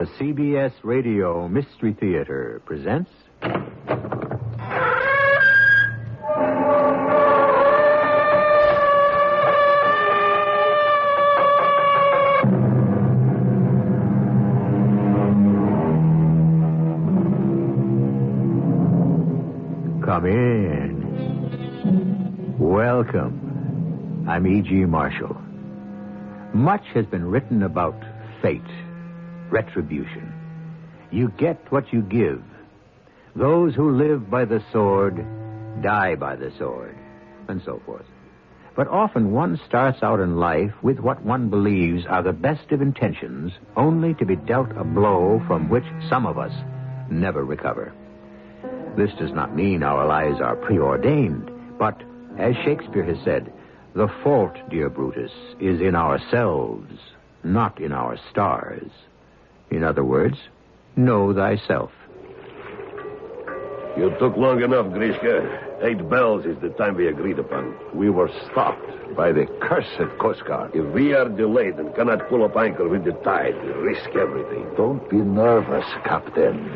The CBS Radio Mystery Theater presents... Come in. Welcome. I'm E.G. Marshall. Much has been written about fate, retribution. You get what you give. Those who live by the sword die by the sword, and so forth. But often one starts out in life with what one believes are the best of intentions, only to be dealt a blow from which some of us never recover. This does not mean our lives are preordained, but, as Shakespeare has said, the fault, dear Brutus, is in ourselves, not in our stars. In other words, know thyself. You took long enough, Grishka. 8 bells is the time we agreed upon. We were stopped by the cursed Coast Guard. If we are delayed and cannot pull up anchor with the tide, we risk everything. Don't be nervous, Captain.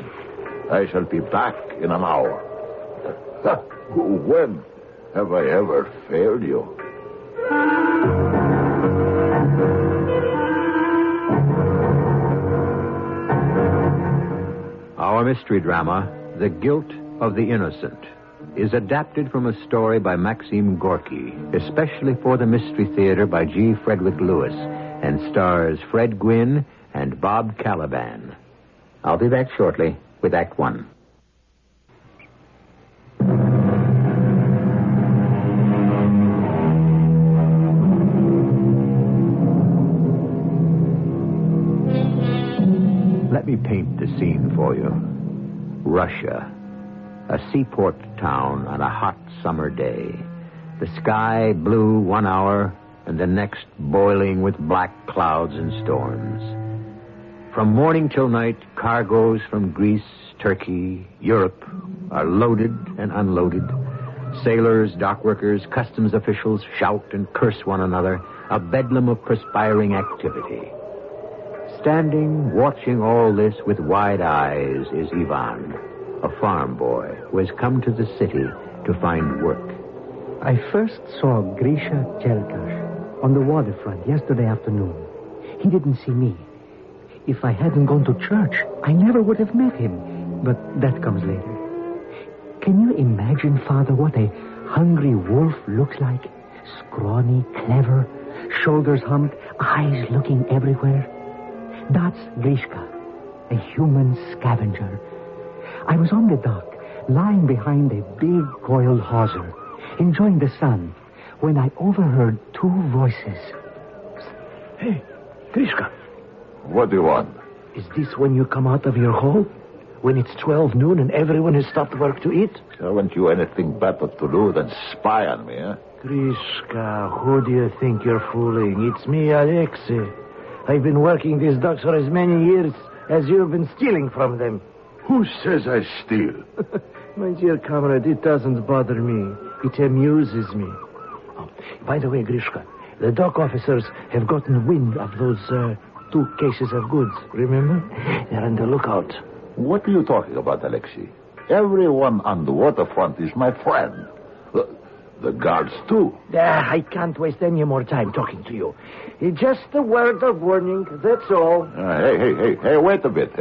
I shall be back in an hour. When have I ever failed you? Our mystery drama, The Guilt of the Innocent, is adapted from a story by Maxime Gorky, especially for the Mystery Theater by G. Frederick Lewis, and stars Fred Gwynne and Bob Caliban. I'll be back shortly with Act One. Let me paint the scene for you. Russia. A seaport town on a hot summer day. The sky blue 1 hour, and the next boiling with black clouds and storms. From morning till night, cargoes from Greece, Turkey, Europe are loaded and unloaded. Sailors, dock workers, customs officials shout and curse one another, a bedlam of perspiring activity. Standing, watching all this with wide eyes is Ivan, a farm boy who has come to the city to find work. I first saw Grisha Chelkash on the waterfront yesterday afternoon. He didn't see me. If I hadn't gone to church, I never would have met him. But that comes later. Can you imagine, Father, what a hungry wolf looks like? Scrawny, clever, shoulders humped, eyes looking everywhere. That's Grishka, a human scavenger. I was on the dock, lying behind a big coiled hawser, enjoying the sun, when I overheard 2 voices. Hey, Grishka. What do you want? Is this when you come out of your hole? When it's 12 noon and everyone has stopped work to eat? Haven't you anything better to do than spy on me, eh? Grishka, who do you think you're fooling? It's me, Alexei. I've been working these docks for as many years as you've been stealing from them. Who says I steal? My dear comrade, it doesn't bother me. It amuses me. Oh, by the way, Grishka, the dock officers have gotten wind of those 2 cases of goods, remember? They're on the lookout. What are you talking about, Alexei? Everyone on the waterfront is my friend. The guards, too. I can't waste any more time talking to you. It's just a word of warning, that's all. Hey, wait a bit.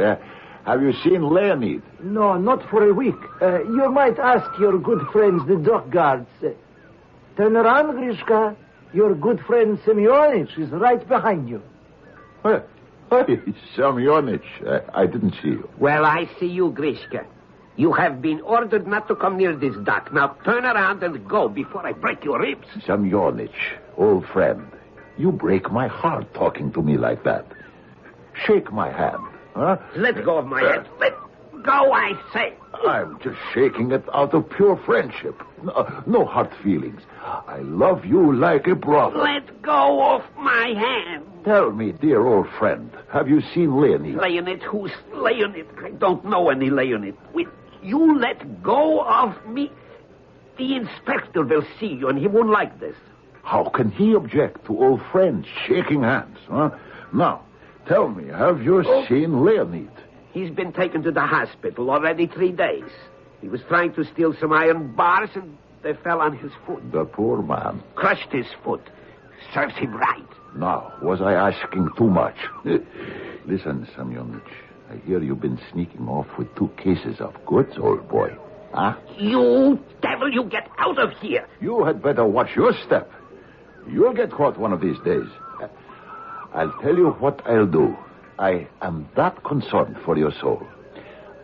Have you seen Leonid? No, not for a week. You might ask your good friends, the dock guards. Turn around, Grishka. Your good friend Semyonich is right behind you. Hey, Semyonich, I didn't see you. Well, I see you, Grishka. You have been ordered not to come near this dock. Now turn around and go before I break your ribs. Semyonich, old friend, you break my heart talking to me like that. Shake my hand, huh? Let go of my hand. Let go, I say. I'm just shaking it out of pure friendship. No hard feelings. I love you like a brother. Let go of my hand. Tell me, dear old friend, have you seen Leonid? Leonid? Who's Leonid? I don't know any Leonid. Will you let go of me? The inspector will see you, and he won't like this. How can he object to old friends shaking hands, huh? Now, Tell me, have you seen Leonid? He's been taken to the hospital already 3 days. He was trying to steal some iron bars, and they fell on his foot. The poor man. Crushed his foot. Serves him right. Now, was I asking too much? Listen, Semyonich, I hear you've been sneaking off with 2 cases of goods, old boy. Huh? You devil, you get out of here. You had better watch your step. You'll get caught one of these days. I'll tell you what I'll do. I am that concerned for your soul.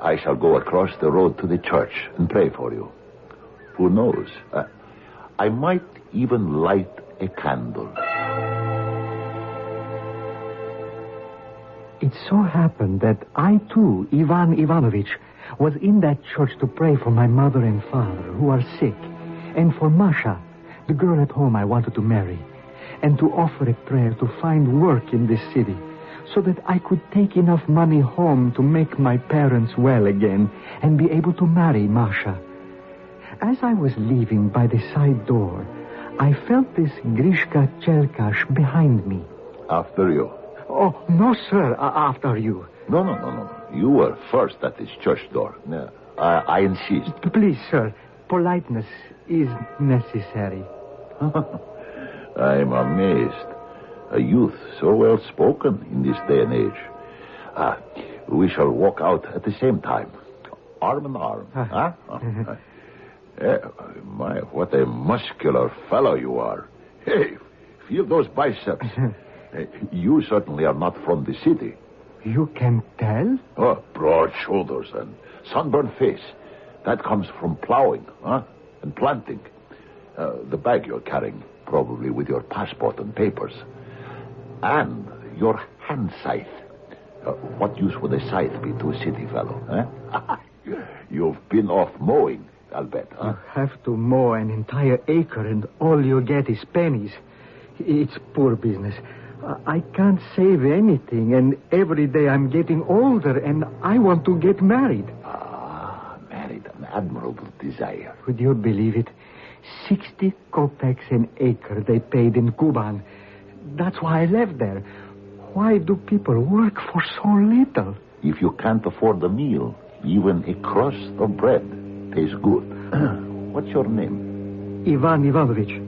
I shall go across the road to the church and pray for you. Who knows? I might even light a candle. It so happened that I, too, Ivan Ivanovich, was in that church to pray for my mother and father, who are sick, and for Masha, the girl at home I wanted to marry, and to offer a prayer to find work in this city, so that I could take enough money home to make my parents well again and be able to marry Masha. As I was leaving by the side door, I felt this Grishka Cherkash behind me. After you. Oh, no, sir, after you. No. You were first at this church door. I insist. Please, sir, politeness is necessary. I'm amazed. A youth so well spoken in this day and age. We shall walk out at the same time. Arm in arm. My, what a muscular fellow you are. Hey, feel those biceps. You certainly are not from the city. You can tell? Oh, broad shoulders and sunburned face. That comes from plowing, and planting. The bag you're carrying, probably with your passport and papers. And your hand scythe. What use would a scythe be to a city fellow, You've been off mowing, I'll bet, You have to mow an entire acre and all you get is pennies. It's poor business. I can't save anything, and every day I'm getting older, and I want to get married. Married, an admirable desire. Would you believe it? 60 kopecks an acre they paid in Kuban. That's why I left there. Why do people work for so little? If you can't afford a meal, even a crust of bread tastes good. What's your name? Ivan Ivanovich.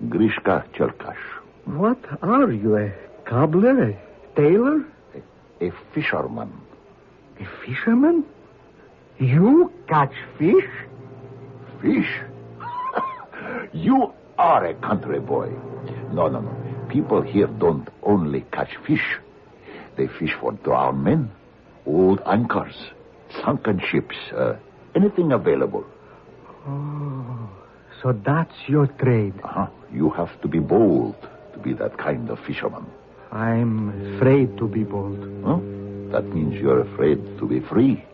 Grishka Cherkash. What are you, a cobbler, a tailor? A fisherman. A fisherman? You catch fish? Fish? You are a country boy. No. People here don't only catch fish. They fish for drowned men, old anchors, sunken ships, anything available. Oh, so that's your trade. You have to be bold to be that kind of fisherman. I'm afraid to be bold. That means you're afraid to be free.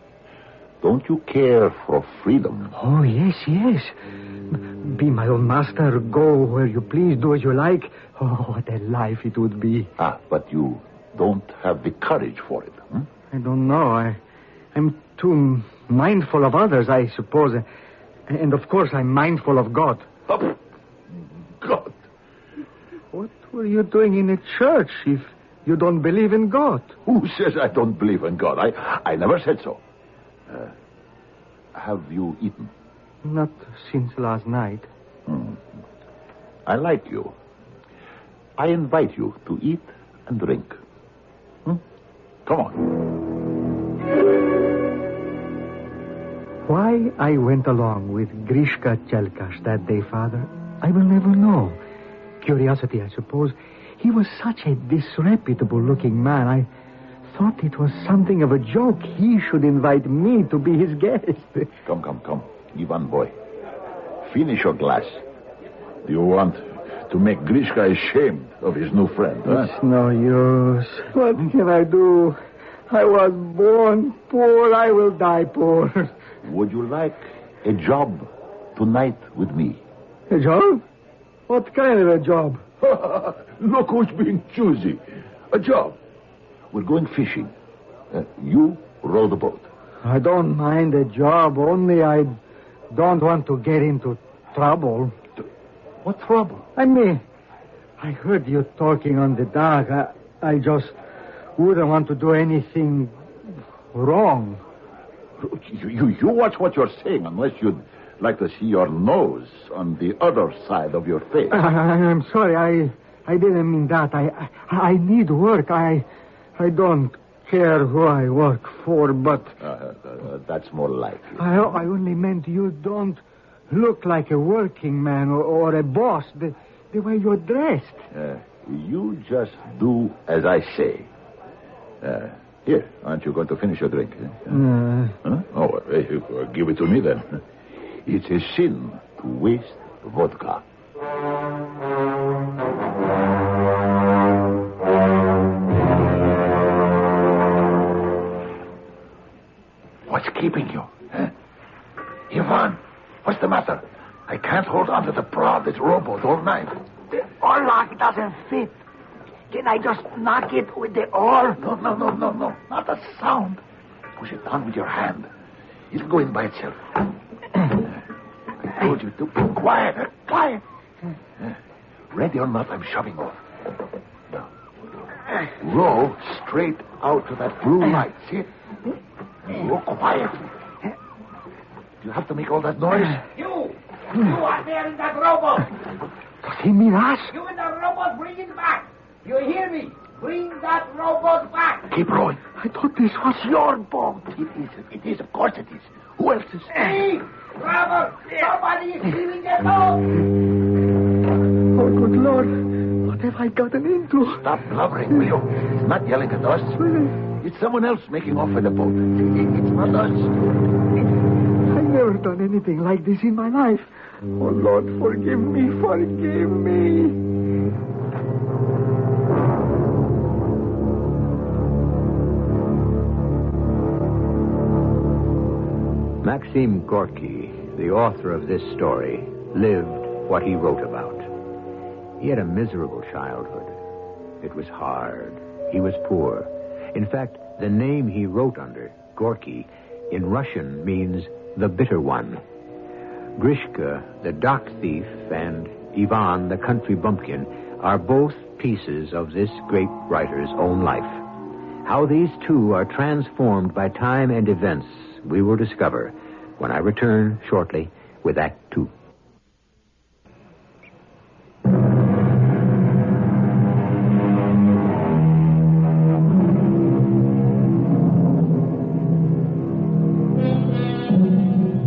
Don't you care for freedom? Oh, yes. Be my own master, go where you please, do as you like. Oh, what a life it would be. But you don't have the courage for it, I don't know. I'm too mindful of others, I suppose. And of course I'm mindful of God. God? What were you doing in a church if you don't believe in God? Who says I don't believe in God? I never said so. Have you eaten? Not since last night. I like you. I invite you to eat and drink. Come on. Why I went along with Grishka Chelkash that day, Father, I will never know. Curiosity, I suppose. He was such a disreputable-looking man. I thought it was something of a joke. He should invite me to be his guest. Come. Ivan boy. Finish your glass. Do you want to make Grishka ashamed of his new friend, It's no use. What can I do? I was born poor. I will die poor. Would you like a job tonight with me? A job? What kind of a job? Look who's being choosy. A job. We're going fishing. You row the boat. I don't mind a job, only I don't want to get into trouble. What trouble? I mean, I heard you talking on the dock. I just wouldn't want to do anything wrong. You watch what you're saying, unless you'd like to see your nose on the other side of your face. I'm sorry. I didn't mean that. I need work. I don't care who I work for, but... That's more like it. I only meant you don't look like a working man or a boss the way you're dressed. You just do as I say. Here, aren't you going to finish your drink? Huh? Oh, give it to me then. It's a sin to waste vodka. What's keeping you? Huh? Ivan, what's the matter? I can't hold on to the prow of this rowboat all night. The oar lock doesn't fit. Can I just knock it with the oar? No. Not a sound. Push it down with your hand. It'll go in by itself. I told you to be quiet. Quiet. Ready or not, I'm shoving off. Now, row straight out to that blue light. See it? Row quietly. You have to make all that noise? You are there in that rowboat. Does he mean us? You in the rowboat, bring it back. You hear me? Bring that rowboat back. Keep rowing. I thought this was Your boat. It is. Of course it is. Who else is? Hey, Robert, somebody is stealing the boat. Oh, good Lord. What have I gotten into? Stop blubbering, will you? It's not yelling at us. It's someone else making off with the boat. It's not us. I've never done anything like this in my life. Oh, Lord, forgive me. Maxim Gorky, the author of this story, lived what he wrote about. He had a miserable childhood. It was hard. He was poor. In fact, the name he wrote under, Gorky, in Russian means the bitter one. Grishka, the dock thief, and Ivan, the country bumpkin, are both pieces of this great writer's own life. How these two are transformed by time and events, we will discover when I return shortly with Act Two.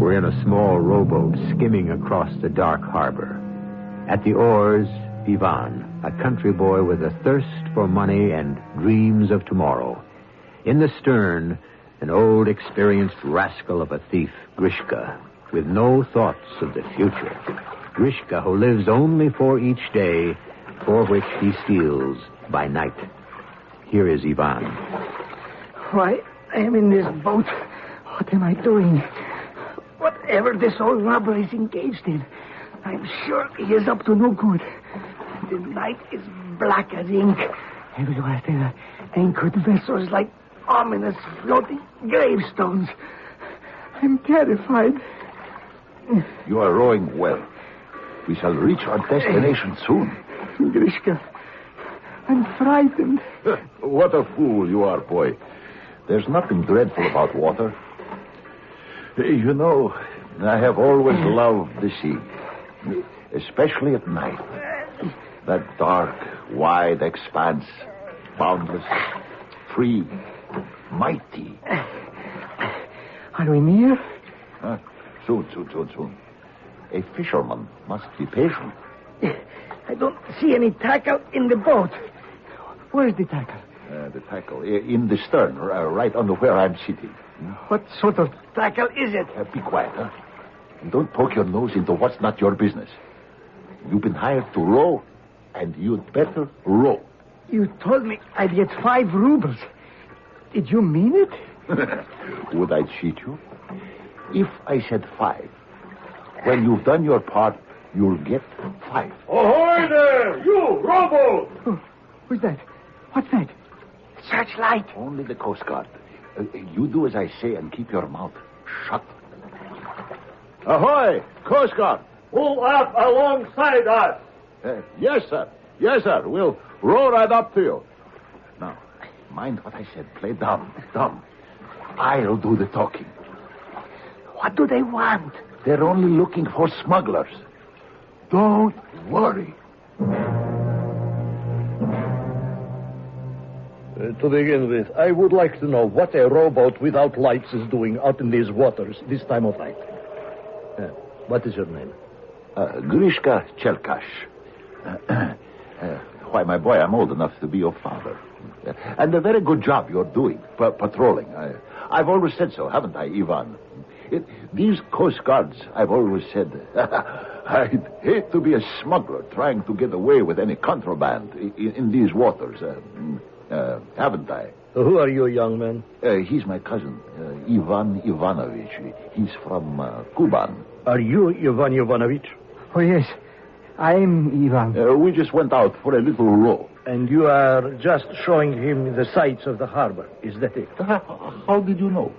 We're in a small rowboat skimming across the dark harbor. At the oars, Ivan, a country boy with a thirst for money and dreams of tomorrow. In the stern, an old, experienced rascal of a thief, Grishka, with no thoughts of the future. Grishka, who lives only for each day, for which he steals by night. Here is Ivan. Why, I am in this boat. What am I doing? Whatever this old robber is engaged in, I'm sure he is up to no good. The night is black as ink. Everywhere there are anchored vessels like ominous floating gravestones. I'm terrified. You are rowing well. We shall reach our destination soon. Grishka, I'm frightened. What a fool you are, boy. There's nothing dreadful about water. You know, I have always loved the sea, especially at night. That dark, wide expanse, boundless, free, mighty. Are we near? Soon. A fisherman must be patient. I don't see any tackle in the boat. Where's the tackle? The tackle in the stern, right under where I'm sitting. What sort of tackle is it? Be quiet, huh? And don't poke your nose into what's not your business. You've been hired to row, and you'd better row. You told me I'd get 5 rubles. Did you mean it? Would I cheat you? If I said 5, when you've done your part, you'll get 5. Ahoy there, you rowboat! Oh, who's that? What's that? Searchlight. Only the Coast Guard. You do as I say and keep your mouth shut. Ahoy, Coast Guard. Pull up alongside us. Yes, sir. We'll row right up to you. Now, Mind what I said. Play dumb. Dumb. I'll do the talking. What do they want? They're only looking for smugglers. Don't worry. To begin with, I would like to know what a rowboat without lights is doing out in these waters this time of night. What is your name? Grishka Chelkash. Why, my boy, I'm old enough to be your father. And a very good job you're doing, patrolling. I've always said so, haven't I, Ivan? These Coast Guards, I've always said, I'd hate to be a smuggler trying to get away with any contraband in these waters, haven't I? Who are you, young man? He's my cousin, Ivan Ivanovich. He's from Kuban. Are you Ivan Ivanovich? Oh, yes. I'm Ivan. We just went out for a little row. And you are just showing him the sights of the harbor. Is that it? How did you know?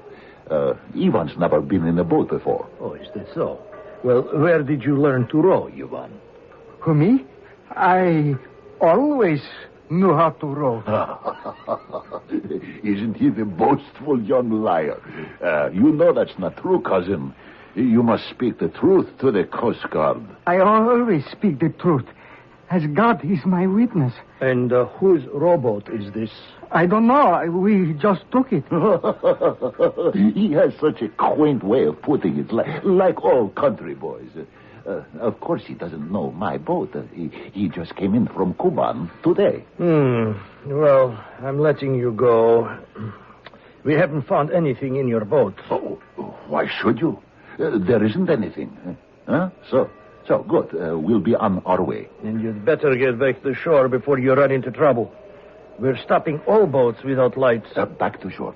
Ivan's never been in a boat before. Oh, is that so? Well, where did you learn to row, Ivan? Who, me? I always knew how to row. Isn't he the boastful young liar? You know that's not true, cousin. You must speak the truth to the Coast Guard. I always speak the truth, as God is my witness. And whose rowboat is this? I don't know. We just took it. He has such a quaint way of putting it, like all country boys. Of course, he doesn't know my boat. He just came in from Kuban today. Well, I'm letting you go. We haven't found anything in your boat. Oh, why should you? There isn't anything. Huh? So good. We'll be on our way. And you'd better get back to shore before you run into trouble. We're stopping all boats without lights. Back to shore.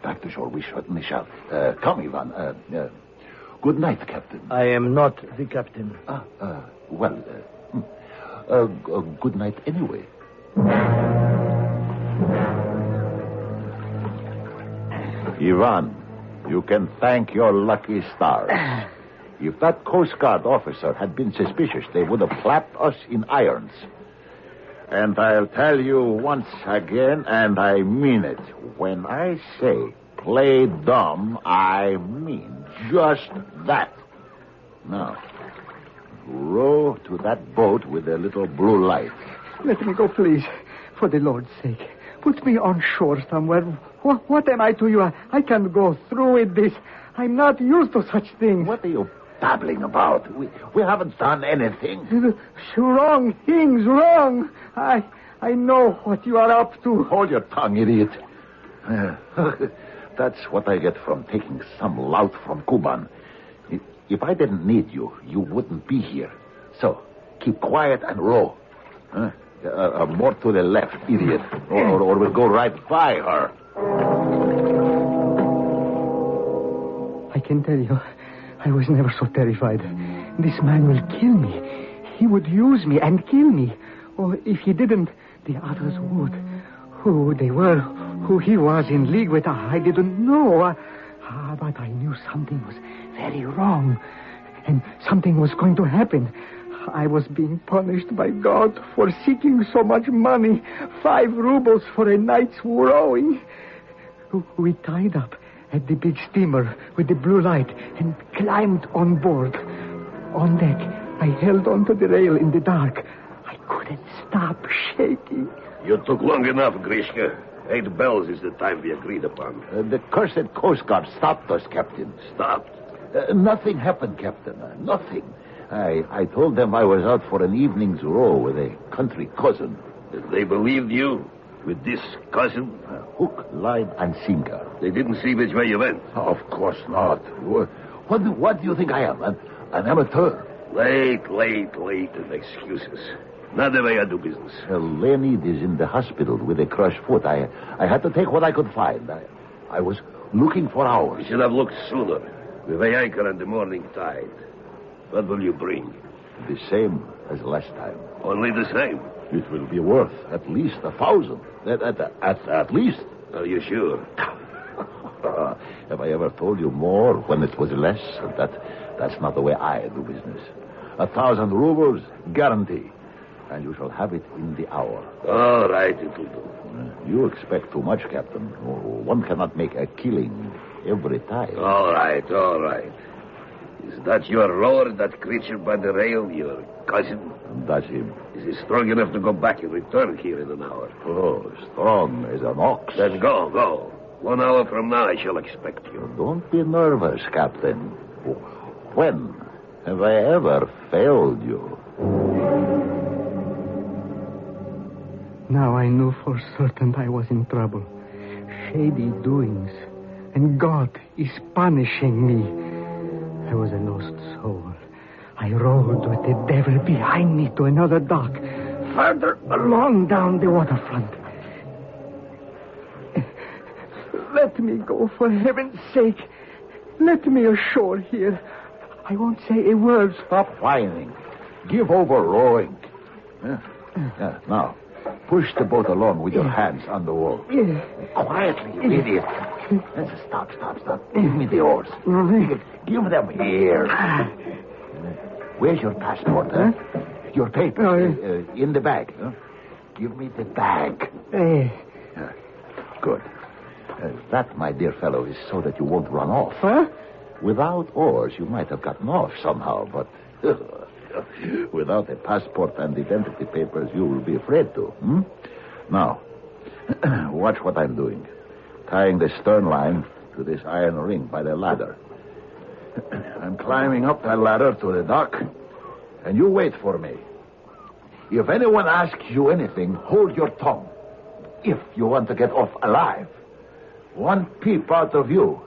We certainly shall. Come, Ivan. Good night, Captain. I am not the captain. Good night anyway. Ivan, you can thank your lucky stars. If that Coast Guard officer had been suspicious, they would have clapped us in irons. And I'll tell you once again, and I mean it, when I say play dumb, I mean just that. Now, row to that boat with a little blue light. Let me go, please. For the Lord's sake. Put me on shore somewhere. What am I to you? I can't go through with this. I'm not used to such things. What are you babbling about? We haven't done anything. Wrong things, wrong. I know what you are up to. Hold your tongue, idiot. That's what I get from taking some lout from Kuban. If I didn't need you, you wouldn't be here. So, keep quiet and row. More to the left, idiot. Or we'll go right by her. I can tell you, I was never so terrified. This man will kill me. He would use me and kill me. Or if he didn't, the others would. Who they were, who he was in league with, I didn't know. But I knew something was very wrong. And something was going to happen. I was being punished by God for seeking so much money. 5 rubles for a night's rowing. We tied up at the big steamer with the blue light and climbed on board. On deck, I held onto the rail in the dark. I couldn't stop shaking. You took long enough, Grishka. 8 bells is the time we agreed upon. The cursed Coast Guard stopped us, Captain. Stopped? Nothing happened, Captain. Nothing. I told them I was out for an evening's row with a country cousin. They believed you? With this cousin? Hook, line, and sinker. They didn't see which way you went? Of course not. What do you think I am? An amateur? Late, and excuses. Not the way I do business. Leonid is in the hospital with a crushed foot. I had to take what I could find. I was looking for hours. You should have looked sooner. We weigh anchor on the morning tide. What will you bring? The same as last time. Only the same? It will be worth at least 1,000. At least. Are you sure? Have I ever told you more when it was less? That's not the way I do business. 1,000 rubles, guarantee. and you shall have it in the hour. All right, it'll do. You expect too much, Captain. One cannot make a killing every time. All right. Is that your Lorre, that creature by the rail, your cousin? That's him. Is he strong enough to go back and return here in an hour? Oh, strong as an ox. Then go. 1 hour from now, I shall expect you. Don't be nervous, Captain. When have I ever failed you? Now I knew for certain I was in trouble. Shady doings. And God is punishing me. I was a lost soul. I rode with the devil behind me to another dock, further along down the waterfront. Let me go, for heaven's sake. Let me ashore here. I won't say a word. Stop whining. Give over rowing. Now, push the boat along with your hands on the wall. Quietly, you idiot. Stop. Give me the oars. Give them here. Where's your passport, huh? Your papers in the bag, huh? Give me the bag. Good. That, my dear fellow, is so that you won't run off. Huh? Without oars, you might have gotten off somehow, but without a passport and identity papers, you will be afraid to. Now, watch what I'm doing. Tying the stern line to this iron ring by the ladder. I'm climbing up that ladder to the dock, and you wait for me. If anyone asks you anything, hold your tongue. If you want to get off alive, one peep out of you,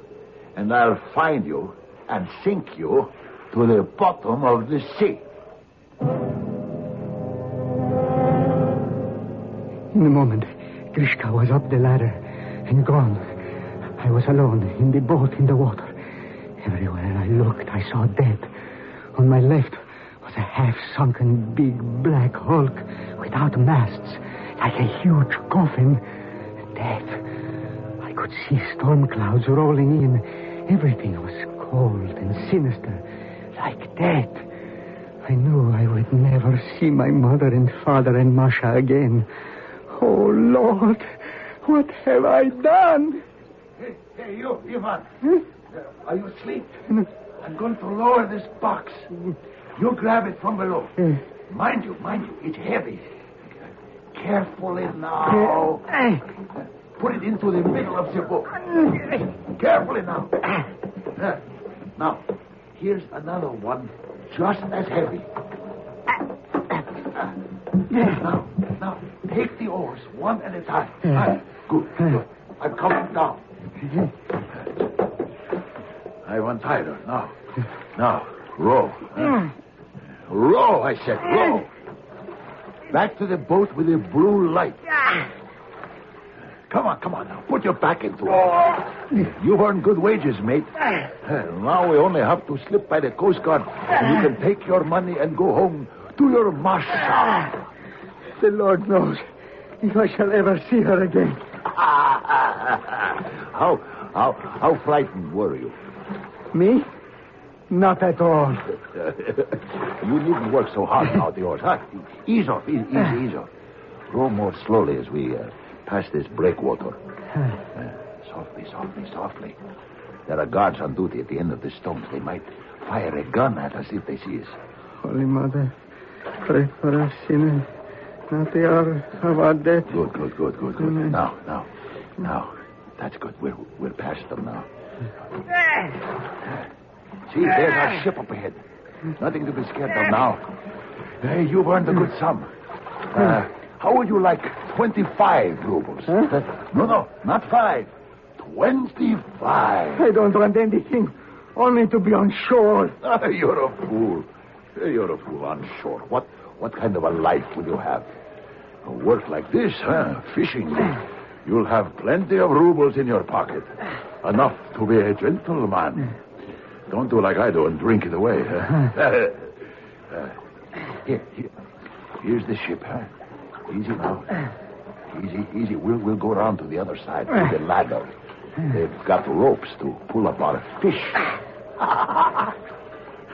and I'll find you and sink you to the bottom of the sea. In a moment, Grishka was up the ladder and gone. I was alone in the boat in the water. Everywhere I looked, I saw death. On my left was a half-sunken big black hulk without masts, like a huge coffin. Death. I could see storm clouds rolling in. Everything was cold and sinister, like death. I knew I would never see my mother and father and Masha again. Oh, Lord, what have I done? Hey, you, Ivan. Are you asleep? I'm going to lower this box. You grab it from below. Mind you, it's heavy. Carefully now. Put it into the middle of the boat. Carefully now. Now, here's another one just as heavy. Now, take the oars one at a time. Good. I'm coming down. I've untied her. Now, row. Row, I said, row. Back to the boat with the blue light. Come on now. Put your back into it. You've earned good wages, mate. Now we only have to slip by the Coast Guard, and you can take your money and go home to your Masha. The Lord knows if I shall ever see her again. How frightened were you? Me? Not at all. You needn't work so hard now, the oars, huh? Ease off. Row more slowly as we pass this breakwater. Softly. There are guards on duty at the end of the stones. They might fire a gun at us if they see us. Holy Mother, pray for us sinners. Not the hour of our death. Good. Now. That's good. We're past them now. See, there's our ship up ahead. Nothing to be scared of now. Hey, you've earned a good sum. How would you like 25 rubles? Huh? No, not 5. 25. I don't want anything. Only to be on shore. You're a fool. On shore. What kind of a life will you have? A work like this, huh? Fishing. You'll have plenty of rubles in your pocket. Enough to be a gentleman. Don't do like I do and drink it away. Huh? Here's the ship, huh? Easy now. Easy. We'll go around to the other side with the ladder. They've got ropes to pull up our fish.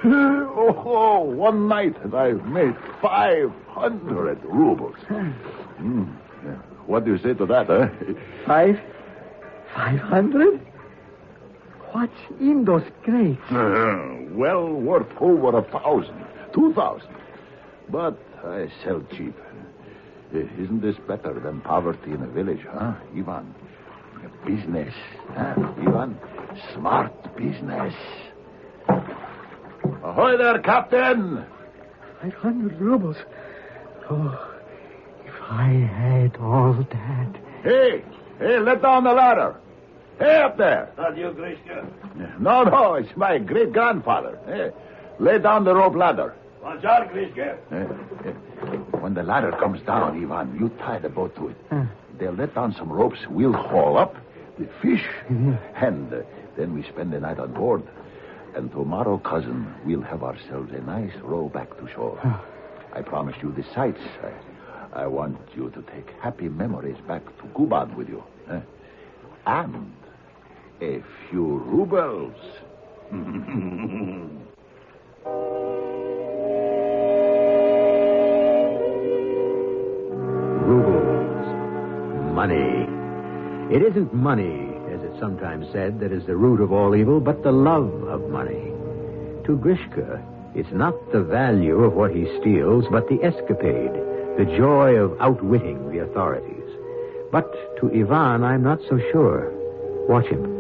Oh, one night and I've made 500 rubles. What do you say to that, huh? 500? What's in those crates? Well worth over 1,000, 2,000. But I sell cheap. Isn't this better than poverty in a village, huh, Ivan? Business, huh, Ivan? Smart business. Ahoy there, Captain! 500 rubles. Oh, if I had all that. Hey, let down the ladder. Hey, up there. Not you, Grishka? No, it's my great-grandfather. Hey, lay down the rope ladder. Watch out, Grishka. When the ladder comes down, Ivan, you tie the boat to it. They'll let down some ropes. We'll haul up the fish. And then we spend the night on board. And tomorrow, cousin, we'll have ourselves a nice row back to shore. I promise you the sights. I want you to take happy memories back to Kuban with you. And a few rubles. Rubles. Money. It isn't money, as it's sometimes said, that is the root of all evil, but the love of money. To Grishka, it's not the value of what he steals, but the escapade, the joy of outwitting the authorities. But to Ivan, I'm not so sure. Watch him.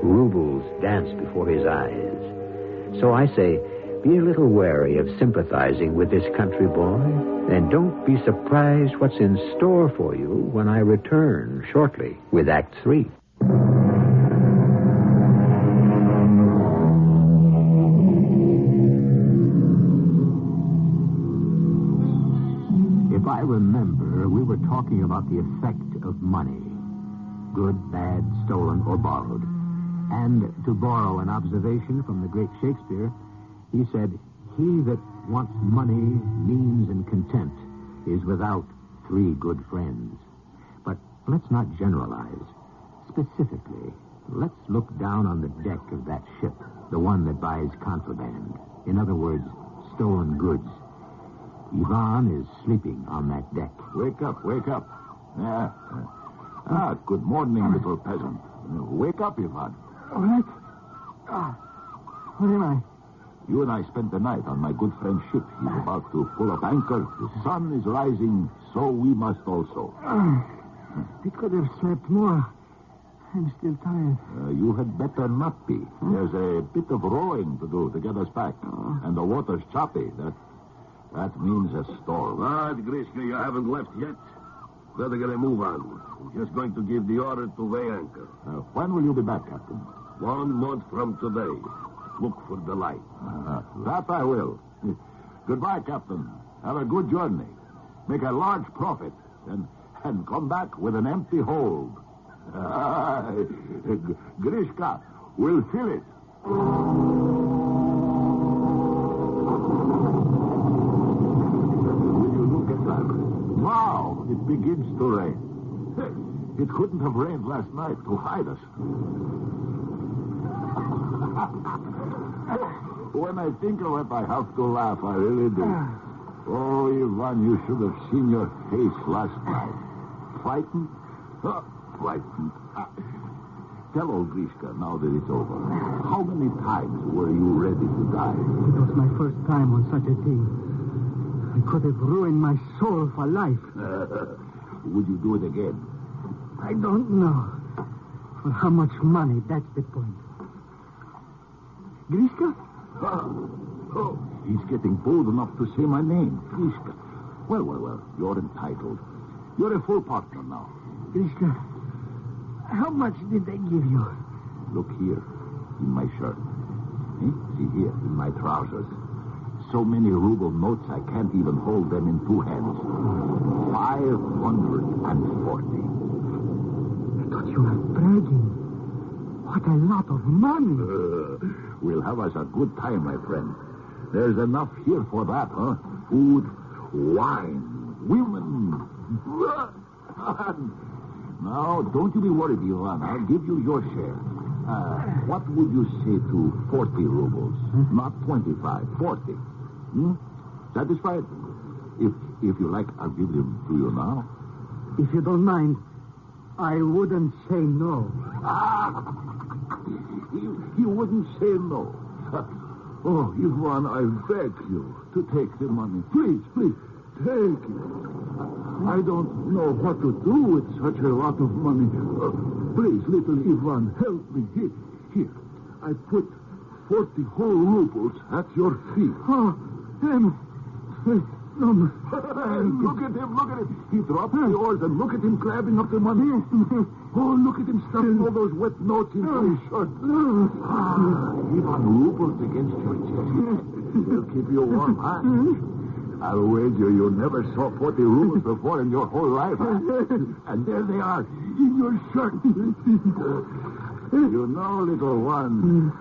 Rubles dance before his eyes. So I say, be a little wary of sympathizing with this country boy, and don't be surprised what's in store for you when I return shortly with Act 3. If I remember, we were talking about the effect of money. Good, bad, stolen, or borrowed. And to borrow an observation from the great Shakespeare, he said, "He that wants money, means, and content is without 3 good friends." But let's not generalize. Specifically, let's look down on the deck of that ship, the one that buys contraband. In other words, stolen goods. Ivan is sleeping on that deck. Wake up. Yeah. Good morning, little peasant. Wake up, Ivan. What? What am I? You and I spent the night on my good friend's ship. He's about to pull up anchor. The sun is rising, so we must also. We could have slept more. I'm still tired. You had better not be. There's a bit of rowing to do to get us back. And the water's choppy. That means a storm. But, Grishka, you haven't left yet. Better get a move on. I'm just going to give the order to weigh anchor. When will you be back, Captain? 1 month from today. Look for the light. That I will. Goodbye, Captain. Have a good journey. Make a large profit. And come back with an empty hold. Grishka will fill it. Will you look at that? Wow, it begins to rain. It couldn't have rained last night to hide us. When I think of it, I have to laugh. I really do. Oh, Ivan, you should have seen your face last night. Frightened? Frightened. Tell old Grishka now that it's over. How many times were you ready to die? It was my first time on such a thing. I could have ruined my soul for life. Would you do it again? I don't know. For how much money, that's the point. Grishka? Oh, he's getting bold enough to say my name, Grishka. Well, you're entitled. You're a full partner now. Grishka, how much did they give you? Look here, in my shirt. See here, in my trousers. So many ruble notes, I can't even hold them in 2 hands. 540. I thought you were bragging. What a lot of money. We'll have us a good time, my friend. There's enough here for that, huh? Food, wine, women. Now, don't you be worried, Ivan. I'll give you your share. What would you say to 40 rubles? Not 25, 40. Satisfied? If you like, I'll give them to you now. If you don't mind, I wouldn't say no. You wouldn't say no. Oh, Ivan, I beg you to take the money. Please, take it. I don't know what to do with such a lot of money. Please, little Ivan, help me. Here. I put 40 whole rubles at your feet. Look at him. He dropped the oars and look at him grabbing up the money. Oh, look at him stuffing all those wet notes into his shirt. Ivan, rubles against your chest. They'll keep you warm, huh? I'll wager you never saw 40 rubles before in your whole life, huh? And there they are, in your shirt. You know, little one,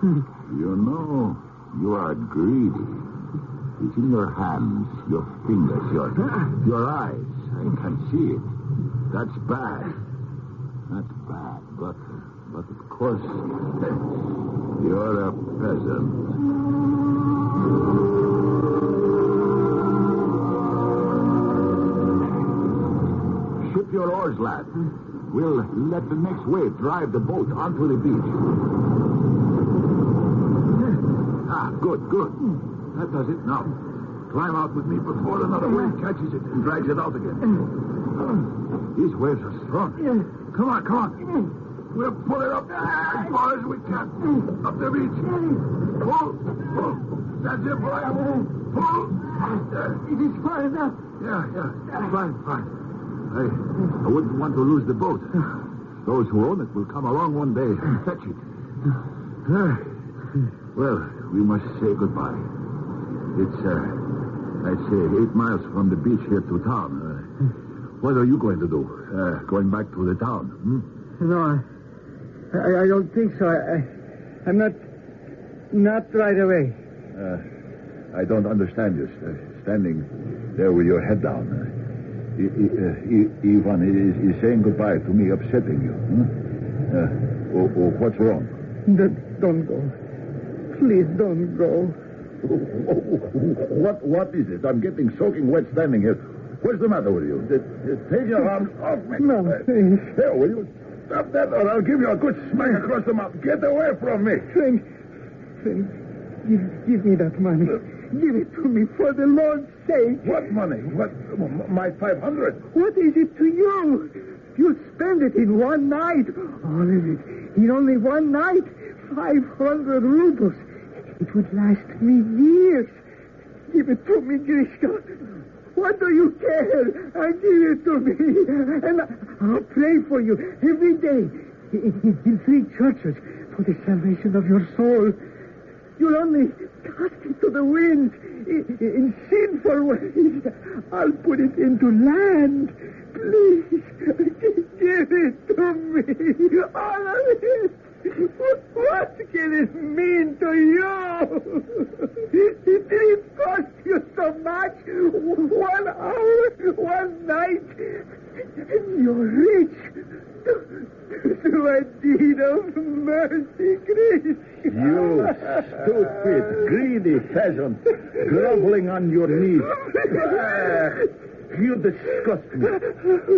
you know you are greedy. It's in your hands, your fingers, your eyes. I can see it. That's bad. That's bad. But of course, you're a peasant. Ship your oars, lad. We'll let the next wave drive the boat onto the beach. Good. That does it. Now, climb out with me before another wave catches it and drags it out again. These waves are strong. Come on. We'll pull it up as far as we can. Up the beach. Pull. That's it, boy. Pull. It is far enough. Yeah. Fine. I wouldn't want to lose the boat. Those who own it will come along one day and fetch it. Well, we must say goodbye. It's, I'd say 8 miles from the beach here to town. What are you going to do? Going back to the town? No, I don't think so. I'm not right away. I don't understand you. Standing there with your head down. Ivan is saying goodbye to me, upsetting you. What's wrong? Don't go. Please don't go. What is it? I'm getting soaking wet standing here. What's the matter with you? Take your arms off me. No, please. Here, will you stop that or I'll give you a good smack across the mouth. Get away from me. Friend, give me that money. Give it to me for the Lord's sake. What money? What? My 500? What is it to you? You spend it in one night. All of it. In only one night. 500 rubles. It would last me years. Give it to me, Grishka. What do you care? Give it to me. And I'll pray for you every day in 3 churches for the salvation of your soul. You'll only cast it to the wind in sinful ways. I'll put it into land. Please, give it to me. All of it. What can it mean to you? Did it cost you so much? 1 hour, one night, and you're rich. Do a deed of mercy, Chris. You stupid, greedy peasant, groveling on your knees. You disgust me.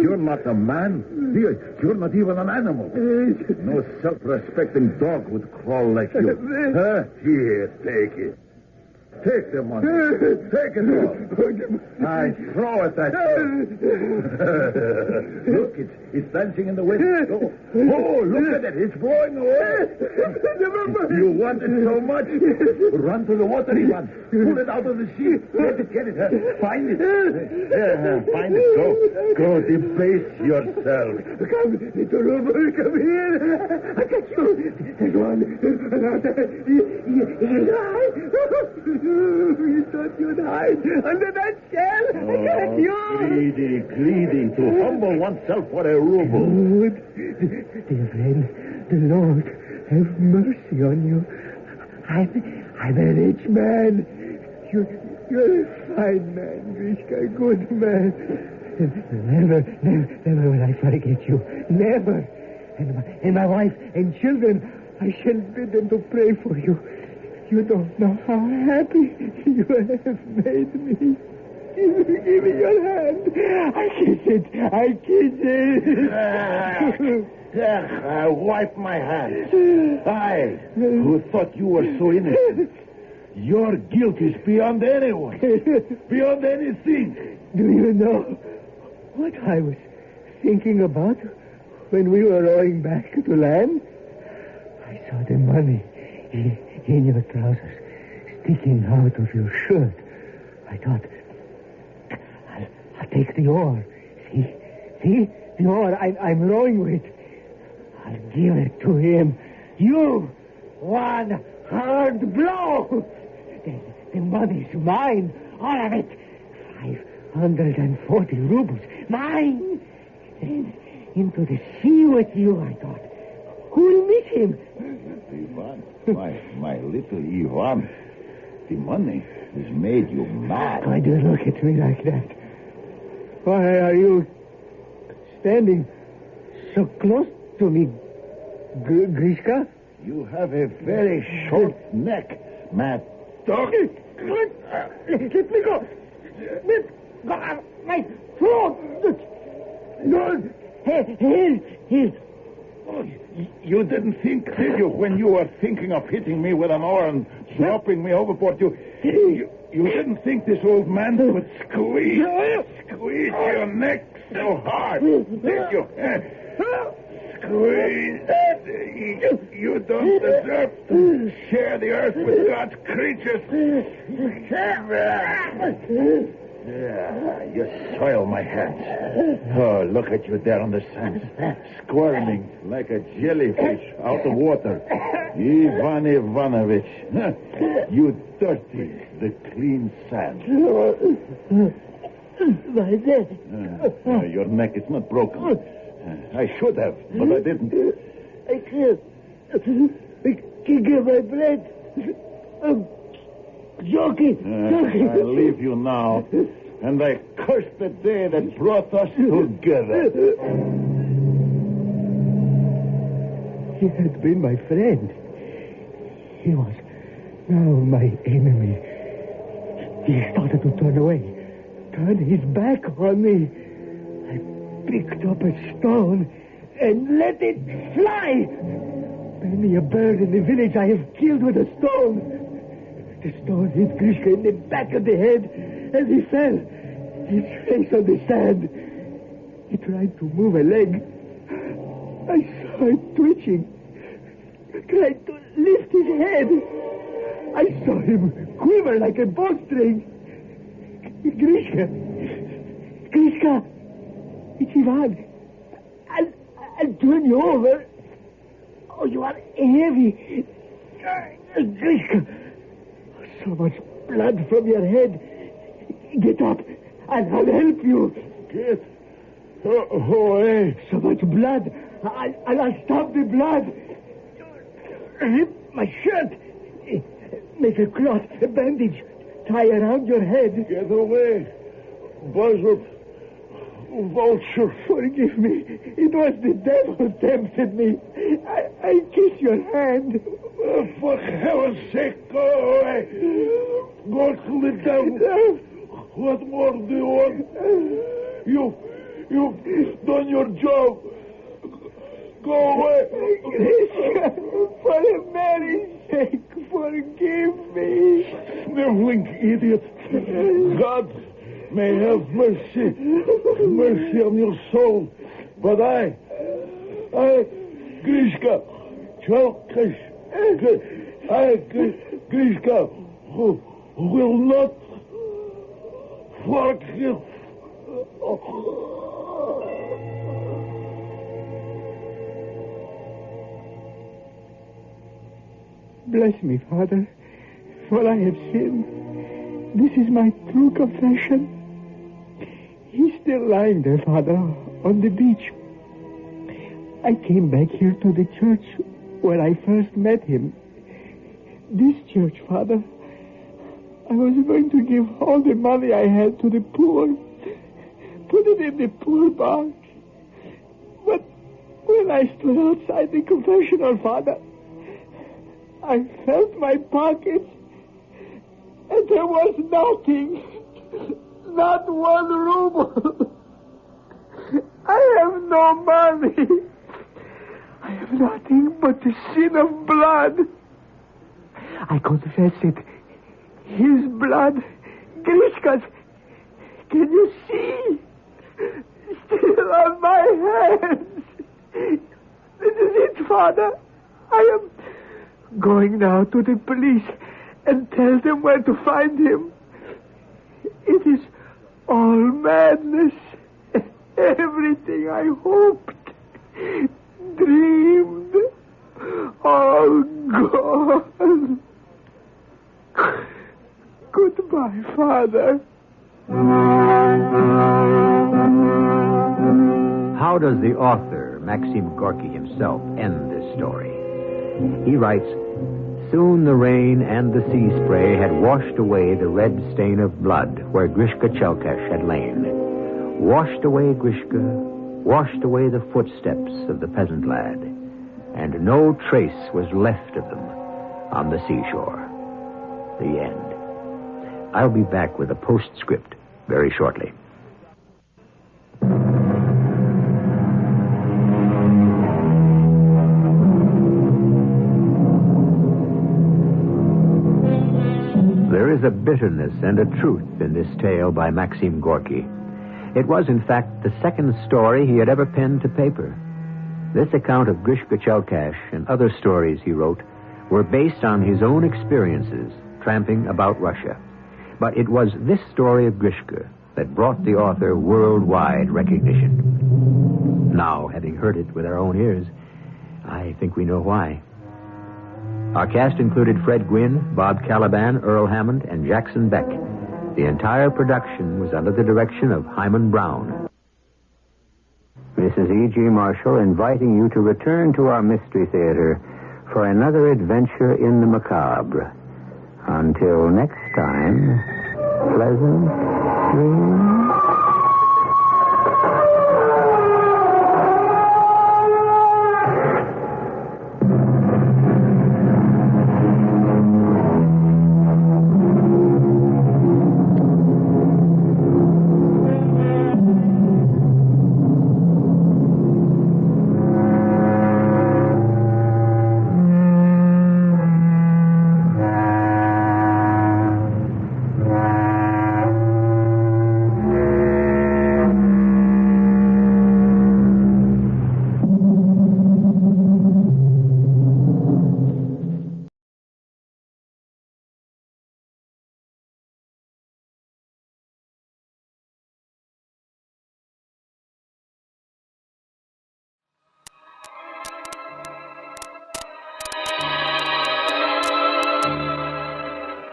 You're not a man. You're not even an animal. No self-respecting dog would crawl like you. Here, take it. Take the money. Take it all. I throw it at you. Look, it's dancing in the wind. Oh, look at it. It's blowing away. You want it so much. Run to the water, Ivan. Pull it out of the sea. Get it. Find it. Find it. Go debase yourself. Come, little Ruble, come here. I got you. Take one. You thought you'd hide under that shell. I got you. Greedy, to humble oneself for a ruble. Good. Dear friend, the Lord have mercy on you. I'm a rich man. You're a fine man, Grishka, a good man. Never will I forget you. Never. And my wife and children I shall bid them to pray for you. You don't know how happy you have made me. Give me your hand. I kiss it. Wipe my hand. I, who thought you were so innocent. Your guilt is beyond anyone. Beyond anything. Do you know what I was thinking about when we were rowing back to land? I saw the money in your trousers sticking out of your shirt. I thought, I'll take the oar. See? The oar I'm rowing with. I'll give it to him. You, one hard blow. The money's mine. All of it. 540 rubles. Mine. Then into the sea with you, I thought. Who'll miss him? Ivan, my little Ivan. The money has made you mad. Why do you look at me like that? Why are you standing so close to me, Grishka? You have a very short neck, Matt. Dog. Let me go. Let go. My throat. No. Here. Oh, you didn't think, did you, when you were thinking of hitting me with an oar and dropping me overboard? You didn't think this old man would squeeze your neck so hard, did you? Squeeze. You don't deserve to share the earth with God's creatures. Yeah, you soil my hands. Oh, look at you there on the sand, squirming like a jellyfish out of water. Ivan Ivanovich, you dirty the clean sand. My neck. Your neck is not broken. I should have, but I didn't. I can't. I can't get my breath. I'm joking. I leave you now, and I curse the day that brought us together. He had been my friend. He was now my enemy. He started to turn away, turn his back on me. I picked up a stone and let it fly. Many a bird in the village I have killed with a stone. The stone hit Grishka in the back of the head, and he fell, his face on the sand. He tried to move a leg. I saw him twitching, tried to lift his head. I saw him quiver like a bowstring. Grishka, it's Ivan. I'll turn you over. Oh, you are heavy. Grishka, so much blood from your head. Get up, and I'll help you. Get away. So much blood. I'll stop the blood. Rip my shirt. Make a cloth, a bandage. Tie around your head. Get away. Buzzard. Vulture. Forgive me. It was the devil tempted me. I kiss your hand. For heaven's sake, go away. Go to the devil. What more do you want? You've done your job. Go away. For Mary's sake, forgive me. Sniveling idiot. God may have mercy on your soul. But I, Grishka, Grishka, who will not forgive. Bless me, Father, for I have sinned. This is my true confession. He's still lying there, Father, on the beach. I came back here to the church where I first met him. This church, Father. I was going to give all the money I had to the poor. Put it in the poor box. But when I stood outside the confessional, Father, I felt my pockets, and there was nothing. Not 1 ruble. I have no money. I have nothing but the sin of blood. I confess it. His blood. Grishka's. Can you see? Still on my hands. This is it, Father. I am going now to the police and tell them where to find him. It is all madness. Everything I hoped, dreamed, all gone. Goodbye, Father. How does the author, Maxim Gorky himself, end this story? He writes, "Soon the rain and the sea spray had washed away the red stain of blood where Grishka Chelkash had lain. Washed away Grishka, washed away the footsteps of the peasant lad, and no trace was left of them on the seashore." The end. I'll be back with a postscript very shortly. There is a bitterness and a truth in this tale by Maxim Gorky. It was, in fact, the second story he had ever penned to paper. This account of Grishka Chelkash and other stories he wrote were based on his own experiences tramping about Russia. But it was this story of Grishka that brought the author worldwide recognition. Now, having heard it with our own ears, I think we know why. Our cast included Fred Gwynne, Bob Caliban, Earl Hammond, and Jackson Beck. The entire production was under the direction of Hyman Brown. This is E.G. Marshall inviting you to return to our Mystery Theater for another adventure in the macabre. Until next time, pleasant dreams.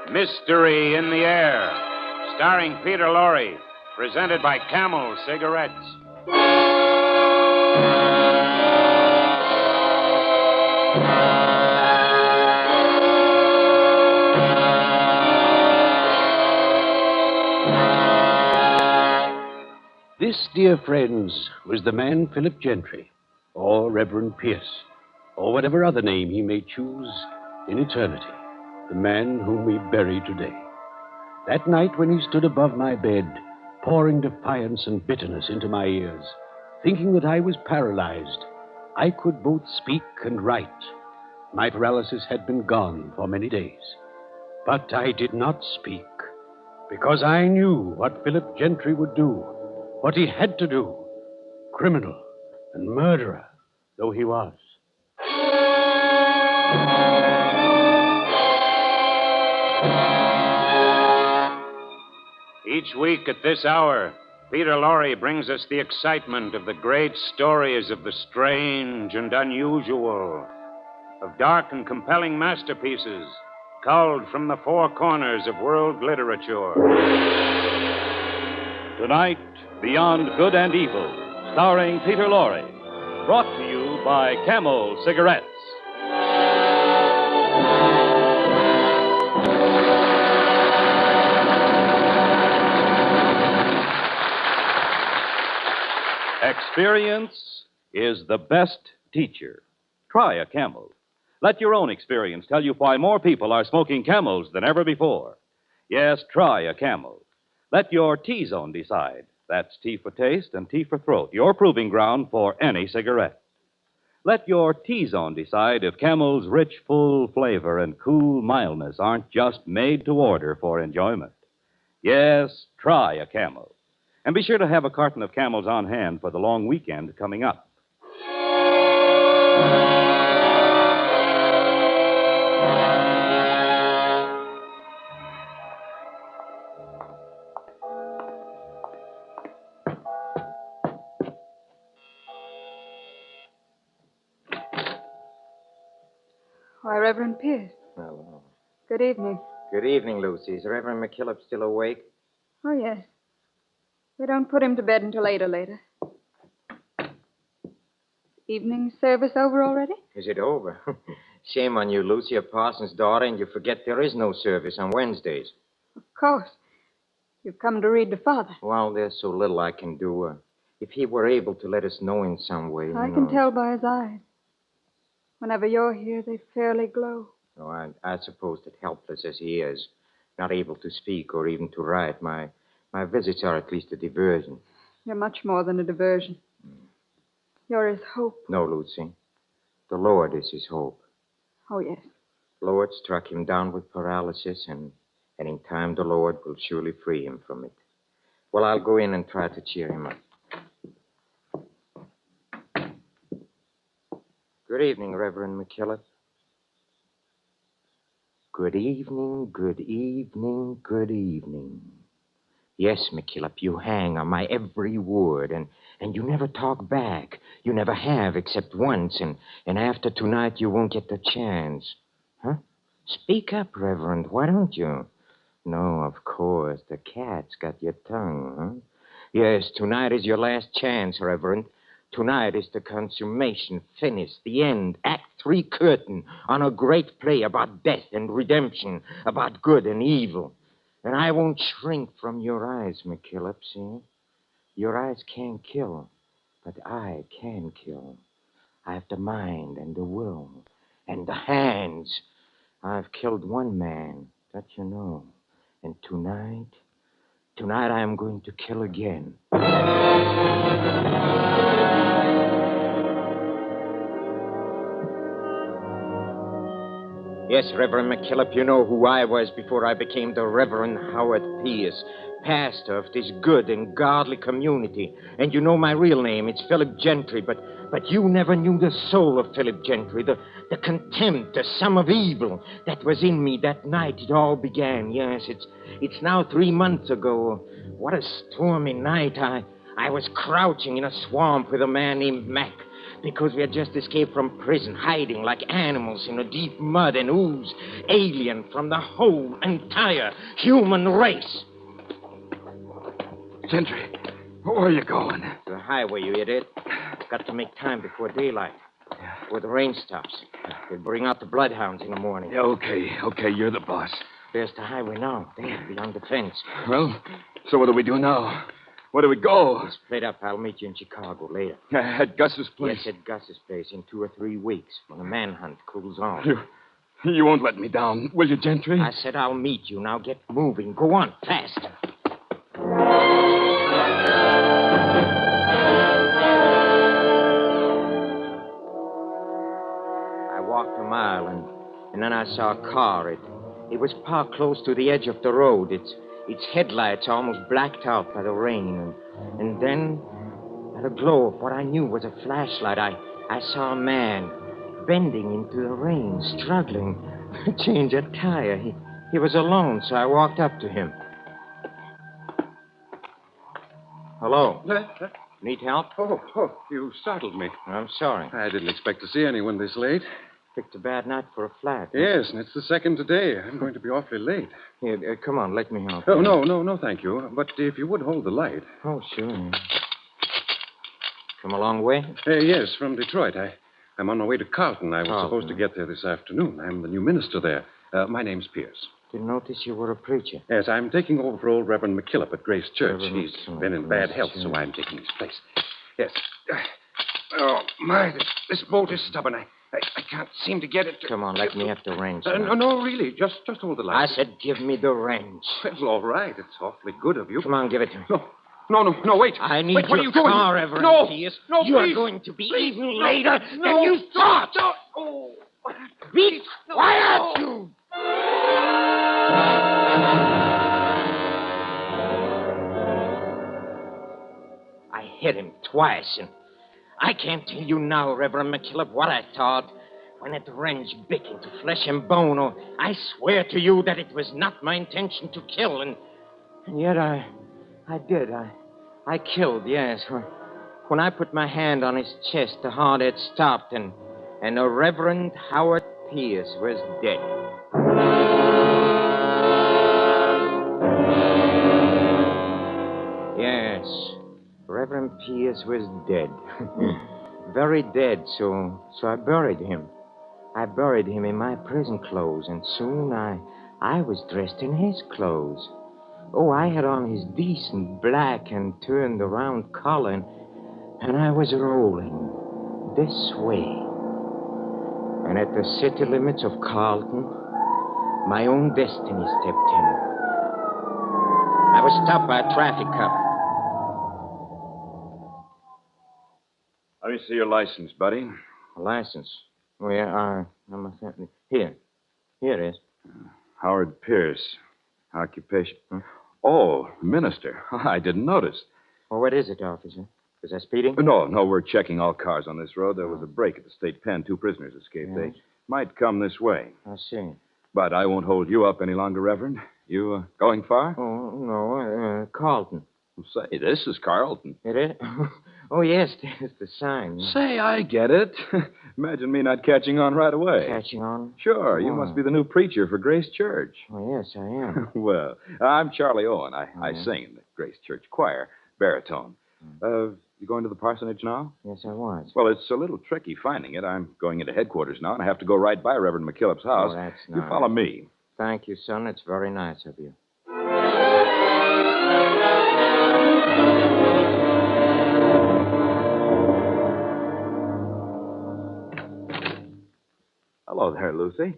Mystery in the Air, starring Peter Lorre, presented by Camel Cigarettes. This, dear friends, was the man Philip Gentry, or Reverend Pierce, or whatever other name he may choose in eternity. The man whom we bury today. That night when he stood above my bed, pouring defiance and bitterness into my ears, thinking that I was paralyzed, I could both speak and write. My paralysis had been gone for many days. But I did not speak, because I knew what Philip Gentry would do, what he had to do, criminal and murderer though he was. Each week at this hour, Peter Lorre brings us the excitement of the great stories of the strange and unusual, of dark and compelling masterpieces culled from the four corners of world literature. Tonight, Beyond Good and Evil, starring Peter Lorre, brought to you by Camel Cigarettes. Experience is the best teacher. Try a Camel. Let your own experience tell you why more people are smoking Camels than ever before. Yes, try a Camel. Let your T-zone decide. That's T for taste and T for throat, your proving ground for any cigarette. Let your T-zone decide if Camel's rich, full flavor and cool mildness aren't just made to order for enjoyment. Yes, try a Camel. And be sure to have a carton of Camels on hand for the long weekend coming up. Why, Reverend Pierce. Hello. Good evening. Good evening, Lucy. Is Reverend McKillop still awake? Oh, yes. We don't put him to bed until 8 or later. Evening service over already? Is it over? Shame on you, Lucy, a parson's daughter, and you forget there is no service on Wednesdays. Of course. You've come to read to Father. Well, there's so little I can do. If he were able to let us know in some way. I can tell by his eyes. Whenever you're here, they fairly glow. Oh, I suppose that helpless as he is, not able to speak or even to write, my visits are at least a diversion. You're much more than a diversion. You're his hope. No, Lucy. The Lord is his hope. Oh, yes. The Lord struck him down with paralysis, and in time the Lord will surely free him from it. Well, I'll go in and try to cheer him up. Good evening, Reverend McKillop. Good evening, good evening, good evening. Yes, McKillop, you hang on my every word, and you never talk back. You never have, except once, and after tonight you won't get the chance. Huh? Speak up, Reverend, why don't you? No, of course, the cat's got your tongue, huh? Yes, tonight is your last chance, Reverend. Tonight is the consummation, finish, the end, Act 3 curtain on a great play about death and redemption, about good and evil. And I won't shrink from your eyes, McKillop, see? Your eyes can't kill, but I can kill. I have the mind and the will and the hands. I've killed one man, that you know. And tonight I am going to kill again. Yes, Reverend McKillop, you know who I was before I became the Reverend Howard Pierce, pastor of this good and godly community. And you know my real name, it's Philip Gentry, but you never knew the soul of Philip Gentry, the contempt, the sum of evil that was in me that night it all began. Yes, it's now 3 months ago. What a stormy night. I was crouching in a swamp with a man named Mac, because we had just escaped from prison, hiding like animals in the deep mud and ooze, alien from the whole entire human race. Gentry, where are you going? To the highway, you idiot. Got to make time before daylight, before the rain stops. They'll bring out the bloodhounds in the morning. Yeah, okay, you're the boss. There's the highway now, there, beyond the fence. Well, so what do we do now? Where do we go? Split up. I'll meet you in Chicago later. At Gus's place? Yes, at Gus's place in 2 or 3 weeks, when the manhunt cools off. You won't let me down, will you, Gentry? I said I'll meet you. Now get moving. Go on, faster. I walked a mile, and then I saw a car. It was parked close to the edge of the road. Its headlights almost blacked out by the rain. And then, at a glow of what I knew was a flashlight, I saw a man bending into the rain, struggling to change a tire. He was alone, so I walked up to him. Hello. Need help? Oh, you startled me. I'm sorry. I didn't expect to see anyone this late. Picked a bad night for a flat. Yes, and it's the second today. I'm going to be awfully late. Here, come on, let me help. Oh, no, thank you. But if you would hold the light. Oh, sure. Come a long way? Yes, from Detroit. I'm on my way to Carlton. I was supposed to get there this afternoon. I'm the new minister there. My name's Pierce. Didn't notice you were a preacher. Yes, I'm taking over for old Reverend McKillop at Grace Church. Reverend He's been in bad health, so I'm taking his place. Yes. Oh, my, this bolt is stubborn. I can't seem to get it to... Come on, let me at the wrench. No, really. Just hold the light. I said give me the wrench. Well, all right. It's awfully good of you. Come on, give it to me. No, wait. I need wait, what are you doing? car, Reverend No, Pierce. no, You're please. going to be Please. even No, later no, than you thought. No. Oh. Be quiet, you! I hit him twice, and I can't tell you now, Reverend McKillop, what I thought when that wrench bit into flesh and bone. Oh, I swear to you that it was not my intention to kill, and yet I did. I killed, yes. When I put my hand on his chest, the heart had stopped, and the Reverend Howard Pierce was dead. Yes, Reverend Pierce was dead. Very dead, so I buried him. I buried him in my prison clothes, and soon I was dressed in his clothes. Oh, I had on his decent black and turned around collar, and I was rolling this way. And at the city limits of Carlton, my own destiny stepped in. I was stopped by a traffic cop. Let me see your license, buddy. A license? Oh, yeah, Here it is. Howard Pierce. Occupation. Oh, minister. I didn't notice. Oh, what is it, officer? Was I speeding? No, we're checking all cars on this road. There was a break at the state pen. 2 prisoners escaped. Yes. They might come this way. I see. But I won't hold you up any longer, Reverend. You going far? Oh, no, Carlton. Say, this is Carlton. It is? Oh, yes, there's the sign. Say, I get it. Imagine me not catching on right away. Catching on? Sure, you must be the new preacher for Grace Church. Oh, yes, I am. Well, I'm Charlie Owen. I sing in the Grace Church choir, baritone. You going to the parsonage now? Yes, I was. Well, it's a little tricky finding it. I'm going into headquarters now, and I have to go right by Reverend McKillop's house. Oh, that's You nice. follow me. Thank you, son. It's very nice of you. Hello there, Lucy.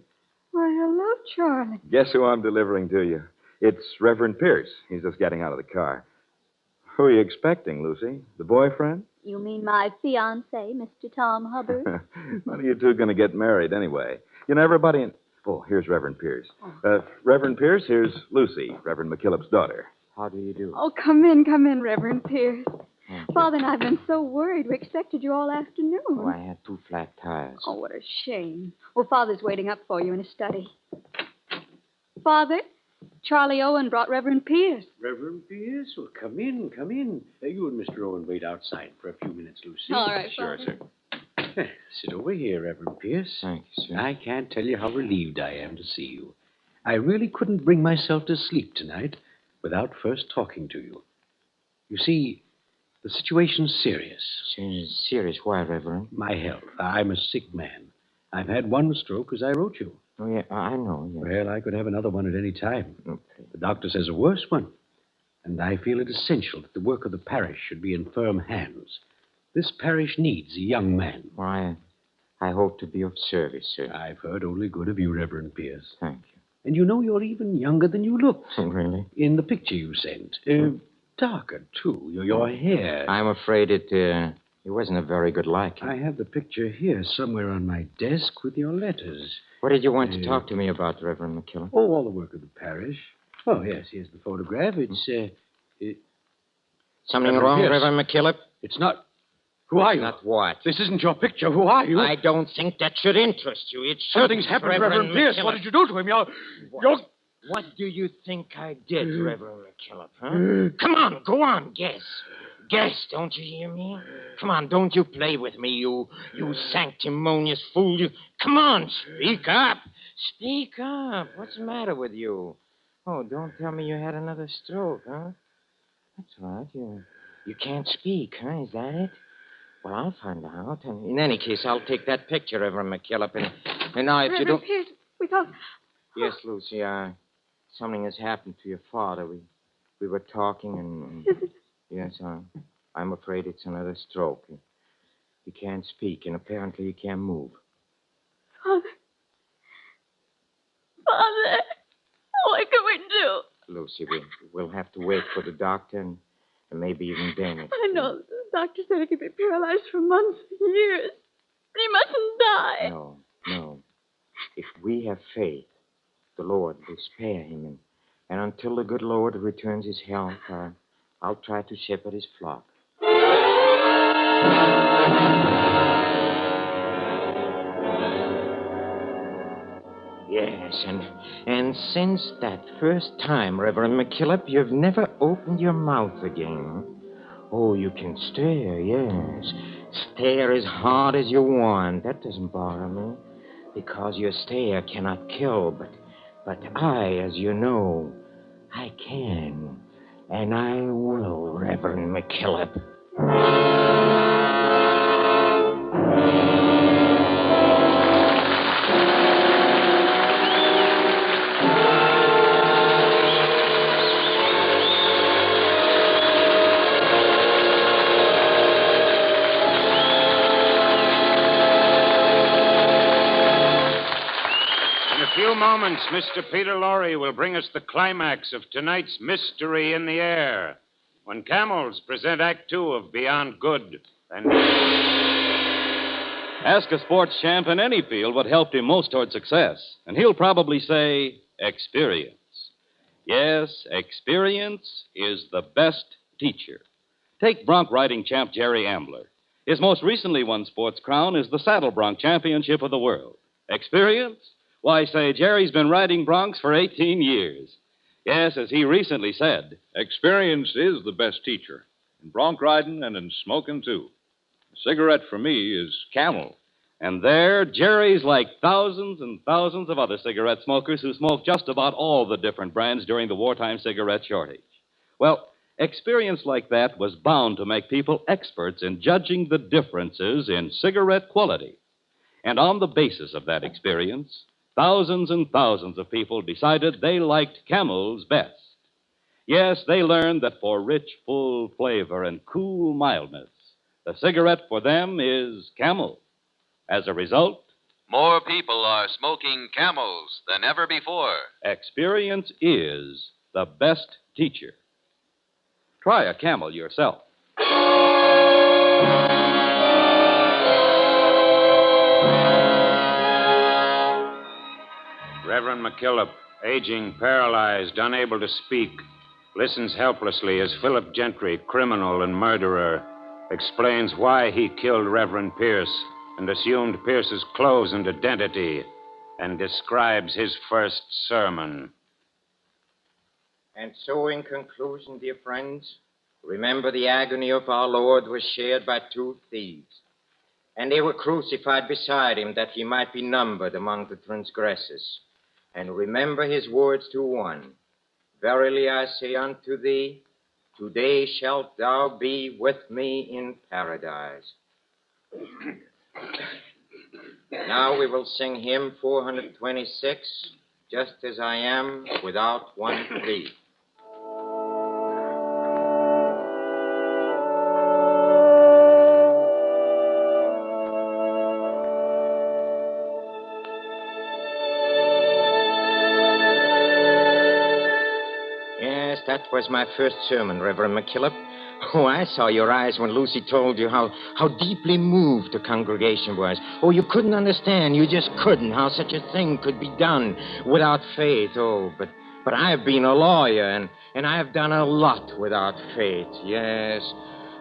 Why, hello, Charlie. Guess who I'm delivering to you? It's Reverend Pierce. He's just getting out of the car. Who are you expecting, Lucy? The boyfriend? You mean my fiancé, Mr. Tom Hubbard? When are you two going to get married, anyway? You know, everybody in... Oh, here's Reverend Pierce. Reverend Pierce, here's Lucy, Reverend McKillop's daughter. How do you do? Oh, come in, Reverend Pierce. Father and I have been so worried. We expected you all afternoon. Oh, I had 2 flat tires. Oh, what a shame. Well, Father's waiting up for you in his study. Father, Charlie Owen brought Reverend Pierce. Reverend Pierce? Well, come in. You and Mr. Owen wait outside for a few minutes, Lucy. All right, Sure, Father. sir. Sit over here, Reverend Pierce. Thank you, sir. I can't tell you how relieved I am to see you. I really couldn't bring myself to sleep tonight without first talking to you. You see, the situation's serious. Serious? Why, Reverend? My health. I'm a sick man. I've had 1 stroke, as I wrote you. Oh, yeah, I know. Yeah. Well, I could have another one at any time. Okay. The doctor says a worse one. And I feel it essential that the work of the parish should be in firm hands. This parish needs a young man. Well, I hope to be of service, sir. I've heard only good of you, Reverend Pierce. Thank you. And you know you're even younger than you looked. Really? In the picture you sent. Darker, too. Your hair. I'm afraid it wasn't a very good liking. I have the picture here somewhere on my desk with your letters. What did you want to talk to me about, Reverend McKillop? Oh, all the work of the parish. Oh, yes, here's the photograph. It's, Something Reverend wrong, Pierce. Reverend McKillop? It's not... Who are you? Not what? This isn't your picture. Who are you? I don't think that should interest you. It should. Something's happened, Reverend Pierce. McKillop. What did you do to him? What do you think I did, Reverend McKillop, huh? Come on, go on, guess. Guess, don't you hear me? Come on, don't you play with me, you sanctimonious fool. Come on, speak up. Speak up. What's the matter with you? Oh, don't tell me you had another stroke, huh? That's right, you can't speak, huh? Is that it? Well, I'll find out. In any case, I'll take that picture, Reverend McKillop, and now if you don't... Reverend Pierce, we thought... Yes, Lucy, something has happened to your father. We were talking and... Yes, I'm afraid it's another stroke. He can't speak, and apparently he can't move. Father. Father. What can we do? Lucy, we'll have to wait for the doctor and maybe even Daniel. I know. The doctor said he could be paralyzed for months, years. He mustn't die. No. If we have faith, the Lord will spare him. And until the good Lord returns his health, I'll try to shepherd his flock. Yes, and since that first time, Reverend MacKillop, you've never opened your mouth again. Oh, you can stare, yes. Stare as hard as you want. That doesn't bother me, because your stare cannot kill, but I, as you know, I can, and I will, Reverend MacKillop. Moments, Mr. Peter Lorre will bring us the climax of tonight's Mystery in the Air, when camels present Act Two of Beyond Good and... Ask a sports champ in any field what helped him most toward success, and he'll probably say experience. Yes, experience is the best teacher. Take bronc riding champ Jerry Ambler. His most recently won sports crown is the Saddle Bronc Championship of the World. Experience? Why, say, Jerry's been riding broncs for 18 years. Yes, as he recently said, experience is the best teacher, in bronc riding and in smoking, too. A cigarette for me is Camel. And there, Jerry's like thousands and thousands of other cigarette smokers who smoke just about all the different brands during the wartime cigarette shortage. Well, experience like that was bound to make people experts in judging the differences in cigarette quality. And on the basis of that experience, thousands and thousands of people decided they liked Camels best. Yes, they learned that for rich, full flavor and cool mildness, the cigarette for them is Camel. As a result, more people are smoking Camels than ever before. Experience is the best teacher. Try a Camel yourself. Reverend MacKillop, aging, paralyzed, unable to speak, listens helplessly as Philip Gentry, criminal and murderer, explains why he killed Reverend Pierce and assumed Pierce's clothes and identity, and describes his first sermon. And so, in conclusion, dear friends, remember the agony of our Lord was shared by two thieves, and they were crucified beside him that he might be numbered among the transgressors. And remember his words to one, verily I say unto thee, today shalt thou be with me in paradise. Now we will sing hymn 426, Just as I Am, without one plea. That was my first sermon, Reverend MacKillop. Oh, I saw your eyes when Lucy told you how deeply moved the congregation was. Oh, you couldn't understand. You just couldn't how such a thing could be done without faith. Oh, but I've been a lawyer, and I've done a lot without faith. Yes,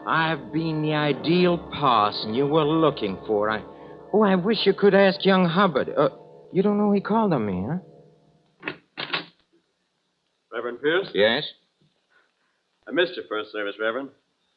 I've been the ideal parson you were looking for. I wish you could ask young Hubbard. You don't know he called on me, huh? Reverend Pierce? Yes? I missed your first service, Reverend.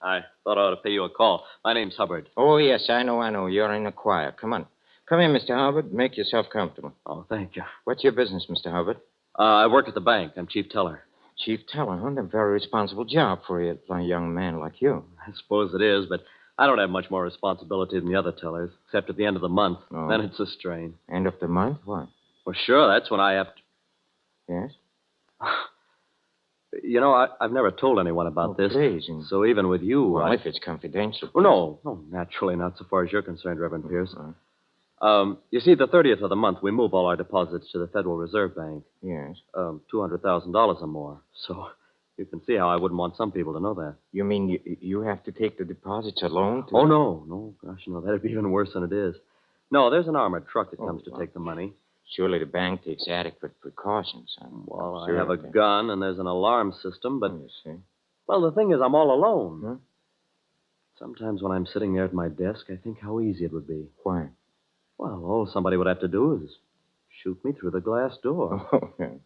I thought I ought to pay you a call. My name's Hubbard. Oh, yes, I know. You're in the choir. Come on. Come in, Mr. Hubbard. Make yourself comfortable. Oh, thank you. What's your business, Mr. Hubbard? I work at the bank. I'm chief teller. Chief teller, huh? That's a very responsible job for a young man like you. I suppose it is, but I don't have much more responsibility than the other tellers, except at the end of the month. Oh. Then it's a strain. End of the month? What? Well, sure, that's when I have to... Yes? You know, I've never told anyone about this. Please. So even with you... Well, if it's confidential... Oh, no, naturally not so far as you're concerned, Reverend Pierce. You see, the 30th of the month, we move all our deposits to the Federal Reserve Bank. Yes. $200,000 or more. So you can see how I wouldn't want some people to know that. You mean you have to take the deposits alone? Oh, no. No, gosh, no. That'd be even worse than it is. No, there's an armored truck that comes to take the money. Surely the bank takes adequate precautions. Well, sure I have a gun and there's an alarm system, but... You see. Well, the thing is, I'm all alone. Huh? Sometimes when I'm sitting there at my desk, I think how easy it would be. Why? Well, all somebody would have to do is shoot me through the glass door. Okay.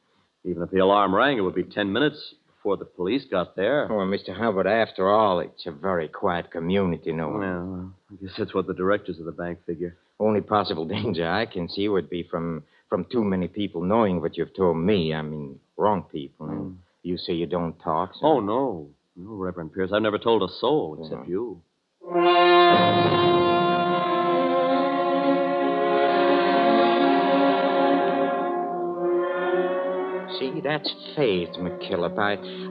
Even if the alarm rang, it would be 10 minutes before the police got there. Oh, Mr. Hubbard, after all, it's a very quiet community, no? Well, I guess that's what the directors of the bank figure. Only possible danger I can see would be from too many people knowing what you've told me. I mean, wrong people. You say you don't talk, so... Oh, no. No, Reverend Pierce. I've never told a soul except you. See, that's faith, McKillop.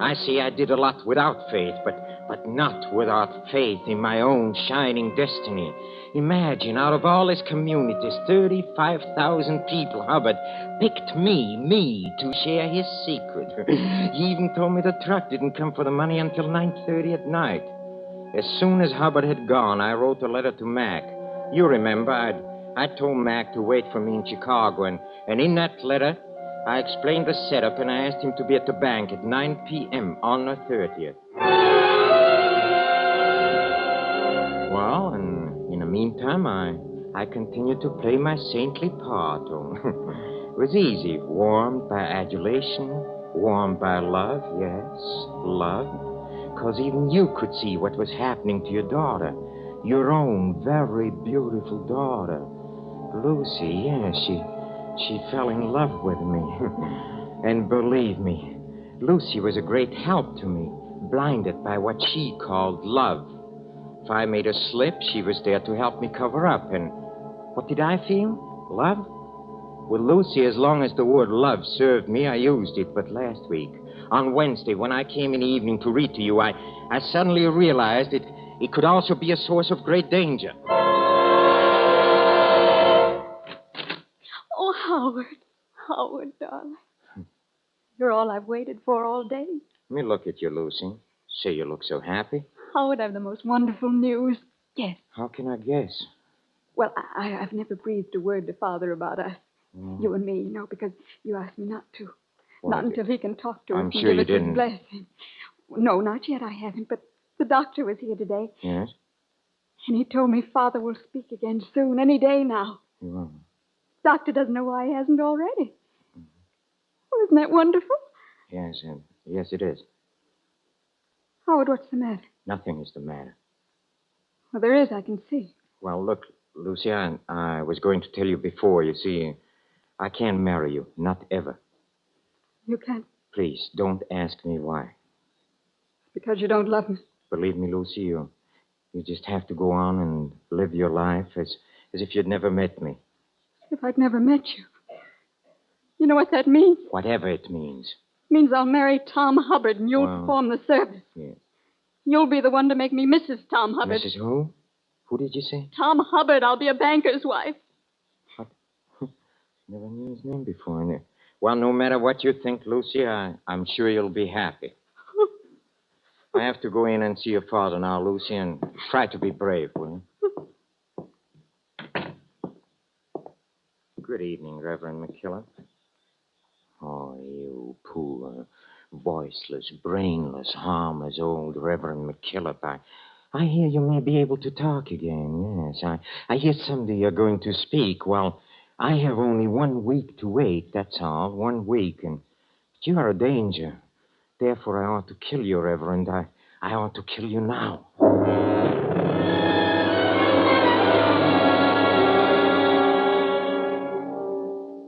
I see I did a lot without faith, but not without faith in my own shining destiny. Imagine, out of all his communities, 35,000 people, Hubbard picked me to share his secret. He even told me the truck didn't come for the money until 9:30 at night. As soon as Hubbard had gone, I wrote a letter to Mac. You remember, I told Mac to wait for me in Chicago, and in that letter, I explained the setup, and I asked him to be at the bank at 9 p.m. on the 30th. Well, and in the meantime, I continued to play my saintly part. It was easy. Warmed by adulation, warmed by love, yes, love. Because even you could see what was happening to your daughter. Your own very beautiful daughter. Lucy, yes, she fell in love with me. And believe me, Lucy was a great help to me, blinded by what she called love. If I made a slip, she was there to help me cover up. And what did I feel? Love? With Lucy, as long as the word love served me, I used it. But last week, on Wednesday, when I came in the evening to read to you, I suddenly realized it could also be a source of great danger. Oh, Howard, darling. You're all I've waited for all day. Let me look at you, Lucy. Say you look so happy. Howard, I've the most wonderful news. Yes. How can I guess? Well, I've never breathed a word to Father about us. You and me, because you asked me not to. Well, not until he can talk to us I'm and sure give you us his didn't. blessing. No, not yet, I haven't. But the doctor was here today. Yes? And he told me Father will speak again soon, any day now. Well, Doctor doesn't know why he hasn't already. Well, isn't that wonderful? yes, yes, it is. Howard, what's the matter? Nothing is the matter. Well, there is, I can see. Well, look, Lucy, I was going to tell you before. You see, I can't marry you. Not ever. You can't? Please, don't ask me why. Because you don't love me. Believe me, Lucy, you just have to go on and live your life as if you'd never met me. If I'd never met you. You know what that means? Whatever it means. It means I'll marry Tom Hubbard and you'll perform the service. Yes. You'll be the one to make me Mrs. Tom Hubbard. Mrs. who? Who did you say? Tom Hubbard. I'll be a banker's wife. What? Never knew his name before. Well, no matter what you think, Lucy, I'm sure you'll be happy. I have to go in and see your father now, Lucy, and try to be brave, will you? Good evening, Reverend McKillop. Oh, you poor, voiceless, brainless, harmless old Reverend McKillop. I hear you may be able to talk again, yes. I hear someday you're going to speak. Well, I have only 1 week to wait, that's all. 1 week, but you are a danger. Therefore, I ought to kill you, Reverend. I ought to kill you now.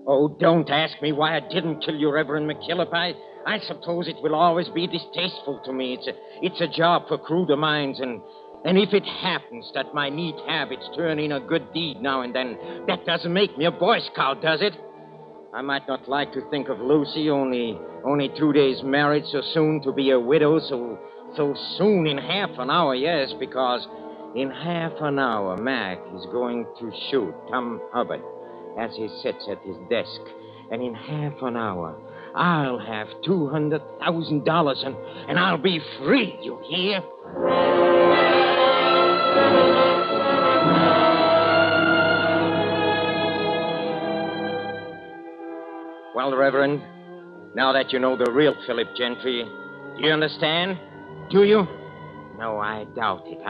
Oh, don't ask me why I didn't kill you, Reverend McKillop. I suppose it will always be distasteful to me. It's a job for cruder minds, and if it happens that my neat habits turn in a good deed now and then, that doesn't make me a Boy Scout, does it? I might not like to think of Lucy, only 2 days married, so soon to be a widow, so soon in half an hour, yes, because In half an hour, Mac is going to shoot Tom Hubbard as he sits at his desk. And in half an hour, I'll have $200,000 and I'll be free, you hear? Well, Reverend, now that you know the real Philip Gentry, do you understand? Do you? No, I doubt it.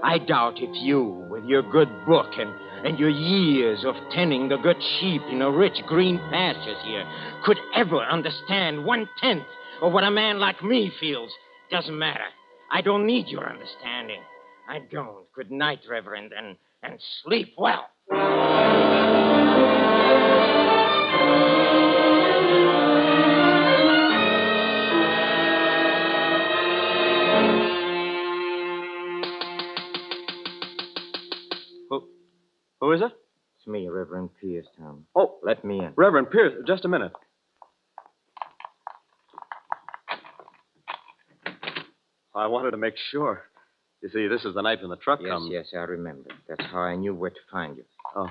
I doubt if you, with your good book and your years of tending the good sheep in the rich green pastures here, could ever understand 1/10 of what a man like me feels. Doesn't matter. I don't need your understanding. I don't. Good night, Reverend, and sleep well. Who is it? It's me, Reverend Pierce, Tom. Oh, let me in. Reverend Pierce, just a minute. I wanted to make sure. You see, this is the night when the truck comes. Yes, I remember. That's how I knew where to find you. Oh.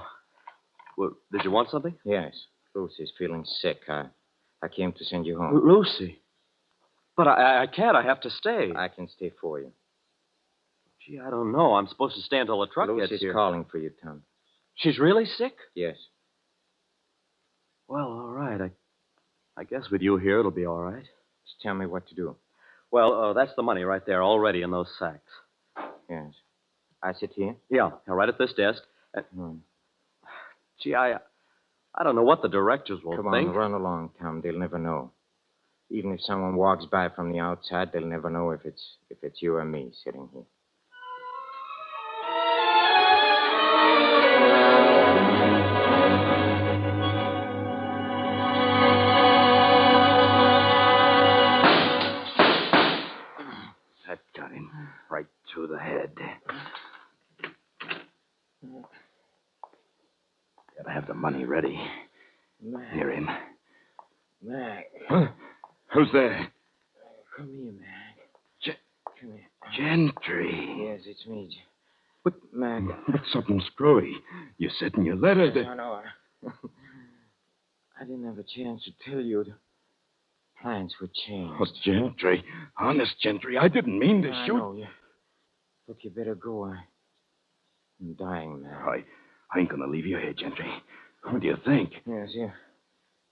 Well, did you want something? Yes. Lucy's feeling sick. I came to send you home. Lucy? But I can't. I have to stay. I can stay for you. Gee, I don't know. I'm supposed to stay until the truck gets here. Lucy's calling for you, Tom. She's really sick? Yes. Well, all right. I guess with you here, it'll be all right. Just tell me what to do. Well, that's the money right there, already in those sacks. Yes. I sit here? Yeah, right at this desk. Gee, I don't know what the directors will think. Come on, run along, Tom. They'll never know. Even if someone walks by from the outside, they'll never know if it's you or me sitting here. That got him right through the head. Gotta have the money ready. Mac. Near him. Mac. Huh? Who's there? Come here, Mac. Come here. Gentry. Yes, it's me. But, Mac. That's something screwy. You said in your letter that... No. I didn't have a chance to tell you. The plans were changed. Oh, Gentry. Honest, Gentry. I didn't mean to shoot. No, Look, you better go. I'm dying, Mac. I ain't gonna leave you here, Gentry. What do you think? Yes,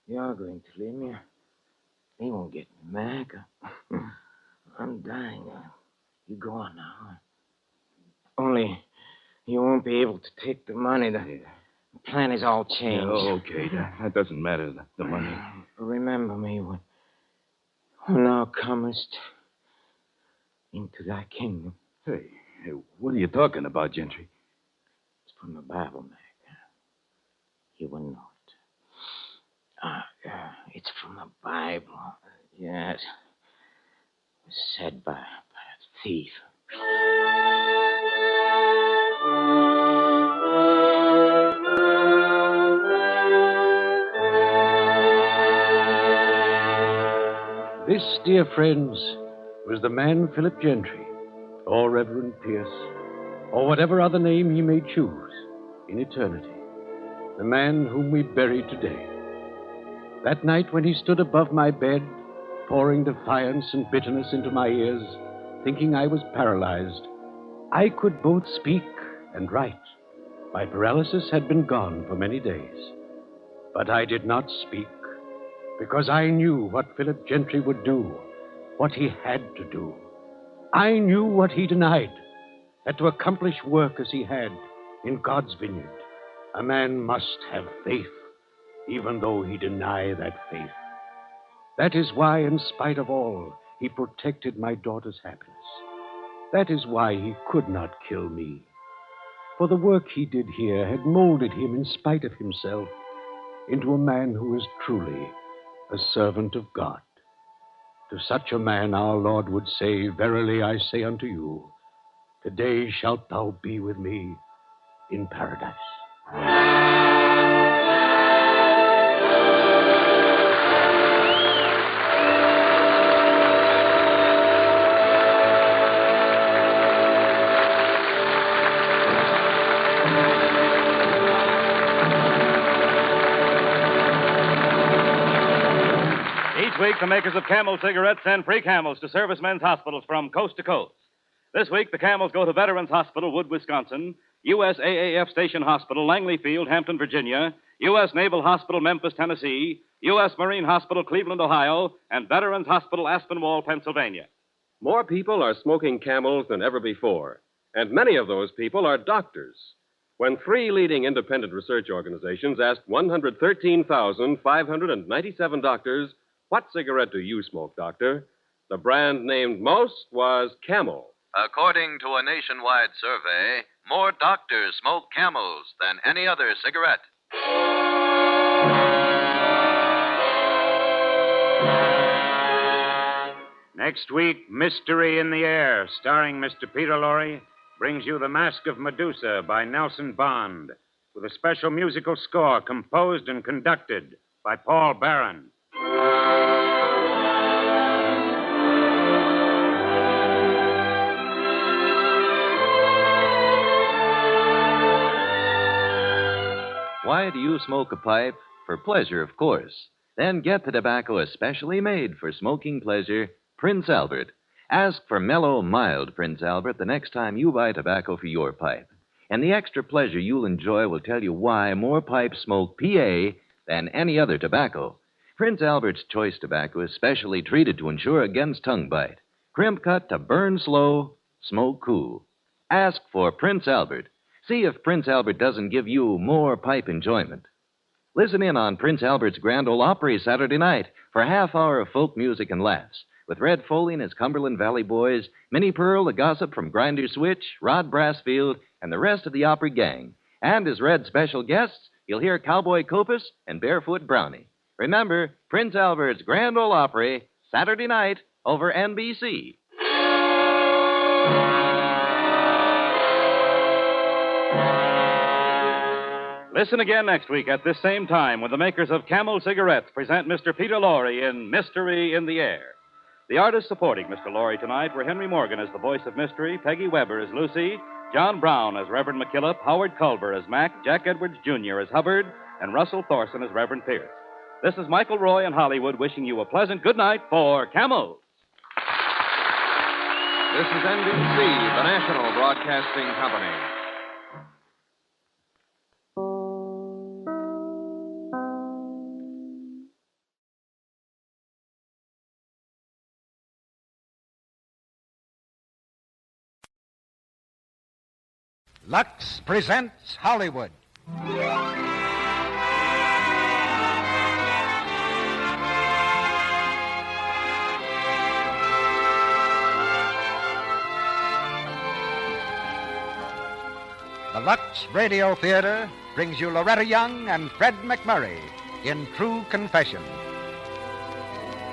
you are going to leave me. He won't get me, Mac. I'm dying. You go on now. Only you won't be able to take the money. The plan is all changed. Oh, okay. That doesn't matter, the money. Remember me when thou comest into thy kingdom. Hey, what are you talking about, Gentry? It's from the Bible, Mac. You will know it. It's from the Bible. Yes. It was said by a thief. This, dear friends, was the man Philip Gentry, or Reverend Pierce, or whatever other name he may choose in eternity. The man whom we bury today. That night when he stood above my bed, pouring defiance and bitterness into my ears, thinking I was paralyzed, I could both speak and write. My paralysis had been gone for many days. But I did not speak, because I knew what Philip Gentry would do, what he had to do. I knew what he denied, that to accomplish work as he had in God's vineyard, a man must have faith, even though he deny that faith. That is why, in spite of all, he protected my daughter's happiness. That is why he could not kill me. For the work he did here had molded him, in spite of himself, into a man who is truly a servant of God. To such a man our Lord would say, "Verily I say unto you, today shalt thou be with me in paradise." Each week, the makers of Camel cigarettes send free Camels to servicemen's hospitals from coast to coast. This week, the Camels go to Veterans Hospital, Wood, Wisconsin, USAAF Station Hospital, Langley Field, Hampton, Virginia, U.S. Naval Hospital, Memphis, Tennessee, U.S. Marine Hospital, Cleveland, Ohio, and Veterans Hospital, Aspinwall, Pennsylvania. More people are smoking Camels than ever before, and many of those people are doctors. When 3 leading independent research organizations asked 113,597 doctors, "What cigarette do you smoke, doctor?" the brand named most was Camel. According to a nationwide survey, more doctors smoke Camels than any other cigarette. Next week, Mystery in the Air, starring Mr. Peter Lorre, brings you The Mask of Medusa by Nelson Bond, with a special musical score composed and conducted by Paul Barron. Why do you smoke a pipe? For pleasure, of course. Then get the tobacco especially made for smoking pleasure, Prince Albert. Ask for mellow, mild Prince Albert the next time you buy tobacco for your pipe. And the extra pleasure you'll enjoy will tell you why more pipes smoke PA than any other tobacco. Prince Albert's choice tobacco is specially treated to ensure against tongue bite. Crimp cut to burn slow, smoke cool. Ask for Prince Albert. See if Prince Albert doesn't give you more pipe enjoyment. Listen in on Prince Albert's Grand Ole Opry Saturday night for a half hour of folk music and laughs, with Red Foley and his Cumberland Valley Boys, Minnie Pearl, the gossip from Grinder Switch, Rod Brassfield, and the rest of the Opry gang. And as Red's special guests, you'll hear Cowboy Copus and Barefoot Brownie. Remember, Prince Albert's Grand Ole Opry, Saturday night over NBC. Listen again next week at this same time when the makers of Camel cigarettes present Mr. Peter Lorre in Mystery in the Air. The artists supporting Mr. Lorre tonight were Henry Morgan as the voice of Mystery, Peggy Weber as Lucy, John Brown as Reverend McKillop, Howard Culver as Mac, Jack Edwards Jr. as Hubbard, and Russell Thorson as Reverend Pierce. This is Michael Roy in Hollywood wishing you a pleasant good night for Camel. This is NBC, the National Broadcasting Company. Lux presents Hollywood. The Lux Radio Theater brings you Loretta Young and Fred MacMurray in True Confession.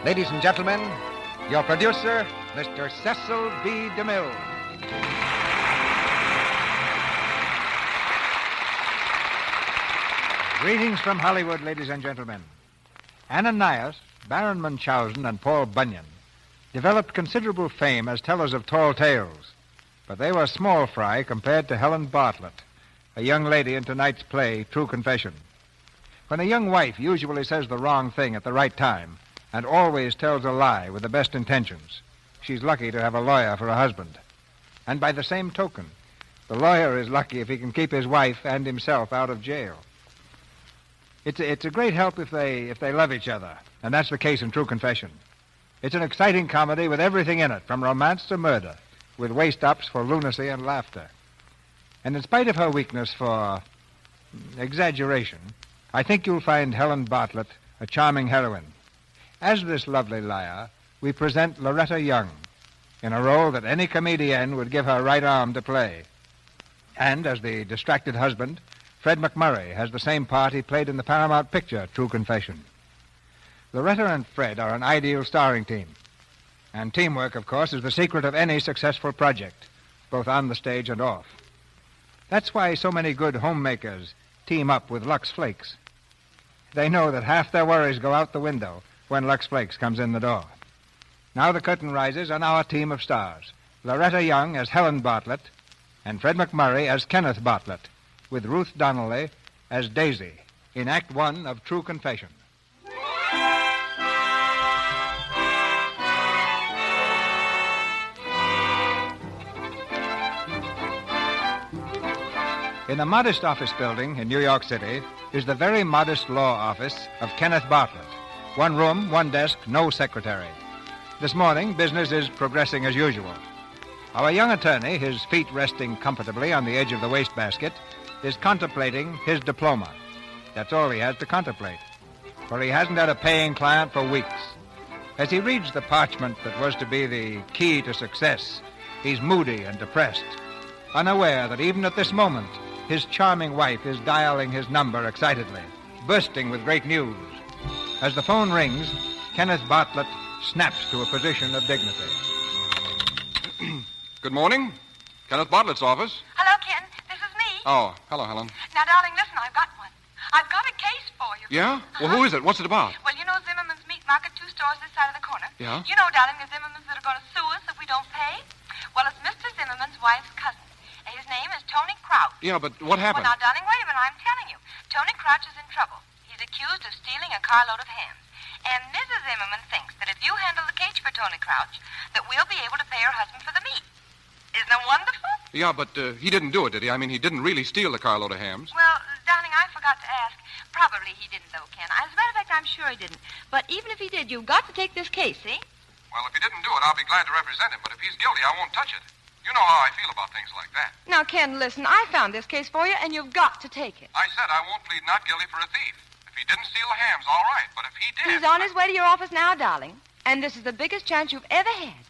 Ladies and gentlemen, your producer, Mr. Cecil B. DeMille. Greetings from Hollywood, ladies and gentlemen. Ananias, Baron Munchausen, and Paul Bunyan developed considerable fame as tellers of tall tales, but they were small fry compared to Helen Bartlett, a young lady in tonight's play, True Confession. When a young wife usually says the wrong thing at the right time and always tells a lie with the best intentions, she's lucky to have a lawyer for a husband. And by the same token, the lawyer is lucky if he can keep his wife and himself out of jail. It's a great help if they love each other, and that's the case in True Confession. It's an exciting comedy with everything in it, from romance to murder, with waist-ups for lunacy and laughter. And in spite of her weakness for exaggeration, I think you'll find Helen Bartlett a charming heroine. As this lovely liar, we present Loretta Young in a role that any comedienne would give her right arm to play. And as the distracted husband, Fred MacMurray has the same part he played in the Paramount picture, True Confession. Loretta and Fred are an ideal starring team. And teamwork, of course, is the secret of any successful project, both on the stage and off. That's why so many good homemakers team up with Lux Flakes. They know that half their worries go out the window when Lux Flakes comes in the door. Now the curtain rises on our team of stars. Loretta Young as Helen Bartlett and Fred MacMurray as Kenneth Bartlett, with Ruth Donnelly as Daisy in Act One of True Confession. In a modest office building in New York City is the very modest law office of Kenneth Bartlett. One room, one desk, no secretary. This morning, business is progressing as usual. Our young attorney, his feet resting comfortably on the edge of the wastebasket, is contemplating his diploma. That's all he has to contemplate, for he hasn't had a paying client for weeks. As he reads the parchment that was to be the key to success, he's moody and depressed, unaware that even at this moment, his charming wife is dialing his number excitedly, bursting with great news. As the phone rings, Kenneth Bartlett snaps to a position of dignity. Good morning. Kenneth Bartlett's office. Hello, Ken. This is me. Oh, hello, Helen. Now, darling, listen, I've got one. I've got a case for you. Yeah? Well, who is it? What's it about? Well, you know Zimmerman's Meat Market, 2 stores this side of the corner? Yeah? You know, darling, the Zimmermans that are going to sue us if we don't pay? Well, it's Mr. Zimmerman's wife's cousin. His name is Tony Crouch. Yeah, but what happened? Well, now, darling, wait a minute. I'm telling you. Tony Crouch is in trouble. He's accused of stealing a carload of hams. And Mrs. Zimmerman thinks that if you handle the case for Tony Crouch, that we'll be able to pay her husband for the meat. Isn't that wonderful? Yeah, but he didn't do it, did he? I mean, he didn't really steal the carload of hams. Well, darling, I forgot to ask. Probably he didn't, though, Ken. As a matter of fact, I'm sure he didn't. But even if he did, you've got to take this case, see? Well, if he didn't do it, I'll be glad to represent him. But if he's guilty, I won't touch it. You know how I feel about things like that. Now, Ken, listen. I found this case for you, and you've got to take it. I said I won't plead not guilty for a thief. If he didn't steal the hams, all right. But if he did... He's on his way to your office now, darling. And this is the biggest chance you've ever had.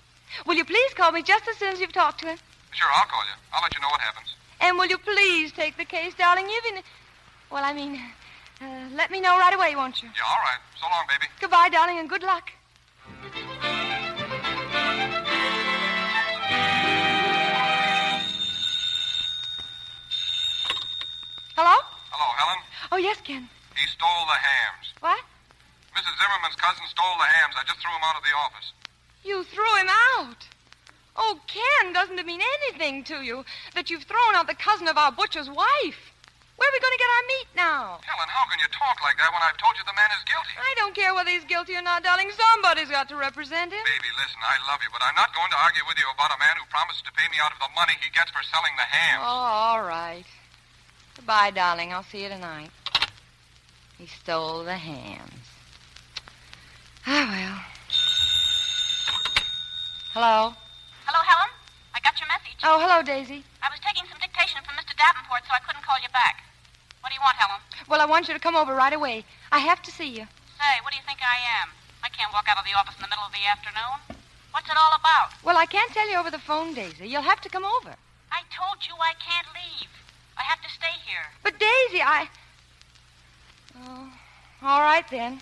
Will you please call me just as soon as you've talked to him? Sure, I'll call you. I'll let you know what happens. And will you please take the case, darling? Let me know right away, won't you? Yeah, all right. So long, baby. Goodbye, darling, and good luck. Hello? Hello, Helen. Oh, yes, Ken. He stole the hams. What? Mrs. Zimmerman's cousin stole the hams. I just threw him out of the office. You threw him out? Oh, Ken, doesn't it mean anything to you that you've thrown out the cousin of our butcher's wife? Where are we going to get our meat now? Helen, how can you talk like that when I've told you the man is guilty? I don't care whether he's guilty or not, darling. Somebody's got to represent him. Baby, listen, I love you, but I'm not going to argue with you about a man who promised to pay me out of the money he gets for selling the hams. Oh, all right. Goodbye, darling. I'll see you tonight. He stole the hams. Ah, well. Hello? Hello, Helen. I got your message. Oh, hello, Daisy. I was taking some dictation from Mr. Davenport, so I couldn't call you back. What do you want, Helen? Well, I want you to come over right away. I have to see you. Say, what do you think I am? I can't walk out of the office in the middle of the afternoon. What's it all about? Well, I can't tell you over the phone, Daisy. You'll have to come over. I told you I can't leave. I have to stay here. But, Daisy, Oh, all right, then.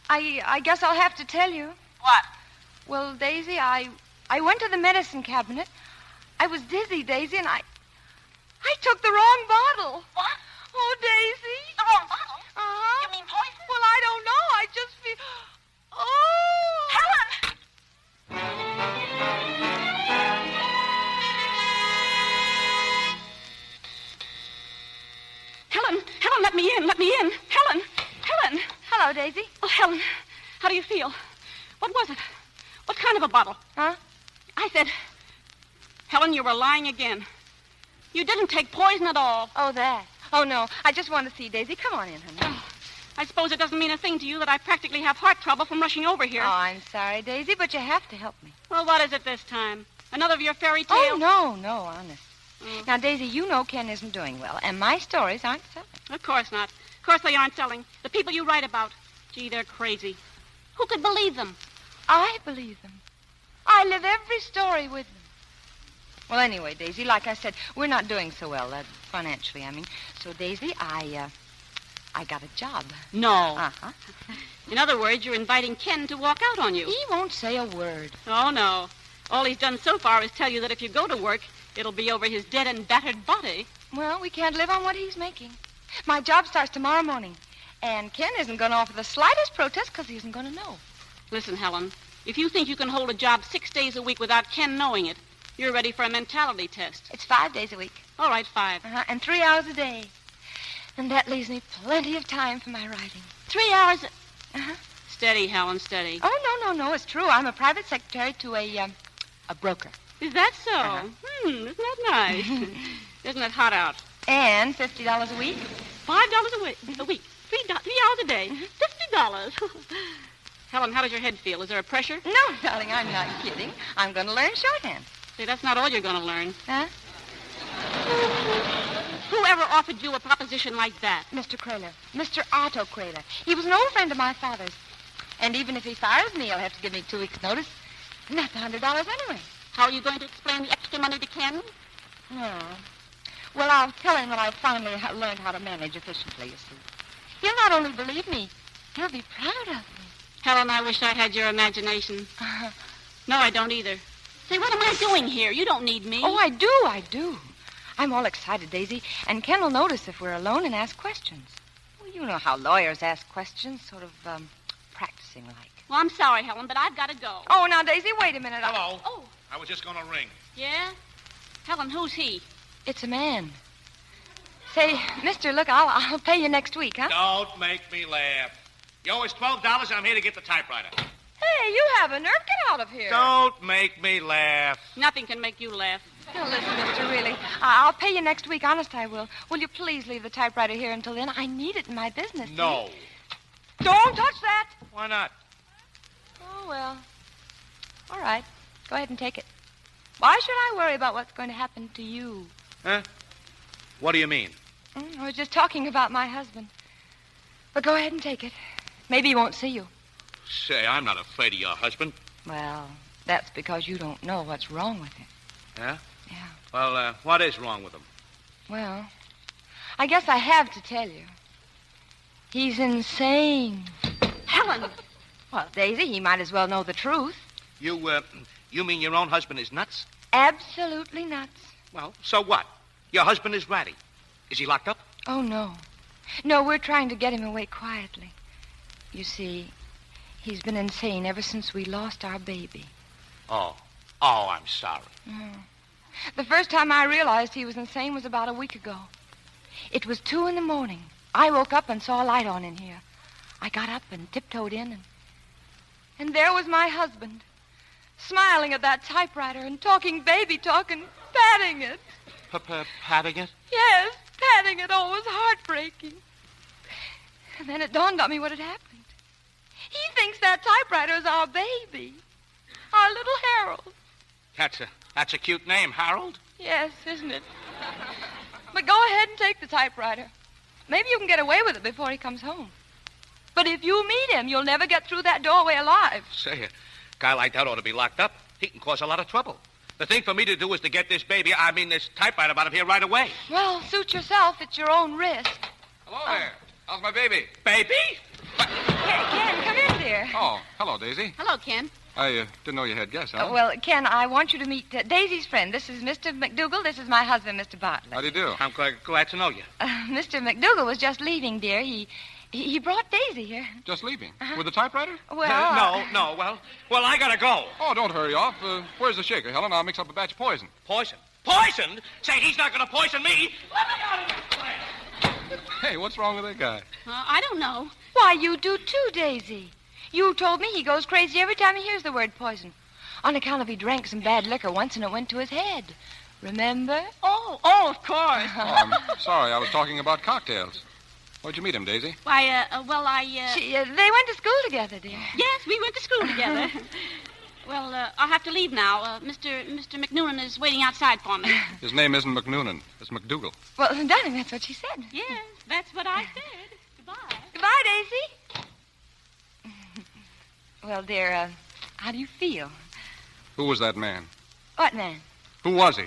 I guess I'll have to tell you. What? Well, Daisy, I went to the medicine cabinet. I was dizzy, Daisy, and I took the wrong bottle. What? Oh, Daisy. The wrong bottle? Uh-huh. You mean poison? Well, I don't know. I just feel... Oh! Helen! Helen, let me in. Helen. Hello, Daisy. Oh, Helen, how do you feel? What was it? What kind of a bottle? Huh? I said, Helen, you were lying again. You didn't take poison at all. Oh, that. Oh, no. I just want to see Daisy. Come on in, honey. Oh, I suppose it doesn't mean a thing to you that I practically have heart trouble from rushing over here. Oh, I'm sorry, Daisy, but you have to help me. Well, what is it this time? Another of your fairy tales? Oh, no, honest. Now, Daisy, you know Ken isn't doing well, and my stories aren't selling. Of course not. Of course they aren't selling. The people you write about, gee, they're crazy. Who could believe them? I believe them. I live every story with them. Well, anyway, Daisy, like I said, we're not doing so well, financially, I mean. So, Daisy, I got a job. No. Uh-huh. In other words, you're inviting Ken to walk out on you. He won't say a word. Oh, no. All he's done so far is tell you that if you go to work, it'll be over his dead and battered body. Well, we can't live on what he's making. My job starts tomorrow morning, and Ken isn't going to offer the slightest protest because he isn't going to know. Listen, Helen, if you think you can hold a job 6 days a week without Ken knowing it, you're ready for a mentality test. It's 5 days a week. All right, 5. And 3 hours a day. And that leaves me plenty of time for my writing. 3 hours? Uh-huh. Steady, Helen, steady. Oh, no, it's true. I'm a private secretary to a broker. Is that so? Uh-huh. Isn't that nice? Isn't it hot out? And $50 a week? $5 a week. $3 a day. $50. Helen, how does your head feel? Is there a pressure? No, darling, I'm not kidding. I'm going to learn shorthand. See, that's not all you're going to learn. Huh? Whoever offered you a proposition like that? Mr. Kraler. Mr. Otto Kraler. He was an old friend of my father's. And even if he fires me, he'll have to give me 2 weeks' notice. And that's $100 anyway. How are you going to explain the extra money to Ken? Oh. Well, I'll tell him that I've finally learned how to manage efficiently, you see. He'll not only believe me, he'll be proud of me. Helen, I wish I had your imagination. No, I don't either. Say, what am I doing here? You don't need me. Oh, I do. I'm all excited, Daisy, and Ken will notice if we're alone and ask questions. Well, you know how lawyers ask questions, sort of, practicing like. Well, I'm sorry, Helen, but I've got to go. Oh, now, Daisy, wait a minute. Hello. Oh. I was just going to ring. Yeah? Helen, who's he? It's a man. Say, mister, look, I'll pay you next week, huh? Don't make me laugh. You owe us $12, and I'm here to get the typewriter. Hey, you have a nerve. Get out of here. Don't make me laugh. Nothing can make you laugh. Now, listen, mister, really. I'll pay you next week. Honest, I will. Will you please leave the typewriter here until then? I need it in my business. No. Don't touch that. Why not? Oh, well. All right. Go ahead and take it. Why should I worry about what's going to happen to you? Huh? What do you mean? I was just talking about my husband. But go ahead and take it. Maybe he won't see you. Say, I'm not afraid of your husband. Well, that's because you don't know what's wrong with him. Yeah? Yeah. Well, what is wrong with him? Well, I guess I have to tell you. He's insane. Helen! Well, Daisy, he might as well know the truth. You mean your own husband is nuts? Absolutely nuts. Well, so what? Your husband is ratty. Is he locked up? Oh, no. No, we're trying to get him away quietly. You see, he's been insane ever since we lost our baby. Oh, I'm sorry. The first time I realized he was insane was about a week ago. It was 2 a.m. I woke up and saw a light on in here. I got up and tiptoed in, and there was my husband, smiling at that typewriter and talking baby talk and patting it. Patting it? Yes, patting it. Oh, it was heartbreaking. And then it dawned on me what had happened. He thinks that typewriter is our baby. Our little Harold. That's a cute name, Harold. Yes, isn't it? But go ahead and take the typewriter. Maybe you can get away with it before he comes home. But if you meet him, you'll never get through that doorway alive. Say, a guy like that ought to be locked up. He can cause a lot of trouble. The thing for me to do is to get this this typewriter out of here right away. Well, suit yourself. It's your own risk. Hello there. How's my baby? Baby? Ken, come in, dear. Oh, hello, Daisy. Hello, Ken. I didn't know you had guests, Helen. Well, Ken, I want you to meet Daisy's friend. This is Mr. McDougal. This is my husband, Mr. Bartlett. How do you do? I'm glad to know you. Mr. McDougal was just leaving, dear. He brought Daisy here. Just leaving? With the typewriter? Well, No. Well, I gotta go. Oh, don't hurry off. Where's the shaker, Helen? I'll mix up a batch of poison. Poison? Poison? Say, he's not gonna poison me. Let me out of this place. Hey, what's wrong with that guy? I don't know. Why, you do too, Daisy. You told me he goes crazy every time he hears the word poison. On account of he drank some bad liquor once and it went to his head. Remember? Oh, of course. Oh, I'm sorry. I was talking about cocktails. Where'd you meet him, Daisy? Why, They went to school together, dear. Yes, we went to school together. Well, I'll have to leave now. Mr. McNoonan is waiting outside for me. His name isn't McNoonan. It's McDougal. Well, darling, that's what she said. Yes, that's what I said. Goodbye. Goodbye, Daisy. Well, dear, how do you feel? Who was that man? What man? Who was he?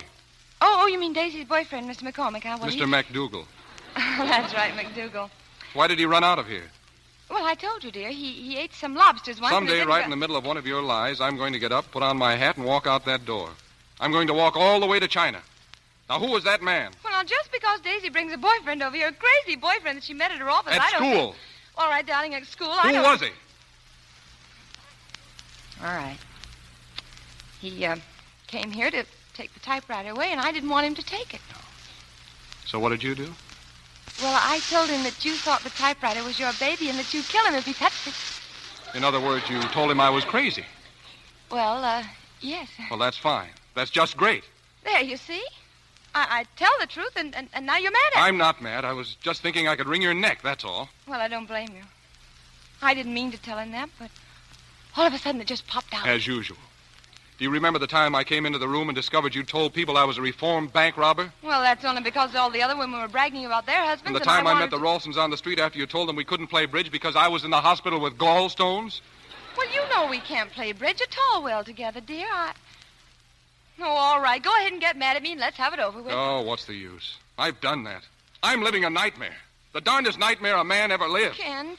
Oh, you mean Daisy's boyfriend, Mr. McCormick, huh? Well, Mr. McDougal. That's right, McDougal. Why did he run out of here? Well, I told you, dear. He ate some lobsters once. Someday, right in the middle of one of your lies, I'm going to get up, put on my hat, and walk out that door. I'm going to walk all the way to China. Now, who was that man? Well, now, just because Daisy brings a boyfriend over here, a crazy boyfriend that she met at her office, At I don't school. think... All right, darling, at school, Who was he? All right. He came here to take the typewriter away, and I didn't want him to take it. So what did you do? Well, I told him that you thought the typewriter was your baby and that you'd kill him if he touched it. In other words, you told him I was crazy. Well, yes. Well, that's fine. That's just great. There, you see? I tell the truth, and now you're mad at me. I'm not mad. I was just thinking I could wring your neck, that's all. Well, I don't blame you. I didn't mean to tell him that, but all of a sudden it just popped out. As usual. Do you remember the time I came into the room and discovered you told people I was a reformed bank robber? Well, that's only because all the other women were bragging about their husbands. And the time I met the to... Ralstons on the street after you told them we couldn't play bridge because I was in the hospital with gallstones? Well, you know we can't play bridge at all well together, dear. Oh, all right. Go ahead and get mad at me and let's have it over with. Oh, what's the use? I've done that. I'm living a nightmare. The darndest nightmare a man ever lived. Ken.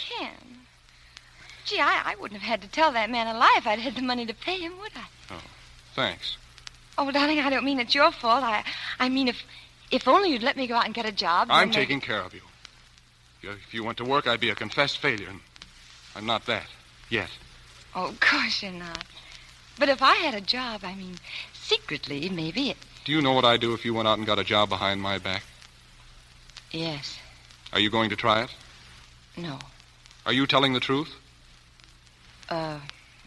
Gee, I wouldn't have had to tell that man a lie if I'd had the money to pay him, would I? Oh, thanks. Oh, darling, I don't mean it's your fault. I mean if only you'd let me go out and get a job. I'm taking care of you. If you went to work, I'd be a confessed failure. And I'm not that. Yet. Oh, of course you're not. But if I had a job, I mean, secretly, maybe it... Do you know what I'd do if you went out and got a job behind my back? Yes. Are you going to try it? No. Are you telling the truth?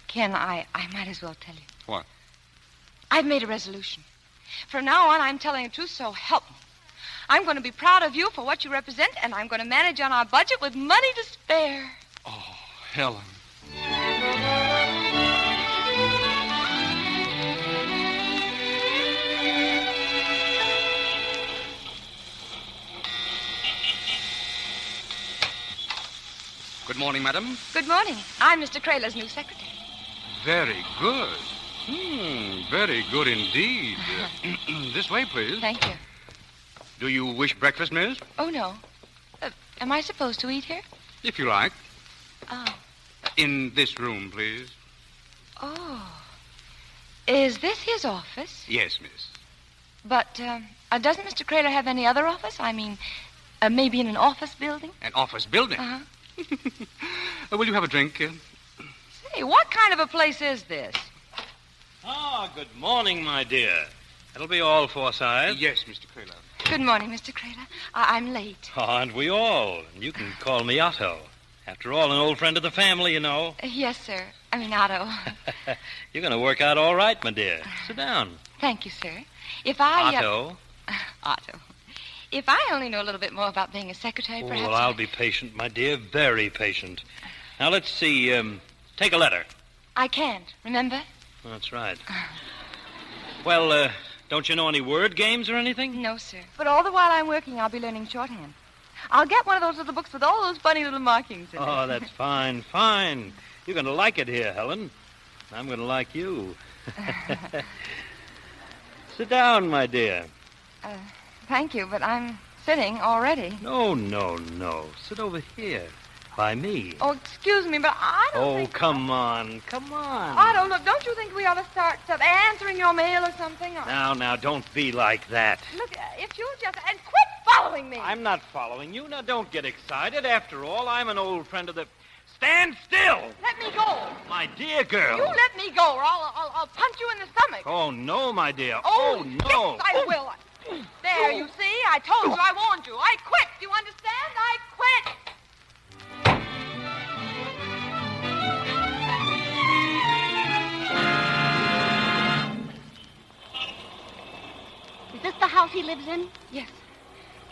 Ken, I might as well tell you. What? I've made a resolution. From now on, I'm telling the truth, so help me. I'm going to be proud of you for what you represent, and I'm going to manage on our budget with money to spare. Oh, Helen. Good morning, madam. Good morning. I'm Mr. Crayler's new secretary. Very good. Very good indeed. This way, please. Thank you. Do you wish breakfast, miss? Oh, no. Am I supposed to eat here? If you like. Oh. In this room, please. Oh. Is this his office? Yes, miss. But, doesn't Mr. Crayler have any other office? I mean, maybe in an office building? An office building? Uh-huh. Will you have a drink? Say, what kind of a place is this? Good morning, my dear. That'll be all, Forsyth. Yes, Mr. Crayler. Good morning, Mr. Crayler. I'm late. Aren't we all? You can call me Otto. After all, an old friend of the family, you know. Yes, sir. I mean, Otto. You're going to work out all right, my dear. Sit down. Thank you, sir. If I... Otto. Otto. If I only know a little bit more about being a secretary, perhaps... Well, I'll be patient, my dear. Very patient. Now, let's see. Take a letter. I can't, remember? That's right. Well, don't you know any word games or anything? No, sir. But all the while I'm working, I'll be learning shorthand. I'll get one of those little books with all those funny little markings in it. Oh, that's fine, fine. You're going to like it here, Helen. I'm going to like you. Sit down, my dear. Thank you, but I'm sitting already. No. Sit over here. By me. Oh, excuse me, but I don't think... come on. Otto, look, don't you think we ought to start answering your mail or something? Or... Now, don't be like that. Look, if you'll just... And quit following me! I'm not following you. Now, don't get excited. After all, I'm an old friend of the... Stand still! Let me go! My dear girl. You let me go, or I'll punch you in the stomach. Oh, no, my dear. Oh, no. Yes, I will. There, you see? I told you. I warned you. I quit. Do you understand? I quit! Is this the house he lives in? Yes.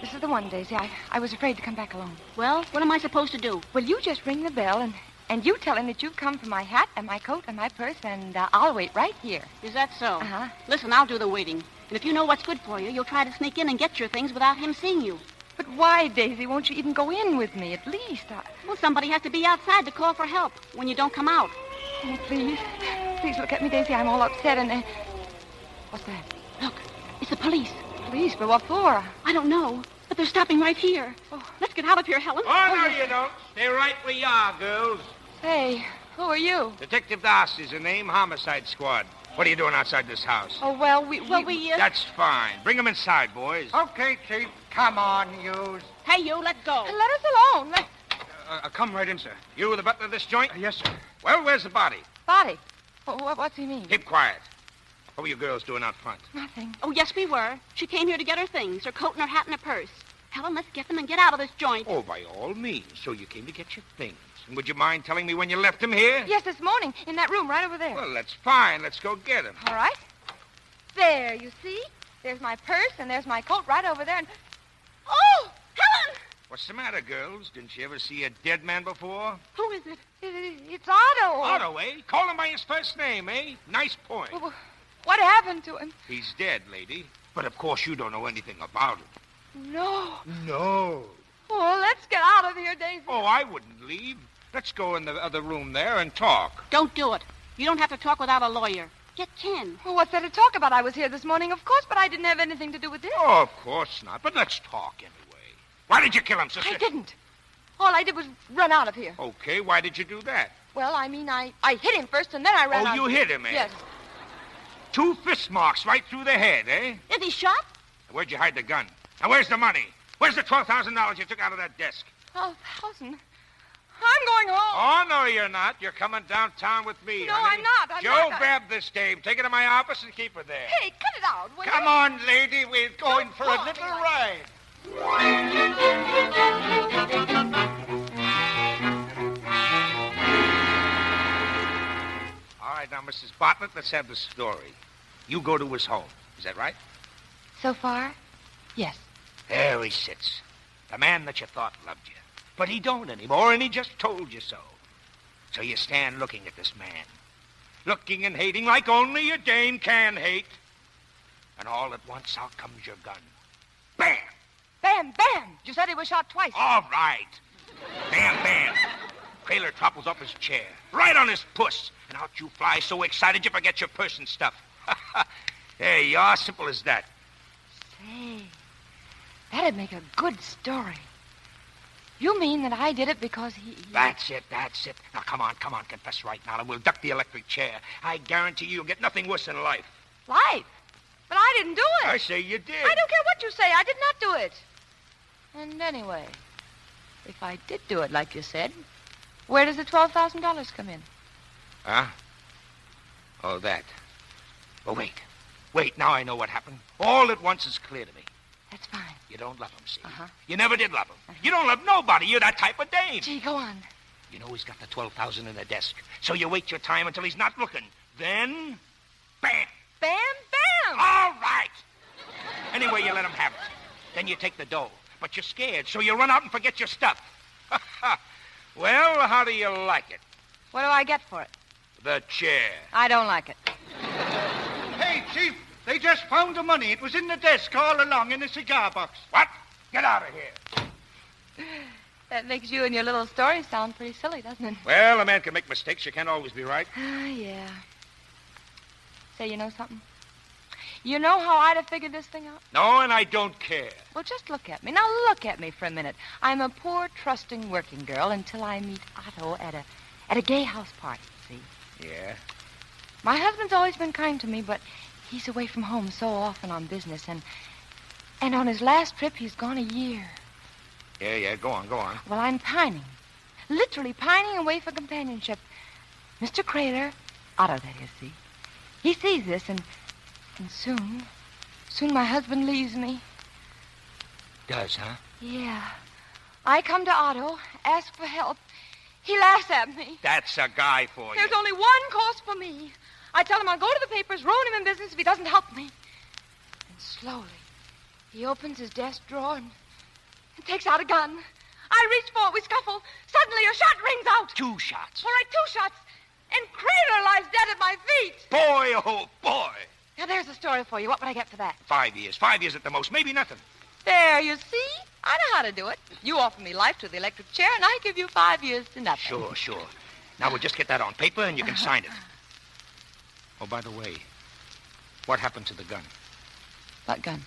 This is the one, Daisy. I was afraid to come back alone. Well, what am I supposed to do? Well, you just ring the bell, and you tell him that you've come for my hat and my coat and my purse, and I'll wait right here. Is that so? Uh-huh. Listen, I'll do the waiting. And if you know what's good for you, you'll try to sneak in and get your things without him seeing you. But why, Daisy? Won't you even go in with me, at least? Well, somebody has to be outside to call for help when you don't come out. Oh, please. Please look at me, Daisy. I'm all upset, and... What's that? Look, it's the police. Police? But what for? I don't know, but they're stopping right here. Oh, let's get out of here, Helen. Oh, no, you don't. Stay right where you are, girls. Hey, who are you? Detective Darcy's the name, Homicide Squad. What are you doing outside this house? Oh, well, we... That's fine. Bring them inside, boys. Okay, Chief. Come on, yous. Hey, you, let's go. Let us alone. Come right in, sir. You the butler of this joint? Yes, sir. Well, where's the body? Body? What's he mean? Keep quiet. What were you girls doing out front? Nothing. Oh, yes, we were. She came here to get her things, her coat and her hat and her purse. Helen, let's get them and get out of this joint. Oh, by all means. So you came to get your things. And would you mind telling me when you left them here? Yes, this morning, in that room right over there. Well, that's fine. Let's go get them. All right. There, you see? There's my purse, and there's my coat right over there, and... Oh, Helen! What's the matter, girls? Didn't you ever see a dead man before? Who is it? It's Otto. Otto, eh? Call him by his first name, eh? Nice point. Well, what happened to him? He's dead, lady. But of course you don't know anything about him. No. No. Oh, let's get out of here, Daisy. Oh, I wouldn't leave. Let's go in the other room there and talk. Don't do it. You don't have to talk without a lawyer. Get Ken. Well, what's there to talk about? I was here this morning, of course, but I didn't have anything to do with this. Oh, of course not. But let's talk anyway. Why did you kill him, sister? I didn't. All I did was run out of here. Okay, why did you do that? Well, I mean, I hit him first, and then I ran out. Oh, you hit him, eh? Yes. 2 fist marks right through the head, eh? Is he shot? Where'd you hide the gun? And where's the money? Where's the $12,000 you took out of that desk? 12,000? I'm going home. Oh, no, you're not. You're coming downtown with me, No, honey. I'm not. I'm Joe, not. grab this dame. Take her to my office and keep her there. Hey, cut it out, will Come you? on, lady. We're going for a little ride. All right, now, Mrs. Bartlett, let's have the story. You go to his home. Is that right? So far, yes. There he sits. The man that you thought loved you. But he don't anymore, and he just told you so. So you stand looking at this man. Looking and hating like only a dame can hate. And all at once, out comes your gun. Bam! Bam, bam! You said he was shot twice. All right. Bam, bam. Kraler topples off his chair. Right on his puss. And out you fly so excited you forget your purse and stuff. There you are. Simple as that. Say, that'd make a good story. You mean that I did it because he... That's it. Now, come on. Confess right now, and we'll duck the electric chair. I guarantee you'll get nothing worse in life. Life? But I didn't do it. I say you did. I don't care what you say. I did not do it. And anyway, if I did do it like you said, where does the $12,000 come in? Huh? Oh, that. Oh, wait. Now I know what happened. All at once is clear to me. That's fine. You don't love him, see? Uh-huh. You never did love him. You don't love nobody. You're that type of dame. Gee, go on. You know he's got the $12,000 in the desk. So you wait your time until he's not looking. Then, bam. Bam, bam. All right. Anyway, you let him have it. Then you take the dough. But you're scared, so you run out and forget your stuff. Well, how do you like it? What do I get for it? The chair. I don't like it. Hey, Chief, they just found the money. It was in the desk all along in a cigar box. What? Get out of here. That makes you and your little story sound pretty silly, doesn't it? Well, a man can make mistakes. You can't always be right. Yeah. Say, you know something? You know how I'd have figured this thing out? No, and I don't care. Well, just look at me. Now, look at me for a minute. I'm a poor, trusting working girl until I meet Otto at a gay house party, see? Yeah? My husband's always been kind to me, but he's away from home so often on business, and on his last trip, he's gone a year. Yeah, go on. Well, I'm pining. Literally pining away for companionship. Mr. Kraler, Otto, that is, see? He sees this, and soon my husband leaves me. Does, huh? Yeah. I come to Otto, ask for help. He laughs at me. That's a guy for you. There's only one course for me. I tell him I'll go to the papers, ruin him in business if he doesn't help me. And slowly, he opens his desk drawer and takes out a gun. I reach for it. We scuffle. Suddenly, a shot rings out. 2 shots. All right, 2 shots. And Kraler lies dead at my feet. Boy, oh, boy. Now, there's the story for you. What would I get for that? 5 years. 5 years at the most. Maybe nothing. There, you see? I know how to do it. You offer me life to the electric chair, and I give you 5 years to nothing. Sure. Now, we'll just get that on paper, and you can sign it. Oh, by the way, what happened to the gun? What gun?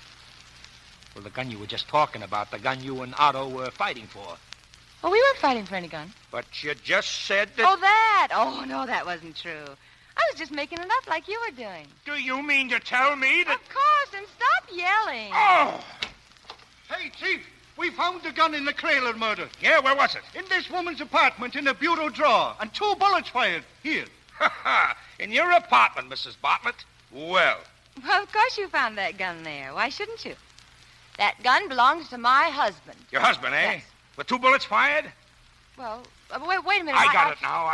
Well, the gun you were just talking about, the gun you and Otto were fighting for. Oh, we weren't fighting for any gun. But you just said that... Oh, that? Oh, no, that wasn't true. I was just making it up like you were doing. Do you mean to tell me that... Of course, and stop yelling. Oh! Hey, Chief, we found the gun in the Kraler murder. Yeah, where was it? In this woman's apartment in a bureau drawer, and 2 bullets fired. Here. In your apartment, Mrs. Bartlett? Well, Of course you found that gun there. Why shouldn't you? That gun belongs to my husband. your husband, eh? Yes. With 2 bullets fired? Well, wait a minute. I got it now.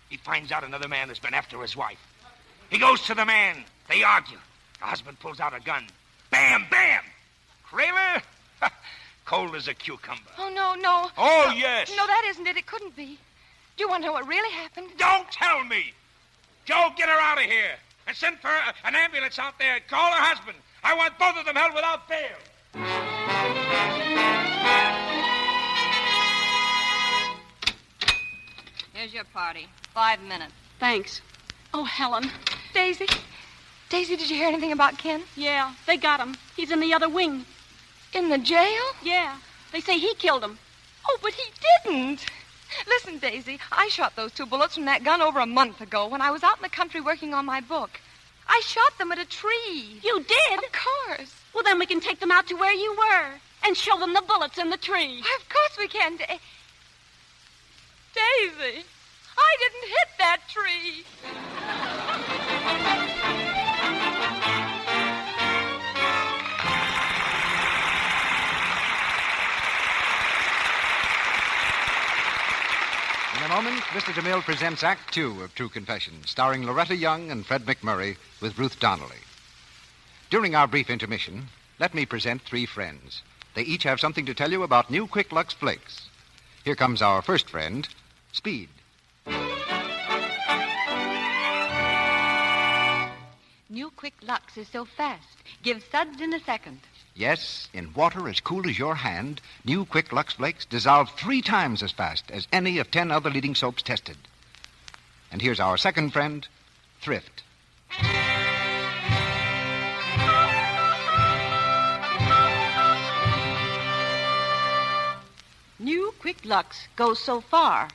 He finds out another man has been after his wife. He goes to the man. They argue. The husband pulls out a gun. Bam, bam! Kraler? Cold as a cucumber. Oh, no. Oh, no, yes. No, that isn't it. It couldn't be. Do you want to know what really happened? Don't tell me. Joe, get her out of here. And send for an ambulance out there. Call her husband. I want both of them held without bail. Here's your party. 5 minutes. Thanks. Oh, Helen. Daisy, did you hear anything about Ken? Yeah, they got him. He's in the other wing. In the jail? Yeah. They say he killed him. Oh, but he didn't. Listen, Daisy, I shot those 2 bullets from that gun over a month ago when I was out in the country working on my book. I shot them at a tree. You did? Of course. Well, then we can take them out to where you were and show them the bullets in the tree. Why, of course we can. Daisy, I didn't hit that tree. In a moment, Mr. DeMille presents Act Two of True Confession, starring Loretta Young and Fred MacMurray with Ruth Donnelly. During our brief intermission, let me present 3 friends. They each have something to tell you about new Quick Lux Flakes. Here comes our first friend, Speed. New Quick Lux is so fast. Give suds in a second. Yes, in water as cool as your hand, new Quick Lux Flakes dissolve 3 times as fast as any of 10 other leading soaps tested. And here's our second friend, Thrift. New Quick Lux goes so far.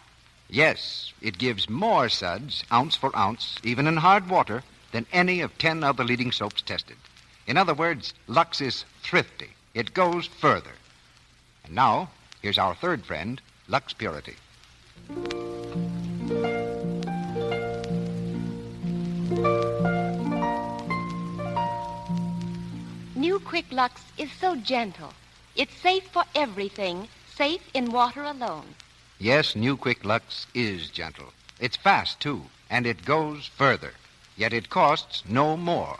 Yes, it gives more suds, ounce for ounce, even in hard water, than any of 10 other leading soaps tested. In other words, Lux is thrifty. It goes further. And now, here's our third friend, Lux Purity. New Quick Lux is so gentle. It's safe for everything, safe in water alone. Yes, new Quick Lux is gentle. It's fast, too, and it goes further. Yet it costs no more.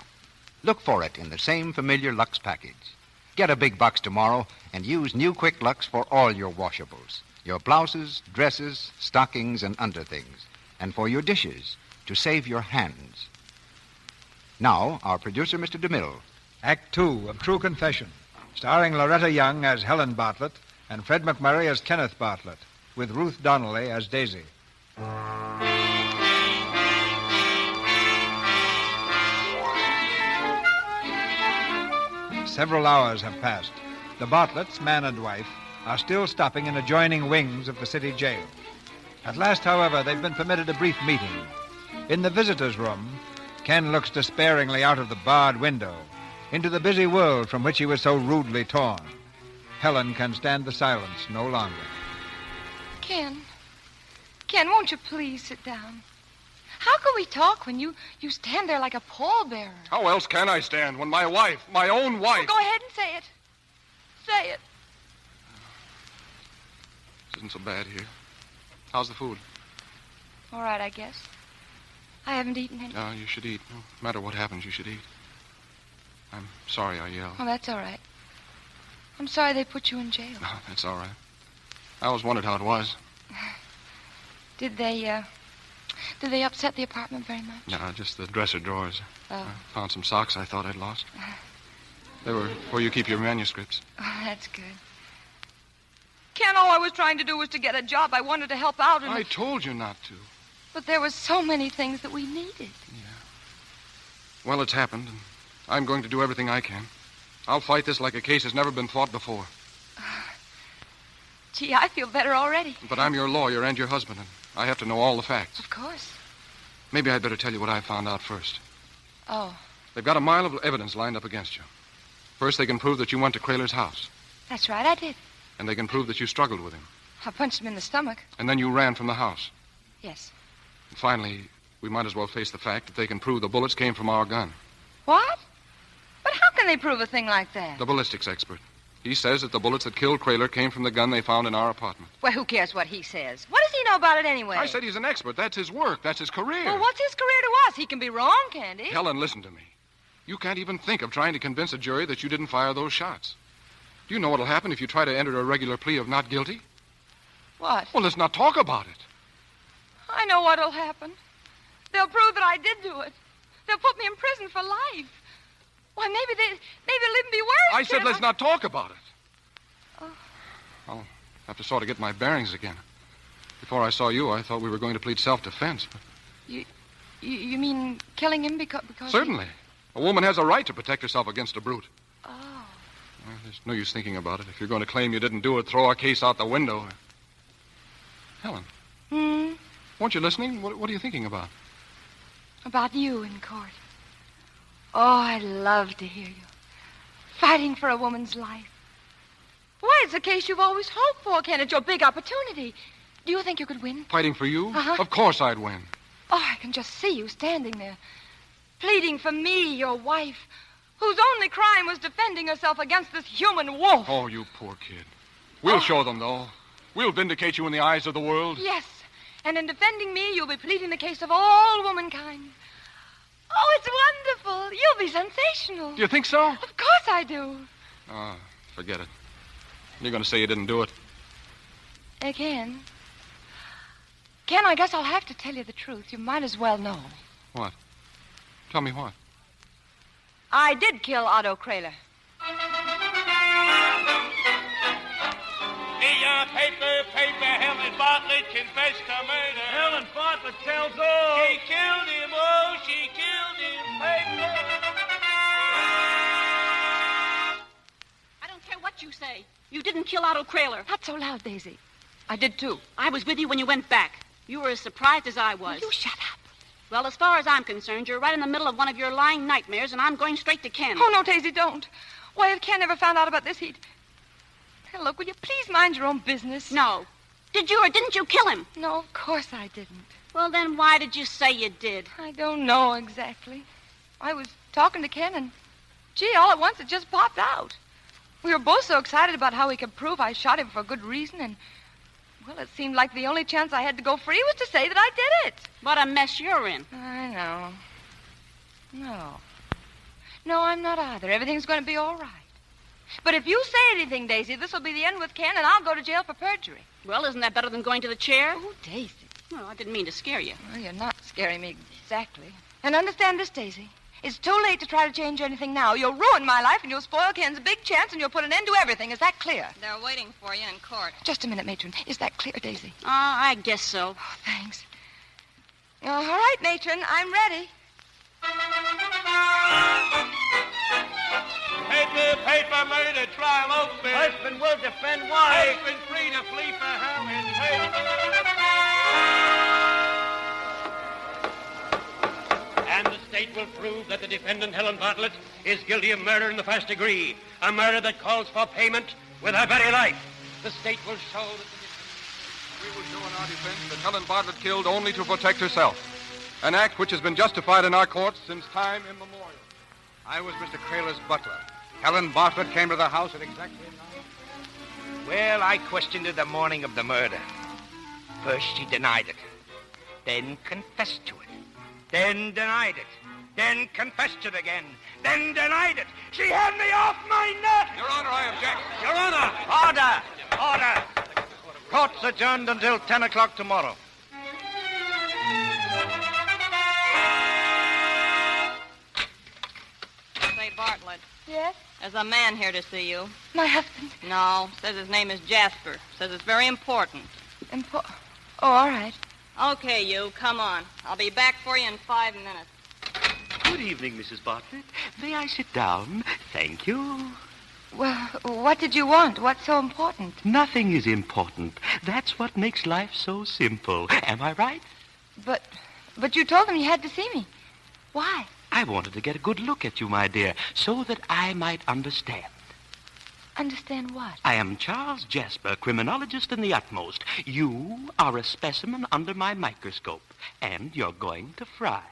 Look for it in the same familiar Lux package. Get a big box tomorrow and use new Quick Lux for all your washables, your blouses, dresses, stockings, and underthings, and for your dishes to save your hands. Now, our producer, Mr. DeMille. Act Two of True Confession, starring Loretta Young as Helen Bartlett and Fred MacMurray as Kenneth Bartlett, with Ruth Donnelly as Daisy. Several hours have passed. The Bartletts, man and wife, are still stopping in adjoining wings of the city jail. At last, however, they've been permitted a brief meeting. In the visitor's room, Ken looks despairingly out of the barred window into the busy world from which he was so rudely torn. Helen can stand the silence no longer. Ken, won't you please sit down? How can we talk when you stand there like a pallbearer? How else can I stand when my wife, my own wife... Well, go ahead and say it. Say it. This isn't so bad here. How's the food? All right, I guess. I haven't eaten any. No, you should eat. No matter what happens, you should eat. I'm sorry I yelled. Oh, that's all right. I'm sorry they put you in jail. No, that's all right. I always wondered how it was. Did they upset the apartment very much? No, just the dresser drawers. Oh. I found some socks I thought I'd lost. They were where you keep your manuscripts. Oh, that's good. Ken, all I was trying to do was to get a job. I wanted to help out. I told you not to. But there were so many things that we needed. Yeah. Well, it's happened, and I'm going to do everything I can. I'll fight this like a case has never been fought before. Gee, I feel better already. But I'm your lawyer and your husband, and I have to know all the facts. Of course. Maybe I'd better tell you what I found out first. Oh. They've got a mile of evidence lined up against you. First, they can prove that you went to Kraler's house. That's right, I did. And they can prove that you struggled with him. I punched him in the stomach. And then you ran from the house. Yes. And finally, we might as well face the fact that they can prove the bullets came from our gun. What? But how can they prove a thing like that? The ballistics expert. He says that the bullets that killed Kraler came from the gun they found in our apartment. Well, who cares what he says? What does he know about it anyway? I said he's an expert. That's his work. That's his career. Well, what's his career to us? He can be wrong, can't he? Helen, listen to me. You can't even think of trying to convince a jury that you didn't fire those shots. Do you know what'll happen if you try to enter a regular plea of not guilty? What? Well, let's not talk about it. I know what'll happen. They'll prove that I did do it. They'll put me in prison for life. Why, maybe it'll even be worse. I said let's not talk about it. I'll have to sort of get my bearings again. Before I saw you, I thought we were going to plead self-defense. But... You mean killing him because... Certainly. A woman has a right to protect herself against a brute. Oh. Well, there's no use thinking about it. If you're going to claim you didn't do it, throw our case out the window. Helen. Weren't you listening? What are you thinking about? About you in court. Oh, I love to hear you. Fighting for a woman's life. Why, it's a case you've always hoped for, Ken. It's your big opportunity. Do you think you could win? Fighting for you? Uh-huh. Of course I'd win. Oh, I can just see you standing there, pleading for me, your wife, whose only crime was defending herself against this human wolf. Oh, you poor kid. We'll show them, though. We'll vindicate you in the eyes of the world. Yes, and in defending me, you'll be pleading the case of all womankind. Oh, it's wonderful. You'll be sensational. Do you think so? Of course I do. Oh, forget it. You're going to say you didn't do it. Ken, I guess I'll have to tell you the truth. You might as well know. What? Tell me what? I did kill Otto Kraler. Paper, Helen Bartlett confessed to murder. Helen Bartlett tells all. She killed him, oh, she killed him. Paper. I don't care what you say. You didn't kill Otto Kraler. Not so loud, Daisy. I did, too. I was with you when you went back. You were as surprised as I was. You shut up. Well, as far as I'm concerned, you're right in the middle of one of your lying nightmares, and I'm going straight to Ken. Oh, no, Daisy, don't. Why, if Ken ever found out about this, he'd... Hey, look, will you please mind your own business? No. Did you or didn't you kill him? No, of course I didn't. Well, then why did you say you did? I don't know exactly. I was talking to Ken, and, gee, all at once it just popped out. We were both so excited about how we could prove I shot him for a good reason, and, well, it seemed like the only chance I had to go free was to say that I did it. What a mess you're in. I know. No, I'm not either. Everything's going to be all right. But if you say anything, Daisy, this will be the end with Ken, and I'll go to jail for perjury. Well, isn't that better than going to the chair? Oh, Daisy. Well, I didn't mean to scare you. Well, you're not scaring me exactly. And understand this, Daisy. It's too late to try to change anything now. You'll ruin my life, and you'll spoil Ken's big chance, and you'll put an end to everything. Is that clear? They're waiting for you in court. Just a minute, Matron. Is that clear, Daisy? I guess so. Oh, thanks. All right, Matron. I'm ready. Paper, murder, trial open. Husband will defend wife. Husband free to flee for Helen. And the state will prove that the defendant, Helen Bartlett, is guilty of murder in the first degree. A murder that calls for payment with her very life. The state will show that We will show in our defense that Helen Bartlett killed only to protect herself. An act which has been justified in our courts since time immemorial. I was Mr. Kraler's butler. Helen Bartlett came to the house at exactly 9. Well, I questioned her the morning of the murder. First, she denied it. Then confessed to it. Then denied it. Then confessed it again. Then denied it. She had me off my nut! Your Honor, I object. Your Honor! Order! Court's adjourned until 10 o'clock tomorrow. Say, Bartlett. Yes? There's a man here to see you. My husband. No, says his name is Jasper. Says it's very important. Oh, all right. Okay, you, come on. I'll be back for you in 5 minutes. Good evening, Mrs. Bartlett. May I sit down? Thank you. Well, what did you want? What's so important? Nothing is important. That's what makes life so simple. Am I right? But you told him you had to see me. Why? I wanted to get a good look at you, my dear, so that I might understand. Understand what? I am Charles Jasper, criminologist in the utmost. You are a specimen under my microscope, and you're going to fry.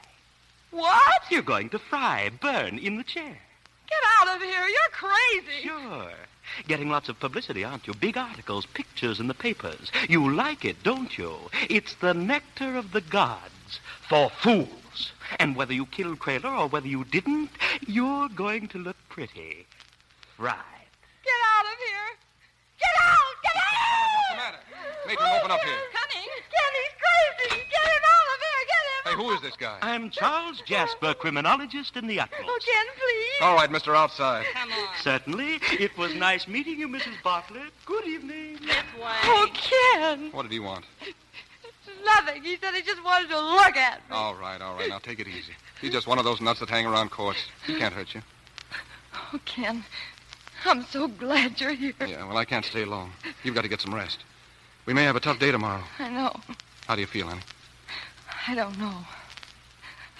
What? You're going to fry, burn in the chair. Get out of here. You're crazy. Sure. Getting lots of publicity, aren't you? Big articles, pictures in the papers. You like it, don't you? It's the nectar of the gods for fools. house. And whether you killed Kraler or whether you didn't, you're going to look pretty. Right. Get out of here! Get out! Get out! What's the matter? Matron, open up here. Coming. Ken, he's crazy. Get him out of here. Get him. Hey, who is this guy? I'm Charles Jasper, criminologist in the utmost. Oh, Ken, please. All right, Mr. Outside. Come on. Certainly. It was nice meeting you, Mrs. Bartlett. Good evening. This way. Oh, Ken. What did he want? Nothing. He said he just wanted to look at me. All right. Now take it easy. He's just one of those nuts that hang around courts. He can't hurt you. Oh, Ken, I'm so glad you're here. Yeah, well, I can't stay long. You've got to get some rest. We may have a tough day tomorrow. I know. How do you feel, honey? I don't know.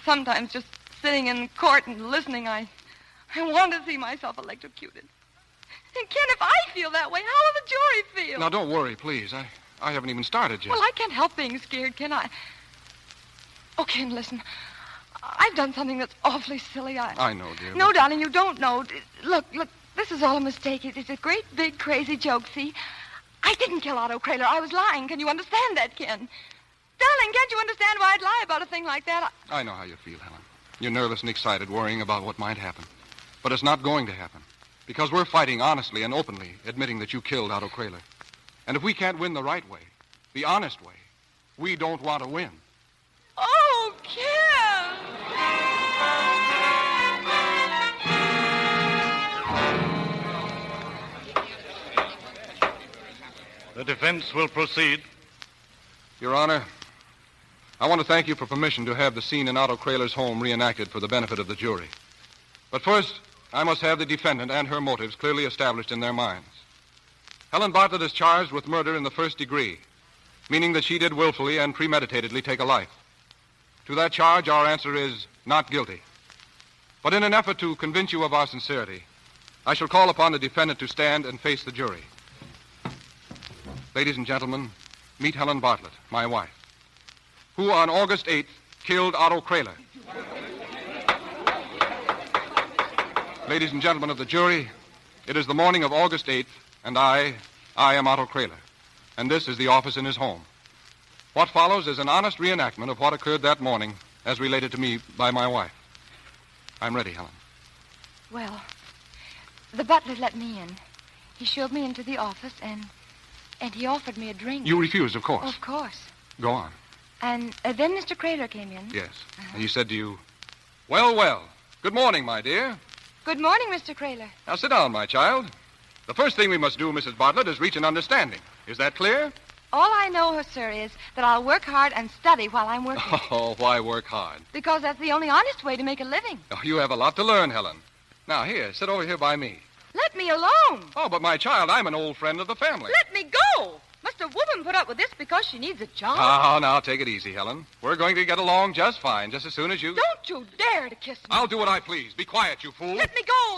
Sometimes just sitting in court and listening, I want to see myself electrocuted. And Ken, if I feel that way, how will the jury feel? Now, don't worry, please. I haven't even started yet. Well, I can't help being scared, can I? Oh, Ken, listen. I've done something that's awfully silly. I know, dear. No, darling, you don't know. Look, this is all a mistake. It's a great, big, crazy joke, see? I didn't kill Otto Kraler. I was lying. Can you understand that, Ken? Darling, can't you understand why I'd lie about a thing like that? I know how you feel, Helen. You're nervous and excited, worrying about what might happen. But it's not going to happen. Because we're fighting honestly and openly, admitting that you killed Otto Kraler. And if we can't win the right way, the honest way, we don't want to win. Oh, Ken! The defense will proceed. Your Honor, I want to thank you for permission to have the scene in Otto Kraler's home reenacted for the benefit of the jury. But first, I must have the defendant and her motives clearly established in their minds. Helen Bartlett is charged with murder in the first degree, meaning that she did willfully and premeditatedly take a life. To that charge, our answer is not guilty. But in an effort to convince you of our sincerity, I shall call upon the defendant to stand and face the jury. Ladies and gentlemen, meet Helen Bartlett, my wife, who on August 8th killed Otto Kraler. Ladies and gentlemen of the jury, it is the morning of August 8th, and I am Otto Kraler, and this is the office in his home. What follows is an honest reenactment of what occurred that morning as related to me by my wife. I'm ready, Helen. Well, the butler let me in. He showed me into the office, and he offered me a drink. You refused, of course. Of course. Go on. And then Mr. Kraler came in. Yes. And he said to you, well, good morning, my dear. Good morning, Mr. Kraler. Now sit down, my child. The first thing we must do, Mrs. Bartlett, is reach an understanding. Is that clear? All I know, sir, is that I'll work hard and study while I'm working. Oh, why work hard? Because that's the only honest way to make a living. Oh, you have a lot to learn, Helen. Now, here, sit over here by me. Let me alone. Oh, but my child, I'm an old friend of the family. Let me go. Must a woman put up with this because she needs a job? Oh, now, take it easy, Helen. We're going to get along just fine, just as soon as you... Don't you dare to kiss me. I'll do what I please. Be quiet, you fool. Let me go,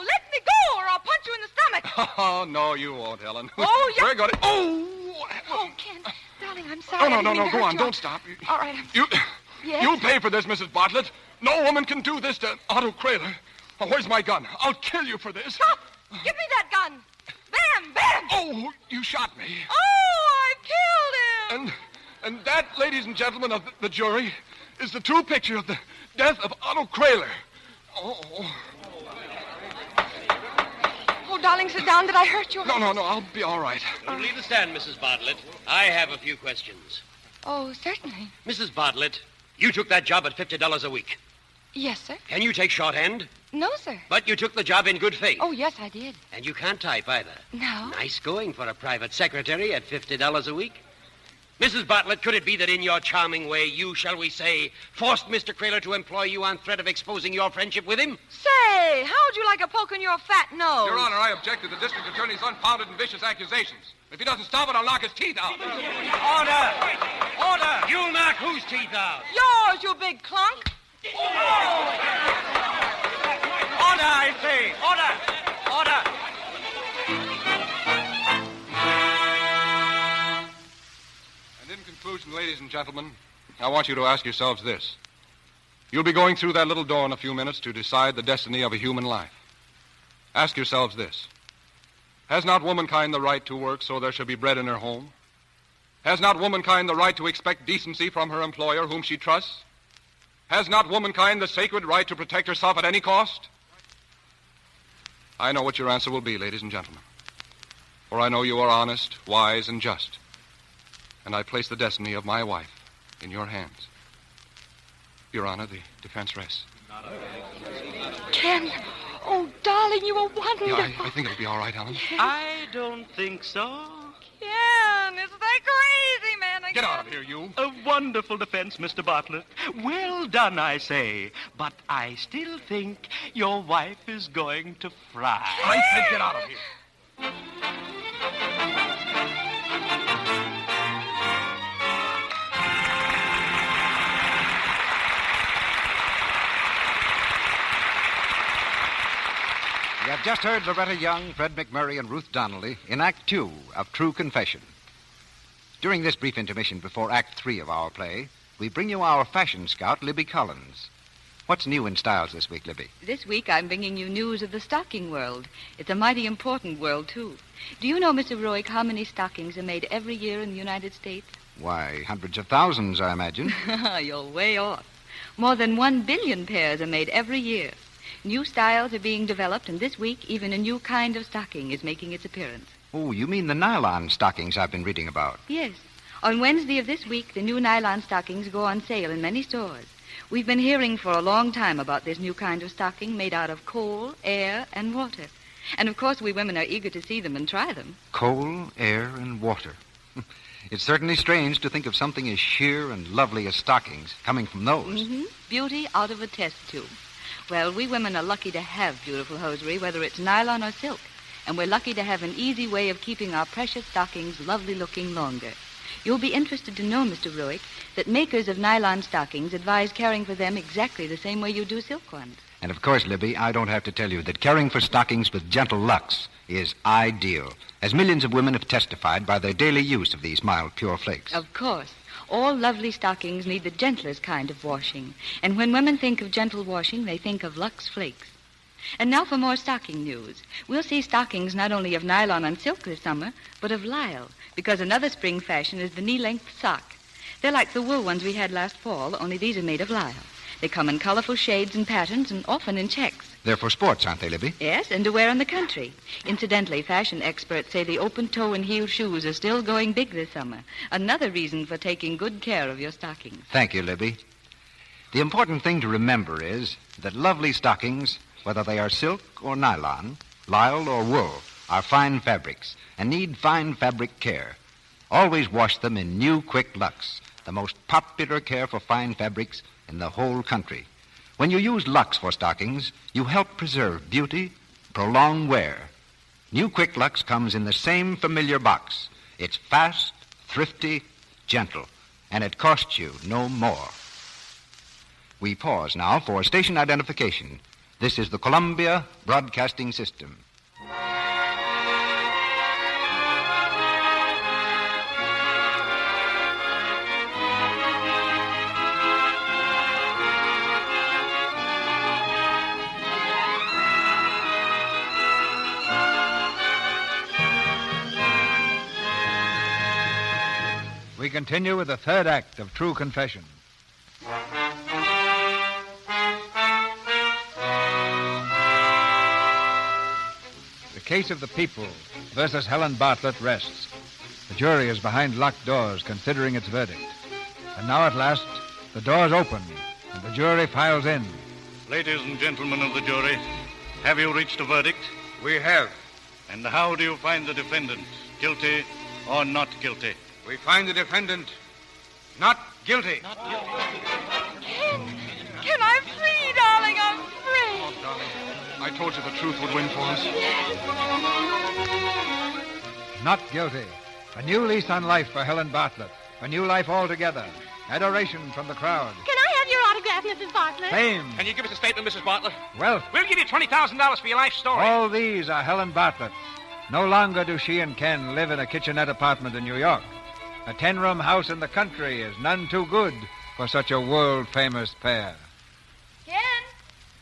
or I'll punch you in the stomach. Oh, no, you won't, Helen. Oh, yes. We're going to... Oh, Ken, darling, I'm sorry. Oh, no, go on. You. Don't stop. All right, Yes? You'll pay for this, Mrs. Bartlett. No woman can do this to Otto Kraler. Oh, where's my gun? I'll kill you for this. Stop! Give me that gun. Bam! Oh, you shot me. Oh, I killed him. And that, ladies and gentlemen of the jury, is the true picture of the death of Otto Kraler. Oh, darling, sit down. Did I hurt you? No, I'll be all right. Will you leave the stand, Mrs. Bartlett? I have a few questions. Oh, certainly. Mrs. Bartlett, you took that job at $50 a week. Yes, sir. Can you take shorthand? No, sir. But you took the job in good faith. Oh, yes, I did. And you can't type either. No. Nice going for a private secretary at $50 a week. Mrs. Bartlett, could it be that in your charming way you, shall we say, forced Mr. Kraler to employ you on threat of exposing your friendship with him? Say, how would you like a poke in your fat nose? Your Honor, I object to the district attorney's unfounded and vicious accusations. If he doesn't stop it, I'll knock his teeth out. Order! You'll knock whose teeth out? Yours, you big clunk. Order, I say! Order! And in conclusion, ladies and gentlemen, I want you to ask yourselves this. You'll be going through that little door in a few minutes to decide the destiny of a human life. Ask yourselves this. Has not womankind the right to work so there shall be bread in her home? Has not womankind the right to expect decency from her employer whom she trusts? Has not womankind the sacred right to protect herself at any cost? I know what your answer will be, ladies and gentlemen. For I know you are honest, wise, and just. And I place the destiny of my wife in your hands. Your Honor, the defense rests. Ken, oh, darling, you were wonderful. Yeah, I think it'll be all right, Helen. I don't think so. Ken, it's that crazy man again. Get out of here, you. A wonderful defense, Mr. Bartlett. Well done, I say. But I still think your wife is going to fry. I said get out of here. You have just heard Loretta Young, Fred MacMurray, and Ruth Donnelly in Act 2 of True Confession. During this brief intermission before Act 3 of our play, we bring you our fashion scout, Libby Collins. What's new in styles this week, Libby? This week I'm bringing you news of the stocking world. It's a mighty important world, too. Do you know, Mr. Roig, how many stockings are made every year in the United States? Why, hundreds of thousands, I imagine. You're way off. More than 1 billion pairs are made every year. New styles are being developed, and this week, even a new kind of stocking is making its appearance. Oh, you mean the nylon stockings I've been reading about? Yes. On Wednesday of this week, the new nylon stockings go on sale in many stores. We've been hearing for a long time about this new kind of stocking made out of coal, air, and water. And, of course, we women are eager to see them and try them. Coal, air, and water. It's certainly strange to think of something as sheer and lovely as stockings coming from those. Mm-hmm. Beauty out of a test tube. Well, we women are lucky to have beautiful hosiery, whether it's nylon or silk. And we're lucky to have an easy way of keeping our precious stockings lovely-looking longer. You'll be interested to know, Mr. Roig, that makers of nylon stockings advise caring for them exactly the same way you do silk ones. And, of course, Libby, I don't have to tell you that caring for stockings with gentle lux is ideal, as millions of women have testified by their daily use of these mild, pure flakes. Of course. All lovely stockings need the gentlest kind of washing. And when women think of gentle washing, they think of Lux Flakes. And now for more stocking news. We'll see stockings not only of nylon and silk this summer, but of lisle, because another spring fashion is the knee-length sock. They're like the wool ones we had last fall, only these are made of lisle. They come in colorful shades and patterns, and often in checks. They're for sports, aren't they, Libby? Yes, and to wear in the country. Incidentally, fashion experts say the open-toe and heel shoes are still going big this summer. Another reason for taking good care of your stockings. Thank you, Libby. The important thing to remember is that lovely stockings, whether they are silk or nylon, lisle or wool, are fine fabrics and need fine fabric care. Always wash them in new Quick Lux, the most popular care for fine fabrics in the whole country. When you use Lux for stockings, you help preserve beauty, prolong wear. New Quick Lux comes in the same familiar box. It's fast, thrifty, gentle, and it costs you no more. We pause now for station identification. This is the Columbia Broadcasting System. We continue with the third act of True Confession. The case of the people versus Helen Bartlett rests. The jury is behind locked doors considering its verdict. And now at last, the doors open and the jury files in. Ladies and gentlemen of the jury, have you reached a verdict? We have. And how do you find the defendant? Guilty or not guilty? We find the defendant not guilty. Ken, I'm free, darling. I'm free. Oh, darling, I told you the truth would win for us. Not guilty. A new lease on life for Helen Bartlett. A new life altogether. Adoration from the crowd. Can I have your autograph, Mrs. Bartlett? Fame. Can you give us a statement, Mrs. Bartlett? Wealth. We'll give you $20,000 for your life story. All these are Helen Bartlett. No longer do she and Ken live in a kitchenette apartment in New York. A 10-room house in the country is none too good for such a world-famous pair. Ken?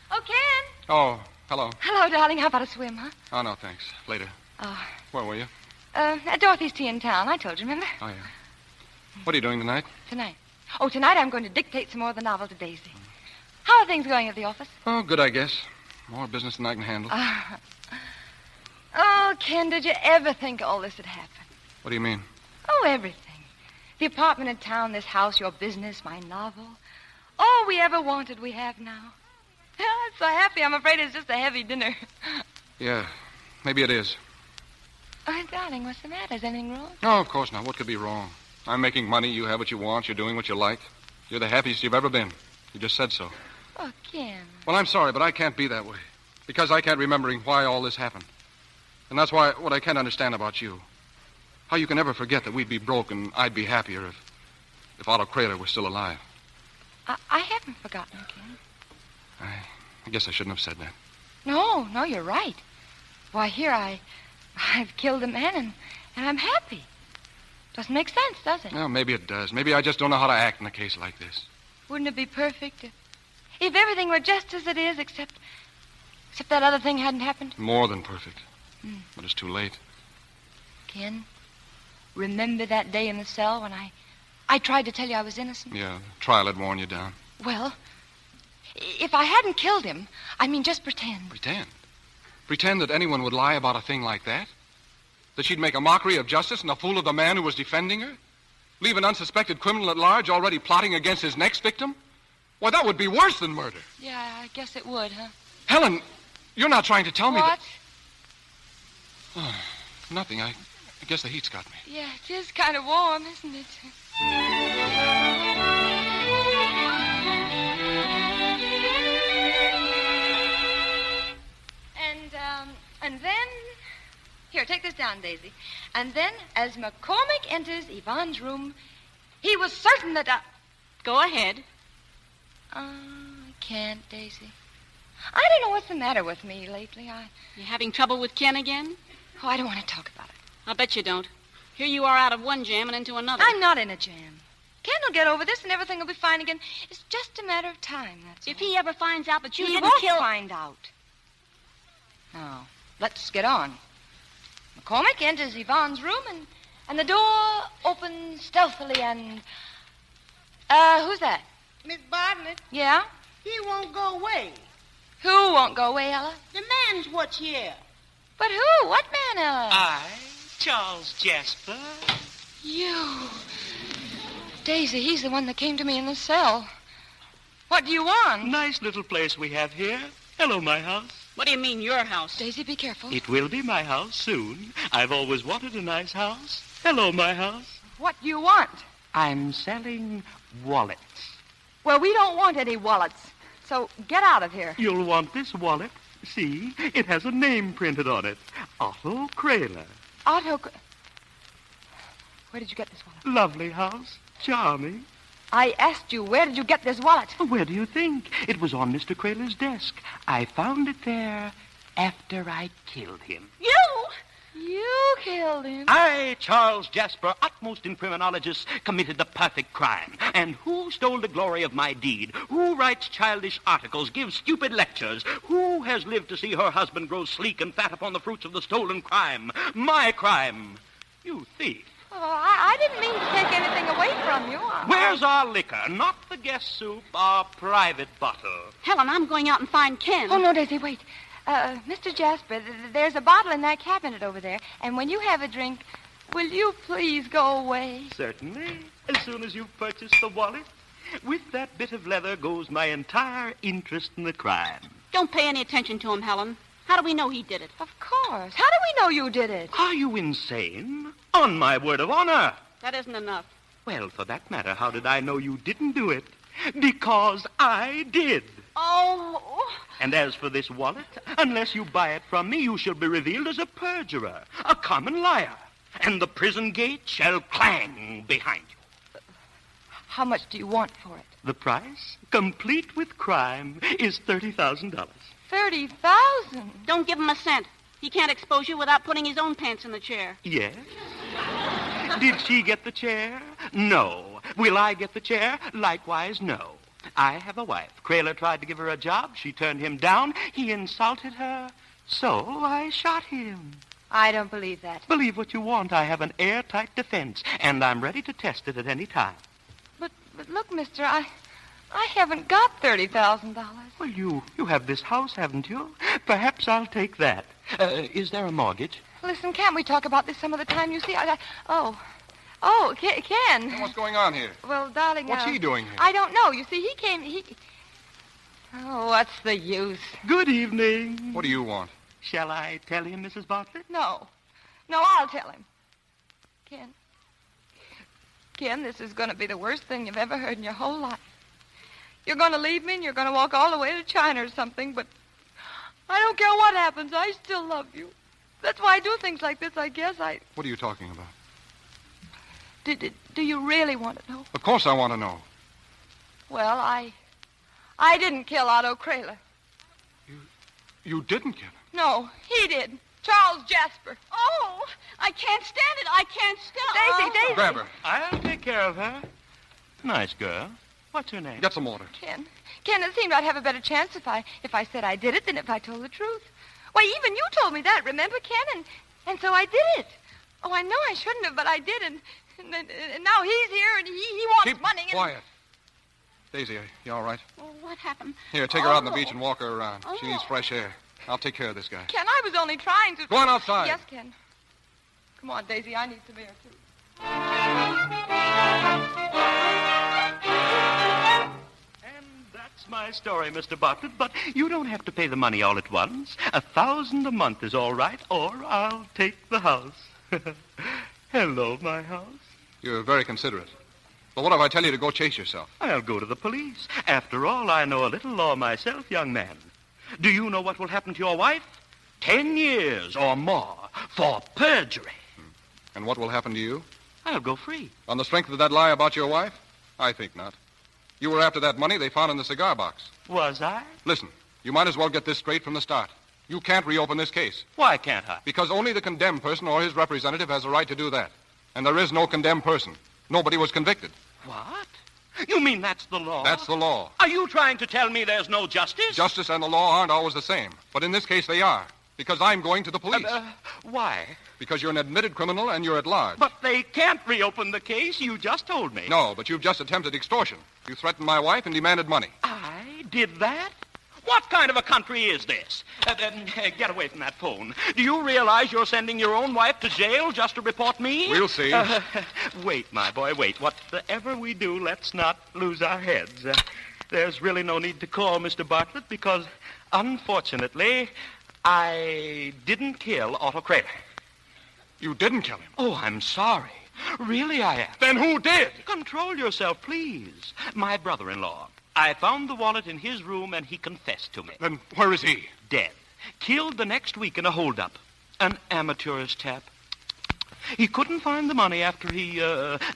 Oh, Ken. Oh, hello. Hello, darling. How about a swim, huh? Oh, no, thanks. Later. Oh. Where were you? At Dorothy's tea in town. I told you, remember? Oh, yeah. What are you doing tonight? Tonight. Oh, tonight I'm going to dictate some more of the novel to Daisy. How are things going at the office? Oh, good, I guess. More business than I can handle. Oh, Ken, did you ever think all this would happen? What do you mean? Oh, everything. The apartment in town, this house, your business, my novel. All we ever wanted, we have now. I'm so happy, I'm afraid it's just a heavy dinner. Yeah, maybe it is. Oh, darling, what's the matter? Is anything wrong? No, of course not. What could be wrong? I'm making money, you have what you want, you're doing what you like. You're the happiest you've ever been. You just said so. Oh, Ken. Well, I'm sorry, but I can't be that way. Because I can't remembering why all this happened. And that's why what I can't understand about you. How you can ever forget that we'd be broke and I'd be happier if Otto Kraler were still alive. I haven't forgotten, Ken. I guess I shouldn't have said that. No, you're right. Why, here I've killed a man and I'm happy. Doesn't make sense, does it? Well, maybe it does. Maybe I just don't know how to act in a case like this. Wouldn't it be perfect if everything were just as it is, except that other thing hadn't happened? More than perfect. But it's too late. Ken, remember that day in the cell when I tried to tell you I was innocent? Yeah, the trial had worn you down. Well, if I hadn't killed him, just pretend. Pretend? Pretend that anyone would lie about a thing like that? That she'd make a mockery of justice and a fool of the man who was defending her? Leave an unsuspected criminal at large already plotting against his next victim? Why, that would be worse than murder. Yeah, I guess it would, huh? Helen, you're not trying to tell me that... Oh, nothing. I guess the heat's got me. Yeah, it is kind of warm, isn't it? And then... Here, take this down, Daisy. And then, as McCormick enters Yvonne's room, he was certain that... Go ahead. I can't, Daisy. I don't know what's the matter with me lately. You having trouble with Ken again? Oh, I don't want to talk about it. I'll bet you don't. Here you are out of one jam and into another. I'm not in a jam. Ken will get over this and everything will be fine again. It's just a matter of time, that's If all. he ever finds out that you He didn't won't kill... find out. Now, let's get on. McCormick enters Yvonne's room and the door opens stealthily and... who's that? Miss Bartlett. Yeah? He won't go away. Who won't go away, Ella? The man's what's here. But who? What man, Ella? I, Charles Jasper. You. Daisy, he's the one that came to me in the cell. What do you want? Nice little place we have here. Hello, my house. What do you mean, your house? Daisy, be careful. It will be my house soon. I've always wanted a nice house. Hello, my house. What do you want? I'm selling wallets. Well, we don't want any wallets. So get out of here. You'll want this wallet. See, it has a name printed on it. Otto Kraler. Otto... Where did you get this wallet? Lovely house. Charming. I asked you, where did you get this wallet? Where do you think? It was on Mr. Kraler's desk. I found it there after I killed him. You? You killed him? I, Charles Jasper, utmost in criminologists, committed the perfect crime. And who stole the glory of my deed? Who writes childish articles, gives stupid lectures? Who has lived to see her husband grow sleek and fat upon the fruits of the stolen crime? My crime. You thief. Oh, I didn't mean to take anything away from you. Where's our liquor? Not the guest soup, our private bottle. Helen, I'm going out and find Ken. Oh, no, Daisy, wait. Mr. Jasper, there's a bottle in that cabinet over there, and when you have a drink, will you please go away? Certainly. As soon as you've purchased the wallet, with that bit of leather goes my entire interest in the crime. Don't pay any attention to him, Helen. How do we know he did it? Of course. How do we know you did it? Are you insane? On my word of honor. That isn't enough. Well, for that matter, how did I know you didn't do it? Because I did. Oh. And as for this wallet, unless you buy it from me, you shall be revealed as a perjurer, a common liar, and the prison gate shall clang behind you. How much do you want for it? The price, complete with crime, is $30,000. 30,000? Don't give him a cent. He can't expose you without putting his own pants in the chair. Yes? Did she get the chair? No. Will I get the chair? Likewise, no. I have a wife. Kraler tried to give her a job. She turned him down. He insulted her. So I shot him. I don't believe that. Believe what you want. I have an airtight defense, and I'm ready to test it at any time. But look, mister, I haven't got $30,000. Well, you have this house, haven't you? Perhaps I'll take that. Is there a mortgage? Listen, can't we talk about this some other time? You see, Oh, Ken. Hey, what's going on here? Well, darling... What's he doing here? I don't know. You see, he... Oh, what's the use? Good evening. What do you want? Shall I tell him, Mrs. Bartlett? No, I'll tell him. Ken, this is going to be the worst thing you've ever heard in your whole life. You're going to leave me and you're going to walk all the way to China or something, but I don't care what happens. I still love you. That's why I do things like this, I guess. What are you talking about? Do you really want to know? Of course I want to know. Well, I didn't kill Otto Kraler. You didn't kill him? No, he did. Charles Jasper. Oh, I can't stand it. I can't stand Daisy. Grab her. I'll take care of her. Nice girl. What's her name? Get some water. Ken, it seemed I'd have a better chance if I said I did it than if I told the truth. Why, even you told me that, remember, Ken? And so I did it. Oh, I know I shouldn't have, but I did, and now he's here, and he wants Keep money. quiet. Daisy, you all right? Oh, what happened? Here, take her out on the beach and walk her around. She needs fresh air. I'll take care of this guy. Ken, I was only trying to... Go on outside. Yes, Ken. Come on, Daisy, I need some air, too. And that's my story, Mr. Bartlett, but you don't have to pay the money all at once. $1,000 a month is all right, or I'll take the house. Hello, my house. You're very considerate. But what if I tell you to go chase yourself? I'll go to the police. After all, I know a little law myself, young man. Do you know what will happen to your wife? 10 years or more for perjury. And what will happen to you? I'll go free. On the strength of that lie about your wife? I think not. You were after that money they found in the cigar box. Was I? Listen, you might as well get this straight from the start. You can't reopen this case. Why can't I? Because only the condemned person or his representative has a right to do that. And there is no condemned person. Nobody was convicted. What? You mean that's the law? That's the law. Are you trying to tell me there's no justice? Justice and the law aren't always the same. But in this case, they are. Because I'm going to the police. Why? Because you're an admitted criminal and you're at large. But they can't reopen the case. You just told me. No, but you've just attempted extortion. You threatened my wife and demanded money. I did that? What kind of a country is this? Get away from that phone. Do you realize you're sending your own wife to jail just to report me? We'll see. Wait, my boy, wait. Whatever we do, let's not lose our heads. There's really no need to call Mr. Bartlett because, unfortunately, I didn't kill Otto Kraler. You didn't kill him? Oh, I'm sorry. Really, I am. Then who did? Control yourself, please. My brother-in-law. I found the wallet in his room, and he confessed to me. Then where is he? Dead. Killed the next week in a holdup. An amateur's tap. He couldn't find the money after he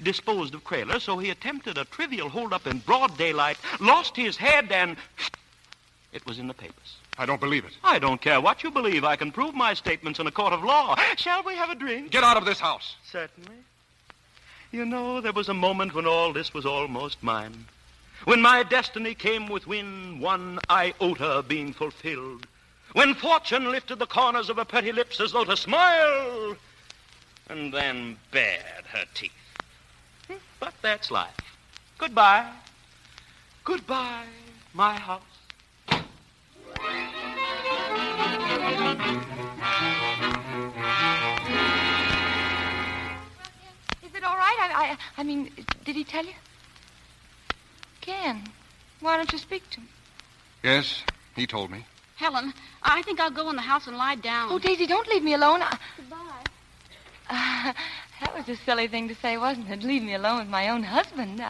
disposed of Kraler, so he attempted a trivial holdup in broad daylight, lost his head, and it was in the papers. I don't believe it. I don't care what you believe. I can prove my statements in a court of law. Shall we have a drink? Get out of this house. Certainly. You know, there was a moment when all this was almost mine. When my destiny came within one iota being fulfilled. When fortune lifted the corners of her pretty lips as though to smile, and then bared her teeth. But that's life. Goodbye. Goodbye, my house. Is it all right? I mean, did he tell you? Ken, why don't you speak to him? Yes, he told me. Helen, I think I'll go in the house and lie down. Oh, Daisy, don't leave me alone. Goodbye. That was a silly thing to say, wasn't it? Leave me alone with my own husband.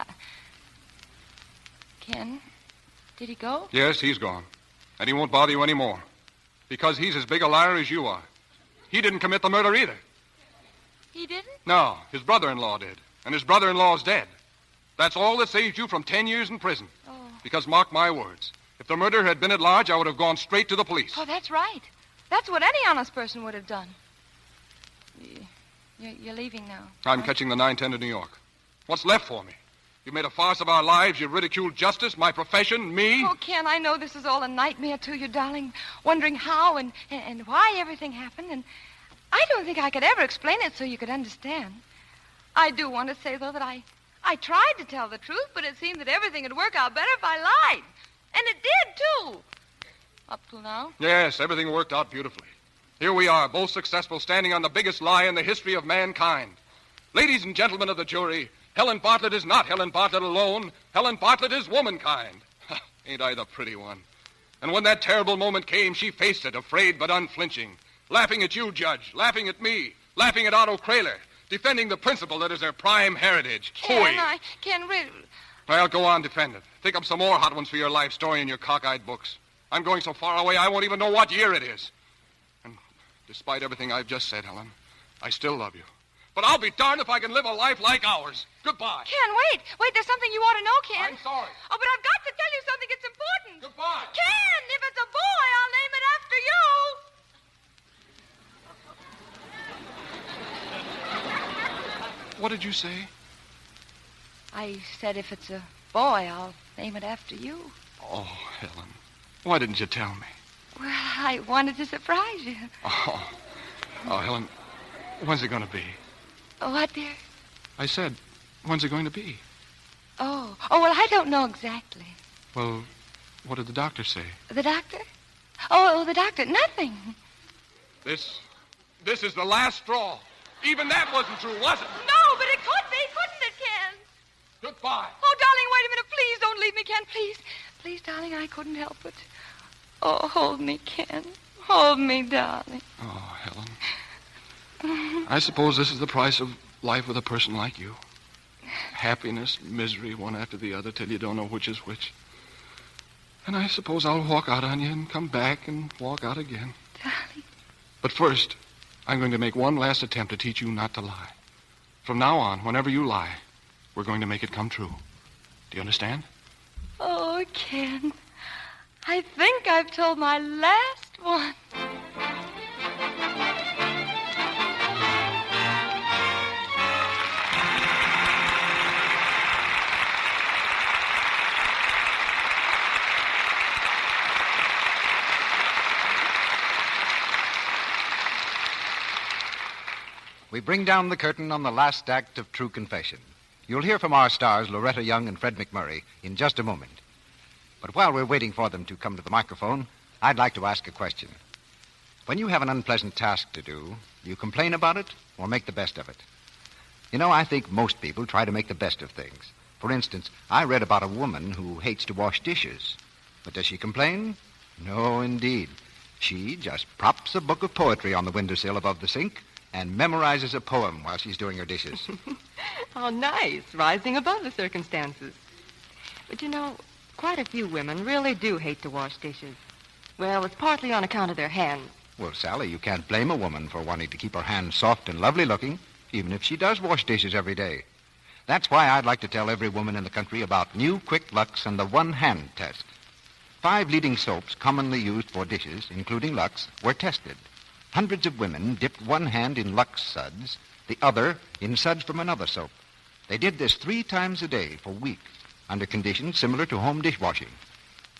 Ken, did he go? Yes, he's gone. And he won't bother you anymore. Because he's as big a liar as you are. He didn't commit the murder either. He didn't? No, his brother-in-law did. And his brother-in-law's dead. That's all that saved you from 10 years in prison. Oh. Because, mark my words, if the murder had been at large, I would have gone straight to the police. Oh, that's right. That's what any honest person would have done. You're leaving now. I'm catching the 9:10 to New York. What's left for me? You've made a farce of our lives. You've ridiculed justice, my profession, me. Oh, Ken, I know this is all a nightmare to you, darling. Wondering how and why everything happened. And I don't think I could ever explain it so you could understand. I do want to say, though, that I I tried to tell the truth, but it seemed that everything would work out better if I lied. And it did, too. Up till now. Yes, everything worked out beautifully. Here we are, both successful, standing on the biggest lie in the history of mankind. Ladies and gentlemen of the jury, Helen Bartlett is not Helen Bartlett alone. Helen Bartlett is womankind. Ain't I the pretty one? And when that terrible moment came, she faced it, afraid but unflinching. Laughing at you, Judge. Laughing at me. Laughing at Otto Kraler. Defending the principle that is their prime heritage. Ken, really... Well, go on, defend it. Think up some more hot ones for your life story in your cockeyed books. I'm going so far away I won't even know what year it is. And despite everything I've just said, Helen, I still love you. But I'll be darned if I can live a life like ours. Goodbye. Ken, wait. Wait, there's something you ought to know, Ken. I'm sorry. Oh, but I've got to tell you something. It's important. Goodbye. Ken, if it's a boy, I'll name it after you. What did you say? I said if it's a boy, I'll name it after you. Oh, Helen. Why didn't you tell me? Well, I wanted to surprise you. Oh, Helen, when's it going to be? What, dear? I said, when's it going to be? Oh, well, I don't know exactly. Well, what did the doctor say? The doctor? Oh, the doctor, nothing. This is the last straw. Even that wasn't true, was it? No, but it could be, couldn't it, Ken? Goodbye. Oh, darling, wait a minute. Please don't leave me, Ken. Please. Please, darling, I couldn't help it. Oh, hold me, Ken. Hold me, darling. Oh, Helen. I suppose this is the price of life with a person like you. Happiness, misery, one after the other, till you don't know which is which. And I suppose I'll walk out on you and come back and walk out again. Darling. But first, I'm going to make one last attempt to teach you not to lie. From now on, whenever you lie, we're going to make it come true. Do you understand? Oh, Ken. I think I've told my last one. We bring down the curtain on the last act of True Confession. You'll hear from our stars, Loretta Young and Fred MacMurray, in just a moment. But while we're waiting for them to come to the microphone, I'd like to ask a question. When you have an unpleasant task to do you complain about it or make the best of it? You know, I think most people try to make the best of things. For instance, I read about a woman who hates to wash dishes. But does she complain? No, indeed. She just props a book of poetry on the windowsill above the sink and memorizes a poem while she's doing her dishes. How nice, rising above the circumstances. But you know, quite a few women really do hate to wash dishes. Well, it's partly on account of their hands. Well, Sally, you can't blame a woman for wanting to keep her hands soft and lovely looking, even if she does wash dishes every day. That's why I'd like to tell every woman in the country about new Quick Lux and the one-hand test. 5 leading soaps commonly used for dishes, including Lux, were tested. Hundreds of women dipped one hand in Lux suds, the other in suds from another soap. They did this 3 times a day for weeks, under conditions similar to home dishwashing.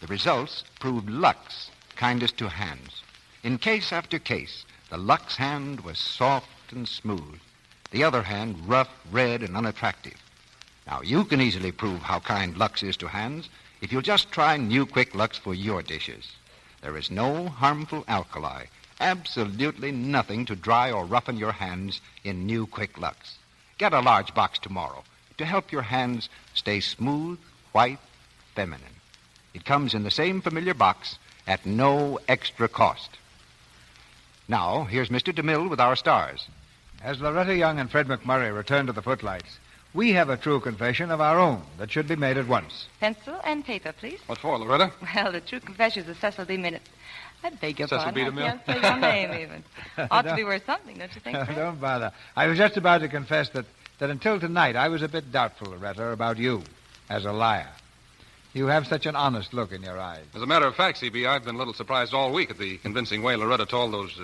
The results proved Lux kindest to hands. In case after case, the Lux hand was soft and smooth, the other hand rough, red, and unattractive. Now, you can easily prove how kind Lux is to hands if you'll just try new Quick Lux for your dishes. There is no harmful alkali, absolutely nothing to dry or roughen your hands in new Quick Lux. Get a large box tomorrow to help your hands stay smooth, white, feminine. It comes in the same familiar box at no extra cost. Now, here's Mr. DeMille with our stars. As Loretta Young and Fred MacMurray return to the footlights, we have a true confession of our own that should be made at once. Pencil and paper, please. What for, Loretta? Well, the true confession is Cecil B. Minutes. I beg your Cecil B. pardon. I DeMille? can't say your name even. Ought to be worth something, don't you think, Fred? Don't bother. I was just about to confess that until tonight I was a bit doubtful, Loretta, about you as a liar. You have such an honest look in your eyes. As a matter of fact, C.B., I've been a little surprised all week at the convincing way Loretta told those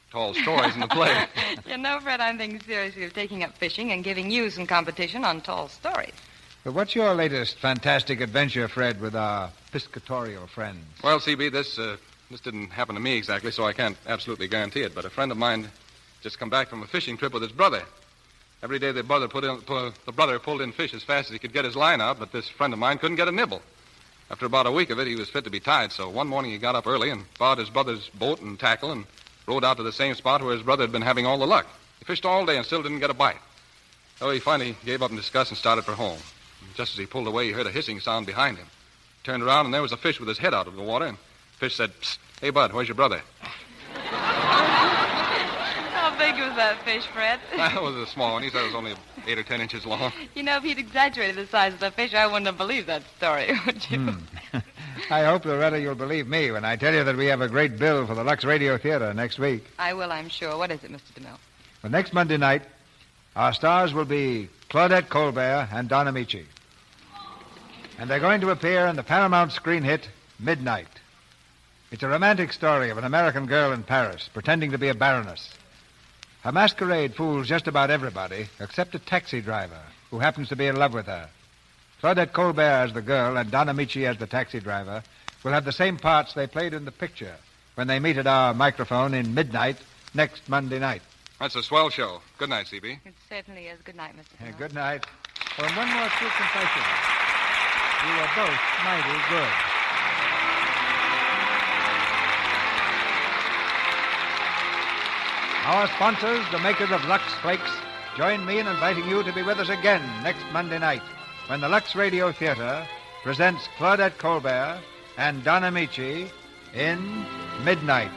tall stories in the play. You know, Fred, I'm thinking seriously of taking up fishing and giving you some competition on tall stories. But what's your latest fantastic adventure, Fred, with our piscatorial friends? Well, C.B., this didn't happen to me exactly, so I can't absolutely guarantee it. But a friend of mine just come back from a fishing trip with his brother. Every day the brother pulled in fish as fast as he could get his line out, but this friend of mine couldn't get a nibble. After about a week of it, he was fit to be tied, so one morning he got up early and borrowed his brother's boat and tackle and rowed out to the same spot where his brother had been having all the luck. He fished all day and still didn't get a bite. So he finally gave up in disgust and started for home. And just as he pulled away, he heard a hissing sound behind him. He turned around, and there was a fish with his head out of the water, and the fish said, "Psst, hey, Bud, where's your brother?" How big was that fish, Fred? That was a small one. He said it was only 8 or 10 inches long. You know, if he'd exaggerated the size of the fish, I wouldn't have believed that story, would you? I hope, Loretta, you'll believe me when I tell you that we have a great bill for the Lux Radio Theater next week. I will, I'm sure. What is it, Mr. DeMille? Well, next Monday night, our stars will be Claudette Colbert and Don Amici. And they're going to appear in the Paramount screen hit, Midnight. It's a romantic story of an American girl in Paris pretending to be a baroness. Her masquerade fools just about everybody except a taxi driver who happens to be in love with her. Claudette Colbert as the girl and Don Amici as the taxi driver will have the same parts they played in the picture when they meet at our microphone in Midnight next Monday night. That's a swell show. Good night, C.B. It certainly is. Good night, Mr. DeMille. Good night. Oh, and one more true confession. You were both mighty good. Our sponsors, the makers of Lux Flakes, join me in inviting you to be with us again next Monday night when the Lux Radio Theater presents Claudette Colbert and Don Amici in Midnight.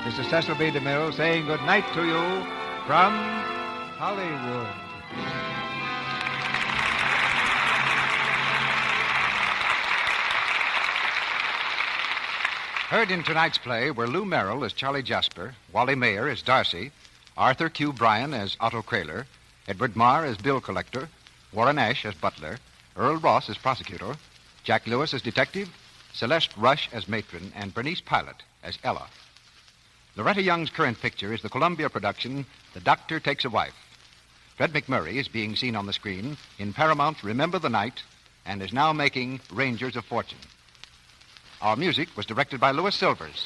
This is Cecil B. DeMille saying good night to you from Hollywood. Heard in tonight's play were Lou Merrill as Charlie Jasper, Wally Mayer as Darcy, Arthur Q. Bryan as Otto Kraler, Edward Marr as bill collector, Warren Ash as butler, Earl Ross as prosecutor, Jack Lewis as detective, Celeste Rush as matron, and Bernice Pilot as Ella. Loretta Young's current picture is the Columbia production, The Doctor Takes a Wife. Fred MacMurray is being seen on the screen in Paramount's Remember the Night and is now making Rangers of Fortune. Our music was directed by Louis Silvers,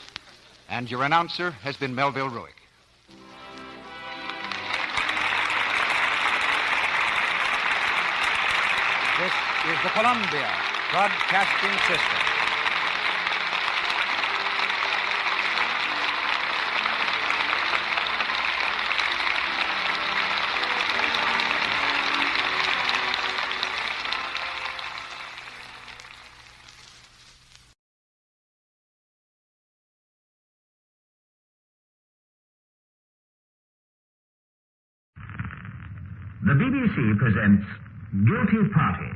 and your announcer has been Melville Ruick. This is the Columbia Broadcasting System. The BBC presents Guilty Party.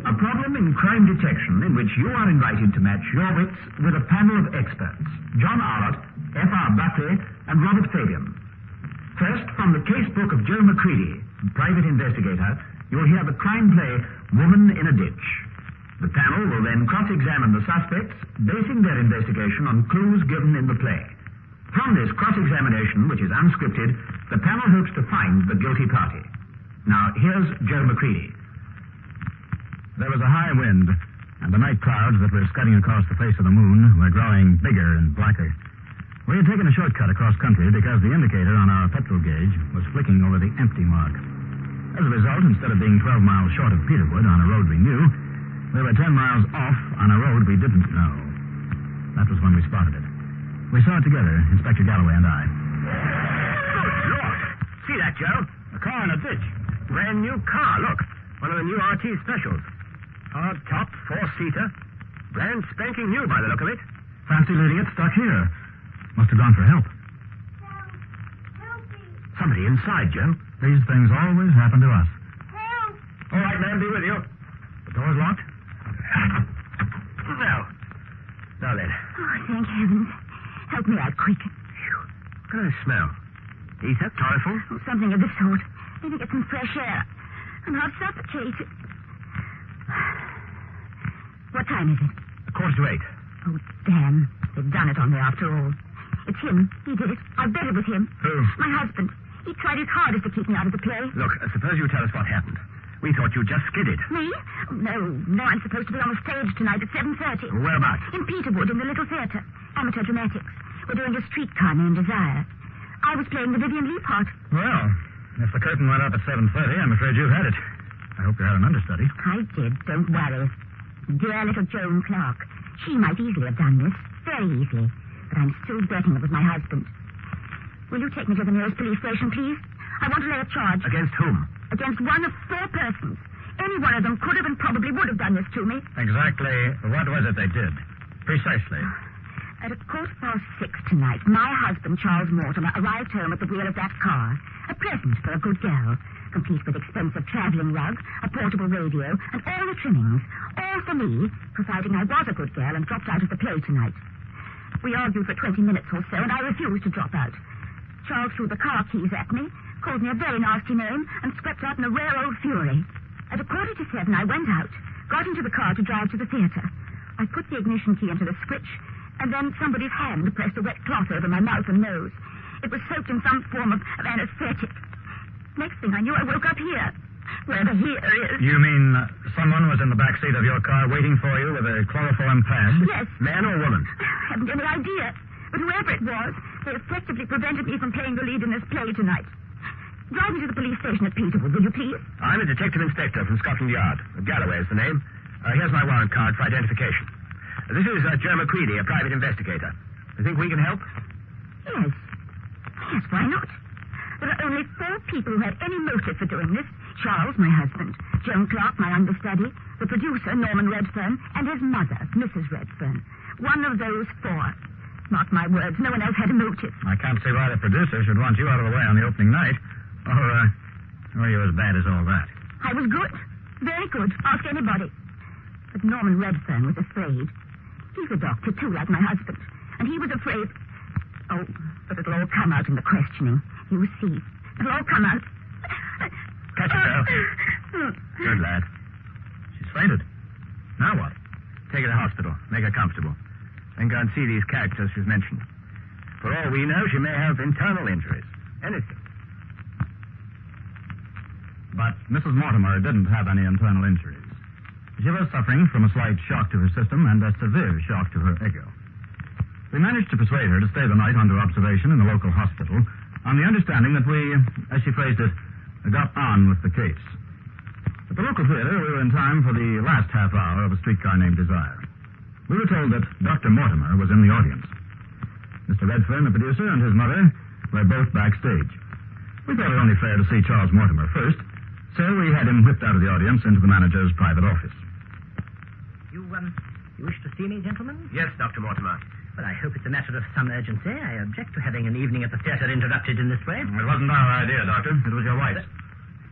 A problem in crime detection in which you are invited to match your wits with a panel of experts. John Arlott, F.R. Buckley, and Robert Fabian. First, from the case book of Joe McCready, private investigator, you'll hear the crime play Woman in a Ditch. The panel will then cross-examine the suspects, basing their investigation on clues given in the play. From this cross-examination, which is unscripted, the panel hopes to find the guilty party. Now, here's Joe McCready. There was a high wind, and the night clouds that were scudding across the face of the moon were growing bigger and blacker. We had taken a shortcut across country because the indicator on our petrol gauge was flicking over the empty mark. As a result, instead of being 12 miles short of Peterwood on a road we knew, we were 10 miles off on a road we didn't know. That was when we spotted it. We saw it together, Inspector Galloway and I. Good Lord! See that, Joe? A car in a ditch. Brand new car, look. One of the new RT specials. Hard top, 4-seater. Brand spanking new by the look of it. Fancy leaving it stuck here. Must have gone for help. Somebody inside, Joe. These things always happen to us. All right, man, be with you. The door's locked? No. Now then. Oh, thank heavens. Help me out quick. What can I smell? Ether? Chloroform? Oh, something of the sort. Maybe get some fresh air. I'm half suffocated. What time is it? 7:45. Oh, damn. They've done it on me after all. It's him. He did it. I bet it was him. Who? My husband. He tried his hardest to keep me out of the play. Look, suppose you tell us what happened. We thought you just skidded. Me? Oh, no, I'm supposed to be on the stage tonight at 7:30. Whereabouts? In Peterwood, in the Little Theatre. Amateur dramatics. were doing a streetcar named Desire. I was playing the Vivian Lee part. Well, if the curtain went up at 7:30, I'm afraid you've had it. I hope you had an understudy. I did, don't worry. Dear little Joan Clark. She might easily have done this, very easily. But I'm still betting it was my husband. Will you take me to the nearest police station, please? I want to lay a charge. Against whom? Against one of 4 persons. Any one of them could have and probably would have done this to me. Exactly what was it they did? Precisely. At 6:15 tonight, my husband, Charles Mortimer, arrived home at the wheel of that car. A present for a good girl, complete with expensive traveling rug, a portable radio, and all the trimmings. All for me, providing I was a good girl and dropped out of the play tonight. We argued for 20 minutes or so, and I refused to drop out. Charles threw the car keys at me, called me a very nasty name, and swept out in a rare old fury. At 6:45, I went out, got into the car to drive to the theater. I put the ignition key into the switch, and then somebody's hand pressed a wet cloth over my mouth and nose. It was soaked in some form of anesthetic. Next thing I knew, I woke up here. Wherever here is. You mean someone was in the back seat of your car waiting for you with a chloroform pad? Yes. Man or woman? I haven't any idea. But whoever it was, they effectively prevented me from playing the lead in this play tonight. Drive me to the police station at Peterwood, will you please? I'm a detective inspector from Scotland Yard. Galloway is the name. Here's my warrant card for identification. This is Joe McCready, a private investigator. You think we can help? Yes. Yes, why not? There are only 4 people who had any motive for doing this. Charles, my husband, Joan Clark, my understudy, the producer, Norman Redfern, and his mother, Mrs. Redfern. One of those 4. Mark my words, no one else had a motive. I can't see why the producer should want you out of the way on the opening night. Or were you as bad as all that? I was good. Very good. Ask anybody. But Norman Redfern was afraid. He's a doctor, too, like my husband. And he was afraid... Oh, but it'll all come out in the questioning. You see. It'll all come out. Catch yourself. Good lad. She's fainted. Now what? Take her to hospital. Make her comfortable. Then go and see these characters she's mentioned. For all we know, she may have internal injuries. Anything. But Mrs. Mortimer didn't have any internal injuries. She was suffering from a slight shock to her system and a severe shock to her ego. We managed to persuade her to stay the night under observation in the local hospital on the understanding that we, as she phrased it, got on with the case. At the local theater, we were in time for the last half hour of A Streetcar Named Desire. We were told that Dr. Mortimer was in the audience. Mr. Redfern, the producer, and his mother were both backstage. We thought it only fair to see Charles Mortimer first, so we had him whipped out of the audience into the manager's private office. You wish to see me, gentlemen? Yes, Dr. Mortimer. Well, I hope it's a matter of some urgency. I object to having an evening at the theater interrupted in this way. It wasn't our idea, Doctor. It was your wife's.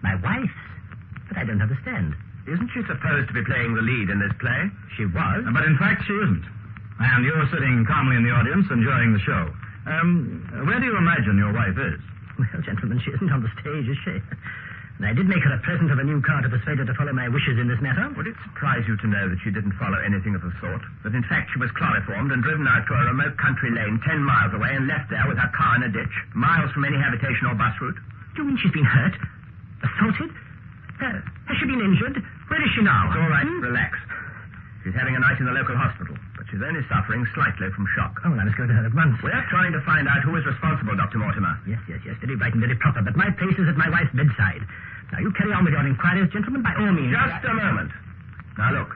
My wife's? But I don't understand. Isn't she supposed to be playing the lead in this play? She was. But in fact, she isn't. And you're sitting calmly in the audience enjoying the show. Where do you imagine your wife is? Well, gentlemen, she isn't on the stage, is she? And I did make her a present of a new car to persuade her to follow my wishes in this matter. Would it surprise you to know that she didn't follow anything of the sort? That, in fact, she was chloroformed and driven out to a remote country lane 10 miles away and left there with her car in a ditch, miles from any habitation or bus route? Do you mean she's been hurt? Assaulted? Has she been injured? Where is she now? It's all right. Relax. She's having a night in the local hospital, but she's only suffering slightly from shock. Oh, I must go to her at once. We're trying to find out who is responsible, Dr. Mortimer. Yes. Very right and very proper, but my place is at my wife's bedside. Now, you carry on with your inquiries, gentlemen, by all means. Just a moment. Now, look.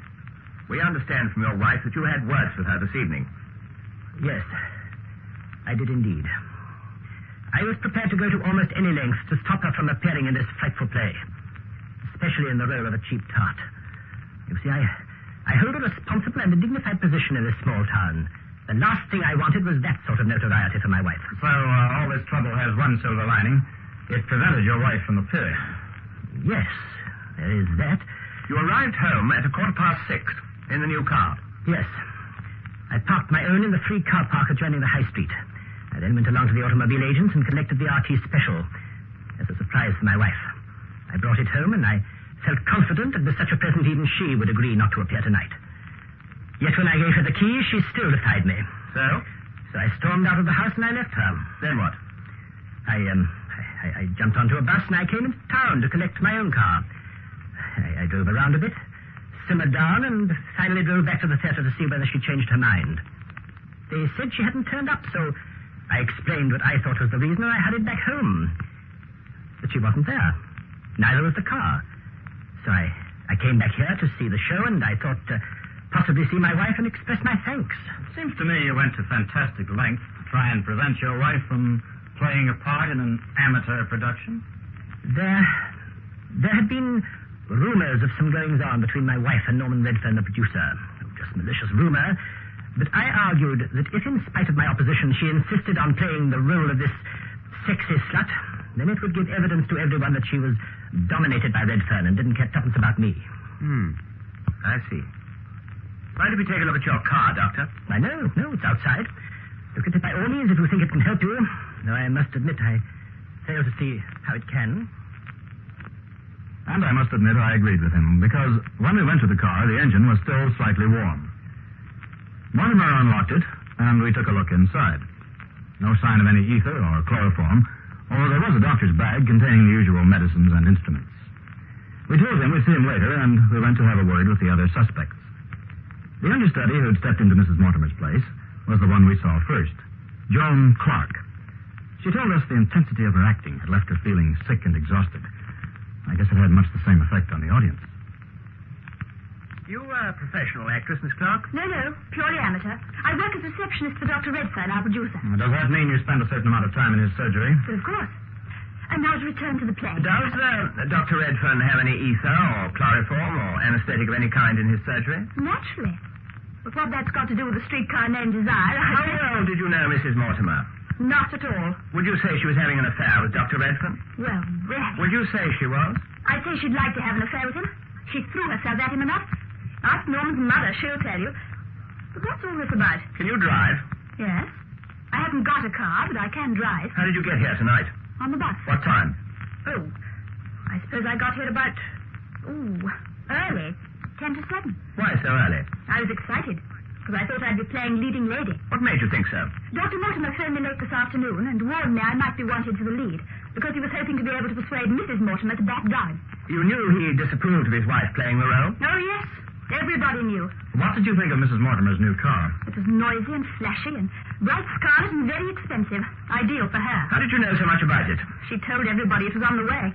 We understand from your wife that you had words with her this evening. Yes, I did indeed. I was prepared to go to almost any lengths to stop her from appearing in this frightful play, especially in the role of a cheap tart. You see, I hold a responsible and a dignified position in this small town. The last thing I wanted was that sort of notoriety for my wife. So, all this trouble has one silver lining. It prevented your wife from appearing. Yes, there is that. You arrived home at 6:15 in the new car. Yes. I parked my own in the free car park adjoining the high street. I then went along to the automobile agents and collected the RT special as a surprise for my wife. I brought it home, and I felt confident that with such a present even she would agree not to appear tonight. Yet when I gave her the keys, she still defied me. So? So I stormed out of the house and I left her. Then what? I jumped onto a bus and I came into town to collect my own car. I drove around a bit, simmered down, and finally drove back to the theater to see whether she changed her mind. They said she hadn't turned up, so I explained what I thought was the reason, and I hurried back home. But she wasn't there. Neither was the car. So I came back here to see the show, and I thought possibly see my wife and express my thanks. Seems to me you went to fantastic lengths to try and prevent your wife from playing a part in an amateur production. There had been rumors of some goings-on between my wife and Norman Redfern, the producer. Just malicious rumor. But I argued that if, in spite of my opposition, she insisted on playing the role of this sexy slut, then it would give evidence to everyone that she was dominated by Redfern and didn't care tuppence about me. I see. Why don't we take a look at your car, Doctor? I know. No, it's outside. Look at it by all means if you think it can help you. Though I must admit I fail to see how it can. And I must admit I agreed with him, because when we went to the car, the engine was still slightly warm. Mortimer unlocked it, and we took a look inside. No sign of any ether or chloroform, although there was a doctor's bag containing the usual medicines and instruments. We told him we'd see him later, and we went to have a word with the other suspects. The understudy who'd stepped into Mrs. Mortimer's place was the one we saw first, Joan Clark. She told us the intensity of her acting had left her feeling sick and exhausted. I guess it had much the same effect on the audience. You are a professional actress, Miss Clark? No, purely amateur. I work as receptionist for Dr. Redfern, our producer. Does that mean you spend a certain amount of time in his surgery? But of course. And now to return to the play. Does Dr. Redfern have any ether or chloroform or anesthetic of any kind in his surgery? Naturally. But what that's got to do with the streetcar named Desire... How well did you know Mrs. Mortimer? Not at all. Would you say she was having an affair with Dr. Redfern? Well, really. Would you say she was? I'd say she'd like to have an affair with him. She threw herself at him enough. Ask Norman's mother, she'll tell you. But what's all this about? Can you drive? Yes. I haven't got a car, but I can drive. How did you get here tonight? On the bus. What time? Oh, I suppose I got here about, early. 10 to 7. Why so early? I was excited, because I thought I'd be playing leading lady. What made you think so? Dr. Mortimer phoned me late this afternoon and warned me I might be wanted for the lead, because he was hoping to be able to persuade Mrs. Mortimer to back down. You knew he disapproved of his wife playing the role? Oh, yes. Everybody knew. What did you think of Mrs. Mortimer's new car? It was noisy and flashy and bright scarlet and very expensive. Ideal for her. How did you know so much about it? She told everybody it was on the way.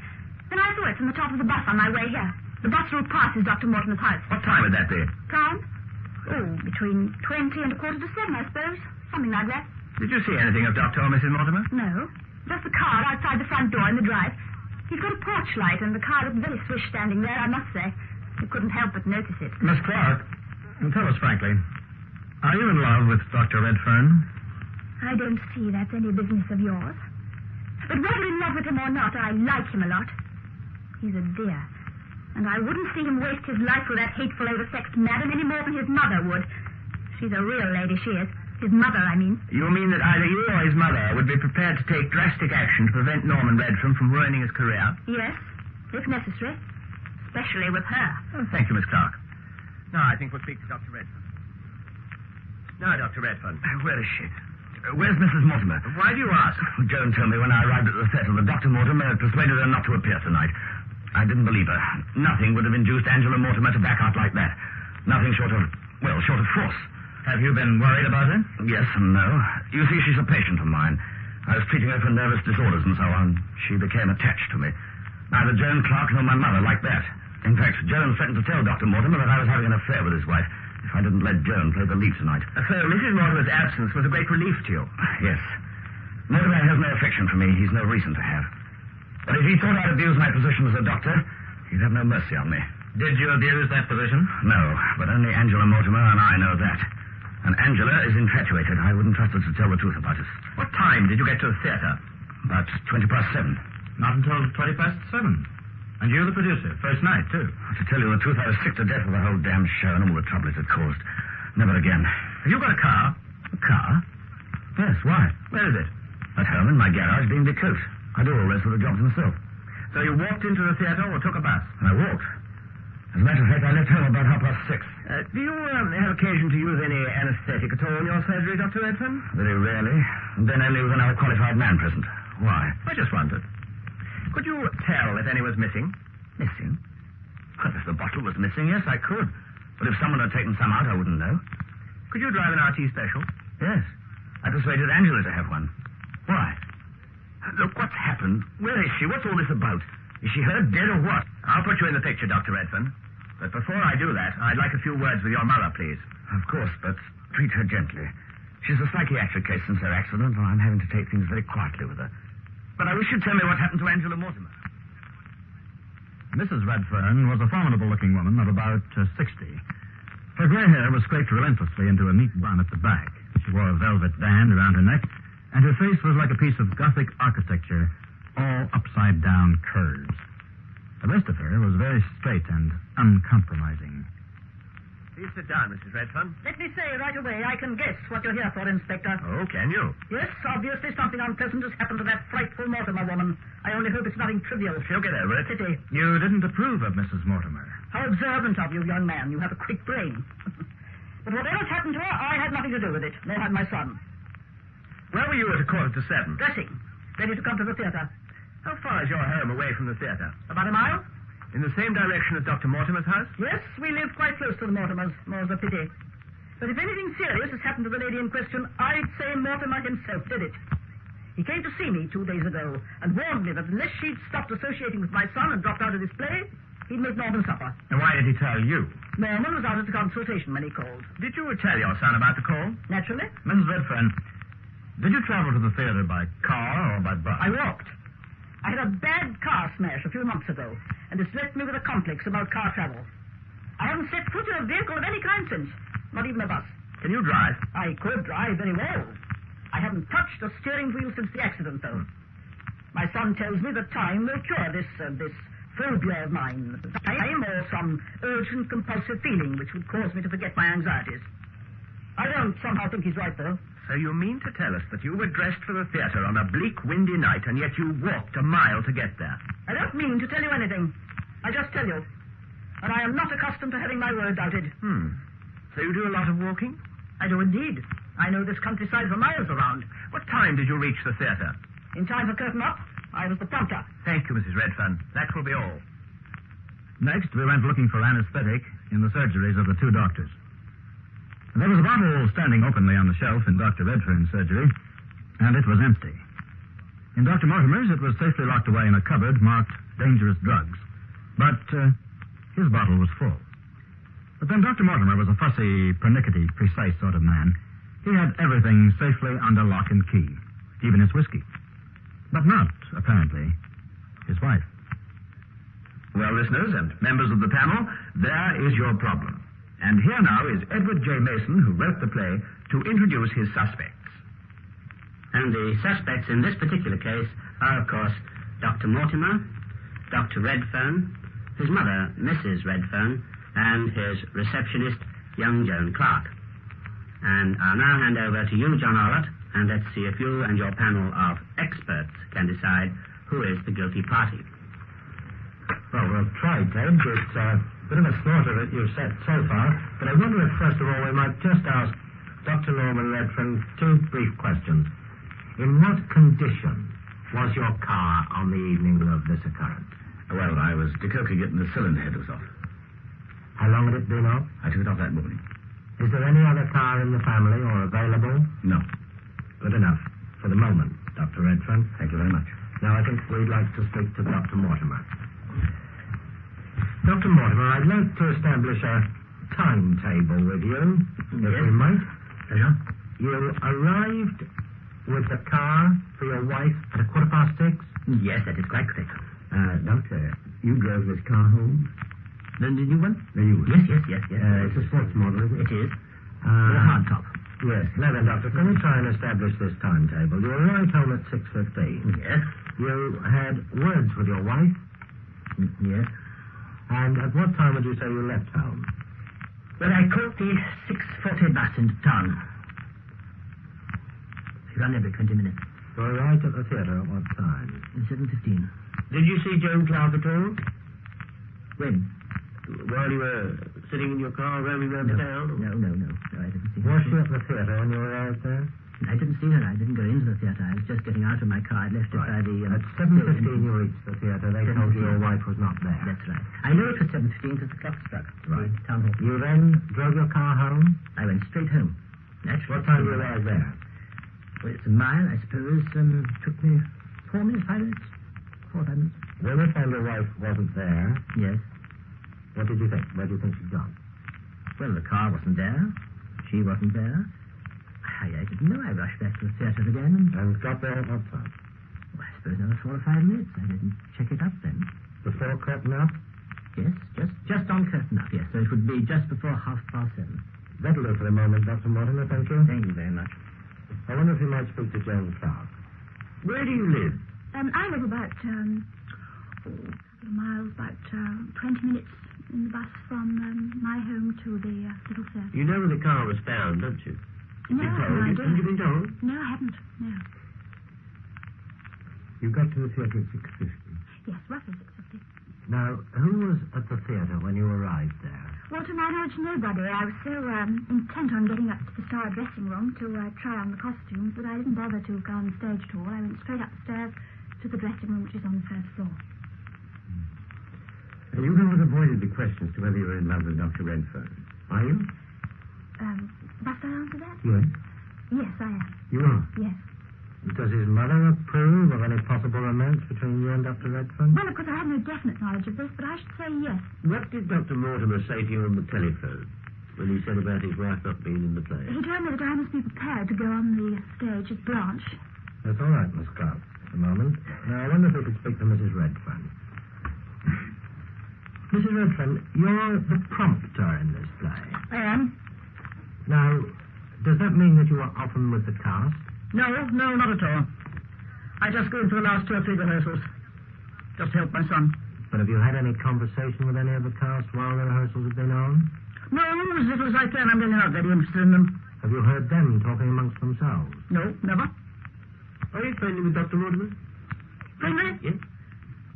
Then I saw it from the top of the bus on my way here. The bus route passes Dr. Mortimer's house. What time would that be? Time? Between 20 and 7:15, I suppose. Something like that. Did you see anything of Dr. or Mrs. Mortimer? No. Just the car outside the front door in the drive. He's got a porch light, and the car looked very swish standing there, I must say. You couldn't help but notice it. Miss Clark, tell us frankly, are you in love with Dr. Redfern? I don't see that's any business of yours. But whether in love with him or not, I like him a lot. He's a dear. And I wouldn't see him waste his life with that hateful, oversexed madam any more than his mother would. She's a real lady, she is. His mother, I mean. You mean that either you or his mother would be prepared to take drastic action to prevent Norman Redfern from ruining his career? Yes, if necessary. Especially with her. Oh, thank you, Miss Clark. Now, I think we'll speak to Dr. Redfern. Now, Dr. Redfern. Where is she? Where's Mrs. Mortimer? Why do you ask? Joan told me when I arrived at the theater that Dr. Mortimer had persuaded her not to appear tonight. I didn't believe her. Nothing would have induced Angela Mortimer to back out like that. Nothing short of force. Have you been worried about her? Yes and no. You see, she's a patient of mine. I was treating her for nervous disorders and so on. She became attached to me. Neither Joan Clark nor my mother liked that. In fact, Joan threatened to tell Dr. Mortimer that I was having an affair with his wife if I didn't let Joan play the lead tonight. So Mrs. Mortimer's absence was a great relief to you? Yes. Mortimer has no affection for me. He's no reason to have. But if he thought I'd abuse my position as a doctor, he'd have no mercy on me. Did you abuse that position? No, but only Angela Mortimer and I know that. And Angela is infatuated. I wouldn't trust her to tell the truth about us. What time did you get to the theater? About 7:20. Not until 7:20. And you're the producer. First night, too. To tell you the truth, I was sick to death of the whole damn show and all the trouble it had caused. Never again. Have you got a car? A car? Yes, why? Where is it? At home in my garage being Dakota. I do all the rest of the jobs myself. So you walked into the theater or took a bus? I walked. As a matter of fact, I left home about 6:30. Do you have occasion to use any anesthetic at all in your surgery, Dr. Redfern? Very rarely. And then only with another qualified man present. Why? I just wondered. Could you tell if any was missing? Missing? Well, if the bottle was missing, yes, I could. But if someone had taken some out, I wouldn't know. Could you drive an RT special? Yes. I persuaded Angela to have one. Why? Look, what's happened? Where is she? What's all this about? Is she hurt, dead, or what? I'll put you in the picture, Dr. Redfern. But before I do that, I'd like a few words with your mother, please. Of course, but treat her gently. She's a psychiatric case since her accident, and I'm having to take things very quietly with her. But I wish you'd tell me what happened to Angela Mortimer. Mrs. Redfern was a formidable-looking woman of about 60. Her gray hair was scraped relentlessly into a neat bun at the back. She wore a velvet band around her neck, and her face was like a piece of Gothic architecture, all upside-down curves. The rest of her was very straight and uncompromising. Please sit down, Mrs. Redfern. Let me say right away, I can guess what you're here for, Inspector. Oh, can you? Yes, obviously something unpleasant has happened to that frightful Mortimer woman. I only hope it's nothing trivial. She'll get over it. Pity. You didn't approve of Mrs. Mortimer. How observant of you, young man. You have a quick brain. But whatever's happened to her, I had nothing to do with it. Nor had my son. Where were you at 7:15? Dressing. Ready to come to the theater. How far is your home away from the theater? About a mile? In the same direction as Dr. Mortimer's house? Yes, we live quite close to the Mortimers. More's a pity. But if anything serious has happened to the lady in question, I'd say Mortimer himself did it. He came to see me 2 days ago and warned me that unless she'd stopped associating with my son and dropped out of this play, he'd make Norman suffer. And why did he tell you? Norman was out at the consultation when he called. Did you tell your son about the call? Naturally. Mrs. Redfern, did you travel to the theater by car or by bus? I walked. I had a bad car smash a few months ago, and it's left me with a complex about car travel. I haven't set foot in a vehicle of any kind since, not even a bus. Can you drive? I could drive very well. I haven't touched a steering wheel since the accident, though. My son tells me that time will cure this phobia of mine. Time or some urgent compulsive feeling which would cause me to forget my anxieties. I don't somehow think he's right, though. So you mean to tell us that you were dressed for the theater on a bleak, windy night, and yet you walked a mile to get there? I don't mean to tell you anything. I just tell you. And I am not accustomed to having my word doubted. So you do a lot of walking? I do indeed. I know this countryside for miles around. What time did you reach the theater? In time for curtain up. I was the prompter. Thank you, Mrs. Redfern. That will be all. Next, we went looking for anesthetic in the surgeries of the two doctors. There was a bottle standing openly on the shelf in Dr. Redfern's surgery, and it was empty. In Dr. Mortimer's, it was safely locked away in a cupboard marked dangerous drugs. But his bottle was full. But then Dr. Mortimer was a fussy, pernickety, precise sort of man. He had everything safely under lock and key, even his whiskey. But not, apparently, his wife. Well, listeners and members of the panel, there is your problem. And here now is Edward J. Mason, who wrote the play, to introduce his suspects. And the suspects in this particular case are, of course, Dr. Mortimer, Dr. Redfern, his mother, Mrs. Redfern, and his receptionist, young Joan Clark. And I'll now hand over to you, John Arlott, and let's see if you and your panel of experts can decide who is the guilty party. Well, we'll try, Ted. It's a bit of a slaughter that you've set so far, but I wonder if, first of all, we might just ask Dr. Norman Redfern 2 brief questions. In what condition was your car on the evening of this occurrence? Well, I was decoking it and the cylinder head was off. How long had it been off? I took it off that morning. Is there any other car in the family or available? No. Good enough. For the moment, Dr. Redfern. Thank you very much. Now, I think we'd like to speak to Dr. Mortimer. Dr. Mortimer, I'd like to establish a timetable with you, if we might. Yeah? You arrived with the car for your wife at 6:15? Yes, that is quite correct. Doctor, you drove this car home? The new one? The new one? Yes. It's a sports model, isn't it? It is. The hardtop. Yes. Now then, Doctor, can we try and establish this timetable? You arrived home at 6:15. Yes. You had words with your wife? Yes. And at what time would you say you left home? Well, I caught the 6:40 bus into town. She run every 20 minutes. You arrived at the theater at what time? 7:15. Did you see Joan Clark at all? When? While you were sitting in your car roaming around the town? No, I didn't see her. Was she at the theater when you arrived there? I didn't see her. I didn't go into the theater. I was just getting out of my car. I left it by the... At 7:15 you reached the theater. They told you your wife was not there. That's right. I knew it was 7:15 because the clock struck. Right. The town hall. You then drove your car home? I went straight home. Naturally. What time did you arrive there? Well, it's a mile, I suppose. Took me 4 minutes, 5 minutes. 4 or 5 minutes. When you found your wife wasn't there, Yes. what did you think? Where do you think she'd gone? Well, the car wasn't there. She wasn't there. I didn't know. I rushed back to the theatre again And got there at what time? Well, I suppose another 4 or 5 minutes. I didn't check it up then. Before curtain up? Yes, just on curtain up, yes. So it would be just before 7:30. That'll do for the moment, Dr. Mortimer, thank you. Thank you very much. I wonder if you might speak to Jane Clark. Where do you live? I live about, a couple of miles, about 20 minutes in the bus from my home to the little theatre. You know where the car was found, don't you? No, Been told? I Haven't you been told? No, I haven't. No. You got to the theatre at 6:50. Yes, roughly 6:50. Now, who was at the theatre when you arrived there? Well, to my knowledge, nobody. I was so intent on getting up to the star dressing room to try on the costumes that I didn't bother to go on the stage at all. I went straight up the stairs to the dressing room, which is on the first floor. And you have avoided the question as to whether you're in love with Dr. Redfern. Are you? Must I answer that? Yes. Yes, I am. You are? Yes. Does his mother approve of any possible romance between you and Dr. Redfern? Well, of course, I have no definite knowledge of this, but I should say yes. What did Dr. Mortimer say to you on the telephone when he said about his wife not being in the play? He told me that I must be prepared to go on the stage as Blanche. That's all right, Miss Clark, at the moment. Now, I wonder if we could speak to Mrs. Redfern. Mrs. Redfern, you're the prompter in this play. I am. Now, does that mean that you are often with the cast? No, not at all. I just go in for the last 2 or 3 rehearsals. Just help my son. But have you had any conversation with any of the cast while the rehearsals have been on? No, as little as I can. I'm really not very interested in them. Have you heard them talking amongst themselves? No, never. Are you friendly with Dr. Mortimer? Friendly? Yes.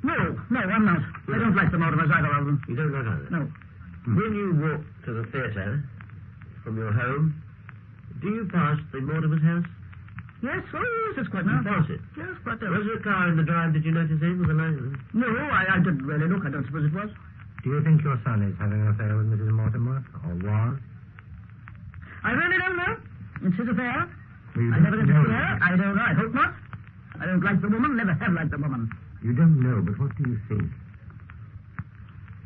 No, I'm not. I don't like the Mortimers, either of them. You don't like either? No. When you walk to the theatre from your home, do you pass the Mortimer's house? Yes, it's quite nice. You pass it? Yes, quite nice. Was there a car in the drive, did you notice it? Was a light? No, I didn't really look. I don't suppose it was. Do you think your son is having an affair with Mrs. Mortimer, or was? I really don't know. It's his affair. Well, I never interfere. I don't know. I hope not. I don't like the woman. Never have liked the woman. You don't know, but what do you think?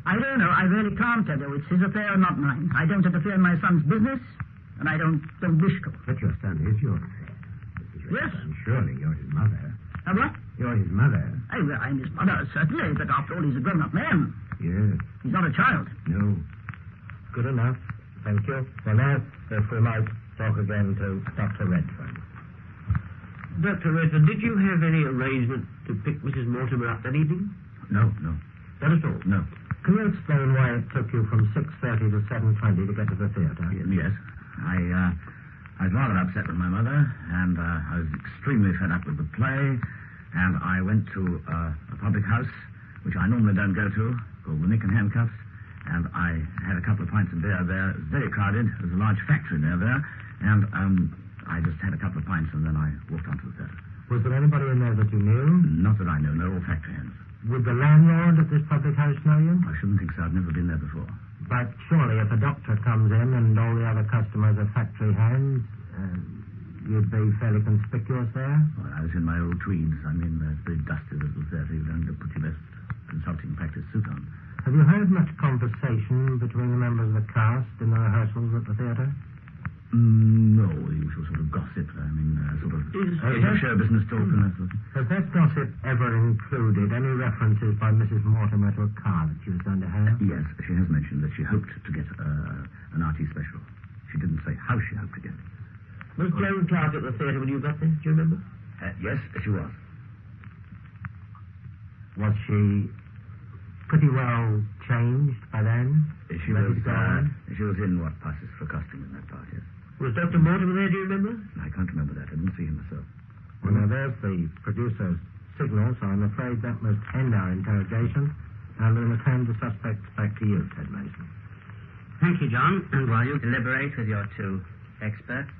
I don't know. I really can't tell you. It's his affair, not mine. I don't interfere in my son's business, and I don't wish to. But your son is your affair. Yes. And surely you're his mother. What? You're his mother. I'm his mother, certainly, but after all, he's a grown-up man. Yes. He's not a child. No. Good enough. Thank you. Well, now, if we might talk again to Dr. Redfern. Dr. Redfern, did you have any arrangement to pick Mrs. Mortimer up that evening? No. Not at all? No. Can you explain why it took you from 6:30 to 7:20 to get to the theatre? Yes. I was rather upset with my mother, and I was extremely fed up with the play, and I went to a public house, which I normally don't go to, called the Nick and Handcuffs, and I had a couple of pints of beer there. It was very crowded. There's a large factory near there, and I just had a couple of pints, and then I walked on to the theatre. Was there anybody in there that you knew? Not that I know. No, all factory hands. Would the landlord at this public house know you? I shouldn't think so. I've never been there before. But surely if a doctor comes in and all the other customers are factory hands, you'd be fairly conspicuous there? Well, I was in my old tweeds. I mean, it's very dusty little theatre. You don't put your best consulting practice suit on. Have you heard much conversation between the members of the cast in the rehearsals at the theatre? No, the usual sort of gossip. I mean, sort of show business talk and that sort of... Has that gossip ever included any references by Mrs. Mortimer to a car that she was going to have? Yes, she has mentioned that she hoped to get an RT special. She didn't say how she hoped to get it. Was Joan Clark at the theatre when you got there? Do you remember? Yes, she was. Was she pretty well changed by then? She was in what passes for costume in that part, yes. Was Dr. Mortimer there, do you remember? I can't remember that. I didn't see him myself. Well, now, there's the producer's signal, so I'm afraid that must end our interrogation, and we'll return the suspects back to you, Ted Mason. Thank you, John. And while you deliberate with your 2 experts,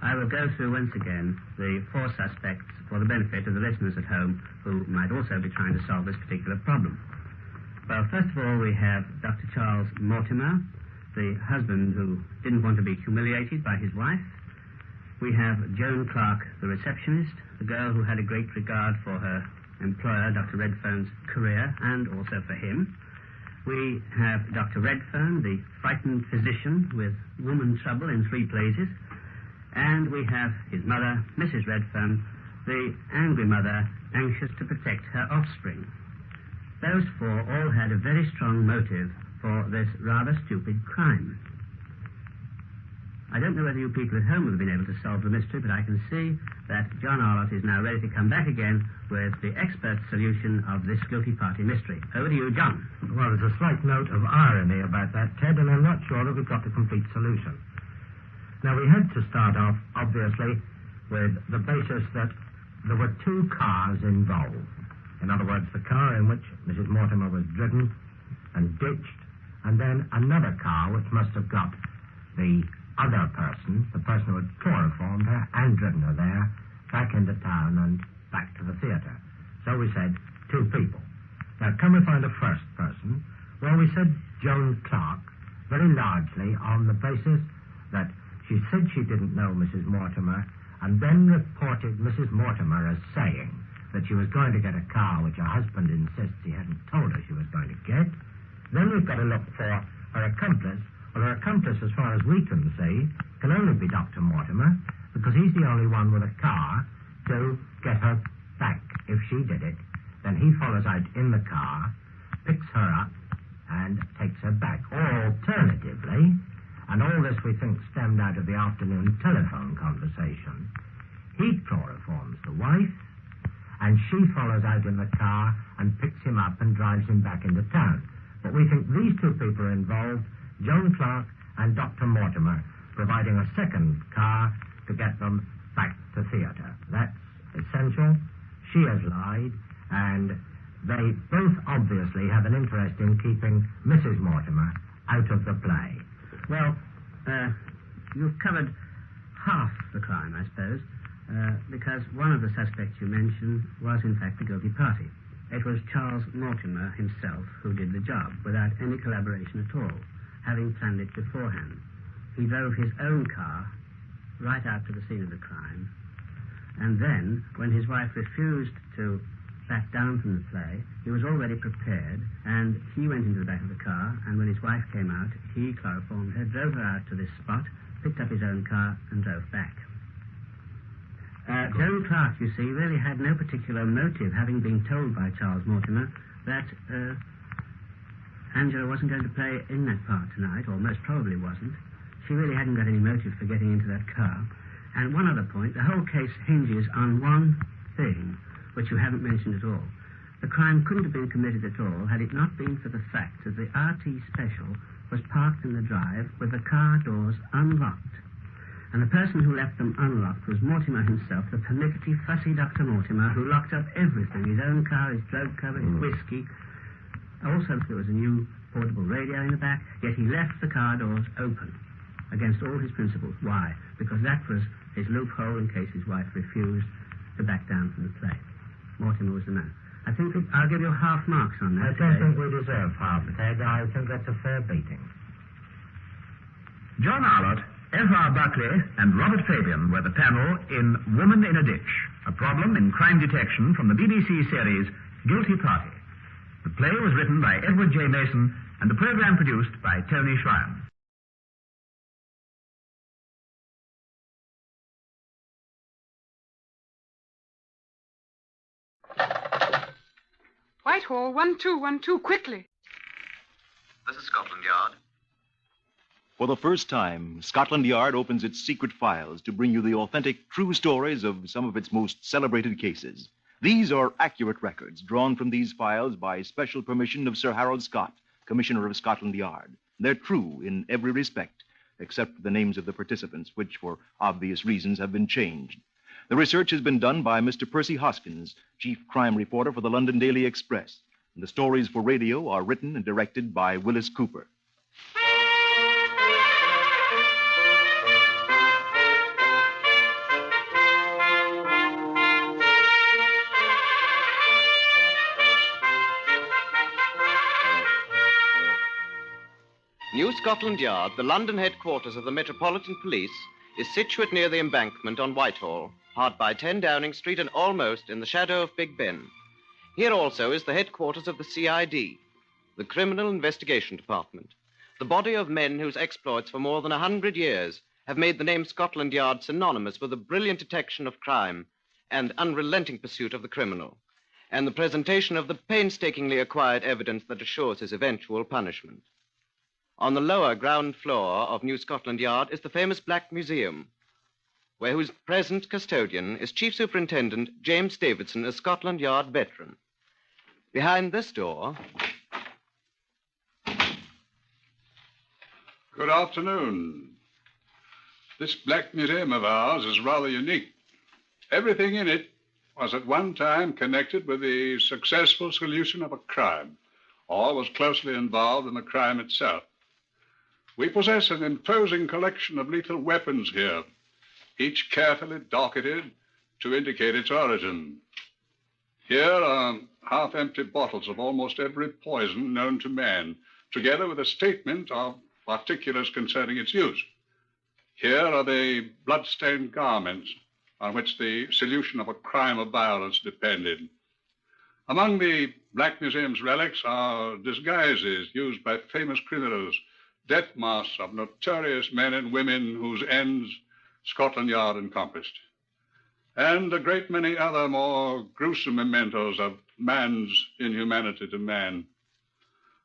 I will go through once again the 4 suspects for the benefit of the listeners at home who might also be trying to solve this particular problem. Well, first of all, we have Dr. Charles Mortimer, the husband who didn't want to be humiliated by his wife. We have Joan Clark, the receptionist, the girl who had a great regard for her employer, Dr. Redfern's career, and also for him. We have Dr. Redfern, the frightened physician with woman trouble in 3 places. And we have his mother, Mrs. Redfern, the angry mother, anxious to protect her offspring. Those 4 all had a very strong motive for this rather stupid crime. I don't know whether you people at home have been able to solve the mystery, but I can see that John Arlott is now ready to come back again with the expert solution of this guilty party mystery. Over to you, John. Well, there's a slight note of irony about that, Ted, and I'm not sure that we've got the complete solution. Now, we had to start off, obviously, with the basis that there were 2 cars involved. In other words, the car in which Mrs. Mortimer was driven and ditched, and then another car which must have got the other person, the person who had chloroformed her and driven her there, back into town and back to the theatre. So we said 2 people. Now, can we find a first person? Well, we said Joan Clark, very largely on the basis that she said she didn't know Mrs. Mortimer, and then reported Mrs. Mortimer as saying that she was going to get a car which her husband insists he hadn't told her she was going to get. Then we've got to look for her accomplice. Well, her accomplice, as far as we can see, can only be Dr. Mortimer, because he's the only one with a car to get her back. If she did it, then he follows out in the car, picks her up, and takes her back. Or alternatively, and all this we think stemmed out of the afternoon telephone conversation, he chloroforms the wife, and she follows out in the car and picks him up and drives him back into town. But we think these 2 people are involved, Joan Clark and Dr. Mortimer, providing a second car to get them back to theatre. That's essential. She has lied, and they both obviously have an interest in keeping Mrs. Mortimer out of the play. Well, you've covered half the crime, I suppose, because one of the suspects you mentioned was, in fact, the guilty party. It was Charles Mortimer himself who did the job, without any collaboration at all, having planned it beforehand. He drove his own car right out to the scene of the crime, and then, when his wife refused to back down from the play, he was already prepared, and he went into the back of the car, and when his wife came out, he chloroformed her, drove her out to this spot, picked up his own car, and drove back. Joan Clark, you see, really had no particular motive, having been told by Charles Mortimer that Angela wasn't going to play in that part tonight, or most probably wasn't. She really hadn't got any motive for getting into that car. And one other point, the whole case hinges on one thing, which you haven't mentioned at all. The crime couldn't have been committed at all had it not been for the fact that the RT Special was parked in the drive with the car doors unlocked. And the person who left them unlocked was Mortimer himself, the pernickety, fussy Dr. Mortimer, who locked up everything, his own car, his drug cover, his whiskey. Also, there was a new portable radio in the back, yet he left the car doors open against all his principles. Why? Because that was his loophole in case his wife refused to back down from the play. Mortimer was the man. I think I'll give you half marks on that. I don't think we deserve half, Ted. I think that's a fair beating. John Arlott, F.R. Buckley, and Robert Fabian were the panel in Woman in a Ditch, a problem in crime detection from the BBC series Guilty Party. The play was written by Edward J. Mason and the program produced by Tony Schrein. Whitehall, 1212, quickly. This is Scotland Yard. For the first time, Scotland Yard opens its secret files to bring you the authentic, true stories of some of its most celebrated cases. These are accurate records drawn from these files by special permission of Sir Harold Scott, Commissioner of Scotland Yard. They're true in every respect, except for the names of the participants, which, for obvious reasons, have been changed. The research has been done by Mr. Percy Hoskins, chief crime reporter for the London Daily Express. And the stories for radio are written and directed by Willis Cooper. New Scotland Yard, the London headquarters of the Metropolitan Police, is situate near the embankment on Whitehall, hard by 10 Downing Street and almost in the shadow of Big Ben. Here also is the headquarters of the CID, the Criminal Investigation Department, the body of men whose exploits for more than 100 years have made the name Scotland Yard synonymous with the brilliant detection of crime and unrelenting pursuit of the criminal, and the presentation of the painstakingly acquired evidence that assures his eventual punishment. On the lower ground floor of New Scotland Yard is the famous Black Museum, whose present custodian is Chief Superintendent James Davidson, a Scotland Yard veteran. Behind this door... Good afternoon. This Black Museum of ours is rather unique. Everything in it was at one time connected with the successful solution of a crime, or was closely involved in the crime itself. We possess an imposing collection of lethal weapons here, each carefully docketed to indicate its origin. Here are half-empty bottles of almost every poison known to man, together with a statement of particulars concerning its use. Here are the blood-stained garments on which the solution of a crime of violence depended. Among the Black Museum's relics are disguises used by famous criminals, death masks of notorious men and women whose ends Scotland Yard encompassed, and a great many other more gruesome mementos of man's inhumanity to man.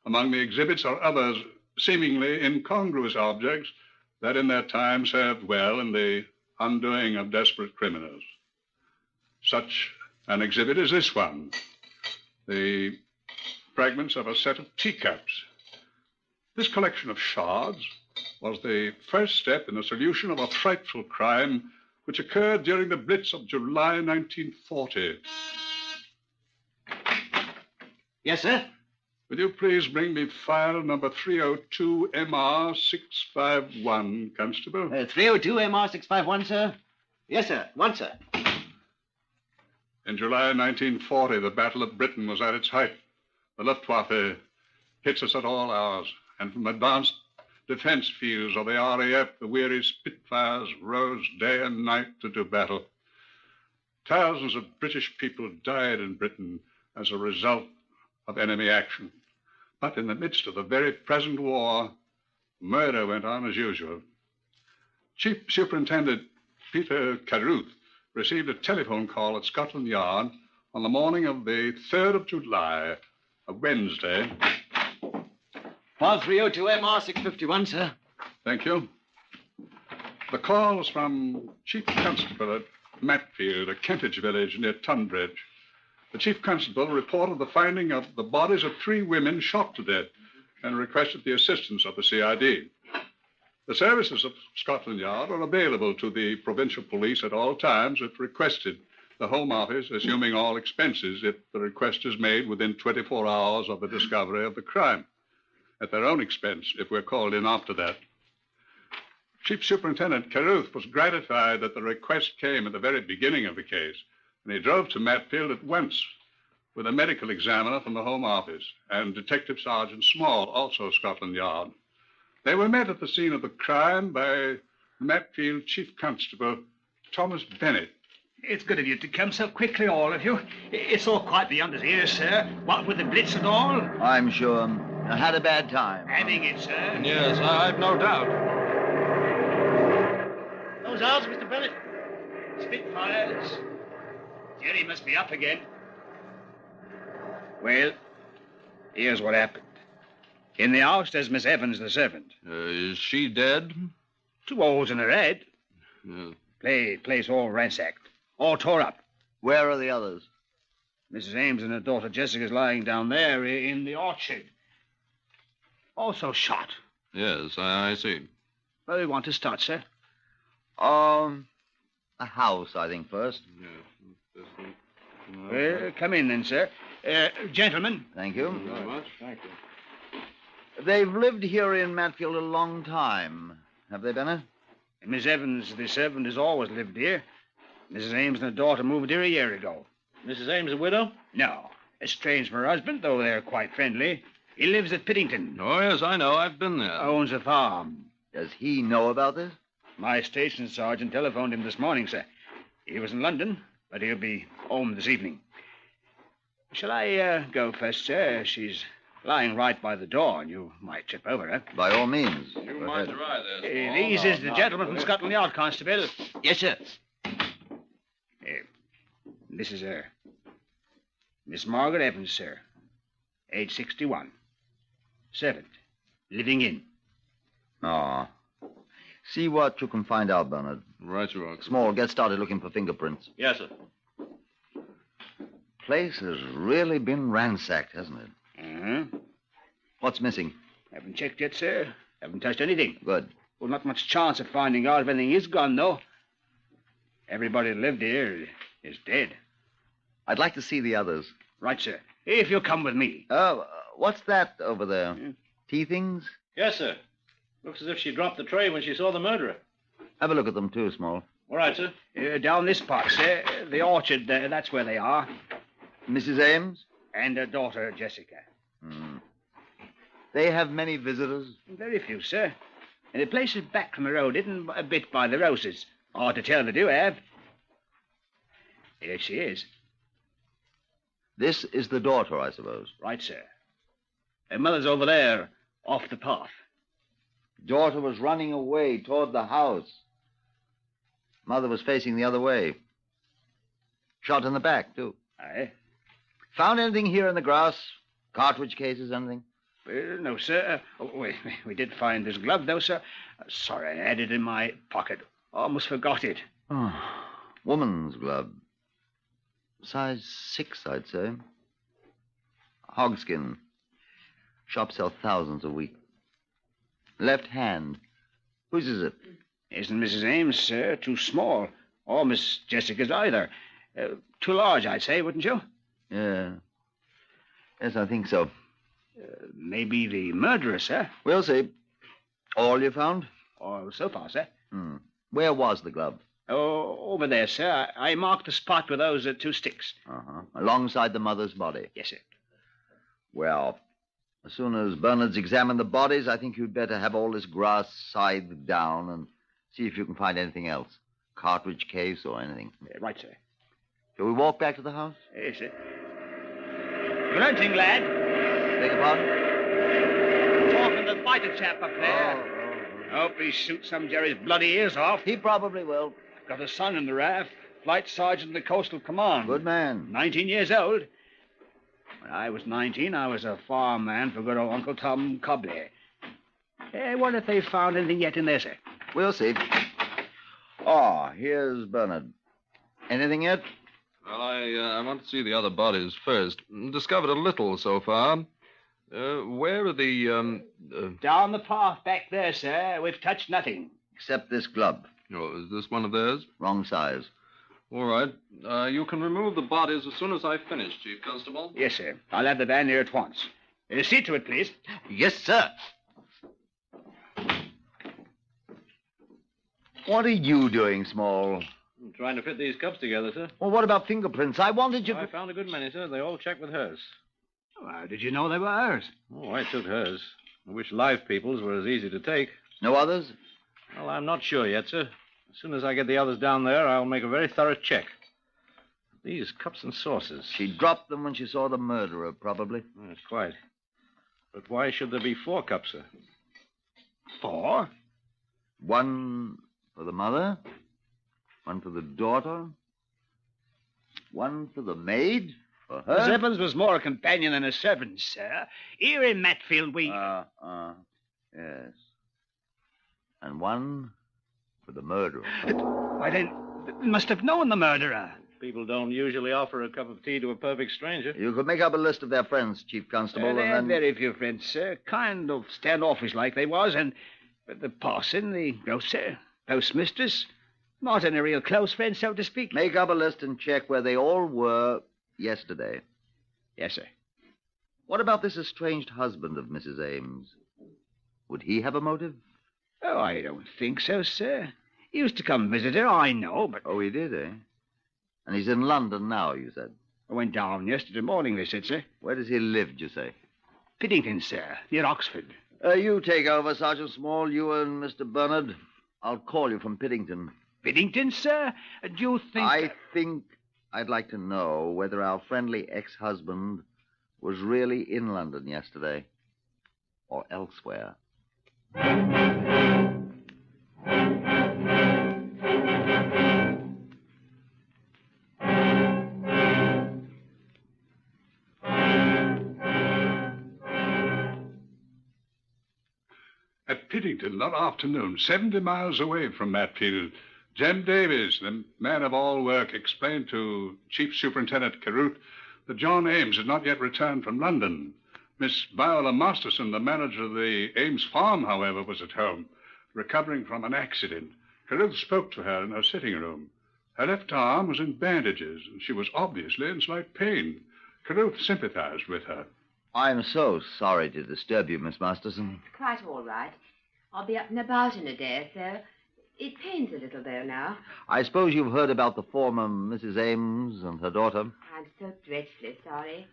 Among the exhibits are others seemingly incongruous objects that in their time served well in the undoing of desperate criminals. Such an exhibit is this one, the fragments of a set of teacups. This collection of shards was the first step in the solution of a frightful crime which occurred during the Blitz of July 1940. Yes, sir? Will you please bring me file number 302 MR 651, Constable? 302 MR 651, sir? Yes, sir. One, sir. In July 1940, the Battle of Britain was at its height. The Luftwaffe hits us at all hours, and from advanced defense fields of the RAF, the weary Spitfires rose day and night to do battle. Thousands of British people died in Britain as a result of enemy action. But in the midst of the very present war, murder went on as usual. Chief Superintendent Peter Carruth received a telephone call at Scotland Yard on the morning of the 3rd of July, a Wednesday. File 302 MR 651, sir. Thank you. The call was from Chief Constable at Matfield, a Kentish village near Tunbridge. The Chief Constable reported the finding of the bodies of 3 women shot to death and requested the assistance of the CID. The services of Scotland Yard are available to the provincial police at all times if requested, the Home Office assuming all expenses if the request is made within 24 hours of the discovery of the crime, at their own expense if we're called in after that. Chief Superintendent Carruth was gratified that the request came at the very beginning of the case, and he drove to Matfield at once with a medical examiner from the Home Office and Detective Sergeant Small, also Scotland Yard. They were met at the scene of the crime by Matfield Chief Constable Thomas Bennett. It's good of you to come so quickly, all of you. It's all quite beyond us here, sir. What with the Blitz and all. I'm sure. I had a bad time. Having it, sir. Yes, I've no doubt. Those ours, Mr. Bennett. Spitfires. Jerry must be up again. Well, here's what happened. In the house, there's Miss Evans, the servant. Is she dead? 2 holes in her head. Place all ransacked. All tore up. Where are the others? Mrs. Ames and her daughter Jessica's lying down there in the orchard. Also shot. Yes, I see. Where do you want to start, sir? A house, I think, first. Yes. Well, come in then, sir. Gentlemen. Thank you. Thank you very much. Thank you. They've lived here in Matfield a long time. Have they, Bennett? Miss Evans, the servant, has always lived here. Mrs. Ames and her daughter moved here a year ago. Mrs. Ames a widow? No. Estranged from her husband, though they're quite friendly. He lives at Piddington. Oh, yes, I know. I've been there. Owns a farm. Does he know about this? My station sergeant telephoned him this morning, sir. He was in London, but he'll be home this evening. Shall I go first, sir? She's lying right by the door, and you might trip over her. By all means. You mind the ride there, These is the gentleman from Scotland Yard, Constable. Yes, sir. This is her. Miss Margaret Evans, sir. Age 61. Servant. Living in. Ah. See what you can find out, Bernard. Right, you are. Small, get started looking for fingerprints. Yes, sir. Place has really been ransacked, hasn't it? Uh-huh. What's missing? Haven't checked yet, sir. Haven't touched anything. Good. Well, not much chance of finding out if anything is gone, though. Everybody that lived here is dead. I'd like to see the others. Right, sir. If you'll come with me. Oh, what's that over there? Tea things? Yes, sir. Looks as if she dropped the tray when she saw the murderer. Have a look at them, too, Small. All right, sir. Down this part, sir. The orchard, that's where they are. Mrs. Ames? And her daughter, Jessica. They have many visitors? Very few, sir. And the place is back from the road, hidden a bit by the roses. Hard to tell, they do have. Here she is. This is the daughter, I suppose. Right, sir. Her mother's over there, off the path. Daughter was running away toward the house. Mother was facing the other way. Shot in the back, too. Aye. Found anything here in the grass? Cartridge cases, anything? No, sir. We did find this glove, though, sir. Sorry, I had it in my pocket. Almost forgot it. Oh, woman's glove. Size 6, I'd say. Hogskin. Shops sell thousands a week. Left hand. Whose is it? Isn't Mrs. Ames, sir. Too small. Or Miss Jessica's either. Too large, I'd say, wouldn't you? Yeah. Yes, I think so. Maybe the murderer, sir. We'll see. All you found? Oh, so far, sir. Where was the glove? Oh, over there, sir. I marked the spot with those 2 sticks. Alongside the mother's body? Yes, sir. Well, as soon as Bernard's examined the bodies, I think you'd better have all this grass scythed down and see if you can find anything else. Cartridge case or anything. Right, sir. Shall we walk back to the house? Yes, sir. Good hunting, lad. Beg your pardon? Talking to the fighter chap up there. Hope he shoots some Jerry's bloody ears off. He probably will. Got a son in the RAF. Flight sergeant of the Coastal Command. Good man. 19 years old. When I was 19, I was a farm man for good old Uncle Tom Cobley. I wonder if they've found anything yet in there, sir. We'll see. Oh, here's Bernard. Anything yet? Well, I want to see the other bodies first. Discovered a little so far. Where are the, Down the path back there, sir. We've touched nothing. Except this glove. Oh, is this one of theirs? Wrong size. All right. You can remove the bodies as soon as I finish, Chief Constable. Yes, sir. I'll have the van here at once. See to it, please. Yes, sir. What are you doing, Small? I'm trying to fit these cups together, sir. Well, what about fingerprints? I wanted you to... I found a good many, sir. They all check with hers. Oh, how did you know they were hers? Oh, I took hers. I wish live people's were as easy to take. No others? Well, I'm not sure yet, sir. As soon as I get the others down there, I'll make a very thorough check. These cups and saucers. She dropped them when she saw the murderer, probably. Yes, quite. But why should there be 4 cups, sir? 4? One for the mother, one for the daughter, one for the maid, for her. Miss Evans was more a companion than a servant, sir. Here in Matfield, we... Yes. And one for the murderer. Why, then, they must have known the murderer. People don't usually offer a cup of tea to a perfect stranger. You could make up a list of their friends, Chief Constable, They and had then... very few friends, sir. Kind of standoffish like they was, and the parson, the grocer, postmistress, not any real close friends, so to speak. Make up a list and check where they all were yesterday. Yes, sir. What about this estranged husband of Mrs. Ames? Would he have a motive? Oh, I don't think so, sir. He used to come visit her, I know, but... Oh, he did, eh? And he's in London now, you said? I went down yesterday morning, they said, sir. Where does he live, did you say? Piddington, sir, near Oxford. You take over, Sergeant Small, you and Mr. Bernard. I'll call you from Piddington. Piddington, sir? Do you think... I think I'd like to know whether our friendly ex-husband was really in London yesterday or elsewhere. At Piddington that afternoon, 70 miles away from Matfield, Jem Davies, the man of all work, explained to Chief Superintendent Carruth that John Ames had not yet returned from London. Miss Viola Masterson, the manager of the Ames farm, however, was at home, recovering from an accident. Carruth spoke to her in her sitting room. Her left arm was in bandages, and she was obviously in slight pain. Carruth sympathized with her. I'm so sorry to disturb you, Miss Masterson. It's quite all right. I'll be up and about in a day or so. It pains a little, though, now. I suppose you've heard about the former Mrs. Ames and her daughter? I'm so dreadfully sorry.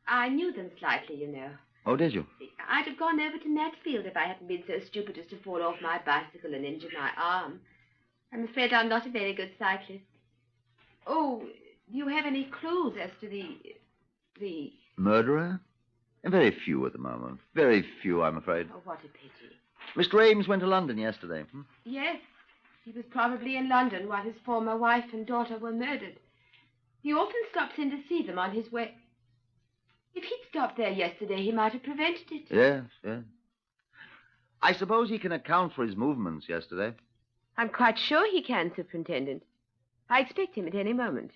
I knew them slightly, you know. Oh, did you? I'd have gone over to Matfield if I hadn't been so stupid as to fall off my bicycle and injure my arm. I'm afraid I'm not a very good cyclist. Oh, do you have any clues as to the... Murderer? Very few at the moment. Very few, I'm afraid. Oh, what a pity. Mr. Ames went to London yesterday. Yes, he was probably in London while his former wife and daughter were murdered. He often stops in to see them on his way. If he'd stopped there yesterday, he might have prevented it. Yes, yes. I suppose he can account for his movements yesterday. I'm quite sure he can, Superintendent. I expect him at any moment.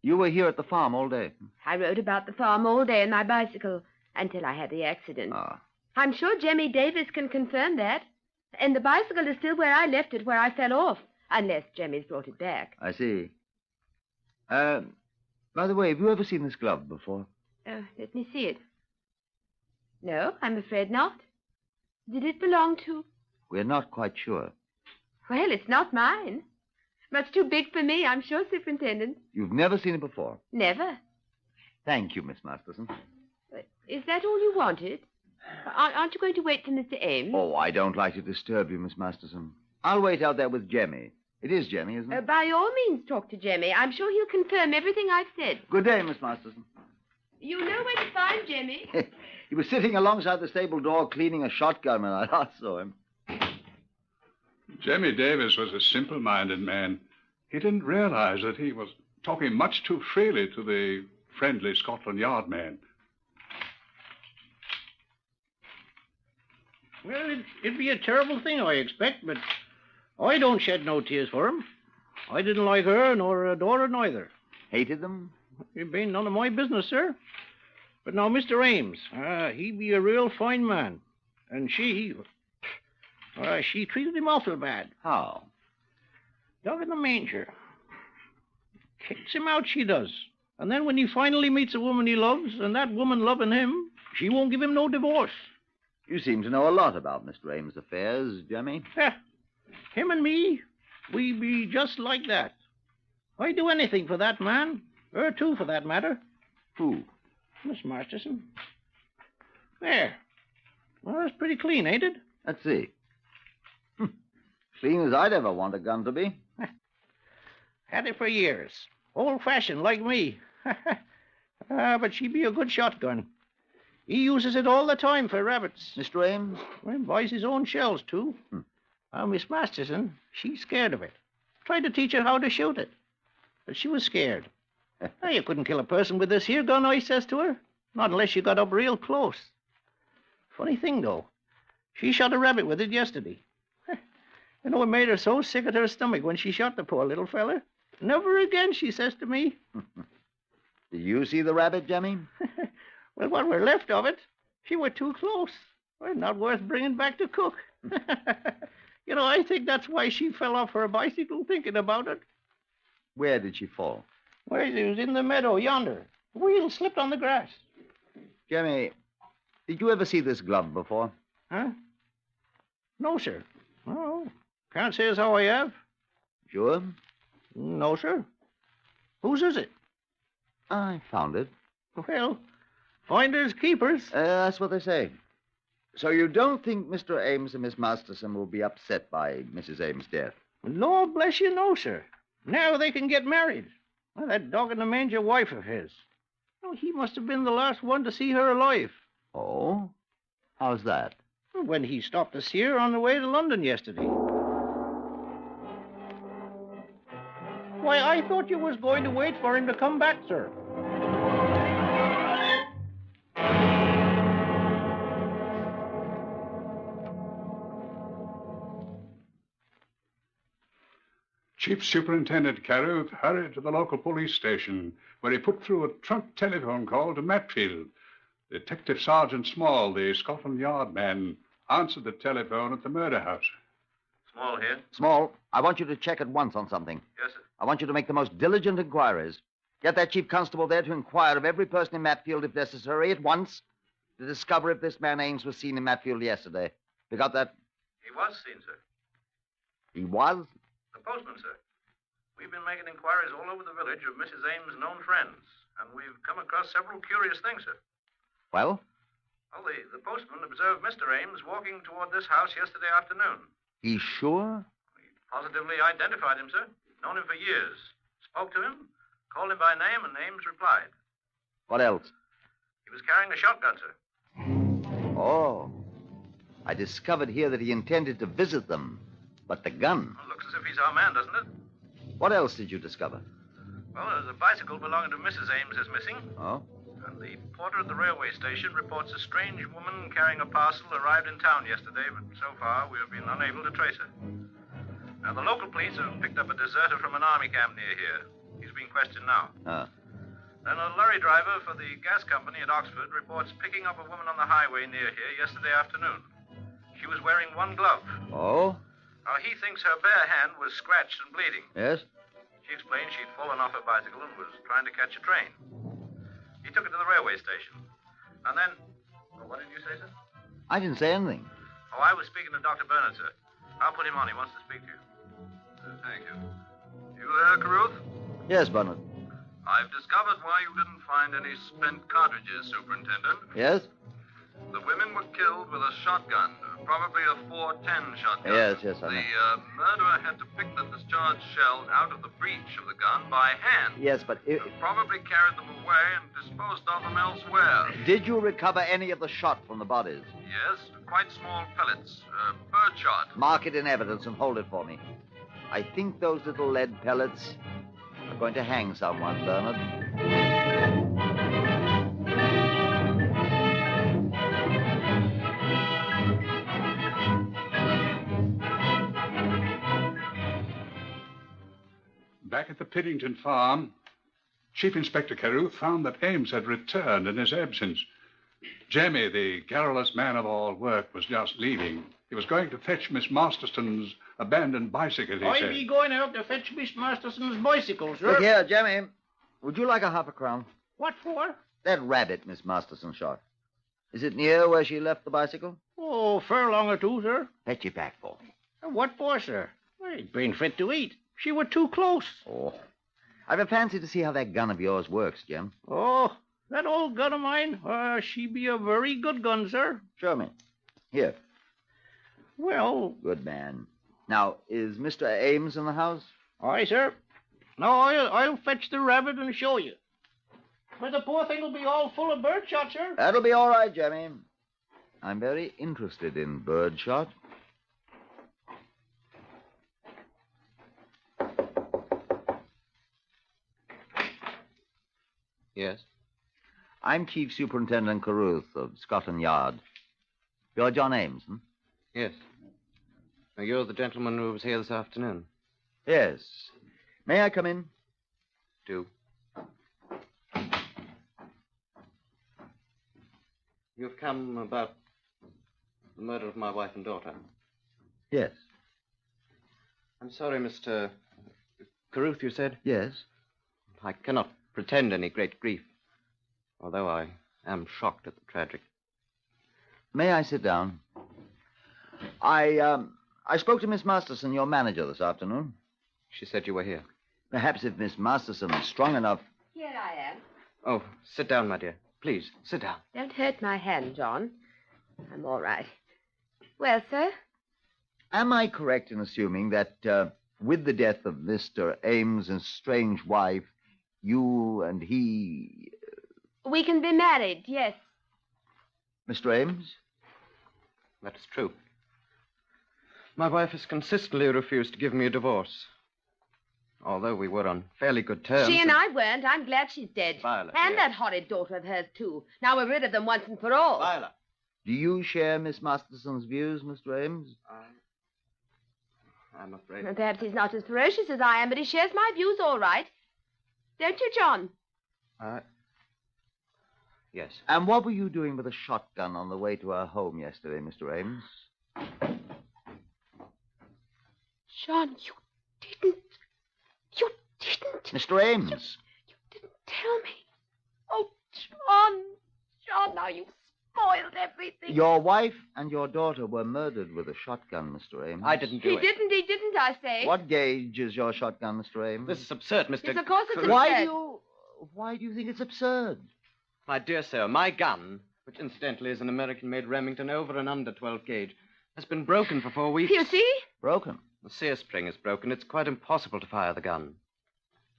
You were here at the farm all day. I rode about the farm all day on my bicycle until I had the accident. Ah. I'm sure Jemmy Davis can confirm that. And the bicycle is still where I left it, where I fell off, unless Jemmy's brought it back. I see. By the way, have you ever seen this glove before? Let me see it. No, I'm afraid not. Did it belong to... We're not quite sure. Well, it's not mine. Much too big for me, I'm sure, Superintendent. You've never seen it before? Never. Thank you, Miss Masterson. Is that all you wanted? Aren't you going to wait for Mr. Ames? Oh, I don't like to disturb you, Miss Masterson. I'll wait out there with Jemmy. It is Jemmy, isn't it? By all means, talk to Jemmy. I'm sure he'll confirm everything I've said. Good day, Miss Masterson. You know where to find Jemmy? He was sitting alongside the stable door cleaning a shotgun when I last saw him. Jemmy Davis was a simple-minded man. He didn't realize that he was talking much too freely to the friendly Scotland Yard man. Well, it'd be a terrible thing, I expect, but I don't shed no tears for him. I didn't like her nor her daughter neither. Hated them? It ain't none of my business, sir. But now, Mr. Ames, he be a real fine man. And she treated him awful bad. How? Dog in the manger. Kicks him out, she does. And then when he finally meets a woman he loves, and that woman loving him, she won't give him no divorce. You seem to know a lot about Mr. Ames' affairs, Jemmy. Him and me, we be just like that. I'd do anything for that man. Her, too, for that matter. Who? Miss Masterson. There. Well, that's pretty clean, ain't it? Let's see. Clean as I'd ever want a gun to be. Had it for years. Old-fashioned, like me. But she be a good shotgun. He uses it all the time for rabbits. Mr. Ames? Well, buys his own shells, too. Miss Masterson, she's scared of it. Tried to teach her how to shoot it. But she was scared. You couldn't kill a person with this here gun, I says to her. Not unless you got up real close. Funny thing, though. She shot a rabbit with it yesterday. You know, it made her so sick at her stomach when she shot the poor little feller. Never again, she says to me. Did you see the rabbit, Jemmy? Well, what were left of it, she were too close. Well, not worth bringing back to cook. You know, I think that's why she fell off her bicycle thinking about it. Where did she fall? Well, it was in the meadow yonder. The wheel slipped on the grass. Jemmy, did you ever see this glove before? Huh? No, sir. Oh, can't say as how I have. Sure? No, sir. Whose is it? I found it. Well, finders keepers. That's what they say. So you don't think Mr. Ames and Miss Masterson will be upset by Mrs. Ames' death? Lord bless you, no, sir. Now they can get married. Well, that dog-in-the-manger wife of his. Oh, he must have been the last one to see her alive. Oh? How's that? When he stopped to see her on the way to London yesterday. Why, I thought you was going to wait for him to come back, sir. Chief Superintendent Caruth hurried to the local police station, where he put through a trunk telephone call to Matfield. Detective Sergeant Small, the Scotland Yard man, answered the telephone at the murder house. Small here. Small, I want you to check at once on something. Yes, sir. I want you to make the most diligent inquiries. Get that chief constable there to inquire of every person in Matfield, if necessary, at once, to discover if this man Ames was seen in Matfield yesterday. You got that? He was seen, sir. He was? The postman, sir. We've been making inquiries all over the village of Mrs. Ames' known friends, and we've come across several curious things, sir. Well? Well, the postman observed Mr. Ames walking toward this house yesterday afternoon. He's sure? Positively identified him, sir. Known him for years. Spoke to him, called him by name, and Ames replied. What else? He was carrying a shotgun, sir. Oh. I discovered here that he intended to visit them. But the gun... Well, looks as if he's our man, doesn't it? What else did you discover? Well, there's a bicycle belonging to Mrs. Ames is missing. Oh? And the porter at the railway station reports a strange woman carrying a parcel arrived in town yesterday, but so far we have been unable to trace her. Now, the local police have picked up a deserter from an army camp near here. He's being questioned now. Then a lorry driver for the gas company at Oxford reports picking up a woman on the highway near here yesterday afternoon. She was wearing one glove. Oh? Now, he thinks her bare hand was scratched and bleeding. Yes? She explained she'd fallen off her bicycle and was trying to catch a train. He took her to the railway station. And then... Oh, what did you say, sir? I didn't say anything. Oh, I was speaking to Dr. Bernard, sir. I'll put him on. He wants to speak to you. Thank you. You there, Caruth? Yes, Bernard. I've discovered why you didn't find any spent cartridges, Superintendent. Yes? The women were killed with a shotgun, probably a .410 shotgun. Yes, I know. The murderer had to pick the discharged shells out of the breech of the gun by hand. Yes, but... Probably carried them away and disposed of them elsewhere. Did you recover any of the shot from the bodies? Yes, quite small pellets. Birdshot. Mark it in evidence and hold it for me. I think those little lead pellets are going to hang someone, Bernard. Back at the Piddington farm, Chief Inspector Caruth found that Ames had returned in his absence. Jemmy, the garrulous man of all work, was just leaving. He was going to fetch Miss Masterson's abandoned bicycle, he I'll said. be going out to fetch Miss Masterson's bicycle, sir. Look here, Jemmy. Would you like a half-a-crown? What for? That rabbit Miss Masterson shot. Is it near where she left the bicycle? Oh, furlong or two, sir. Fetch it back for me. What for, sir? Well, it ain't fit to eat. She were too close. Oh. I've a fancy to see how that gun of yours works, Jim. Oh, that old gun of mine? She be a very good gun, sir. Show me. Here. Well... Good man. Now, is Mr. Ames in the house? Aye, sir. No, I'll fetch the rabbit and show you. But the poor thing will be all full of birdshot, sir. That'll be all right, Jemmy. I'm very interested in birdshot. Yes? I'm Chief Superintendent Caruth of Scotland Yard. You're John Ames, hmm? Yes. Now, you're the gentleman who was here this afternoon. Yes. May I come in? Do. You've come about the murder of my wife and daughter. Yes. I'm sorry, Mr. Caruth, you said? Yes. I cannot pretend any great grief, although I am shocked at the tragic. May I sit down? I spoke to Miss Masterson, your manager, this afternoon. She said you were here. Perhaps if Miss Masterson is strong enough... Here I am. Oh, sit down, my dear. Please, sit down. Don't hurt my hand, John. I'm all right. Well, sir? Am I correct in assuming that with the death of Mr. Ames's strange wife, you and he... We can be married, yes. Mr. Ames? That is true. My wife has consistently refused to give me a divorce. Although we were on fairly good terms. She and I weren't. I'm glad she's dead. Violet, And yes. that horrid daughter of hers, too. Now we're rid of them once and for all. Violet. Do you share Miss Masterson's views, Mr. Ames? I'm afraid. And perhaps he's not as ferocious as I am, but he shares my views all right. Don't you, John? Yes. And what were you doing with a shotgun on the way to her home yesterday, Mr. Ames? John, you didn't. You didn't. Mr. Ames. You didn't tell me. Oh, John. John, now you've spoiled everything. Your wife and your daughter were murdered with a shotgun, Mr. Ames. I didn't do it. He didn't, I say. What gauge is your shotgun, Mr. Ames? This is absurd, Mr. Yes, of course it's Why do you think it's absurd? My dear sir, my gun, which incidentally is an American-made Remington over and under 12 gauge, has been broken for 4 weeks. You see? Broken? The sear spring is broken. It's quite impossible to fire the gun.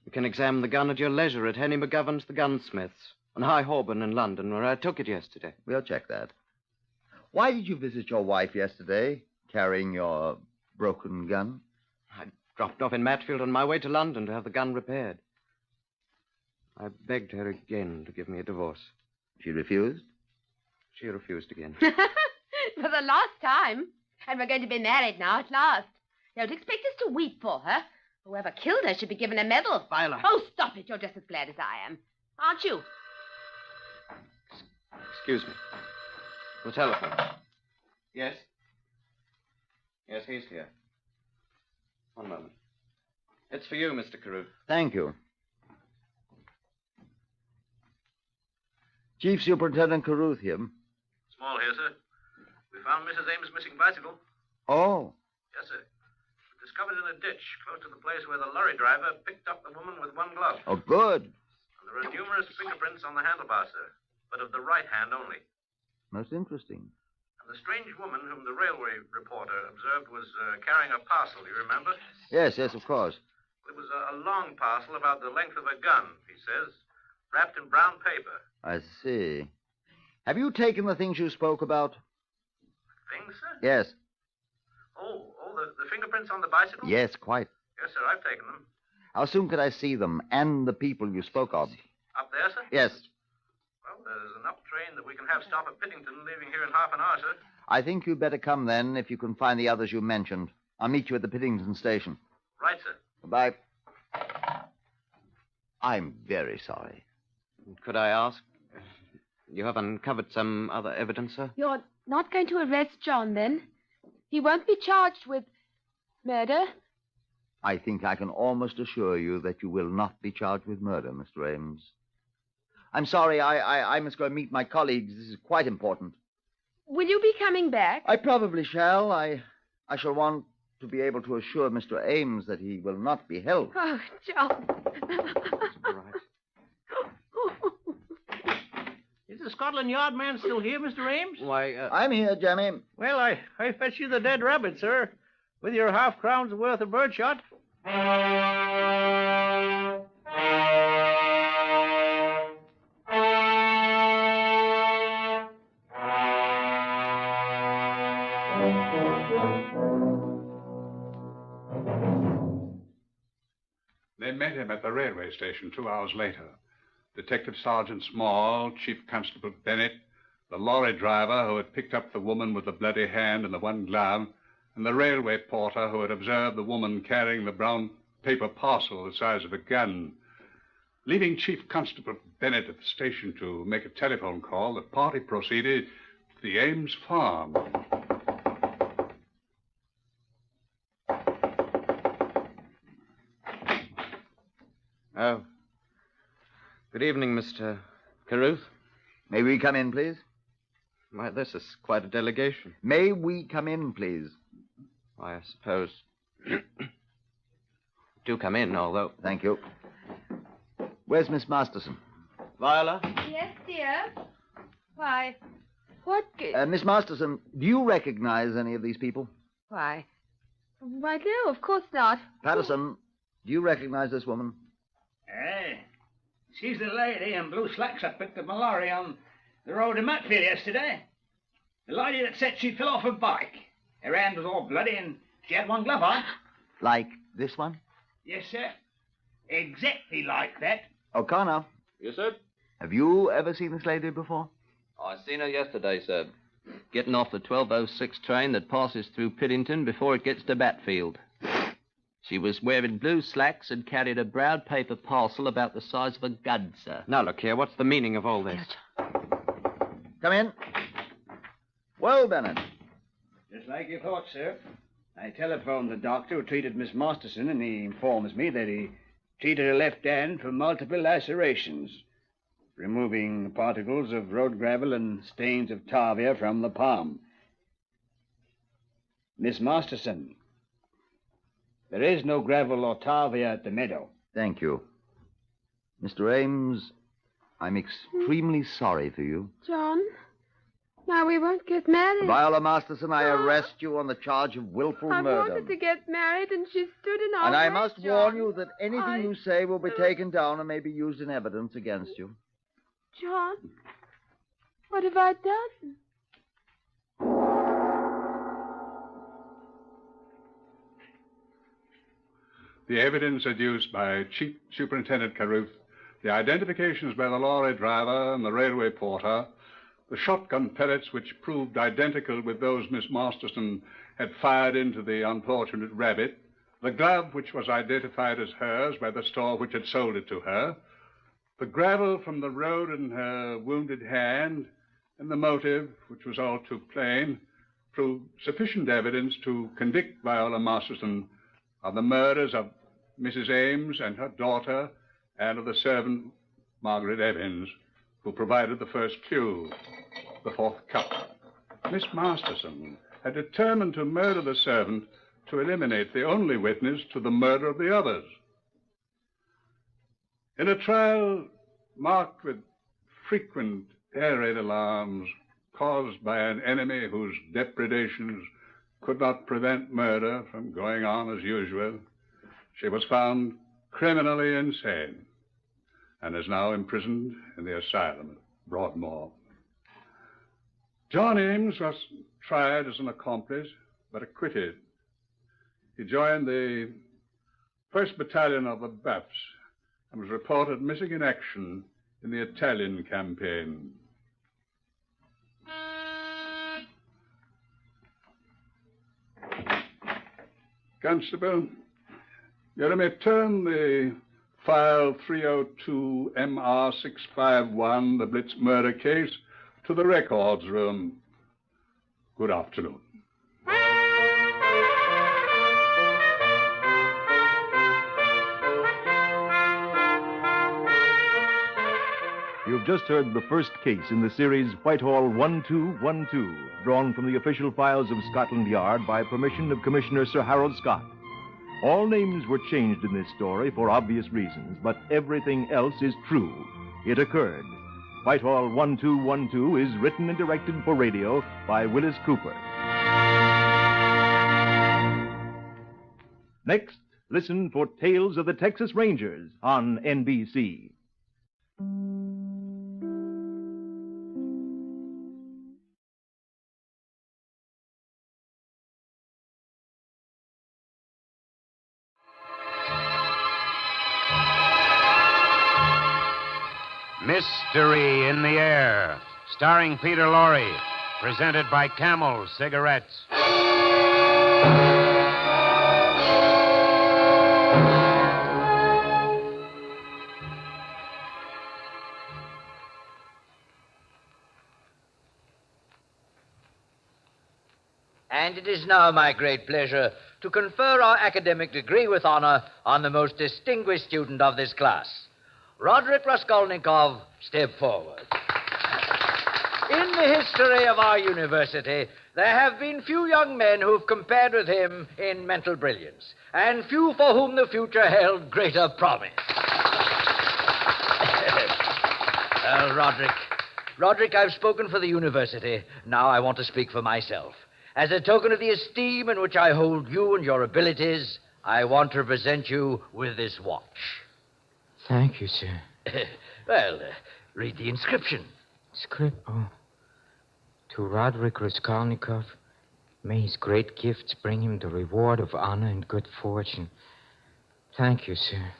You can examine the gun at your leisure at Henry McGovern's The Gunsmiths on High Holborn in London, where I took it yesterday. We'll check that. Why did you visit your wife yesterday, carrying your broken gun? I dropped off in Matfield on my way to London to have the gun repaired. I begged her again to give me a divorce. She refused? She refused again. For the last time. And we're going to be married now at last. Don't expect us to weep for her. Whoever killed her should be given a medal. Violet. Oh, stop it. You're just as glad as I am. Aren't you? Excuse me. The telephone. Yes? Yes, he's here. One moment. It's for you, Mr. Carew. Thank you. Chief Superintendent Caruth here. Small here, sir. We found Mrs. Ames' missing bicycle. Oh. Yes, sir. Discovered in a ditch close to the place where the lorry driver picked up the woman with one glove. Oh, good. And there are numerous fingerprints on the handlebar, sir, but of the right hand only. Most interesting. And the strange woman whom the railway reporter observed was carrying a parcel, you remember? Yes, of course. It was a long parcel about the length of a gun, he says, wrapped in brown paper. I see. Have you taken the things you spoke about? Things, sir? Yes. Oh, the fingerprints on the bicycle? Yes, quite. Yes, sir, I've taken them. How soon could I see them and the people you spoke of? Up there, sir? Yes. Well, there's an up train that we can have stop at Pittington, leaving here in half an hour, sir. I think you'd better come then if you can find the others you mentioned. I'll meet you at the Pittington station. Right, sir. Goodbye. I'm very sorry. Could I ask? You have uncovered some other evidence, sir? You're not going to arrest John, then? He won't be charged with murder? I think I can almost assure you that you will not be charged with murder, Mr. Ames. I'm sorry, I must go and meet my colleagues. This is quite important. Will you be coming back? I probably shall. I shall want to be able to assure Mr. Ames that he will not be held. Oh, John. All right. Is the Scotland Yard man still here, Mr. Ames? Why, I'm here, Jemmy. Well, I fetched you the dead rabbit, sir, with your half-crown's worth of birdshot. They met him at the railway station 2 hours later. Detective Sergeant Small, Chief Constable Bennett, the lorry driver who had picked up the woman with the bloody hand and the one glove, and the railway porter who had observed the woman carrying the brown paper parcel the size of a gun. Leaving Chief Constable Bennett at the station to make a telephone call, the party proceeded to the Ames farm. Oh. Good evening, Mr. Caruth. May we come in, please? Why, this is quite a delegation. May we come in, please? Why, I suppose. Do come in, although. Thank you. Where's Miss Masterson? Viola? Yes, dear. Why, What? Miss Masterson, do you recognize any of these people? Why, no, of course not. Patterson, do you recognize this woman? Hey, she's the lady in blue slacks I picked up my lorry on the road to Matfield yesterday. The lady that said she fell off her bike. Her hand was all bloody and she had one glove on. Like this one? Yes, sir. Exactly like that. O'Connor. Yes, sir? Have you ever seen this lady before? I seen her yesterday, sir. Getting off the 12:06 train that passes through Piddington before it gets to Batfield. She was wearing blue slacks and carried a brown paper parcel about the size of a gun, sir. Now, look here, what's the meaning of all this? Come in. Well, Bennett. Just like you thought, sir. I telephoned the doctor who treated Miss Masterson, and he informs me that he treated her left hand for multiple lacerations, removing particles of road gravel and stains of tarvia from the palm. Miss Masterson, there is no gravel or tarvia at the meadow. Thank you. Mr. Ames, I'm extremely sorry for you. John, now we won't get married. Viola Masterson, I arrest you on the charge of willful I murder. wanted to get married, and she stood in our And I way, must John. warn you that anything you say will be taken down and may be used in evidence against you. John, what have I done? The evidence adduced by Chief Superintendent Carruth, the identifications by the lorry driver and the railway porter, the shotgun pellets which proved identical with those Miss Masterson had fired into the unfortunate rabbit, the glove which was identified as hers by the store which had sold it to her, the gravel from the road in her wounded hand, and the motive, which was all too plain, proved sufficient evidence to convict Viola Masterson of the murders of Mrs. Ames and her daughter, and of the servant, Margaret Evans, who provided the first clue, the fourth cup. Miss Masterson had determined to murder the servant to eliminate the only witness to the murder of the others. In a trial marked with frequent air raid alarms caused by an enemy whose depredations could not prevent murder from going on as usual, she was found criminally insane and is now imprisoned in the asylum at Broadmoor. John Ames was tried as an accomplice, but acquitted. He joined the 1st Battalion of the Buffs and was reported missing in action in the Italian campaign. Constable, you may turn the file 302 MR651, the Blitz murder case, to the records room. Good afternoon. You've just heard the first case in the series Whitehall 1212, drawn from the official files of Scotland Yard by permission of Commissioner Sir Harold Scott. All names were changed in this story for obvious reasons, but everything else is true. It occurred. Whitehall 1212 is written and directed for radio by Willis Cooper. Next, listen for Tales of the Texas Rangers on NBC. Mystery in the Air, starring Peter Lorre, presented by Camel Cigarettes. And it is now my great pleasure to confer our academic degree with honor on the most distinguished student of this class. Roderick Raskolnikov, step forward. In the history of our university, there have been few young men who've compared with him in mental brilliance, and few for whom the future held greater promise. Roderick, Roderick, I've spoken for the university. Now I want to speak for myself. As a token of the esteem in which I hold you and your abilities, I want to present you with this watch. Thank you, sir. Well, read the inscription. Script? Oh. To Roderick Raskolnikov, may his great gifts bring him the reward of honor and good fortune. Thank you, sir.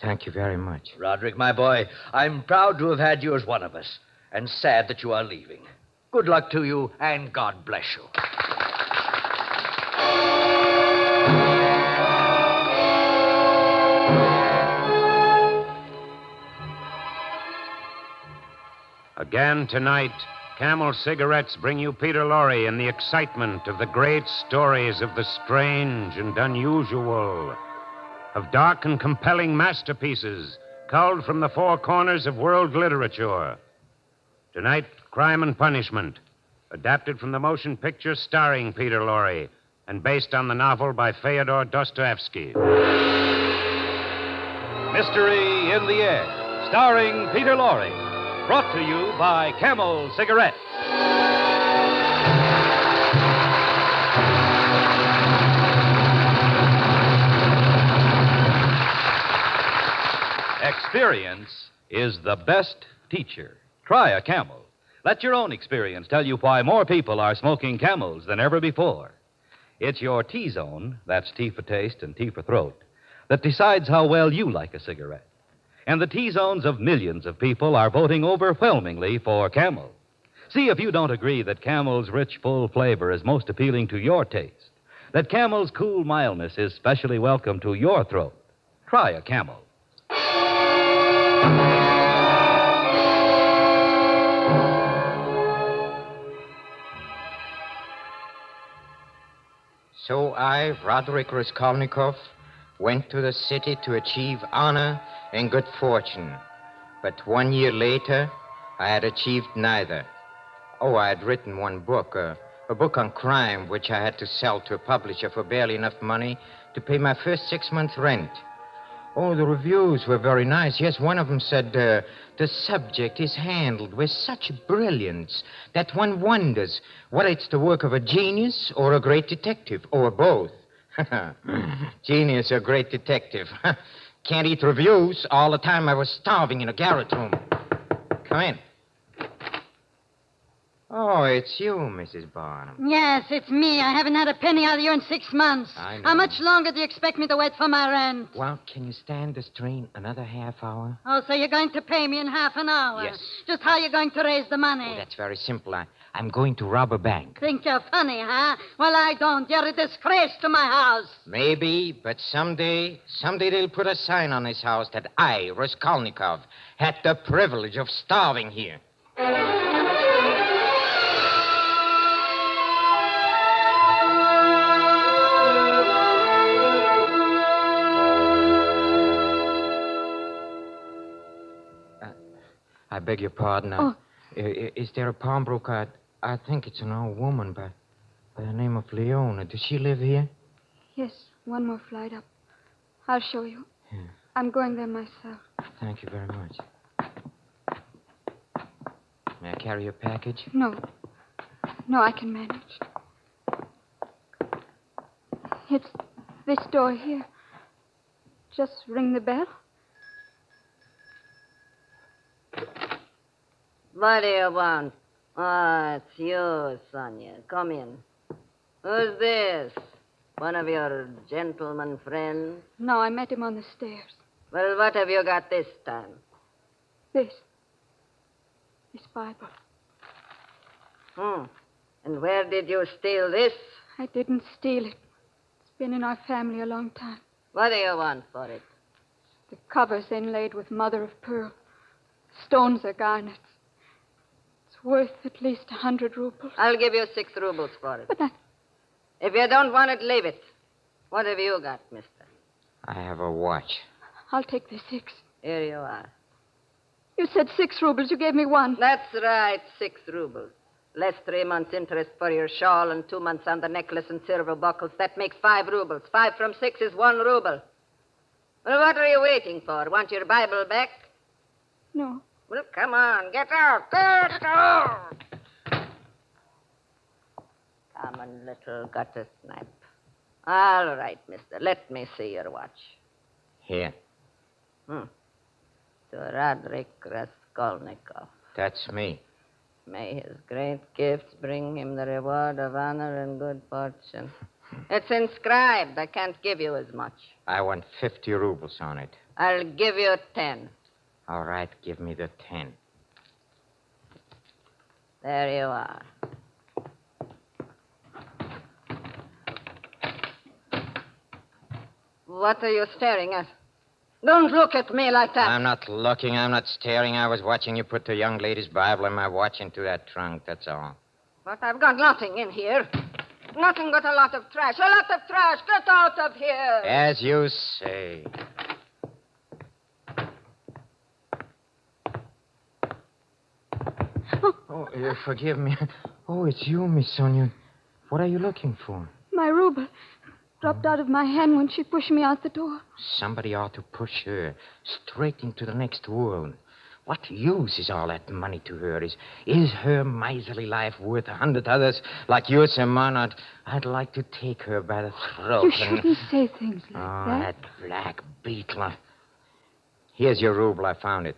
Thank you very much. Roderick, my boy, I'm proud to have had you as one of us, and sad that you are leaving. Good luck to you, and God bless you. Again tonight, Camel Cigarettes bring you Peter Lorre in the excitement of the great stories of the strange and unusual, of dark and compelling masterpieces culled from the four corners of world literature. Tonight, Crime and Punishment, adapted from the motion picture starring Peter Lorre and based on the novel by Fyodor Dostoevsky. Mystery in the Air, starring Peter Lorre. Brought to you by Camel Cigarettes. Experience is the best teacher. Try a Camel. Let your own experience tell you why more people are smoking Camels than ever before. It's your T-zone, that's T for taste and T for throat, that decides how well you like a cigarette. And the T-zones of millions of people are voting overwhelmingly for Camel. See if you don't agree that Camel's rich, full flavor is most appealing to your taste, that Camel's cool mildness is specially welcome to your throat. Try a Camel. So I, Roderick Raskolnikov, went to the city to achieve honor and good fortune. But 1 year later, I had achieved neither. Oh, I had written one book, a book on crime, which I had to sell to a publisher for barely enough money to pay my first 6 months' rent. Oh, the reviews were very nice. Yes, one of them said, the subject is handled with such brilliance that one wonders whether it's the work of a genius or a great detective, or both. Genius or great detective. Can't eat reviews. All the time I was starving in a garret room. Come in. Oh, it's you, Mrs. Barnum. Yes, it's me. I haven't had a penny out of you in 6 months. I know. How much longer do you expect me to wait for my rent? Well, can you stand the strain another half hour? Oh, so you're going to pay me in half an hour? Yes. Just how you going to raise the money? Oh, that's very simple. I'm going to rob a bank. Think you're funny, huh? Well, I don't. You're a disgrace to my house. Maybe, but someday they'll put a sign on this house that I, Raskolnikov, had the privilege of starving here. I beg your pardon. Is there a pawnbroker? I think it's an old woman by the name of Leona. Does she live here? Yes, one more flight up. I'll show you. Yeah. I'm going there myself. Thank you very much. May I carry your package? No, I can manage. It's this door here. Just ring the bell. What do you want? Oh, it's you, Sonia. Come in. Who's this? One of your gentleman friends? No, I met him on the stairs. Well, what have you got this time? This Bible. And where did you steal this? I didn't steal it. It's been in our family a long time. What do you want for it? The cover's inlaid with mother of pearl. Stones are garnets. Worth at least 100 rubles. I'll give you 6 rubles for it. But that... If you don't want it, leave it. What have you got, mister? I have a watch. I'll take the 6. Here you are. You said 6 rubles. You gave me 1. That's right, 6 rubles. Less 3 months' interest for your shawl and 2 months on the necklace and silver buckles. That makes 5 rubles. 5 from 6 is 1 ruble. Well, what are you waiting for? Want your Bible back? No. Well, come on, get out. Get out. Common little gutter snap. All right, mister. Let me see your watch. Here. To Roderick Raskolnikov. That's me. May his great gifts bring him the reward of honor and good fortune. It's inscribed. I can't give you as much. I want 50 rubles on it. I'll give you 10. All right, give me the 10. There you are. What are you staring at? Don't look at me like that. I'm not looking. I'm not staring. I was watching you put the young lady's Bible and my watch into that trunk, that's all. But I've got nothing in here. Nothing but a lot of trash. A lot of trash. Get out of here. As you say. Oh, forgive me. Oh, it's you, Miss Sonia. What are you looking for? My ruble dropped out of my hand when she pushed me out the door. Somebody ought to push her straight into the next world. What use is all that money to her? Is her miserly life worth 100 others like yours, Simon? I'd like to take her by the throat. You shouldn't say things like that black beetle. Here's your ruble. I found it.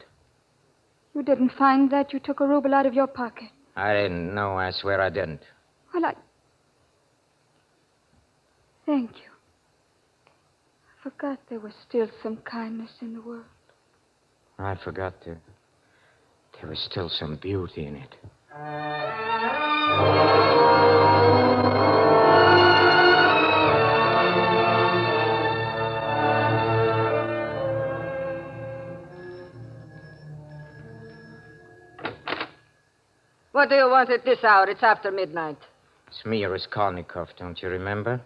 You didn't find that? You took a ruble out of your pocket. I didn't know. I swear I didn't. Well, Thank you. I forgot there was still some kindness in the world. I forgot there was still some beauty in it. What do you want at this hour? It's after midnight. It's me, Raskolnikov, don't you remember?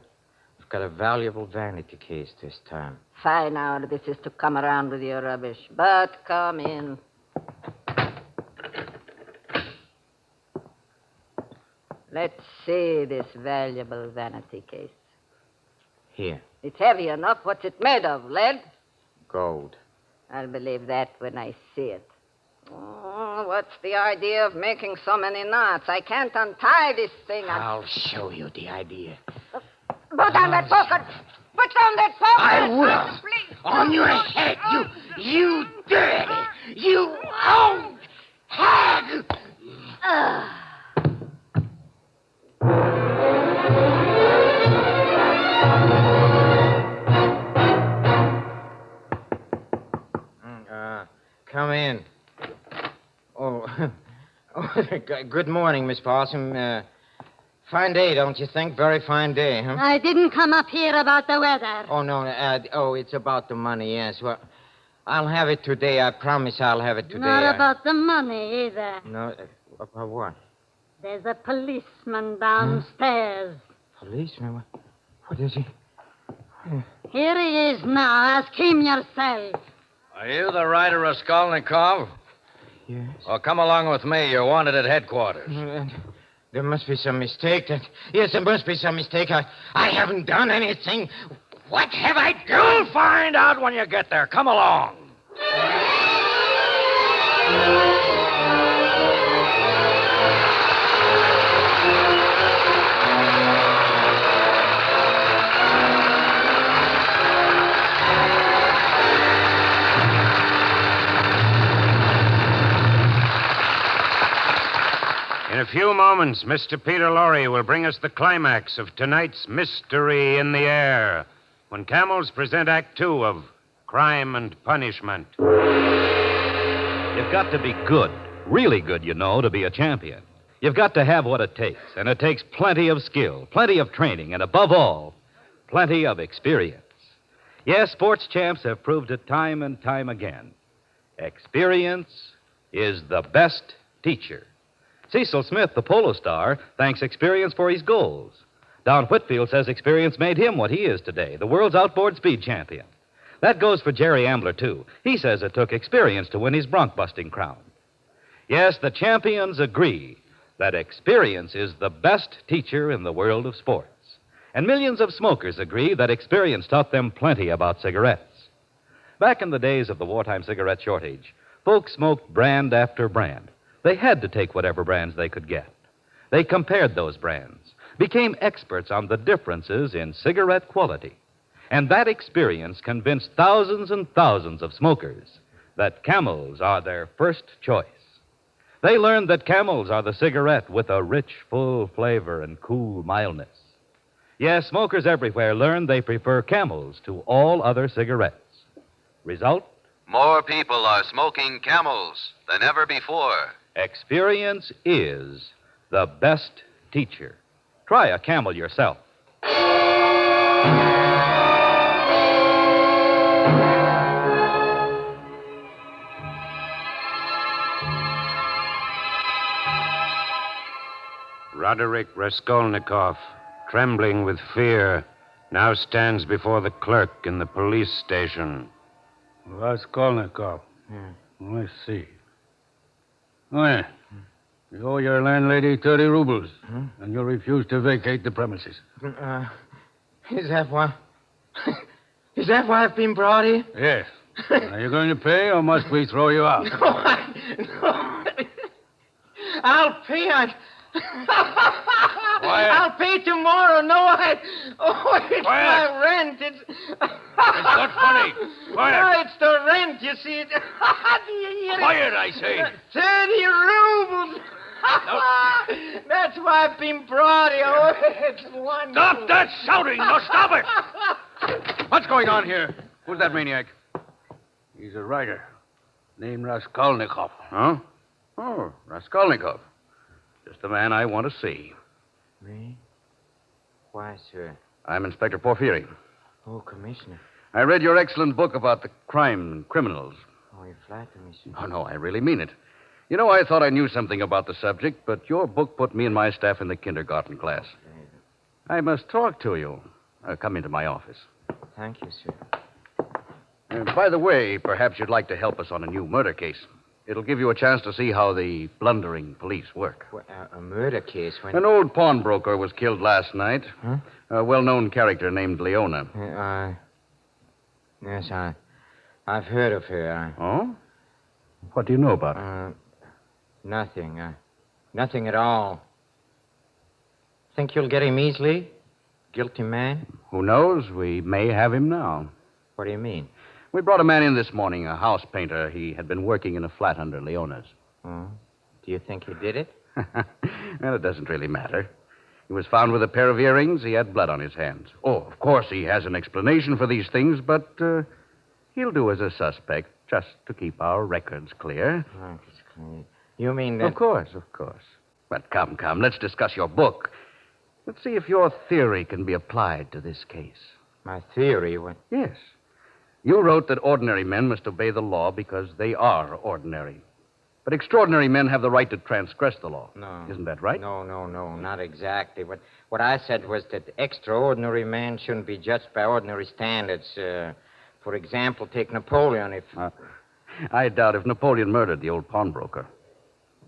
I've got a valuable vanity case this time. Fine hour this is to come around with your rubbish. But come in. Let's see this valuable vanity case. Here. It's heavy enough. What's it made of? Lead? Gold. I'll believe that when I see it. Oh, what's the idea of making so many knots? I can't untie this thing. I'll show you the idea. Put down that poker! Put down that poker! I will. Please. On your head, you dirty, you old hag! Come in. Good morning, Miss Possum. Fine day, don't you think? Very fine day, huh? I didn't come up here about the weather. Oh, no. It's about the money, yes. Well, I'll have it today. I promise I'll have it today. Not about the money, either. No, about what? There's a policeman downstairs. Policeman? What is he? Here he is now. Ask him yourself. Are you the writer Raskolnikov? Yes. Well, come along with me. You're wanted at headquarters. There must be some mistake. Yes, there must be some mistake. I haven't done anything. What have I done? You'll find out when you get there. Come along. In a few moments, Mr. Peter Lorre will bring us the climax of tonight's Mystery in the Air, when camels present Act Two of Crime and Punishment. You've got to be good, really good, to be a champion. You've got to have what it takes, and it takes plenty of skill, plenty of training, and above all, plenty of experience. Yes, sports champs have proved it time and time again. Experience is the best teacher. Cecil Smith, the polo star, thanks experience for his goals. Don Whitfield says experience made him what he is today, the world's outboard speed champion. That goes for Jerry Ambler, too. He says it took experience to win his bronc-busting crown. Yes, the champions agree that experience is the best teacher in the world of sports. And millions of smokers agree that experience taught them plenty about cigarettes. Back in the days of the wartime cigarette shortage, Folks smoked brand after brand. They had to take whatever brands they could get. They compared those brands, became experts on the differences in cigarette quality. And that experience convinced thousands and thousands of smokers that Camels are their first choice. They learned that Camels are the cigarette with a rich, full flavor and cool mildness. Yes, smokers everywhere learned they prefer Camels to all other cigarettes. Result? More people are smoking Camels than ever before. Experience is the best teacher. Try a Camel yourself. Roderick Raskolnikov, trembling with fear, now stands before the clerk in the police station. Raskolnikov. Let's see. Oh, yeah. You owe your landlady 30 rubles, and you refuse to vacate the premises. Is that why? Is that why I've been brought here? Yes. Are you going to pay, or must we throw you out? No. I'll pay. I'll pay tomorrow. No, it's my rent. It's not funny. Quiet. No, it's the rent, you see. Quiet, I say. 30 rubles. That's why I've been brought here. Oh, it's wonderful. Stop that shouting. No, stop it. What's going on here? Who's that maniac? He's a writer named Raskolnikov. Huh? Oh, Raskolnikov. Just the man I want to see. Me? Why, sir? I'm Inspector Porphyry. Oh, Commissioner. I read your excellent book about the crime and criminals. Oh, you flatter me, sir. Oh, no, I really mean it. You know, I thought I knew something about the subject, but your book put me and my staff in the kindergarten class. I must talk to you. Come into my office. Thank you, sir. By the way, perhaps you'd like to help us on a new murder case. It'll give you a chance to see how the blundering police work. Well, a murder case? When... An old pawnbroker was killed last night. Huh? A well-known character named Leona. Yes, I've heard of her. Oh? What do you know about her? Nothing. Nothing at all. Think you'll get him easily? Guilty man? Who knows? We may have him now. What do you mean? We brought a man in this morning, a house painter. He had been working in a flat under Leona's. Oh? Do you think he did it? Well, it doesn't really matter. He was found with a pair of earrings. He had blood on his hands. Oh, of course, he has an explanation for these things, but he'll do as a suspect just to keep our records clear. Oh, it's clear. You mean that... Of course. But come, let's discuss your book. Let's see if your theory can be applied to this case. My theory? What? Yes. You wrote that ordinary men must obey the law because they are ordinary. But extraordinary men have the right to transgress the law. No. Isn't that right? No, not exactly. What I said was that extraordinary men shouldn't be judged by ordinary standards. For example, take Napoleon if... I doubt if Napoleon murdered the old pawnbroker.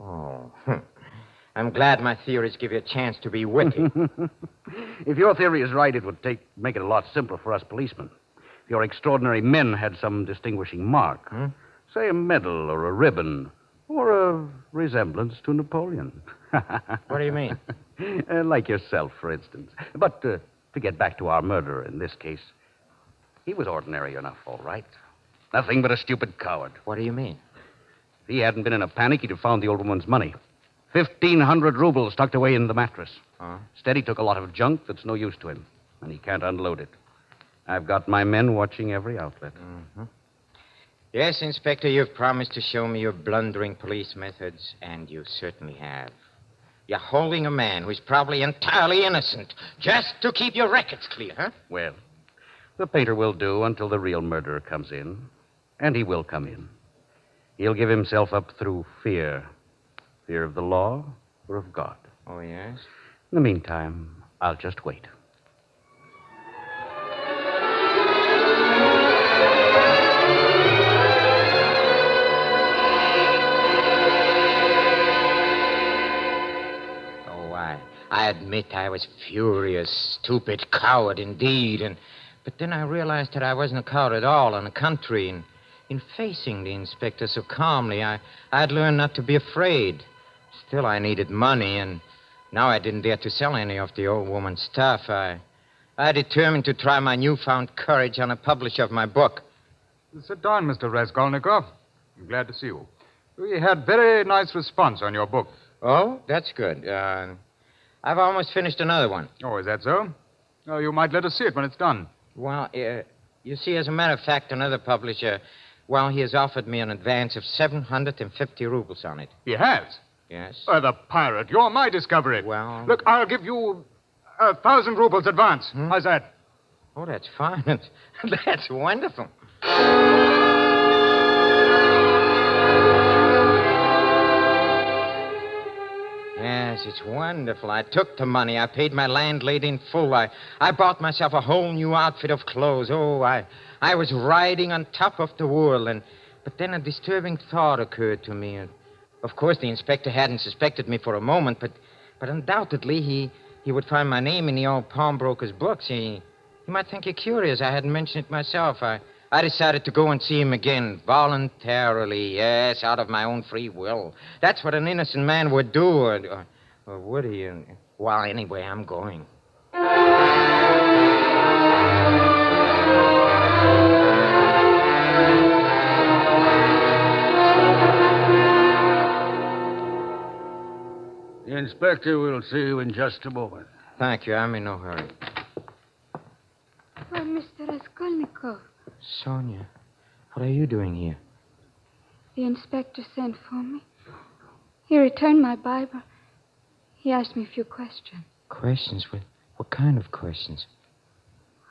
Oh. I'm glad my theories give you a chance to be witty. If your theory is right, it would make it a lot simpler for us policemen. If your extraordinary men had some distinguishing mark, say a medal or a ribbon, or a resemblance to Napoleon. What do you mean? Like yourself, for instance. But to get back to our murderer in this case, he was ordinary enough, all right. Nothing but a stupid coward. What do you mean? If he hadn't been in a panic, he'd have found the old woman's money. 1,500 rubles tucked away in the mattress. Instead, he took a lot of junk that's no use to him, and he can't unload it. I've got my men watching every outlet. Mm-hmm. Yes, Inspector, you've promised to show me your blundering police methods, and you certainly have. You're holding a man who's probably entirely innocent just to keep your records clear, huh? Well, the painter will do until the real murderer comes in. And he will come in. He'll give himself up through fear. Fear of the law or of God. Oh, yes? In the meantime, I'll just wait. I admit I was furious, stupid, coward indeed, but then I realized that I wasn't a coward at all in the country, and in facing the inspector so calmly. I'd learned not to be afraid. Still, I needed money, and now I didn't dare to sell any of the old woman's stuff. I determined to try my newfound courage on a publisher of my book. Sit down, Mr. Raskolnikov. I'm glad to see you. We had very nice response on your book. Oh, that's good. I've almost finished another one. Oh, is that so? Oh, you might let us see it when it's done. Well, you see, as a matter of fact, another publisher, well, he has offered me an advance of 750 rubles on it. He has? Yes. The pirate. You're my discovery. Well... Look, I'll give you 1,000 rubles advance. How's that? Oh, that's fine. That's wonderful. Yes, it's wonderful. I took the money. I paid my landlady in full. I bought myself a whole new outfit of clothes. Oh, I was riding on top of the world. But then a disturbing thought occurred to me. Of course, the inspector hadn't suspected me for a moment, but undoubtedly he would find my name in the old pawnbroker's books. He might think it curious I hadn't mentioned it myself. I decided to go and see him again, voluntarily, yes, out of my own free will. That's what an innocent man would do, or would he? Well, anyway, I'm going. The inspector will see you in just a moment. Thank you. I'm in no hurry. Why, Mr. Raskolnikov. Sonia, what are you doing here? The inspector sent for me. He returned my Bible. He asked me a few questions. Questions? What kind of questions?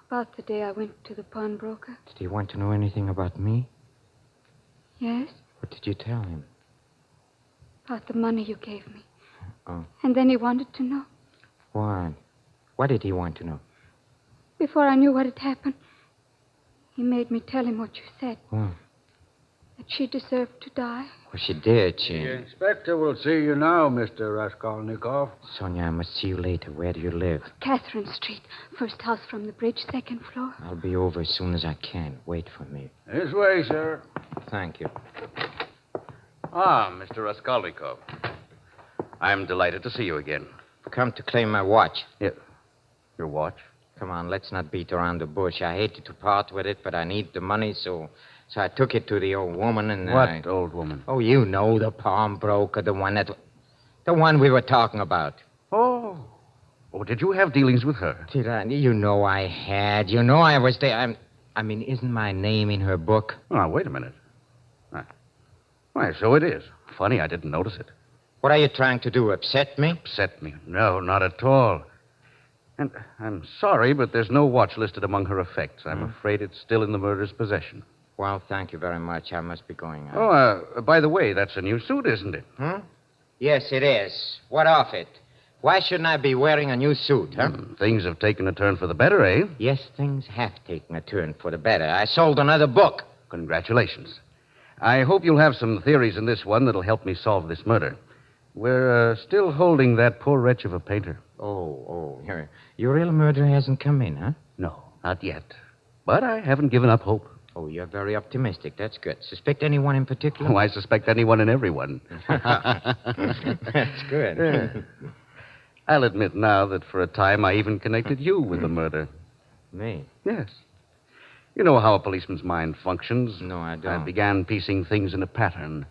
About the day I went to the pawnbroker. Did he want to know anything about me? Yes. What did you tell him? About the money you gave me. Oh. And then he wanted to know. What? What did he want to know? Before I knew what had happened, he made me tell him what you said. What? That she deserved to die. Well, she did, she... The inspector will see you now, Mr. Raskolnikov. Sonia, I must see you later. Where do you live? Catherine Street. First house from the bridge, second floor. I'll be over as soon as I can. Wait for me. This way, sir. Thank you. Ah, Mr. Raskolnikov. I'm delighted to see you again. Come to claim my watch. Yeah. Your watch? Come on, let's not beat around the bush. I hated to part with it, but I need the money, so I took it to the old woman and... What old woman? Oh, you know, the pawnbroker, the one we were talking about. Oh, did you have dealings with her? Did I? You know I had. You know I was there. I mean, isn't my name in her book? Oh, wait a minute. Why, so it is. Funny, I didn't notice it. What are you trying to do, upset me? Upset me? No, not at all. And I'm sorry, but there's no watch listed among her effects. I'm afraid it's still in the murderer's possession. Well, thank you very much. I must be going out. Oh, by the way, that's a new suit, isn't it? Yes, it is. What of it? Why shouldn't I be wearing a new suit, huh? Things have taken a turn for the better, eh? Yes, things have taken a turn for the better. I sold another book. Congratulations. I hope you'll have some theories in this one that'll help me solve this murder. We're still holding that poor wretch of a painter. Oh. Your real murderer hasn't come in, huh? No, not yet. But I haven't given up hope. Oh, you're very optimistic. That's good. Suspect anyone in particular? Oh, I suspect anyone and everyone. That's good. I'll admit now that for a time I even connected you with the murder. Me? Yes. You know how a policeman's mind functions. No, I don't. I began piecing things in a pattern.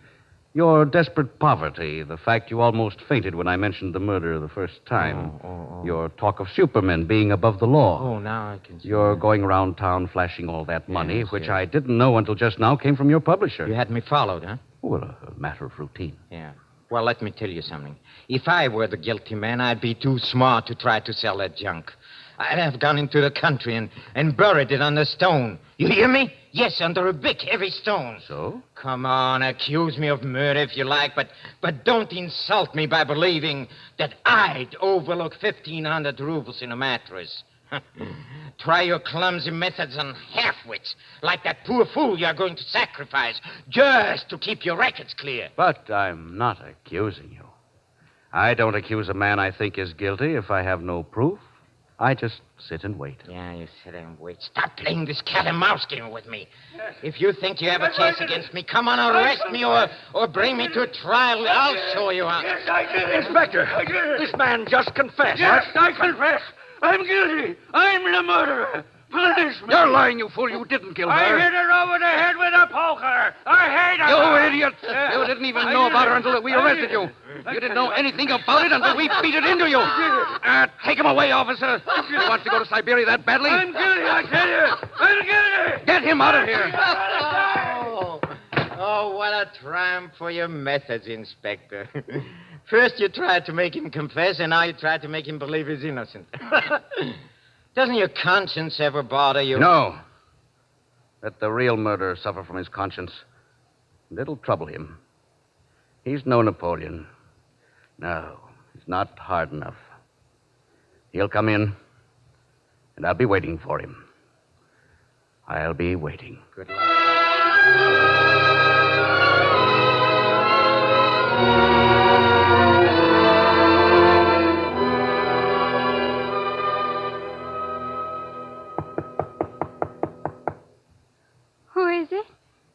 Your desperate poverty, the fact you almost fainted when I mentioned the murder the first time. Your talk of supermen being above the law. Oh, now I can see. Your going around town flashing all that money, which I didn't know until just now came from your publisher. You had me followed, huh? Well, a matter of routine. Yeah. Well, let me tell you something. If I were the guilty man, I'd be too smart to try to sell that junk. I'd have gone into the country and buried it under stone. You hear me? Yes, under a big, heavy stone. So? Come on, accuse me of murder if you like, but don't insult me by believing that I'd overlook 1,500 rubles in a mattress. Try your clumsy methods on half-wits, like that poor fool you're going to sacrifice, just to keep your records clear. But I'm not accusing you. I don't accuse a man I think is guilty if I have no proof. I just sit and wait. Yeah, you sit and wait. Stop playing this cat and mouse game with me. If you think you have a case against me, come on, arrest me or bring me to a trial. I'll show you how. Yes, I did it. Inspector, I did it. This man just confessed. Yes, I confess. I'm guilty. I'm the murderer. Punish me. You're lying, you fool. You didn't kill her. I hit her over the head with a poker. I hate her. You idiot. You didn't even know about her until we arrested you. You didn't know anything about it until we beat it into you. Take him away, officer. He wants to go to Siberia that badly. I'm guilty, I tell you. I'm guilty. Get him out of here. Oh, what a triumph for your methods, Inspector. First you tried to make him confess, and now you tried to make him believe he's innocent. Doesn't your conscience ever bother you? No. Let the real murderer suffer from his conscience. And it'll trouble him. He's no Napoleon. No, he's not hard enough. He'll come in, and I'll be waiting for him. I'll be waiting. Good luck. Who is it?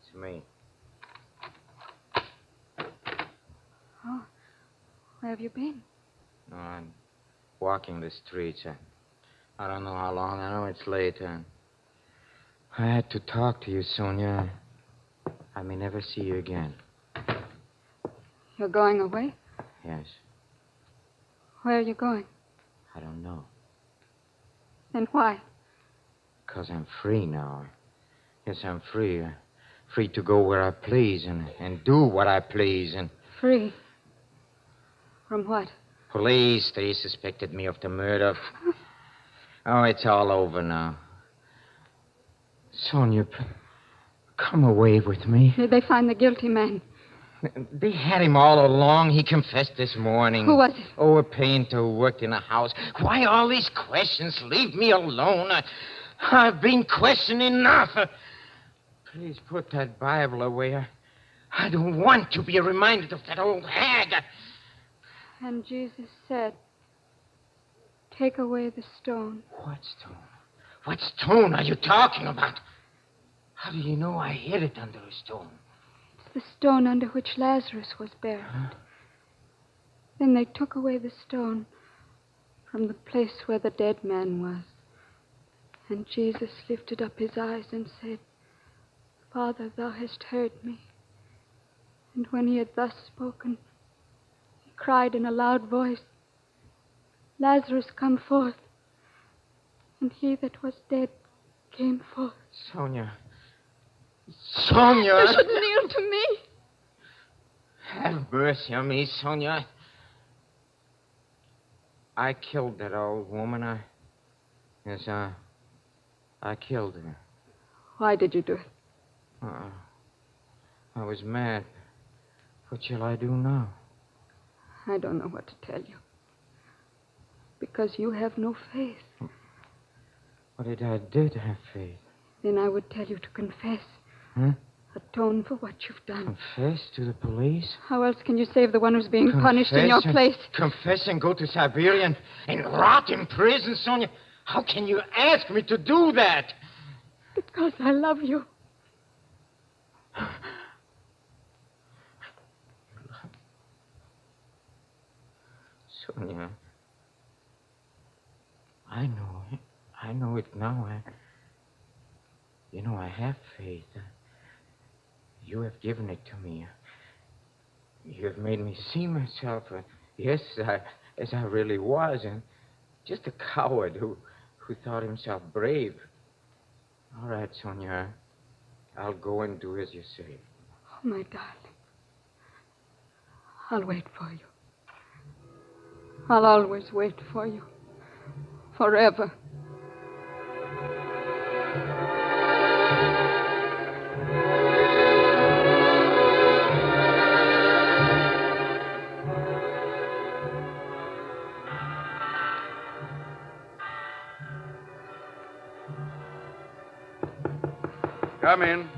It's me. Oh, where have you been? No, I'm walking the streets. I don't know how long. I know it's late. I had to talk to you, Sonia. I may never see you again. You're going away? Yes. Where are you going? I don't know. And why? Because I'm free now. Yes, I'm free. Free to go where I please and do what I please. And Free? From what? police, they suspected me of the murder. Oh, it's all over now. Sonia, come away with me. Did they find the guilty man? They had him all along. He confessed this morning. Who was it? Oh, a painter who worked in a house. Why all these questions? Leave me alone. I've been questioned enough. Please put that Bible away. I don't want to be reminded of that old hag. And Jesus said, take away the stone. What stone? What stone are you talking about? How do you know I hid it under a stone? It's the stone under which Lazarus was buried. Huh? Then they took away the stone from the place where the dead man was. And Jesus lifted up his eyes and said, Father, thou hast heard me. And when he had thus spoken, he cried in a loud voice, Lazarus, come forth. And he that was dead came forth. Sonia. Sonia! You should kneel to me. Have mercy on me, Sonia. I killed that old woman. Yes, I killed her. Why did you do it? I was mad. What shall I do now? I don't know what to tell you. Because you have no faith. What if I did have faith? Then I would tell you to confess. Huh? Atone for what you've done. Confess to the police? How else can you save the one who's being punished in your place? Confess and go to Siberia and rot in prison, Sonia? How can you ask me to do that? Because I love you. Sonia, I know it now. I have faith. You have given it to me. You have made me see myself, yes, as I really was, and just a coward who thought himself brave. All right, Sonia, I'll go and do as you say. Oh, my darling. I'll wait for you. I'll always wait for you. Forever. Come in.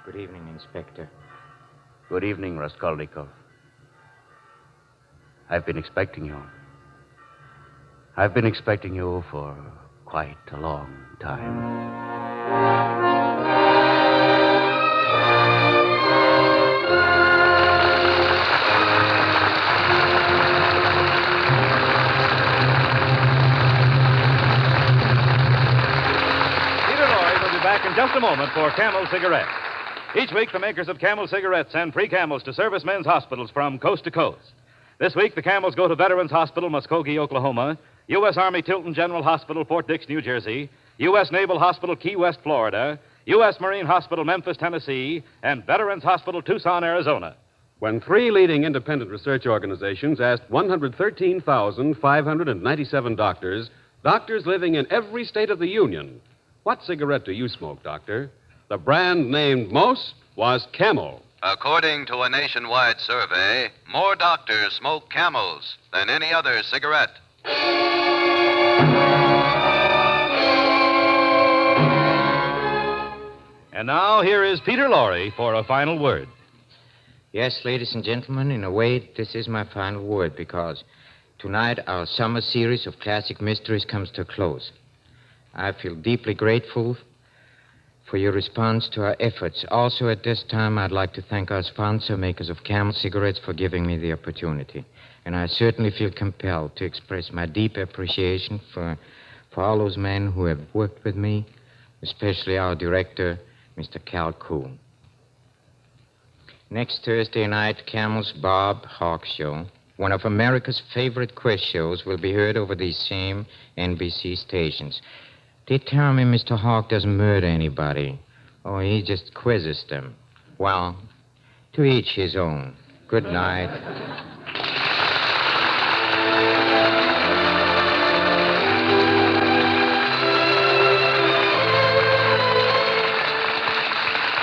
Good evening, Inspector. Good evening, Raskolnikov. I've been expecting you. I've been expecting you for quite a long time. Back in just a moment for Camel Cigarettes. Each week, the makers of Camel Cigarettes send free Camels to servicemen's hospitals from coast to coast. This week, the Camels go to Veterans Hospital, Muskogee, Oklahoma, U.S. Army Tilton General Hospital, Fort Dix, New Jersey, U.S. Naval Hospital, Key West, Florida, U.S. Marine Hospital, Memphis, Tennessee, and Veterans Hospital, Tucson, Arizona. When 3 leading independent research organizations asked 113,597 doctors living in every state of the Union, what cigarette do you smoke, Doctor? The brand named most was Camel. According to a nationwide survey, more doctors smoke Camels than any other cigarette. And now, here is Peter Lorre for a final word. Yes, ladies and gentlemen, in a way, this is my final word because tonight our summer series of classic mysteries comes to a close. I feel deeply grateful for your response to our efforts. Also, at this time, I'd like to thank our sponsor, makers of Camel Cigarettes, for giving me the opportunity. And I certainly feel compelled to express my deep appreciation for all those men who have worked with me, especially our director, Mr. Cal Coon. Next Thursday night, Camel's Bob Hawk Show, one of America's favorite quiz shows, will be heard over these same NBC stations. They tell me Mr. Hawk doesn't murder anybody. Oh, he just quizzes them. Well, to each his own. Good night.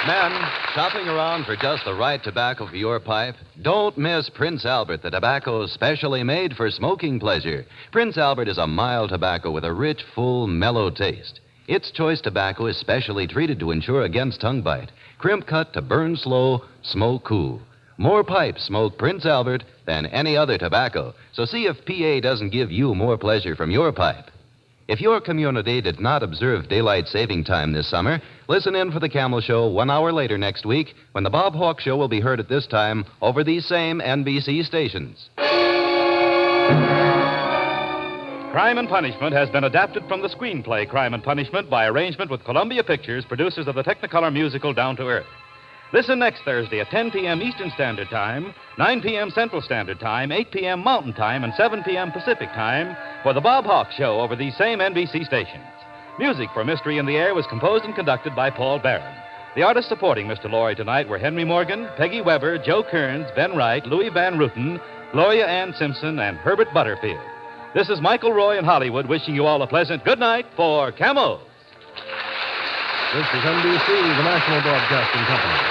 Men, shopping around for just the right tobacco for your pipe? Don't miss Prince Albert, the tobacco specially made for smoking pleasure. Prince Albert is a mild tobacco with a rich, full, mellow taste. Its choice tobacco is specially treated to ensure against tongue bite. Crimp cut to burn slow, smoke cool. More pipes smoke Prince Albert than any other tobacco. So see if PA doesn't give you more pleasure from your pipe. If your community did not observe daylight saving time this summer, listen in for the Camel Show 1 hour later next week when the Bob Hawk Show will be heard at this time over these same NBC stations. Crime and Punishment has been adapted from the screenplay Crime and Punishment by arrangement with Columbia Pictures, producers of the Technicolor musical Down to Earth. Listen next Thursday at 10 p.m. Eastern Standard Time, 9 p.m. Central Standard Time, 8 p.m. Mountain Time, and 7 p.m. Pacific Time for the Bob Hawk Show over these same NBC stations. Music for Mystery in the Air was composed and conducted by Paul Barron. The artists supporting Mr. Lorre tonight were Henry Morgan, Peggy Weber, Joe Kearns, Ben Wright, Louis Van Ruten, Gloria Ann Simpson, and Herbert Butterfield. This is Michael Roy in Hollywood wishing you all a pleasant good night for Camel. This is NBC, the National Broadcasting Company.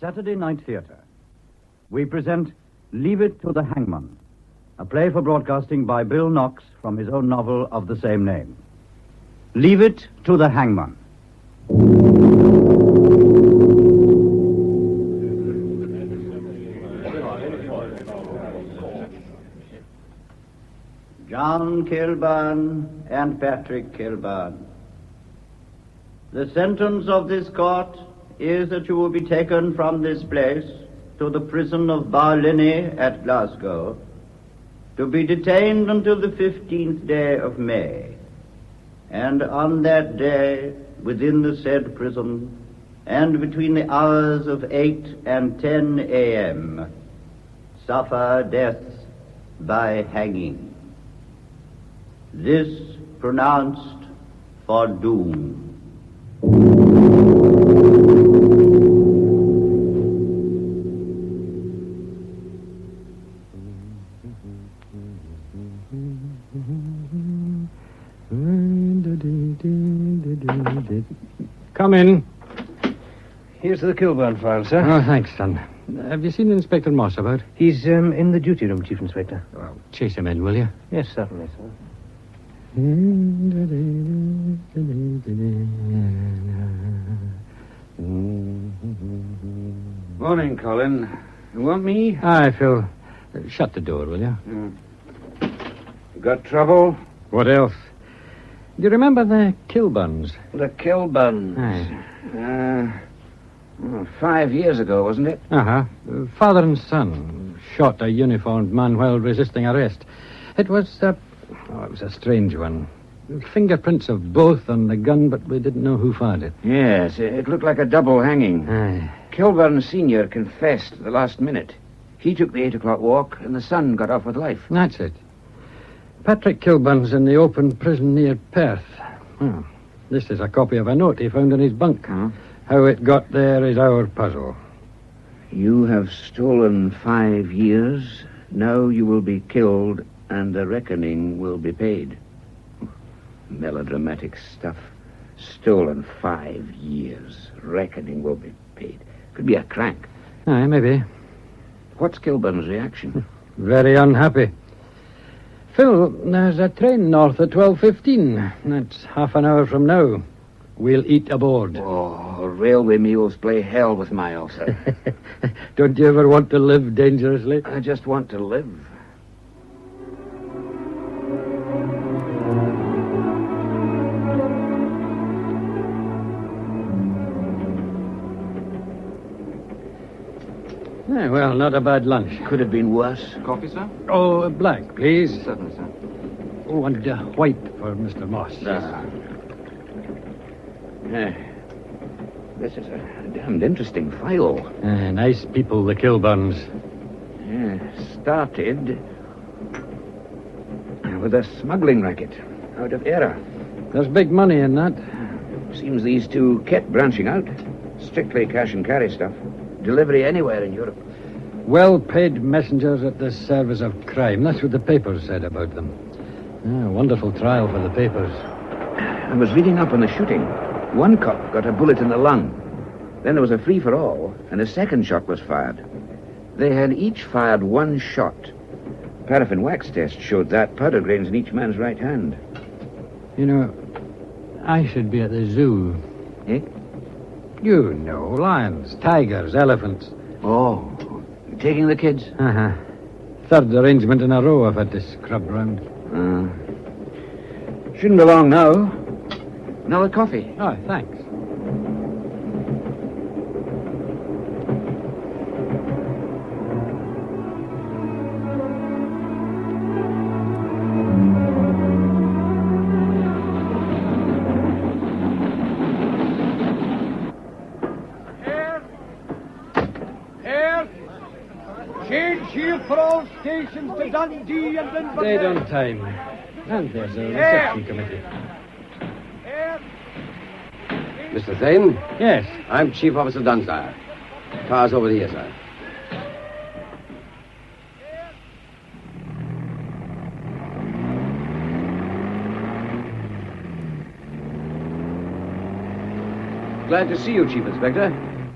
Saturday Night Theatre. We present Leave It to the Hangman, a play for broadcasting by Bill Knox from his own novel of the same name. Leave It to the Hangman. John Kilburn and Patrick Kilburn. The sentence of this court is that you will be taken from this place to the prison of Barlinnie at Glasgow, to be detained until the 15th day of May, and on that day, within the said prison, and between the hours of 8 and 10 a.m., suffer death by hanging. This pronounced for doom. Come in. Here's the Kilburn file, sir. Oh, thanks, son. Have you seen Inspector Moss about? He's in the duty room, Chief Inspector. Well, chase him in, will you? Yes, certainly, sir. Morning, Colin. You want me? Aye, Phil. Shut the door, will you? Got trouble? What else? Do you remember the Kilburns? The Kilburns. Aye. 5 years ago, wasn't it? Uh-huh. Father and son shot a uniformed man while resisting arrest. It was it was a strange one. Fingerprints of both on the gun, but we didn't know who fired it. Yes, it looked like a double hanging. Aye. Kilburn Sr. confessed at the last minute. He took the 8 o'clock walk, and the son got off with life. That's it. Patrick Kilburn's in the open prison near Perth. Oh, this is a copy of a note he found in his bunk. Huh? How it got there is our puzzle. You have stolen 5 years. Now you will be killed, and the reckoning will be paid. Melodramatic stuff. Stolen 5 years. Reckoning will be paid. Could be a crank. Aye, maybe. What's Kilburn's reaction? Very unhappy. Phil, there's a train north at 12:15. That's half an hour from now. We'll eat aboard. Oh, railway meals play hell with my ulcer. Don't you ever want to live dangerously? I just want to live. Well, not a bad lunch. Could have been worse. Coffee, sir? Oh, black, please. Certainly, sir. Oh, and white for Mr. Moss. This is a damned interesting file. Nice people, the Kilburns. Started with a smuggling racket out of Era. There's big money in that. Seems these two kept branching out. Strictly cash and carry stuff. Delivery anywhere in Europe. Well-paid messengers at the service of crime. That's what the papers said about them. Wonderful trial for the papers. I was reading up on the shooting. One cop got a bullet in the lung. Then there was a free-for-all, and a second shot was fired. They had each fired one shot. Paraffin wax test showed that. Powder grains in each man's right hand. You know, I should be at the zoo. Eh? You know, lions, tigers, elephants. Oh, taking the kids? Uh-huh. Third arrangement in a row I've had to scrub round. Shouldn't be long now. Another coffee. Oh, thanks. Change here for all stations to Dundee and then... Dead on time. And there's a reception committee. Mr. Thane? Yes. I'm Chief Officer Dunsire. Car's over here, sir. Glad to see you, Chief Inspector.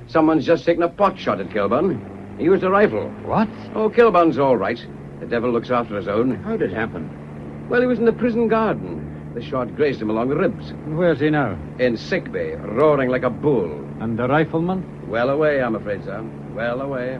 Someone's just taken a pot shot at Kilburn. He used a rifle. What? Oh, Kilburn's all right. The devil looks after his own. How did it happen? Well, he was in the prison garden. The shot grazed him along the ribs. Where's he now? In sick bay, roaring like a bull. And the rifleman? Well away, I'm afraid, sir. Well away.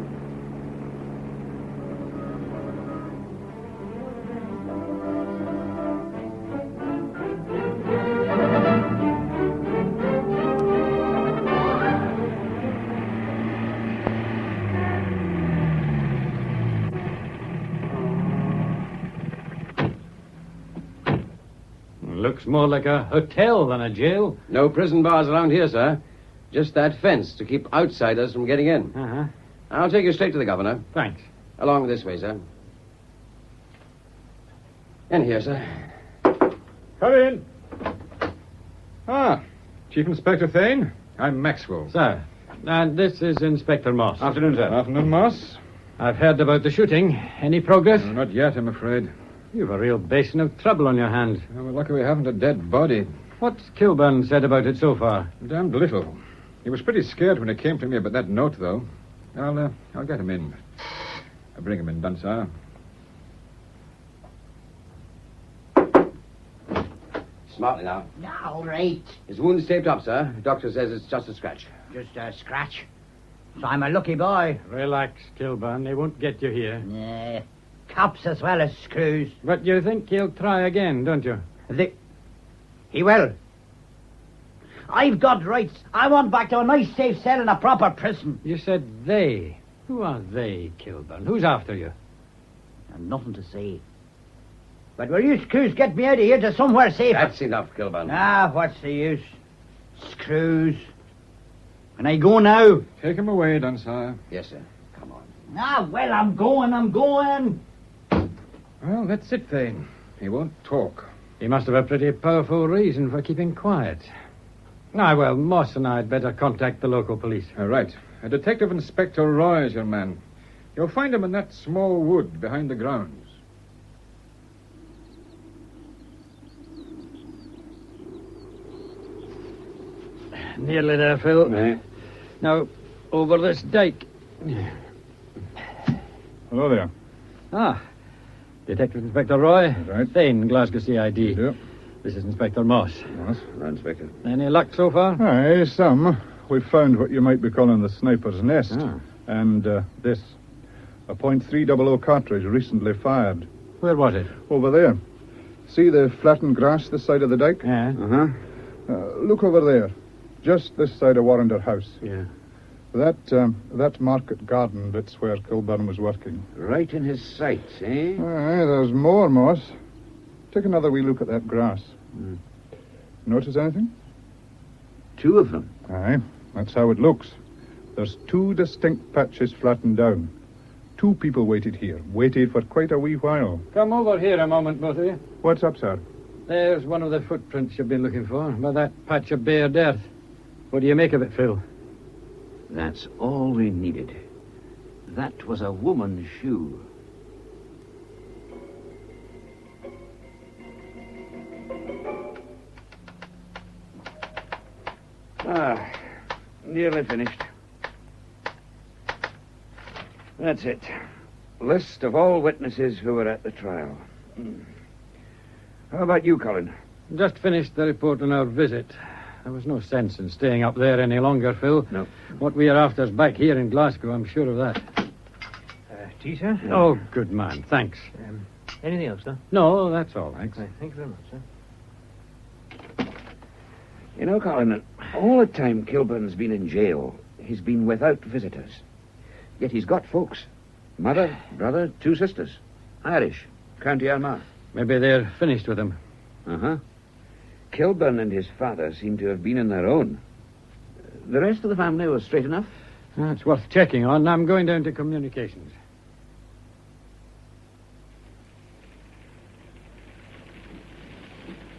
Looks more like a hotel than a jail. No prison bars around here, sir. Just that fence to keep outsiders from getting in. Uh-huh. I'll take you straight to the governor. Thanks. Along this way, sir. In here, sir. Come in. Chief Inspector Thane. I'm Maxwell. Sir, and this is Inspector Moss. Afternoon, sir. Afternoon, Moss. I've heard about the shooting. Any progress? No, not yet, I'm afraid. You've a real basin of trouble on your hands. Well, we're lucky we haven't a dead body. What's Kilburn said about it so far? Damned little. He was pretty scared when he came to me about that note, though. I'll get him in. I'll bring him in, Dunsire. Smartly now. All right. His wound's taped up, sir. The doctor says it's just a scratch. Just a scratch. So I'm a lucky boy. Relax, Kilburn. He won't get you here. Cops as well as screws. But you think he'll try again, don't you? He will. I've got rights. I want back to a nice safe cell in a proper prison. You said they. Who are they, Kilburn? Who's after you? I've nothing to say. But will you screws get me out of here to somewhere safer? That's enough, Kilburn. What's the use? Screws. Can I go now? Take him away, Dunsire. Yes, sir. Come on. Well, I'm going. Well, that's it, Thane. He won't talk. He must have a pretty powerful reason for keeping quiet. Well, Moss and I'd better contact the local police. Right. Detective Inspector Roy is your man. You'll find him in that small wood behind the grounds. Nearly there, Phil. Right. Now, over this dike. Hello there. Detective Inspector Roy. Right. Thane, Glasgow CID. Yep. This is Inspector Moss. Right, Inspector. Any luck so far? Aye, some. We've found what you might be calling the sniper's nest. And this. A .300 cartridge recently fired. Where was it? Over there. See the flattened grass this side of the dike? Yeah. Look over there. Just this side of Warrender House. Yeah. That market garden bit's where Kilburn was working. Right in his sights, eh? Aye, there's more, Moss. Take another wee look at that grass. Notice anything? 2 of them. Aye, that's how it looks. There's 2 distinct patches flattened down. 2 people waited here. Waited for quite a wee while. Come over here a moment, both of you. What's up, sir? There's one of the footprints you've been looking for, by that patch of bare dirt. What do you make of it, Phil? That's all we needed. That was a woman's shoe. Nearly finished. That's it. List of all witnesses who were at the trial. How about you, Colin? Just finished the report on our visit. There was no sense in staying up there any longer, Phil. No. What we are after is back here in Glasgow, I'm sure of that. Tea, sir? Oh, good man. Thanks. Anything else, sir? No, that's all, thanks. Thank you very much, sir. You know, Colin, all the time Kilburn's been in jail, he's been without visitors. Yet he's got folks. Mother, brother, 2 sisters. Irish. County Armagh. Maybe they're finished with him. Kilburn and his father seem to have been in their own. The rest of the family was straight enough? That's worth checking on. I'm going down to communications.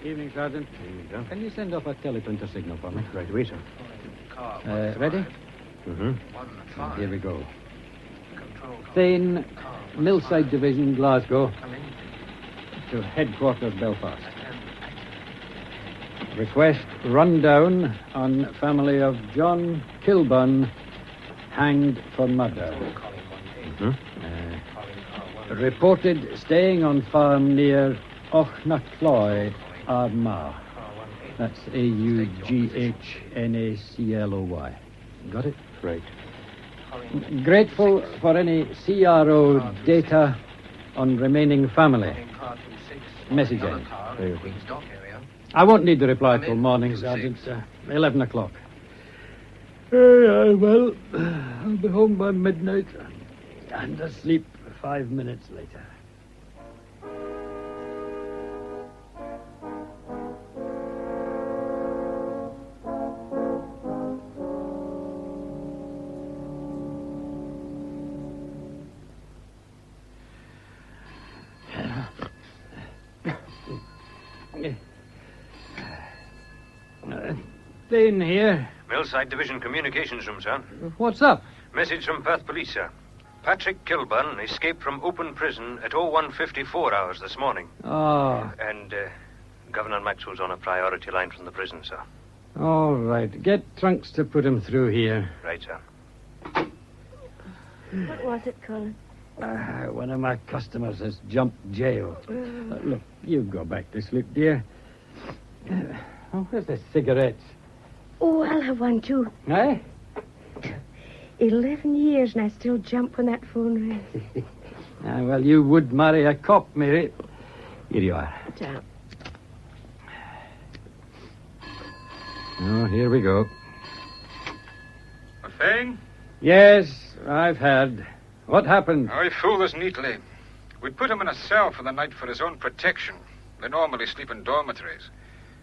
Evening, Sergeant. Can you send off a teleprinter signal for me? Right away, sir. Ready? Here we go. Thane, Millside Division, Glasgow. To headquarters, Belfast. Request rundown on family of John Kilburn, hanged for murder. Reported staying on farm near Ochnacloy, Armagh. That's Aughnacloy. Got it? Right. Grateful for any CRO data on remaining family. Message end. I won't need the reply till morning, Sergeant. 11 o'clock. Well, I'll be home by midnight and asleep 5 minutes later. Thane here. Millside Division Communications Room, sir. What's up? Message from Perth Police, sir. Patrick Kilburn escaped from open prison at 01:54 hours this morning. Oh. And Governor Maxwell's on a priority line from the prison, sir. All right. Get Trunks to put him through here. Right, sir. What was it, Colin? One of my customers has jumped jail. Look, you go back to sleep, dear. Where's the cigarettes? Oh, I'll have one, too. Eh? 11 years, and I still jump when that phone rings. Well, you would marry a cop, Mary. Here you are. Down. Oh, here we go. A thing? Yes, I've heard. What happened? Oh, he fooled us neatly. We'd put him in a cell for the night for his own protection. They normally sleep in dormitories.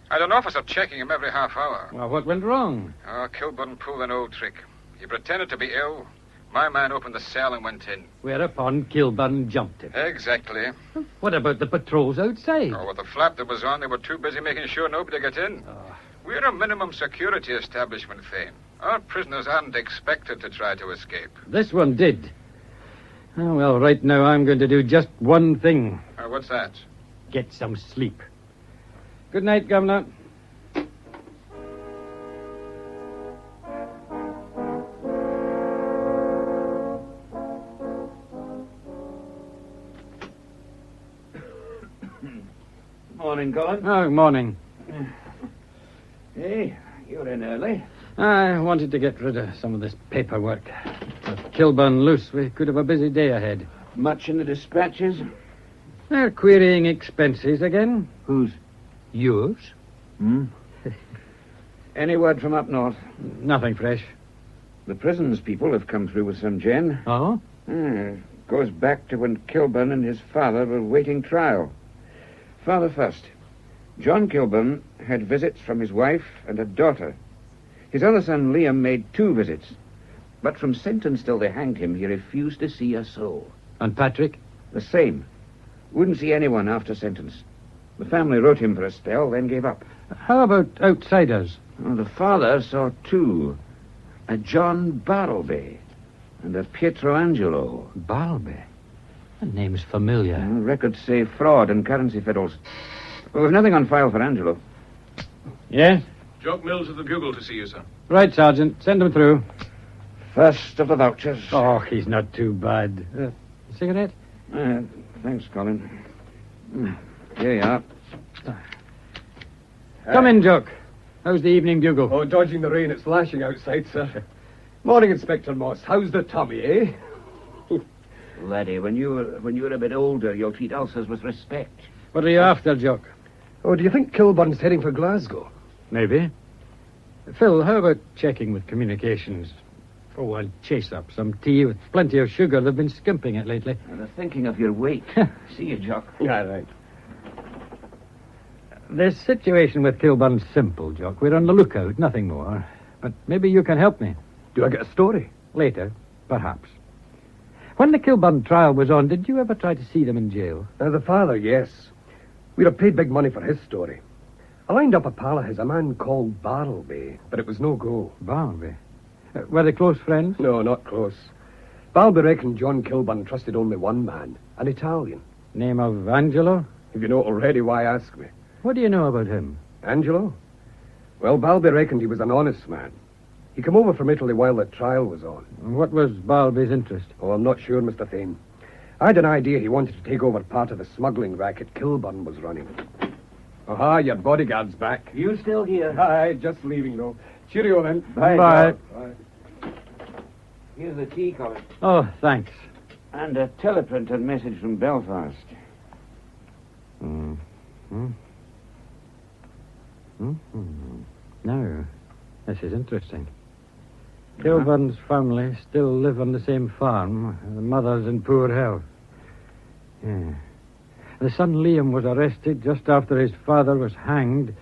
I had an officer checking him every half hour. Well, what went wrong? Oh, Kilburn pulled an old trick. He pretended to be ill. My man opened the cell and went in. Whereupon Kilburn jumped him. Exactly. What about the patrols outside? Oh, with the flap that was on, they were too busy making sure nobody got in. We're a minimum security establishment, Thane. Our prisoners aren't expected to try to escape. This one did. Oh, well, right now I'm going to do just one thing. What's that? Get some sleep. Good night, Governor. Morning, Colin. Oh, morning. Hey, you're in early. I wanted to get rid of some of this paperwork. With Kilburn loose, we could have a busy day ahead. Much in the dispatches? They're querying expenses again. Whose? Yours. Any word from up north? Nothing fresh. The prisons people have come through with some gin. Oh? Goes back to when Kilburn and his father were waiting trial. Father first. John Kilburn had visits from his wife and a daughter. His other son, Liam, made 2 visits. But from sentence till they hanged him, he refused to see a soul. And Patrick? The same. Wouldn't see anyone after sentence. The family wrote him for a spell, then gave up. How about outsiders? Oh, the father saw 2. A John Bartlett and a Pietro Angelo. Bartlett? The name's familiar. Records say fraud and currency fiddles. We've nothing on file for Angelo. Yes? Jock Mills of the Bugle to see you, sir. Right, Sergeant. Send him through. First of the vouchers. Oh, he's not too bad. Cigarette? Thanks, Colin. Here you are. Come in, Jock. How's the evening bugle? Oh, dodging the rain. It's lashing outside, sir. Morning, Inspector Moss. How's the tummy, eh? Laddie, when you're a bit older, you'll treat ulcers with respect. What are you after, Jock? Oh, do you think Kilburn's heading for Glasgow? Maybe. Phil, how about checking with communications? Oh, I'll chase up some tea with plenty of sugar. They've been skimping it lately. They're thinking of your weight. See you, Jock. Yeah, right. The situation with Kilburn's simple, Jock. We're on the lookout, nothing more. But maybe you can help me. Do I get a story? Later, perhaps. When the Kilburn trial was on, did you ever try to see them in jail? The father, yes. We'd have paid big money for his story. I lined up a pal of his, a man called Bartleby, but it was no go. Bartleby? Were they close friends? No, not close. Bartleby reckoned John Kilburn trusted only one man, an Italian. Name of Angelo? If you know already, why ask me? What do you know about him? Angelo? Well, Bartleby reckoned he was an honest man. He came over from Italy while the trial was on. What was Bartleby's interest? Oh, I'm not sure, Mr. Thane. I had an idea he wanted to take over part of the smuggling racket Kilburn was running. Aha, your bodyguard's back. You still here? Aye, just leaving, though. Cheerio, then. Bye. Bye. Here's the tea, Colin. Oh, thanks. And a teleprinted message from Belfast. No, this is interesting. Kilburn's family still live on the same farm. The mother's in poor health. Yeah. The son Liam was arrested just after his father was hanged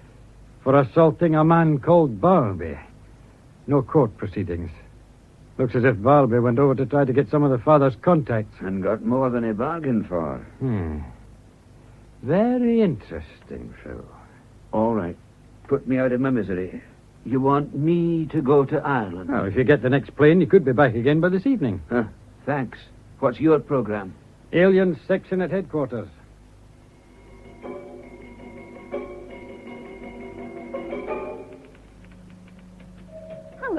for assaulting a man called Bartleby. No court proceedings. Looks as if Bartleby went over to try to get some of the father's contacts. And got more than he bargained for. Very interesting, Phil. All right. Put me out of my misery. You want me to go to Ireland? Well, if you get the next plane, you could be back again by this evening. Thanks. What's your program? Aliens section at headquarters.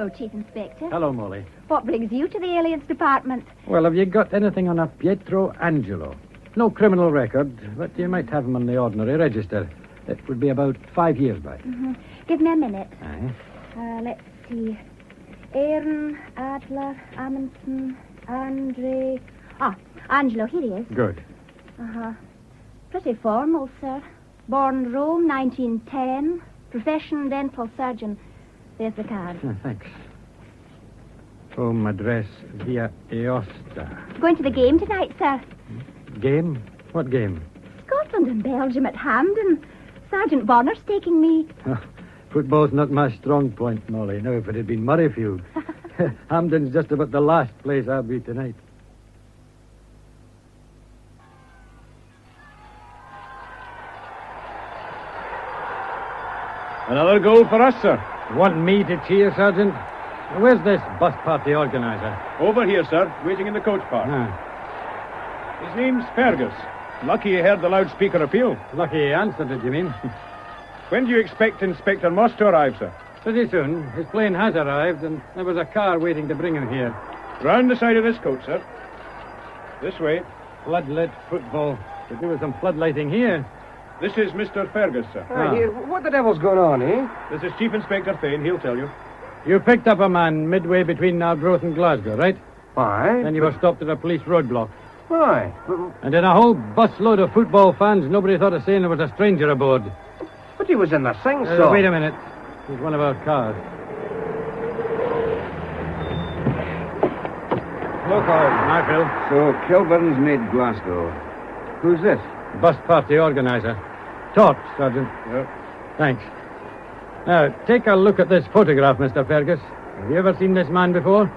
Hello, Chief Inspector. Hello, Molle. What brings you to the aliens department? Well, have you got anything on a Pietro Angelo? No criminal record, but you might have him on the ordinary register. It would be about 5 years back. Mm-hmm. Give me a minute. Aye. Let's see. Aaron, Adler, Amundsen, Andre... Angelo, here he is. Good. Uh-huh. Pretty formal, sir. Born Rome, 1910. Profession, dental surgeon. There's the card. Thanks. Home address via Aosta. Going to the game tonight, sir. Game? What game? Scotland and Belgium at Hampden. Sergeant Bonner's taking me. Football's not my strong point, Molly. No, if it had been Murrayfield. Hampden's just about the last place I'll be tonight. Another goal for us, sir. Want me to cheer, Sergeant? Where's this bus party organizer? Over here, sir, waiting in the coach park. His name's Fergus. Lucky he heard the loudspeaker appeal. Lucky he answered it, you mean? When do you expect Inspector Moss to arrive, sir? Pretty soon. His plane has arrived, and there was a car waiting to bring him here. Round the side of this coach, sir. This way. Floodlit football. Could do with some floodlighting here. This is Mr. Fergus, sir. What the devil's going on, eh? This is Chief Inspector Thane. He'll tell you. You picked up a man midway between Nargrowth and Glasgow, right? Why? Then you were stopped at a police roadblock. Why? And in a whole busload of football fans, nobody thought of saying there was a stranger aboard. But he was in the sing-song. Wait a minute. He's one of our cars. Hello, Carl. Hi, Phil. So, Kilburn's made Glasgow. Who's this? Bus party organizer. Torch, Sergeant. Yep. Thanks. Now, take a look at this photograph, Mr. Fergus. Have you ever seen this man before?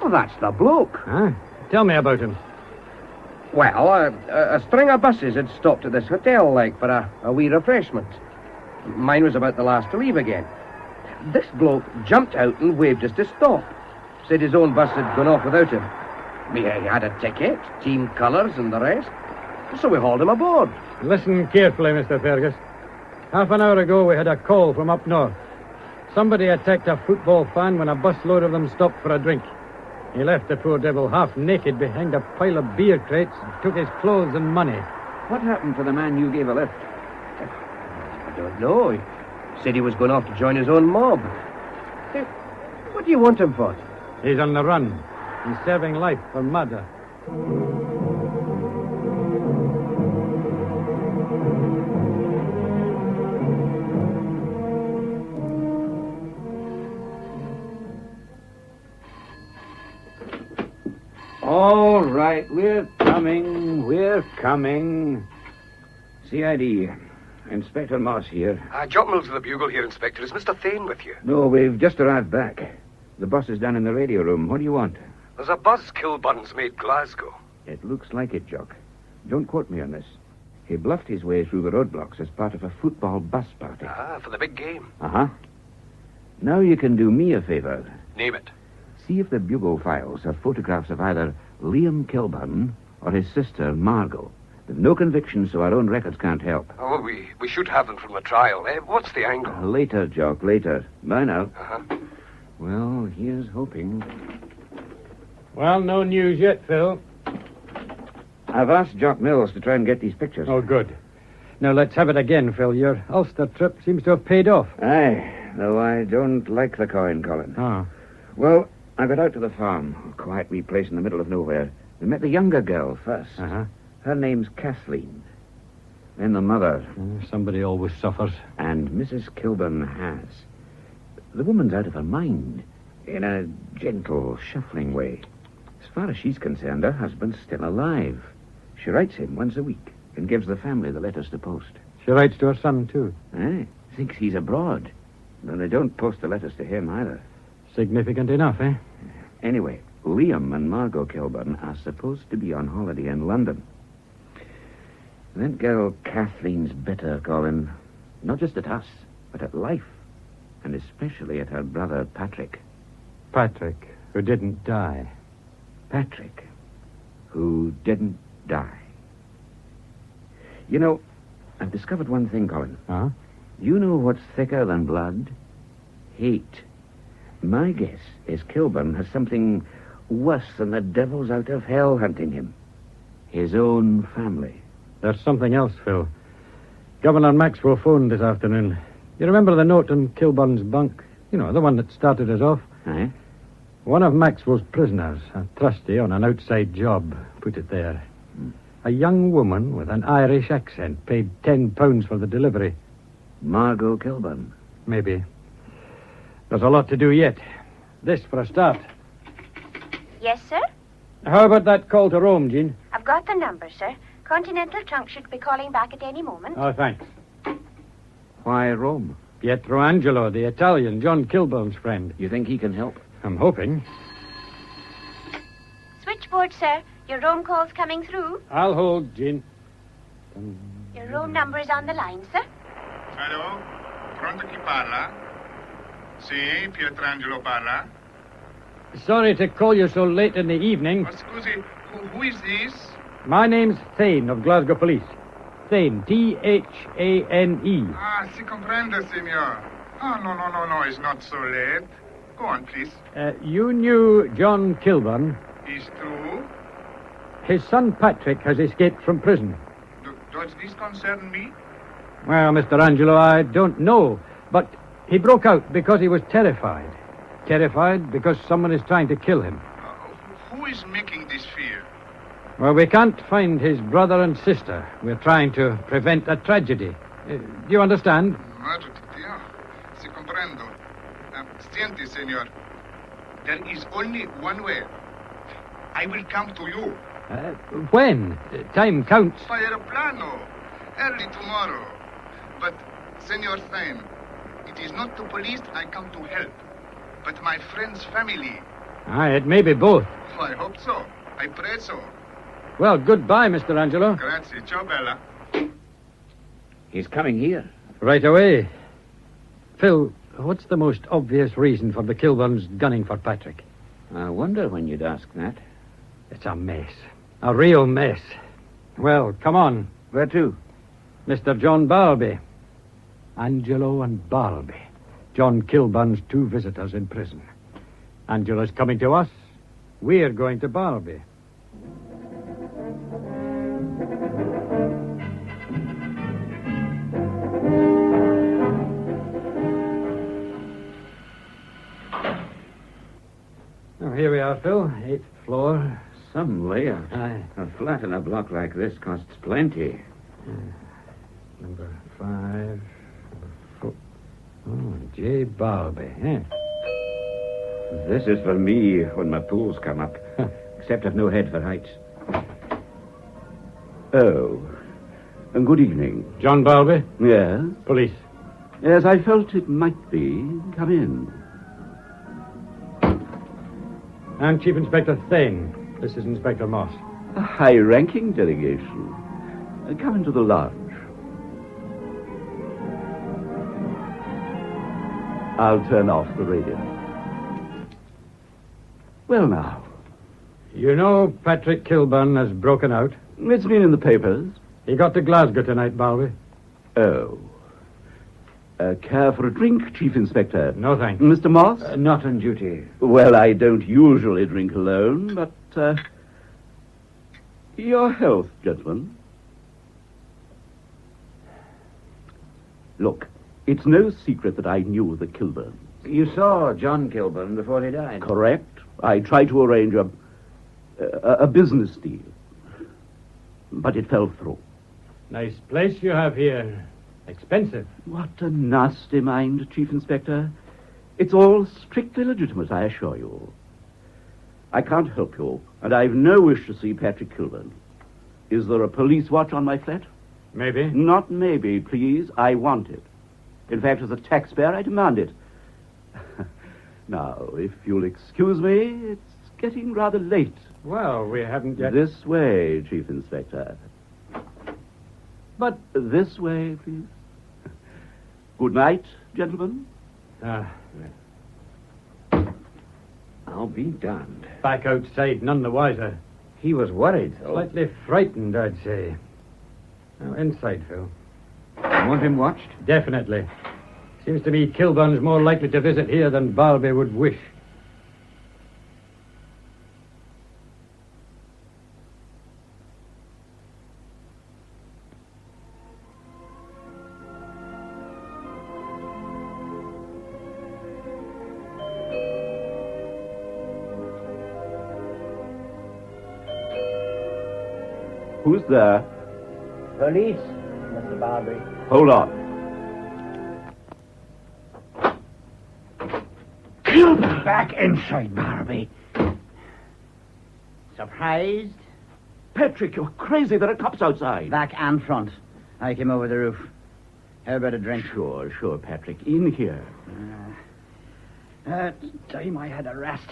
Well, that's the bloke. Huh? Tell me about him. Well, a string of buses had stopped at this hotel, for a wee refreshment. Mine was about the last to leave again. This bloke jumped out and waved us to stop. Said his own bus had gone off without him. He had a ticket, team colours and the rest. So we hauled him aboard. Listen carefully, Mr. Fergus. Half an hour ago, we had a call from up north. Somebody attacked a football fan when a busload of them stopped for a drink. He left the poor devil half naked behind a pile of beer crates and took his clothes and money. What happened to the man you gave a lift? I don't know. He said he was going off to join his own mob. What do you want him for? He's on the run. He's serving life for murder. All right, we're coming. CID. Inspector Moss here. Jock Mills of the Bugle here, Inspector. Is Mr. Thane with you? No, we've just arrived back. The boss is down in the radio room. What do you want? There's a bus Kilburn's made Glasgow. It looks like it, Jock. Don't quote me on this. He bluffed his way through the roadblocks as part of a football bus party. For the big game. Uh-huh. Now you can do me a favor. Name it. See if the Bugle files have photographs of either Liam Kilburn or his sister, Margot. There's no convictions, so our own records can't help. Oh, we should have them from the trial. What's the angle? Later, Jock, later. Bye now. Uh-huh. Well, here's hoping. Well, no news yet, Phil. I've asked Jock Mills to try and get these pictures. Oh, good. Now, let's have it again, Phil. Your Ulster trip seems to have paid off. Aye, though I don't like the coin, Colin. Oh. Well, I got out to the farm, a quiet wee place in the middle of nowhere. We met the younger girl first. Uh-huh. Her name's Kathleen. Then the mother. Somebody always suffers. And Mrs. Kilburn has. The woman's out of her mind, in a gentle, shuffling way. As far as she's concerned, her husband's still alive. She writes him once a week and gives the family the letters to post. She writes to her son, too. Eh? Thinks he's abroad. Though they don't post the letters to him either. Significant enough, eh? Anyway, Liam and Margot Kilburn are supposed to be on holiday in London. That girl Kathleen's bitter, Colin. Not just at us, but at life. And especially at her brother Patrick. Patrick, who didn't die. Patrick, who didn't die. You know, I've discovered one thing, Colin. Huh? You know what's thicker than blood? Hate. My guess is Kilburn has something worse than the devils out of hell hunting him. His own family. There's something else, Phil. Governor Maxwell phoned this afternoon. You remember the note on Kilburn's bunk? You know, the one that started us off? Aye. One of Maxwell's prisoners, a trustee on an outside job, put it there. A young woman with an Irish accent paid £10 for the delivery. Margot Kilburn. Maybe. There's a lot to do yet. This for a start. Yes, sir? How about that call to Rome, Jean? I've got the number, sir. Continental Trunk should be calling back at any moment. Oh, thanks. Why Rome? Pietro Angelo, the Italian, John Kilburn's friend. You think he can help? I'm hoping. Switchboard, sir. Your Rome call's coming through. I'll hold, Jean. Your Rome number is on the line, sir. Hello? Pronto chi parla? Sì, Pietrangelo parla. Sorry to call you so late in the evening. Ma scusi, who is this? My name's Thane of Glasgow Police. Thane, Thane. Ah, si comprende, signor. Oh, no, it's not so late. Go on, please. You knew John Kilburn. Is true. His son Patrick has escaped from prison. Does this concern me? Well, Mr. Angelo, I don't know. But he broke out because he was terrified. Terrified because someone is trying to kill him. Who is making this fear? Well, we can't find his brother and sister. We're trying to prevent a tragedy. Do you understand? Si comprendo. Senti, senor. There is only one way. I will come to you. When? Time counts. By aeroplano. Early tomorrow. But, Senor Thane, it is not the police I come to help, but my friend's family. Aye, it may be both. Oh, I hope so. I pray so. Well, goodbye, Mr. Angelo. Grazie. Ciao, Bella. He's coming here. Right away. Phil, what's the most obvious reason for the Kilburns gunning for Patrick? I wonder when you'd ask that. It's a mess. A real mess. Well, come on. Where to? Mr. John Barlby. Angelo and Barlby. John Kilburn's two visitors in prison. Angelo's coming to us. We're going to Barlby. Oh, here we are, Phil. 8th floor. Some layout. Aye. A flat in a block like this costs plenty. Number 5. Number 4. Oh, J. Barlby, eh? This is for me when my pools come up. Except I've no head for heights. Oh. Good evening. John Barlby? Yes? Police. Yes, I felt it might be. Come in. I'm Chief Inspector Thane. This is Inspector Moss. A high-ranking delegation. Come into the lounge. I'll turn off the radio. Well, now. You know Patrick Kilburn has broken out? It's been in the papers. He got to Glasgow tonight, Barlby. Oh. Care for a drink, Chief Inspector? No, thanks. Mr. Moss? Not on duty. Well, I don't usually drink alone, but, your health, gentlemen. Look, it's no secret that I knew the Kilburns. You saw John Kilburn before he died? Correct. I tried to arrange a business deal, but it fell through. Nice place you have here. Expensive. What a nasty mind, Chief Inspector. It's all strictly legitimate, I assure you. I can't help you, and I've no wish to see Patrick Kilburn. Is there a police watch on my flat? Maybe. Not maybe, please. I want it. In fact, as a taxpayer, I demand it. Now, if you'll excuse me, it's getting rather late. Well, we haven't yet... This way, Chief Inspector. But... This way, please. Good night, gentlemen. I'll be damned. Back outside, none the wiser. He was worried, though. Slightly frightened, I'd say. Now, inside, Phil. You want him watched? Definitely. Seems to me Kilburn's more likely to visit here than Barlby would wish. Who's there? Police, Mr. Barlby. Hold on. Kilburn! Back inside, Barlby. Surprised? Patrick, you're crazy. There are cops outside. Back and front. I came over the roof. How about a drink? Sure, Patrick. In here. Time I had a rest.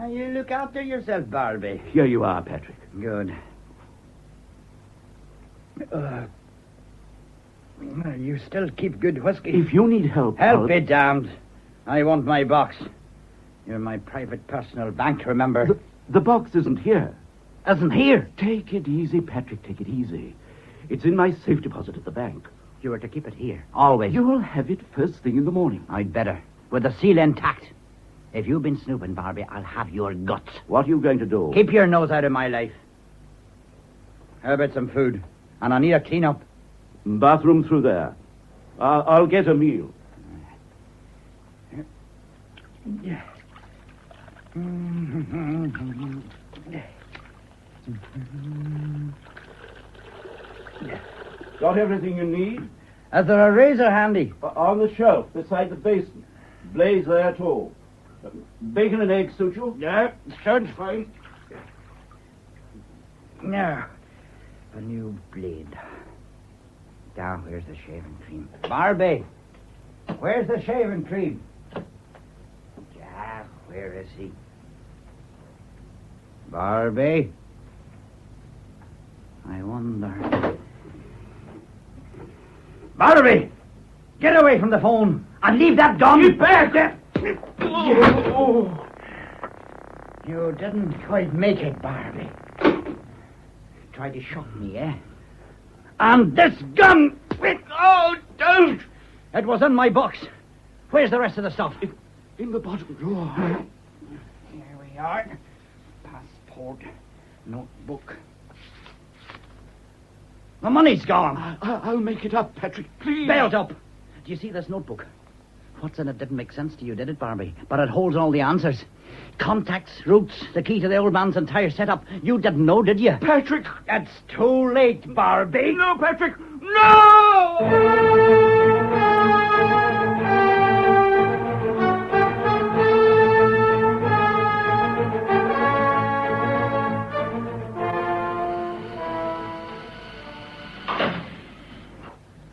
You look after yourself, Barlby. Here you are, Patrick. Good. You still keep good whiskey? If you need help... Help be damned. I want my box. You're my private personal bank, remember? The box isn't here. Isn't here? Take it easy, Patrick. Take it easy. It's in my safe deposit at the bank. You were to keep it here. Always. You'll have it first thing in the morning. I'd better. With the seal intact. If you've been snooping, Barlby, I'll have your guts. What are you going to do? Keep your nose out of my life. How about some food? And I need a clean-up. Bathroom through there. I'll get a meal. Yeah. Got everything you need? Is there a razor handy? On the shelf beside the basin. Blaze there, too. Bacon and eggs suit you? Yeah, sounds fine. Now, a new blade. Now, where's the shaving cream? Barlby, where's the shaving cream? Jack, where is he? Barlby? I wonder. Barlby! Get away from the phone and leave that gun! Get back! You didn't quite make it, Barlby. Tried to shock me, eh? And this gun! Oh, don't! It was in my box. Where's the rest of the stuff? In the bottom drawer. Here we are. Passport, notebook. The money's gone. I'll make it up, Patrick, please. Bailed up. Do you see this notebook? What's in it didn't make sense to you, did it, Barlby? But it holds all the answers. Contacts, routes, the key to the old man's entire setup. You didn't know, did you? Patrick! It's too late, Barlby. No, Patrick! No!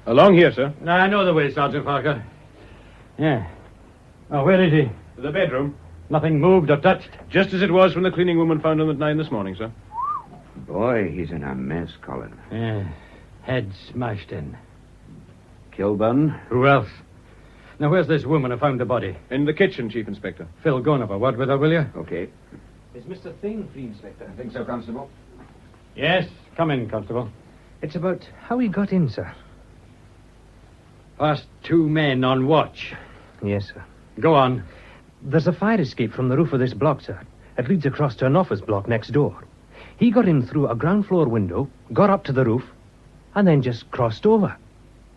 Along here, sir. I know the way, Sergeant Parker. Yeah. Oh, where is he? The bedroom. Nothing moved or touched? Just as it was when the cleaning woman found him at 9 this morning, sir. Boy, he's in a mess, Colin. Yeah. Head smashed in. Kilburn? Who else? Now, where's this woman who found the body? In the kitchen, Chief Inspector. Phil, go and have a word with her, will you? Okay. Is Mr. Thing free, Inspector? I think so, Constable. Yes. Come in, Constable. It's about how he got in, sir. Past 2 men on watch. Yes, sir. Go on. There's a fire escape from the roof of this block, sir. It leads across to an office block next door. He got in through a ground floor window, got up to the roof, and then just crossed over.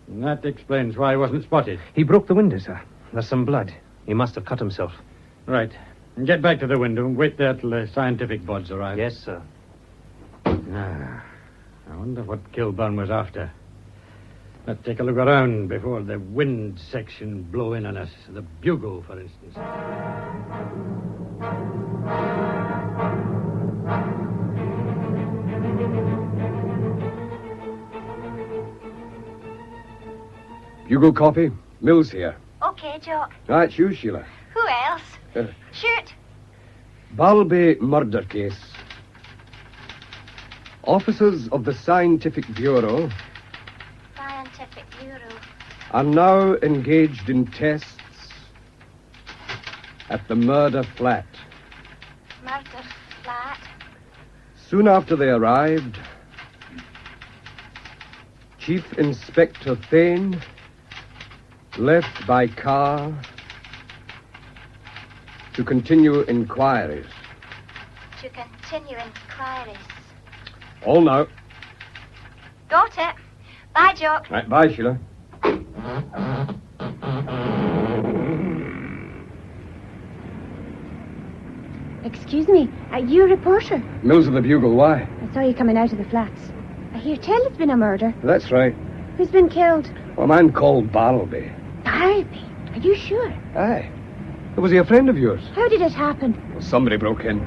That explains why he wasn't spotted. He broke the window, sir. There's some blood. He must have cut himself. Right. Get back to the window and wait there till the scientific bods arrive. Yes, sir. I wonder what Kilburn was after. Let's take a look around before the wind section blow in on us. The bugle, for instance. Bugle coffee. Mills here. Okay, Jock. It's you, Sheila. Who else? Shoot. Barlby murder case. Officers of the Scientific Bureau Scientific Bureau. are now engaged in tests at the murder flat. Murder flat. Soon after they arrived, Chief Inspector Thane, left by car to continue inquiries. To continue inquiries. All now. Got it. Bye, Jock. Right, bye, Sheila. Excuse me, are you a reporter? Mills of the Bugle, why? I saw you coming out of the flats. I hear tell it's been a murder. That's right. Who's been killed? A man called Bartleby. Bartleby? Are you sure? Aye. Was he a friend of yours? How did it happen? Well, somebody broke in.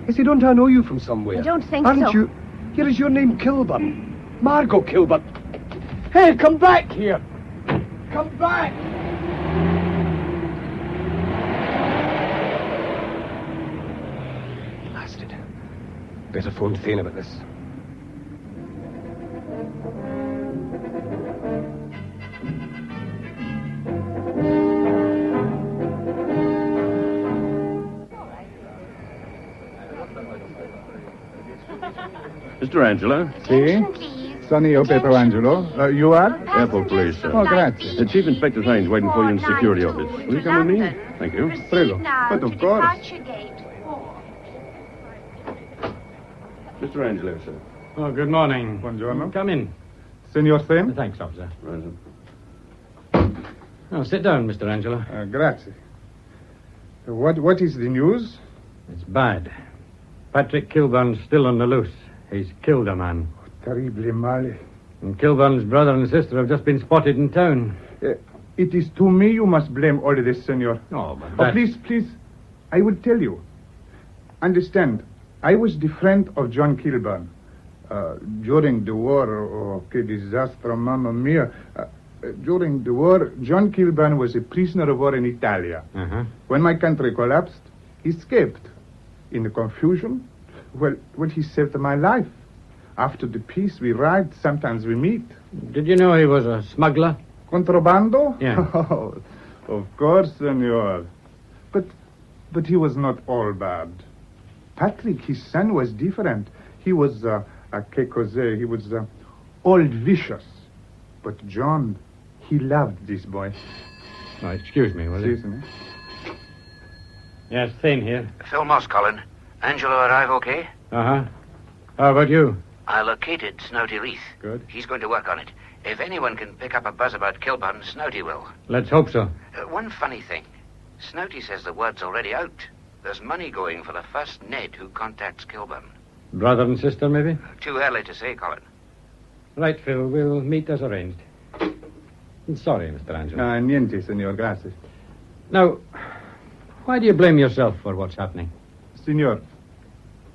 Yes, don't I know you from somewhere? I don't think Aren't so. you? Here is your name, Kilburn. Margot Kilburn. Hey, come back here. Come back. Blasted. Better phone Thane about this. Mr. Angelo. Si? Sonny, your paper, Angelo. You are? Airport police, sir. Oh, grazie. Chief Inspector Thane's waiting for you in the security office. Will you come with me? Thank you. Prego. But of course. Mr. Angelo, sir. Oh, good morning. Buongiorno. Come in. Senor Thane? Thanks, officer. Right, Oh, sit down, Mr. Angelo. Grazie. What is the news? It's bad. Patrick Kilburn's still on the loose. He's killed a man. Terribly male. And Kilburn's brother and sister have just been spotted in town. It is to me you must blame all this, senor. Oh, but please. I will tell you. Understand, I was the friend of John Kilburn. During the war, que disaster, mamma mia. During the war, John Kilburn was a prisoner of war in Italia. Uh-huh. When my country collapsed, he escaped. In the confusion, well, he saved my life. After the peace, we ride, sometimes we meet. Did you know he was a smuggler? Contrabando? Yeah. Oh, of course, senor. But he was not all bad. Patrick, his son, was different. He was, que cause, he was all vicious. But John, he loved this boy. Oh, excuse me, will you? Si, senor. Yes, Thane here. Phil Moss, Colin. Angelo arrive okay? Uh-huh. How about you? I located Snouty Leith. Good. He's going to work on it. If anyone can pick up a buzz about Kilburn, Snouty will. Let's hope so. One funny thing. Snouty says the word's already out. There's money going for the first Ned who contacts Kilburn. Brother and sister, maybe? Too early to say, Colin. Right, Phil. We'll meet as arranged. Sorry, Mr. Angelo. Niente, senor. Gracias. Now, why do you blame yourself for what's happening? Senor,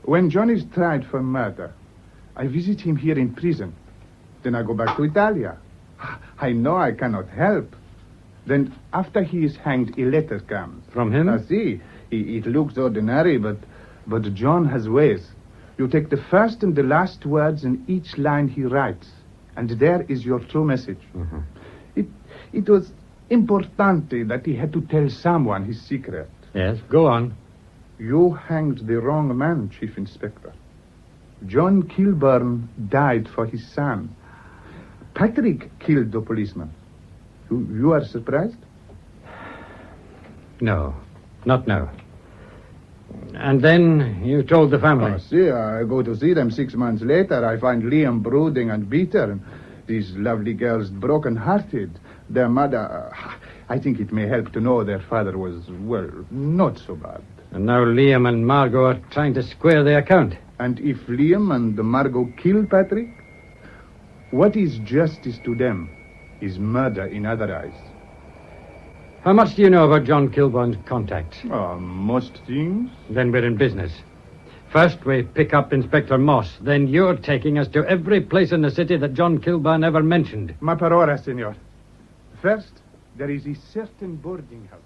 when John is tried for murder, I visit him here in prison. Then I go back to Italia. I know I cannot help. Then, after he is hanged, a letter comes. From him? See, it looks ordinary, but John has ways. You take the first and the last words in each line he writes, and there is your true message. Mm-hmm. It was importante that he had to tell someone his secret. Yes, go on. You hanged the wrong man, Chief Inspector. John Kilburn died for his son. Patrick killed the policeman. You are surprised? No, not now. And then you told the family. See, I go to see them 6 months later. I find Liam brooding and bitter, and these lovely girls broken-hearted. Their mother, I think it may help to know their father was, well, not so bad. And now Liam and Margot are trying to square the account. And if Liam and Margot kill Patrick, what is justice to them is murder in other eyes. How much do you know about John Kilburn's contacts? Most things. Then we're in business. First, we pick up Inspector Moss. Then you're taking us to every place in the city that John Kilburn ever mentioned. Ma parola, senor. First, there is a certain boarding house.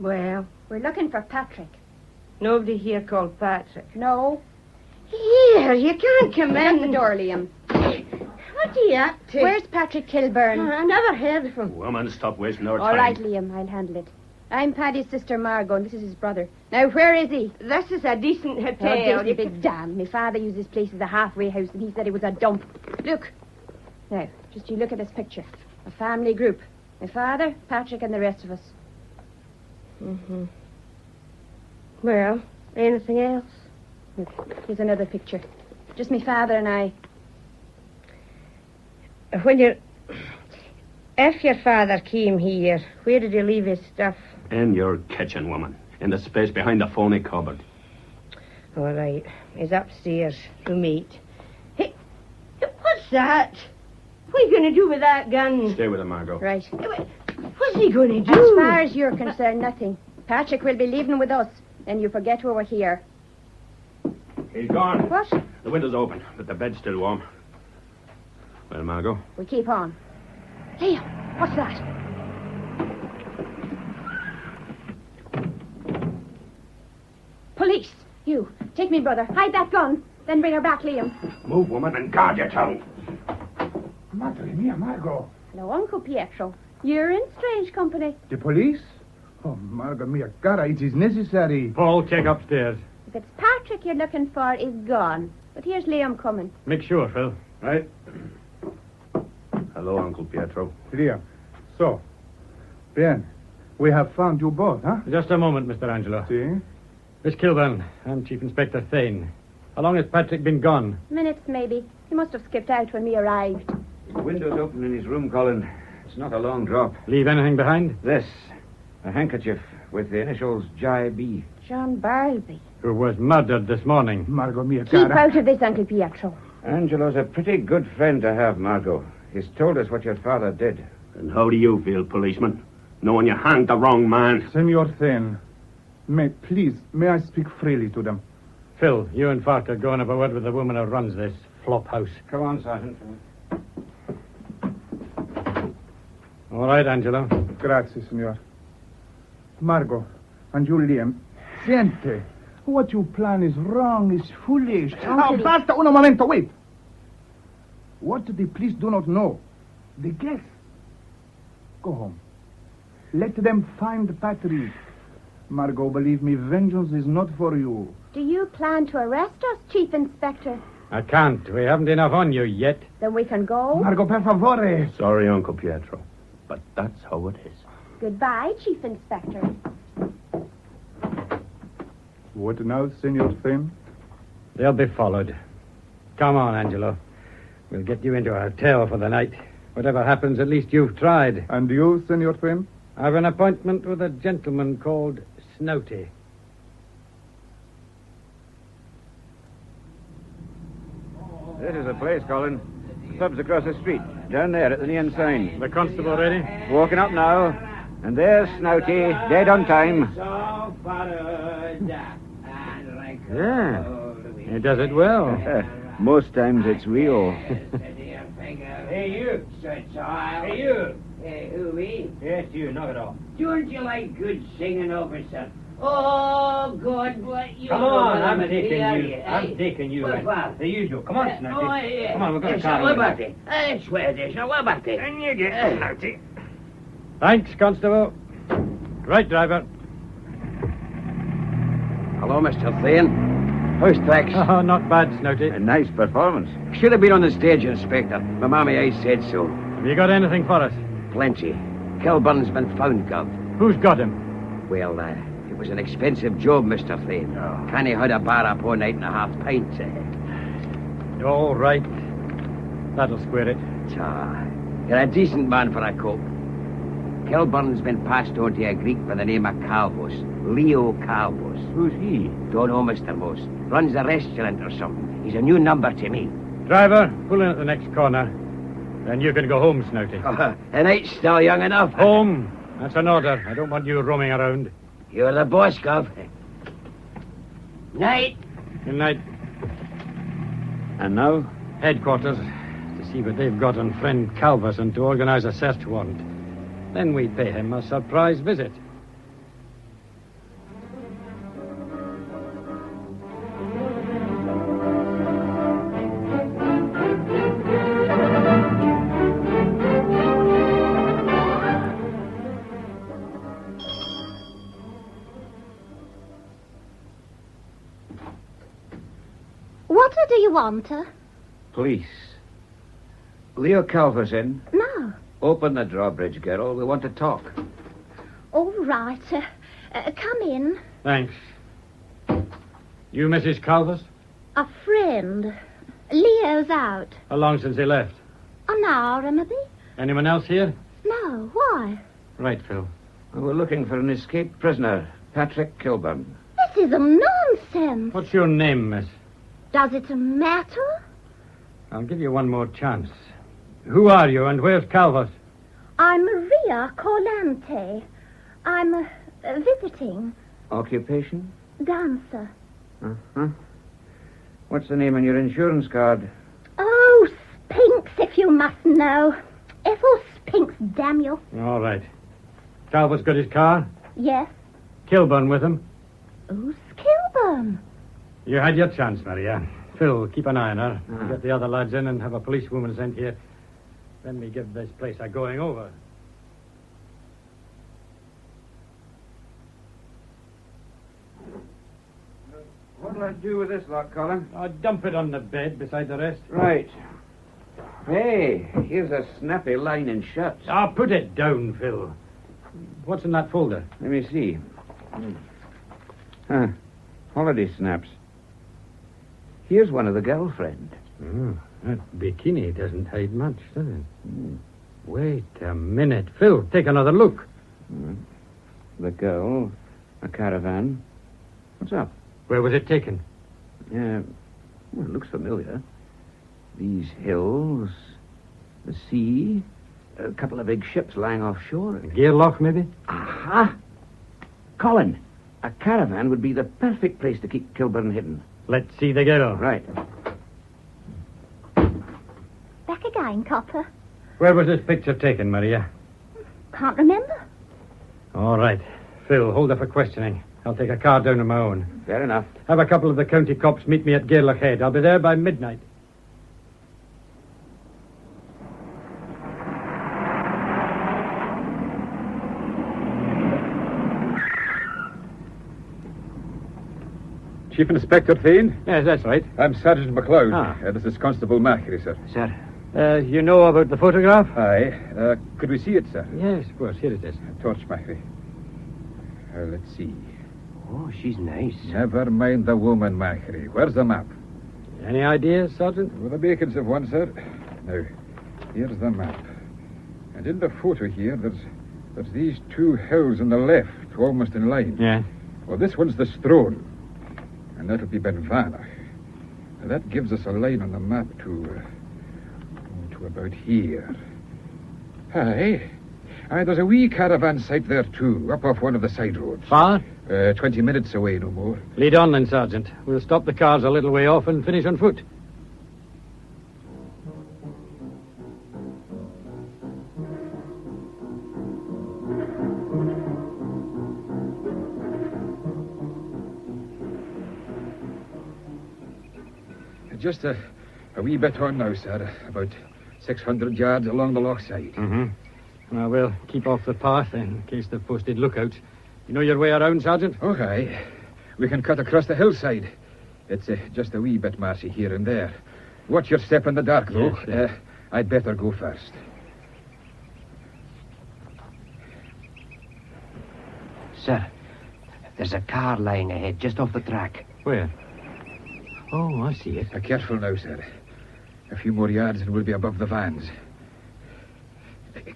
Well, we're looking for Patrick. Nobody here called Patrick. No. Here, There, you can't come in. Shut the door, Liam. What are you up to? Where's Patrick Kilburn? I never heard of him. Woman, stop wasting our All time. right, Liam, I'll handle it. I'm Paddy's sister Margot, and this is his brother. Now, where is he? This is a decent Oh, hotel. decent big damn. My father used this place as a halfway house, and he said it was a dump. Look. Now, just you look at this picture. A family group. My father, Patrick, and the rest of us. Mm-hmm. Well, anything else? Look, here's another picture. Just my father and I. If your father came here, where did he leave his stuff? In your kitchen, woman. In the space behind the phony cupboard. All right. He's upstairs. Room 8. Hey, what's that? What are you going to do with that gun? Stay with him, Margot. Right. What's he going to do? As far as you're concerned, nothing. Patrick will be leaving with us, and you forget we were here. He's gone. What? The window's open, but the bed's still warm. Well, Margot? We keep on. Liam, what's that? Police! You, take me, brother. Hide that gun. Then bring her back, Liam. Move, woman, and guard your tongue. Madre mia, Margot. Hello, Uncle Pietro. You're in strange company. The police? Oh, Margot mia cara, it is necessary. Paul, check upstairs. If it's Patrick you're looking for, is gone. But here's Liam coming. Make sure, Phil. Right. Hello, Uncle Pietro. Liam. So, Ben, we have found you both, huh? Just a moment, Mr. Angelo. See? Miss Kilburn, I'm Chief Inspector Thane. How long has Patrick been gone? Minutes, maybe. He must have skipped out when we arrived. The window's open in his room, Colin. It's not a long drop. Leave anything behind? This. A handkerchief with the initials J.B. John Barlby. Who was murdered this morning. Margot mia Keep cara. out of this, Uncle Pietro. Angelo's a pretty good friend to have, Margot. He's told us what your father did. And how do you feel, policeman? Knowing you hanged the wrong man. Senor Thane, may I speak freely to them? Phil, you and Farker go and have a word with the woman who runs this flop house. Come on, Sergeant. All right, Angelo. Grazie, signor. Margot, and you, Liam. Siente. What you plan is wrong, is foolish. Uncle. Basta, un momento, wait. What the police do not know, they guess. Go home. Let them find Patrick. Margot, believe me, vengeance is not for you. Do you plan to arrest us, Chief Inspector? I can't. We haven't enough on you yet. Then we can go. Margot, per favore. Sorry, Uncle Pietro, but that's how it is. Goodbye, Chief Inspector. What now, Senor Thane? They'll be followed. Come on, Angelo. We'll get you into a hotel for the night. Whatever happens, at least you've tried. And you, Senor Thane? I've an appointment with a gentleman called Snouty. This is the place, Colin. The pub's across the street. Down there at the neon sign. The constable ready? Walking up now. And there's Snouty, dead on time. Yeah. He does it well. Most times it's real. Hey, you, Hey, you. Hey, who, me? Yes, you. Knock it off. Don't you like good singing over some? Oh, God, what you... Come on, I'm taking here, you. I'm taking you. What? The usual. Come on, Snouty. Oh, yeah. Come on, we've got a Yes, car. what about it? I swear this. What about it? And you get Snouty. Thanks, Constable. Right, driver. Hello, Mr. Thane. How's tracks? Oh, not bad, Snouty. A nice performance. Should have been on the stage, Inspector. My mammy eyes said so. Have you got anything for us? Plenty. Kilburn's been found, Gov. Who's got him? Well, it was an expensive job, Mr. Thane. Oh. Canny had a bar up all night and a half pint. All right. That'll square it. You're a decent man for a cook. Kilburn's been passed on to a Greek by the name of Calvos. Leo Calvos. Who's he? Don't know, Mr. Moss. Runs a restaurant or something. He's a new number to me. Driver, pull in at the next corner. Then you can go home, Snouty. The night's still young enough. Home. That's an order. I don't want you roaming around. You're the boss, Gov. Night. Good night. And now? Headquarters. To see what they've got on friend Calvus and to organize a search warrant. Then we pay him a surprise visit. What do you want? Police. Leo Calver's in. No. Open the drawbridge, girl. We want to talk. All right. Come in. Thanks. You Mrs. Calvers? A friend. Leo's out. How long since he left? An hour, maybe? Anyone else here? No. Why? Right, Phil. We're looking for an escaped prisoner, Patrick Kilburn. This is a nonsense. What's your name, miss? Does it matter? I'll give you one more chance. Who are you and where's Calvert? I'm Maria Corlante. I'm visiting. Occupation? Dancer. Uh-huh. What's the name on your insurance card? Oh, Spinks, if you must know. Ethel Spinks, damn you. All right. Calvert's got his car? Yes. Kilburn with him? Who's Kilburn? You had your chance, Maria. Phil, keep an eye on her. Get the other lads in and have a policewoman sent here. Then we give this place a going over. What'll I do with this lot, Colin? Dump it on the bed beside the rest. Right. Hey, here's a snappy line and shut. Put it down, Phil. What's in that folder? Let me see. Holiday snaps. Here's one of the girlfriend. That bikini doesn't hide much, does it? Wait a minute. Phil, take another look. The girl, a caravan. What's up? Where was it taken? Well, it looks familiar. These hills, the sea, a couple of big ships lying offshore. A gearlock, maybe? Aha! Colin, a caravan would be the perfect place to keep Kilburn hidden. Let's see the girl. Right. Back again, copper. Where was this picture taken, Maria? Can't remember. All right. Phil, hold her for questioning. I'll take a car down on my own. Fair enough. Have a couple of the county cops meet me at Gairloch Head. I'll be there by midnight. Chief Inspector Thane? Yes, that's right. I'm Sergeant MacLeod. This is Constable MacMurray, sir. Sir. You know about the photograph? Aye. Could we see it, sir? Yes, of course. Here it is. Torch, MacMurray. Let's see. Oh, she's nice. Never mind the woman, MacMurray. Where's the map? Any ideas, Sergeant? Well, the makings of one, sir. Now, here's the map. And in the photo here, there's these two hills on the left, almost in line. Yeah. Well, this one's the Strone. And that'll be Benvanach. Now, that gives us a line on the map to about here. Aye, there's a wee caravan site there, too, up off one of the side roads. Far? 20 minutes away, no more. Lead on then, Sergeant. We'll stop the cars a little way off and finish on foot. Just a wee bit on now, sir. About 600 yards along the loch side. Well, we'll keep off the path in case they've posted lookouts. You know your way around, Sergeant? Okay. We can cut across the hillside. It's just a wee bit marshy here and there. Watch your step in the dark, though. Yes. I'd better go first. Sir, there's a car lying ahead, just off the track. Where? Oh, I see it. Careful now, sir. A few more yards and we'll be above the vans.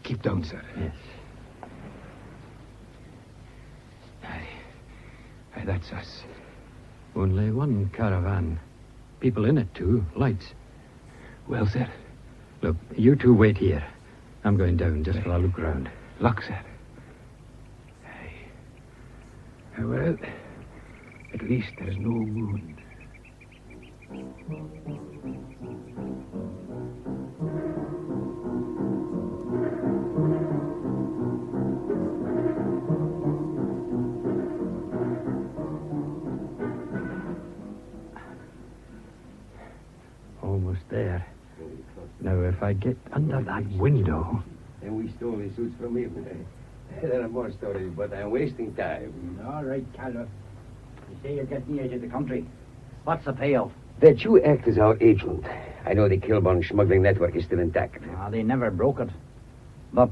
Keep down, sir. Yes. Aye, that's us. Only one caravan. People in it, too. Lights. Well, sir. Look, you two wait here. I'm going down just for a look round. Luck, sir. Aye. Well, at least there's no moon. Almost there. Now, if I get under that window... And we stole his suits from him. There are more stories, but I'm wasting time. All right, Calvert. You say you're getting out of the country. What's the payoff? That you act as our agent. I know the Kilburn smuggling network is still intact. They never broke it. But,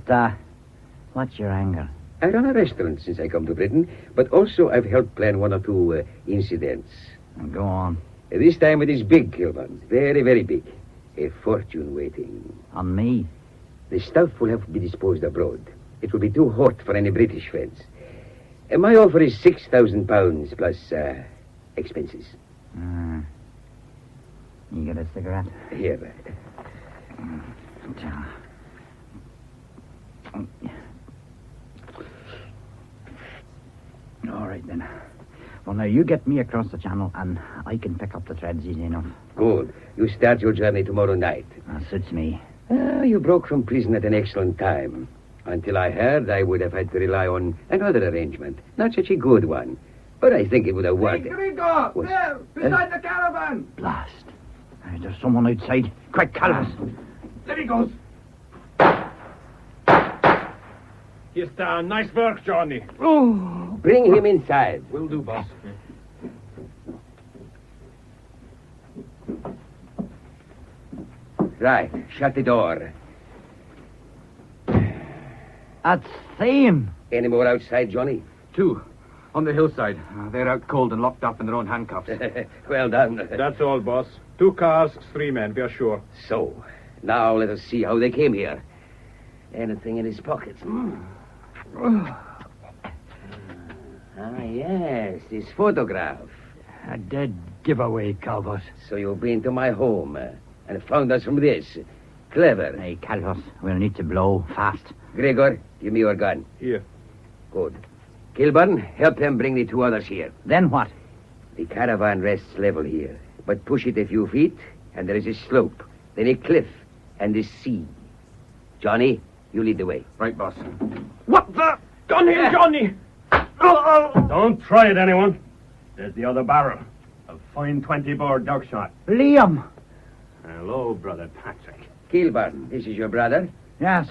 what's your anger? I run a restaurant since I come to Britain, but also I've helped plan one or two incidents. Go on. This time it is big, Kilburn. Very, very big. A fortune waiting. On me? The stuff will have to be disposed abroad. It will be too hot for any British friends. My offer is £6,000 plus expenses. You get a cigarette? Here. All right, then. Well, now, you get me across the channel, and I can pick up the threads easy enough. Good. You start your journey tomorrow night. That suits me. You broke from prison at an excellent time. Until I heard, I would have had to rely on another arrangement. Not such a good one. But I think it would have worked. Grigo! There! Beside the caravan! Blast. There's someone outside. Quick, Calvus. There he goes. He's done. Nice work, Johnny. Oh, bring him inside. Will do, boss. Right. Shut the door. That's Thame. Any more outside, Johnny? 2. On the hillside. They're out cold and locked up in their own handcuffs. Well done. That's all, boss. 2 cars, 3 men, we are sure. So, now let us see how they came here. Anything in his pockets? Yes, this photograph. A dead giveaway, Calvus. So you've been to my home and found us from this. Clever. Hey, Calvus, we'll need to blow fast. Gregor, give me your gun. Here. Good. Kilburn, help them bring the 2 others here. Then what? The caravan rests level here, but push it a few feet, and there is a slope, then a cliff, and the sea. Johnny, you lead the way. Right, boss. What the? Gun here, Johnny! Don't try it, anyone. There's the other barrel. A fine 20-bore dog shot. Liam! Hello, Brother Patrick. Kilburn, this is your brother? Yes.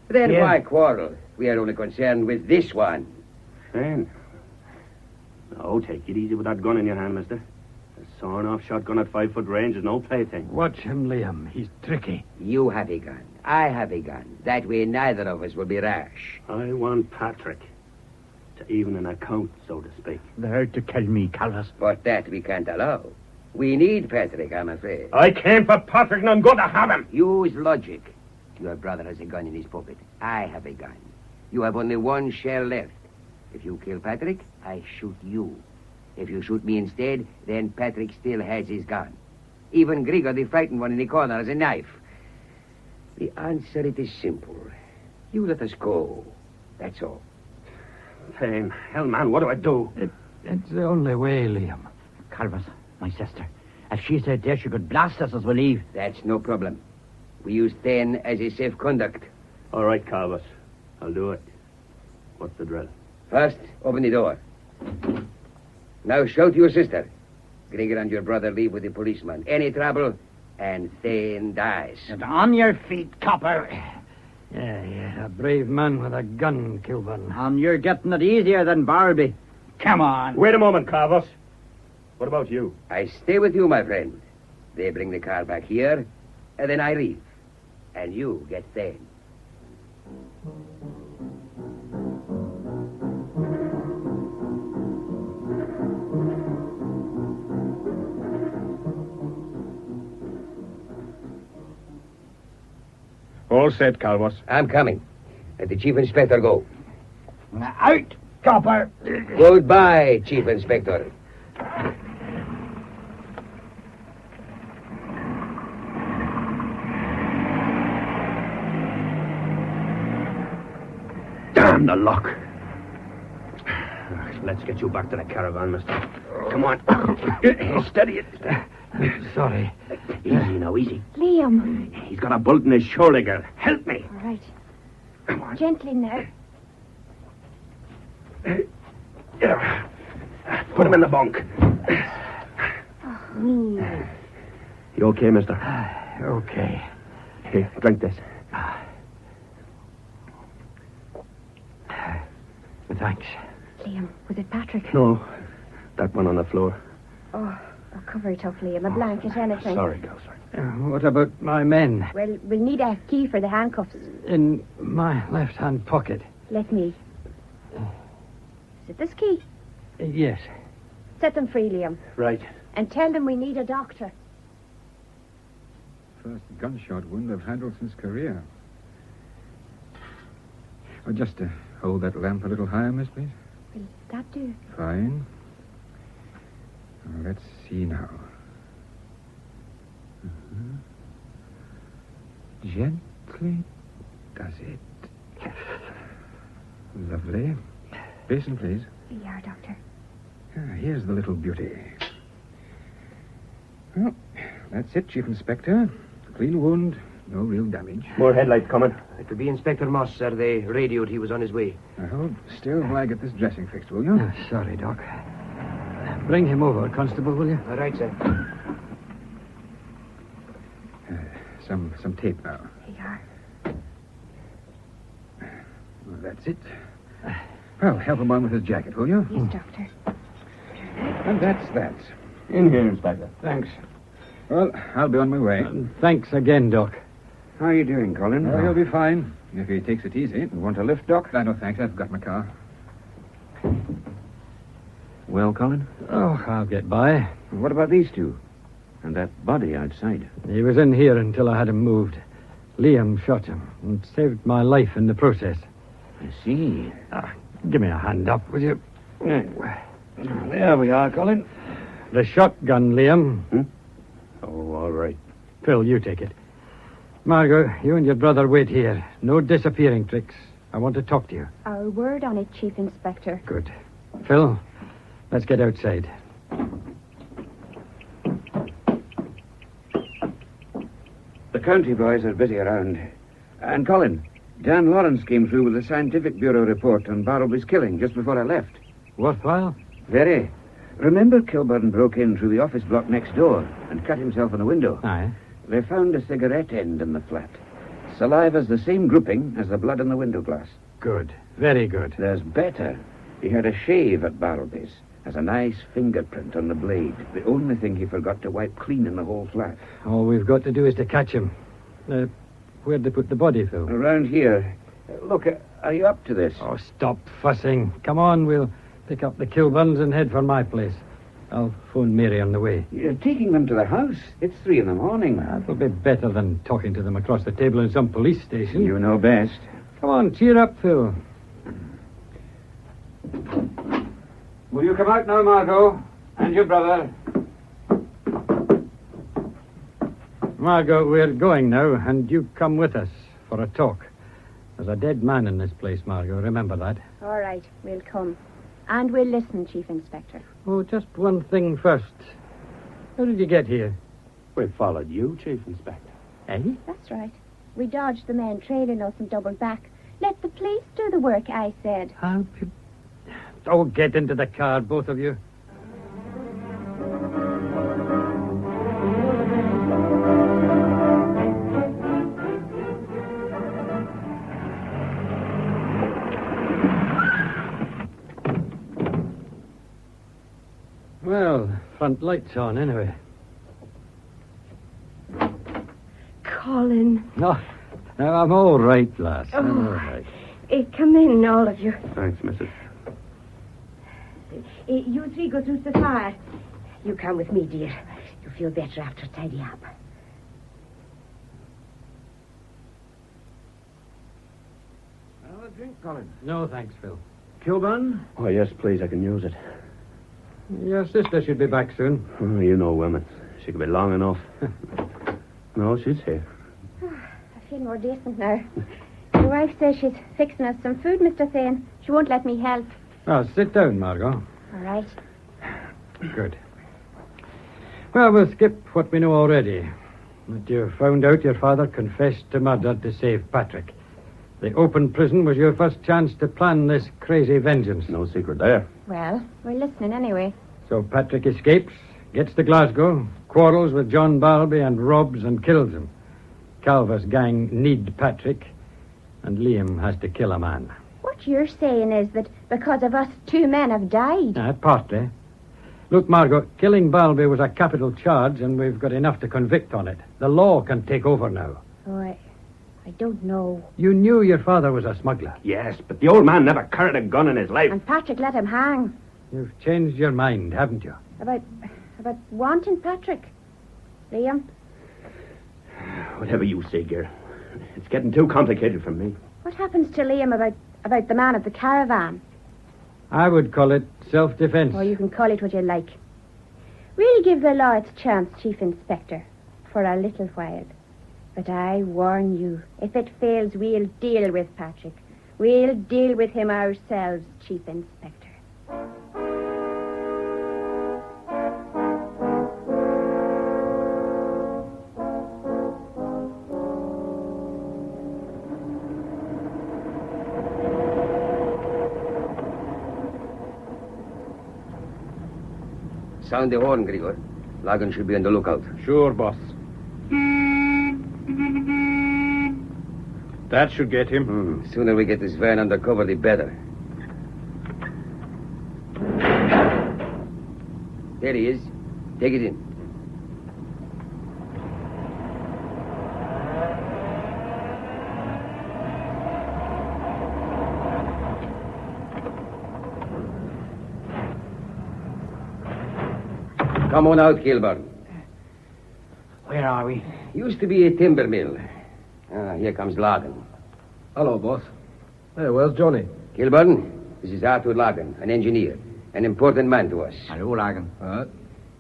Then Yeah. why quarrel? We are only concerned with this one. Fine. Oh, take it easy with that gun in your hand, mister. A sawn-off shotgun at 5-foot range is no plaything. Watch him, Liam. He's tricky. You have a gun. I have a gun. That way neither of us will be rash. I want Patrick to even an account, so to speak. They're out to kill me, Calvus. But that we can't allow. We need Patrick, I'm afraid. I came for Patrick and I'm going to have him. Use logic. Your brother has a gun in his pocket. I have a gun. You have only 1 shell left. If you kill Patrick, I shoot you. If you shoot me instead, then Patrick still has his gun. Even Grigor, the frightened one in the corner, has a knife. The answer, it is simple. You let us go. That's all. Fame. Hell, man, what do I do? It's the only way, Liam. Calvus, my sister. If she's out there, she could blast us as we leave. That's no problem. We use 10 as a safe conduct. All right, Calvus. I'll do it. What's the drill? First, open the door. Now shout to your sister. Grigor and your brother leave with the policeman. Any trouble, and Thane dies. And on your feet, copper. Yeah, a brave man with a gun, Kilburn. And you're getting it easier than Barbie. Come on. Wait a moment, Calvus. What about you? I stay with you, my friend. They bring the car back here, and then I leave. And you get Thane. All set, Calvus. I'm coming. Let the Chief Inspector go. Out, copper. Goodbye, Chief Inspector. Damn the luck. Let's get you back to the caravan, mister. Come on. Steady it. Sorry. Easy now, easy. Liam. He's got a bullet in his shoulder, girl. Help me. All right. Come on. Gently now. Put him in the bunk. You okay, mister? Okay. Here, drink this. Thanks. Liam, was it Patrick? No, that one on the floor. Oh, Cover it up, Liam. A blanket, anything. Sorry, girl, sorry. What about my men? Well, we'll need a key for the handcuffs. In my left-hand pocket. Let me. Is it this key? Yes. Set them free, Liam. Right. And tell them we need a doctor. First gunshot wound I've handled since career. Oh, just hold that lamp a little higher, miss, please. Will that do? Fine. Let's see now. Gently does it. Lovely. Basin, please. Here you are, Doctor. Here's the little beauty. Well, that's it, Chief Inspector. Clean wound, no real damage. More headlight coming. It'll be Inspector Moss, sir. They radioed he was on his way. Hold still while I get this dressing fixed, will you? Sorry, Doc. Bring him over, Constable, will you? All right, sir. Some tape now. Here you are. Well, that's it. Well, help him on with his jacket, will you? Yes, Doctor. And that's that. In here, Inspector. Thanks. Well, I'll be on my way. Thanks again, Doc. How are you doing, Colin? Oh, he'll be fine, if he takes it easy. Want a lift, Doc? No, thanks. I've got my car. Well, Colin? Oh, I'll get by. What about these two? And that body outside? He was in here until I had him moved. Liam shot him and saved my life in the process. I see. Give me a hand up, will you? There we are, Colin. The shotgun, Liam. Oh, all right. Phil, you take it. Margot, you and your brother wait here. No disappearing tricks. I want to talk to you. Our word on it, Chief Inspector. Good. Phil, let's get outside. The county boys are busy around. And Colin, Dan Lawrence came through with a scientific bureau report on Bartleby's killing just before I left. Worthwhile? Very. Remember Kilburn broke in through the office block next door and cut himself in a window? Aye. They found a cigarette end in the flat. Saliva's the same grouping as the blood in the window glass. Good. Very good. There's better. He had a shave at Bartleby's. Has a nice fingerprint on the blade. The only thing he forgot to wipe clean in the whole flat. All we've got to do is to catch him. Where'd they put the body, Phil? Around here. Look, are you up to this? Oh, stop fussing. Come on, we'll pick up the Kilburns and head for my place. I'll phone Mary on the way. You're taking them to the house? It's 3 a.m. That'll be better than talking to them across the table in some police station. You know best. Come on, cheer up, Phil. Will you come out now, Margot? And your brother? Margot, we're going now, and you come with us for a talk. There's a dead man in this place, Margot. Remember that. All right, we'll come. And we'll listen, Chief Inspector. Oh, just one thing first. How did you get here? We followed you, Chief Inspector. Eh? That's right. We dodged the men trailing us and doubled back. Let the police do the work, I said. Oh, get into the car, both of you. Well, front light's on anyway. Colin. No, I'm all right, lass. I'm all right. Come in, all of you. Thanks, Mrs. You three go through the fire. You come with me, dear. You'll feel better after tidy up. Have a drink, Colin. No, thanks, Phil. Kilburn? Oh, yes, please, I can use it. Your sister should be back soon. Oh, you know women. She could be long enough. No, she's here. I feel more decent now. Your wife says she's fixing us some food, Mr. Thane. She won't let me help. Oh, sit down, Margot. All right. Good. Well, we'll skip what we know already. That you found out your father confessed to murder to save Patrick. The open prison was your first chance to plan this crazy vengeance. No secret there. Well, we're listening anyway. So Patrick escapes, gets to Glasgow, quarrels with John Bartleby and robs and kills him. Calver's gang need Patrick, and Liam has to kill a man. What you're saying is that because of us, 2 men have died. Partly. Look, Margot, killing Balby was a capital charge, and we've got enough to convict on it. The law can take over now. Oh, I don't know. You knew your father was a smuggler. Yes, but the old man never carried a gun in his life. And Patrick let him hang. You've changed your mind, haven't you? About wanting Patrick. Liam? Whatever you say, Ger. It's getting too complicated for me. What happens to Liam about the man of the caravan? I would call it self-defense. Or you can call it what you like. We'll give the law its chance, Chief Inspector, for a little while. But I warn you, if it fails, we'll deal with Patrick. We'll deal with him ourselves, Chief Inspector. Sound the horn, Grigor. Logan should be on the lookout. Sure, boss. That should get him. Sooner we get this van under cover, the better. There he is. Take it in. Come on out, Kilburn. Where are we? Used to be a timber mill. Here comes Logan. Hello, boss. Hey, where's Johnny? Kilburn, this is Arthur Logan, an engineer. An important man to us. Hello, Logan.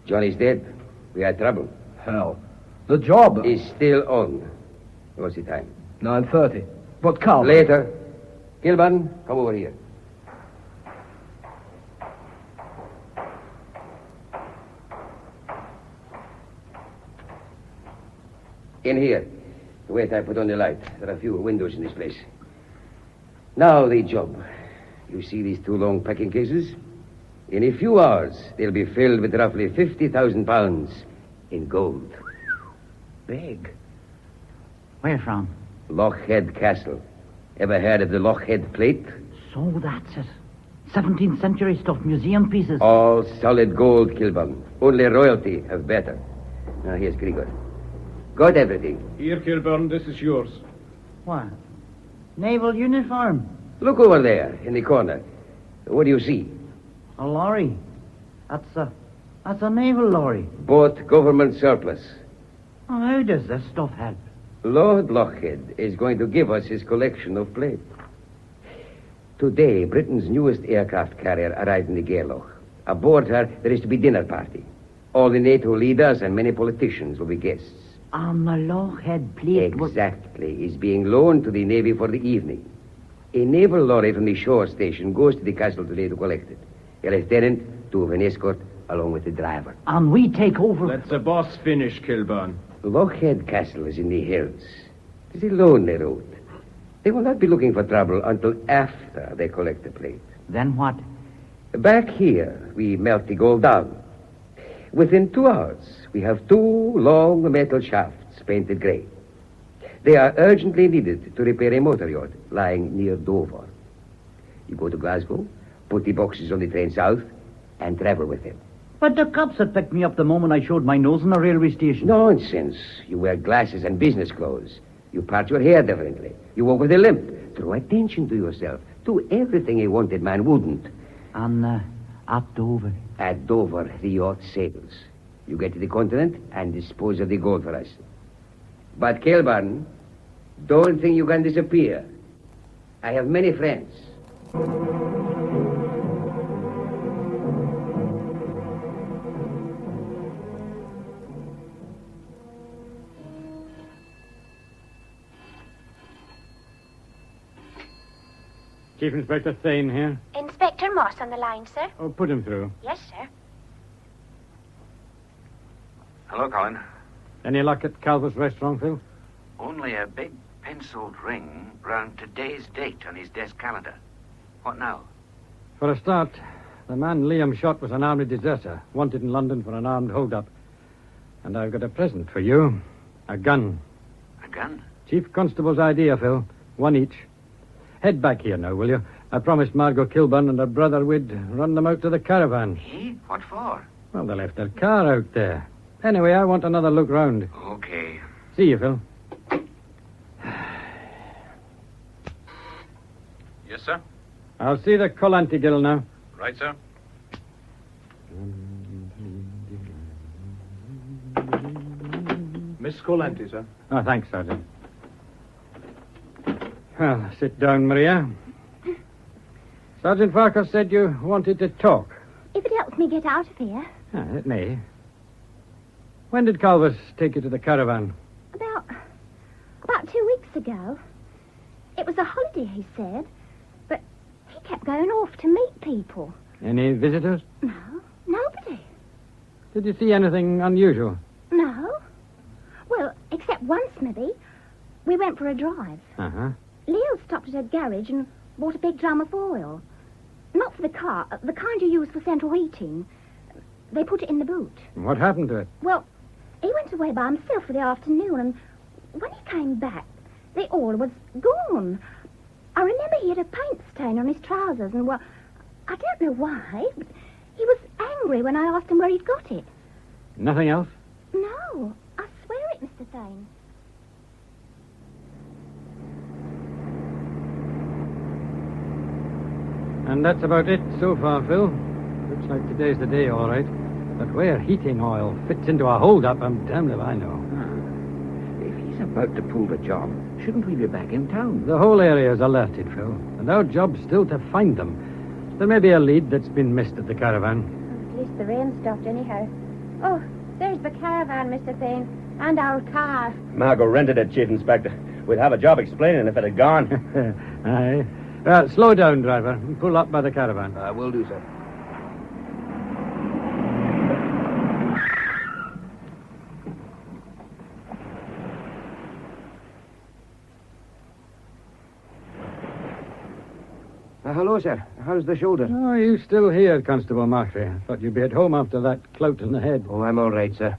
Johnny's dead. We had trouble. Hell. The job is still on. What's the time? 9:30. But come. Later. Kilburn, come over here. In here. Wait, I put on the light. There are fewer windows in this place. Now the job. You see these two long packing cases? In a few hours, they'll be filled with roughly 50,000 pounds in gold. Big. Where from? Lochhead Castle. Ever heard of the Lochhead plate? So that's it. 17th century stuff, museum pieces. All solid gold, Kilburn. Only royalty have better. Now, here's Grigor. Got everything. Here, Kilburn, this is yours. What? Naval uniform? Look over there, in the corner. What do you see? A lorry. That's a naval lorry. Both government surplus. Oh, how does this stuff help? Lord Lochhead is going to give us his collection of plate. Today, Britain's newest aircraft carrier arrived in the Gairloch. Aboard her, there is to be dinner party. All the NATO leaders and many politicians will be guests. On the Lochhead plate. Exactly. Is being loaned to the Navy for the evening. A naval lorry from the shore station goes to the castle today to collect it. A lieutenant to have an escort along with the driver. And we take over. Let the boss finish, Kilburn. Lochhead Castle is in the hills. It's a lonely road. They will not be looking for trouble until after they collect the plate. Then what? Back here, we melt the gold down. Within 2 hours, we have 2 long metal shafts painted grey. They are urgently needed to repair a motor yacht lying near Dover. You go to Glasgow, put the boxes on the train south, and travel with them. But the cops had picked me up the moment I showed my nose in the railway station. Nonsense. You wear glasses and business clothes. You part your hair differently. You walk with a limp. Throw attention to yourself. Do everything a wanted man wouldn't. And at Dover? At Dover, the yacht sails. You get to the continent and dispose of the gold for us. But, Kilburn, don't think you can disappear. I have many friends. Chief Inspector Thane here. Inspector Moss on the line, sir. Oh, put him through. Yes, sir. Hello, Colin. Any luck at Calvert's restaurant, Phil? Only a big penciled ring round today's date on his desk calendar. What now? For a start, the man Liam shot was an army deserter, wanted in London for an armed hold-up. And I've got a present for you. A gun. A gun? Chief Constable's idea, Phil. 1 each. Head back here now, will you? I promised Margot Kilburn and her brother we'd run them out to the caravan. Eh? What for? Well, they left their car out there. Anyway, I want another look round. Okay. See you, Phil. Yes, sir. I'll see the Colantigill now. Right, sir. Miss Colanti, sir. Oh, thanks, Sergeant. Well, sit down, Maria. Sergeant Farkas said you wanted to talk. If it helps me get out of here. It may. When did Calvus take you to the caravan? About 2 weeks ago. It was a holiday, he said. But he kept going off to meet people. Any visitors? No, nobody. Did you see anything unusual? No. Well, except once, maybe. We went for a drive. Uh-huh. Leo stopped at a garage and bought a big drum of oil. Not for the car, the kind you use for central heating. They put it in the boot. What happened to it? Well, he went away by himself for the afternoon, and when he came back, the oil was gone. I remember he had a paint stain on his trousers, and, well, I don't know why, but he was angry when I asked him where he'd got it. Nothing else? No, I swear it, Mr. Thane. And that's about it so far, Phil. Looks like today's the day, all right. But where heating oil fits into a hold-up, I'm damned if I know. If he's about to pull the job, shouldn't we be back in town? The whole area is alerted, Phil. And our job's still to find them. There may be a lead that's been missed at the caravan. At least the rain stopped anyhow. Oh, there's the caravan, Mr. Thane. And our car. Margot rented it, Chief Inspector. We'd have a job explaining if it had gone. Aye. Slow down, driver. Pull up by the caravan. Will do, sir. Hello, sir. How's the shoulder? Oh, you still here, Constable Marshall? I thought you'd be at home after that clout in the head. Oh, I'm all right, sir.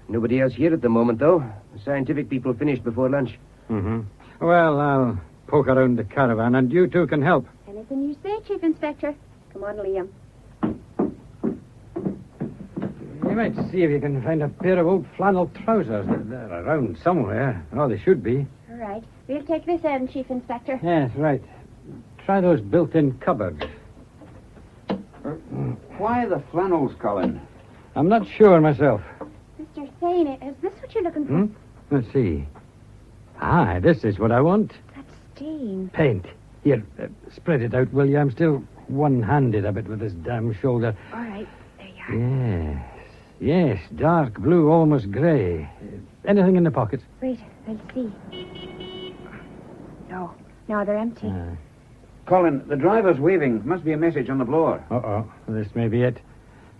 Nobody else here at the moment, though. The scientific people finished before lunch. Mm-hmm. Well, I'll poke around the caravan, and you two can help. Anything you say, Chief Inspector. Come on, Liam. You might see if you can find a pair of old flannel trousers. They're around somewhere. Oh, they should be. All right. We'll take this end, Chief Inspector. Yes, right. Try those built-in cupboards. Why the flannels, Colin? I'm not sure myself. Mr. Thane, is this what you're looking for? Let's see. This is what I want. That stain. Paint. Here, spread it out, will you? I'm still one-handed a bit with this damn shoulder. All right. There you are. Yes, dark blue, almost grey. Anything in the pockets? Wait, I'll see. No, they're empty. Colin, the driver's waving. Must be a message on the blower. Uh-oh. This may be it.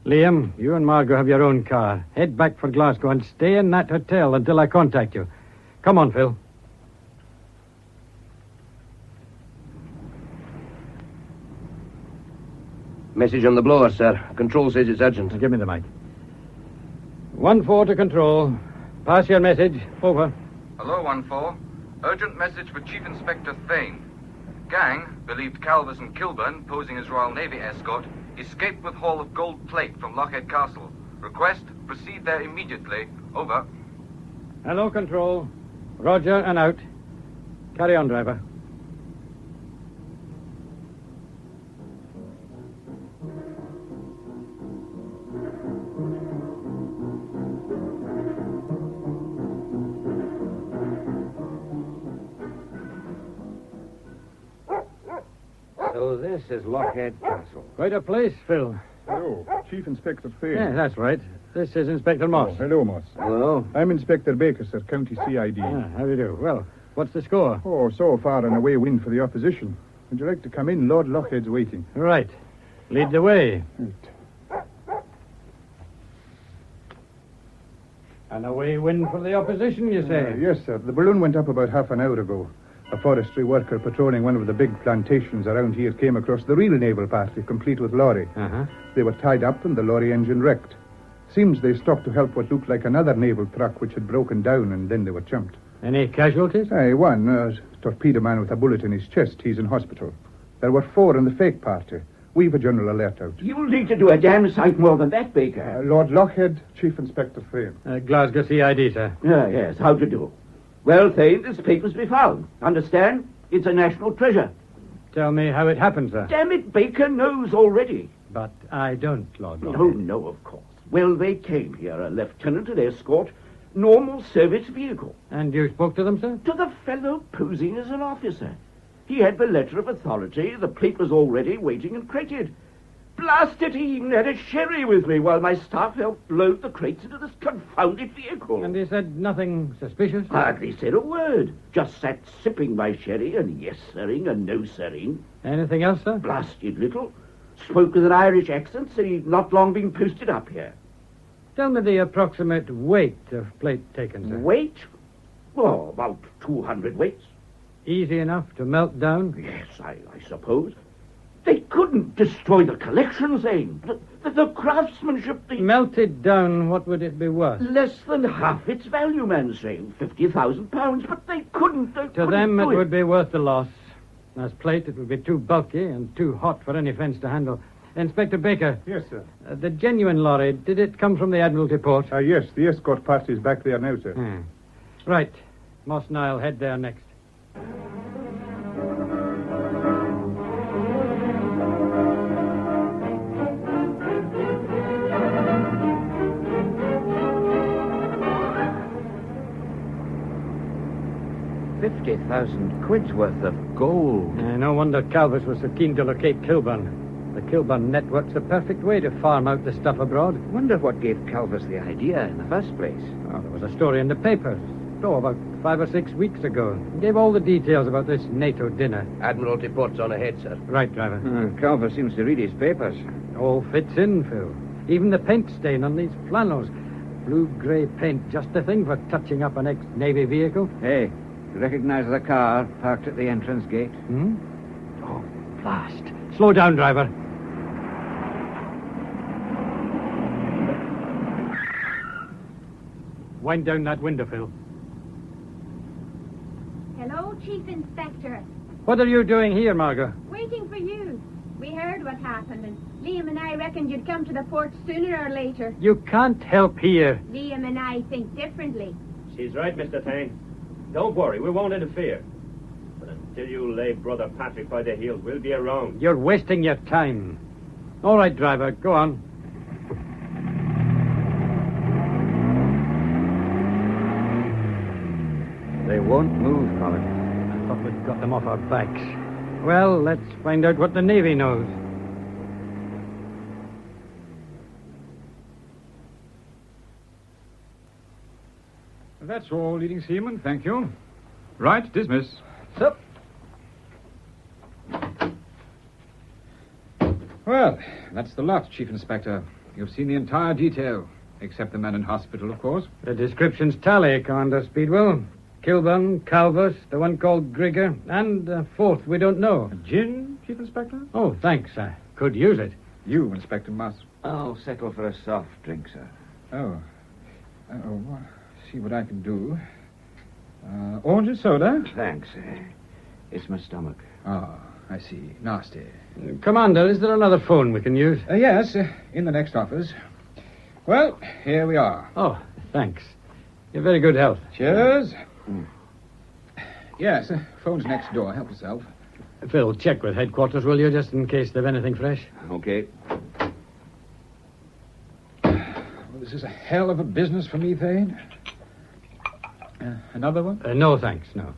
Liam, you and Margot have your own car. Head back for Glasgow and stay in that hotel until I contact you. Come on, Phil. Message on the blower, sir. Control says it's urgent. Give me the mic. 1-4 to Control. Pass your message. Over. Hello, 1-4. Urgent message for Chief Inspector Thane. Gang, believed Calvus and Kilburn, posing as Royal Navy escort, escaped with haul of gold plate from Lochhead Castle. Request, proceed there immediately. Over. Hello, Control. Roger and out. Carry on, driver. So this is Lochhead Castle. Quite a place, Phil. Hello, Chief Inspector Thane. Yeah, that's right. This is Inspector Moss. Oh, hello, Moss. Hello. I'm Inspector Baker, sir, County CID. How do you do? Well, what's the score? Oh, so far an away win for the opposition. Would you like to come in? Lord Lochhead's waiting. Right. Lead the way. Right. An away win for the opposition, you say? Yes, sir. The balloon went up about half an hour ago. A forestry worker patrolling one of the big plantations around here came across the real naval party, complete with lorry. Uh-huh. They were tied up and the lorry engine wrecked. Seems they stopped to help what looked like another naval truck which had broken down, and then they were jumped. Any casualties? Aye, one. A torpedo man with a bullet in his chest. He's in hospital. There were 4 in the fake party. We've a general alert out. You'll need to do a damn sight more than that, Baker. Lord Lochhead, Chief Inspector Thane. Glasgow CID, sir. Yes, how to do. Well, Thane, this paper's be found. Understand? It's a national treasure. Tell me how it happened, sir. Damn it, Baker knows already. But I don't, Lord Lochhead. Oh, no, of course. Well, they came here, a lieutenant and escort, normal service vehicle. And you spoke to them, sir? To the fellow posing as an officer. He had the letter of authority, the papers already waiting and crated. Blast it, he even had a sherry with me while my staff helped load the crates into this confounded vehicle. And he said nothing suspicious? Hardly said a word. Just sat sipping my sherry and yes-sirring and no-sirring. Anything else, sir? Blasted little. Spoke with an Irish accent, said he'd not long been posted up here. Tell me the approximate weight of plate taken, sir. Weight? Oh, about 200 weights. Easy enough to melt down? Yes, I suppose. They couldn't destroy the collection, Zane. The craftsmanship, Melted down, what would it be worth? Less than half its value, man, Zane. £50,000. But they couldn't. To them, it would be worth the loss. As plate, it would be too bulky and too hot for any fence to handle. Inspector Baker. Yes, sir. The genuine lorry, did it come from the Admiralty port? Yes, the escort party is back there now, sir. Right. Moss and I'll head there next. £50,000 worth of gold. No wonder Calvus was so keen to locate Kilburn. The Kilburn network's the perfect way to farm out the stuff abroad. Wonder what gave Calvus the idea in the first place. There was a story in the papers. About 5 or 6 weeks ago. He gave all the details about this NATO dinner. Admiralty port's on ahead, sir. Right, driver. Calvus seems to read his papers. All fits in, Phil. Even the paint stain on these flannels. Blue-grey paint, just the thing for touching up an ex-Navy vehicle. Hey, recognize the car parked at the entrance gate? Oh, blast. Slow down, driver. Wind down that window, Phil. Hello, Chief Inspector. What are you doing here, Margot? Waiting for you. We heard what happened, and Liam and I reckoned you'd come to the port sooner or later. You can't help here. Liam and I think differently. She's right, Mr. Thane. Don't worry, we won't interfere. But until you lay Brother Patrick by the heels, we'll be around. You're wasting your time. All right, driver, go on. They won't move, Colin. I thought we'd got them off our backs. Well, let's find out what the Navy knows. That's all, leading seaman. Thank you. Right, dismiss. Sup? Well, that's the lot, Chief Inspector. You've seen the entire detail, except the man in hospital, of course. The descriptions tally, Commander Speedwell. Kilburn, Calvus, the one called Grigger, and a fourth we don't know. A gin, Chief Inspector? Oh, thanks. I could use it. You, Inspector Moss. I'll settle for a soft drink, sir. Oh, see what I can do. Orange and soda? Thanks. It's my stomach. Ah, I see. Nasty. Commander, is there another phone we can use? Yes, in the next office. Well, here we are. Oh, thanks. You're very good health. Cheers. Yes, phone's next door. Help yourself. Phil, check with headquarters, will you, just in case they've anything fresh? Okay. Well, this is a hell of a business for me, Thane. Another one? No, thanks, no.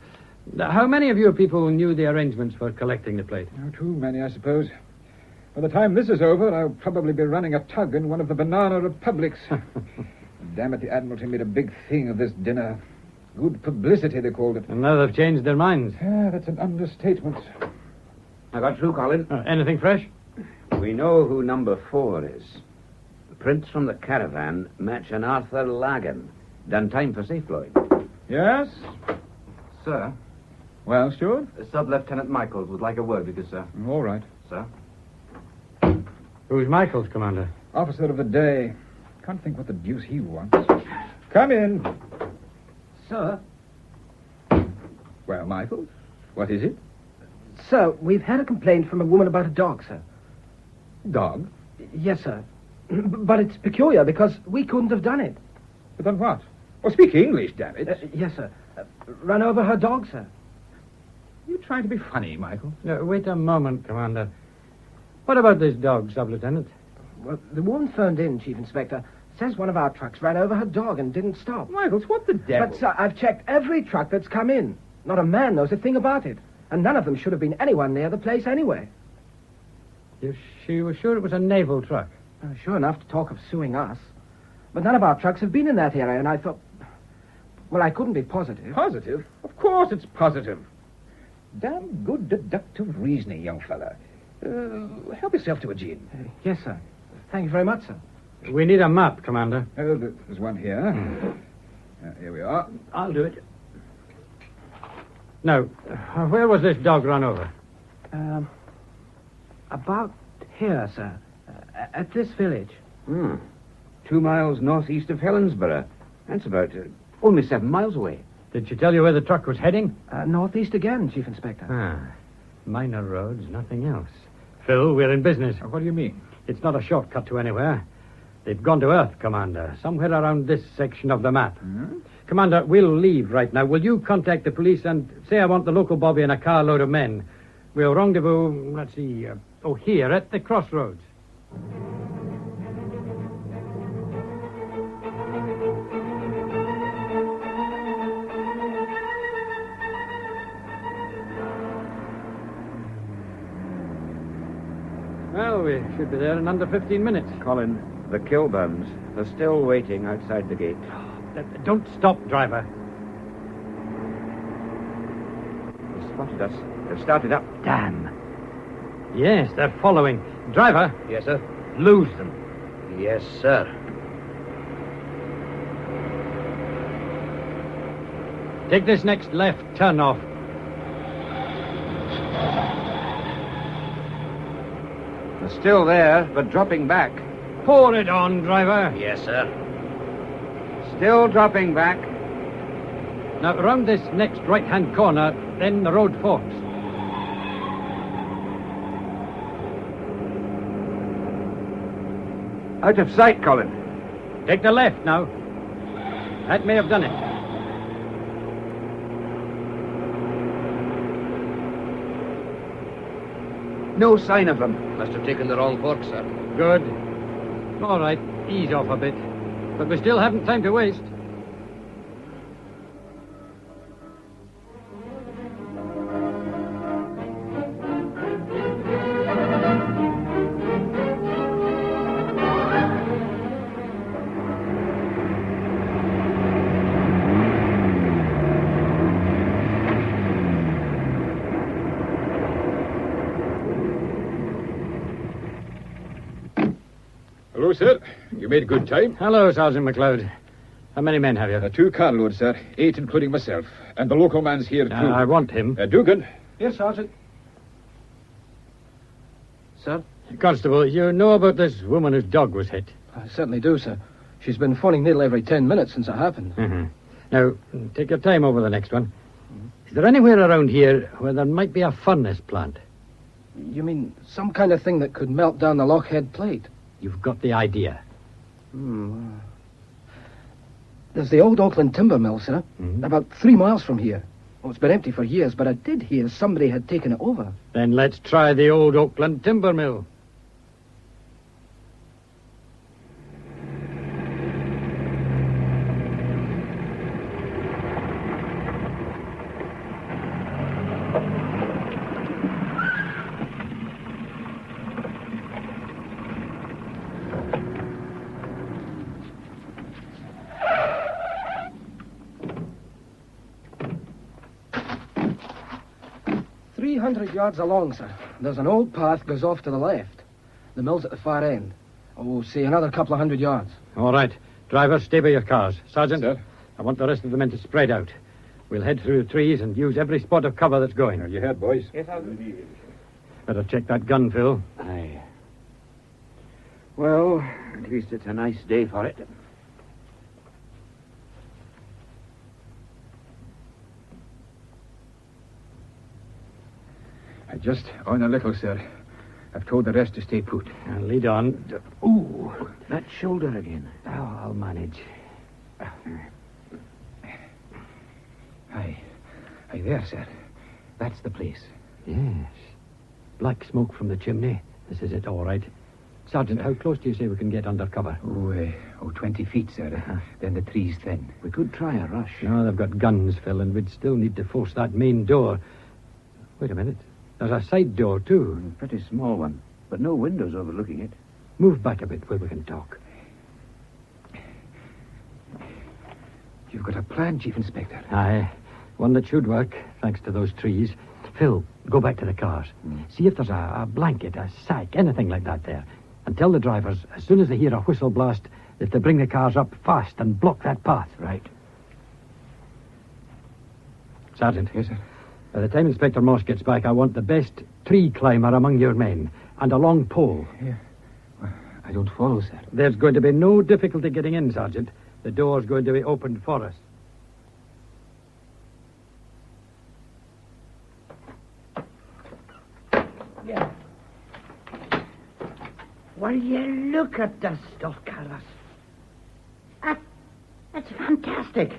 How many of your people knew the arrangements for collecting the plate? Too many, I suppose. By the time this is over, I'll probably be running a tug in one of the banana republics. Damn it, the Admiralty made a big thing of this dinner. Good publicity, they called it. And now they've changed their minds. Yeah, that's an understatement. I got through, Colin. Anything fresh? We know who number 4 is. The prints from the caravan match an Arthur Lagan. Done time for safe blowing. Yes? Sir? Well, Stewart? Sub-Lieutenant Michaels would like a word with you, sir. All right. Sir? Who's Michaels, Commander? Officer of the day. Can't think what the deuce he wants. Come in. Sir? Well, Michaels, what is it? Sir, we've had a complaint from a woman about a dog, sir. Dog? Yes, sir. But it's peculiar because we couldn't have done it. But then what? Oh, speak English, damn it. Yes, sir. Ran over her dog, sir. You trying to be funny, Michael? No, wait a moment, Commander. What about this dog, Sub-Lieutenant? Well, the woman phoned in, Chief Inspector. Says one of our trucks ran over her dog and didn't stop. Michaels, what the devil? But, sir, I've checked every truck that's come in. Not a man knows a thing about it. And none of them should have been anywhere near the place anyway. She was sure it was a naval truck? Sure enough to talk of suing us. But none of our trucks have been in that area, and I thought... Well, I couldn't be positive. Positive? Of course it's positive. Damn good deductive reasoning, young fella. Help yourself to a gin. Yes, sir. Thank you very much, sir. We need a map, Commander. Oh, there's one here. Here we are. I'll do it. Now, where was this dog run over? About here, sir. At this village. 2 miles northeast of Helensburgh. That's about only 7 miles away. Did she tell you where the truck was heading? Northeast again, Chief Inspector. Minor roads, nothing else. Phil, we're in business. What do you mean? It's not a shortcut to anywhere. They've gone to Earth, Commander, somewhere around this section of the map. Commander, we'll leave right now. Will you contact the police and say I want the local bobby and a carload of men? We'll rendezvous, let's see, here at the crossroads. Well, we should be there in under 15 minutes. Colin, the Kilburns are still waiting outside the gate. Don't stop, driver. They've spotted us. They've started up. Damn. Yes, they're following. Driver. Yes, sir? Lose them. Yes, sir. Take this next left turn off. They're still there, but dropping back. Pour it on, driver. Yes, sir. Still dropping back. Now, round this next right-hand corner, then the road forks. Out of sight, Colin. Take the left now. That may have done it. No sign of them. Must have taken the wrong fork, sir. Good. All right, ease off a bit. But we still haven't time to waste. Hello, sir. You made good time. Hello, Sergeant McLeod. How many men have you? 2 carloads, sir. 8, including myself. And the local man's here, too. I want him. Dugan. Yes, Sergeant. Sir? Constable, you know about this woman whose dog was hit? I certainly do, sir. She's been phoning nearly every 10 minutes since it happened. Mm-hmm. Now, take your time over the next one. Is there anywhere around here where there might be a furnace plant? You mean some kind of thing that could melt down the Lochhead plate? You've got the idea. There's the old Oakland timber mill, sir. About 3 miles from here. Well, it's been empty for years, but I did hear somebody had taken it over. Then let's try the old Oakland timber mill. Yards along, sir. There's an old path goes off to the left. The mill's at the far end. Oh, say, another couple of 100 yards. All right. Driver, stay by your cars. Sergeant, sir? I want the rest of the men to spread out. We'll head through the trees and use every spot of cover that's going. You heard, boys? Yes, I'll... Better check that gun, Phil. Aye. Well, at least it's a nice day for it. Just on a little, sir. I've told the rest to stay put. Lead on. Ooh, that shoulder again. Oh, I'll manage. Aye, there, sir. That's the place. Yes. Black smoke from the chimney. This is it, all right. Sergeant, how close do you say we can get under cover? 20 feet, sir. Then the tree's thin. We could try a rush. No, they've got guns, Phil, and we'd still need to force that main door. Wait a minute. There's a side door, too. A pretty small one, but no windows overlooking it. Move back a bit where we can talk. You've got a plan, Chief Inspector. Aye. One that should work, thanks to those trees. Phil, go back to the cars. See if there's a blanket, a sack, anything like that there. And tell the drivers, as soon as they hear a whistle blast, that they bring the cars up fast and block that path. Right. Sergeant. Yes, sir. By the time Inspector Moss gets back, I want the best tree climber among your men. And a long pole. Yeah. Well, I don't follow, sir. There's going to be no difficulty getting in, Sergeant. The door's going to be opened for us. Yeah. Will you look at the stuff, Carlos? That's fantastic.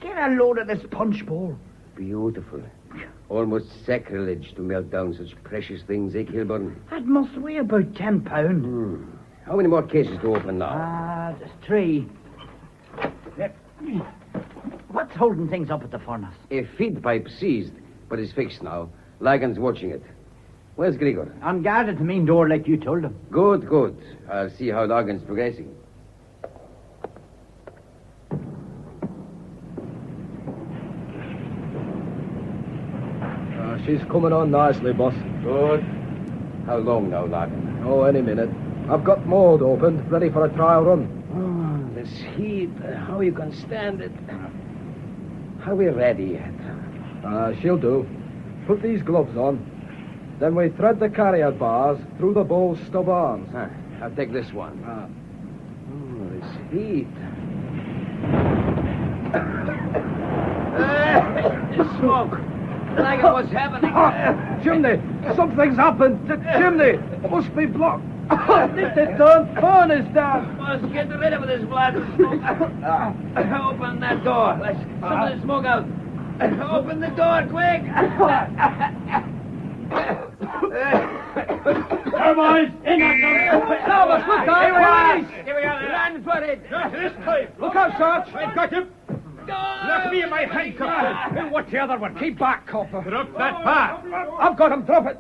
Get a load of this punch bowl. Beautiful. Almost sacrilege to melt down such precious things, eh, Kilburn? That must weigh about 10 pounds. How many more cases to open now? There's 3. What's holding things up at the furnace? A feed pipe seized, but it's fixed now. Lagan's watching it. Where's Grigor? On guard at the main door like you told him. Good. I'll see how Lagan's progressing. She's coming on nicely, boss. Good. How long now, Lagan? Oh, any minute. I've got mold opened, ready for a trial run. Oh, this heat. How you can stand it? Are we ready yet? She'll do. Put these gloves on. Then we thread the carrier bars through the bull's stub arms. I'll take this one. Oh, this heat. Smoke. Like it was happening. Chimney! Something's happened. The chimney must be blocked. The darn furnace down. Must get rid of this black smoke. Open that door. Let's some of the smoke out. Open the door, quick. Come on, in Thomas, look out! Here we are. Run for it. Not this time. Look out, Sarge. I've got him. Left me in my handcuffs. What's the other one? Keep back, copper. Drop that bar. I've got him. Drop it.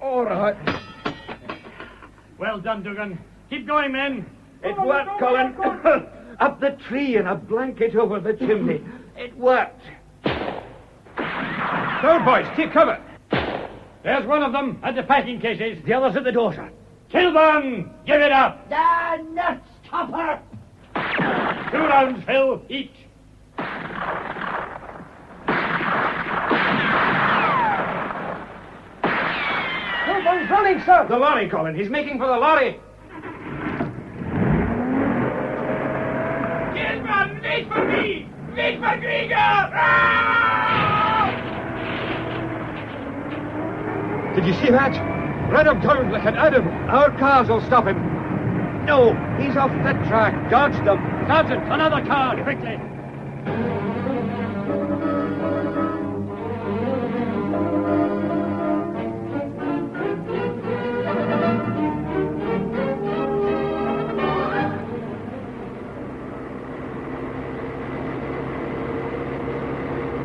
All right. Well done, Dugan. Keep going, men. It worked, Colin. Up the tree and a blanket over the chimney. It worked. So, boys, take cover. There's one of them at the packing cases. The other's at the door, sir. Kilburn, give it up. The nuts, Topper. 2 rounds, Phil, each. Kilburn's running, sir. The lorry, Colin. He's making for the lorry. Kilburn, wait for me. Wait for Grieger. Did you see that? Ran him down like an atom. Our cars will stop him. No, he's off the track. Dodge them. Sergeant, another car, quickly.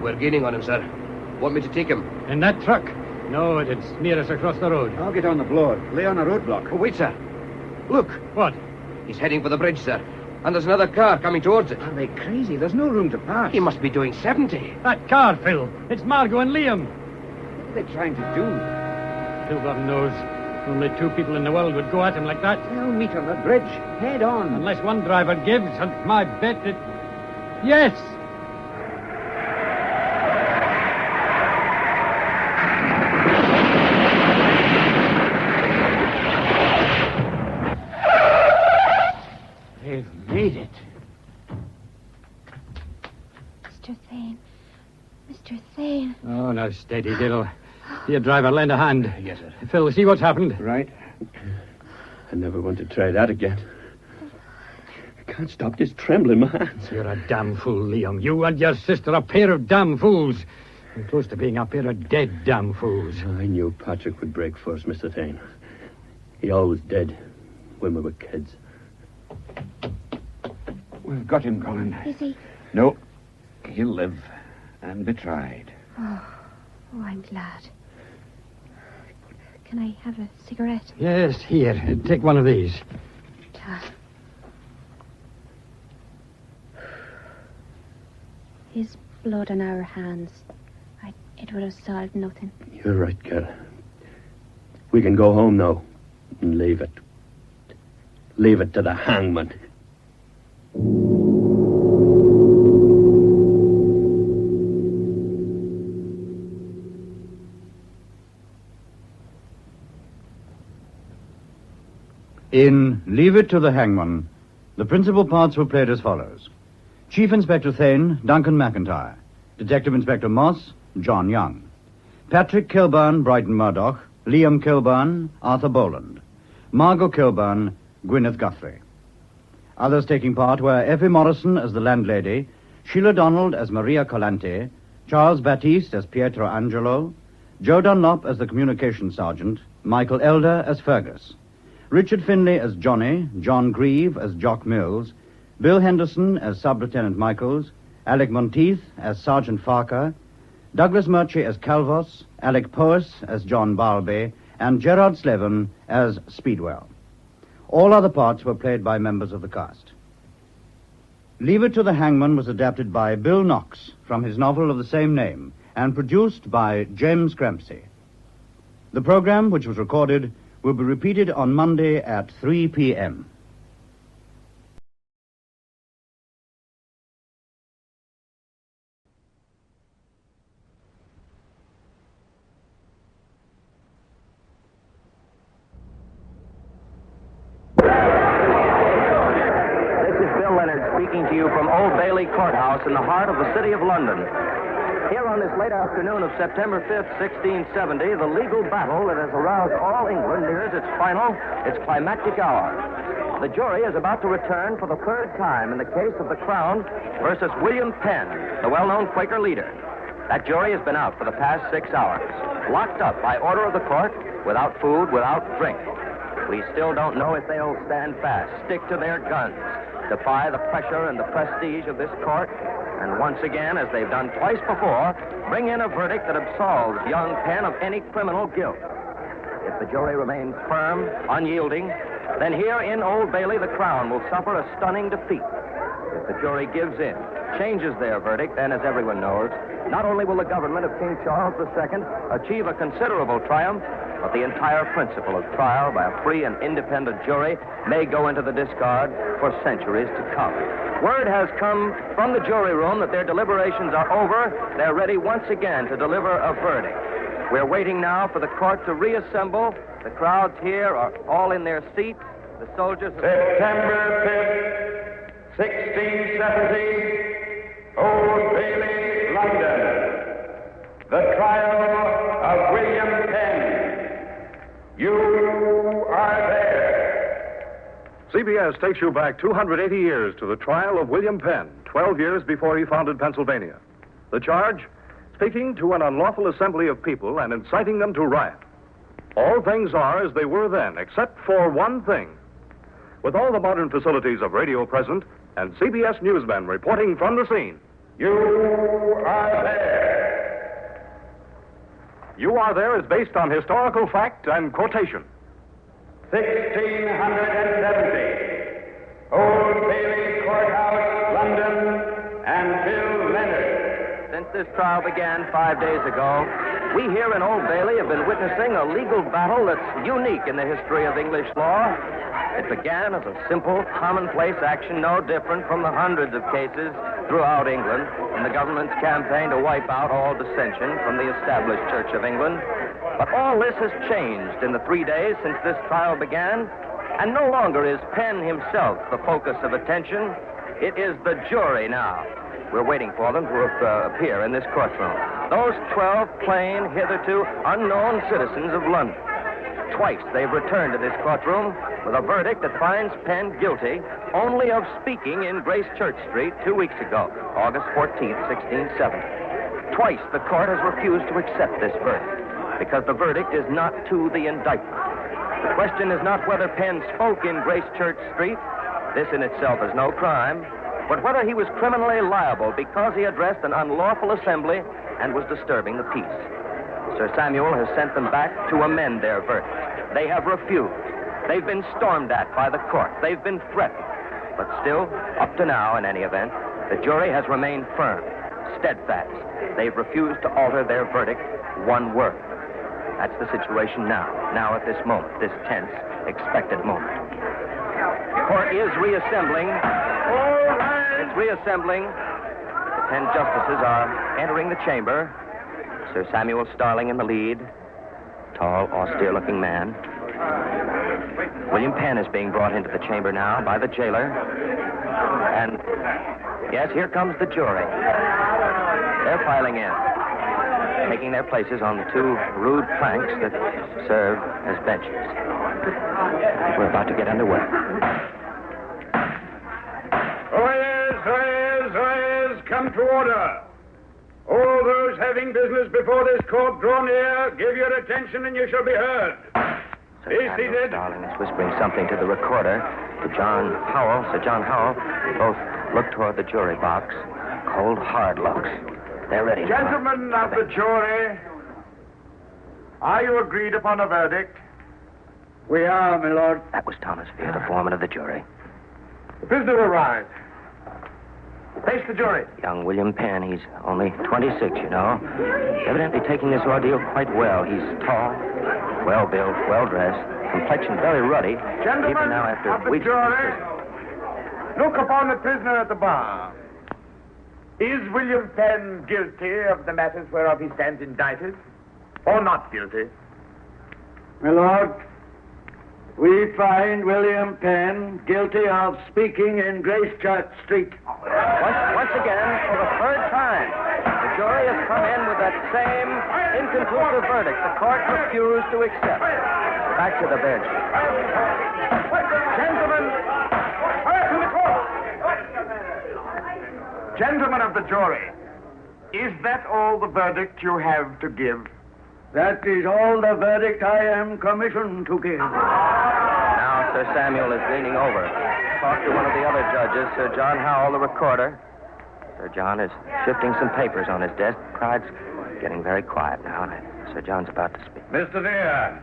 We're gaining on him, sir. Want me to take him? In that truck? No, it'd smear us across the road. I'll get on the blower. Lay on a roadblock. Oh, wait, sir. Look. What? He's heading for the bridge, sir. And there's another car coming towards it. Are they crazy? There's no room to pass. He must be doing 70. That car, Phil. It's Margot and Liam. What are they trying to do? Kilburn knows. Only 2 people in the world would go at him like that. They'll meet on the bridge. Head on. Unless one driver gives, and my bet it... Yes! They've made it. Mr. Thane. Mr. Thane. Oh, now steady, Diddle. Here, driver, lend a hand. Yes, sir. Phil, see what's happened? Right. I never want to try that again. I can't stop this tremble in my hands. You're a damn fool, Liam. You and your sister, a pair of damn fools. You're close to being a pair of dead damn fools. I knew Patrick would break first, Mr. Thane. He always did when we were kids. We've got him, Colin. Is he? No. He'll live and be tried. Oh, I'm glad. Can I have a cigarette? Yes, here. Take one of these. His blood on our hands. It would have solved nothing. You're right, girl. We can go home now and leave it. Leave it to the hangman. In Leave It to the Hangman, the principal parts were played as follows. Chief Inspector Thane, Duncan McIntyre. Detective Inspector Moss, John Young. Patrick Kilburn, Brighton Murdoch. Liam Kilburn, Arthur Boland. Margot Kilburn, Gwyneth Guthrie. Others taking part were Effie Morrison as the landlady, Sheila Donald as Maria Colante, Charles Baptiste as Pietro Angelo, Joe Dunlop as the communications sergeant, Michael Elder as Fergus, Richard Finlay as Johnny, John Grieve as Jock Mills, Bill Henderson as Sub-Lieutenant Michaels, Alec Monteith as Sergeant Farker, Douglas Murchie as Calvos, Alec Powys as John Balby, and Gerard Slevin as Speedwell. All other parts were played by members of the cast. Leave It to the Hangman was adapted by Bill Knox from his novel of the same name and produced by James Crampsey. The program, which was recorded, will be repeated on Monday at 3 p.m. Speaking to you from Old Bailey Courthouse in the heart of the city of London. Here on this late afternoon of September 5th, 1670, the legal battle that has aroused all England nears its climactic hour. The jury is about to return for the third time in the case of the Crown versus William Penn, the well-known Quaker leader. That jury has been out for the past 6 hours, locked up by order of the court, without food, without drink. We still don't know if they'll stand fast, stick to their guns, defy the pressure and the prestige of this court, and once again, as they've done twice before, bring in a verdict that absolves young Penn of any criminal guilt. If the jury remains firm, unyielding, then here in Old Bailey, the Crown will suffer a stunning defeat. If the jury gives in, changes their verdict, then, as everyone knows, not only will the government of King Charles II achieve a considerable triumph, but the entire principle of trial by a free and independent jury may go into the discard for centuries to come. Word has come from the jury room that their deliberations are over. They're ready once again to deliver a verdict. We're waiting now for the court to reassemble. The crowds here are all in their seats. The soldiers... September 5th, 1670, Old Bailey, London. The trial of William Penn. You are there. CBS takes you back 280 years to the trial of William Penn, 12 years before he founded Pennsylvania. The charge? Speaking to an unlawful assembly of people and inciting them to riot. All things are as they were then, except for one thing. With all the modern facilities of radio present and CBS newsmen reporting from the scene. You are there. You Are There is based on historical fact and quotation. 1670, Old Bailey Courthouse, London, and Bill Leonard. Since this trial began 5 days ago, we here in Old Bailey have been witnessing a legal battle that's unique in the history of English law. It began as a simple, commonplace action, no different from the hundreds of cases throughout England in the government's campaign to wipe out all dissension from the established Church of England. But all this has changed in the 3 days since this trial began, and no longer is Penn himself the focus of attention. It is the jury now. We're waiting for them to appear in this courtroom. Those 12 plain, hitherto unknown citizens of London. Twice they've returned to this courtroom with a verdict that finds Penn guilty only of speaking in Grace Church Street 2 weeks ago, August 14th, 1670. Twice the court has refused to accept this verdict because the verdict is not to the indictment. The question is not whether Penn spoke in Grace Church Street. This in itself is no crime, but whether he was criminally liable because he addressed an unlawful assembly and was disturbing the peace. Sir Samuel has sent them back to amend their verdict. They have refused. They've been stormed at by the court. They've been threatened. But still, up to now, in any event, the jury has remained firm, steadfast. They've refused to alter their verdict one word. That's the situation now at this moment, this tense, expected moment. The court is reassembling. It's reassembling. The 10 justices are entering the chamber. Sir Samuel Starling in the lead. Tall, austere-looking man. William Penn is being brought into the chamber now by the jailer. And, yes, here comes the jury. They're filing in, taking their places on the 2 rude planks that serve as benches. We're about to get underway. Oyez, come to order. All those having business before this court draw near, give your attention and you shall be heard. Be seated. Starling is whispering something to the recorder, to John Howell. Sir John Howell. Both look toward the jury box. Cold, hard looks. They're ready. Gentlemen of the jury, are you agreed upon a verdict? We are, my lord. That was Thomas Fear, the foreman of the jury. The prisoner will rise. Face the jury. Young William Penn, he's only 26, you know. Evidently taking this ordeal quite well. He's tall, well-built, well-dressed, complexion very ruddy. Gentlemen even now after of the weeks jury, look upon the prisoner at the bar. Is William Penn guilty of the matters whereof he stands indicted, or not guilty? My lord, we find William Penn guilty of speaking in Grace Church Street. Once again, for the third time, the jury has come in with that same inconclusive verdict the court refused to accept. Back to the bench. Gentlemen of the jury, is that all the verdict you have to give? That is all the verdict I am commissioned to give. Now Sir Samuel is leaning over. Talk to one of the other judges, Sir John Howell, the recorder. Sir John is shifting some papers on his desk. The crowd's getting very quiet now, and Sir John's about to speak. Mr. Deere,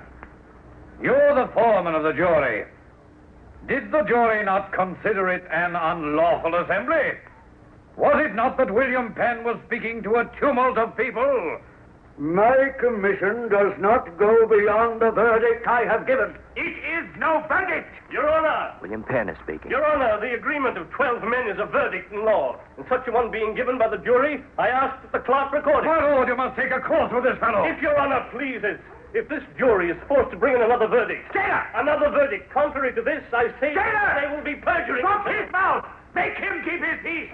you're the foreman of the jury. Did the jury not consider it an unlawful assembly? Was it not that William Penn was speaking to a tumult of people? My commission does not go beyond the verdict I have given. It is no verdict! Your Honor! William Penn is speaking. Your Honor, the agreement of 12 men is a verdict in law. And such a one being given by the jury, I ask that the clerk record it. My lord, you must take a course with this fellow. If Your Honor pleases, if this jury is forced to bring in another verdict... Jailer! Another verdict contrary to this, I say... Jailer! They will be perjuring... Stop his mouth! Make him keep his peace!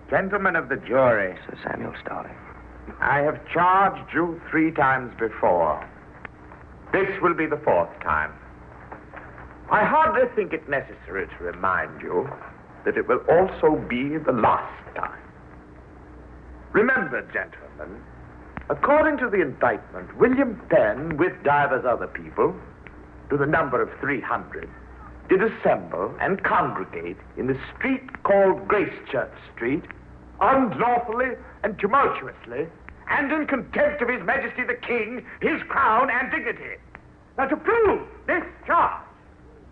Gentlemen of the jury, Sir Samuel Starling, I have charged you 3 times before. This will be the 4th time. I hardly think it necessary to remind you that it will also be the last time. Remember, gentlemen, according to the indictment, William Penn, with divers other people, to the number of 300, did assemble and congregate in the street called Grace Church Street, unlawfully and tumultuously, and in contempt of His Majesty the King, his crown, and dignity. Now, to prove this charge,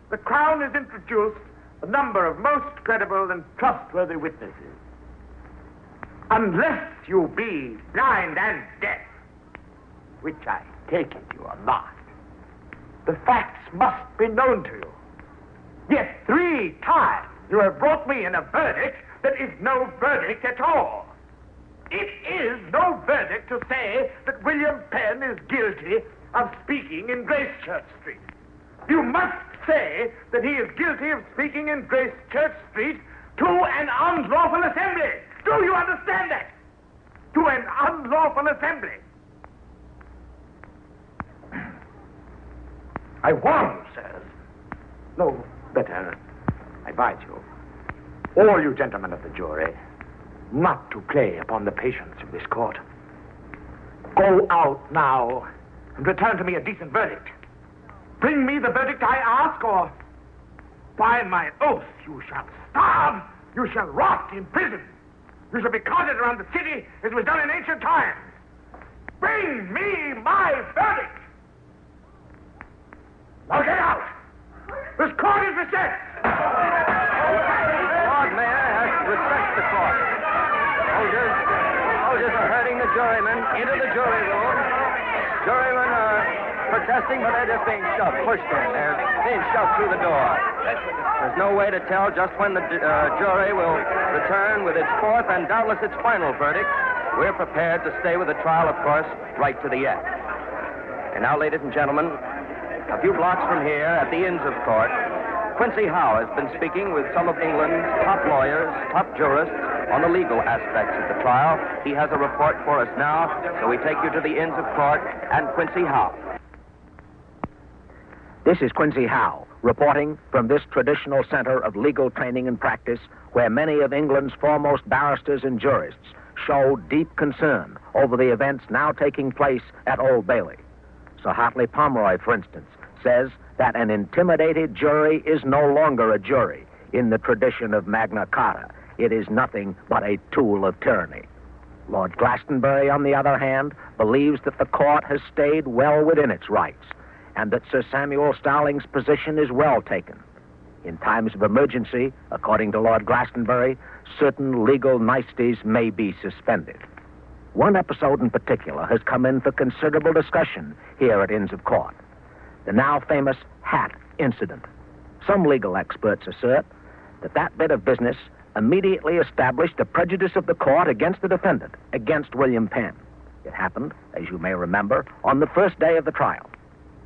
the Crown has introduced a number of most credible and trustworthy witnesses. Unless you be blind and deaf, which I take it you are not, the facts must be known to you. Yet 3 times you have brought me in a verdict that is no verdict at all. It is no verdict to say that William Penn is guilty of speaking in Gracechurch Street. You must say that he is guilty of speaking in Gracechurch Street to an unlawful assembly. Do you understand that? To an unlawful assembly. I warn you, sirs. No, better, I advise you, all you gentlemen of the jury, not to play upon the patience of this court. Go out now and return to me a decent verdict. Bring me the verdict I ask, or by my oath you shall starve, you shall rot in prison. You shall be carted around the city as was done in ancient times. Bring me my verdict. Now get out. This court is recessed. Lord Mayor has to respect the court. Soldiers are herding the jurymen into the jury room. Jurymen are protesting, but they're just being shoved, pushed in. They're being shoved through the door. There's no way to tell just when the jury will return with its fourth and doubtless its final verdict. We're prepared to stay with the trial, of course, right to the end. And now, ladies and gentlemen, a few blocks from here, at the Inns of Court, Quincy Howe has been speaking with some of England's top lawyers, top jurists, on the legal aspects of the trial. He has a report for us now, so we take you to the Inns of Court and Quincy Howe. This is Quincy Howe, reporting from this traditional center of legal training and practice, where many of England's foremost barristers and jurists show deep concern over the events now taking place at Old Bailey. Sir Hartley Pomeroy, for instance, says that an intimidated jury is no longer a jury in the tradition of Magna Carta. It is nothing but a tool of tyranny. Lord Glastonbury, on the other hand, believes that the court has stayed well within its rights and that Sir Samuel Starling's position is well taken. In times of emergency, according to Lord Glastonbury, certain legal niceties may be suspended. One episode in particular has come in for considerable discussion here at Inns of Court. The now famous hat incident. Some legal experts assert that that bit of business immediately established the prejudice of the court against the defendant, against William Penn. It happened, as you may remember, on the first day of the trial.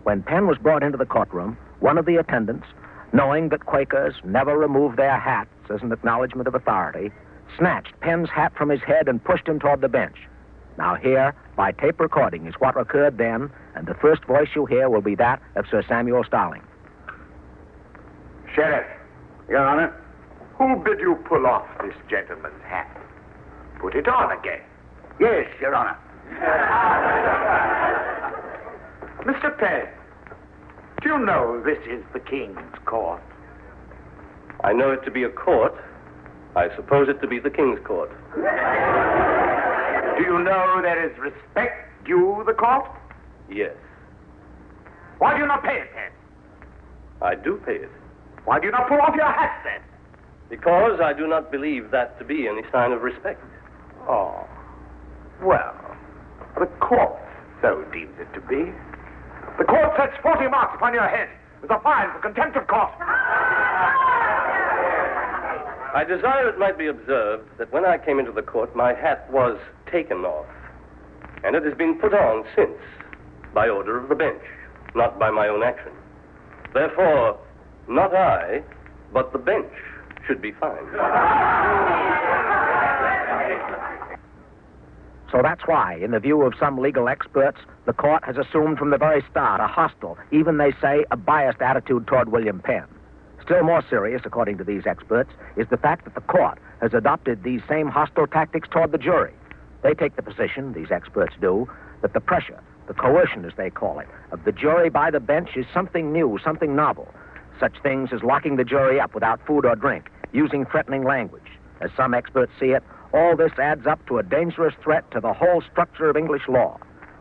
When Penn was brought into the courtroom, one of the attendants, knowing that Quakers never remove their hats as an acknowledgement of authority, snatched Penn's hat from his head and pushed him toward the bench. Now here, by tape recording, is what occurred then, and the first voice you hear will be that of Sir Samuel Starling. Sheriff. Your Honor. Who bid you pull off this gentleman's hat? Put it on again. Yes, Your Honor. Mr. Penn, do you know this is the King's court? I know it to be a court. I suppose it to be the King's court. Do you know there is respect due the court? Yes. Why do you not pay it, Penn? I do pay it. Why do you not pull off your hat, then? Because I do not believe that to be any sign of respect. Oh. Well, the court so deems it to be. The court sets 40 marks upon your head as a fine for contempt of court. I desire it might be observed that when I came into the court, my hat was taken off. And it has been put on since, by order of the bench, not by my own action. Therefore, not I, but the bench should be fined. So that's why, in the view of some legal experts, the court has assumed from the very start a hostile, even they say a biased attitude toward William Penn. Still more serious, according to these experts, is the fact that the court has adopted these same hostile tactics toward the jury. They take the position, these experts do, that the pressure, the coercion as they call it, of the jury by the bench is something new, something novel. Such things as locking the jury up without food or drink, using threatening language. As some experts see it, all this adds up to a dangerous threat to the whole structure of English law.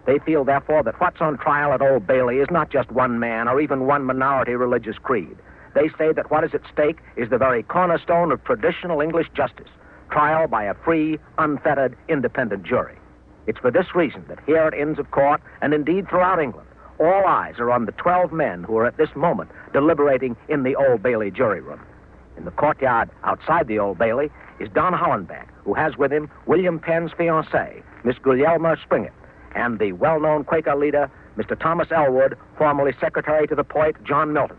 They feel, therefore, that what's on trial at Old Bailey is not just one man or even one minority religious creed. They say that what is at stake is the very cornerstone of traditional English justice, trial by a free, unfettered, independent jury. It's for this reason that here at Inns of Court, and indeed throughout England, all eyes are on the 12 men who are at this moment deliberating in the Old Bailey jury room. In the courtyard outside the Old Bailey is Don Hollenbeck, who has with him William Penn's fiancée, Miss Gulielma Springett, and the well-known Quaker leader, Mr. Thomas Elwood, formerly secretary to the poet John Milton.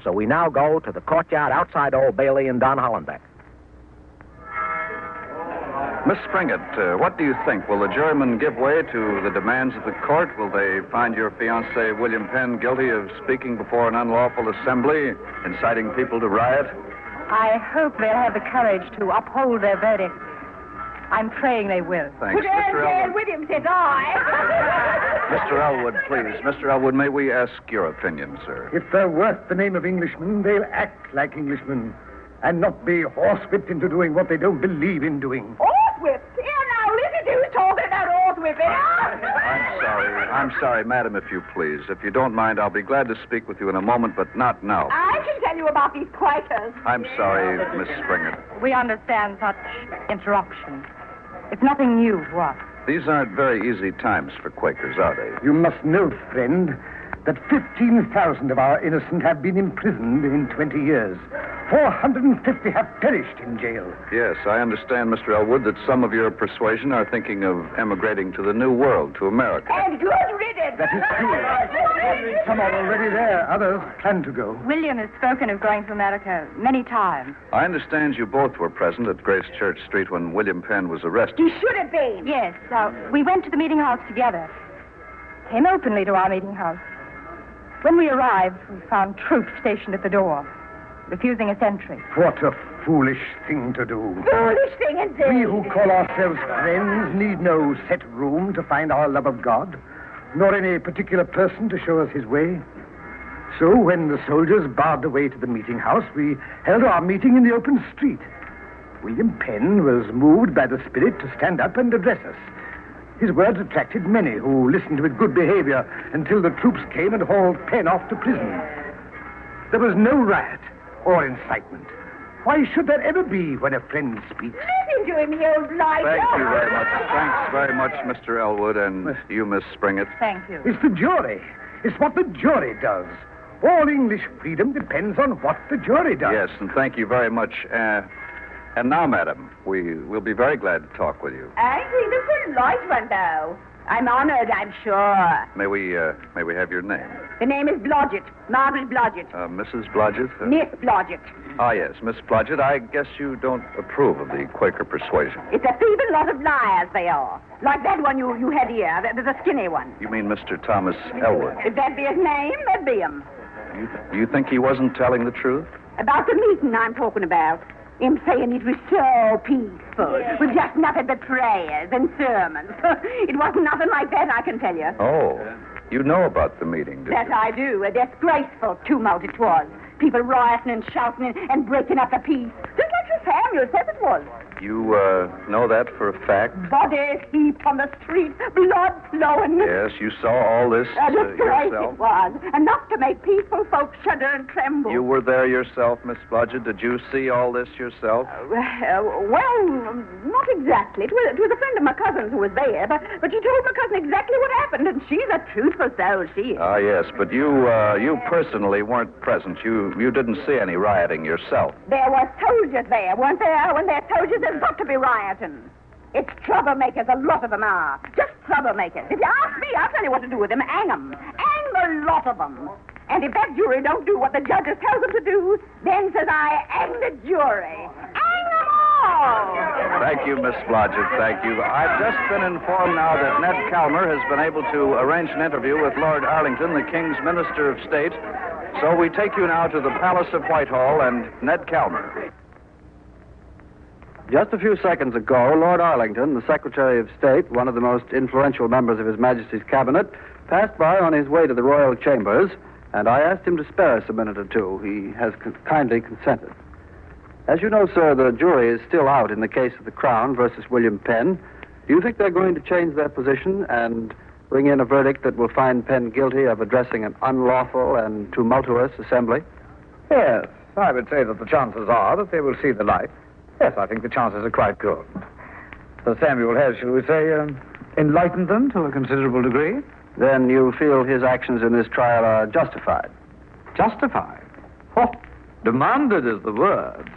So we now go to the courtyard outside Old Bailey and Don Hollenbeck. Miss Springett, what do you think? Will the jurymen give way to the demands of the court? Will they find your fiancé, William Penn, guilty of speaking before an unlawful assembly, inciting people to riot? I hope they'll have the courage to uphold their verdict. I'm praying they will. Thanks, Mr. Elwood. William says I. Mr. Elwood, please. Mr. Elwood, may we ask your opinion, sir? If they're worth the name of Englishmen, they'll act like Englishmen and not be horsewhipped into doing what they don't believe in doing. Horsewhipped? Here now, listen to who's talking about horsewhipping. I'm sorry, madam, if you please. If you don't mind, I'll be glad to speak with you in a moment, but not now. I can tell you about these Quakers. I'm sorry, Miss Springer. We understand such interruption. It's nothing new to us. These aren't very easy times for Quakers, are they? You must know, friend, that 15,000 of our innocent have been imprisoned in 20 years. 450 have perished in jail. Yes, I understand, Mr. Elwood, that some of your persuasion are thinking of emigrating to the New World, to America. And good riddance. That is true. Some are already there. Others plan to go. William has spoken of going to America many times. I understand you both were present at Grace Church Street when William Penn was arrested. He should have been. Yes. We went to the meeting house together. Came openly to our meeting house. When we arrived, we found troops stationed at the door, refusing us entry. What a foolish thing to do. Foolish thing indeed. We who call ourselves friends need no set room to find our love of God, nor any particular person to show us his way. So when the soldiers barred the way to the meeting house, we held our meeting in the open street. William Penn was moved by the Spirit to stand up and address us. His words attracted many who listened with good behavior until the troops came and hauled Penn off to prison. There was no riot or incitement. Why should there ever be when a friend speaks? Listen to him, you old liar. Thank you very much. Thanks very much, Mr. Elwood, and you, Miss Springett. Thank you. It's the jury. It's what the jury does. All English freedom depends on what the jury does. Yes, and thank you very much. And now, madam, we'll be very glad to talk with you. I see the polite one, though. I'm honored, I'm sure. May we have your name? The name is Blodgett, Margaret Blodgett. Mrs. Blodgett? Miss Blodgett. Ah, yes, Miss Blodgett. I guess you don't approve of the Quaker persuasion. It's a feeble lot of liars, they are. Like that one you had here, the skinny one. You mean Mr. Thomas Elwood? If that be his name, that be him. You think he wasn't telling the truth? About the meeting I'm talking about. Him saying it was so peaceful, with just nothing but prayers and sermons. It wasn't nothing like that, I can tell you. Oh, you know about the meeting, did That you? I do. A disgraceful tumult it was. People rioting and shouting and breaking up the peace. Just like Sir Samuel said it was. You know that for a fact? Bodies heaped on the street, blood flowing. Yes, you saw all this A disgrace yourself. it was. Enough to make peaceful folks shudder and tremble. You were there yourself, Miss Blodgett. Did you see all this yourself? Well, not exactly. It was a friend of my cousin's who was there, but she told my cousin exactly what happened, and she's a truthful soul, she is. Ah, yes, but you personally weren't present. You didn't see any rioting yourself. There were soldiers there, weren't there? When there's soldiers, there's got to be rioting. It's troublemakers, a lot of them are. Just troublemakers. If you ask me, I'll tell you what to do with them. Hang them. Hang the lot of them. And if that jury don't do what the judges tell them to do, then, says I, hang the jury. Hang them all! Thank you, Miss Blodgett. Thank you. I've just been informed now that Ned Calmer has been able to arrange an interview with Lord Arlington, the King's Minister of State. So we take you now to the Palace of Whitehall and Ned Calmer. Just a few seconds ago, Lord Arlington, the Secretary of State, one of the most influential members of His Majesty's cabinet, passed by on his way to the royal chambers, and I asked him to spare us a minute or two. He has kindly consented. As you know, sir, the jury is still out in the case of the Crown versus William Penn. Do you think they're going to change their position and bring in a verdict that will find Penn guilty of addressing an unlawful and tumultuous assembly? Yes, I would say that the chances are that they will see the light. Yes, I think the chances are quite good. Sir Samuel has, shall we say, enlightened them to a considerable degree. Then you feel his actions in this trial are justified? Justified? Oh, demanded is the word.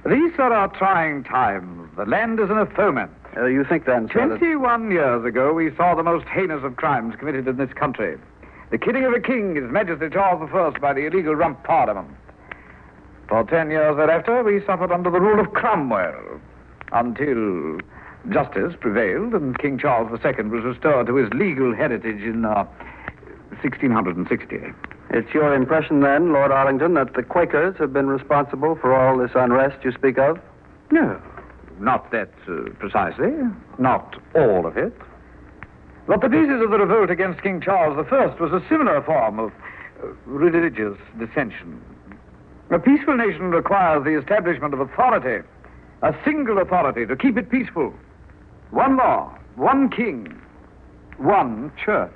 These are our trying times. The land is in a ferment. You think then, sir, 21 years ago, we saw the most heinous of crimes committed in this country. The killing of a king, His Majesty Charles I, by the illegal Rump Parliament. For 10 years thereafter, we suffered under the rule of Cromwell, until justice prevailed and King Charles II was restored to his legal heritage in 1660. It's your impression, then, Lord Arlington, that the Quakers have been responsible for all this unrest you speak of? No, not that precisely. Not all of it. But the basis of the revolt against King Charles I was a similar form of religious dissension. A peaceful nation requires the establishment of authority, a single authority to keep it peaceful. One law, one king, one church.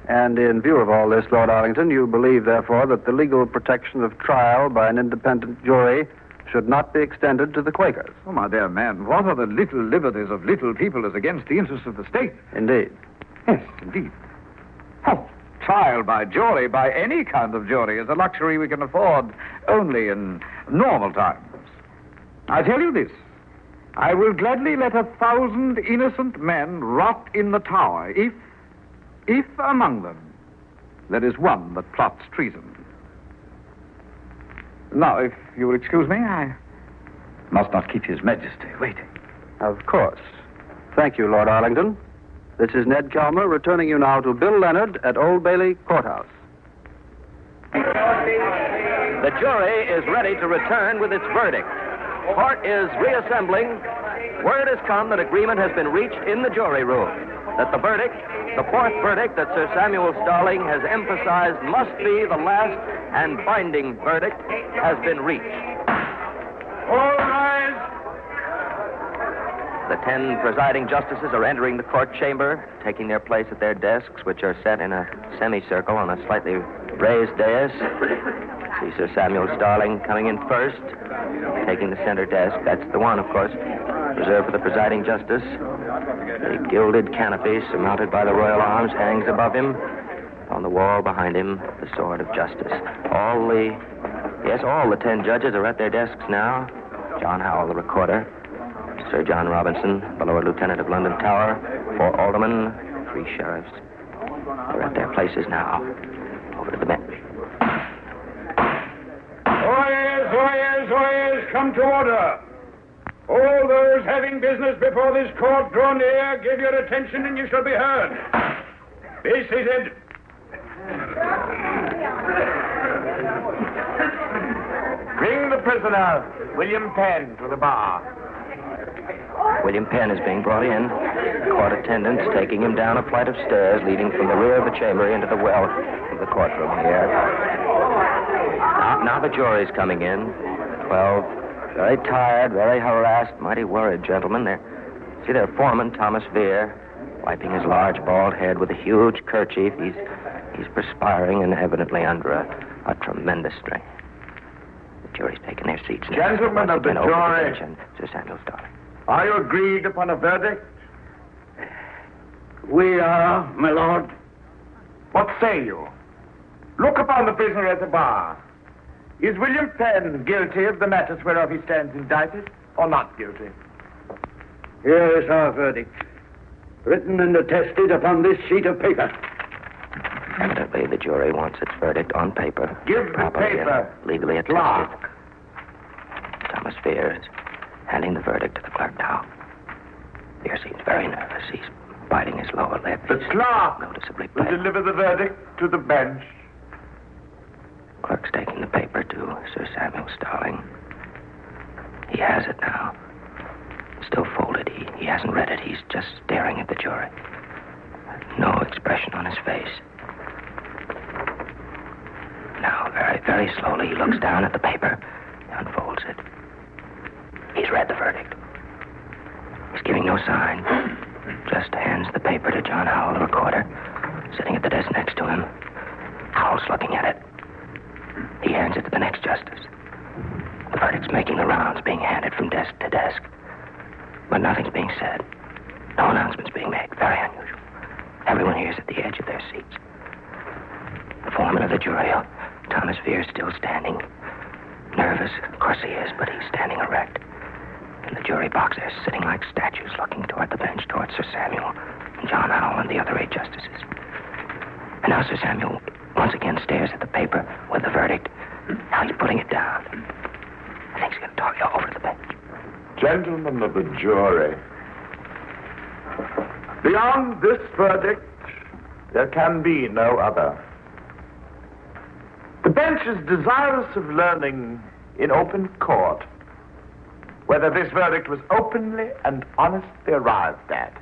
And in view of all this, Lord Arlington, you believe, therefore, that the legal protection of trial by an independent jury should not be extended to the Quakers? Oh, my dear man, what are the little liberties of little people as against the interests of the state? Indeed. Yes, indeed. Oh, trial by jury, by any kind of jury, is a luxury we can afford only in normal times. I tell you this. I will gladly let 1,000 innocent men rot in the tower if among them there is one that plots treason. Now, if you will excuse me, I must not keep His Majesty waiting. Of course. Thank you, Lord Arlington. This is Ned Calmer, returning you now to Bill Leonard at Old Bailey Courthouse. The jury is ready to return with its verdict. Court is reassembling. Word has come that agreement has been reached in the jury room, that the verdict, the fourth verdict that Sir Samuel Starling has emphasized must be the last and binding verdict, has been reached. All rise. The 10 presiding justices are entering the court chamber, taking their place at their desks, which are set in a semicircle on a slightly raised dais. See Sir Samuel Starling coming in first, taking the center desk. That's the one, of course, reserved for the presiding justice. The gilded canopy surmounted by the royal arms hangs above him. On the wall behind him, the sword of justice. All the 10 judges are at their desks now. John Howell, the recorder. Sir John Robinson, the Lord Lieutenant of London Tower. 4 aldermen, 3 sheriffs. They're at their places now. Over to the bench. Oyez, come to order. All those having business before this court draw near, give your attention and you shall be heard. Be seated. Bring the prisoner, William Penn, to the bar. William Penn is being brought in. Court attendants taking him down a flight of stairs leading from the rear of the chamber into the well of the courtroom here. Now the jury's coming in. 12. Very tired, very harassed, mighty worried gentlemen. See their foreman, Thomas Vere, wiping his large bald head with a huge kerchief. He's perspiring and evidently under a tremendous strain. The jury's taking their seats now. Gentlemen of the jury. And Sir Samuel Starling. Are you agreed upon a verdict? We are, my lord. What say you? Look upon the prisoner at the bar. Is William Penn guilty of the matters whereof he stands indicted, or not guilty? Here is our verdict, written and attested upon this sheet of paper. Evidently, the jury wants its verdict on paper. Give the paper. Legally attested. Thomas Vere is handing the verdict to the clerk now. Vere seems very nervous. He's biting his lower lip. The clerk noticeably will deliver the verdict to the bench. Clerk's taking the paper to Sir Samuel Starling. He has it now. Still folded. He hasn't read it. He's just staring at the jury. No expression on his face. Now, very, very slowly, he looks down at the paper, unfolds it. He's read the verdict. He's giving no sign. Just hands the paper to John Howell, the recorder, sitting at the desk next to him. Howell's looking at it. He hands it to the next justice. The verdict's making the rounds, being handed from desk to desk. But nothing's being said. No announcement's being made. Very unusual. Everyone here's at the edge of their seats. The foreman of the jury, Thomas Vere, still standing. Nervous, of course he is, but he's standing erect. In the jury box, they're sitting like statues, looking toward the bench, toward Sir Samuel, and John Howell, and the other 8 justices. And now Sir Samuel once again stares at the paper with the verdict. Now he's putting it down. I think he's going to talk you over to the bench. Gentlemen of the jury, beyond this verdict, there can be no other. The bench is desirous of learning in open court whether this verdict was openly and honestly arrived at.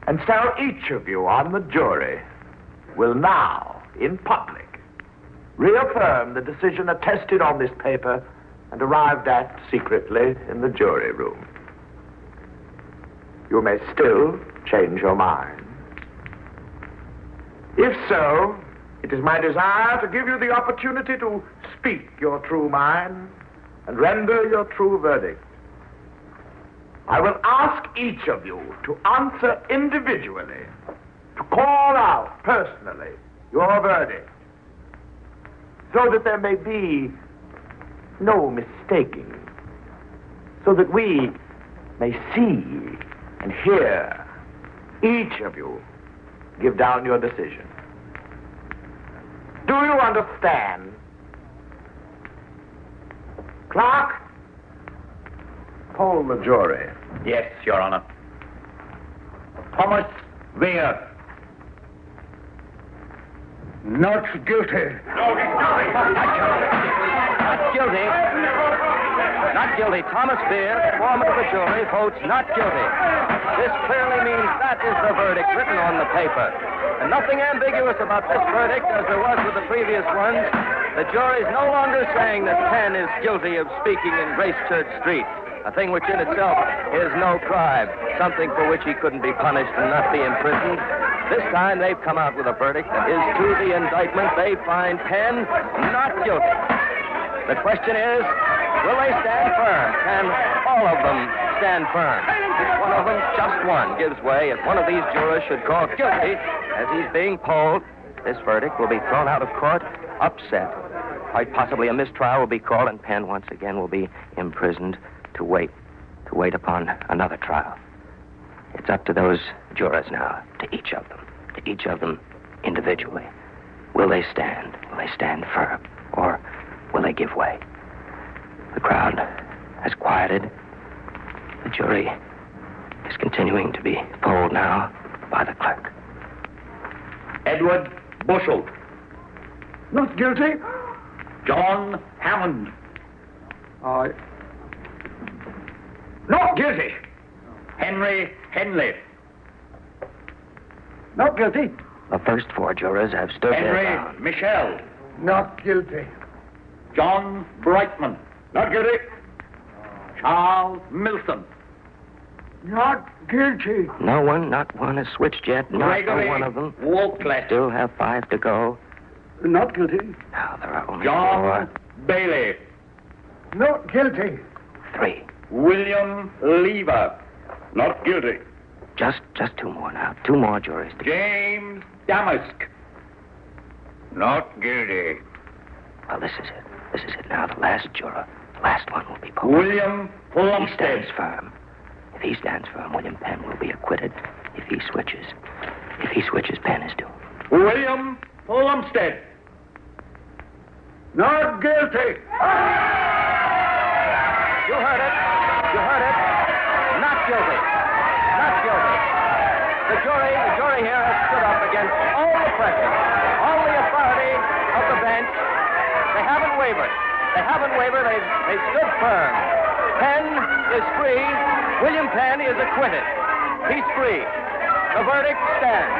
And so each of you on the jury will now, in public, reaffirm the decision attested on this paper and arrived at secretly in the jury room. You may still change your mind. If so, it is my desire to give you the opportunity to speak your true mind and render your true verdict. I will ask each of you to answer individually, to call out personally your verdict, so that there may be no mistaking, so that we may see and hear each of you give down your decision. Do you understand? Clerk, poll the jury. Yes, Your Honor. Thomas Weir. Not guilty. Not guilty. Not guilty. Thomas Beer, foreman of the jury, votes not guilty. This clearly means that is the verdict written on the paper. And nothing ambiguous about this verdict as there was with the previous ones. The jury is no longer saying that Penn is guilty of speaking in Gracechurch Street, a thing which in itself is no crime, something for which he couldn't be punished and not be imprisoned. This time they've come out with a verdict that is to the indictment. They find Penn not guilty. The question is, will they stand firm? Can all of them stand firm? If one of them, just one, gives way, if one of these jurors should call guilty as he's being polled, this verdict will be thrown out of court, upset. Quite possibly a mistrial will be called, and Penn once again will be imprisoned to wait upon another trial. It's up to those jurors now, to each of them individually. Will they stand? Will they stand firm? Or will they give way? The crowd has quieted. The jury is continuing to be polled now by the clerk. Edward Bushel. Not guilty. John Hammond. Not guilty. Henry Henley. Not guilty. The first four jurors have stood their Henry ground. Michel. Not guilty. John Brightman. Not guilty. Charles Milson. Not guilty. No one, not one has switched yet. Not Gregory one of them. Walclett. Still have 5 to go. Not guilty. Now there are only John 4. Bailey. Not guilty. 3. William Lever. Not guilty. Just 2 more now. 2 more juries to go. James Damask. Not guilty. Well, this is it. This is it now. The last juror. The last one will be polled. William He stands firm. If he stands firm, William Penn will be acquitted. If he switches, Penn is doomed. William Olmsted. Not guilty. You heard it. Not guilty. Not guilty. The jury here has stood up against all the pressure, all the authority of the bench. They haven't wavered. They've stood firm. Penn is free. William Penn is acquitted. He's free. The verdict stands.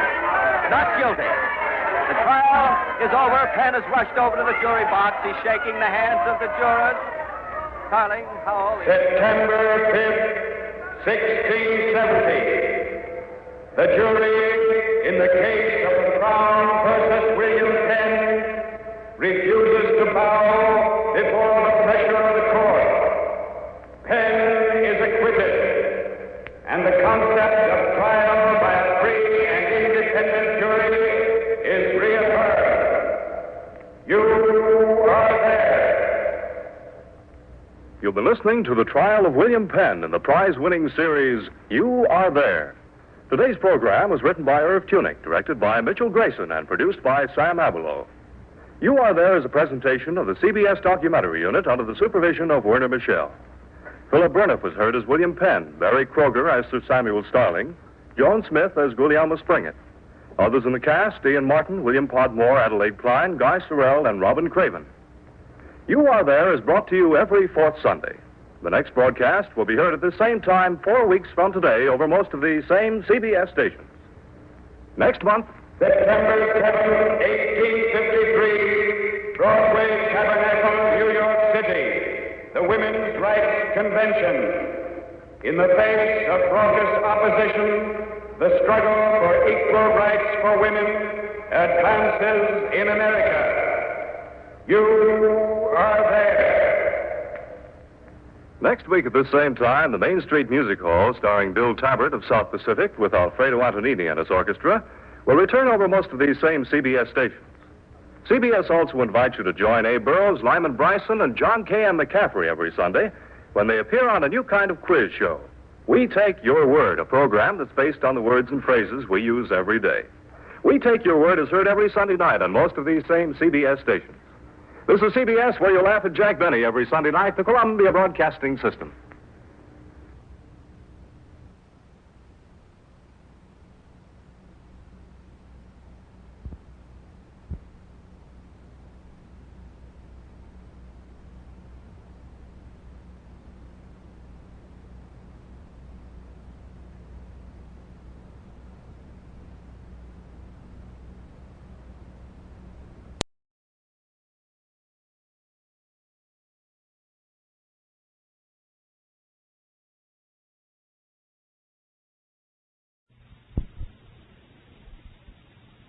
Not guilty. The trial is over. Penn has rushed over to the jury box. He's shaking the hands of the jurors. Darling, how old is he? September 5th, 1670. The jury in the case of the Crown versus William Penn refuses to bow before the pressure of the court. Penn is acquitted, and the concept of trial by a free and independent jury is reaffirmed. You are there. You've been listening to the trial of William Penn in the prize-winning series, You Are There. Today's program was written by Irv Tunick, directed by Mitchell Grayson, and produced by Sam Abelow. You Are There is a presentation of the CBS documentary unit under the supervision of Werner Michel. Philip Burniff was heard as William Penn, Barry Kroger as Sir Samuel Starling, Joan Smith as Gulielma Springett. Others in the cast, Ian Martin, William Podmore, Adelaide Klein, Guy Sorrell, and Robin Craven. You Are There is brought to you every fourth Sunday. The next broadcast will be heard at the same time 4 weeks from today over most of the same CBS stations. Next month, September 7, 1853, Broadway Tabernacle, New York City, the Women's Rights Convention. In the face of raucous opposition, the struggle for equal rights for women advances in America. You are there. Next week at this same time, the Main Street Music Hall, starring Bill Tabbert of South Pacific with Alfredo Antonini and his orchestra, will return over most of these same CBS stations. CBS also invites you to join Abe Burrows, Lyman Bryson, and John K. M. McCaffrey every Sunday when they appear on a new kind of quiz show. We Take Your Word, a program that's based on the words and phrases we use every day. We Take Your Word is heard every Sunday night on most of these same CBS stations. This is CBS, where you laugh at Jack Benny every Sunday night, the Columbia Broadcasting System.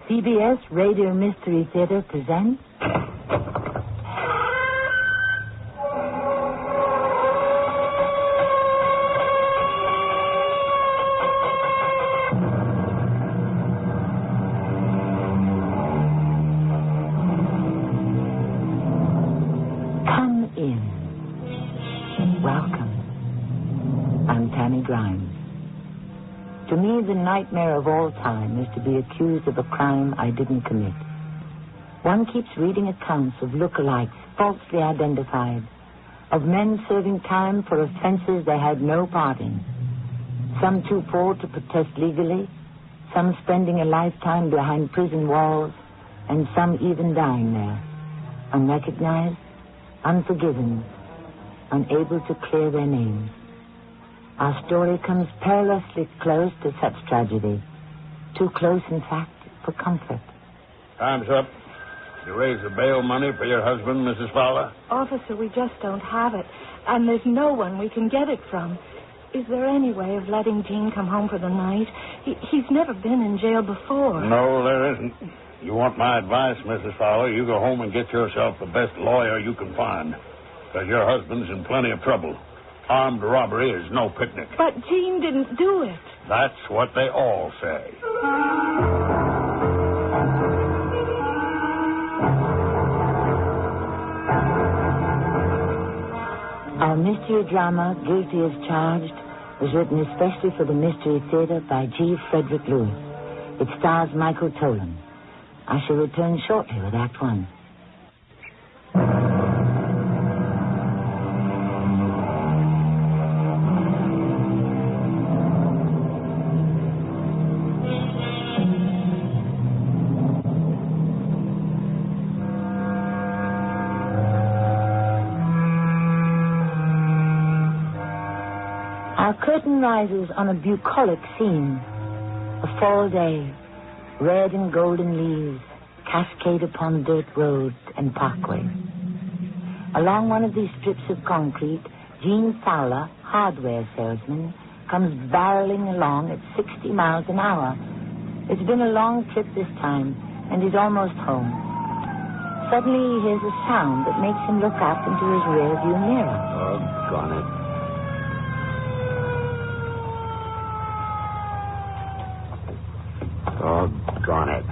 CBS Radio Mystery Theater presents... Come in. Welcome. I'm Tammy Grimes. To me, the nightmare of all time is to be accused of a crime I didn't commit. One keeps reading accounts of lookalikes falsely identified, of men serving time for offenses they had no part in, some too poor to protest legally, some spending a lifetime behind prison walls, and some even dying there, unrecognized, unforgiven, unable to clear their names. Our story comes perilously close to such tragedy. Too close, in fact, for comfort. Time's up. You raised the bail money for your husband, Mrs. Fowler? Officer, we just don't have it. And there's no one we can get it from. Is there any way of letting Gene come home for the night? He's never been in jail before. No, there isn't. You want my advice, Mrs. Fowler, you go home and get yourself the best lawyer you can find. Because your husband's in plenty of trouble. Armed robbery is no picnic. But Gene didn't do it. That's what they all say. Our mystery drama, Guilty as Charged, was written especially for the Mystery Theater by G. Frederick Lewis. It stars Michael Tolan. I shall return shortly with Act One. Our curtain rises on a bucolic scene. A fall day, red and golden leaves cascade upon dirt roads and parkways. Along one of these strips of concrete, Gene Fowler, hardware salesman, comes barreling along at 60 miles an hour. It's been a long trip this time, and he's almost home. Suddenly he hears a sound that makes him look up into his rearview mirror. Doggone it. Doggone it.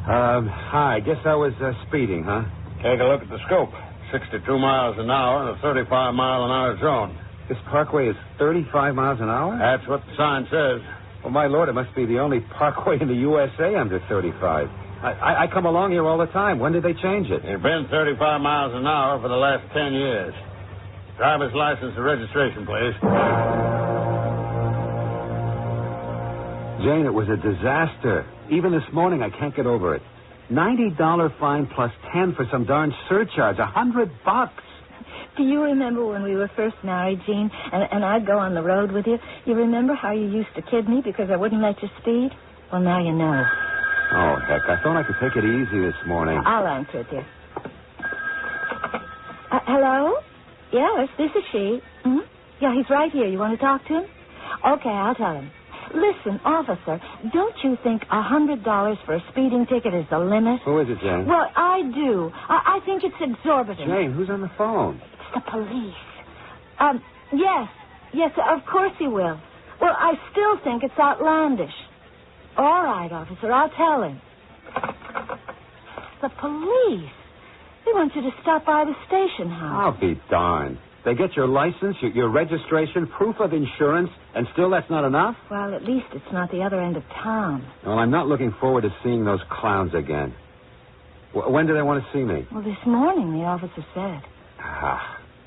Hi, guess I was speeding, huh? Take a look at the scope. 62 miles an hour in a 35-mile-an-hour zone. This parkway is 35 miles an hour? That's what the sign says. Well, my lord, it must be the only parkway in the USA under 35. I come along here all the time. When did they change it? It's been 35 miles an hour for the last 10 years. Driver's license and registration, please. Jane, it was a disaster. Even this morning, I can't get over it. $90 fine plus 10 for some darn surcharge. $100. Do you remember when we were first married, Jean, and I'd go on the road with you? You remember how you used to kid me because I wouldn't let you speed? Well, now you know. Oh, heck, I thought I could take it easy this morning. I'll answer it, dear. Hello? Yes, this is she. Mm-hmm. Yeah, he's right here. You want to talk to him? Okay, I'll tell him. Listen, officer, don't you think $100 for a speeding ticket is the limit? Who is it, Jane? Well, I do. I think it's exorbitant. Jane, who's on the phone? It's the police. Yes, of course he will. Well, I still think it's outlandish. All right, officer, I'll tell him. The police. They want you to stop by the station house. I'll be darned. They get your license, your registration, proof of insurance, and still that's not enough? Well, at least it's not the other end of town. Well, I'm not looking forward to seeing those clowns again. When do they want to see me? Well, this morning, the officer said.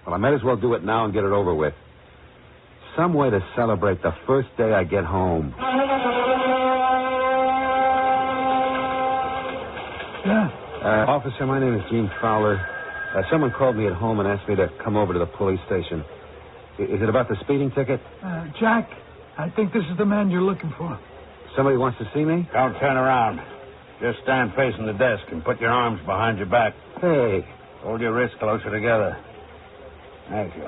Well, I might as well do it now and get it over with. Some way to celebrate the first day I get home. Officer, my name is Gene Fowler. Someone called me at home and asked me to come over to the police station. Is it about the speeding ticket? Jack, I think this is the man you're looking for. Somebody wants to see me? Don't turn around. Just stand facing the desk and put your arms behind your back. Hey. Hold your wrists closer together. Thank you.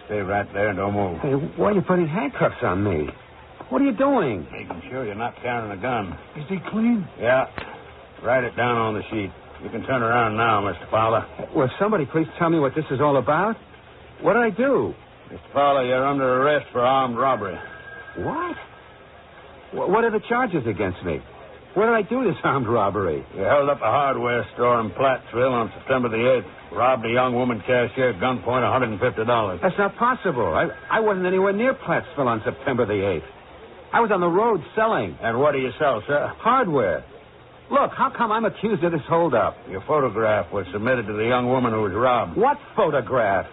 Stay right there and don't move. Hey, why are you putting handcuffs on me? What are you doing? Making sure you're not carrying a gun. Is he clean? Yeah. Write it down on the sheet. You can turn around now, Mr. Fowler. Will somebody please tell me what this is all about? What did I do? Mr. Fowler, you're under arrest for armed robbery. What? What are the charges against me? Where did I do this armed robbery? You held up a hardware store in Plattsville on September the 8th. Robbed a young woman cashier at gunpoint, $150. That's not possible. I wasn't anywhere near Plattsville on September the 8th. I was on the road selling. And what do you sell, sir? Hardware. Look, how come I'm accused of this holdup? Your photograph was submitted to the young woman who was robbed. What photograph?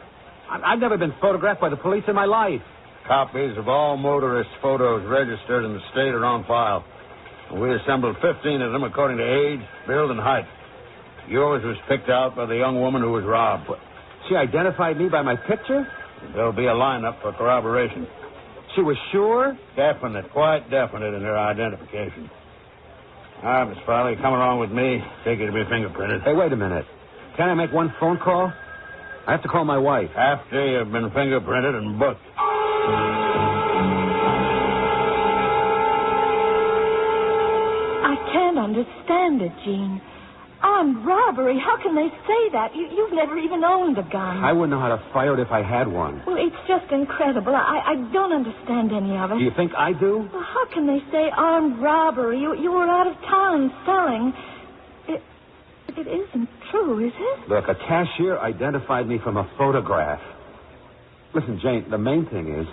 I've never been photographed by the police in my life. Copies of all motorists' photos registered in the state are on file. We assembled 15 of them according to age, build, and height. Yours was picked out by the young woman who was robbed. She identified me by my picture? There'll be a lineup for corroboration. She was sure? Definite, quite definite in her identification. All right, Miss Fowler, come along with me. Take you to be fingerprinted. Hey, wait a minute. Can I make one phone call? I have to call my wife. After you've been fingerprinted and booked. I can't understand it, Gene. Armed robbery? How can they say that? You've never even owned a gun. I wouldn't know how to fire it if I had one. Well, it's just incredible. I don't understand any of it. Do you think I do? Well, how can they say armed robbery? You were out of town selling. It isn't true, is it? Look, a cashier identified me from a photograph. Listen, Jane, the main thing is,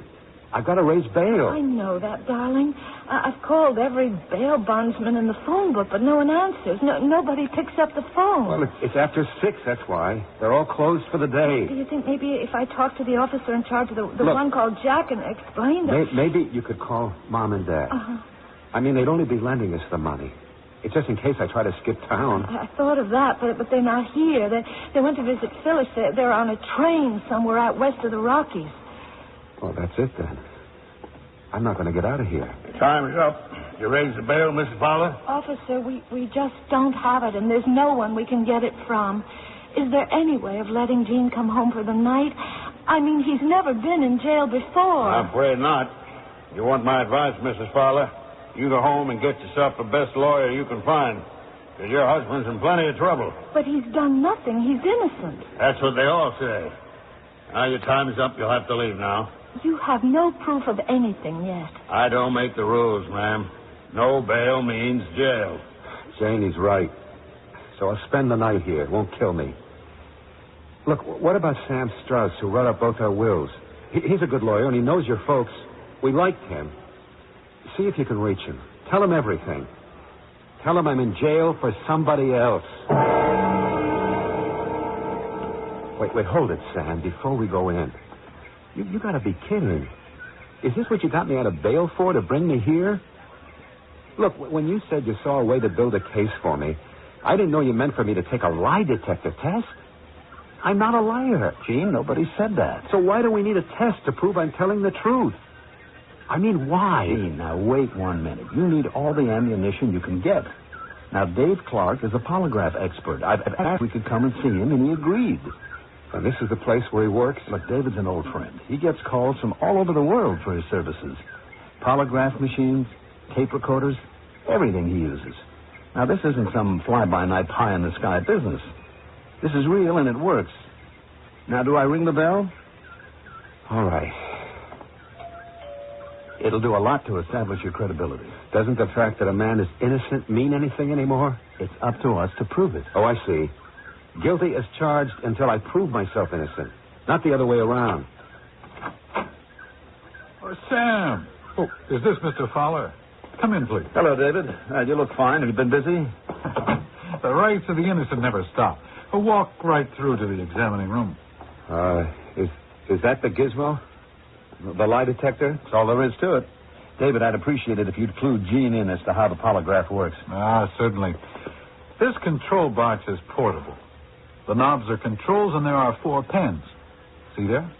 I've got to raise bail. I know that, darling. I've called every bail bondsman in the phone book, but no one answers. Nobody picks up the phone. Well, it's after 6, that's why. They're all closed for the day. Do you think maybe if I talk to the officer in charge of the one called Jack and explain that... Maybe you could call Mom and Dad. Uh-huh. I mean, they'd only be lending us the money. It's just in case I try to skip town. I thought of that, but they're not here. They went to visit Phyllis. They're on a train somewhere out west of the Rockies. Well, that's it then. I'm not going to get out of here. Time's up. You raise the bail, Mrs. Fowler? Officer, we just don't have it, and there's no one we can get it from. Is there any way of letting Gene come home for the night? I mean, he's never been in jail before. I'm afraid not. You want my advice, Mrs. Fowler? You go home and get yourself the best lawyer you can find. Because your husband's in plenty of trouble. But he's done nothing. He's innocent. That's what they all say. Now your time is up. You'll have to leave now. You have no proof of anything yet. I don't make the rules, ma'am. No bail means jail. Jane, he's right. So I'll spend the night here. It won't kill me. Look, what about Sam Strauss, who wrote up both our wills? He's a good lawyer, and he knows your folks. We liked him. see if you can reach him. Tell him everything. Tell him I'm in jail for somebody else. Wait, hold it, Sam, before we go in. You gotta be kidding. Is this what you got me out of bail for, to bring me here? Look, when you said you saw a way to build a case for me, I didn't know you meant for me to take a lie detector test. I'm not a liar. Gene, nobody said that. So why do we need a test to prove I'm telling the truth? I mean, why? Gene, now wait 1 minute. You need all the ammunition you can get. Now, Dave Clark is a polygraph expert. I've asked if we could come and see him, and he agreed. And this is the place where he works? Look, David's an old friend. He gets calls from all over the world for his services. Polygraph machines, tape recorders, everything he uses. Now, this isn't some fly-by-night pie-in-the-sky business. This is real, and it works. Now, do I ring the bell? All right. It'll do a lot to establish your credibility. Doesn't the fact that a man is innocent mean anything anymore? It's up to us to prove it. Oh, I see. Guilty as charged until I prove myself innocent. Not the other way around. Oh, Sam. Oh, is this Mr. Fowler? Come in, please. Hello, David. You look fine. Have you been busy? The rights of the innocent never stop. Walk right through to the examining room. Is that the gizmo? The lie detector? That's all there is to it. David, I'd appreciate it if you'd clue Gene in as to how the polygraph works. Certainly. This control box is portable. The knobs are controls, and there are 4 pens. See there?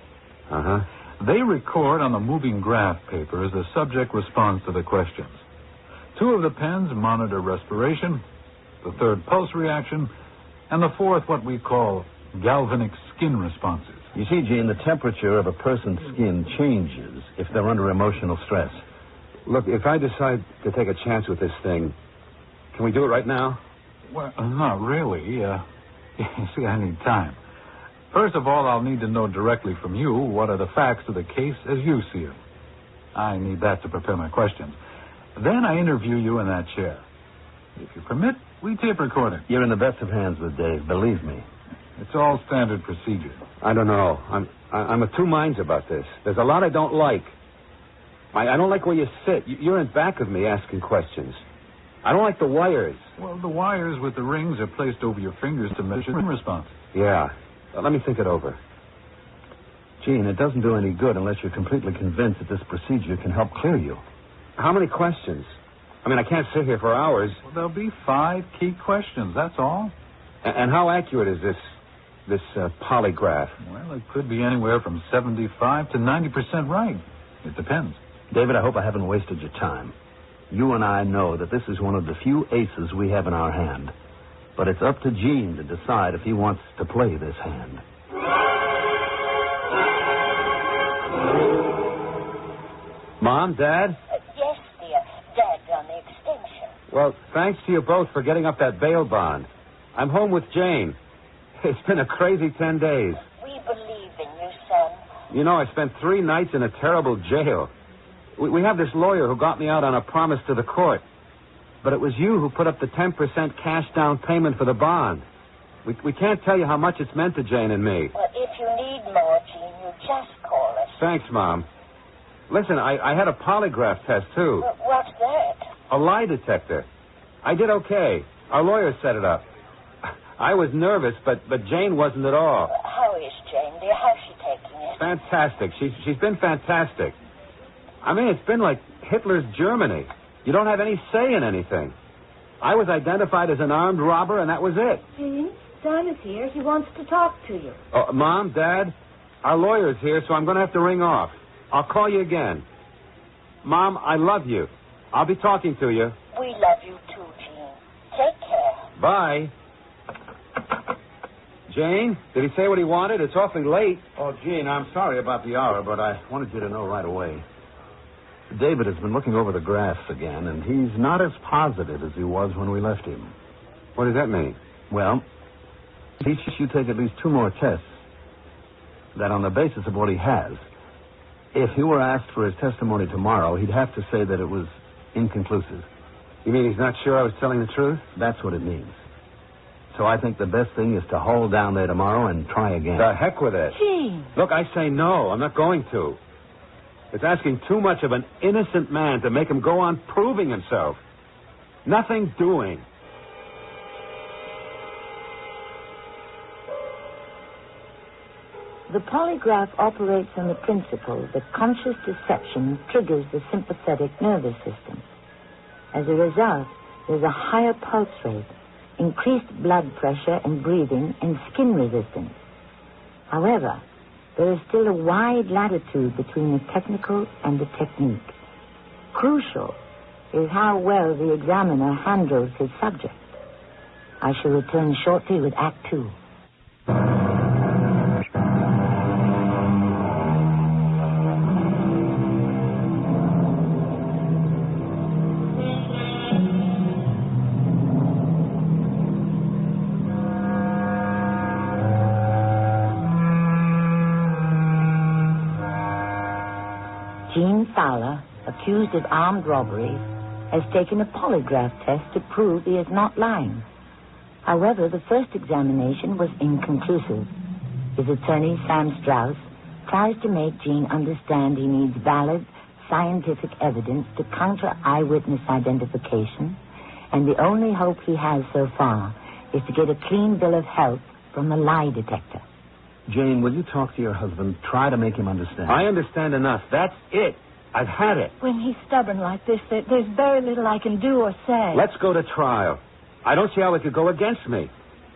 Uh-huh. They record on the moving graph paper as the subject responds to the questions. 2 of the pens monitor respiration, the 3rd pulse reaction, and the 4th what we call galvanic skin responses. You see, Gene, the temperature of a person's skin changes if they're under emotional stress. Look, if I decide to take a chance with this thing, can we do it right now? Well, not really. You see, I need time. First of all, I'll need to know directly from you what are the facts of the case as you see them. I need that to prepare my questions. Then I interview you in that chair. If you permit, we tape record it. You're in the best of hands with Dave, believe me. It's all standard procedure. I don't know. I'm of 2 minds about this. There's a lot I don't like. I don't like where you sit. You're in back of me asking questions. I don't like the wires. Well, the wires with the rings are placed over your fingers to measure the response. Yeah. Let me think it over. Gene, it doesn't do any good unless you're completely convinced that this procedure can help clear you. How many questions? I mean, I can't sit here for hours. Well, there'll be 5 key questions, that's all. And how accurate is this polygraph? Well, it could be anywhere from 75 to 90% right. It depends. David, I hope I haven't wasted your time. You and I know that this is one of the few aces we have in our hand. But it's up to Gene to decide if he wants to play this hand. Mom, Dad? Yes, dear. Dad's on the extension. Well, thanks to you both for getting up that bail bond. I'm home with Jane. It's been a crazy 10 days. We believe in you, son. You know, I spent 3 nights in a terrible jail. We have this lawyer who got me out on a promise to the court. But it was you who put up the 10% cash down payment for the bond. We can't tell you how much it's meant to Jane and me. Well, if you need more, Gene, you just call us. Thanks, Mom. Listen, I had a polygraph test, too. What's that? A lie detector. I did okay. Our lawyer set it up. I was nervous, but Jane wasn't at all. How is Jane, dear? How's she taking it? Fantastic. She's been fantastic. I mean, it's been like Hitler's Germany. You don't have any say in anything. I was identified as an armed robber, and that was it. Gene, Don is here. He wants to talk to you. Oh, Mom, Dad, our lawyer's here, so I'm going to have to ring off. I'll call you again. Mom, I love you. I'll be talking to you. We love you too, Gene. Take care. Bye. Jane, did he say what he wanted? It's awfully late. Oh, Gene, I'm sorry about the hour, but I wanted you to know right away. David has been looking over the graphs again, and he's not as positive as he was when we left him. What does that mean? Well, he should take at least 2 more tests. That on the basis of what he has, if he were asked for his testimony tomorrow, he'd have to say that it was inconclusive. You mean he's not sure I was telling the truth? That's what it means. So I think the best thing is to hold down there tomorrow and try again. The heck with it. Gene. Look, I say no. I'm not going to. It's asking too much of an innocent man to make him go on proving himself. Nothing doing. The polygraph operates on the principle that conscious deception triggers the sympathetic nervous system. As a result, there's a higher pulse rate, increased blood pressure and breathing, and skin resistance. However, there is still a wide latitude between the technical and the technique. Crucial is how well the examiner handles his subject. I shall return shortly with Act 2. Fowler, accused of armed robbery, has taken a polygraph test to prove he is not lying. However, the first examination was inconclusive. His attorney, Sam Strauss, tries to make Gene understand he needs valid scientific evidence to counter eyewitness identification, and the only hope he has so far is to get a clean bill of health from the lie detector. Jane, will you talk to your husband? Try to make him understand. I understand enough. That's it. I've had it. When he's stubborn like this, there's very little I can do or say. Let's go to trial. I don't see how it could go against me.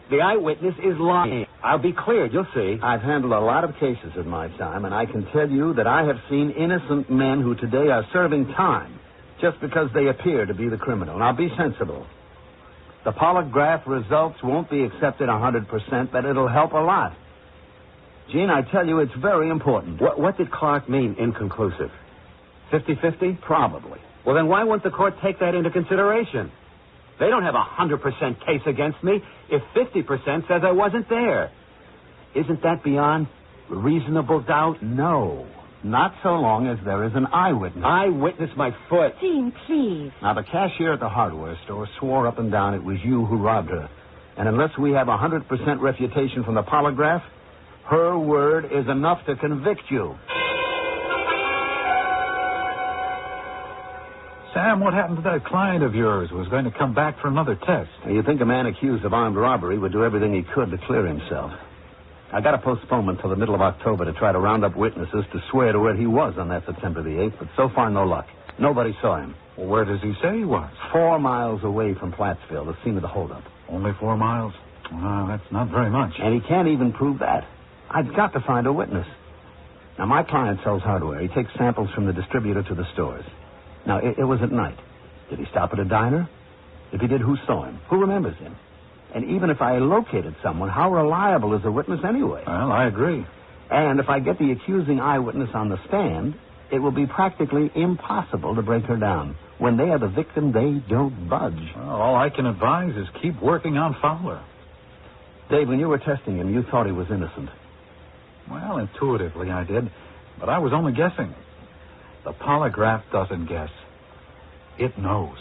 The eyewitness is lying. I'll be cleared, you'll see. I've handled a lot of cases in my time, and I can tell you that I have seen innocent men who today are serving time just because they appear to be the criminal. Now, be sensible. The polygraph results won't be accepted 100%, but it'll help a lot. Gene, I tell you, it's very important. What did Clark mean, inconclusive? 50-50? Probably. Well, then why won't the court take that into consideration? They don't have a 100% case against me if 50% says I wasn't there. Isn't that beyond reasonable doubt? No. Not so long as there is an eyewitness. Eyewitness my foot. Gene, please. Now, the cashier at the hardware store swore up and down it was you who robbed her. And unless we have 100% refutation from the polygraph, her word is enough to convict you. Sam, what happened to that client of yours who was going to come back for another test? You'd think a man accused of armed robbery would do everything he could to clear himself. I got a postponement till the middle of October to try to round up witnesses to swear to where he was on that September the 8th, but so far no luck. Nobody saw him. Well, where does he say he was? 4 miles away from Plattsville, the scene of the holdup. Only 4 miles? Well, that's not very much. And he can't even prove that. I've got to find a witness. Now, my client sells hardware. He takes samples from the distributor to the stores. Now, it was at night. Did he stop at a diner? If he did, who saw him? Who remembers him? And even if I located someone, how reliable is a witness anyway? Well, I agree. And if I get the accusing eyewitness on the stand, it will be practically impossible to break her down. When they are the victim, they don't budge. Well, all I can advise is keep working on Fowler. Dave, when you were testing him, you thought he was innocent. Well, intuitively I did, but I was only guessing. The polygraph doesn't guess. It knows.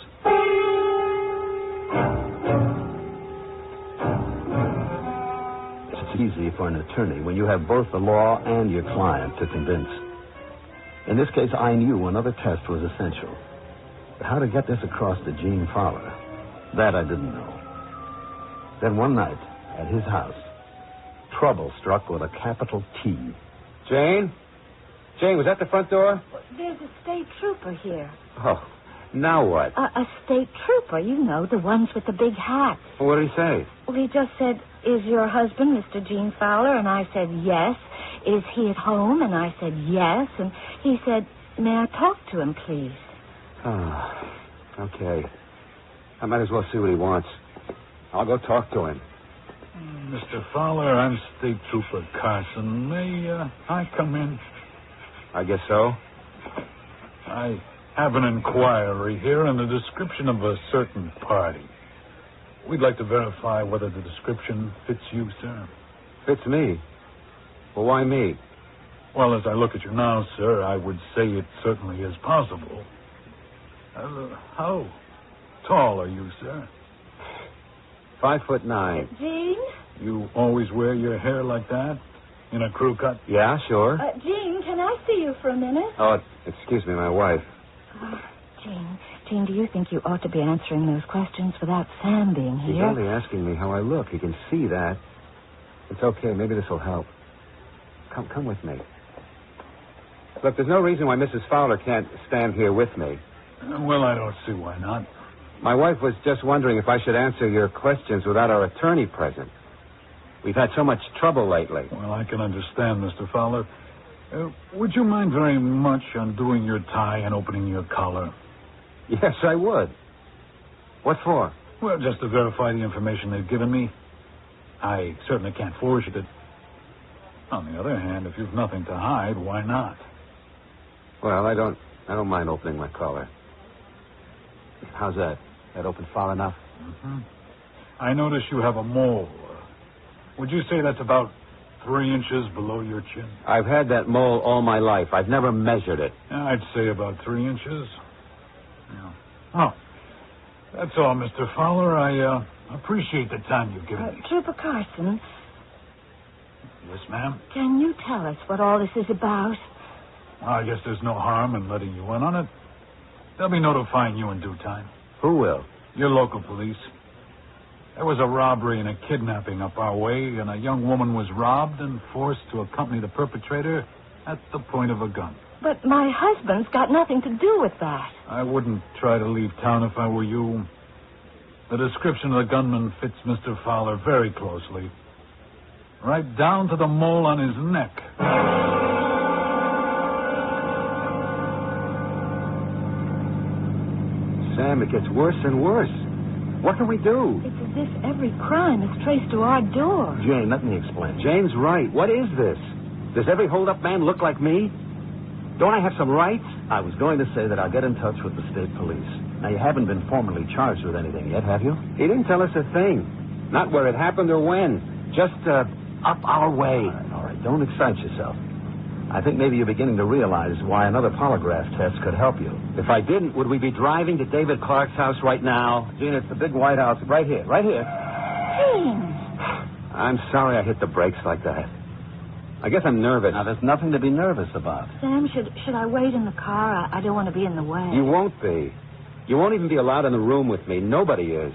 It's easy for an attorney when you have both the law and your client to convince. In this case, I knew another test was essential. But how to get this across to Gene Fowler, that I didn't know. Then one night, at his house, trouble struck with a capital T. Jane? Jane, was that the front door? There's a state trooper here. Oh, now what? A state trooper, you know, the ones with the big hats. Well, what did he say? Well, he just said, "Is your husband Mr. Gene Fowler?" And I said, "Yes." "Is he at home?" And I said, "Yes." And he said, "May I talk to him, please?" Oh, okay. I might as well see what he wants. I'll go talk to him. Mr. Fowler, I'm State Trooper Carson. May I come in? I guess so. I have an inquiry here and a description of a certain party. We'd like to verify whether the description fits you, sir. Fits me? Well, why me? Well, as I look at you now, sir, I would say it certainly is possible. How tall are you, sir? 5'9". Gene? You always wear your hair like that? In a crew cut? Yeah, sure. Gene, can I see to you for a minute. Oh, excuse me, my wife. Jean, do you think you ought to be answering those questions without Sam being He's here? only asking me how I look. He can see that. It's okay. Maybe this will help. Come with me. Look, there's no reason why Mrs. Fowler can't stand here with me. Well, I don't see why not. My wife was just wondering if I should answer your questions without our attorney present. We've had so much trouble lately. Well, I can understand, Mr. Fowler. Would you mind very much undoing your tie and opening your collar? Yes, I would. What for? Well, just to verify the information they've given me. I certainly can't forge it. On the other hand, if you've nothing to hide, why not? Well, I don't mind opening my collar. How's that? That open far enough? Mm-hmm. I notice you have a mole. Would you say that's about 3 inches below your chin? I've had that mole all my life. I've never measured it. I'd say about 3 inches. Yeah. Oh, that's all, Mr. Fowler. I appreciate the time you've given me. Trooper Carson. Yes, ma'am? Can you tell us what all this is about? Well, I guess there's no harm in letting you in on it. They'll be notifying you in due time. Who will? Your local police. There was a robbery and a kidnapping up our way, and a young woman was robbed and forced to accompany the perpetrator at the point of a gun. But my husband's got nothing to do with that. I wouldn't try to leave town if I were you. The description of the gunman fits Mr. Fowler very closely. Right down to the mole on his neck. Sam, it gets worse and worse. What can we do? It's as if every crime is traced to our door. Jane, let me explain. Jane's right. What is this? Does every hold-up man look like me? Don't I have some rights? I was going to say that I'll get in touch with the state police. Now, you haven't been formally charged with anything yet, have you? He didn't tell us a thing. Not where it happened or when. Just, up our way. All right. Don't excite yourself. I think maybe you're beginning to realize why another polygraph test could help you. If I didn't, would we be driving to David Clark's house right now? Gene, it's the big White House. Right here. Right here. Gene! I'm sorry I hit the brakes like that. I guess I'm nervous. Now, there's nothing to be nervous about. Sam, should I wait in the car? I don't want to be in the way. You won't be. You won't even be allowed in the room with me. Nobody is.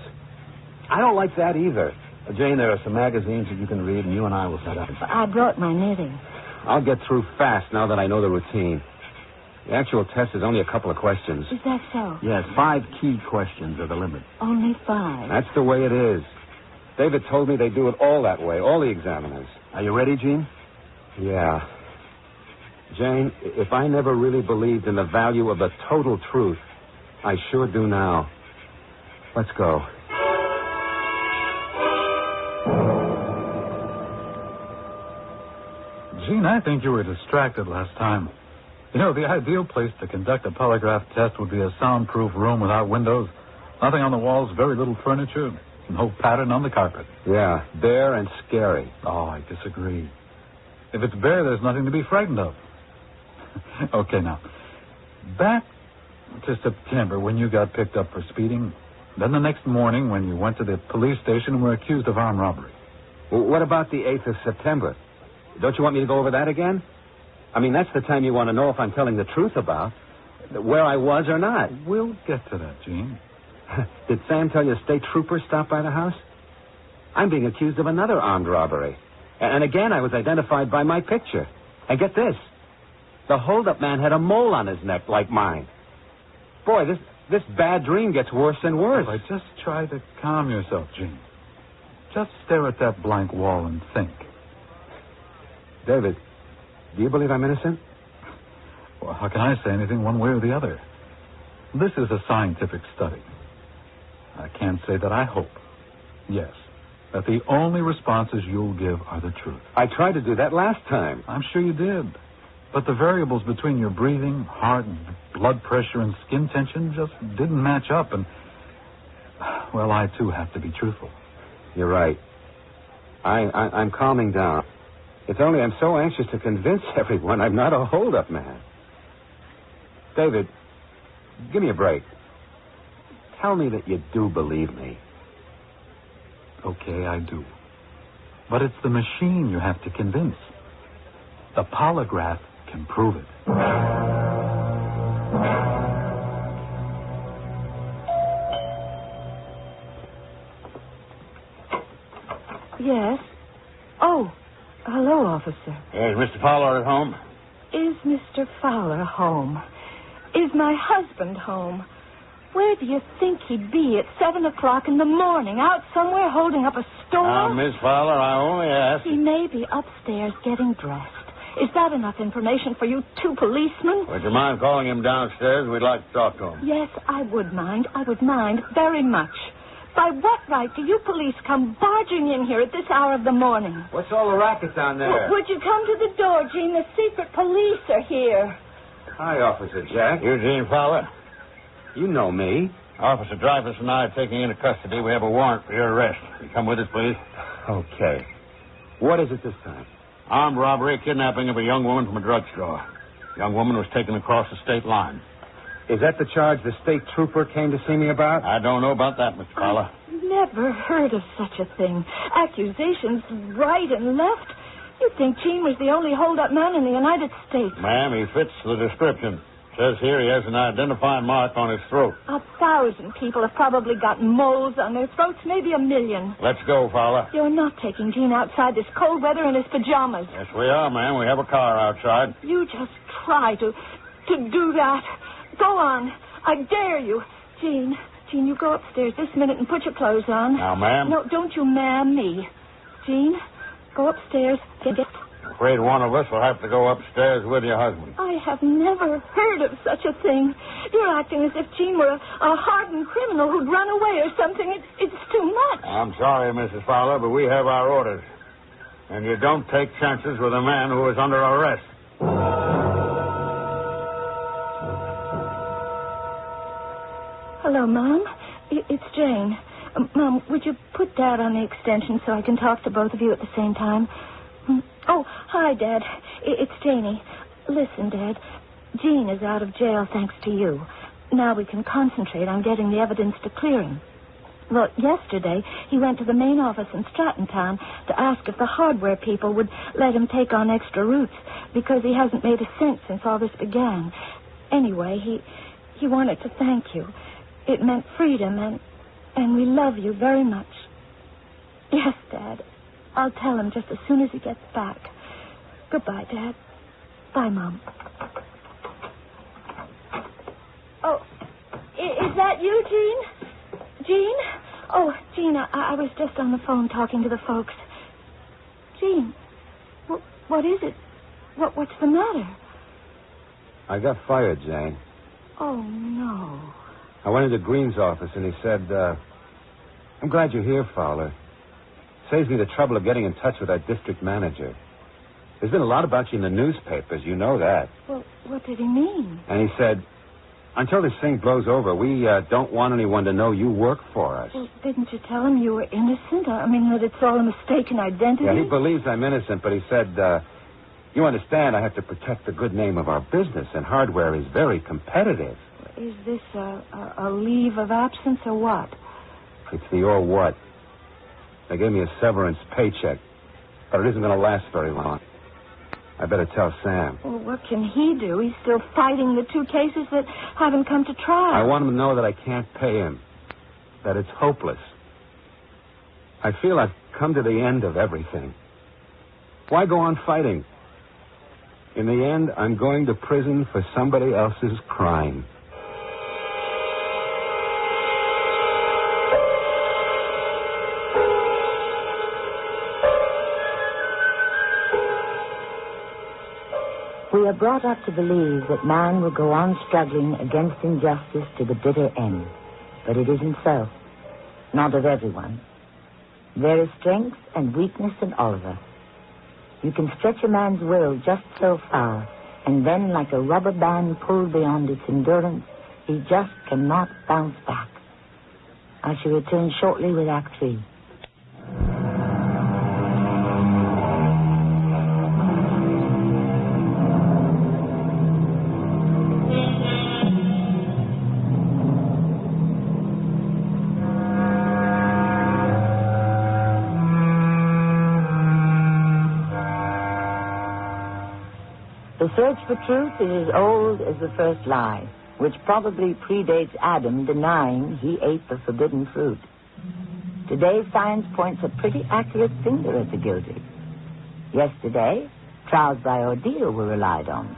I don't like that either. Jane, there are some magazines that you can read, and you and I will set up. I brought my knitting. I'll get through fast now that I know the routine. The actual test is only a couple of questions. Is that so? Yes, 5 key questions are the limit. Only 5? That's the way it is. David told me they do it all that way, all the examiners. Are you ready, Gene? Yeah. Jane, if I never really believed in the value of the total truth, I sure do now. Let's go. Gene, I think you were distracted last time. You know, the ideal place to conduct a polygraph test would be a soundproof room without windows. Nothing on the walls, very little furniture, no pattern on the carpet. Yeah, bare and scary. Oh, I disagree. If it's bare, there's nothing to be frightened of. Okay, now, back to September when you got picked up for speeding. Then the next morning when you went to the police station and were accused of armed robbery. Well, what about the 8th of September? Don't you want me to go over that again? I mean, that's the time you want to know if I'm telling the truth about where I was or not. We'll get to that, Gene. Did Sam tell you a state trooper stopped by the house? I'm being accused of another armed robbery. And again, I was identified by my picture. And get this. The hold-up man had a mole on his neck like mine. Boy, this bad dream gets worse and worse. If I just try to calm yourself, Gene. Just stare at that blank wall and think. David, do you believe I'm innocent? Well, how can I say anything one way or the other? This is a scientific study. I can't say that I hope, yes, that the only responses you'll give are the truth. I tried to do that last time. I'm sure you did. But the variables between your breathing, heart, and blood pressure and skin tension just didn't match up. And, well, I, too, have to be truthful. You're right. I'm calming down. It's only I'm so anxious to convince everyone I'm not a hold-up man. David, give me a break. Tell me that you do believe me. Okay, I do. But it's the machine you have to convince. The polygraph can prove it. Yes. Oh, hello, officer. Is Mr. Fowler at home? Is Mr. Fowler home? Is my husband home? Where do you think he'd be at 7 o'clock in the morning? Out somewhere holding up a store? Now, Miss Fowler, I only asked. He may be upstairs getting dressed. Is that enough information for you two policemen? Would you mind calling him downstairs? We'd like to talk to him. Yes, I would mind. I would mind very much. By what right do you police come barging in here at this hour of the morning? What's all the racket down there? Would you come to the door, Jean? The secret police are here. Hi, Officer Jack. Eugene Fowler. You know me. Officer Dreyfus and I are taking you into custody. We have a warrant for your arrest. You come with us, please. Okay. What is it this time? Armed robbery, kidnapping of a young woman from a drugstore. The young woman was taken across the state line. Is that the charge the state trooper came to see me about? I don't know about that, Mr. Fowler. I've never heard of such a thing. Accusations right and left. You'd think Gene was the only hold-up man in the United States. Ma'am, he fits the description. Says here he has an identifying mark on his throat. 1,000 people have probably got moles on their throats, maybe 1 million. Let's go, Fowler. You're not taking Gene outside this cold weather in his pajamas. Yes, we are, ma'am. We have a car outside. You just try to do that. Go on. I dare you. Gene, you go upstairs this minute and put your clothes on. Now, ma'am. No, don't you ma'am me. Gene, go upstairs. Get... Afraid one of us will have to go upstairs with your husband. I have never heard of such a thing. You're acting as if Gene were a hardened criminal who'd run away or something. It's too much. I'm sorry, Mrs. Fowler, but we have our orders. And you don't take chances with a man who is under arrest. Hello, Mom. It's Jane. Mom, would you put Dad on the extension so I can talk to both of you at the same time? Oh, hi, Dad. It's Janie. Listen, Dad. Gene is out of jail thanks to you. Now we can concentrate on getting the evidence to clear him. Well, yesterday he went to the main office in Stratton Town to ask if the hardware people would let him take on extra routes because he hasn't made a cent since all this began. Anyway, he wanted to thank you. It meant freedom, and we love you very much. Yes, Dad. I'll tell him just as soon as he gets back. Goodbye, Dad. Bye, Mom. Oh, is that you, Gene? Gene? Oh, Gene, I was just on the phone talking to the folks. Gene, what is it? What's the matter? I got fired, Jane. Oh, no. I went into Green's office, and he said, I'm glad you're here, Fowler. Saves me the trouble of getting in touch with our district manager. There's been a lot about you in the newspapers. You know that. Well, what did he mean? And he said, until this thing blows over, we don't want anyone to know you work for us. Well, didn't you tell him you were innocent? I mean, that it's all a mistaken identity? Yeah, he believes I'm innocent, but he said, you understand I have to protect the good name of our business, and hardware is very competitive. Is this a leave of absence or what? It's the or what. They gave me a severance paycheck, but it isn't going to last very long. I better tell Sam. Well, what can he do? He's still fighting the 2 cases that haven't come to trial. I want him to know that I can't pay him, that it's hopeless. I feel I've come to the end of everything. Why go on fighting? In the end, I'm going to prison for somebody else's crime. We are brought up to believe that man will go on struggling against injustice to the bitter end. But it isn't so. Not of everyone. There is strength and weakness in all of us. You can stretch a man's will just so far, and then, like a rubber band pulled beyond its endurance, he just cannot bounce back. I shall return shortly with Act 3. The search for truth is as old as the first lie, which probably predates Adam denying he ate the forbidden fruit. Today, science points a pretty accurate finger at the guilty. Yesterday, trials by ordeal were relied on.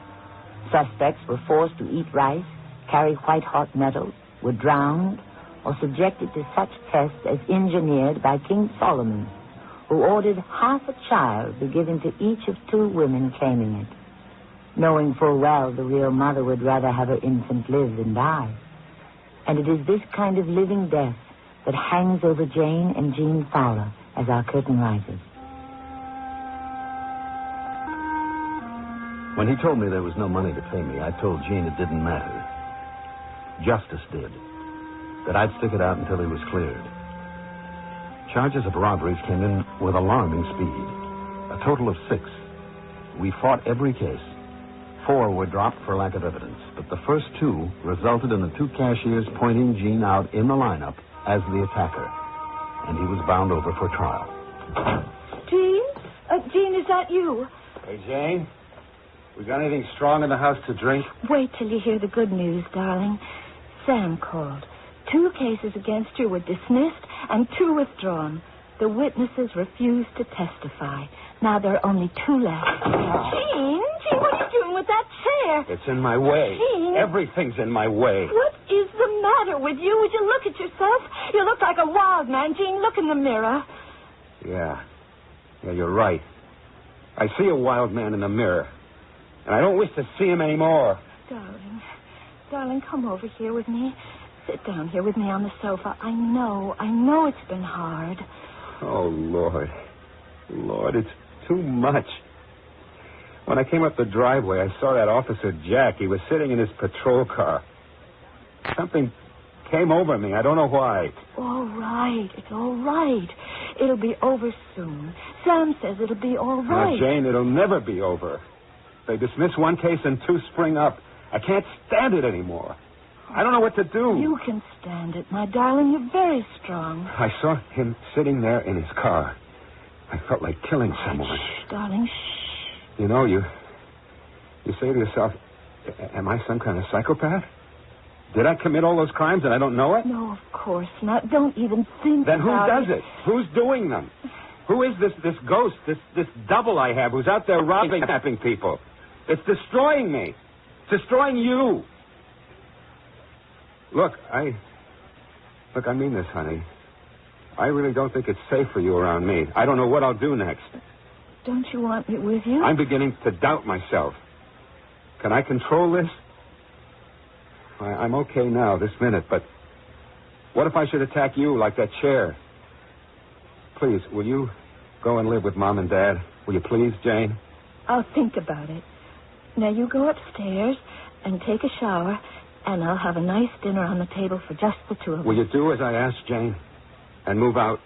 Suspects were forced to eat rice, carry white-hot metals, were drowned, or subjected to such tests as engineered by King Solomon, who ordered half a child be given to each of 2 women claiming it, knowing full well the real mother would rather have her infant live than die. And it is this kind of living death that hangs over Jane and Jean Fowler as our curtain rises. When he told me there was no money to pay me, I told Jean it didn't matter. Justice did. That I'd stick it out until he was cleared. Charges of robberies came in with alarming speed. A total of 6. We fought every case. 4 were dropped for lack of evidence, but the first 2 resulted in the 2 cashiers pointing Jean out in the lineup as the attacker, and he was bound over for trial. Jean? Jean, is that you? Hey, Jane. We got anything strong in the house to drink? Wait till you hear the good news, darling. Sam called. 2 cases against you were dismissed and 2 withdrawn. The witnesses refused to testify. Now there are only 2 left. Jean, what are you doing with that chair? It's in my way. Jean. Everything's in my way. What is the matter with you? Would you look at yourself? You look like a wild man. Jean, look in the mirror. Yeah, you're right. I see a wild man in the mirror, and I don't wish to see him anymore. Darling, come over here with me. Sit down here with me on the sofa. I know it's been hard. Oh, Lord, it's too much. When I came up the driveway, I saw that Officer Jack. He was sitting in his patrol car. Something came over me. I don't know why. It's all right. It'll be over soon. Sam says it'll be all right. Now, Jane, it'll never be over. They dismiss 1 case and 2 spring up. I can't stand it anymore. I don't know what to do. You can stand it, my darling. You're very strong. I saw him sitting there in his car. I felt like killing someone. Shh, darling, shh. You know, you say to yourself, am I some kind of psychopath? Did I commit all those crimes and I don't know it? No, of course not. Don't even think Then who about does it? Who's doing them? Who is this ghost, this double I have who's out there robbing, kidnapping people? It's destroying me. It's destroying you. Look, I mean this, honey. I really don't think it's safe for you around me. I don't know what I'll do next. Don't you want me with you? I'm beginning to doubt myself. Can I control this? I'm okay now, this minute, but what if I should attack you like that chair? Please, will you go and live with Mom and Dad? Will you please, Jane? I'll think about it. Now, you go upstairs and take a shower, and I'll have a nice dinner on the table for just the 2 of us. Will you do as I asked, Jane? And move out?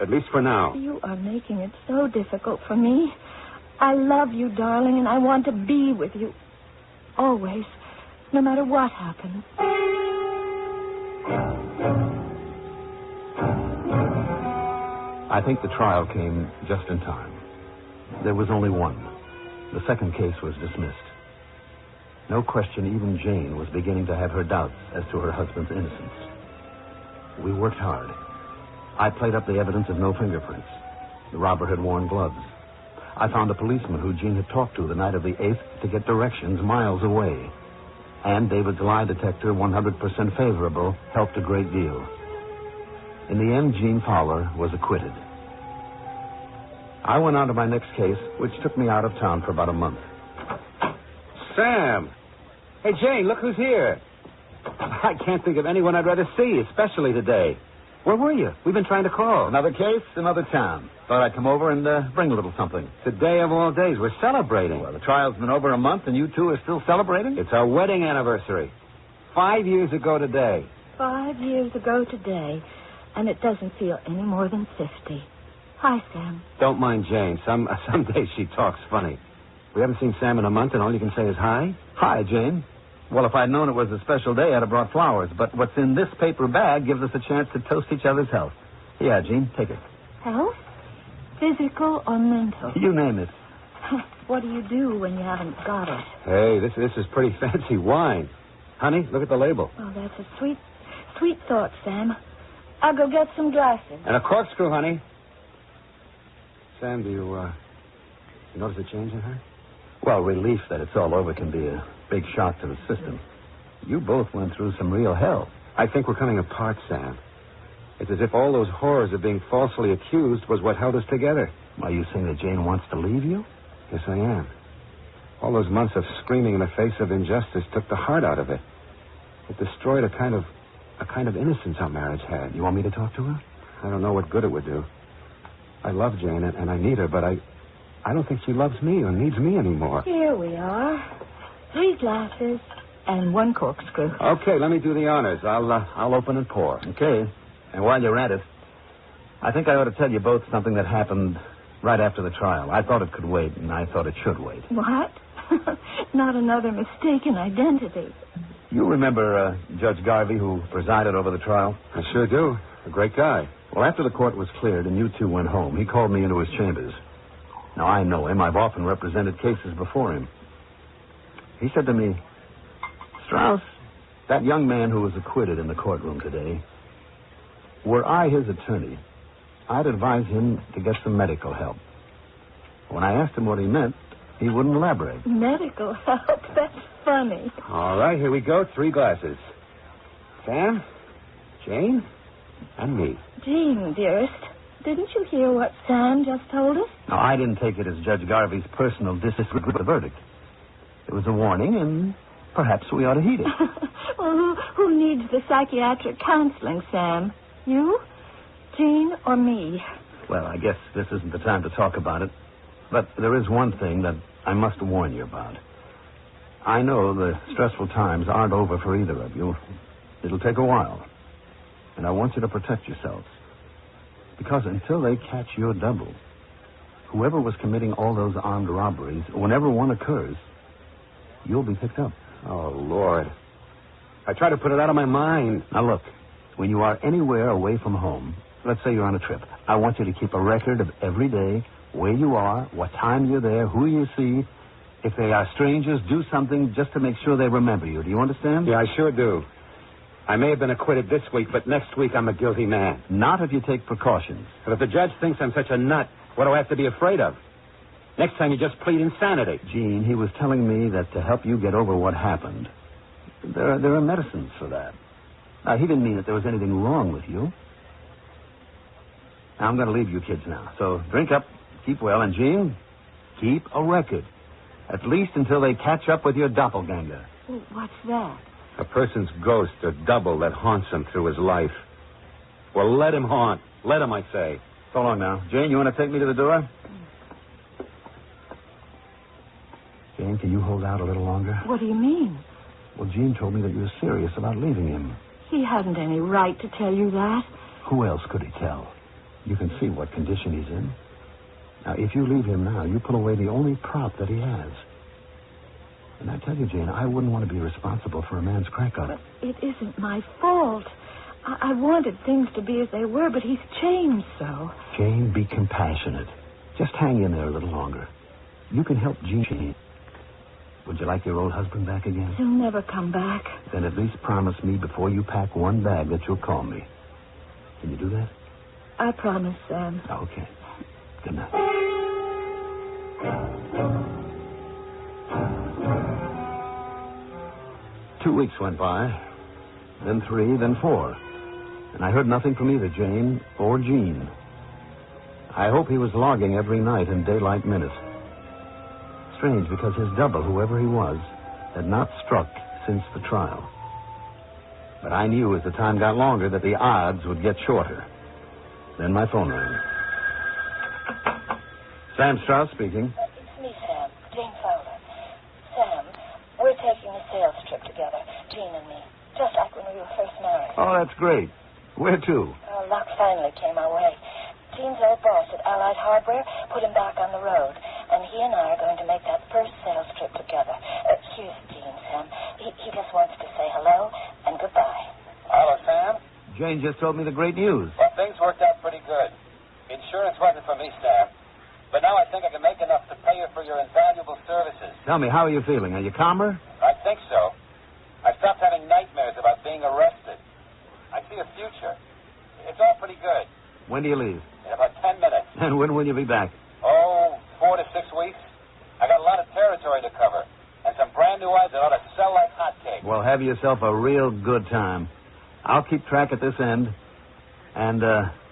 At least for now. You are making it so difficult for me. I love you, darling, and I want to be with you. Always. No matter what happens. I think the trial came just in time. There was only 1. The second case was dismissed. No question, even Jane was beginning to have her doubts as to her husband's innocence. We worked hard. I played up the evidence of no fingerprints. The robber had worn gloves. I found a policeman who Jean had talked to the night of the 8th to get directions miles away. And David's lie detector, 100% favorable, helped a great deal. In the end, Jean Fowler was acquitted. I went on to my next case, which took me out of town for about a month. Sam! Hey, Jane, look who's here. I can't think of anyone I'd rather see, especially today. Where were you? We've been trying to call. Another case, another town. Thought I'd come over and bring a little something. Today of all days, we're celebrating. Well, the trial's been over a month and you 2 are still celebrating? It's our wedding anniversary. 5 years ago today. 5 years ago today, and it doesn't feel any more than 50. Hi, Sam. Don't mind Jane. Some days she talks funny. We haven't seen Sam in a month, and all you can say is hi? Hi, Jane. Well, if I'd known it was a special day, I'd have brought flowers. But what's in this paper bag gives us a chance to toast each other's health. Yeah, Jean, take it. Health? Physical or mental? You name it. What do you do when you haven't got it? Hey, this is pretty fancy wine. Honey, look at the label. Oh, that's a sweet thought, Sam. I'll go get some glasses. And a corkscrew, honey. Sam, do you notice a change in her? Well, relief that it's all over can be a big shock to the system. You both went through some real hell. I think we're coming apart, Sam. It's as if all those horrors of being falsely accused was what held us together. Are you saying that Jane wants to leave you? Yes, I am. All those months of screaming in the face of injustice took the heart out of it. It destroyed a kind of innocence our marriage had. You want me to talk to her? I don't know what good it would do. I love Jane, and I need her, but I don't think she loves me or needs me anymore. Here we are. 3 glasses and 1 corkscrew. Okay, let me do the honors. I'll open and pour. Okay. And while you're at it, I think I ought to tell you both something that happened right after the trial. I thought it could wait, and I thought it should wait. What? Not another mistaken identity. You remember Judge Garvey, who presided over the trial? I sure do. A great guy. Well, after the court was cleared and you two went home, he called me into his chambers. Now, I know him. I've often represented cases before him. He said to me, Strauss, that young man who was acquitted in the courtroom today, were I his attorney, I'd advise him to get some medical help. When I asked him what he meant, he wouldn't elaborate. Medical help? That's funny. All right, here we go. 3 glasses. Sam, Jane, and me. Jean, dearest, didn't you hear what Sam just told us? Now, I didn't take it as Judge Garvey's personal disagreement with the verdict. It was a warning, and perhaps we ought to heed it. Well, who needs the psychiatric counseling, Sam? You, Jean, or me? Well, I guess this isn't the time to talk about it. But there is one thing that I must warn you about. I know the stressful times aren't over for either of you. It'll take a while. And I want you to protect yourselves. Because until they catch your double, whoever was committing all those armed robberies, whenever one occurs, you'll be picked up. Oh, Lord. I try to put it out of my mind. Now, look, when you are anywhere away from home, let's say you're on a trip, I want you to keep a record of every day, where you are, what time you're there, who you see. If they are strangers, do something just to make sure they remember you. Do you understand? Yeah, I sure do. I may have been acquitted this week, but next week I'm a guilty man. Not if you take precautions. But if the judge thinks I'm such a nut, what do I have to be afraid of? Next time you just plead insanity. Gene, he was telling me that to help you get over what happened, there are medicines for that. Now, he didn't mean that there was anything wrong with you. Now, I'm going to leave you kids now. So drink up, keep well, and Gene, keep a record. At least until they catch up with your doppelganger. What's that? A person's ghost or double that haunts him through his life. Well, let him haunt. Let him, I say. So long now. Jane, you want to take me to the door? Jane, can you hold out a little longer? What do you mean? Well, Gene told me that you were serious about leaving him. He hadn't any right to tell you that. Who else could he tell? You can see what condition he's in. Now, if you leave him now, you pull away the only prop that he has. And I tell you, Jane, I wouldn't want to be responsible for a man's crack-up. But it isn't my fault. I wanted things to be as they were, but he's changed so. Jane, be compassionate. Just hang in there a little longer. You can help Gene. Would you like your old husband back again? He'll never come back. Then at least promise me before you pack one bag that you'll call me. Can you do that? I promise, Sam. Okay. Good night. 2 weeks went by, then 3, then 4. And I heard nothing from either Jane or Gene. I hope he was logging every night in daylight minutes. Strange, because his double, whoever he was, had not struck since the trial. But I knew as the time got longer that the odds would get shorter. Then my phone rang. Sam Strauss speaking. It's me, Sam. Jane Fowler. Sam, we're taking a sales trip together, Jean and me, just like when we were first married. Oh, that's great. Where to? Luck finally came our way. Gene's old boss at Allied Hardware put him back on the road, and he and I are going to make that first sales trip together. Here's Gene, Sam. He just wants to say hello and goodbye. Hello, Sam. Jane just told me the great news. Well, things worked out pretty good. Insurance wasn't for me, Sam. But now I think I can make enough to pay you for your invaluable services. Tell me, how are you feeling? Are you calmer? I think so. I stopped having nightmares about being arrested. I see a future. It's all pretty good. When do you leave? In about 10 minutes. And when will you be back? Oh, 4 to 6 weeks. I got a lot of territory to cover. And some brand new ads that ought to sell like hotcakes. Well, have yourself a real good time. I'll keep track at this end. And,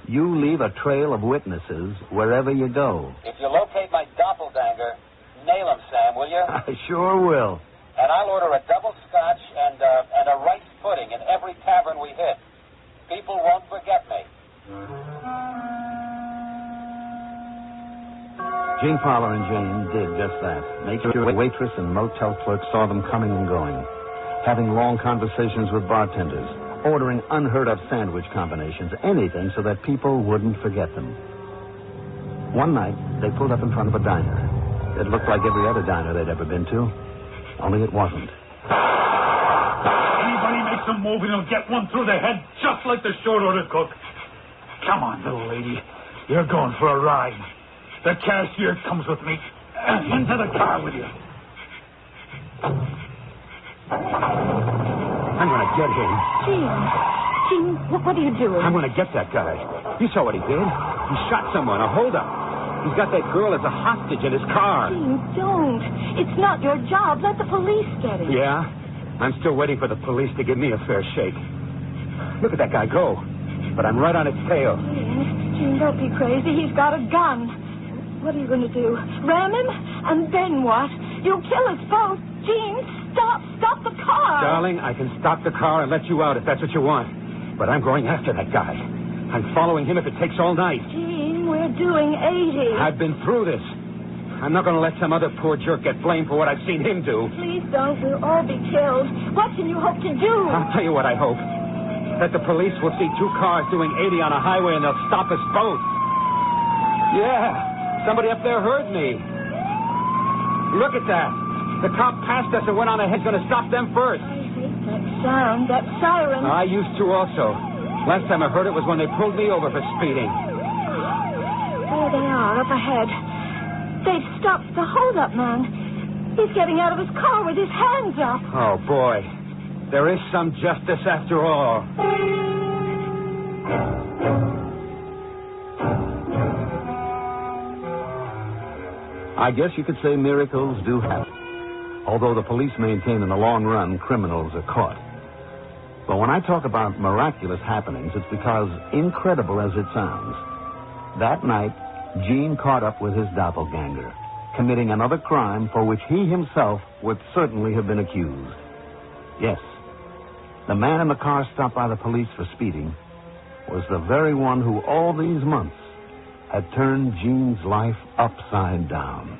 you leave a trail of witnesses wherever you go. If you locate my doppelganger, nail him, Sam, will you? I sure will. And I'll order a double scotch and a rice pudding in every tavern we hit. People won't forget me. Gene Fowler and Jane did just that. Make sure the waitress and motel clerk saw them coming and going, having long conversations with bartenders, ordering unheard-of sandwich combinations, anything so that people wouldn't forget them. One night, they pulled up in front of a diner. It looked like every other diner they'd ever been to, only it wasn't. Anybody makes a move and he'll get one through the head, just like the short-order cook. Come on, little lady. You're going for a ride. The cashier comes with me. Into the car with you. I'm going to get him. Gene, what are you doing? I'm going to get that guy. You saw what he did. He shot someone, a holdup. He's got that girl as a hostage in his car. Gene, don't. It's not your job. Let the police get him. Yeah? I'm still waiting for the police to give me a fair shake. Look at that guy go. But I'm right on his tail. Gene, don't be crazy. He's got a gun. What are you going to do? Ram him? And then what? You'll kill us both. Gene, stop the car. Darling, I can stop the car and let you out if that's what you want. But I'm going after that guy. I'm following him if it takes all night. Gene, we're doing 80. I've been through this. I'm not going to let some other poor jerk get blamed for what I've seen him do. Please don't. We'll all be killed. What can you hope to do? I'll tell you what I hope. That the police will see two cars doing 80 on a highway and they'll stop us both. Yeah. Somebody up there heard me. Look at that. The cop passed us and went on ahead, going to stop them first. I hate that sound, that siren. I used to also. Last time I heard it was when they pulled me over for speeding. There they are, up ahead. They've stopped the hold-up man. He's getting out of his car with his hands up. Oh, boy. There is some justice after all. I guess you could say miracles do happen. Although the police maintain in the long run criminals are caught. But when I talk about miraculous happenings, it's because, incredible as it sounds, that night, Gene caught up with his doppelganger, committing another crime for which he himself would certainly have been accused. Yes, the man in the car stopped by the police for speeding was the very one who all these months had turned Gene's life upside down.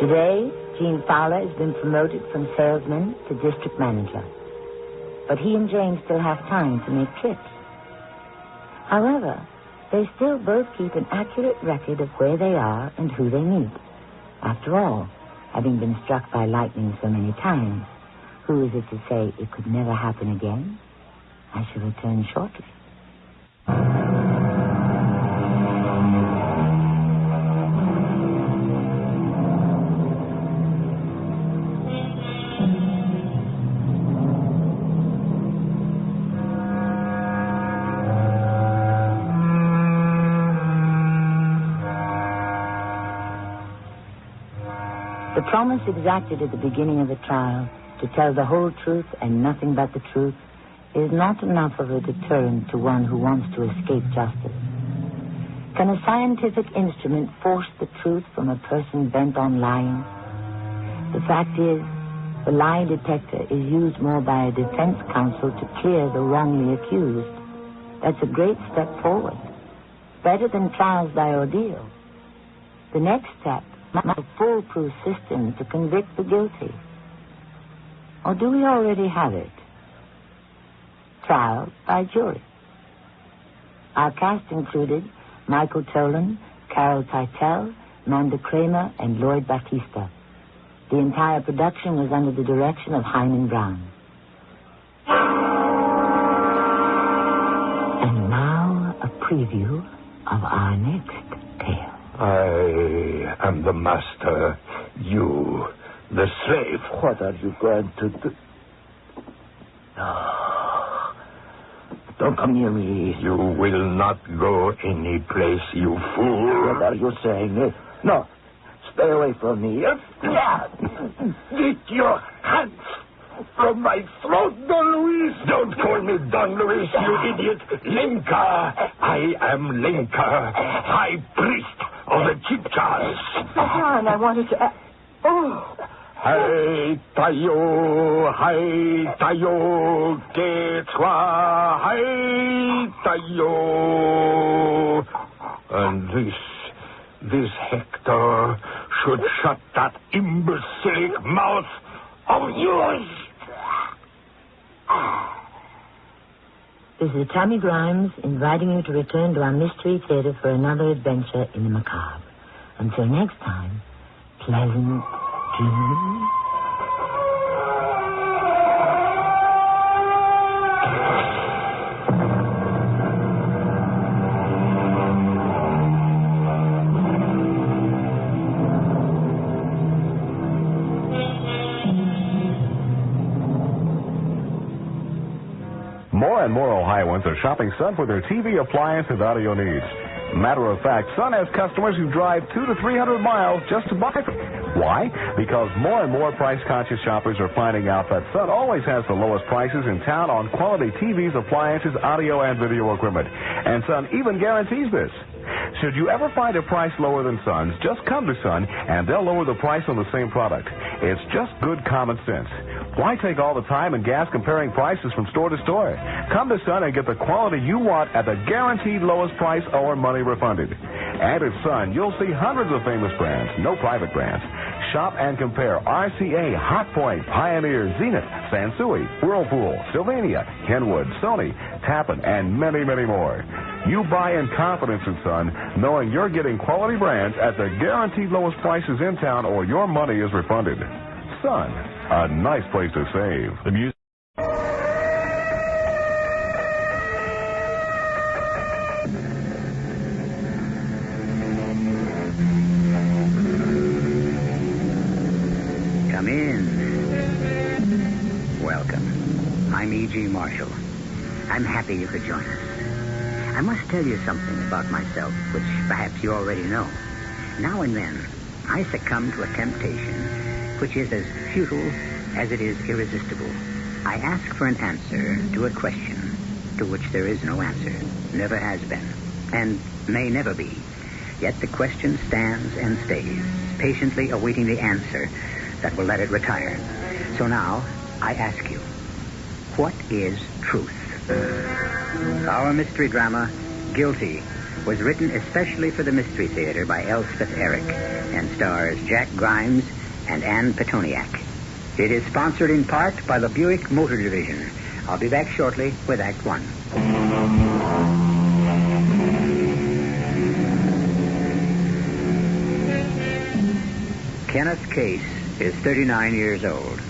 Today, Gene Fowler has been promoted from salesman to district manager. But he and Jane still have time to make trips. However, they still both keep an accurate record of where they are and who they meet. After all, having been struck by lightning so many times, who is it to say it could never happen again? I shall return shortly. The promise exacted at the beginning of the trial to tell the whole truth and nothing but the truth is not enough of a deterrent to one who wants to escape justice. Can a scientific instrument force the truth from a person bent on lying? The fact is, the lie detector is used more by a defense counsel to clear the wrongly accused. That's a great step forward. Better than trials by ordeal. The next step, a foolproof system to convict the guilty. Or do we already have it? Trial by jury. Our cast included Michael Tolan, Carol Teitel, Manda Kramer, and Lloyd Batista. The entire production was under the direction of Hyman Brown. And now, a preview of our next tale. I am the master, you, the slave. What are you going to do? No. Don't come near me. You will not go any place, you fool. What are you saying? No. Stay away from me. Get your hands from my throat, Don Luis. Don't call me Don Luis, you idiot. Linka. I am Linka, high priest of the Chibchas. John, I wanted to... Hai tayo, quechua, hai tayo. And this Hector should shut that imbecilic mouth of yours. This is Tammy Grimes inviting you to return to our Mystery Theater for another adventure in the macabre. Until next time, pleasant dreams. More and more Ohioans are shopping Sun for their TV, appliance, and audio needs. Matter of fact, Sun has customers who drive 200 to 300 miles just to buy them. Why? Because more and more price-conscious shoppers are finding out that Sun always has the lowest prices in town on quality TVs, appliances, audio, and video equipment. And Sun even guarantees this. Should you ever find a price lower than Sun's, just come to Sun, and they'll lower the price on the same product. It's just good common sense. Why take all the time and gas comparing prices from store to store? Come to Sun and get the quality you want at the guaranteed lowest price or money refunded. And at Sun, you'll see hundreds of famous brands, no private brands. Shop and compare RCA, Hotpoint, Pioneer, Zenith, Sansui, Whirlpool, Sylvania, Kenwood, Sony, Tappan, and many, many more. You buy in confidence in Sun, knowing you're getting quality brands at the guaranteed lowest prices in town or your money is refunded. Sun, a nice place to save. The music. Come in. Welcome. I'm E.G. Marshall. I'm happy you could join us. I must tell you something about myself, which perhaps you already know. Now and then, I succumb to a temptation which is as futile as it is irresistible. I ask for an answer to a question to which there is no answer, never has been, and may never be. Yet the question stands and stays, patiently awaiting the answer that will let it retire. So now, I ask you, what is truth? Our mystery drama, Guilty, was written especially for the Mystery Theater by Elspeth Eric and stars Jack Grimes and Ann Petoniak. It is sponsored in part by the Buick Motor Division. I'll be back shortly with Act One. Kenneth Case is 39 years old.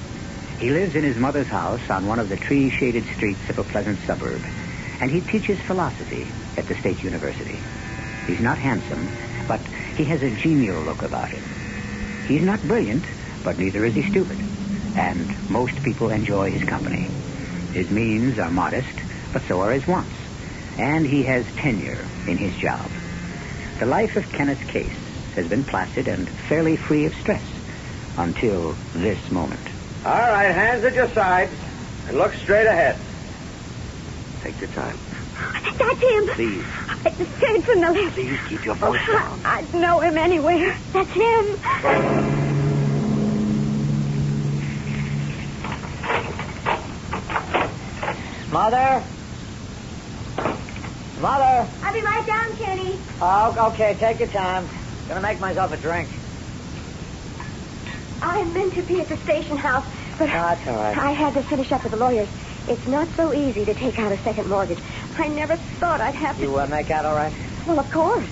He lives in his mother's house on one of the tree-shaded streets of a pleasant suburb, and he teaches philosophy at the State University. He's not handsome, but he has a genial look about him. He's not brilliant, but neither is he stupid, and most people enjoy his company. His means are modest, but so are his wants, and he has tenure in his job. The life of Kenneth Case has been placid and fairly free of stress until this moment. All right, hands at your sides, and look straight ahead. Take your time. That's him. Please. It's straight from the left. Please keep your voice down. I'd know him anywhere. That's him. Mother? Mother? I'll be right down, Kenny. Oh, okay, take your time. Gonna make myself a drink. I meant to be at the station house, but that's all right. I had to finish up with the lawyers. It's not so easy to take out a second mortgage. I never thought I'd have to... You make out all right? Well, of course.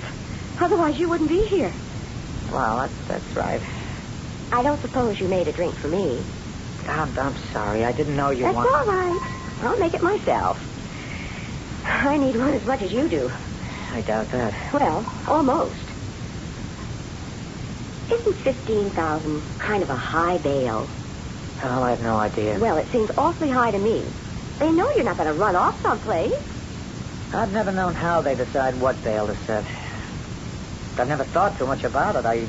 Otherwise, you wouldn't be here. Well, that's right. I don't suppose you made a drink for me. I'm sorry. I didn't know you That's wanted... all right. I'll make it myself. I need one as much as you do. I doubt that. Well, almost. Isn't 15,000 kind of a high bail? Oh, I have no idea. Well, it seems awfully high to me. They know you're not going to run off someplace. I've never known how they decide what bail to set. I've never thought too much about it. I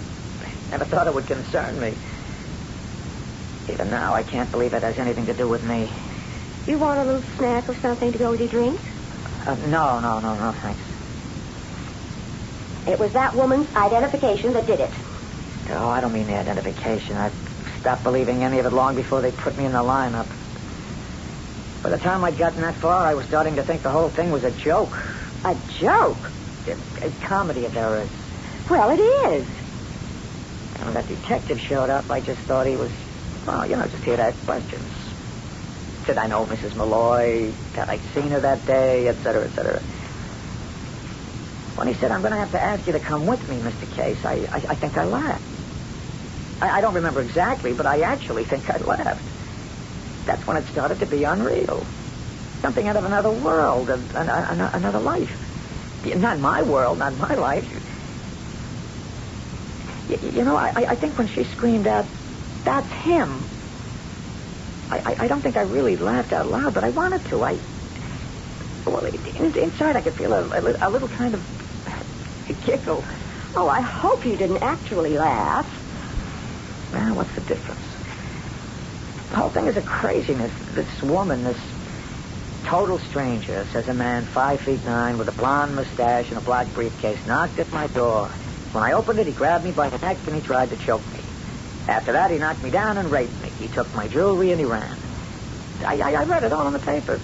never thought it would concern me. Even now, I can't believe it has anything to do with me. You want a little snack or something to go with your drink? No, thanks. It was that woman's identification that did it. Oh, I don't mean the identification. I stopped believing any of it long before they put me in the lineup. By the time I'd gotten that far, I was starting to think the whole thing was a joke. A joke? A comedy of errors. Well, it is. And when that detective showed up, I just thought he was, just here to ask questions. Did I know Mrs. Molle? Had I seen her that day? Et cetera, et cetera. When he said, I'm going to have to ask you to come with me, Mr. Case, I think I laughed. I don't remember exactly, but I actually think I laughed. That's when it started to be unreal. Something out of another world, another life. Not my world, not my life. I think when she screamed out, that's him, I don't think I really laughed out loud, but I wanted to. Inside I could feel a little kind of giggle. Oh, I hope you didn't actually laugh. Well, what's the difference? The whole thing is a craziness. This woman, this total stranger, says a man 5'9" with a blonde mustache and a black briefcase, knocked at my door. When I opened it, he grabbed me by the neck and he tried to choke me. After that, he knocked me down and raped me. He took my jewelry and he ran. I read it all in the paper.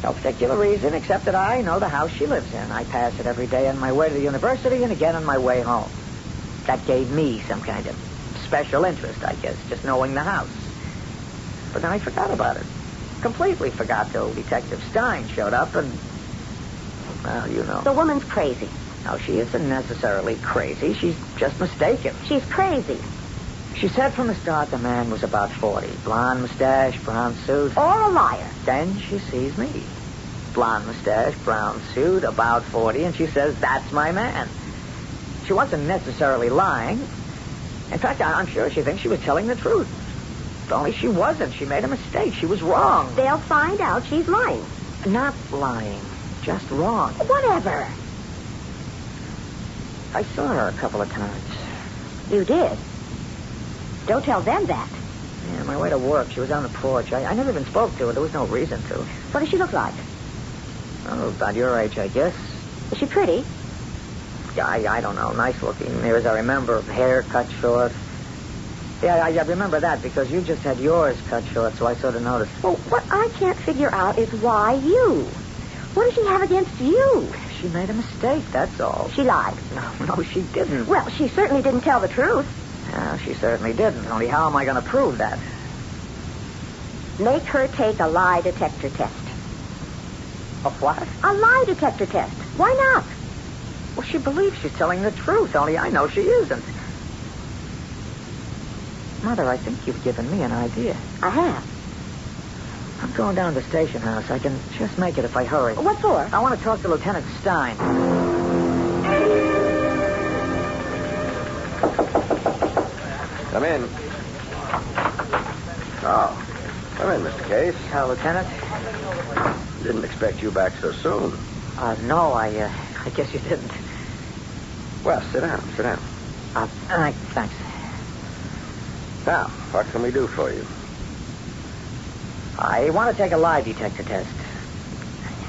No particular reason, except that I know the house she lives in. I pass it every day on my way to the university and again on my way home. That gave me some kind of special interest, I guess, just knowing the house. But then I forgot about it. Completely forgot till Detective Stein showed up and... Well, you know. The woman's crazy. No, she isn't necessarily crazy. She's just mistaken. She's crazy. She said from the start the man was about 40. Blonde mustache, brown suit. Or a liar. Then she sees me. Blonde mustache, brown suit, about 40, and she says, that's my man. She wasn't necessarily lying. In fact, I'm sure she thinks she was telling the truth. Only she wasn't. She made a mistake. She was wrong. They'll find out she's lying. Not lying. Just wrong. Whatever. I saw her a couple of times. You did? Don't tell them that. Yeah, on my way to work, she was on the porch. I never even spoke to her. There was no reason to. What does she look like? Oh, about your age, I guess. Is she pretty? I don't know. Nice looking. Near as I remember, hair cut short. Yeah, I remember that because you just had yours cut short, so I sort of noticed. Well, what I can't figure out is why you. What does she have against you? She made a mistake, that's all. She lied. No, she didn't. Well, she certainly didn't tell the truth. No, she certainly didn't. Only how am I going to prove that? Make her take a lie detector test. A what? A lie detector test. Why not? Well, she believes she's telling the truth, only I know she isn't. Mother, I think you've given me an idea. I have. I'm going down to the station house. I can just make it if I hurry. What for? I want to talk to Lieutenant Stein. Come in. Oh, come in, Mr. Case. Lieutenant? Didn't expect you back so soon. No, I guess you didn't. Well, sit down. Thanks. Now, what can we do for you? I want to take a lie detector test.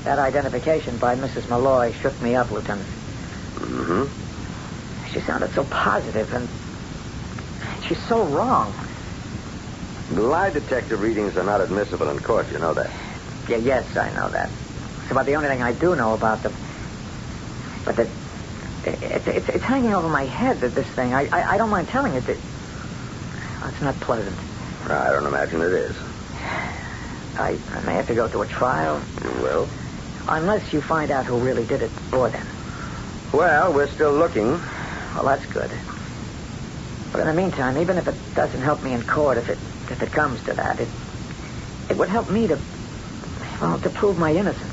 That identification by Mrs. Molle shook me up, Lieutenant. Mm-hmm. She sounded so positive, and she's so wrong. Lie detector readings are not admissible in court, you know that. Yes, I know that. It's about the only thing I do know about them. But it's hanging over my head, this thing. I don't mind telling it. It's not pleasant. I don't imagine it is. I may have to go to a trial. You will? Unless you find out who really did it before then. Well, we're still looking. Well, that's good. But in the meantime, even if it doesn't help me in court, if it comes to that, it would help me to prove my innocence.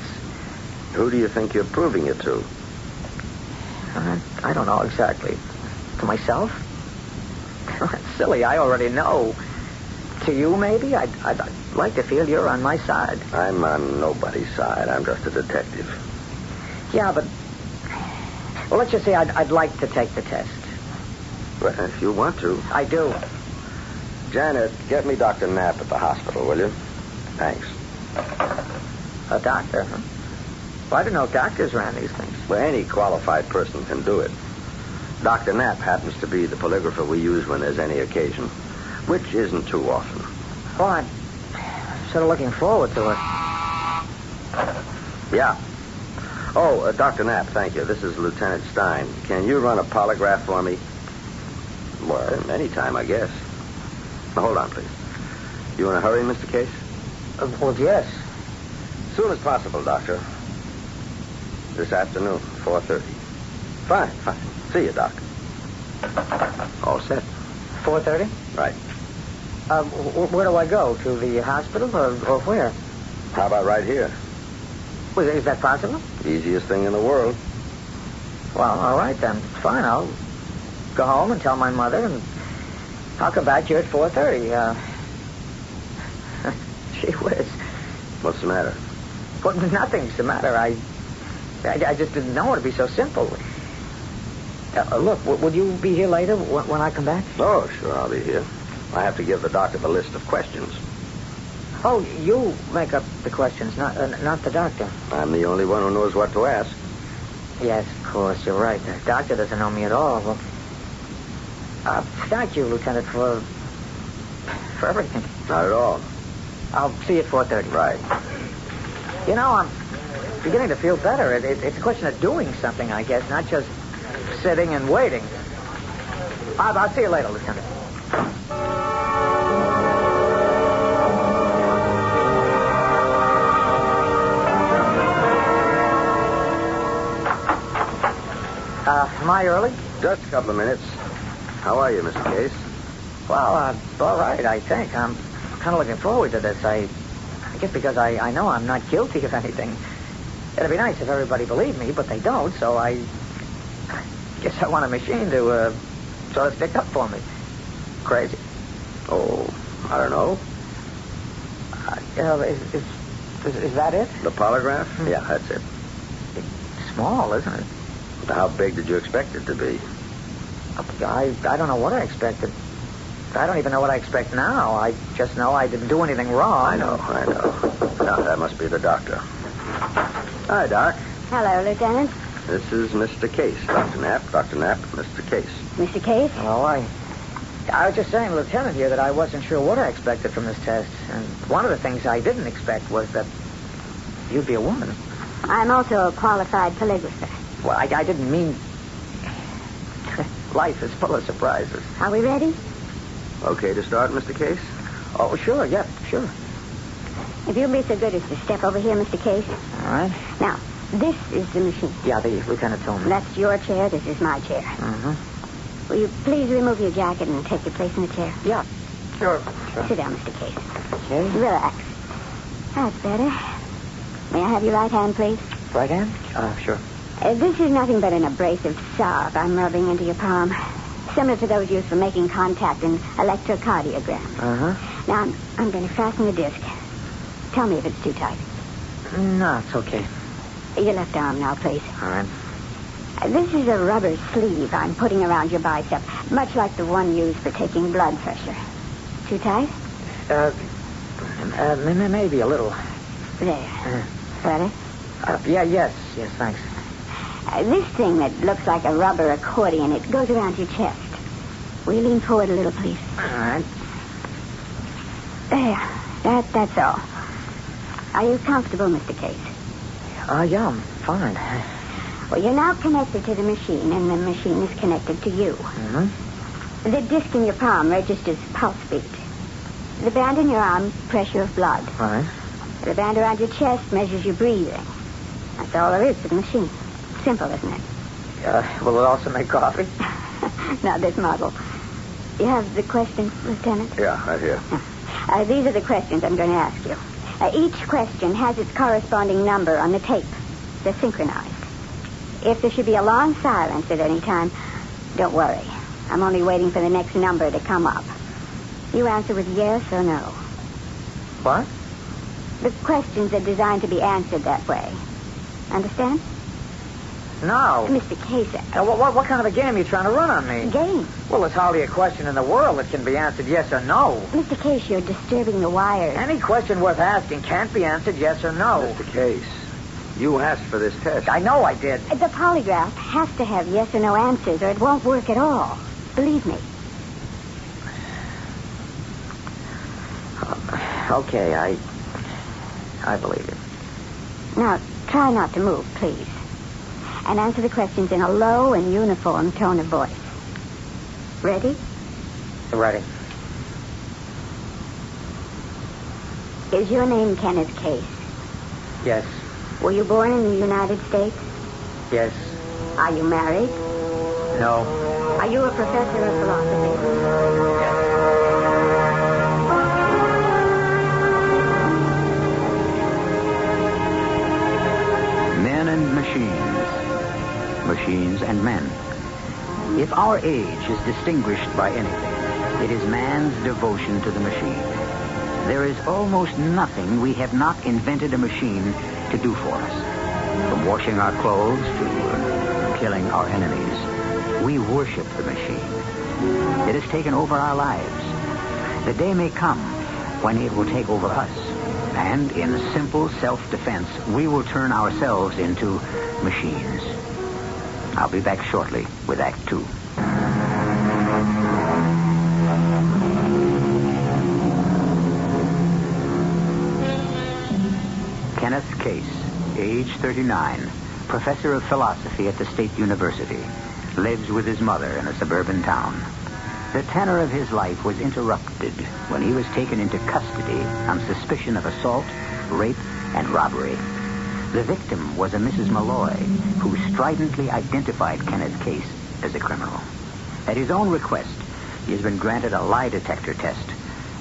Who do you think you're proving it to? I don't know exactly. To myself? That's silly. I already know. To you, maybe? I'd like to feel you're on my side. I'm on nobody's side. I'm just a detective. Yeah, but... Well, let's just say I'd like to take the test. Well, if you want to. I do. Janet, get me Dr. Knapp at the hospital, will you? Thanks. A doctor, huh? Well, I didn't know doctors ran these things. Well, any qualified person can do it. Dr. Knapp happens to be the polygrapher we use when there's any occasion, which isn't too often. Well, I'm sort of looking forward to it. Yeah. Oh, Dr. Knapp, thank you. This is Lieutenant Stein. Can you run a polygraph for me? Well, anytime, I guess. Now, hold on, please. You in a hurry, Mr. Case? Well, yes. As soon as possible, Doctor. This afternoon, 4:30. Fine. See you, Doc. All set. 4:30? Right. Where do I go? To the hospital or where? How about right here? Well, is that possible? Easiest thing in the world. Well, all right then. Fine. I'll go home and tell my mother, and I'll come back here at 4:30. Gee whiz. What's the matter? Well, nothing's the matter. I just didn't know it'd be so simple. Look, would you be here later when I come back? Oh, sure, I'll be here. I have to give the doctor the list of questions. Oh, you make up the questions, not the doctor. I'm the only one who knows what to ask. Yes, of course, you're right. The doctor doesn't know me at all. Well, thank you, Lieutenant, for everything. Not at all. I'll see you at 4:30. Right. You know, I'm beginning to feel better. It's a question of doing something, I guess, not just sitting and waiting. I'll see you later, Lieutenant. Am I early? Just a couple of minutes. How are you, Mr. Case? Well, all right, I think. I'm kind of looking forward to this. I guess because I know I'm not guilty of anything. It'd be nice if everybody believed me, but they don't, so I guess I want a machine to sort of stick up for me. Crazy. Oh, I don't know. Is that it? The polygraph? Yeah, that's it. It's small, isn't it? How big did you expect it to be? I don't know what I expected. I don't even know what I expect now. I just know I didn't do anything wrong. I know. Now, that must be the doctor. Hi, Doc. Hello, Lieutenant. This is Mr. Case. Dr. Knapp, Mr. Case. Mr. Case? Oh, I was just saying, Lieutenant, here, that I wasn't sure what I expected from this test. And one of the things I didn't expect was that you'd be a woman. I'm also a qualified polygrapher. Well, I didn't mean... Life is full of surprises. Are we ready? Okay to start, Mr. Case? Oh, sure, yeah, sure. If you'll be so good as to step over here, Mr. Case. All right. Now, this is the machine. Yeah, the lieutenant told me. That's your chair. This is my chair. Mm-hmm. Will you please remove your jacket and take your place in the chair? Yeah, sure. Sit down, Mr. Case. Okay. Relax. That's better. May I have your right hand, please? Right hand? Sure. This is nothing but an abrasive salve I'm rubbing into your palm, similar to those used for making contact in electrocardiograms. Uh-huh. Now, I'm going to fasten the disc. Tell me if it's too tight. No, it's okay. Your left arm now, please. All right. This is a rubber sleeve I'm putting around your bicep, much like the one used for taking blood pressure. Too tight? Maybe a little. There. Better? Yes, thanks. This thing that looks like a rubber accordion, it goes around your chest. Will you lean forward a little, please? All right. There. That's all. Are you comfortable, Mr. Case? Yeah, I'm fine. Well, you're now connected to the machine, and the machine is connected to you. Mm-hmm. The disc in your palm registers pulse beat. The band in your arm, pressure of blood. All right. The band around your chest measures your breathing. That's all there is to the machine. Simple, isn't it? Will it also make coffee? Not this model. You have the questions, Lieutenant? Yeah, right here. These are the questions I'm going to ask you. Each question has its corresponding number on the tape. They're synchronized. If there should be a long silence at any time, don't worry. I'm only waiting for the next number to come up. You answer with yes or no. What? The questions are designed to be answered that way. Understand? No. Mr. Case. What kind of a game are you trying to run on me? Game? Well, there's hardly a question in the world that can be answered yes or no. Mr. Case, you're disturbing the wires. Any question worth asking can't be answered yes or no. Mr. Case, you asked for this test. I know I did. The polygraph has to have yes or no answers, or it won't work at all. Believe me. Okay, I believe you. Now, try not to move, please. And answer the questions in a low and uniform tone of voice. Ready? Ready. Is your name Kenneth Case? Yes. Were you born in the United States? Yes. Are you married? No. Are you a professor of philosophy? Men and machines. Machines and men. If our age is distinguished by anything, it is man's devotion to the machine. There is almost nothing we have not invented a machine to do for us. From washing our clothes to killing our enemies, we worship the machine. It has taken over our lives. The day may come when it will take over us. And in simple self-defense, we will turn ourselves into machines. I'll be back shortly with Act 2. Kenneth Case, age 39, professor of philosophy at the State University, lives with his mother in a suburban town. The tenor of his life was interrupted when he was taken into custody on suspicion of assault, rape, and robbery. The victim was a Mrs. Molle, who stridently identified Kenneth Case as a criminal. At his own request, he has been granted a lie detector test,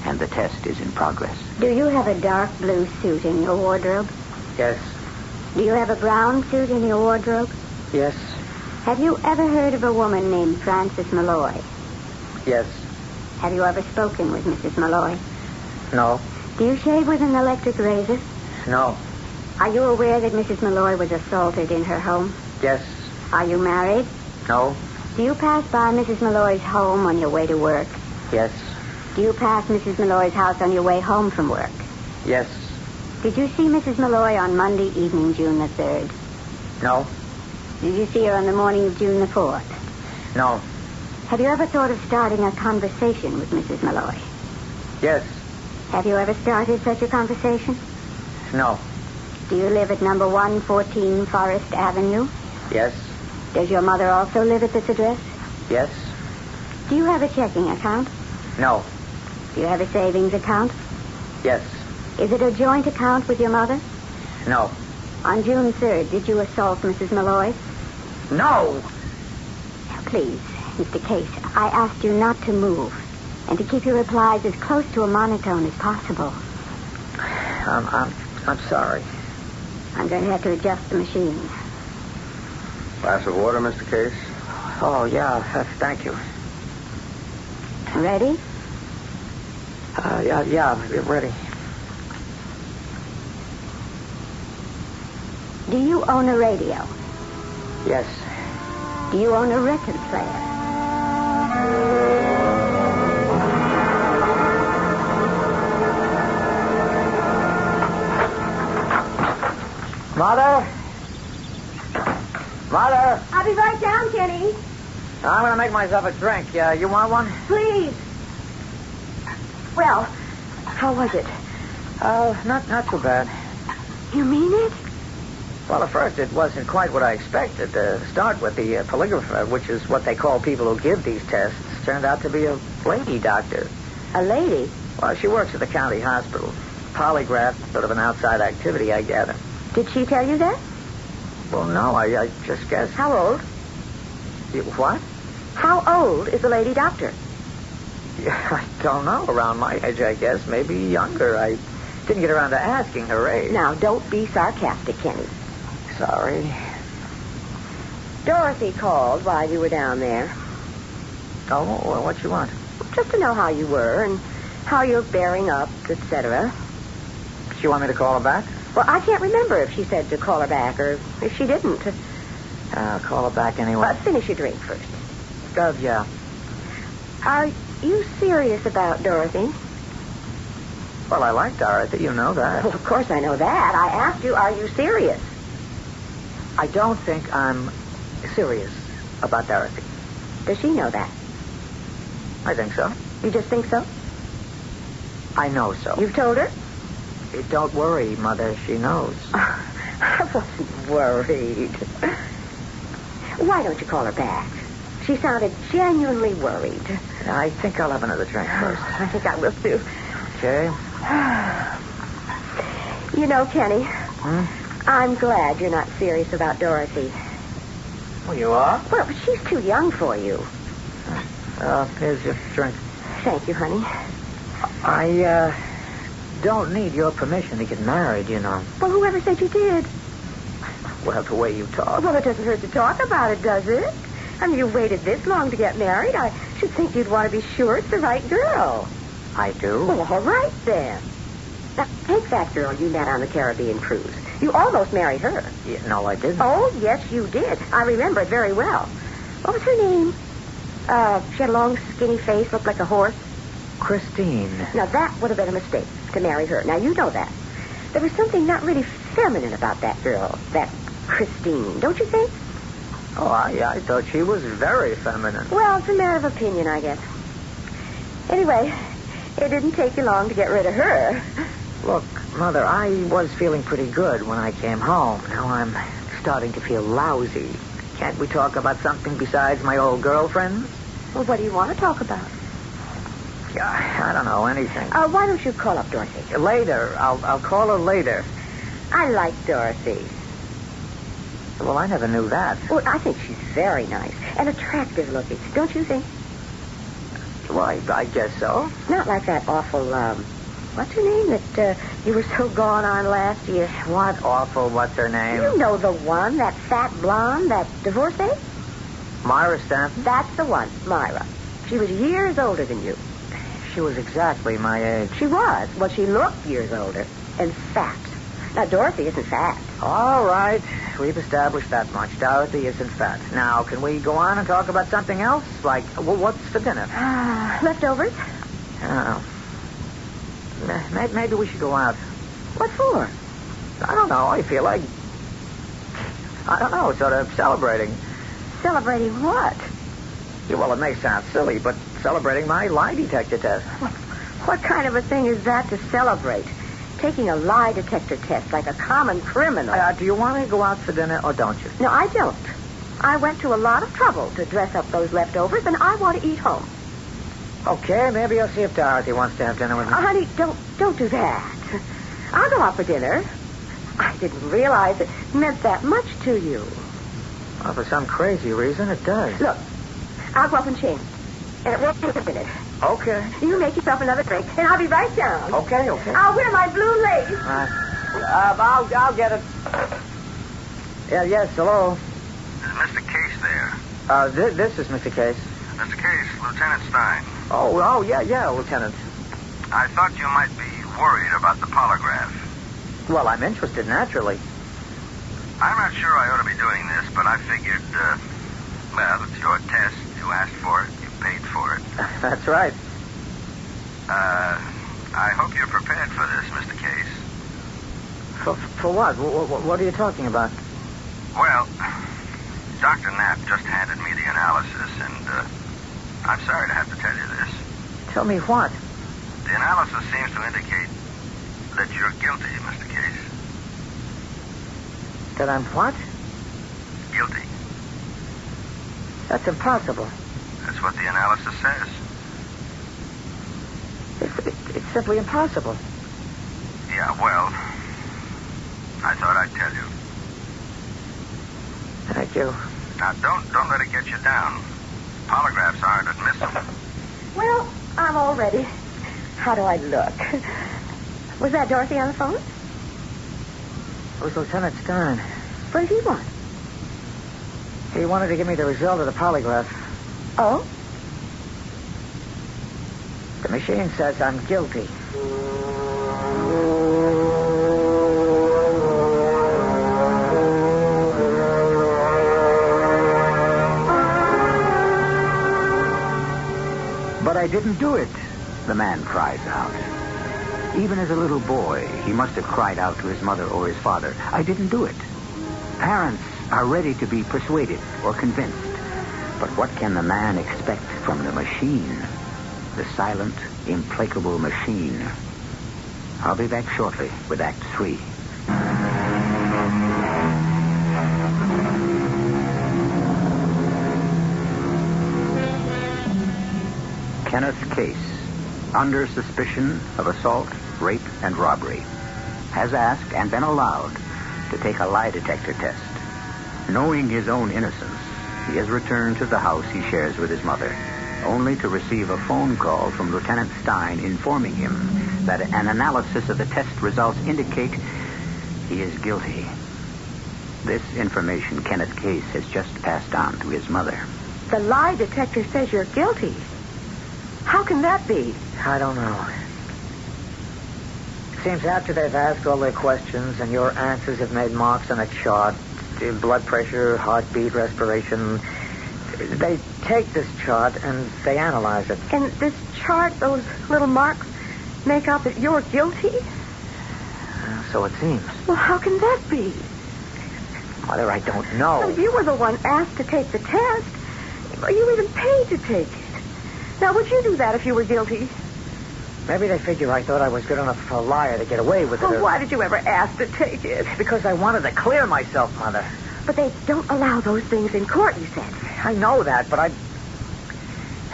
and the test is in progress. Do you have a dark blue suit in your wardrobe? Yes. Do you have a brown suit in your wardrobe? Yes. Have you ever heard of a woman named Frances Molle? Yes. Have you ever spoken with Mrs. Molle? No. Do you shave with an electric razor? No. Are you aware that Mrs. Molle was assaulted in her home? Yes. Are you married? No. Do you pass by Mrs. Malloy's home on your way to work? Yes. Do you pass Mrs. Malloy's house on your way home from work? Yes. Did you see Mrs. Malloy on Monday evening, June the 3rd? No. Did you see her on the morning of June the 4th? No. Have you ever thought of starting a conversation with Mrs. Malloy? Yes. Have you ever started such a conversation? No. Do you live at number 114 Forest Avenue? Yes. Does your mother also live at this address? Yes. Do you have a checking account? No. Do you have a savings account? Yes. Is it a joint account with your mother? No. On June 3rd, did you assault Mrs. Malloy? No. Now, please, Mr. Case, I asked you not to move and to keep your replies as close to a monotone as possible. I'm sorry. I'm going to have to adjust the machine. Glass of water, Mr. Case? Oh, yeah. Thank you. Ready? Yeah, ready. Do you own a radio? Yes. Do you own a record player? Mother? Mother? I'll be right down, Kenny. I'm going to make myself a drink. You want one? Please. Well, how was it? Not too bad. You mean it? Well, at first it wasn't quite what I expected. To start with, the polygrapher, which is what they call people who give these tests, turned out to be a lady doctor. A lady? Well, she works at the county hospital. Polygraph, sort of an outside activity, I gather. Did she tell you that? Well, no, I just guessed. How old? What? How old is the lady doctor? I don't know. Around my age, I guess. Maybe younger. I didn't get around to asking her age. Now, don't be sarcastic, Kenny. Sorry. Dorothy called while you were down there. Oh, well, what you want? Just to know how you were and how you're bearing up, etc. She want me to call her back? Well, I can't remember if she said to call her back or if she didn't. I'll call her back anyway. Finish your drink first. Yeah. Are you serious about Dorothy? Well, I like Dorothy. You know that. Well, of course I know that. I asked you, are you serious? I don't think I'm serious about Dorothy. Does she know that? I think so. You just think so? I know so. You've told her? Don't worry, Mother. She knows. I wasn't worried. Why don't you call her back? She sounded genuinely worried. I think I'll have another drink first. I think I will, too. Okay. You know, Kenny, I'm glad you're not serious about Dorothy. Well, you are? Well, but she's too young for you. Here's your drink. Thank you, honey. I don't need your permission to get married, you know. Well, whoever said you did? Well, the way you talk. Well, it doesn't hurt to talk about it, does it? I mean, you waited this long to get married. I should think you'd want to be sure it's the right girl. I do? Well, all right, then. Now, take that girl you met on the Caribbean cruise. You almost married her. Yeah, no, I didn't. Oh, yes, you did. I remember it very well. What was her name? She had a long, skinny face, looked like a horse. Christine. Now, that would have been a mistake, to marry her. Now, you know that. There was something not really feminine about that girl, that Christine, don't you think? Oh, I thought she was very feminine. Well, it's a matter of opinion, I guess. Anyway, it didn't take you long to get rid of her. Look, Mother, I was feeling pretty good when I came home. Now I'm starting to feel lousy. Can't we talk about something besides my old girlfriends? Well, what do you want to talk about? I don't know, anything. Why don't you call up Dorothy? Later. I'll call her later. I like Dorothy. Well, I never knew that. Well, I think she's very nice and attractive looking. Don't you think? Well, I guess so. Not like that awful, what's her name that you were so gone on last year? What awful, what's her name? You know the one, that fat blonde, that divorcee? Myra Stanton? That's the one, Myra. She was years older than you. She was exactly my age. She was. Well, she looked years older and fat. Now, Dorothy isn't fat. All right. We've established that much. Dorothy isn't fat. Now, can we go on and talk about something else? Like, well, what's for dinner? Leftovers? Oh. Maybe we should go out. What for? I don't know. I feel like, sort of celebrating. Celebrating what? Yeah, well, it may sound silly, but celebrating my lie detector test. What kind of a thing is that to celebrate? Taking a lie detector test like a common criminal. Do you want to go out for dinner or don't you? No, I don't. I went to a lot of trouble to dress up those leftovers, and I want to eat home. Okay, maybe I'll see if Dorothy wants to have dinner with me. Honey, don't do that. I'll go out for dinner. I didn't realize it meant that much to you. Well, for some crazy reason, it does. Look, I'll go up and change. And it won't take a minute. Okay. You make yourself another drink, and I'll be right down. Okay. I'll wear my blue lace. I'll get it. Yes, hello. Is Mr. Case there? This is Mr. Case. Mr. Case, Lieutenant Stein. Oh, yeah, Lieutenant. I thought you might be worried about the polygraph. Well, I'm interested, naturally. I'm not sure I ought to be doing this, but I figured, it's your test. You asked for it. You paid for it. That's right. I hope you're prepared for this, Mr. Case. For what? What are you talking about? Well, Dr. Knapp just handed me the analysis, and I'm sorry to have to tell you this. Tell me what? The analysis seems to indicate that you're guilty, Mr. Case. That I'm what? Guilty. That's impossible. That's what the analysis says. It's simply impossible. Yeah, well, I thought I'd tell you. Thank you. Now, don't let it get you down. Polygraphs aren't admissible. Well, I'm all ready. How do I look? Was that Dorothy on the phone? It was Lieutenant Stein. What did he want? He wanted to give me the result of the polygraph. Oh? The machine says I'm guilty. But I didn't do it, the man cries out. Even as a little boy, he must have cried out to his mother or his father, I didn't do it. Parents are ready to be persuaded or convinced. But what can the man expect from the machine? The silent, implacable machine. I'll be back shortly with Act 3. Kenneth Case, under suspicion of assault, rape, and robbery, has asked and been allowed to take a lie detector test. Knowing his own innocence, he has returned to the house he shares with his mother, only to receive a phone call from Lieutenant Stein informing him that an analysis of the test results indicate he is guilty. This information Kenneth Case has just passed on to his mother. The lie detector says you're guilty. How can that be? I don't know. It seems after they've asked all their questions and your answers have made marks on a chart, blood pressure, heartbeat, respiration, they take this chart and they analyze it. And this chart, those little marks, make out that you're guilty? So it seems. Well, how can that be? Mother, I don't know. Well, you were the one asked to take the test. You even paid to take it. Now, would you do that if you were guilty? Maybe they figure I thought I was good enough a liar to get away with it. Well, why did you ever ask to take it? Because I wanted to clear myself, Mother. But they don't allow those things in court, you said. I know that, but I...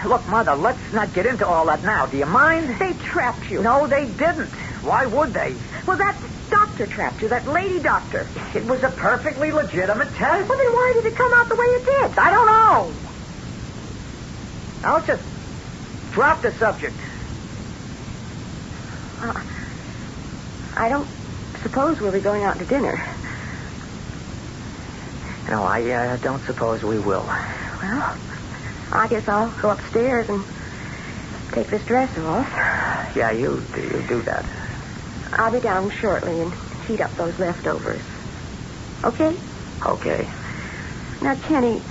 Look, Mother, let's not get into all that now. Do you mind? They trapped you. No, they didn't. Why would they? Well, that doctor trapped you, that lady doctor. It was a perfectly legitimate test. Well, then why did it come out the way it did? I don't know. Now, let's just drop the subject. I don't suppose we'll be going out to dinner. No, I don't suppose we will. Well, I guess I'll go upstairs and take this dress off. Yeah, you do that. I'll be down shortly and heat up those leftovers. Okay? Okay. Now, Kenny,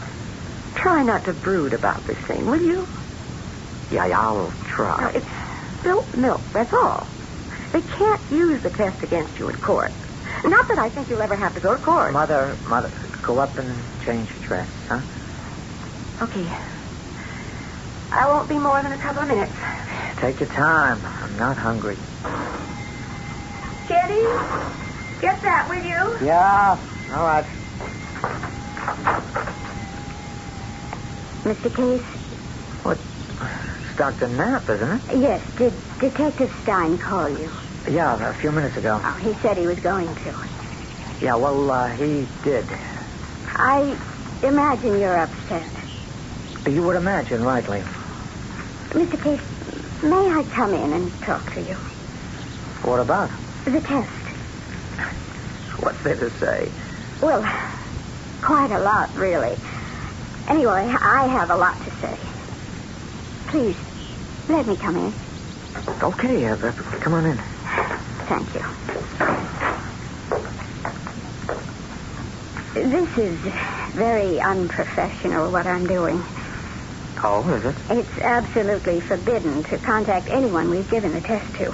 try not to brood about this thing, will you? Yeah, I'll try. Now, it's spilt milk, that's all. They can't use the test against you in court. Not that I think you'll ever have to go to court. Mother, go up and change your dress, huh? Okay. I won't be more than a couple of minutes. Take your time. I'm not hungry. Kenny, get that, will you? Yeah, all right. Mr. Case? What? It's Dr. Knapp, isn't it? Yes. Did Detective Stein call you? Yeah, a few minutes ago. Oh, he said he was going to. Yeah, well, he did. I imagine you're upset. You would imagine, rightly. Mr. Case, may I come in and talk to you? What about? The test. What's there to say? Well, quite a lot, really. Anyway, I have a lot to say. Please, let me come in. Okay, come on in. Thank you. This is very unprofessional, what I'm doing. Oh, is it? It's absolutely forbidden to contact anyone we've given the test to.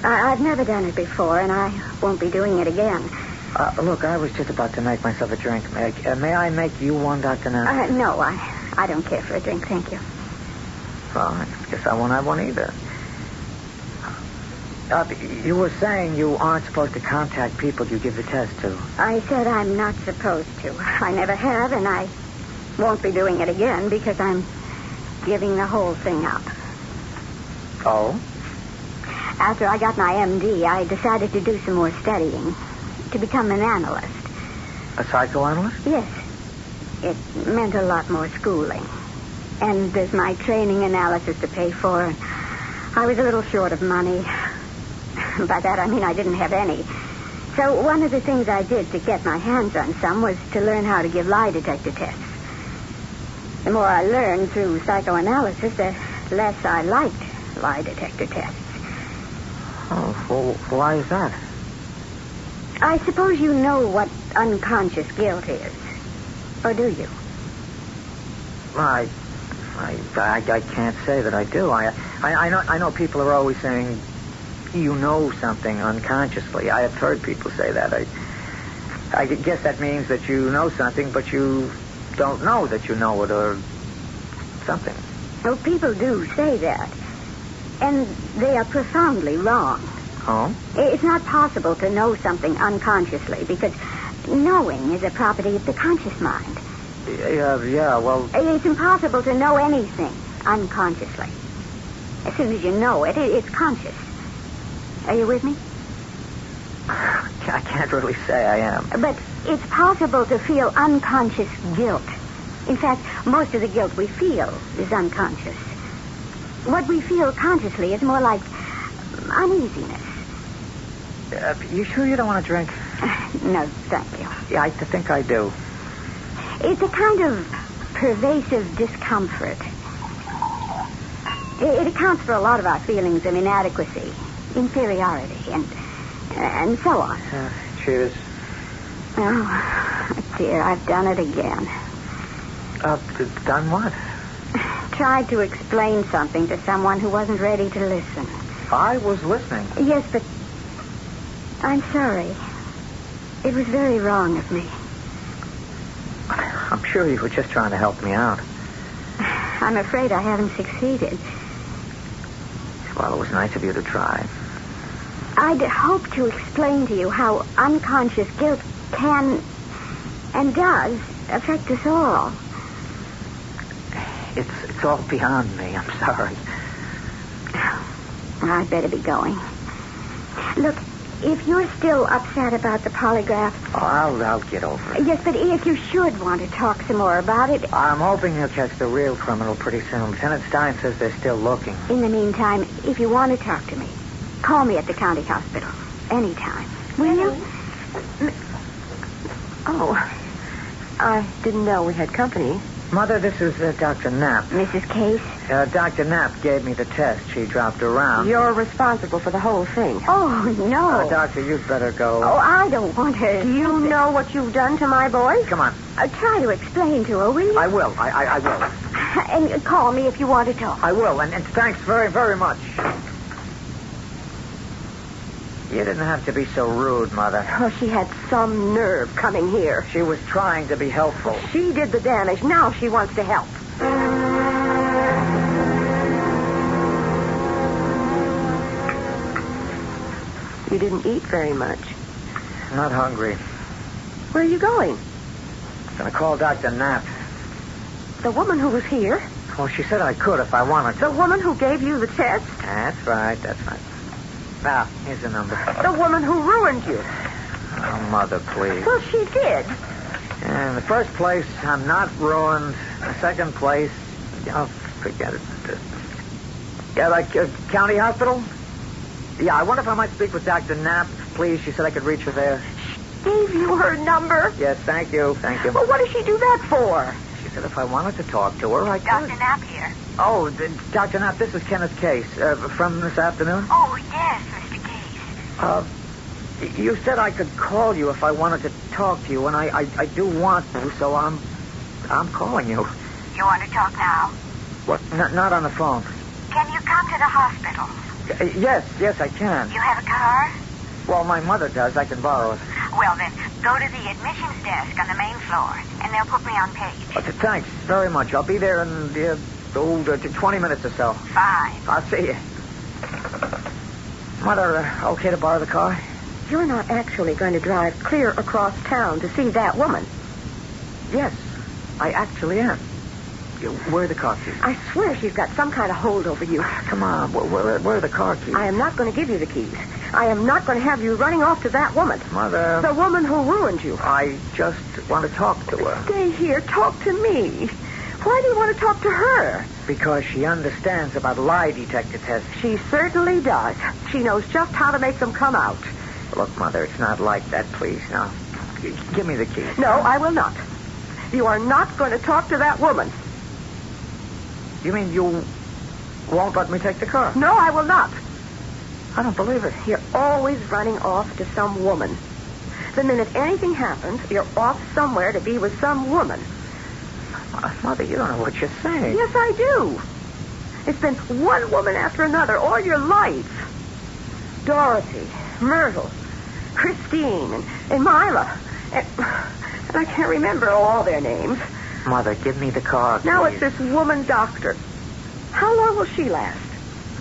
I've never done it before, and I won't be doing it again. Look, I was just about to make myself a drink. May I make you one, Dr. Knapp? No, I don't care for a drink, thank you. Well, I guess I won't have one either. You were saying you aren't supposed to contact people you give the test to. I said I'm not supposed to. I never have, and I won't be doing it again because I'm giving the whole thing up. Oh? After I got my MD, I decided to do some more studying, to become an analyst. A psychoanalyst? Yes. It meant a lot more schooling. And there's my training analysis to pay for. And I was a little short of money. By that, I mean I didn't have any. So one of the things I did to get my hands on some was to learn how to give lie detector tests. The more I learned through psychoanalysis, the less I liked lie detector tests. Oh, well, why is that? I suppose you know what unconscious guilt is. Or do you? I can't say that I do. I know people are always saying you know something unconsciously. I have heard people say that. I guess that means that you know something, but you don't know that you know it or something. Well, people do say that. And they are profoundly wrong. Oh? It's not possible to know something unconsciously because knowing is a property of the conscious mind. Yeah, well... It's impossible to know anything unconsciously. As soon as you know it, it's conscious. Are you with me? I can't really say I am. But it's possible to feel unconscious guilt. In fact, most of the guilt we feel is unconscious. What we feel consciously is more like uneasiness. You sure you don't want to drink? No, thank you. Yeah, I think I do. It's a kind of pervasive discomfort. It accounts for a lot of our feelings of inadequacy, inferiority, and so on. Cheers. Oh, dear, I've done it again. Done what? Tried to explain something to someone who wasn't ready to listen. I was listening. Yes, but I'm sorry. It was very wrong of me. I'm sure you were just trying to help me out. I'm afraid I haven't succeeded. Well, it was nice of you to try. I'd hoped to explain to you how unconscious guilt can and does affect us all. It's all beyond me. I'm sorry. I'd better be going. Look, if you're still upset about the polygraph... Oh, I'll get over it. Yes, but if you should want to talk some more about it... I'm hoping he'll catch the real criminal pretty soon. Lieutenant Stein says they're still looking. In the meantime, if you want to talk to me, call me at the county hospital. Anytime. Will you? Oh, I didn't know we had company. Mother, this is Dr. Knapp. Mrs. Case? Dr. Knapp gave me the test. She dropped around. You're responsible for the whole thing. Oh, no. Doctor, you'd better go. Oh, I don't want her. Do you know what you've done to my boy? Come on. Try to explain to her, will you? I will. I will. And call me if you want to talk. I will, and thanks very, very much. You didn't have to be so rude, Mother. Oh, she had some nerve coming here. She was trying to be helpful. She did the damage. Now she wants to help. You didn't eat very much. Not hungry. Where are you going? I'm going to call Dr. Knapp. The woman who was here? Well, she said I could if I wanted to. The woman who gave you the test? That's right. Now, here's the number. The woman who ruined you. Oh, Mother, please. Well, she did. In the first place, I'm not ruined. In the second place, forget it. County hospital? Yeah, I wonder if I might speak with Dr. Knapp, please. She said I could reach her there. Gave you her number? Yes, thank you. Well, what did she do that for? She said if I wanted to talk to her, I could. Dr. Knapp here. Oh, Dr. Knapp, this is Kenneth Case. From this afternoon? Oh, yes, Mr. Case. You said I could call you if I wanted to talk to you, and I do want to, so I'm calling you. You want to talk now? What? Not on the phone. Can you come to the hospital? Yes, I can. You have a car? Well, my mother does. I can borrow it. Well, then, go to the admissions desk on the main floor, and they'll put me on page. Thanks very much. I'll be there in 20 minutes or so. Fine. I'll see you. Mother, okay to borrow the car? You're not actually going to drive clear across town to see that woman. Yes, I actually am. Where are the car keys? I swear she's got some kind of hold over you. Come on, where are the car keys? I am not going to give you the keys. I am not going to have you running off to that woman. Mother. The woman who ruined you. I just want to talk to her. Stay here. Talk to me. Why do you want to talk to her? Because she understands about lie detector tests. She certainly does. She knows just how to make them come out. Look, Mother, it's not like that, please. Now, give me the key. No, I will not. You are not going to talk to that woman. You mean you won't let me take the car? No, I will not. I don't believe it. You're always running off to some woman. The minute anything happens, you're off somewhere to be with some woman. Mother, you don't know what you're saying. Yes, I do. It's been one woman after another all your life. Dorothy, Myrtle, Christine, and Mila. And I can't remember all their names. Mother, give me the car, please. Now it's this woman doctor. How long will she last?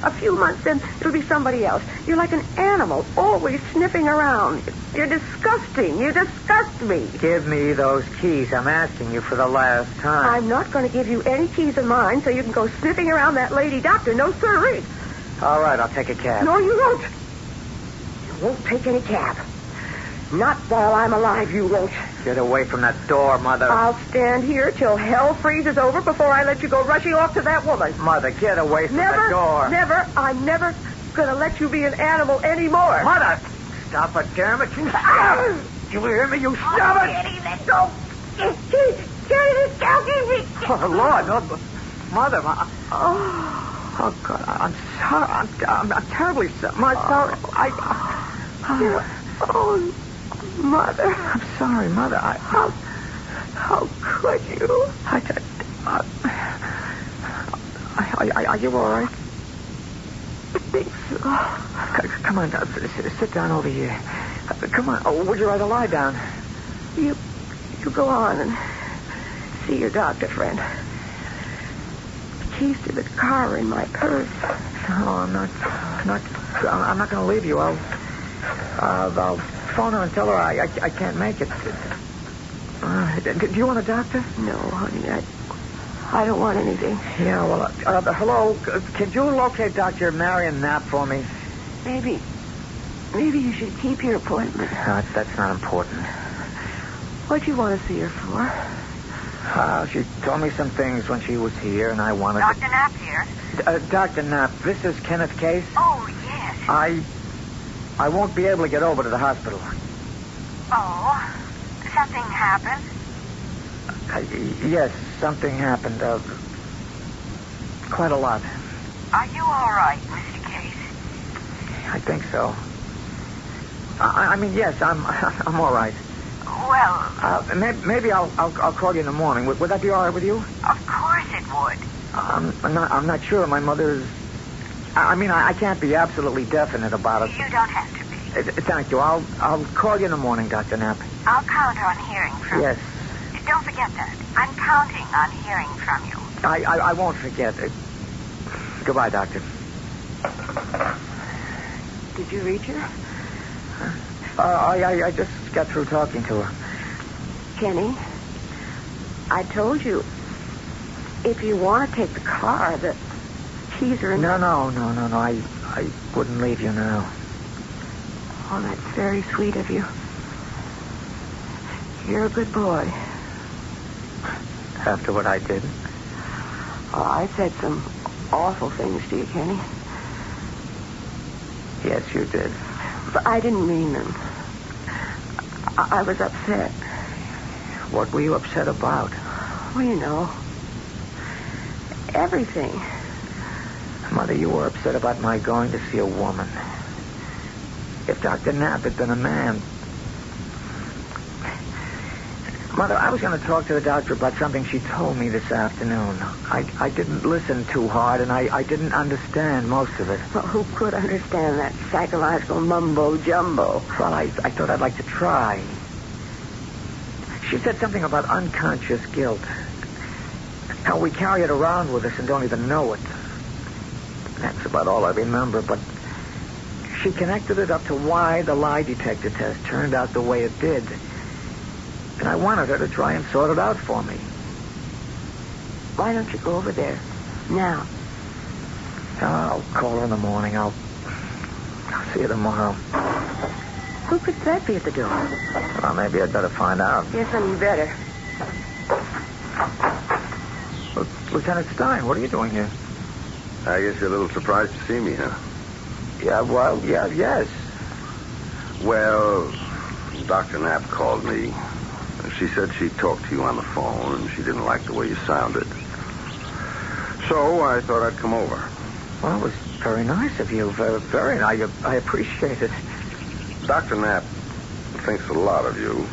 A few months, then it'll be somebody else. You're like an animal, always sniffing around. You're disgusting. You disgust me. Give me those keys. I'm asking you for the last time. I'm not going to give you any keys of mine so you can go sniffing around that lady doctor. No, sirree. All right, I'll take a cab. No, you won't. You won't take any cab. Not while I'm alive, you won't. Get away from that door, Mother. I'll stand here till hell freezes over before I let you go rushing off to that woman. Mother, get away from the door. Never. I'm never going to let you be an animal anymore. Mother! Stop it, damn it. You stop it. You hear me? You stop it. Kitty, let go. Kitty, this cow gave me. Oh, Lord. No, Mother. Oh, God. I'm sorry. I'm terribly sorry. I'm sorry. Oh, Mother. I'm sorry, Mother. How could you? Are you all right? I think so. Come on, sit down over here. Come on. Oh, would you rather lie down? You go on and see your doctor friend. The keys to the car are in my purse. No, I'm not going to leave you. I'll phone her and tell her I can't make it. Do you want a doctor? No, honey. I don't want anything. Yeah, well, hello. Could you locate Dr. Marion Knapp for me? Maybe you should keep your appointment. That's not important. What'd you want to see her for? She told me some things when she was here, and I wanted Dr. Knapp here. Dr. Knapp, this is Kenneth Case. Oh, yes. I won't be able to get over to the hospital. Oh, something happened? Yes, something happened. Quite a lot. Are you all right, Mr. Case? I think so. I mean, yes, I'm all right. Well, maybe I'll call you in the morning. Would that be all right with you? Of course it would. I'm not sure. My mother's. I mean, I can't be absolutely definite about it. You don't have to be. Thank you. I'll call you in the morning, Dr. Knapp. I'll count on hearing from Yes. you. Don't forget that. I'm counting on hearing from you. I won't forget. Goodbye, Doctor. Did you reach her? I just got through talking to her. Kenny, I told you, if you want to take the car, the keys are in... No. I wouldn't leave you now. Oh, that's very sweet of you. You're a good boy. After what I did? Oh, I said some awful things to you, Kenny. Yes, you did. But I didn't mean them. I was upset. What were you upset about? Well, you know, everything. Mother, you were upset about my going to see a woman. If Dr. Knapp had been a man... Mother, I was going to talk to the doctor about something she told me this afternoon. I didn't listen too hard, and I didn't understand most of it. Well, who could understand that psychological mumbo-jumbo? Well, I thought I'd like to try. She said something about unconscious guilt. How we carry it around with us and don't even know it. That's about all I remember, but she connected it up to why the lie detector test turned out the way it did. And I wanted her to try and sort it out for me. Why don't you go over there now? I'll call her in the morning. I'll See you tomorrow. Who could that be at the door? Well, maybe I'd better find out. Yes, honey, you better. Lieutenant Stein, what are you doing here? I guess you're a little surprised to see me, huh? Yeah, well, yes. Well, Dr. Knapp called me. She said she talked to you on the phone, and she didn't like the way you sounded. So I thought I'd come over. Well, it was very nice of you. Very nice. I appreciate it. Dr. Knapp thinks a lot of you.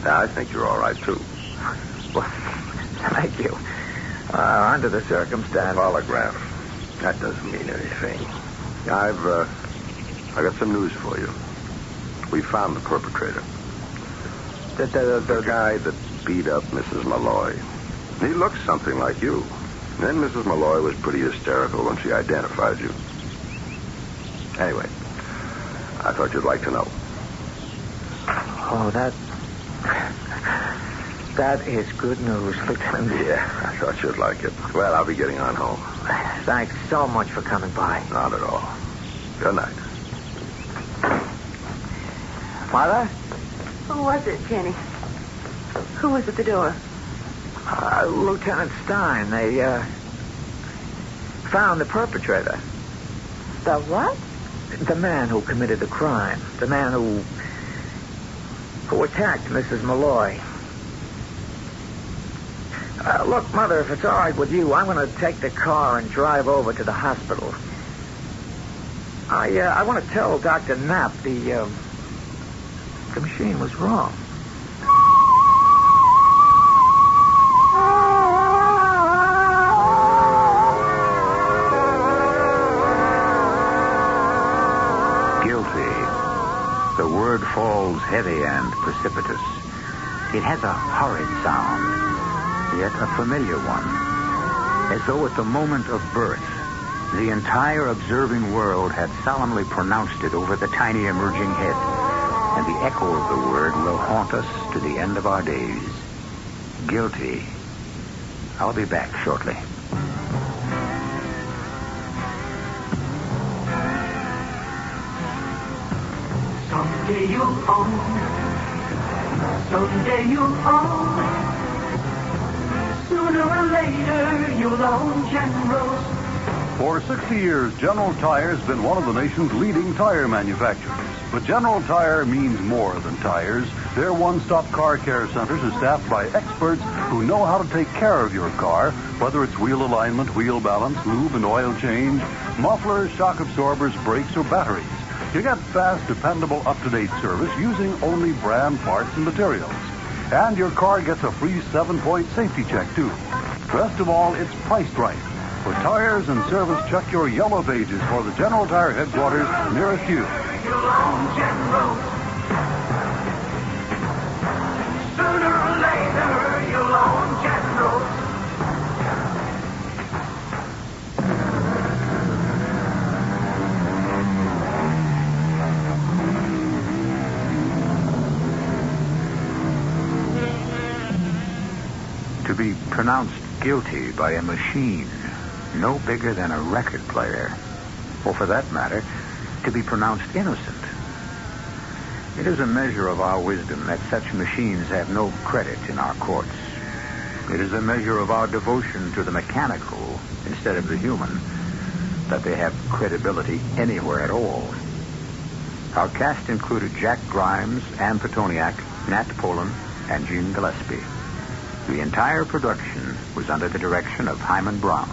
I think you're all right, too. Well, thank you. Under the circumstances. Polygraph. That doesn't mean anything. I got some news for you. We found the perpetrator. The guy that beat up Mrs. Molle. He looks something like you. Then Mrs. Molle was pretty hysterical when she identified you. Anyway, I thought you'd like to know. Oh, that is good news, Lieutenant. Yeah, I thought you'd like it. Well, I'll be getting on home. Thanks so much for coming by. Not at all. Good night. Mother? Who was it, Kenny? Who was at the door? Lieutenant Stein. They, found the perpetrator. The what? The man who committed the crime. The man who attacked Mrs. Molle. Look, Mother, if it's all right with you, I'm going to take the car and drive over to the hospital. I want to tell Dr. Knapp the machine was wrong. Guilty. The word falls heavy and precipitous. It has a horrid sound, yet a familiar one. As though at the moment of birth, the entire observing world had solemnly pronounced it over the tiny emerging head, and the echo of the word will haunt us to the end of our days. Guilty. I'll be back shortly. Someday you'll own. Someday you'll own. Sooner or later you'll own General. For 60 years, General Tire's been one of the nation's leading tire manufacturers. But General Tire means more than tires. Their one-stop car care centers are staffed by experts who know how to take care of your car, whether it's wheel alignment, wheel balance, lube and oil change, mufflers, shock absorbers, brakes, or batteries. You get fast, dependable, up-to-date service using only brand parts and materials. And your car gets a free 7-point safety check, too. Best of all, it's priced right. For tires and service, check your yellow pages for the General Tire headquarters nearest you. Sooner or later you'll own General. To be pronounced guilty by a machine no bigger than a record player, or for that matter, to be pronounced innocent. It is a measure of our wisdom that such machines have no credit in our courts. It is a measure of our devotion to the mechanical instead of the human that they have credibility anywhere at all. Our cast included Jack Grimes, Ann Petoniak, Nat Polan, and Gene Gillespie. The entire production was under the direction of Hyman Brown.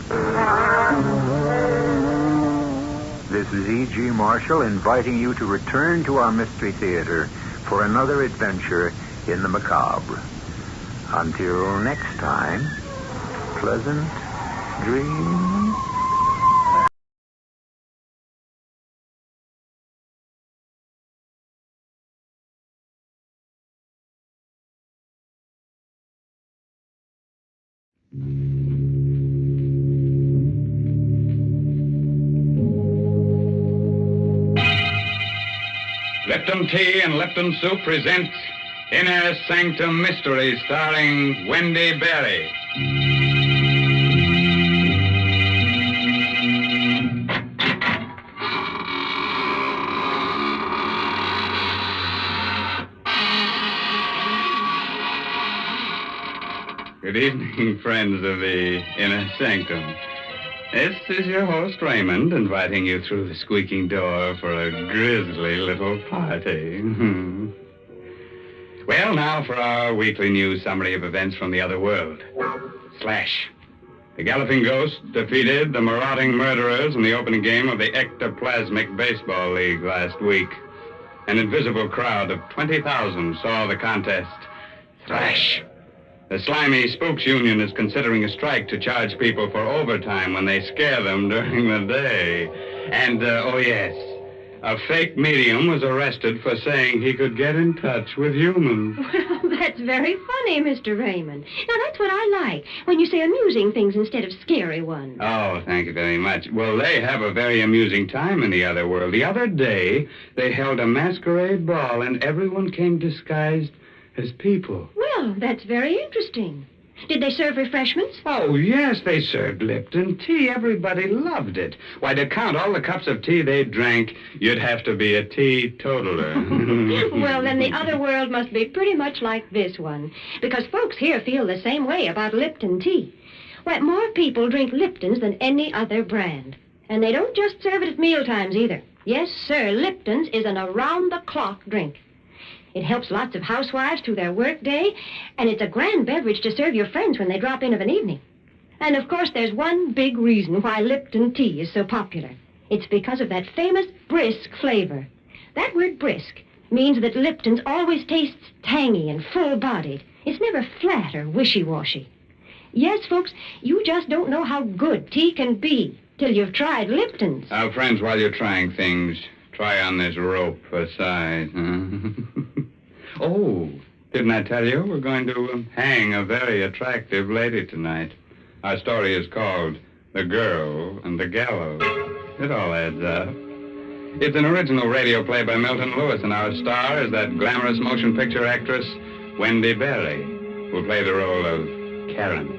This is E.G. Marshall inviting you to return to our Mystery Theater for another adventure in the macabre. Until next time, pleasant dreams. Lipton Tea and Lipton Soup presents Inner Sanctum Mystery, starring Wendy Berry. Good evening, friends of the Inner Sanctum. This is your host, Raymond, inviting you through the squeaking door for a grisly little party. Well, now for our weekly news summary of events from the other world. Slash. The Galloping Ghost defeated the marauding murderers in the opening game of the Ectoplasmic Baseball League last week. An invisible crowd of 20,000 saw the contest. Slash. The Slimy Spooks Union is considering a strike to charge people for overtime when they scare them during the day. And, oh yes, a fake medium was arrested for saying he could get in touch with humans. Well, that's very funny, Mr. Raymond. Now, that's what I like, when you say amusing things instead of scary ones. Oh, thank you very much. Well, they have a very amusing time in the other world. The other day, they held a masquerade ball, and everyone came disguised as people. Well, that's very interesting. Did they serve refreshments? Oh, yes, they served Lipton tea. Everybody loved it. Why, to count all the cups of tea they drank, you'd have to be a teetotaler. Well, then the other world must be pretty much like this one, because folks here feel the same way about Lipton tea. Why, more people drink Lipton's than any other brand. And they don't just serve it at mealtimes either. Yes, sir, Lipton's is an around-the-clock drink. It helps lots of housewives through their work day, and it's a grand beverage to serve your friends when they drop in of an evening. And, of course, there's one big reason why Lipton tea is so popular. It's because of that famous brisk flavor. That word brisk means that Lipton's always tastes tangy and full-bodied. It's never flat or wishy-washy. Yes, folks, you just don't know how good tea can be till you've tried Lipton's. Friends, while you're trying things, try on this rope for size. Oh, didn't I tell you? We're going to hang a very attractive lady tonight. Our story is called The Girl and the Gallows. It all adds up. It's an original radio play by Milton Lewis, and our star is that glamorous motion picture actress, Wendy Berry, who'll play the role of Karen.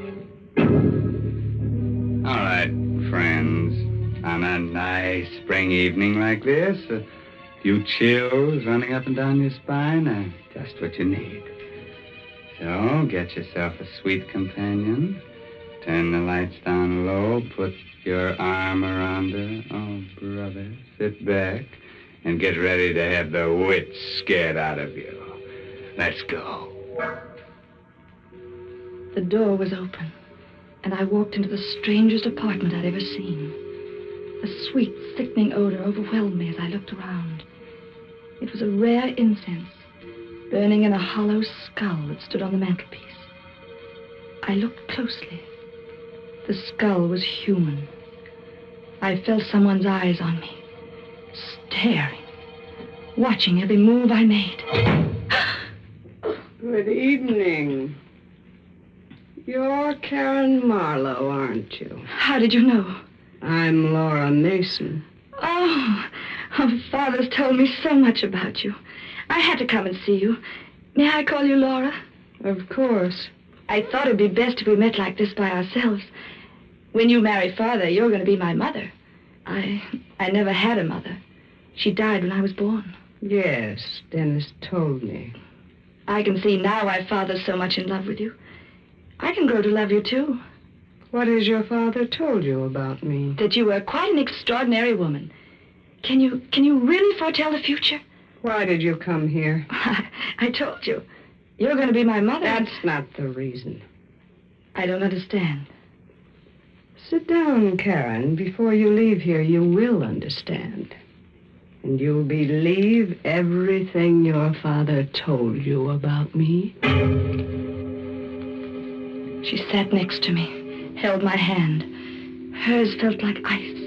All right, friends, on a nice spring evening like this, a few chills running up and down your spine are just what you need. So get yourself a sweet companion, turn the lights down low, put your arm around her. Oh, brother, sit back and get ready to have the wits scared out of you. Let's go. The door was open, and I walked into the strangest apartment I'd ever seen. A sweet, sickening odor overwhelmed me as I looked around. It was a rare incense, burning in a hollow skull that stood on the mantelpiece. I looked closely. The skull was human. I felt someone's eyes on me, staring, watching every move I made. Good evening. You're Karen Marlowe, aren't you? How did you know? I'm Laura Mason. Oh, Father's told me so much about you. I had to come and see you. May I call you Laura? Of course. I thought it'd be best if we met like this by ourselves. When you marry Father, you're going to be my mother. I never had a mother. She died when I was born. Yes, Dennis told me. I can see now why Father's so much in love with you. I can grow to love you, too. What has your father told you about me? That you were quite an extraordinary woman. Can you really foretell the future? Why did you come here? I told you. You're going to be my mother. That's not the reason. I don't understand. Sit down, Karen. Before you leave here, you will understand. And you'll believe everything your father told you about me. She sat next to me, held my hand. Hers felt like ice.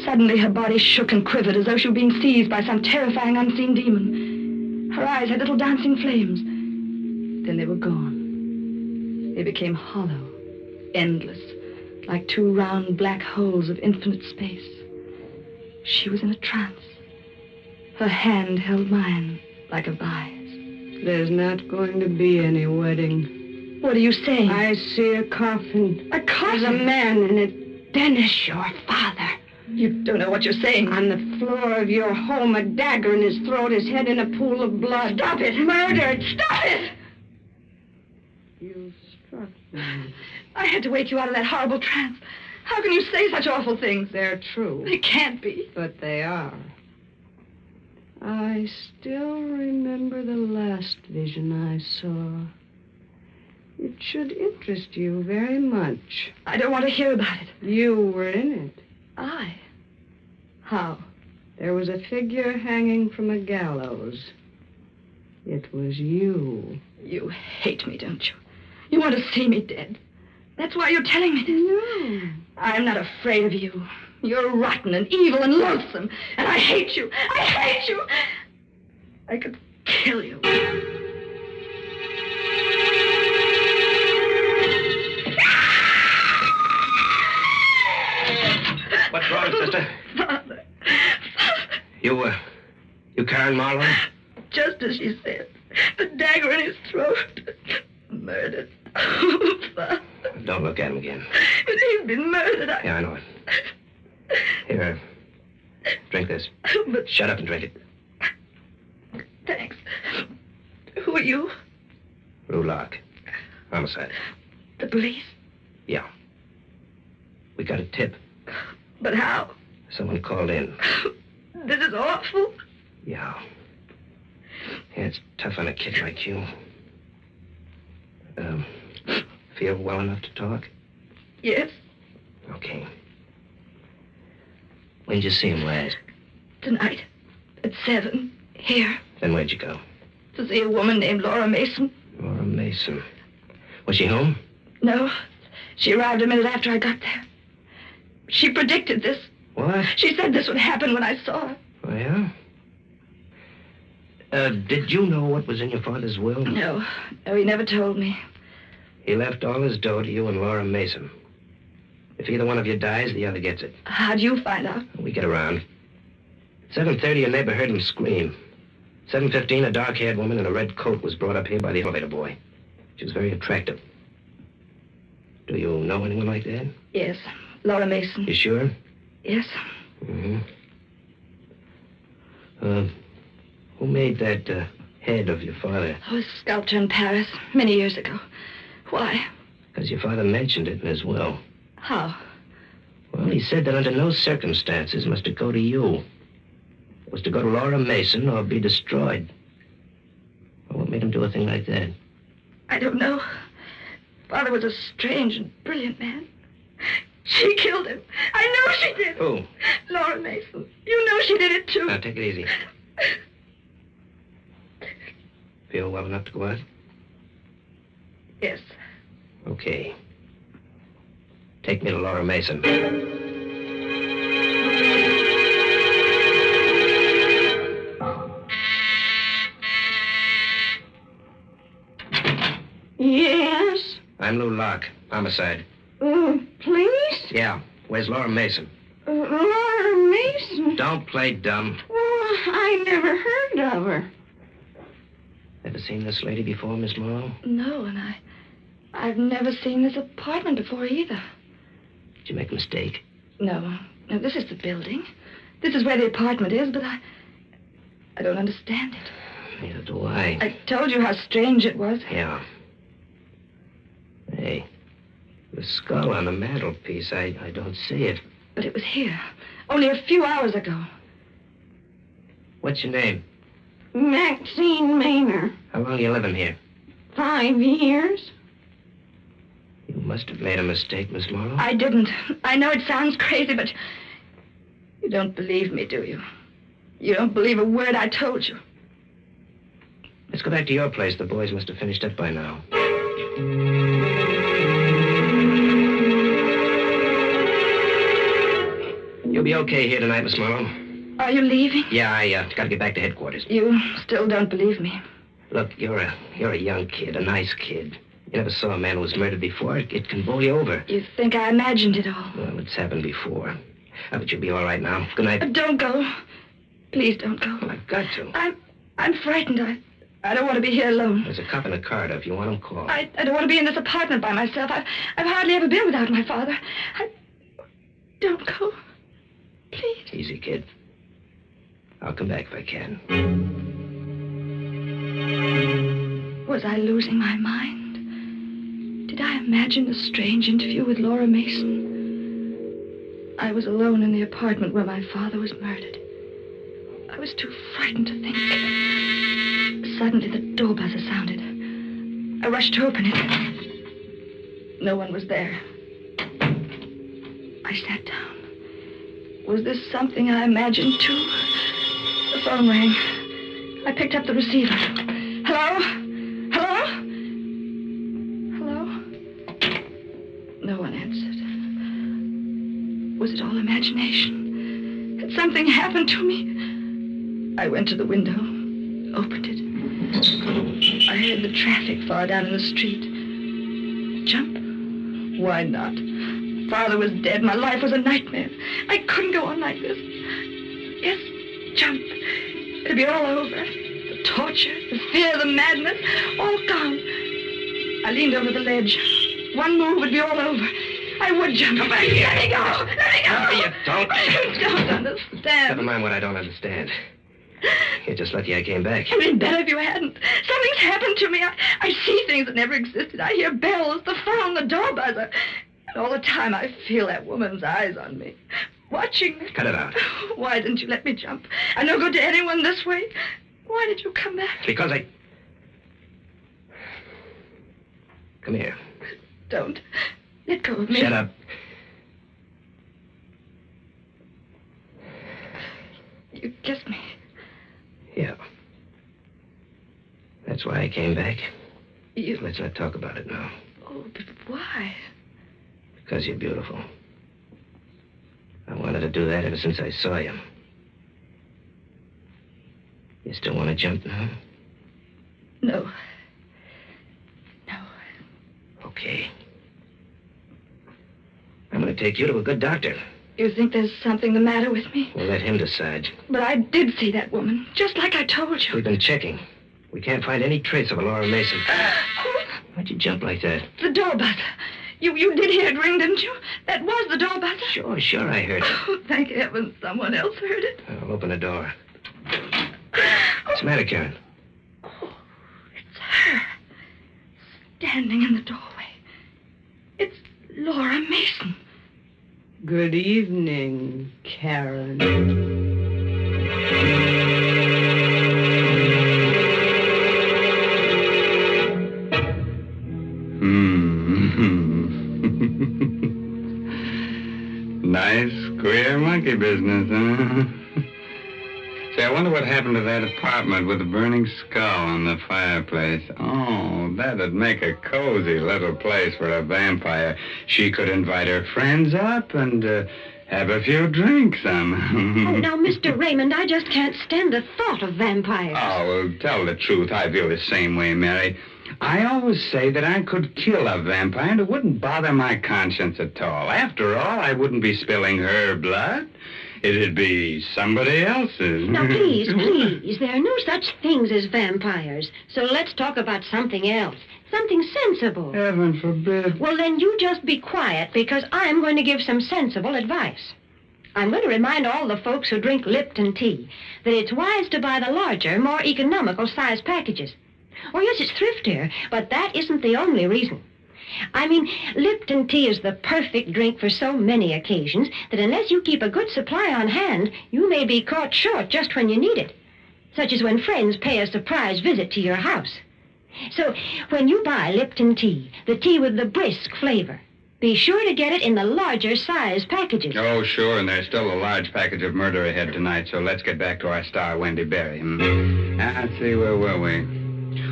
Suddenly, her body shook and quivered as though she were being seized by some terrifying unseen demon. Her eyes had little dancing flames. Then they were gone. They became hollow, endless, like two round black holes of infinite space. She was in a trance. Her hand held mine like a vise. There's not going to be any wedding. What are you saying? I see a coffin. A coffin? There's a man in it. Dennis, your father. You don't know what you're saying. On the floor of your home, a dagger in his throat, his head in a pool of blood. Stop it! Murdered! Stop it! You I had to wake you out of that horrible trance. How can you say such awful things? They're true. They can't be. But they are. I still remember the last vision I saw. It should interest you very much. I don't want to hear about it. You were in it. I? How? There was a figure hanging from a gallows. It was you. You hate me, don't you? You want to see me dead. That's why you're telling me this. No. I'm not afraid of you. You're rotten and evil and loathsome, and I hate you. I hate you. I could kill you. What's wrong, sister? Father. You Karen Molle? Just as she said. The dagger in his throat. Murdered. Oh, Father. Don't look at him again. But he's been murdered. Yeah, I know it. Here, drink this. But... Shut up and drink it. Thanks. Who are you? Rulock. Homicide. The police? Yeah. We got a tip. But how? Someone called in. This is awful. Yeah. Yeah, it's tough on a kid like you. Feel well enough to talk? Yes. Okay. When did you see him last? Tonight. At 7. Here. Then where'd you go? To see a woman named Laura Mason. Laura Mason. Was she home? No. She arrived a minute after I got there. She predicted this. What? She said this would happen when I saw her. Oh, yeah? Did you know what was in your father's will? No. No, he never told me. He left all his dough to you and Laura Mason. If either one of you dies, the other gets it. How'd you find out? We get around. At 7:30, a neighbor heard him scream. 7:15, a dark-haired woman in a red coat was brought up here by the elevator boy. She was very attractive. Do you know anyone like that? Yes. Laura Mason. You sure? Yes. Mm-hmm. Who made that head of your father? I was a sculptor in Paris many years ago. Why? Because your father mentioned it in his will. How? Well, he said that under no circumstances must it go to you. It was to go to Laura Mason or be destroyed. Well, what made him do a thing like that? I don't know. Father was a strange and brilliant man. She killed him. I know she did. Who? Laura Mason. You know she did it, too. Now, take it easy. Feel well enough to go out? Yes. Okay. Take me to Laura Mason. Yes? I'm Lou Locke. Homicide. Police? Yeah. Where's Laura Mason? Laura Mason? Don't play dumb. Well, I never heard of her. Ever seen this lady before, Miss Molle? No, and I've never seen this apartment before either. Did you make a mistake? No. No, this is the building. This is where the apartment is, but I don't understand it. Neither do I. I told you how strange it was. Yeah. Hey, the skull on the mantelpiece, I don't see it. But it was here, only a few hours ago. What's your name? Maxine Maynor. How long you living here? 5 years. You must have made a mistake, Miss Molle. I didn't. I know it sounds crazy, but you don't believe me, do you? You don't believe a word I told you. Let's go back to your place. The boys must have finished up by now. You'll be okay here tonight, Miss Molle. Are you leaving? Yeah, I gotta get back to headquarters. You still don't believe me. Look, you're a young kid, a nice kid. You never saw a man who was murdered before. It can bowl you over. You think I imagined it all? Well, it's happened before. But you'll be all right now. Good night. Don't go. Please don't go. Well, I've got to. I'm frightened. I don't want to be here alone. There's a cop in the corridor. If you want him, call. I don't want to be in this apartment by myself. I've hardly ever been without my father. Don't go. Please. Easy, kid. I'll come back if I can. Was I losing my mind? Did I imagine a strange interview with Laura Mason? I was alone in the apartment where my father was murdered. I was too frightened to think. Suddenly, the door buzzer sounded. I rushed to open it. No one was there. I sat down. Was this something I imagined, too? The phone rang. I picked up the receiver. Hello? Hello? Hello? No one answered. Was it all imagination? Had something happened to me? I went to the window, opened it. I heard the traffic far down in the street. Jump? Why not? Father was dead. My life was a nightmare. I couldn't go on like this. Yes, jump. It'd be all over. The torture, the fear, the madness, all gone. I leaned over the ledge. One move would be all over. I would jump. Come back here. Let me go. Let me go. No, you don't. You don't understand. Never mind what I don't understand. You're just lucky I came back. It'd been better if you hadn't. Something's happened to me. I see things that never existed. I hear bells, the phone, the door buzzer. And all the time I feel that woman's eyes on me, watching me. Cut it out. Why didn't you let me jump? I'm no good to anyone this way. Why did you come back? Because I... Come here. Don't. Let go of me. Shut up. You kissed me. Yeah. That's why I came back. You... Let's not talk about it now. Oh, but why? Because you're beautiful. I wanted to do that ever since I saw you. You still want to jump now? No. No. Okay. I'm going to take you to a good doctor. You think there's something the matter with me? We'll let him decide. But I did see that woman, just like I told you. We've been checking. We can't find any trace of a Laura Mason. Why'd you jump like that? The door buzzer. You did hear it ring, didn't you? That was the door buzzer. Sure, I heard it. Oh, thank heaven someone else heard it. I'll open the door. What's the matter, Karen? Oh, it's her. Standing in the doorway. It's Laura Mason. Good evening, Karen. Nice, queer monkey business, huh? Say, I wonder what happened to that apartment with the burning skull on the fireplace. Oh, that'd make a cozy little place for a vampire. She could invite her friends up and have a few drinks. Oh, now, Mr. Raymond, I just can't stand the thought of vampires. Oh, well, tell the truth. I feel the same way, Mary. I always say that I could kill a vampire and it wouldn't bother my conscience at all. After all, I wouldn't be spilling her blood. It'd be somebody else's. Now, please, there are no such things as vampires. So let's talk about something else. Something sensible. Heaven forbid. Well, then you just be quiet, because I'm going to give some sensible advice. I'm going to remind all the folks who drink Lipton tea that it's wise to buy the larger, more economical size packages. Oh, yes, it's thriftier, but that isn't the only reason. I mean, Lipton tea is the perfect drink for so many occasions that unless you keep a good supply on hand, you may be caught short just when you need it, such as when friends pay a surprise visit to your house. So, when you buy Lipton tea, the tea with the brisk flavor, be sure to get it in the larger size packages. Oh, sure, and there's still a large package of murder ahead tonight, so let's get back to our star, Wendy Berry. Let's see, where were we?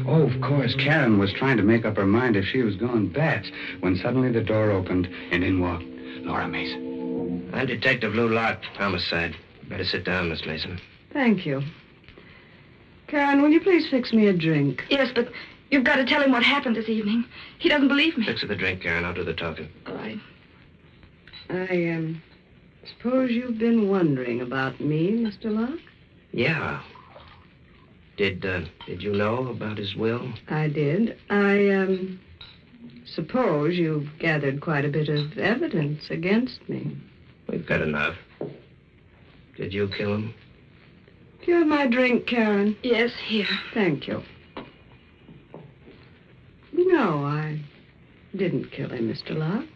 Oh, of course, Karen was trying to make up her mind if she was going bats when suddenly the door opened and in walked Laura Mason. I'm Detective Lou Locke, homicide. Better sit down, Miss Mason. Thank you. Karen, will you please fix me a drink? Yes, but you've got to tell him what happened this evening. He doesn't believe me. Fix her the drink, Karen. I'll do the talking. All right. I suppose you've been wondering about me, Mr. Locke? Yeah. Did you know about his will? I did. I suppose you've gathered quite a bit of evidence against me. We've got enough. Did you kill him? Do you have my drink, Karen? Yes, here. Thank you. No, I didn't kill him, Mr. Locke.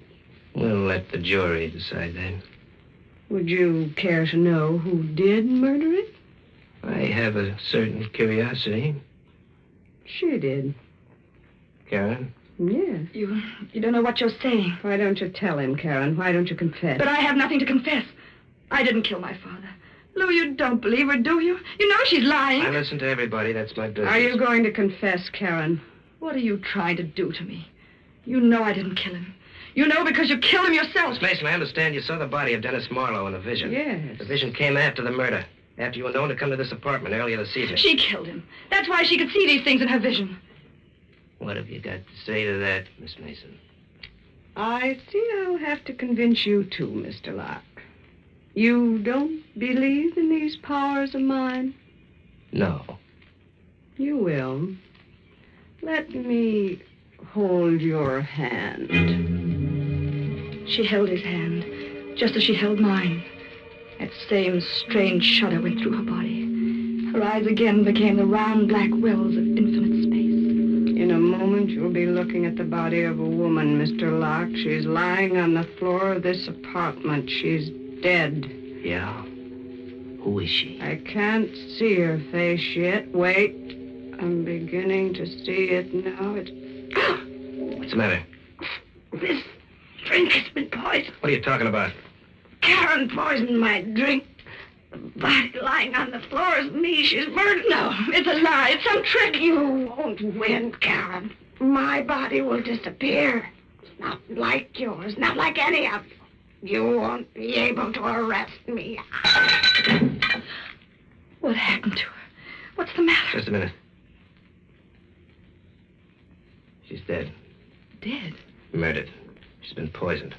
We'll let the jury decide that. Would you care to know who did murder him? I have a certain curiosity. She did. Karen? Yes. You don't know what you're saying. Why don't you tell him, Karen? Why don't you confess? But I have nothing to confess. I didn't kill my father. Lou, you don't believe her, do you? You know she's lying. I listen to everybody. That's my business. Are you going to confess, Karen? What are you trying to do to me? You know I didn't kill him. You know because you killed him yourself. Miss Mason, I understand you saw the body of Dennis Marlowe in a vision. Yes. The vision came after the murder, after you were known to come to this apartment earlier this evening. She killed him. That's why she could see these things in her vision. What have you got to say to that, Miss Mason? I see I'll have to convince you too, Mr. Locke. You don't believe in these powers of mine? No. You will. Let me hold your hand. She held his hand, just as she held mine. That same strange shudder went through her body. Her eyes again became the round black wells of infinite space. In a moment, you'll be looking at the body of a woman, Mr. Locke. She's lying on the floor of this apartment. She's dead. Yeah? Who is she? I can't see her face yet. Wait. I'm beginning to see it now. What's the matter? This drink has been poisoned. What are you talking about? Karen poisoned my drink. The body lying on the floor is me. She's murdered. No, it's a lie. It's some trick. You won't win, Karen. My body will disappear. It's not like yours, not like any of you. You won't be able to arrest me. What happened to her? What's the matter? Just a minute. She's dead. Dead? Murdered. She's been poisoned.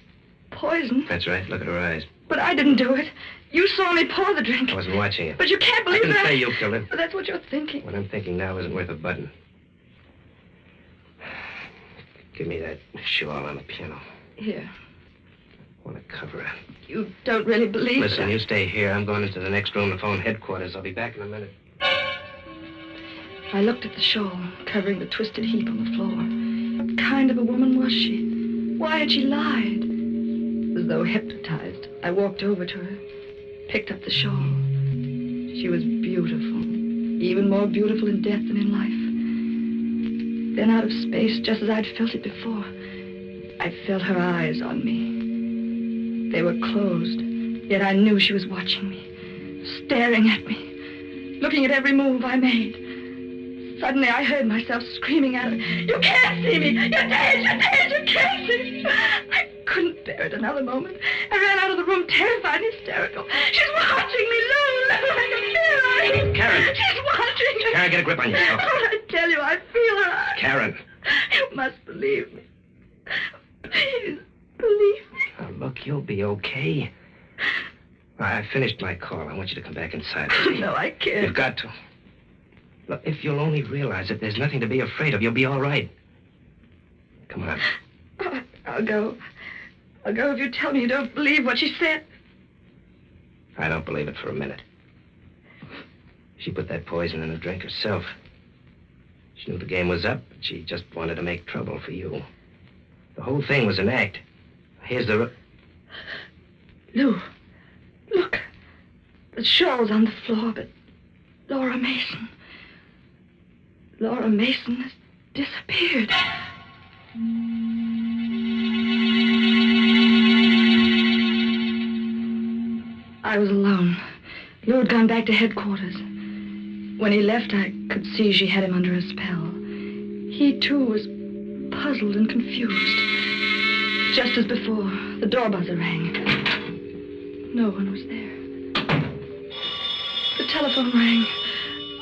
Poison? That's right. Look at her eyes. But I didn't do it. You saw me pour the drink. I wasn't watching you. But you can't believe I didn't that. say you killed her. But that's what you're thinking. What I'm thinking now isn't worth a button. Give me that shawl on the piano. Here. I want to cover her. You don't really believe Listen, that. you stay here. I'm going into the next room to phone headquarters. I'll be back in a minute. I looked at the shawl, covering the twisted heap on the floor. What kind of a woman was she? Why had she lied? As though hypnotized, I walked over to her, picked up the shawl. She was beautiful, even more beautiful in death than in life. Then out of space, just as I'd felt it before, I felt her eyes on me. They were closed, yet I knew she was watching me, staring at me, looking at every move I made. Suddenly, I heard myself screaming at her, "You can't see me! You're dead! You're dead! You can't see me!" I couldn't bear it another moment. I ran out of the room, terrified and hysterical. "She's watching me, Lou! I can feel her!" Karen! She's watching me! Karen, get a grip on yourself. I tell you, I feel her eyes. Karen! You must believe me. Please, believe me. Now, look, you'll be okay. I finished my call. I want you to come back inside. No, I can't. You've got to. Look, if you'll only realize that there's nothing to be afraid of, you'll be all right. Come on. Oh, I'll go. I'll go if you tell me you don't believe what she said. I don't believe it for a minute. She put that poison in her drink herself. She knew the game was up, but she just wanted to make trouble for you. The whole thing was an act. Here's the... Lou, look. The shawl's on the floor, but Lorre Mason... Lorre Mason has disappeared. I was alone. Lou had gone back to headquarters. When he left, I could see she had him under a spell. He, too, was puzzled and confused. Just as before, the door buzzer rang. No one was there. The telephone rang.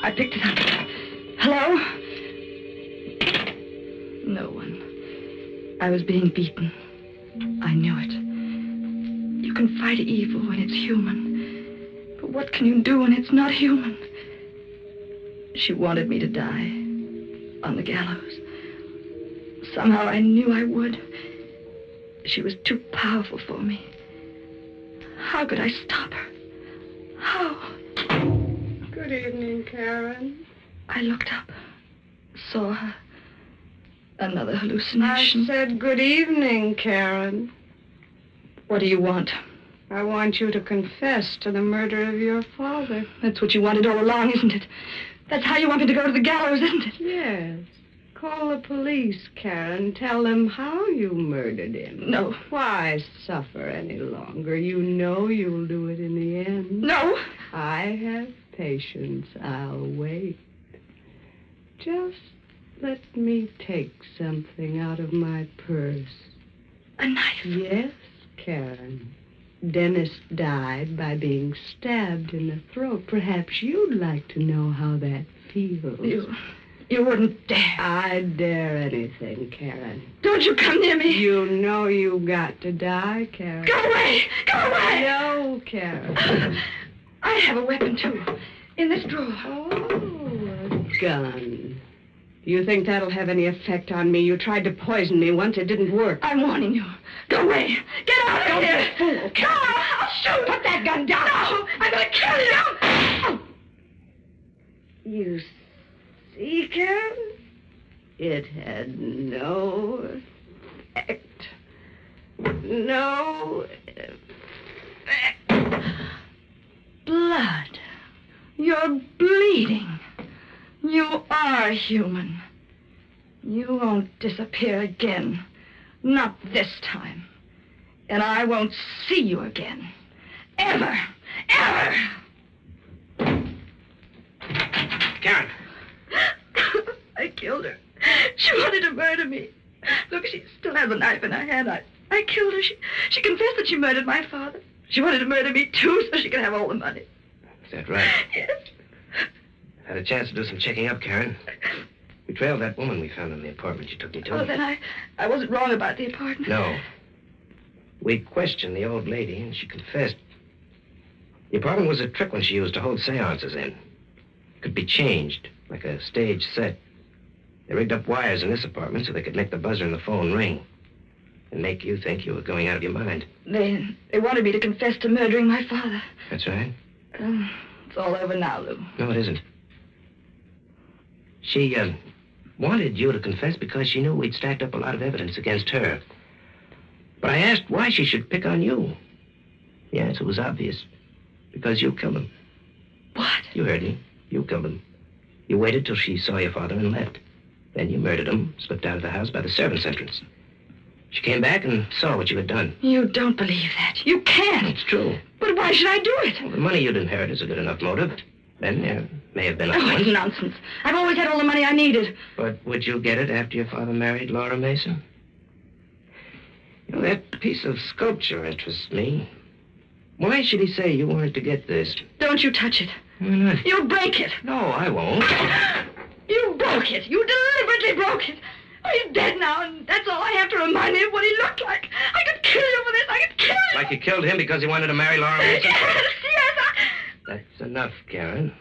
I picked it up. Hello? No one. I was being beaten. I knew it. You can fight evil when it's human. But what can you do when it's not human? She wanted me to die. On the gallows. Somehow I knew I would. She was too powerful for me. How could I stop her? How? Good evening, Karen. I looked up, saw her. Another hallucination. I said good evening, Karen. What do you want? I want you to confess to the murder of your father. That's what you wanted all along, isn't it? That's how you want me to go to the gallows, isn't it? Yes. Call the police, Karen. Tell them how you murdered him. No. Why suffer any longer? You know you'll do it in the end. No. I have patience. I'll wait. Just let me take something out of my purse. A knife? Yes, Karen. Dennis died by being stabbed in the throat. Perhaps you'd like to know how that feels. You wouldn't dare. I'd dare anything, Karen. Don't you come near me. You know you got to die, Karen. Go away! Go away! No, Karen. I have a weapon, too. In this drawer. Oh, a gun. You think that'll have any effect on me? You tried to poison me once. It didn't work. I'm warning you. Go away. Get out of here. Don't be a fool, Karen. No, I'll shoot. Put that gun down. No, I'm going to kill you. Oh. You see, Karen? It had no effect. No effect. Blood. You're bleeding. You are human. You won't disappear again. Not this time. And I won't see you again. Ever. Ever. Karen. I killed her. She wanted to murder me. Look, she still has a knife in her hand. I killed her. She confessed that she murdered my father. She wanted to murder me, too, so she could have all the money. Is that right? Yes. Had a chance to do some checking up, Karen. We trailed that woman we found in the apartment you took me to. Oh, then I wasn't wrong about the apartment. No. We questioned the old lady, and she confessed. The apartment was a trick one she used to hold seances in. It could be changed, like a stage set. They rigged up wires in this apartment so they could make the buzzer in the phone ring and make you think you were going out of your mind. They wanted me to confess to murdering my father. That's right. It's all over now, Lou. No, it isn't. She wanted you to confess because she knew we'd stacked up a lot of evidence against her. But I asked why she should pick on you. The answer was obvious. Because you killed him. What? You heard me. You killed him. You waited till she saw your father and left. Then you murdered him, slipped out of the house by the servants' entrance. She came back and saw what you had done. You don't believe that. You can't. It's true. But why should I do it? Well, the money you'd inherit is a good enough motive. Then there may have been a it's nonsense. I've always had all the money I needed. But would you get it after your father married Lorre Mason? You know, that piece of sculpture interests me. Why should he say you weren't to get this? Don't you touch it. Why not? You'll break it. No, I won't. You broke it. You deliberately broke it. Oh, he's dead now, and that's all I have to remind me of what he looked like. I could kill you for this. I could kill you. Like you killed him because he wanted to marry Lorre Mason? Yes. That's enough, Karen.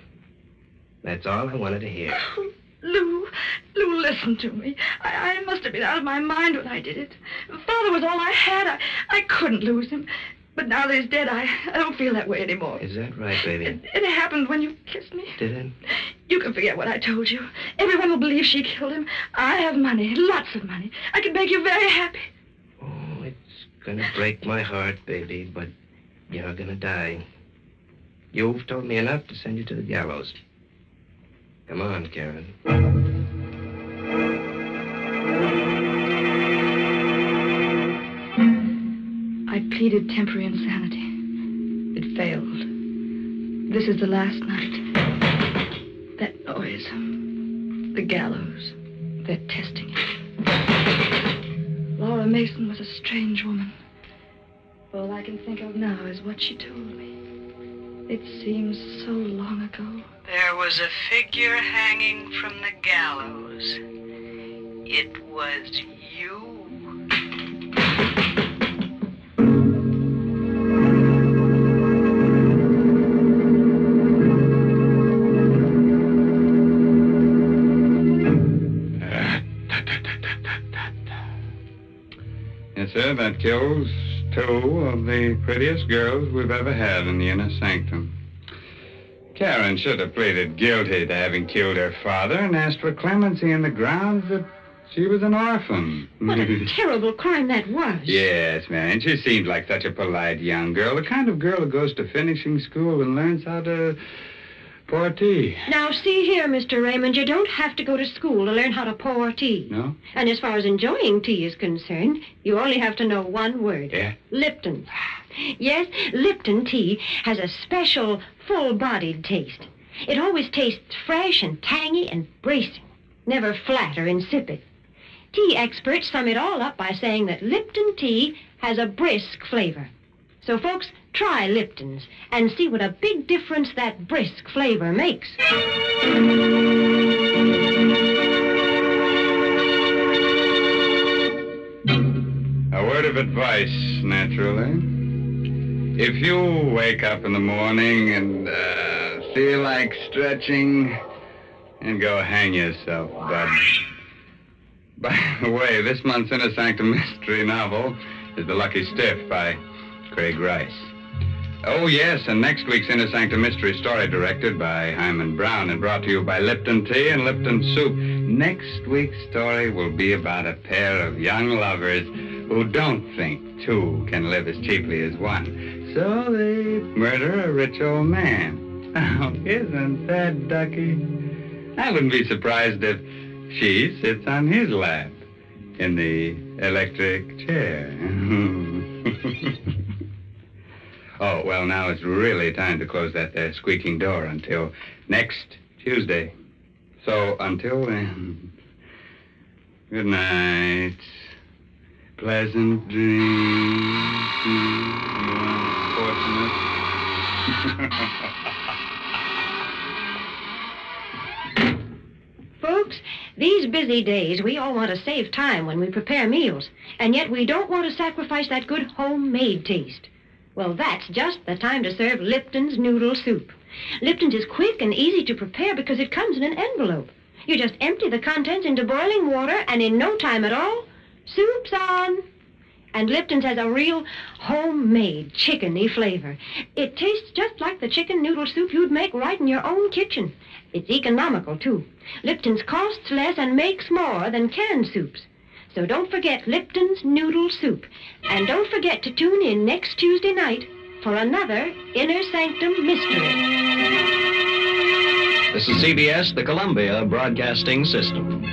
That's all I wanted to hear. Oh, Lou, listen to me. I must have been out of my mind when I did it. Father was all I had. I couldn't lose him. But now that he's dead, I don't feel that way anymore. Is that right, baby? It happened when you kissed me. Did it? You can forget what I told you. Everyone will believe she killed him. I have money, lots of money. I can make you very happy. Oh, it's gonna break my heart, baby, but you're gonna die. You've told me enough to send you to the gallows. Come on, Karen. I pleaded temporary insanity. It failed. This is the last night. That noise. The gallows. They're testing it. Lorre Mason was a strange woman. All I can think of now is what she told me. It seems so long ago. There was a figure hanging from the gallows. It was you. Yes, sir, that kills 2 of the prettiest girls we've ever had in the inner sanctum. Karen should have pleaded guilty to having killed her father and asked for clemency on the grounds that She was an orphan. What a terrible crime that was. Yes, man. She seemed like such a polite young girl. The kind of girl who goes to finishing school and learns how to pour tea. Now, see here, Mr. Raymond, you don't have to go to school to learn how to pour tea. No? And as far as enjoying tea is concerned, you only have to know one word. Yeah? Lipton. Yes, Lipton tea has a special, full-bodied taste. It always tastes fresh and tangy and bracing, never flat or insipid. Tea experts sum it all up by saying that Lipton tea has a brisk flavor. So, folks, try Lipton's and see what a big difference that brisk flavor makes. A word of advice, naturally. If you wake up in the morning and feel like stretching, and go hang yourself, bud. By the way, this month's Inner Sanctum mystery novel is The Lucky Stiff by Craig Rice. Oh, yes, and next week's Inner Sanctum mystery story directed by Hyman Brown and brought to you by Lipton Tea and Lipton Soup. Next week's story will be about a pair of young lovers who don't think two can live as cheaply as one. So they murder a rich old man. Oh, isn't that ducky? I wouldn't be surprised if she sits on his lap in the electric chair. Oh, well, now it's really time to close that there squeaking door until next Tuesday. So until then, good night. Pleasant dreams. You unfortunate. Folks, these busy days, we all want to save time when we prepare meals, and yet we don't want to sacrifice that good homemade taste. Well, that's just the time to serve Lipton's noodle soup. Lipton's is quick and easy to prepare because it comes in an envelope. You just empty the contents into boiling water, and in no time at all, soup's on. And Lipton's has a real homemade chickeny flavor. It tastes just like the chicken noodle soup you'd make right in your own kitchen. It's economical, too. Lipton's costs less and makes more than canned soups. So don't forget Lipton's noodle soup. And don't forget to tune in next Tuesday night for another Inner Sanctum mystery. This is CBS, the Columbia Broadcasting System.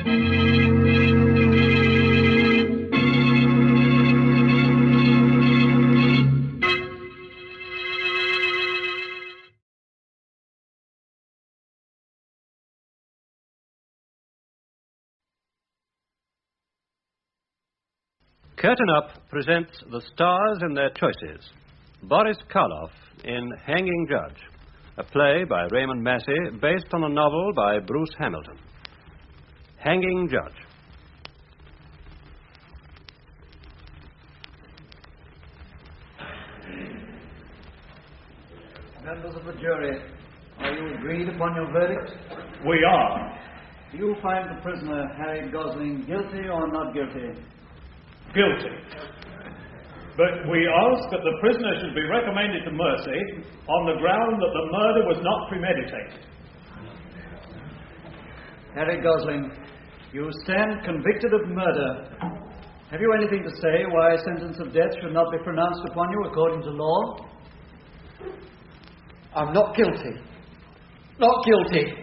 Curtain Up presents the stars in their choices. Boris Karloff in Hanging Judge, a play by Raymond Massey based on a novel by Bruce Hamilton. Hanging Judge. Members of the jury, are you agreed upon your verdict? We are. Do you find the prisoner, Harry Gosling, guilty or not guilty? Guilty. But we ask that the prisoner should be recommended to mercy on the ground that the murder was not premeditated. Harry Gosling, you stand convicted of murder. Have you anything to say why a sentence of death should not be pronounced upon you according to law? I'm not guilty. Not guilty.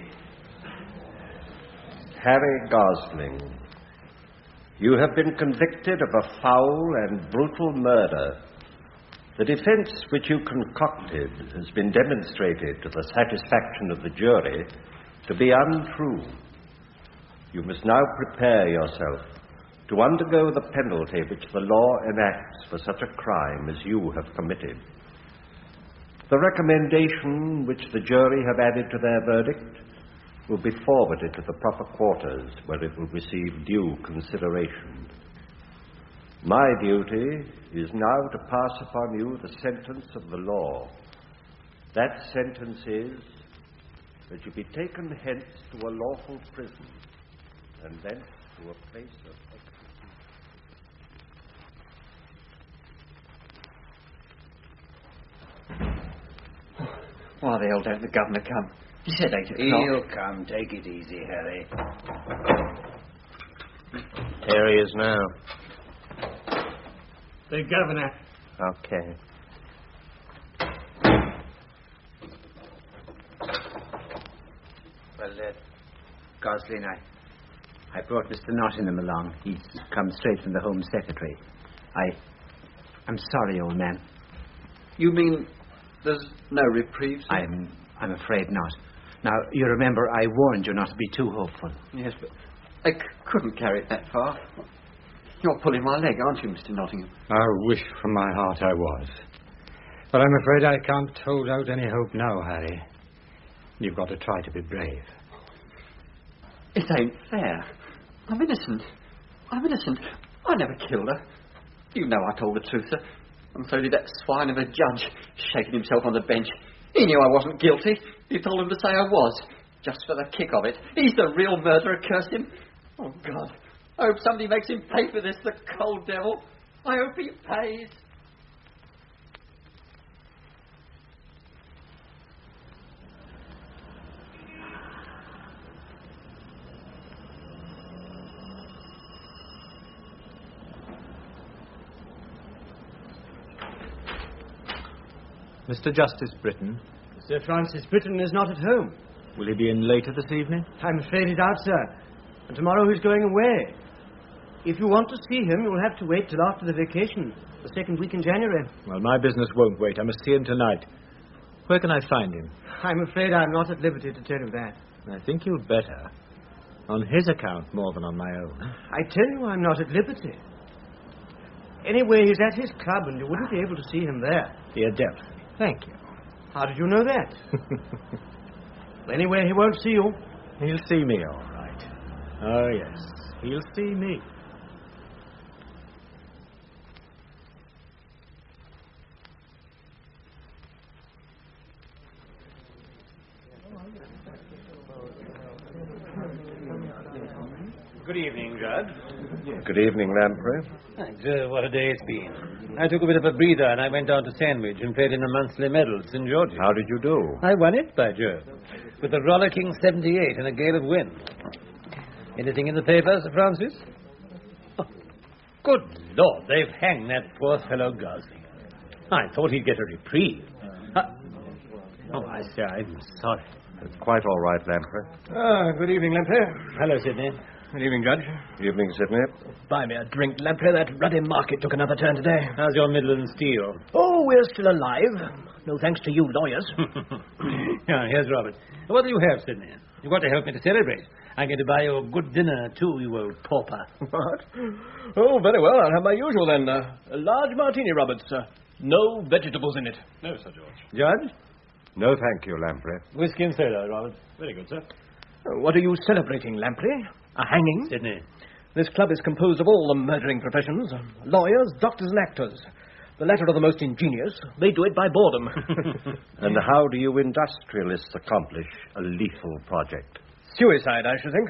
Harry Gosling, you have been convicted of a foul and brutal murder. The defense which you concocted has been demonstrated to the satisfaction of the jury to be untrue. You must now prepare yourself to undergo the penalty which the law enacts for such a crime as you have committed. The recommendation which the jury have added to their verdict will be forwarded to the proper quarters where it will receive due consideration. My duty is now to pass upon you the sentence of the law. That sentence is that you be taken hence to a lawful prison and thence to a place of execution. Why the hell don't the governor come? He said 8 o'clock. He'll come. Take it easy, Harry. Here he is now. The governor. Okay. Well, Gosling, I brought Mr. Nottingham along. He's come straight from the Home Secretary. I'm sorry, old man. You mean there's no reprieve, sir? I'm afraid not. Now, you remember I warned you not to be too hopeful. Yes, but I couldn't carry it that far. You're pulling my leg, aren't you, Mr. Nottingham? I wish from my heart I was. But I'm afraid I can't hold out any hope now, Harry. You've got to try to be brave. It ain't fair. I'm innocent. I never killed her. You know I told the truth, sir. And so did that swine of a judge, shaking himself on the bench. He knew I wasn't guilty. He told him to say I was, just for the kick of it. He's the real murderer, curse him. Oh, God. I hope somebody makes him pay for this, the cold devil. I hope he pays. Mr. Justice Britton. Sir Francis Britton is not at home. Will he be in later this evening? I'm afraid he's out, sir. And tomorrow he's going away. If you want to see him, you'll have to wait till after the vacation, the second week in January. Well, my business won't wait. I must see him tonight. Where can I find him? I'm afraid I'm not at liberty to tell you that. I think you'd better. On his account more than on my own. I tell you I'm not at liberty. Anyway, he's at his club and you wouldn't be able to see him there. The Adept. Thank you. How did you know that? Anyway, he won't see you. He'll see me, all right. Oh, yes. He'll see me. Good evening, Judge. Good evening, Lamprey. Thanks. What a day it's been. I took a bit of a breather and I went down to Sandwich and played in a monthly medal at St. George's. How did you do? I won it, by Jove, with a rollicking 78 and a gale of wind. Anything in the paper, Sir Francis? Oh, good Lord, they've hanged that poor fellow Gosling. I thought he'd get a reprieve. Oh, I say, I'm sorry. It's quite all right, Lamprey. Good evening, Lamprey. Hello, Sidney. Good evening, Judge. Evening, Sidney. Buy me a drink, Lamprey. That ruddy market took another turn today. How's your Midland steel? Oh, we're still alive. No thanks to you lawyers. Here's Robert. What do you have, Sidney? You've got to help me to celebrate. I'm going to buy you a good dinner, too, you old pauper. What? Oh, very well. I'll have my usual, then. A large martini, Roberts. No vegetables in it. No, Sir George. Judge? No, thank you, Lamprey. Whiskey and soda, Robert. Very good, sir. What are you celebrating, Lamprey? A hanging? Sidney. This club is composed of all the murdering professions. Lawyers, doctors, and actors. The latter are the most ingenious. They do it by boredom. And how do you industrialists accomplish a lethal project? Suicide, I should think.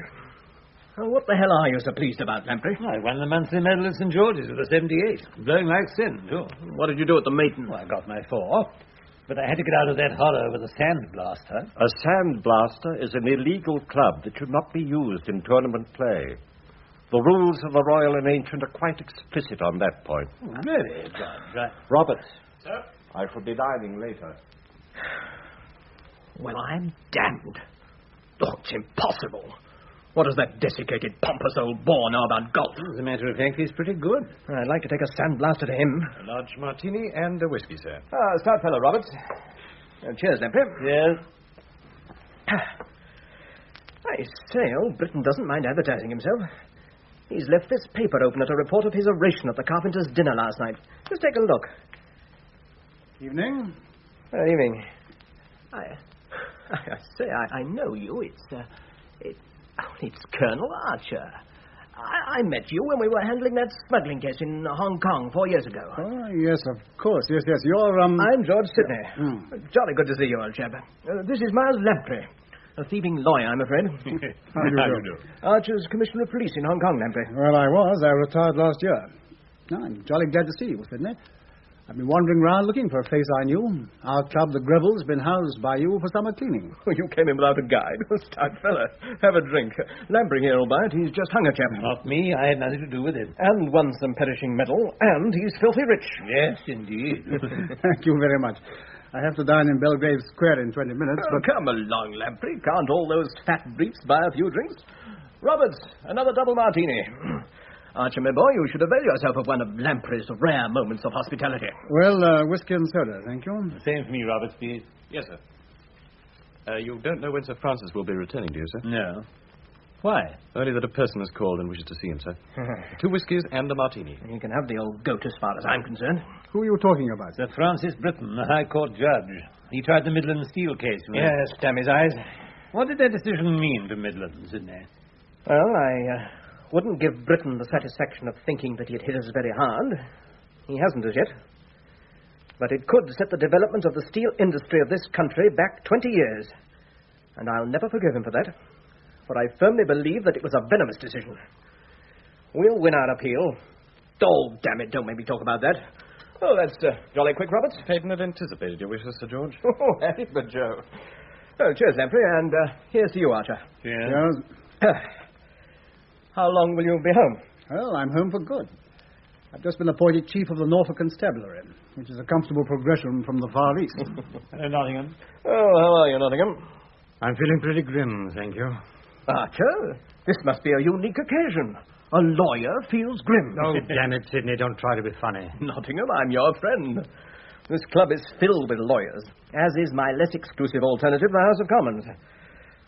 What the hell are you so pleased about, Lamprey? I won the monthly medal at St. George's with a 78. Blowing like sin, too. What did you do at the Maiden? Well, I got my 4. But I had to get out of that horror with a sandblaster. A sandblaster is an illegal club that should not be used in tournament play. The rules of the Royal and Ancient are quite explicit on that point. Really, Judge? Roberts. Sir? I shall be dining later. Well, I'm damned. Oh, it's impossible. What does that desiccated, pompous old bore know about golf? As a matter of fact, he's pretty good. I'd like to take a sandblaster to him. A large martini and a whiskey, sir. Stout fellow, Roberts. Cheers, Lamprey. Yes. I say, old Britain doesn't mind advertising himself. He's left this paper open at a report of his oration at the carpenter's dinner last night. Just take a look. Evening. Evening. I say, I know you. It's Colonel Archer. I met you when we were handling that smuggling case in Hong Kong 4 years ago. Oh, yes, of course. Yes. You're, I'm George Sidney. Jolly good to see you, old chap. This is Miles Lamprey. A thieving lawyer, I'm afraid. How do you do? Archer's Commissioner of Police in Hong Kong, Lamprey. Well, I was. I retired last year. No, I'm jolly glad to see you, Sidney. I've been wandering round looking for a face I knew. Our club, the Greville's, been housed by you for summer cleaning. You came in without a guide. Stout fella. Have a drink. Lamprey here, albeit. He's just hung a chap. Not me. I had nothing to do with it. And won some perishing metal. And he's filthy rich. Yes, indeed. Thank you very much. I have to dine in Belgrave Square in 20 minutes, but... Come along, Lamprey. Can't all those fat briefs buy a few drinks? Roberts, another double martini. Archer, my boy, you should avail yourself of one of Lamprey's rare moments of hospitality. Well, whiskey and soda, thank you. Same for me, Roberts, please. Yes, sir. You don't know when Sir Francis will be returning, do you, sir? No. Why? Only that a person has called and wishes to see him, sir. 2 whiskies and a martini. You can have the old goat as far as I'm concerned. Who are you talking about? Sir Francis Britton, the High Court judge. He tried the Midland Steel case. Yes, damn his eyes. What did that decision mean to Midland, Sydney? Well, I wouldn't give Britain the satisfaction of thinking that he had hit us very hard. He hasn't as yet. But it could set the development of the steel industry of this country back 20 years. And I'll never forgive him for that. For I firmly believe that it was a venomous decision. We'll win our appeal. Oh, damn it, don't make me talk about that. Oh, that's jolly quick, Roberts. Peyton had anticipated your wishes, Sir George. Oh, happy for Joe. Oh, cheers, Lamprey, and here's to you, Archer. Cheers. How long will you be home? Well, I'm home for good. I've just been appointed Chief of the Norfolk Constabulary, which is a comfortable progression from the Far East. Hello, Nottingham. Oh, how are you, Nottingham? I'm feeling pretty grim, thank you. Archer, this must be a unique occasion. A lawyer feels grim. Oh, damn it, Sidney, don't try to be funny. Nottingham, I'm your friend. This club is filled with lawyers, as is my less exclusive alternative, the House of Commons.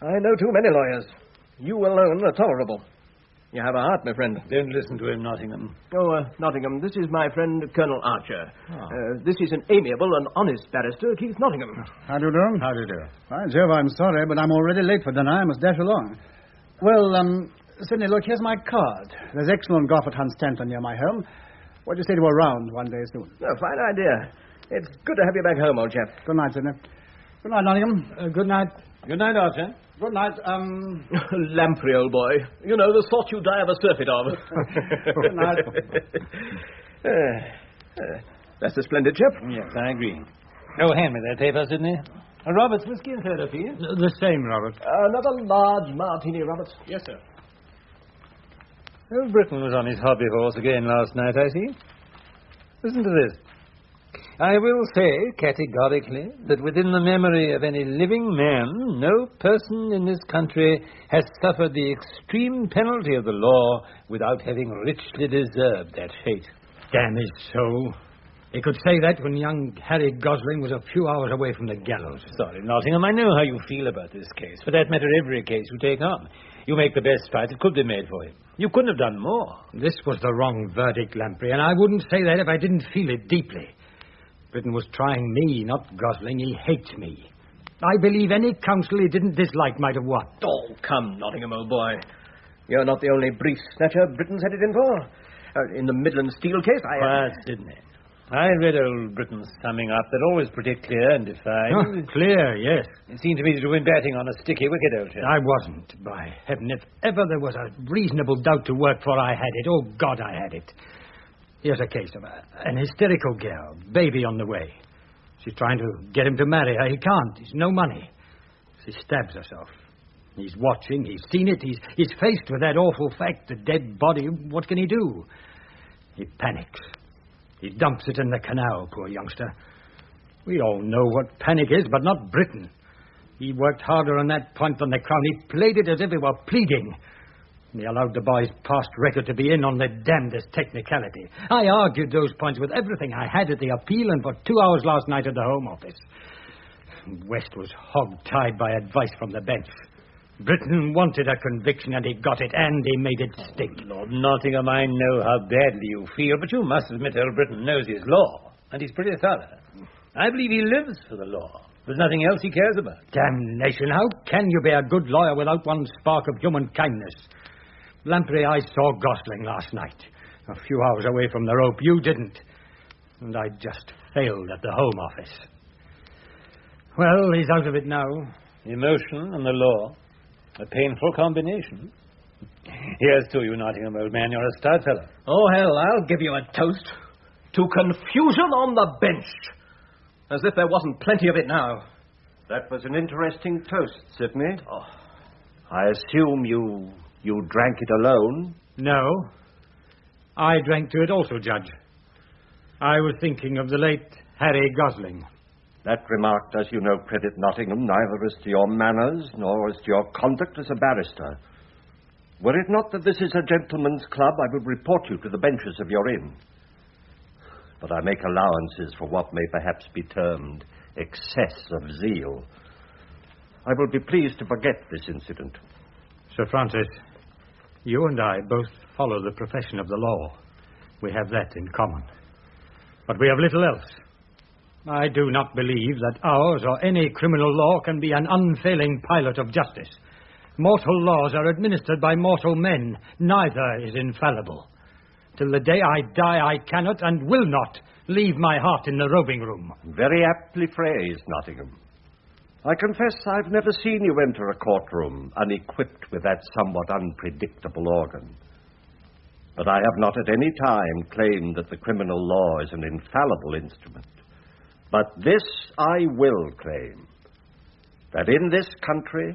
I know too many lawyers. You alone are tolerable. You have a heart, my friend. Don't listen to him, Nottingham. Oh, Nottingham, this is my friend, Colonel Archer. This is an amiable and honest barrister, Keith Nottingham. How do you do? How do you do? By Jove, I'm sorry, but I'm already late for dinner. I must dash along. Well, Sidney, look, here's my card. There's excellent golf at Hunt's Tent near my home. What do you say to a round one day soon? Oh, fine idea. It's good to have you back home, old chap. Good night, Sidney. Good night, Nottingham. Good night. Good night, Archer. Good night, Lamprey, old boy. You know, the sort you die of a surfeit of. Good night. That's a splendid chap. Yes, I agree. Oh, hand me that paper, Sidney. Roberts, whiskey and soda, please. The same, Robert. Another large martini, Roberts. Yes, sir. Oh, Britain was on his hobby horse again last night, I see. Listen to this. I will say categorically that within the memory of any living man, no person in this country has suffered the extreme penalty of the law without having richly deserved that fate. Damn his soul. He could say that when young Harry Gosling was a few hours away from the gallows. Sorry, Nottingham, I know how you feel about this case. For that matter, every case you take on. You make the best fight that could be made for him. You couldn't have done more. This was the wrong verdict, Lamprey, and I wouldn't say that if I didn't feel it deeply. Britain was trying me, not Gosling. He hates me. I believe any counsel he didn't dislike might have won. Oh, come, Nottingham, old boy. You're not the only brief snatcher Britain's headed in for. In the Midland Steel case, Quiet, Sidney. I read old Britain's summing up. They're always pretty clear and defined. Oh, clear, yes. It seemed to me that you were batting on a sticky wicket, old chap. I wasn't. By heaven, if ever there was a reasonable doubt to work for, I had it. Oh, God, I had it. Here's a case of an hysterical girl, baby on the way. She's trying to get him to marry her. He can't. He's no money. She stabs herself. He's watching. He's seen it. He's faced with that awful fact, the dead body. What can he do? He panics. He dumps it in the canal, poor youngster. We all know what panic is, but not Britain. He worked harder on that point than the Crown. He played it as if he were pleading. He allowed the boy's past record to be in on the damnedest technicality. I argued those points with everything I had at the appeal and for 2 hours last night at the Home Office. West was hog-tied by advice from the bench. Britain wanted a conviction and he got it, and he made it stick. Lord Nottingham, I know how badly you feel, but you must admit old Britain knows his law, and he's pretty thorough. I believe he lives for the law. There's nothing else he cares about. Damnation, how can you be a good lawyer without one spark of human kindness? Lamprey, I saw Gosling last night, a few hours away from the rope. You didn't. And I just failed at the Home Office. Well, he's out of it now. Emotion and the law. A painful combination. Here's to you, Nottingham, old man. You're a stout fellow. Oh, hell, I'll give you a toast. to confusion on the bench. As if there wasn't plenty of it now. That was an interesting toast, Sidney. Oh. I assume you drank it alone? No. I drank to it also, Judge. I was thinking of the late Harry Gosling. That remark does you no credit, Nottingham, neither as to your manners nor as to your conduct as a barrister. Were it not that this is a gentleman's club, I would report you to the benches of your inn. But I make allowances for what may perhaps be termed excess of zeal. I will be pleased to forget this incident. Sir Francis, you and I both follow the profession of the law. We have that in common. But we have little else. I do not believe that ours or any criminal law can be an unfailing pilot of justice. Mortal laws are administered by mortal men. Neither is infallible. Till the day I die, I cannot and will not leave my heart in the robing room. Very aptly phrased, Nottingham. I confess I've never seen you enter a courtroom unequipped with that somewhat unpredictable organ. But I have not at any time claimed that the criminal law is an infallible instrument. But this I will claim, that in this country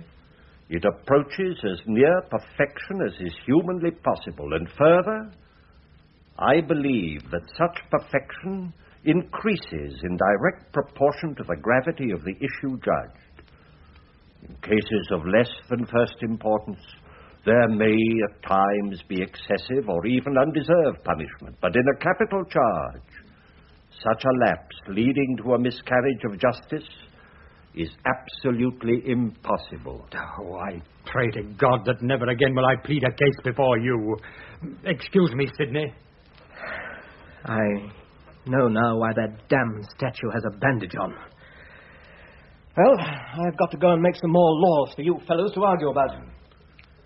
it approaches as near perfection as is humanly possible, and further, I believe that such perfection increases in direct proportion to the gravity of the issue judged. In cases of less than first importance, there may at times be excessive or even undeserved punishment, but in a capital charge, such a lapse leading to a miscarriage of justice is absolutely impossible. Oh, I pray to God that never again will I plead a case before you. Excuse me, Sidney. I know now why that damn statue has a bandage on. Well, I've got to go and make some more laws for you fellows to argue about.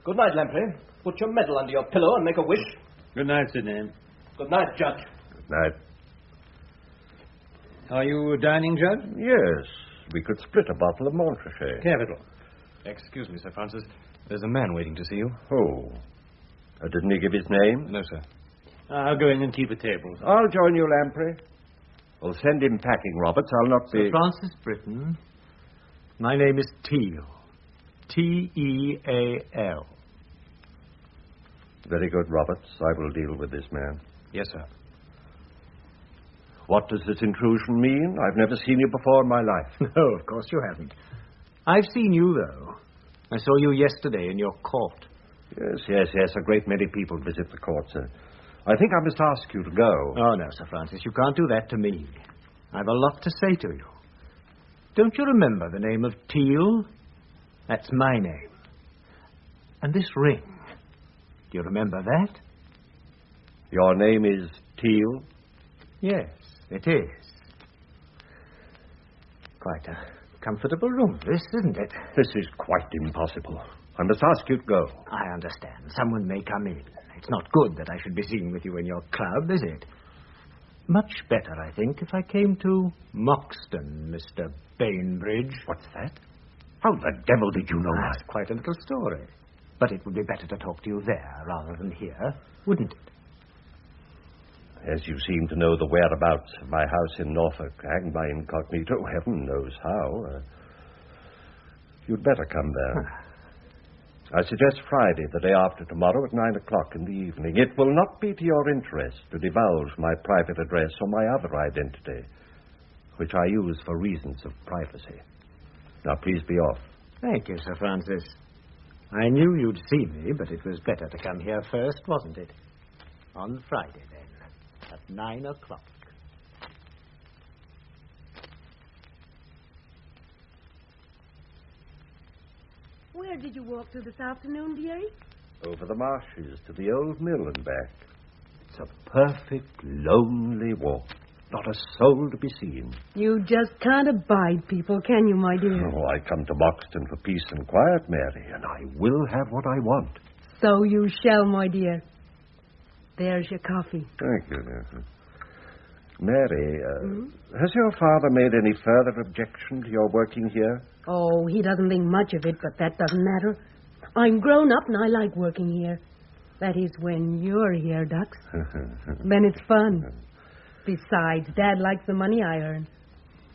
Good night, Lamprey. Put your medal under your pillow and make a wish. Good night, Sidney. Good night, Judge. Good night. Are you dining, Judge? Yes. We could split a bottle of Montrachet. Capital. Excuse me, Sir Francis. There's a man waiting to see you. Oh. Didn't he give his name? No, sir. I'll go in and keep a table. I'll join you, Lamprey. Well, send him packing, Roberts. I'll not be... Sir Francis Britton. My name is Teal. Teal. Very good, Roberts. I will deal with this man. Yes, sir. What does this intrusion mean? I've never seen you before in my life. No, of course you haven't. I've seen you, though. I saw you yesterday in your court. Yes. A great many people visit the court, sir. I think I must ask you to go. Oh, no, Sir Francis. You can't do that to me. I've a lot to say to you. Don't you remember the name of Teal? That's my name. And this ring. Do you remember that? Your name is Teal? Yes, it is. Quite a comfortable room, this, isn't it? This is quite impossible. I must ask you to go. I understand. Someone may come in. It's not good that I should be seen with you in your club, is it? Much better, I think, if I came to Moxton, Mr. Bainbridge. What's that? How the devil did you know that? That's quite a little story. But it would be better to talk to you there rather than here, wouldn't it? As you seem to know the whereabouts of my house in Norfolk, hang by incognito, heaven knows how. You'd better come there. I suggest Friday, the day after tomorrow, at 9 o'clock in the evening. It will not be to your interest to divulge my private address or my other identity, which I use for reasons of privacy. Now, please be off. Thank you, Sir Francis. I knew you'd see me, but it was better to come here first, wasn't it? On Friday, then, at 9 o'clock. Where did you walk to this afternoon, dearie? Over the marshes to the old mill and back. It's a perfect, lonely walk. Not a soul to be seen. You just can't abide people, can you, my dear? Oh, I come to Moxton for peace and quiet, Mary, and I will have what I want. So you shall, my dear. There's your coffee. Thank you, Nathan. Mary, has your father made any further objection to your working here? Oh, he doesn't think much of it, but that doesn't matter. I'm grown up and I like working here. That is when you're here, Dux. Then it's fun. Besides, Dad likes the money I earn.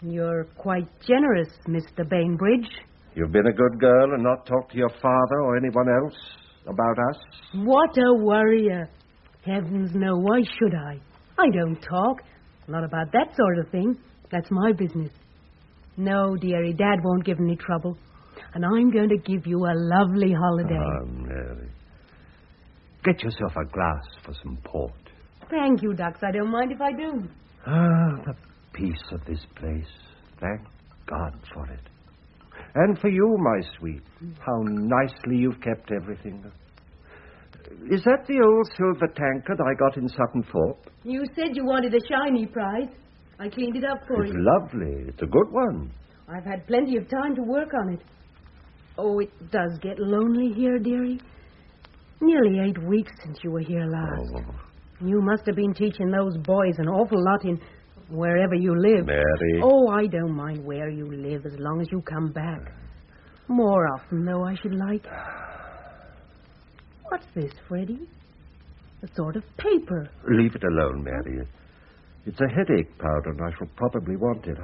You're quite generous, Mr. Bainbridge. You've been a good girl and not talked to your father or anyone else about us? What a worrier. Heavens no, why should I? I don't talk. Not about that sort of thing. That's my business. No, dearie, Dad won't give any trouble. And I'm going to give you a lovely holiday. Mary. Get yourself a glass for some port. Thank you, Dux. I don't mind if I do. The peace of this place. Thank God for it. And for you, my sweet. How nicely you've kept everything. Is that the old silver tankard I got in Sutton Thorpe? You said you wanted a shiny prize. I cleaned it up for It's you. lovely. It's a good one. I've had plenty of time to work on it. Oh, it does get lonely here, dearie. Nearly 8 weeks since you were here last. Oh. You must have been teaching those boys an awful lot in wherever you live. Mary. Oh, I don't mind where you live as long as you come back. More often, though, I should like. What's this, Freddie? A sort of paper. Leave it alone, Mary. It's a headache powder, and I shall probably want it.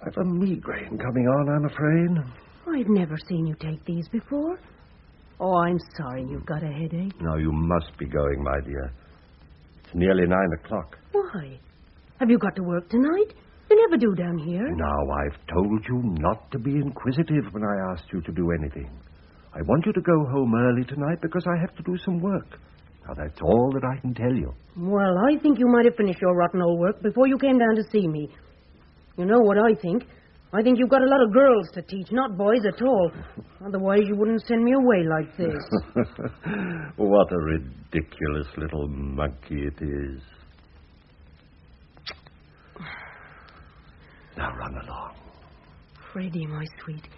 I've a migraine coming on, I'm afraid. I've never seen you take these before. Oh, I'm sorry you've got a headache. Now, you must be going, my dear. It's nearly 9 o'clock. Why? Have you got to work tonight? You never do down here. Now, I've told you not to be inquisitive when I asked you to do anything. I want you to go home early tonight because I have to do some work. Now, that's all that I can tell you. Well, I think you might have finished your rotten old work before you came down to see me. You know what I think? I think you've got a lot of girls to teach, not boys at all. Otherwise, you wouldn't send me away like this. What a ridiculous little monkey it is. Now run along. Freddie, my sweet,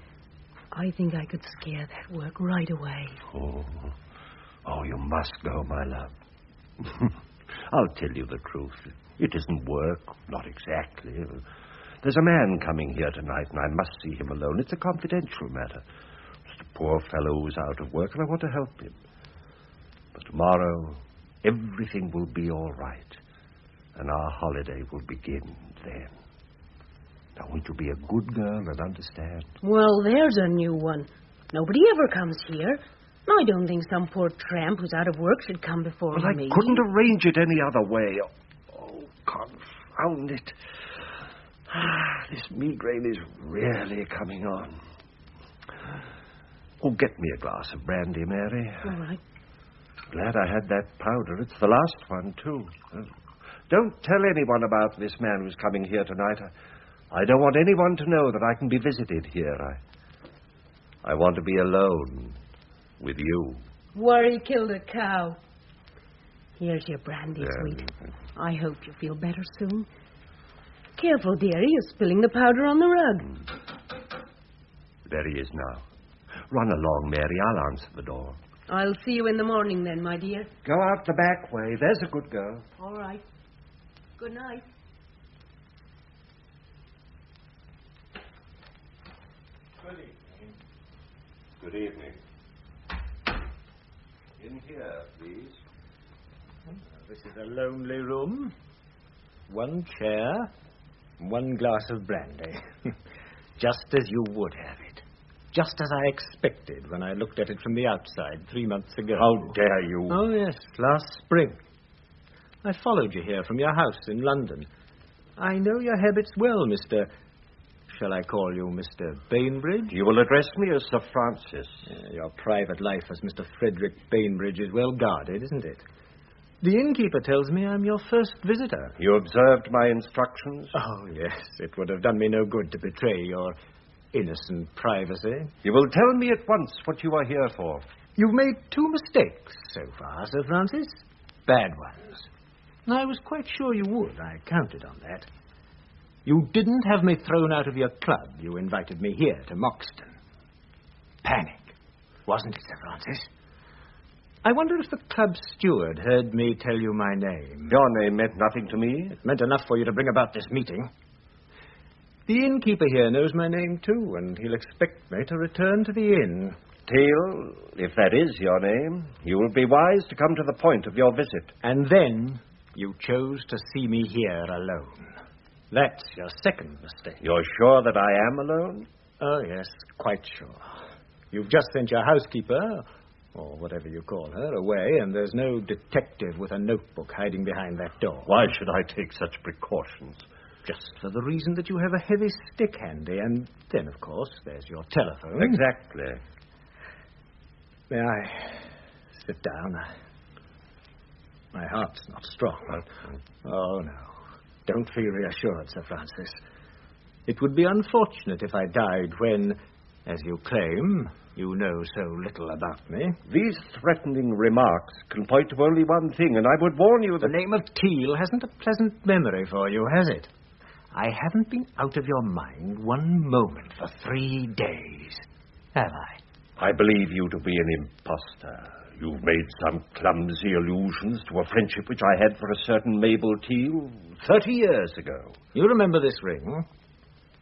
I think I could scare that work right away. Oh, you must go, my love. I'll tell you the truth. It isn't work, not exactly. There's a man coming here tonight, and I must see him alone. It's a confidential matter. Just a poor fellow who's out of work, and I want to help him. But tomorrow, everything will be all right, and our holiday will begin then. Now, won't you be a good girl and understand? Well, there's a new one. Nobody ever comes here. I don't think some poor tramp who's out of work should come before me. Well, I couldn't arrange it any other way. Oh, confound it. This migraine is really coming on. Oh, get me a glass of brandy, Mary. All right. Glad I had that powder. It's the last one, too. Don't tell anyone about this man who's coming here tonight. I don't want anyone to know that I can be visited here. I want to be alone with you. Worry killed a cow. Here's your brandy, sweet. I hope you feel better soon. Careful, dearie. You're spilling the powder on the rug. There he is now. Run along, Mary. I'll answer the door. I'll see you in the morning then, my dear. Go out the back way. There's a good girl. All right. Good night. Good evening. Good evening. In here, please. This is a lonely room. One chair, one glass of brandy. Just as you would have it. Just as I expected when I looked at it from the outside 3 months ago. How dare you? Oh, yes, last spring. I followed you here from your house in London. I know your habits well, Mr. Shall I call you Mr. Bainbridge? You will address me as Sir Francis. Your private life as Mr. Frederick Bainbridge is well guarded, isn't it? The innkeeper tells me I'm your first visitor. You observed my instructions? Oh, yes. It would have done me no good to betray your innocent privacy. You will tell me at once what you are here for. You've made 2 mistakes so far, Sir Francis. Bad ones. I was quite sure you would. I counted on that. You didn't have me thrown out of your club. You invited me here to Moxton. Panic, wasn't it, Sir Francis? I wonder if the club steward heard me tell you my name. Your name meant nothing to me. It meant enough for you to bring about this meeting. The innkeeper here knows my name, too, and he'll expect me to return to the inn. Teal, if that is your name, you will be wise to come to the point of your visit. And then You chose to see me here alone. That's your second mistake. You're sure that I am alone? Oh, yes, quite sure. You've just sent your housekeeper, or whatever you call her, away, and there's no detective with a notebook hiding behind that door. Why should I take such precautions? Just for the reason that you have a heavy stick handy, and then, of course, there's your telephone. Exactly. May I sit down? My heart's not strong. Oh, no. Don't feel reassured, Sir Francis. It would be unfortunate if I died when, as you claim, you know so little about me. These threatening remarks can point to only one thing, and I would warn you that... The name of Teal hasn't a pleasant memory for you, has it? I haven't been out of your mind one moment for 3 days, have I? I believe you to be an impostor. You've made some clumsy allusions to a friendship which I had for a certain Mabel Teal 30 years ago. You remember this ring?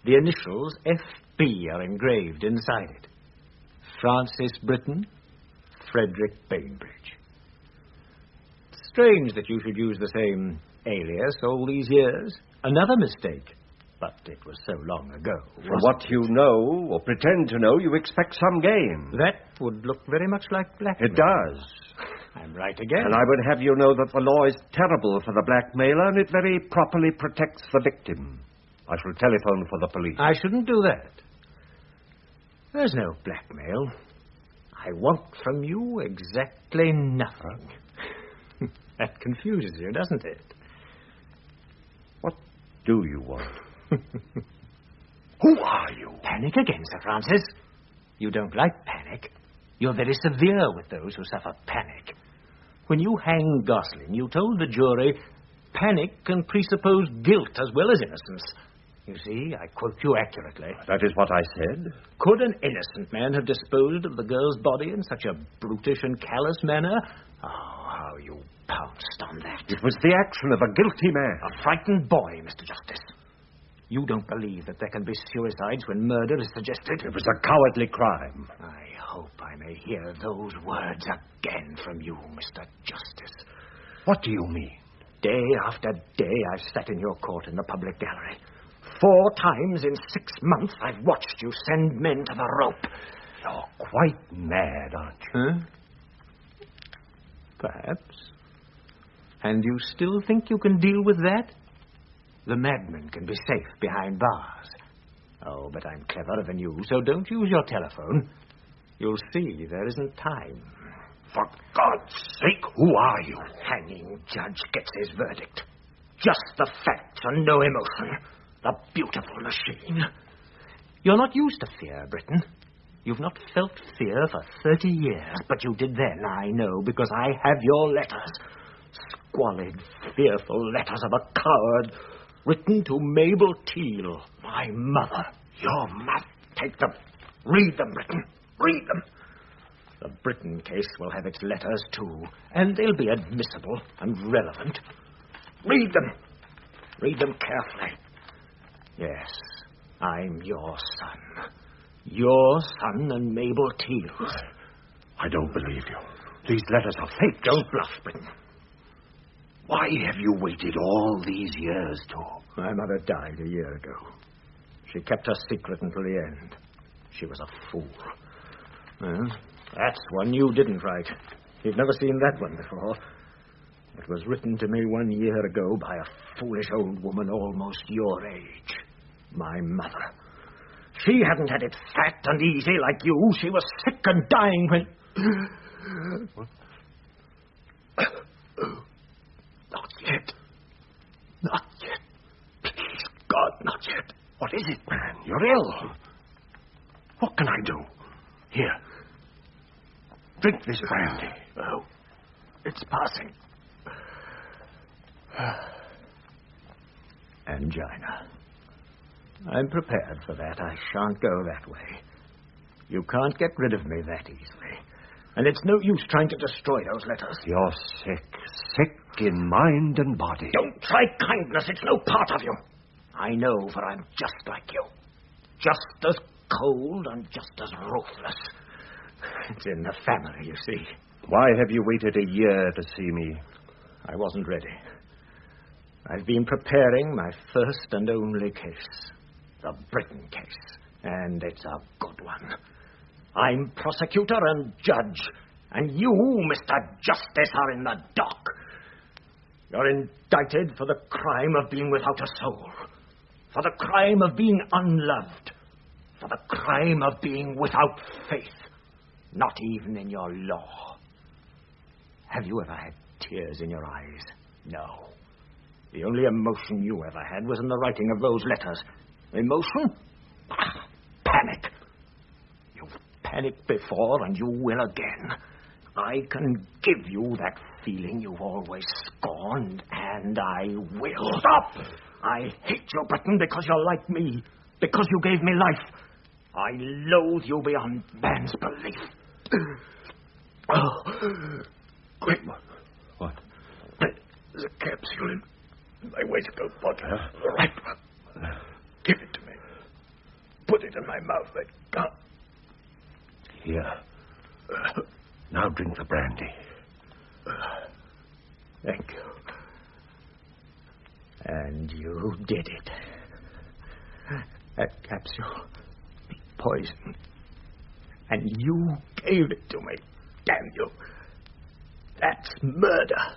The initials F.B. are engraved inside it. Francis Britton, Frederick Bainbridge. Strange that you should use the same alias all these years. Another mistake. But it was so long ago. From what you know, or pretend to know, you expect some gain. That would look very much like blackmail. It does. I'm right again. And I would have you know that the law is terrible for the blackmailer, and it very properly protects the victim. I shall telephone for the police. I shouldn't do that. There's no blackmail. I want from you exactly nothing. That confuses you, doesn't it? What do you want? Who are you? Panic again, Sir Francis. You don't like panic. You're very severe with those who suffer panic. When you hanged Gosling, you told the jury panic can presuppose guilt as well as innocence. You see, I quote you accurately. That is what I said. Could an innocent man have disposed of the girl's body in such a brutish and callous manner? Oh, how you pounced on that. It was the action of a guilty man. A frightened boy, Mr. Justice. You don't believe that there can be suicides when murder is suggested? It was a cowardly crime. I hope I may hear those words again from you, Mr. Justice. What do you mean? Day after day I've sat in your court in the public gallery. 4 times in 6 months I've watched you send men to the rope. You're quite mad, aren't you? Huh? Perhaps. And you still think you can deal with that? The madman can be safe behind bars. Oh, but I'm cleverer than you, so don't use your telephone. You'll see there isn't time. For God's sake, who are you? Hanging judge gets his verdict. Just the facts and no emotion. The beautiful machine. You're not used to fear, Britain. You've not felt fear for 30 years, but you did then, I know, because I have your letters. Squalid, fearful letters of a coward, written to Mabel Teal, my mother. Your mother? Take them. Read them, Britain. Read them. The Britain case will have its letters, too, and they'll be admissible and relevant. Read them. Read them carefully. Yes, I'm your son. Your son and Mabel Teal's. I don't believe you. These letters are fake. Don't bluff, Britain. Why have you waited all these years, Tom? My mother died a year ago. She kept her secret until the end. She was a fool. Well, that's one you didn't write. You've never seen that one before. It was written to me 1 year ago by a foolish old woman almost your age. My mother. She hadn't had it fat and easy like you. She was sick and dying when... What? Not yet. Not yet. Please, God, not yet. What is it, man? You're ill. What can I do? Here. Drink this brandy. Oh, it's passing. Angina. I'm prepared for that. I shan't go that way. You can't get rid of me that easily. And it's no use trying to destroy those letters. You're sick. Sick in mind and body. Don't try kindness. It's no part of you. I know, for I'm just like you. Just as cold and just as ruthless. It's in the family, you see. Why have you waited a year to see me? I wasn't ready. I've been preparing my first and only case. The Britain case. And it's a good one. I'm prosecutor and judge. And you, Mr. Justice, are in the dock. You're indicted for the crime of being without a soul. For the crime of being unloved. For the crime of being without faith. Not even in your law. Have you ever had tears in your eyes? No. The only emotion you ever had was in the writing of those letters. Emotion? Panic. You've panicked before, and you will again. I can give you that feeling you've always scorned, and I will. Stop! I hate you, Britain, because you're like me. Because you gave me life. I loathe you beyond man's belief. Oh. Quick. What? There's a capsule in my waistcoat pocket. The right one. Give it to me. Put it in my mouth. I can't. Here. Now drink the brandy. Thank you. And you did it. That capsule. Poison. And you gave it to me. Damn you. That's murder.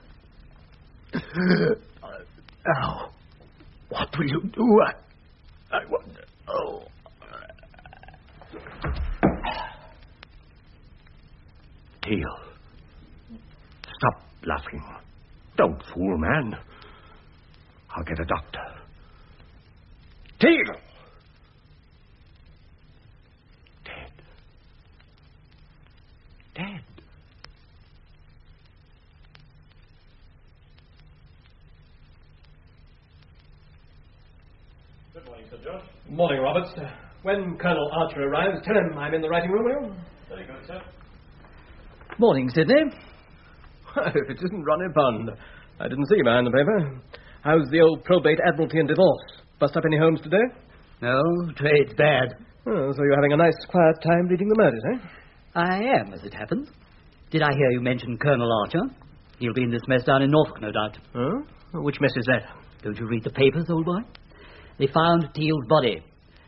Now, what will you do? I wonder. Oh. Teal. Stop laughing. Don't fool, man. I'll get a doctor. Teal! Dead. Dead. Good morning, Sir George. Morning, Roberts. When Colonel Archer arrives, tell him I'm in the writing room, will you? Very good, sir. Morning, Sidney. If it isn't Ronnie Bond. I didn't see you behind the paper. How's the old probate, admiralty, and divorce? Bust up any homes today? No, trade's bad. Oh, so you're having a nice, quiet time reading the murders, eh? I am, as it happens. Did I hear you mention Colonel Archer? He'll be in this mess down in Norfolk, no doubt. Oh? Which mess is that? Don't you read the papers, old boy? They found Teal's body.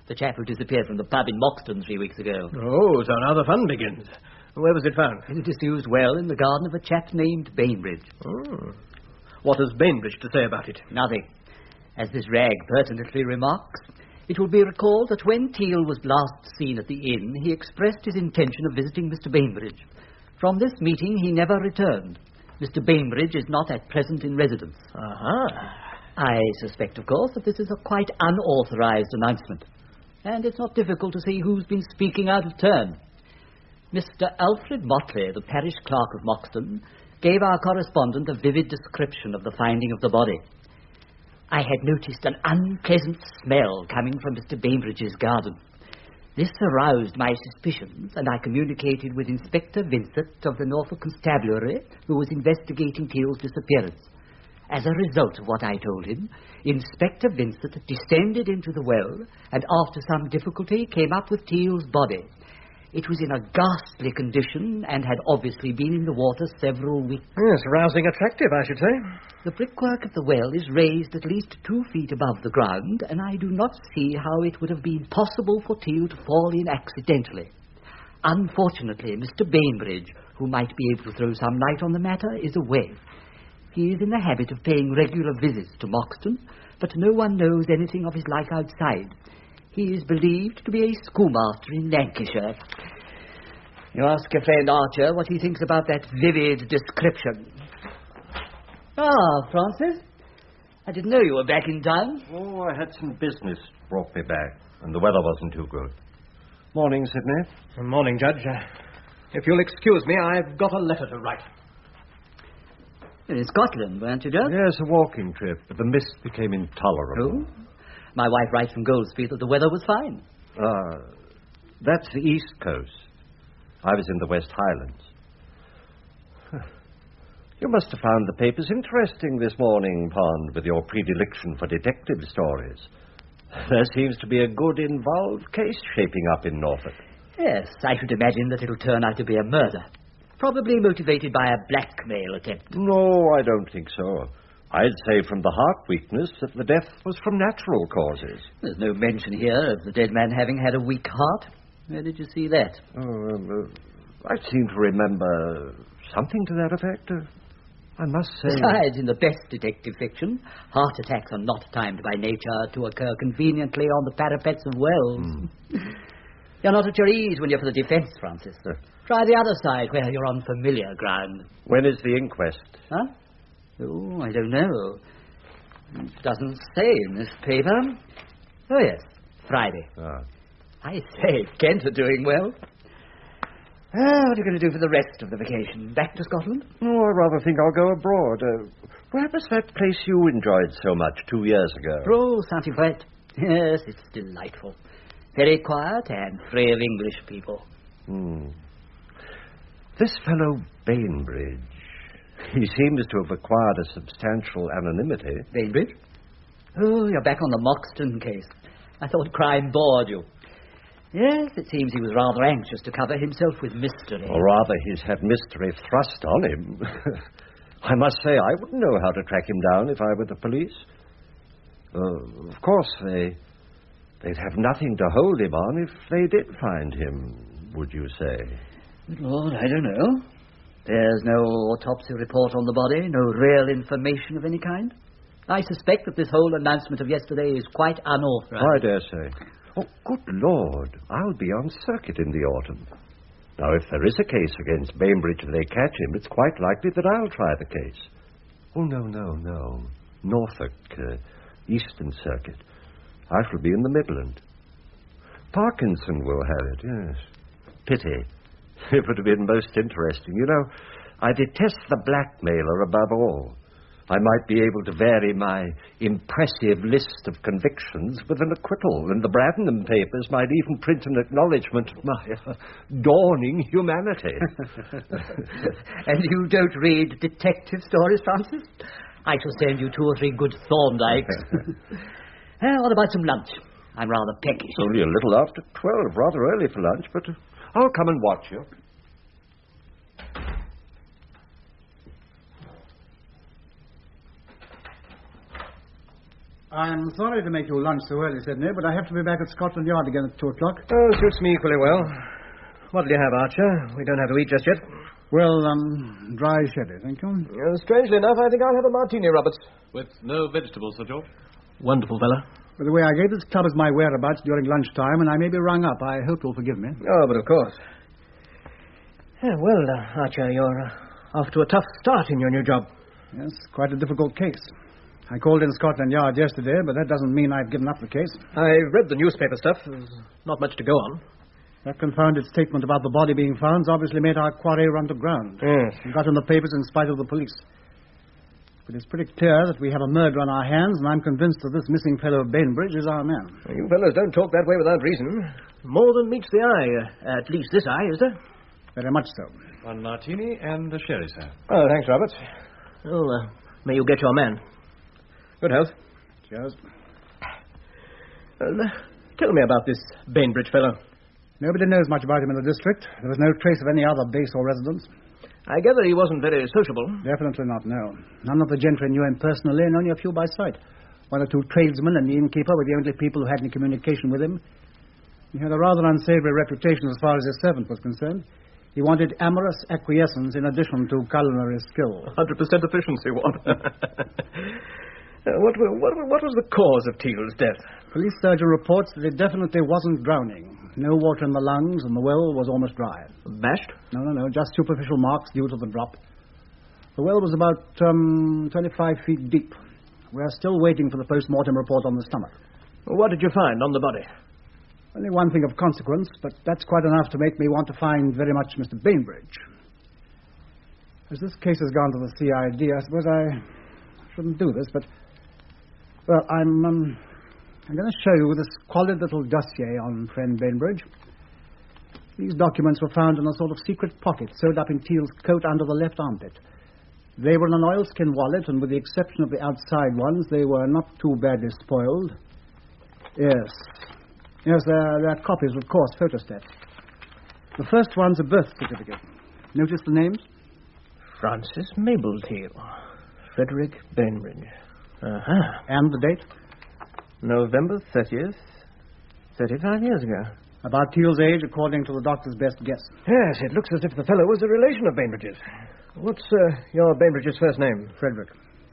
The chap who disappeared from the pub in Moxton 3 weeks ago. Oh, so now the fun begins. Where was it found? In a disused well in the garden of a chap named Bainbridge. Oh. What has Bainbridge to say about it? Nothing. As this rag pertinently remarks, it will be recalled that when Teal was last seen at the inn, he expressed his intention of visiting Mr. Bainbridge. From this meeting, he never returned. Mr. Bainbridge is not at present in residence. Aha. I suspect, of course, that this is a quite unauthorized announcement. And it's not difficult to see who's been speaking out of turn. Mr. Alfred Motley, the parish clerk of Moxton, gave our correspondent a vivid description of the finding of the body. I had noticed an unpleasant smell coming from Mr. Bainbridge's garden. This aroused my suspicions, and I communicated with Inspector Vincent of the Norfolk Constabulary, who was investigating Teal's disappearance. As a result of what I told him, Inspector Vincent descended into the well, and after some difficulty came up with Teal's body. It was in a ghastly condition and had obviously been in the water several weeks. Yes, rousing attractive, I should say. The brickwork of the well is raised at least 2 feet above the ground, and I do not see how it would have been possible for Teal to fall in accidentally. Unfortunately, Mr. Bainbridge, who might be able to throw some light on the matter, is away. He is in the habit of paying regular visits to Moxton, but no one knows anything of his life outside. He is believed to be a schoolmaster in Lancashire. You ask your friend Archer what he thinks about that vivid description. Ah, Francis. I didn't know you were back in town. Oh, I had some business brought me back, and the weather wasn't too good. Morning, Sidney. Morning, Judge. If you'll excuse me, I've got a letter to write. You're in Scotland, weren't you, Judge? Yes, a walking trip, but the mist became intolerable. Oh? My wife writes from Goldspeed that the weather was fine. That's the East Coast. I was in the West Highlands. You must have found the papers interesting this morning, Pond, with your predilection for detective stories. There seems to be a good involved case shaping up in Norfolk. Yes, I should imagine that it'll turn out to be a murder. Probably motivated by a blackmail attempt. No, I don't think so. I'd say from the heart weakness that the death was from natural causes. There's no mention here of the dead man having had a weak heart. Where did you see that? I seem to remember something to that effect. I must say... Besides, in the best detective fiction, heart attacks are not timed by nature to occur conveniently on the parapets of wells. You're not at your ease when you're for the defense, Francis. Try the other side, where you're on familiar ground. When is the inquest? Huh? Oh, I don't know. It doesn't say in this paper. Oh, yes, Friday. I say, Kent are doing well. What are you going to do for the rest of the vacation? Back to Scotland? Oh, I rather think I'll go abroad. Where was that place you enjoyed so much 2 years ago? Oh, Saint-Yvette. Yes, it's delightful. Very quiet and free of English people. This fellow Bainbridge, he seems to have acquired a substantial anonymity. Bainbridge? Oh, you're back on the Moxton case. I thought crime bored you. Yes, it seems he was rather anxious to cover himself with mystery. Or rather, he's had mystery thrust on him. I must say, I wouldn't know how to track him down if I were the police. Of course, they'd have nothing to hold him on if they did find him, would you say? Good Lord, I don't know. There's no autopsy report on the body, no real information of any kind. I suspect that this whole announcement of yesterday is quite unauthorized. I dare say. Oh, good Lord, I'll be on circuit in the autumn. Now, if there is a case against Bainbridge and they catch him, it's quite likely that I'll try the case. Oh, no. Norfolk, Eastern Circuit. I shall be in the Midland. Parkinson will have it, yes. Pity. It would have been most interesting. You know, I detest the blackmailer above all. I might be able to vary my impressive list of convictions with an acquittal, and the Bradenham papers might even print an acknowledgement of my dawning humanity. And you don't read detective stories, Francis? I shall send you 2 or 3 good Thorndikes. What about some lunch? I'm rather peckish. It's only a little after 12, rather early for lunch, but I'll come and watch you. I'm sorry to make you lunch so early, Sydney, but I have to be back at Scotland Yard again at 2 o'clock. Oh, suits me equally well. What'll you have, Archer? We don't have to eat just yet. Well, dry sherry, thank you. Strangely enough, I think I'll have a martini, Roberts. With no vegetables, Sir George? Wonderful fella. By the way, I gave this club as my whereabouts during lunchtime, and I may be rung up. I hope you'll forgive me. Oh, but of course. Well, Archer, you're off to a tough start in your new job. Yes, quite a difficult case. I called in Scotland Yard yesterday, but that doesn't mean I've given up the case. I read the newspaper stuff. There's not much to go on. That confounded statement about the body being found obviously made our quarry run to ground. Yes. It got in the papers in spite of the police. But it's pretty clear that we have a murder on our hands, and I'm convinced that this missing fellow Bainbridge is our man. You fellows don't talk that way without reason. More than meets the eye. At least this eye, is there? Very much so. 1 martini and a sherry, sir. Oh, thanks, Roberts. Well, may you get your man. Good health. Cheers. Tell me about this Bainbridge fellow. Nobody knows much about him in the district. There was no trace of any other base or residence. I gather he wasn't very sociable. Definitely not, no. None of the gentry knew him personally, and only a few by sight. 1 or 2 tradesmen and the innkeeper were the only people who had any communication with him. He had a rather unsavory reputation as far as his servant was concerned. He wanted amorous acquiescence in addition to culinary skill. 100% efficiency, what? What was the cause of Teal's death? Police surgeon reports that it definitely wasn't drowning. No water in the lungs, and the well was almost dry. Bashed? No, just superficial marks due to the drop. The well was about 25 feet deep. We're still waiting for the post-mortem report on the stomach. What did you find on the body? Only one thing of consequence, but that's quite enough to make me want to find very much Mr. Bainbridge. As this case has gone to the CID, I suppose I shouldn't do this, but... Well, I'm going to show you this squalid little dossier on friend Bainbridge. These documents were found in a sort of secret pocket sewed up in Teal's coat under the left armpit. They were in an oilskin wallet, and with the exception of the outside ones, they were not too badly spoiled. Yes, they're copies, of course, photostats. The first one's a birth certificate. Notice the names? Francis Mabel Teal. Frederick Bainbridge. Uh-huh. And the date? November 30th, 35 years ago. About Teal's age, according to the doctor's best guess. Yes, it looks as if the fellow was a relation of Bainbridge's. What's your Bainbridge's first name? Frederick.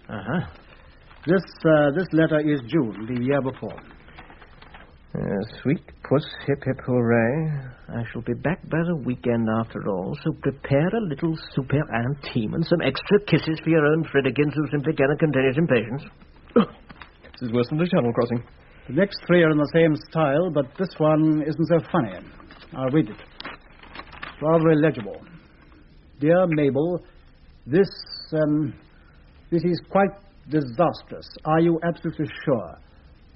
Uh-huh. This letter is June, the year before. Sweet puss, hip, hip, hooray. I shall be back by the weekend after all, so prepare a little super intime and some extra kisses for your own Fredrikins who simply cannot contain his impatience. This is worse than the Channel crossing. The next three are in the same style, but this one isn't so funny. I'll read it. It's rather illegible. Dear Mabel, this is quite disastrous. Are you absolutely sure?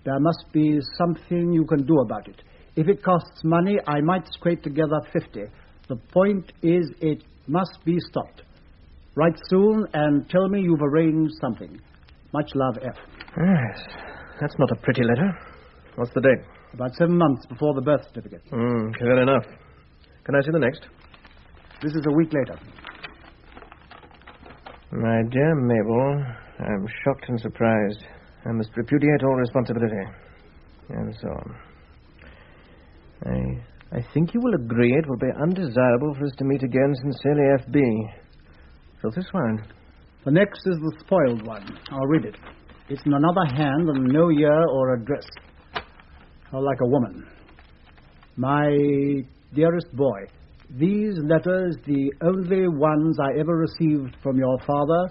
There must be something you can do about it. If it costs money, I might scrape together 50. The point is, it must be stopped. Write soon and tell me you've arranged something. Much love, F. Yes, that's not a pretty letter. What's the date? About 7 months before the birth certificate. Clear enough. Can I see the next? This is a week later. My dear Mabel, I'm shocked and surprised. I must repudiate all responsibility. And so on. I think you will agree it will be undesirable for us to meet again, sincerely, F.B. Filthy swine. The next is the spoiled one. I'll read it. It's in another hand and no year or address. How like a woman. My dearest boy, these letters, the only ones I ever received from your father,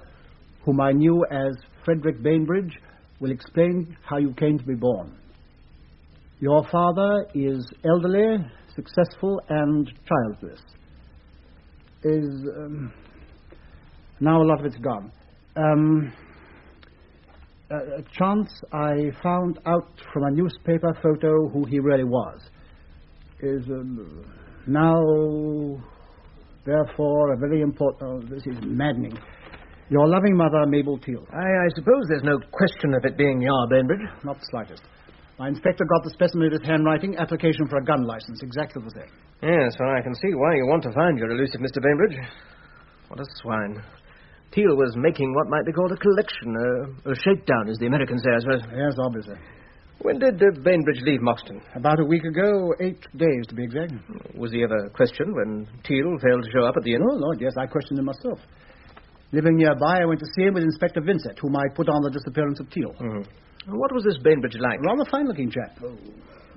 whom I knew as Frederick Bainbridge, will explain how you came to be born. Your father is elderly, successful, and childless. Now a lot of it's gone. Chance I found out from a newspaper photo who he really was. Now, therefore, a very important... this is maddening. Your loving mother, Mabel Teal. I suppose there's no question of it being your Bainbridge? Not the slightest. My inspector got the specimen of his handwriting, application for a gun license, exactly the same. Yes, well, I can see why you want to find your elusive Mr. Bainbridge. What a swine. Teal was making what might be called a collection, a shakedown, as the Americans say, I suppose. Yes, obviously. When did Bainbridge leave Moxton? About a week ago, 8 days to be exact. Was he ever questioned when Teal failed to show up at the inn? Oh, Lord, yes, I questioned him myself. Living nearby, I went to see him with Inspector Vincent, whom I put on the disappearance of Teal. Mm-hmm. What was this Bainbridge like? Rather fine-looking chap.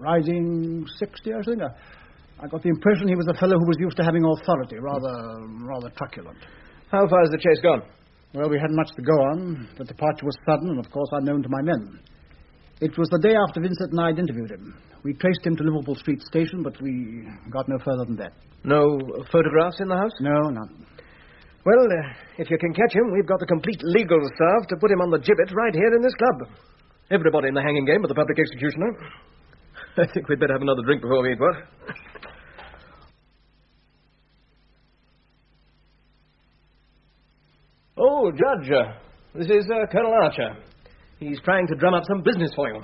Rising 60, I think. I got the impression he was a fellow who was used to having authority, rather truculent. How far has the chase gone? Well, we hadn't much to go on. The departure was sudden and, of course, unknown to my men. It was the day after Vincent and I had interviewed him. We traced him to Liverpool Street Station, but we got no further than that. No photographs in the house? No, none. Well, if you can catch him, we've got the complete legal staff to put him on the gibbet right here in this club. Everybody in the hanging game but the public executioner. I think we'd better have another drink before we eat, what? Oh, Judge, this is Colonel Archer. He's trying to drum up some business for you.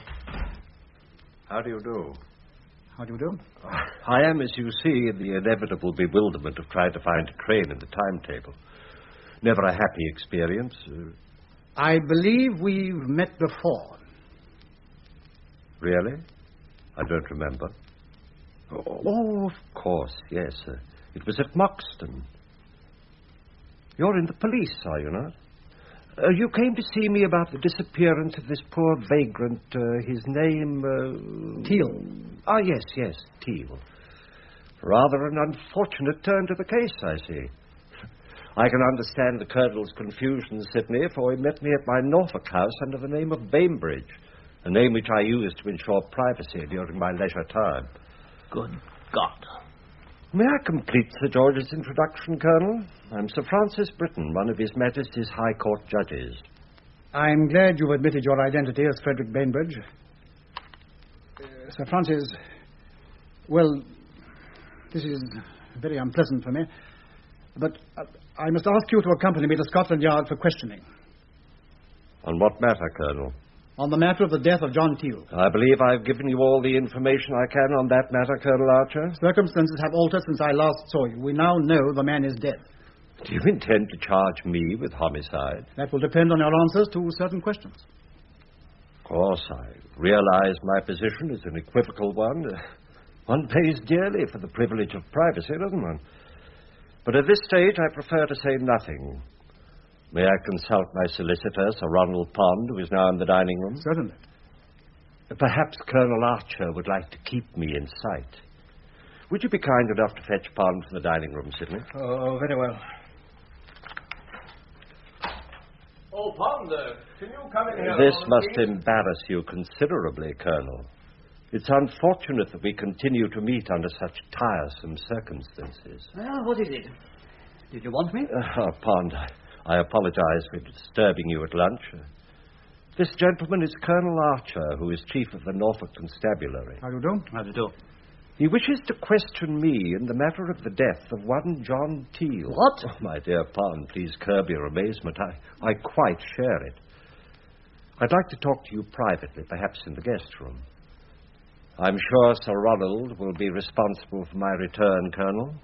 How do you do? How do you do? I am, as you see, in the inevitable bewilderment of trying to find a train in the timetable. Never a happy experience. I believe we've met before. Really? I don't remember. Oh, of course, yes. It was at Moxton. You're in the police, are you not? You came to see me about the disappearance of this poor vagrant, his name... Teal. Ah, yes, Teal. Rather an unfortunate turn to the case, I see. I can understand the Colonel's confusion, Sydney, for he met me at my Norfolk house under the name of Bainbridge, a name which I used to ensure privacy during my leisure time. Good God. May I complete Sir George's introduction, Colonel? I'm Sir Francis Britton, one of His Majesty's High Court judges. I'm glad you've admitted your identity as Frederick Bainbridge. Sir Francis, well, this is very unpleasant for me, but I must ask you to accompany me to Scotland Yard for questioning. On what matter, Colonel? On the matter of the death of John Teal. I believe I've given you all the information I can on that matter, Colonel Archer. Circumstances have altered since I last saw you. We now know the man is dead. Do you intend to charge me with homicide? That will depend on your answers to certain questions. Of course, I realize my position is an equivocal one. One pays dearly for the privilege of privacy, doesn't one? But at this stage, I prefer to say nothing. May I consult my solicitor, Sir Ronald Pond, who is now in the dining room? Certainly. Perhaps Colonel Archer would like to keep me in sight. Would you be kind enough to fetch Pond from the dining room, Sidney? Oh, very well. Oh, Pond, can you come in here? This must embarrass you considerably, Colonel. It's unfortunate that we continue to meet under such tiresome circumstances. Well, what is it? Did you want me? Pond, I apologize for disturbing you at lunch. This gentleman is Colonel Archer, who is chief of the Norfolk Constabulary. How do you do? How do you do? He wishes to question me in the matter of the death of one John Teal. What? Oh, my dear Pond, please curb your amazement. I quite share it. I'd like to talk to you privately, perhaps in the guest room. I'm sure Sir Ronald will be responsible for my return, Colonel.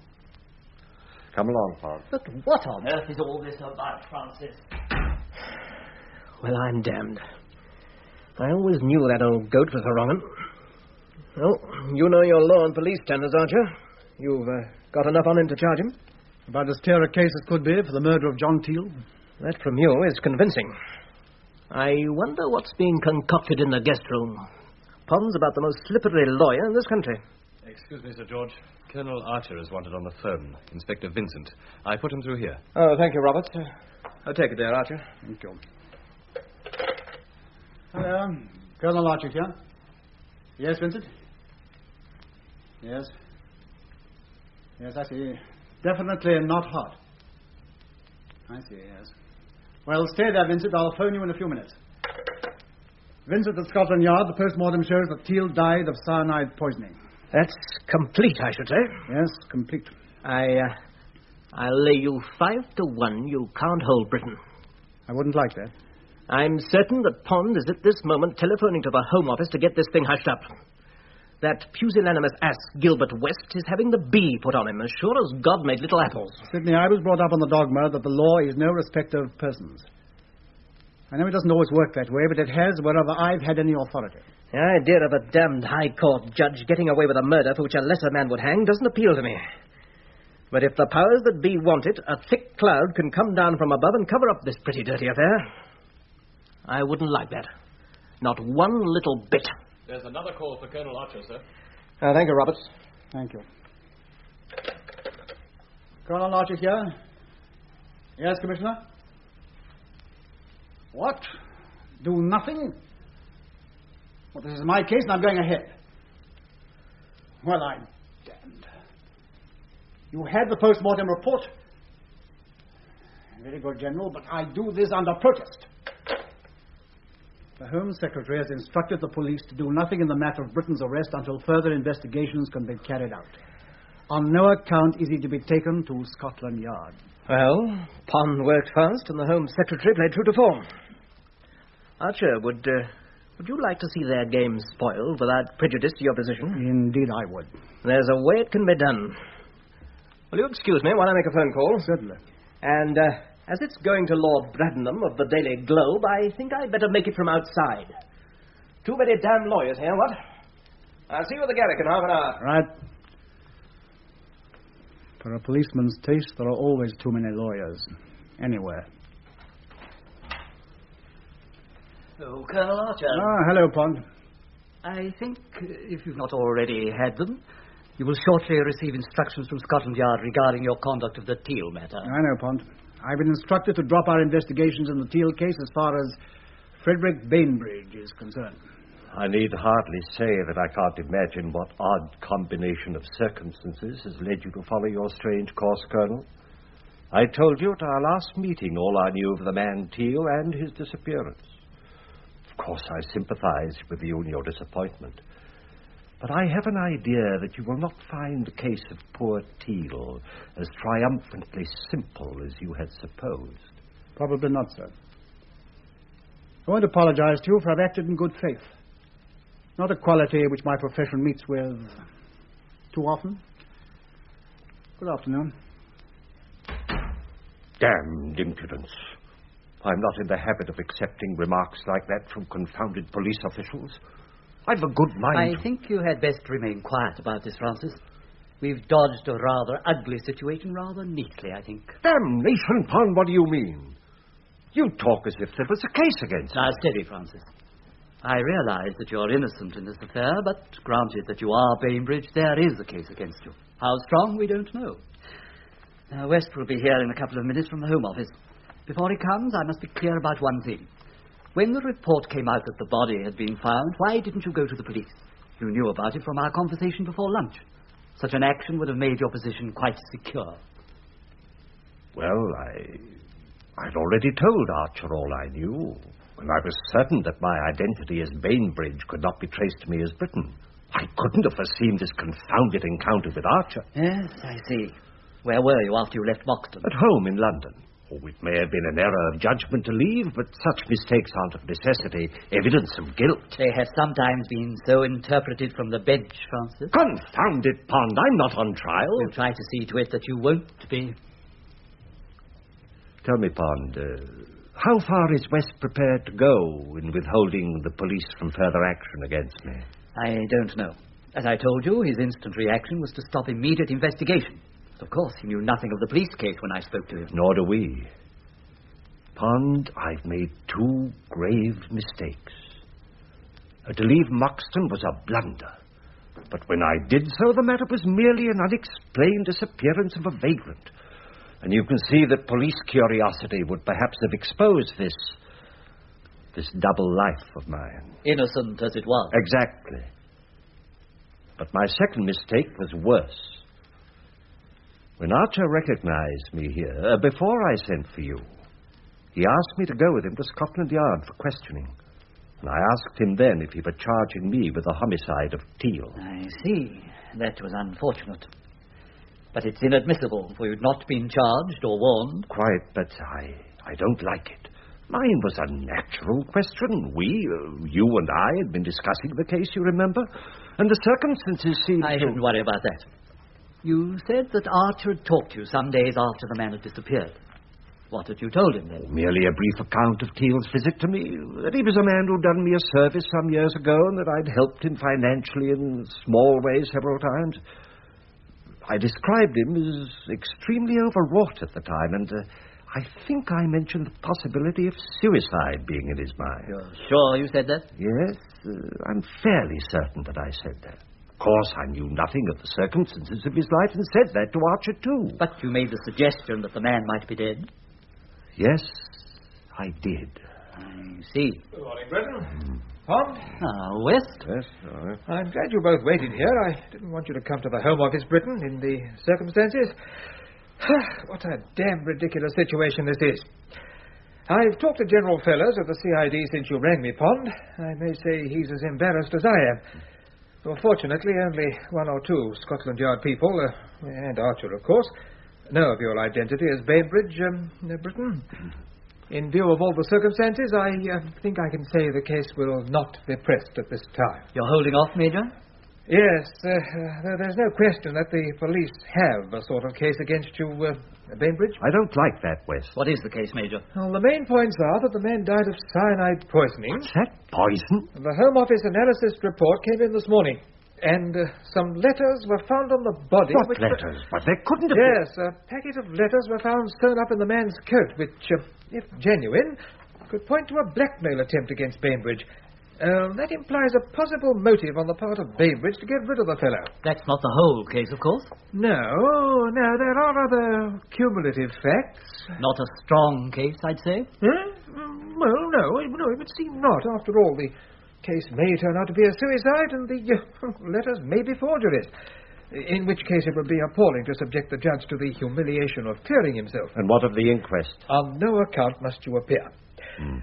Come along, Pond. But what on earth is all this about, Francis? Well, I'm damned. I always knew that old goat was a wrong 'un. Well, you know your law and police standards, Archer. You've got enough on him to charge him? About as clear a case as could be for the murder of John Teal. That from you is convincing. I wonder what's being concocted in the guest room. Pond's about the most slippery lawyer in this country. Excuse me, Sir George. Colonel Archer is wanted on the phone. Inspector Vincent. I put him through here. Oh, thank you, Robert. I'll take it there, Archer. Thank you. Hello. Colonel Archer here. Yes, Vincent? Yes. Yes, I see. Definitely not hot. I see, yes. Well, stay there, Vincent. I'll phone you in a few minutes. Vincent at Scotland Yard, the postmortem shows that Teal died of cyanide poisoning. That's complete, I should say. Yes, complete. I'll lay you 5-1 you can't hold Britain. I wouldn't like that. I'm certain that Pond is at this moment telephoning to the Home Office to get this thing hushed up. That pusillanimous ass Gilbert West is having the bee put on him, as sure as God made little apples. Sidney, I was brought up on the dogma that the law is no respecter of persons. I know it doesn't always work that way, but it has wherever I've had any authority. The idea of a damned High Court judge getting away with a murder for which a lesser man would hang doesn't appeal to me. But if the powers that be want it, a thick cloud can come down from above and cover up this pretty dirty affair. I wouldn't like that. Not one little bit. There's another call for Colonel Archer, sir. Thank you, Roberts. Thank you. Colonel Archer here. Yes, Commissioner? What? Do nothing? Well, this is my case, and I'm going ahead. Well, I'm damned. You had the post-mortem report. Very good, General, but I do this under protest. The Home Secretary has instructed the police to do nothing in the matter of Britain's arrest until further investigations can be carried out. On no account is he to be taken to Scotland Yard. Well, Pond worked fast, and the Home Secretary played true to form. Archer, would you like to see their game spoiled without prejudice to your position? Indeed I would. There's a way it can be done. Will you excuse me while I make a phone call? Certainly. And, as it's going to Lord Bradenham of the Daily Globe, I think I'd better make it from outside. Too many damn lawyers here, what? I'll see you at the Garrick in half an hour. Right. For a policeman's taste, there are always too many lawyers. Anywhere. Oh, Colonel Archer. Ah, hello, Pond. I think, if you've not already had them, you will shortly receive instructions from Scotland Yard regarding your conduct of the Teal matter. I know, Pond. I've been instructed to drop our investigations in the Teal case as far as Frederick Bainbridge is concerned. I need hardly say that I can't imagine what odd combination of circumstances has led you to follow your strange course, Colonel. I told you at our last meeting all I knew of the man Teal and his disappearance. Of course, I sympathize with you in your disappointment. But I have an idea that you will not find the case of poor Teal as triumphantly simple as you had supposed. Probably not, sir. I want to apologize to you for I've acted in good faith. Not a quality which my profession meets with too often. Good afternoon. Damned impudence. I'm not in the habit of accepting remarks like that from confounded police officials. I've a good mind. I think you had best remain quiet about this, Francis. We've dodged a rather ugly situation rather neatly, I think. Damnation, Pond, what do you mean? You talk as if there was a case against me. Now, steady, Francis. I realize that you're innocent in this affair, but granted that you are Bainbridge, there is a case against you. How strong, we don't know. West will be here in a couple of minutes from the Home Office. Before he comes, I must be clear about one thing. When the report came out that the body had been found, why didn't you go to the police? You knew about it from our conversation before lunch. Such an action would have made your position quite secure. Well, I'd already told Archer all I knew, when I was certain that my identity as Bainbridge could not be traced to me as Britain. I couldn't have foreseen this confounded encounter with Archer. Yes, I see. Where were you after you left Moxton? At home in London. Oh, it may have been an error of judgment to leave, but such mistakes aren't of necessity evidence of guilt. They have sometimes been so interpreted from the bench, Francis. Confound it, Pond, I'm not on trial. We'll try to see to it that you won't be. Tell me, Pond, how far is West prepared to go in withholding the police from further action against me? I don't know. As I told you, his instant reaction was to stop immediate investigation. Of course, he knew nothing of the police case when I spoke to him. Nor do we. Pond, I've made two grave mistakes. To leave Moxton was a blunder. But when I did so, the matter was merely an unexplained disappearance of a vagrant. And you can see that police curiosity would perhaps have exposed this double life of mine. Innocent as it was. Exactly. But my second mistake was worse. When Archer recognized me here, before I sent for you, he asked me to go with him to Scotland Yard for questioning. And I asked him then if he were charging me with the homicide of Teal. I see. That was unfortunate. But it's inadmissible for you'd not been charged or warned. Quite, but I don't like it. Mine was a natural question. You and I had been discussing the case, you remember? And the circumstances seemed I shouldn't worry about that. You said that Archer had talked to you some days after the man had disappeared. What had you told him then? Merely a brief account of Teal's visit to me. That he was a man who'd done me a service some years ago and that I'd helped him financially in small ways several times. I described him as extremely overwrought at the time, and I think I mentioned the possibility of suicide being in his mind. You're sure you said that? Yes, I'm fairly certain that I said that. Of course, I knew nothing of the circumstances of his life and said that to Archer, too. But you made the suggestion that the man might be dead? Yes, I did. I see. Good morning, Bretton. Pond? West? Yes, all right. I'm glad you both waited here. I didn't want you to come to the Home Office, Britton, in the circumstances. What a damn ridiculous situation this is. I've talked to General Fellers of the CID since you rang me, Pond. I may say he's as embarrassed as I am. Well, fortunately, only one or two Scotland Yard people, and Archer, of course, know of your identity as Bainbridge, Britton. In view of all the circumstances, I think I can say the case will not be pressed at this time. You're holding off, Major? Yes, there's no question that the police have a sort of case against you, Bainbridge. I don't like that, West. What is the case, Major? Well, the main points are that the man died of cyanide poisoning. What's that? Poison? The Home Office analysis report came in this morning, and some letters were found on the body. What letters? But there couldn't have been. Yes, a packet of letters were found sewn up in the man's coat, which, if genuine, could point to a blackmail attempt against Bainbridge. That implies a possible motive on the part of Bainbridge to get rid of the fellow. That's not the whole case, of course. No, there are other cumulative facts. Not a strong case, I'd say. Well, no, it would seem not. After all, the case may turn out to be a suicide, and the letters may be forgeries. In which case it would be appalling to subject the judge to the humiliation of clearing himself. And what of the inquest? On no account must you appear.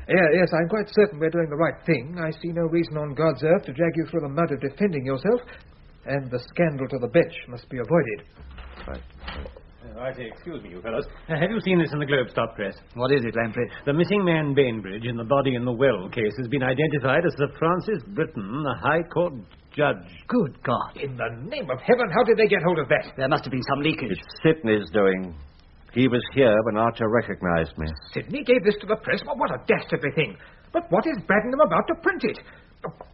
Yes, I'm quite certain we're doing the right thing. I see no reason on God's earth to drag you through the mud of defending yourself, and the scandal to the bench must be avoided. Right. I say, excuse me, you fellows. Have you seen this in the Globe-Stop press? What is it, Lamprey? The missing man Bainbridge in the body in the well case has been identified as Sir Francis Britton, the High Court judge. Good God. In the name of heaven, how did they get hold of that? There must have been some leakage. It's Sydney's doing. He was here when Archer recognized me. Sidney gave this to the press. What a dastardly thing. But what is Braddon about to print it?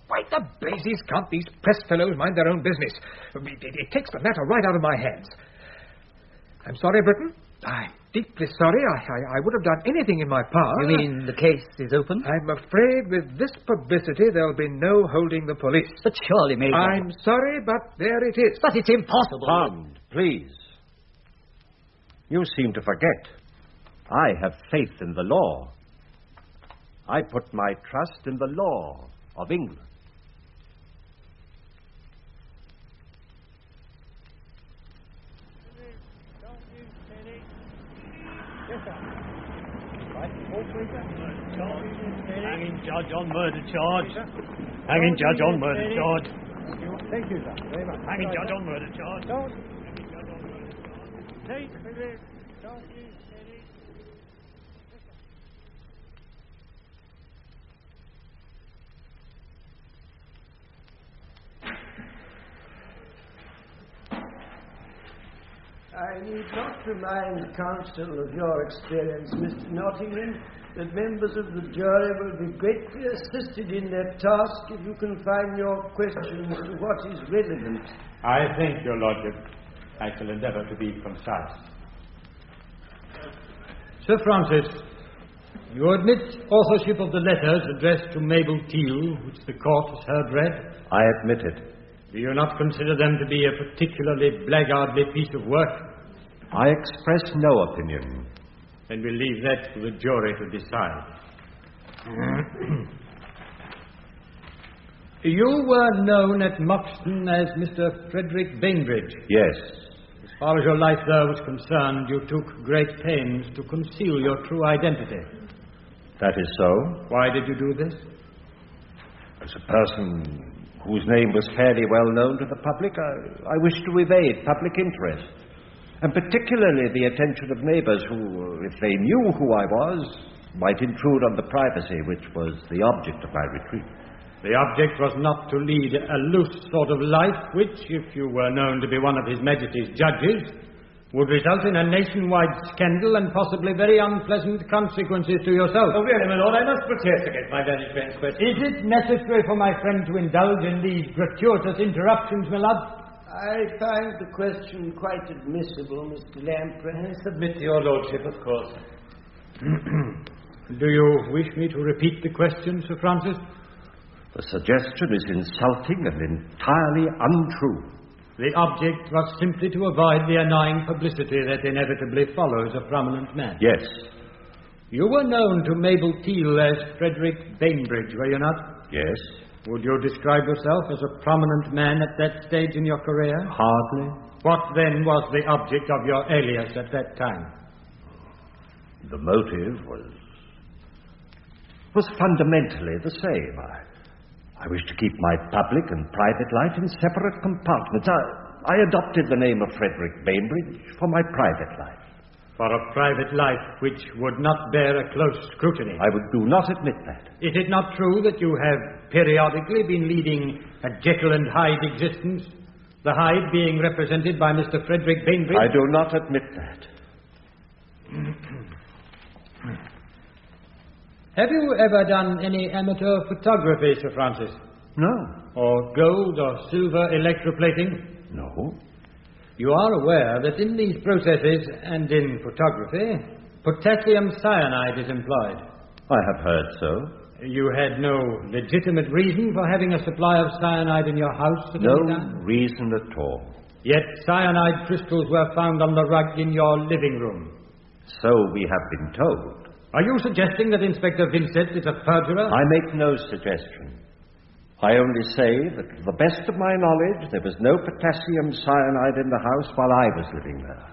Why the blazes can't these press fellows mind their own business? It takes the matter right out of my hands. I'm sorry, Britton. I'm deeply sorry. I would have done anything in my power. You mean the case is open? I'm afraid with this publicity there'll be no holding the police. But surely, Major... I'm sorry, but there it is. But it's impossible. Pond, please. You seem to forget. I have faith in the law. I put my trust in the law of England. Hanging judge on murder charge. Hanging judge on murder charge. Thank you, sir. Very much. Hanging judge on murder charge. Take the risk. Don't you steady. I need not remind counsel of your experience, Mr. Nottingham, that members of the jury will be greatly assisted in their task if you confine your questions to what is relevant. I thank your lordship. I shall endeavour to be concise. Sir Francis, you admit authorship of the letters addressed to Mabel Teal, which the court has heard read? I admit it. Do you not consider them to be a particularly blackguardly piece of work? I express no opinion. Then we leave that to the jury to decide. You were known at Moxton as Mr. Frederick Bainbridge. Yes. As far as your life there was concerned, you took great pains to conceal your true identity. That is so. Why did you do this? As a person whose name was fairly well known to the public, I wished to evade public interest. And particularly the attention of neighbours who, if they knew who I was, might intrude on the privacy which was the object of my retreat. The object was not to lead a loose sort of life, which, if you were known to be one of His Majesty's judges, would result in a nationwide scandal and possibly very unpleasant consequences to yourself. Oh, really, my lord, I must protest against my very friend's question. Is it necessary for my friend to indulge in these gratuitous interruptions, my lord? I find the question quite admissible, Mr. Lamprey. I submit to your lordship, of course. Do you wish me to repeat the question, Sir Francis? The suggestion is insulting and entirely untrue. The object was simply to avoid the annoying publicity that inevitably follows a prominent man. Yes. You were known to Mabel Teal as Frederick Bainbridge, were you not? Yes. Would you describe yourself as a prominent man at that stage in your career? Hardly. What then was the object of your alias at that time? The motive was fundamentally the same. I wish to keep my public and private life in separate compartments. I adopted the name of Frederick Bainbridge for my private life. For a private life which would not bear a close scrutiny. I do not admit that. Is it not true that you have periodically been leading a Jekyll and Hyde existence? The Hyde being represented by Mr. Frederick Bainbridge? I do not admit that. Have you ever done any amateur photography, Sir Francis? No. Or gold or silver electroplating? No. You are aware that in these processes and in photography, potassium cyanide is employed. I have heard so. You had no legitimate reason for having a supply of cyanide in your house at any time? No reason at all. Yet cyanide crystals were found on the rug in your living room. So we have been told. Are you suggesting that Inspector Vincent is a perjurer? I make no suggestion. I only say that to the best of my knowledge, there was no potassium cyanide in the house while I was living there.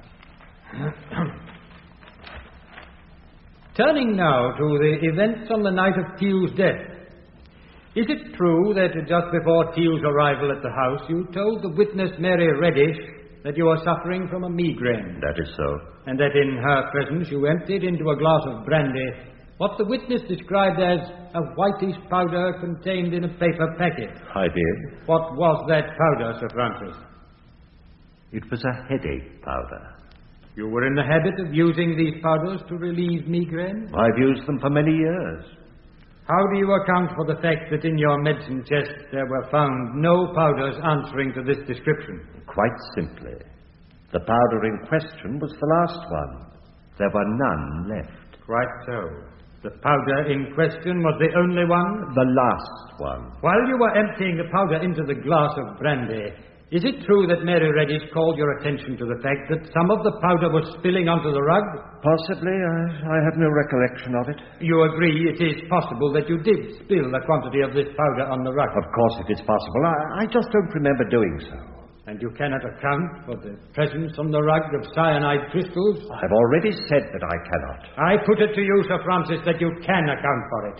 Turning now to the events on the night of Teal's death. Is it true that just before Teal's arrival at the house, you told the witness Mary Reddish that you were suffering from a migraine? That is so. And that in her presence you emptied into a glass of brandy what the witness described as a whitish powder contained in a paper packet? I did. What was that powder, Sir Francis? It was a headache powder. You were in the habit of using these powders to relieve migraine? I've used them for many years. How do you account for the fact that in your medicine chest there were found no powders answering to this description? Quite simply. The powder in question was the last one. There were none left. Quite so. The powder in question was the only one? The last one. While you were emptying the powder into the glass of brandy, is it true that Mary Reddish called your attention to the fact that some of the powder was spilling onto the rug? Possibly. I have no recollection of it. You agree it is possible that you did spill a quantity of this powder on the rug? Of course it is possible. I just don't remember doing so. And you cannot account for the presence on the rug of cyanide crystals? I've already said that I cannot. I put it to you, Sir Francis, that you can account for it.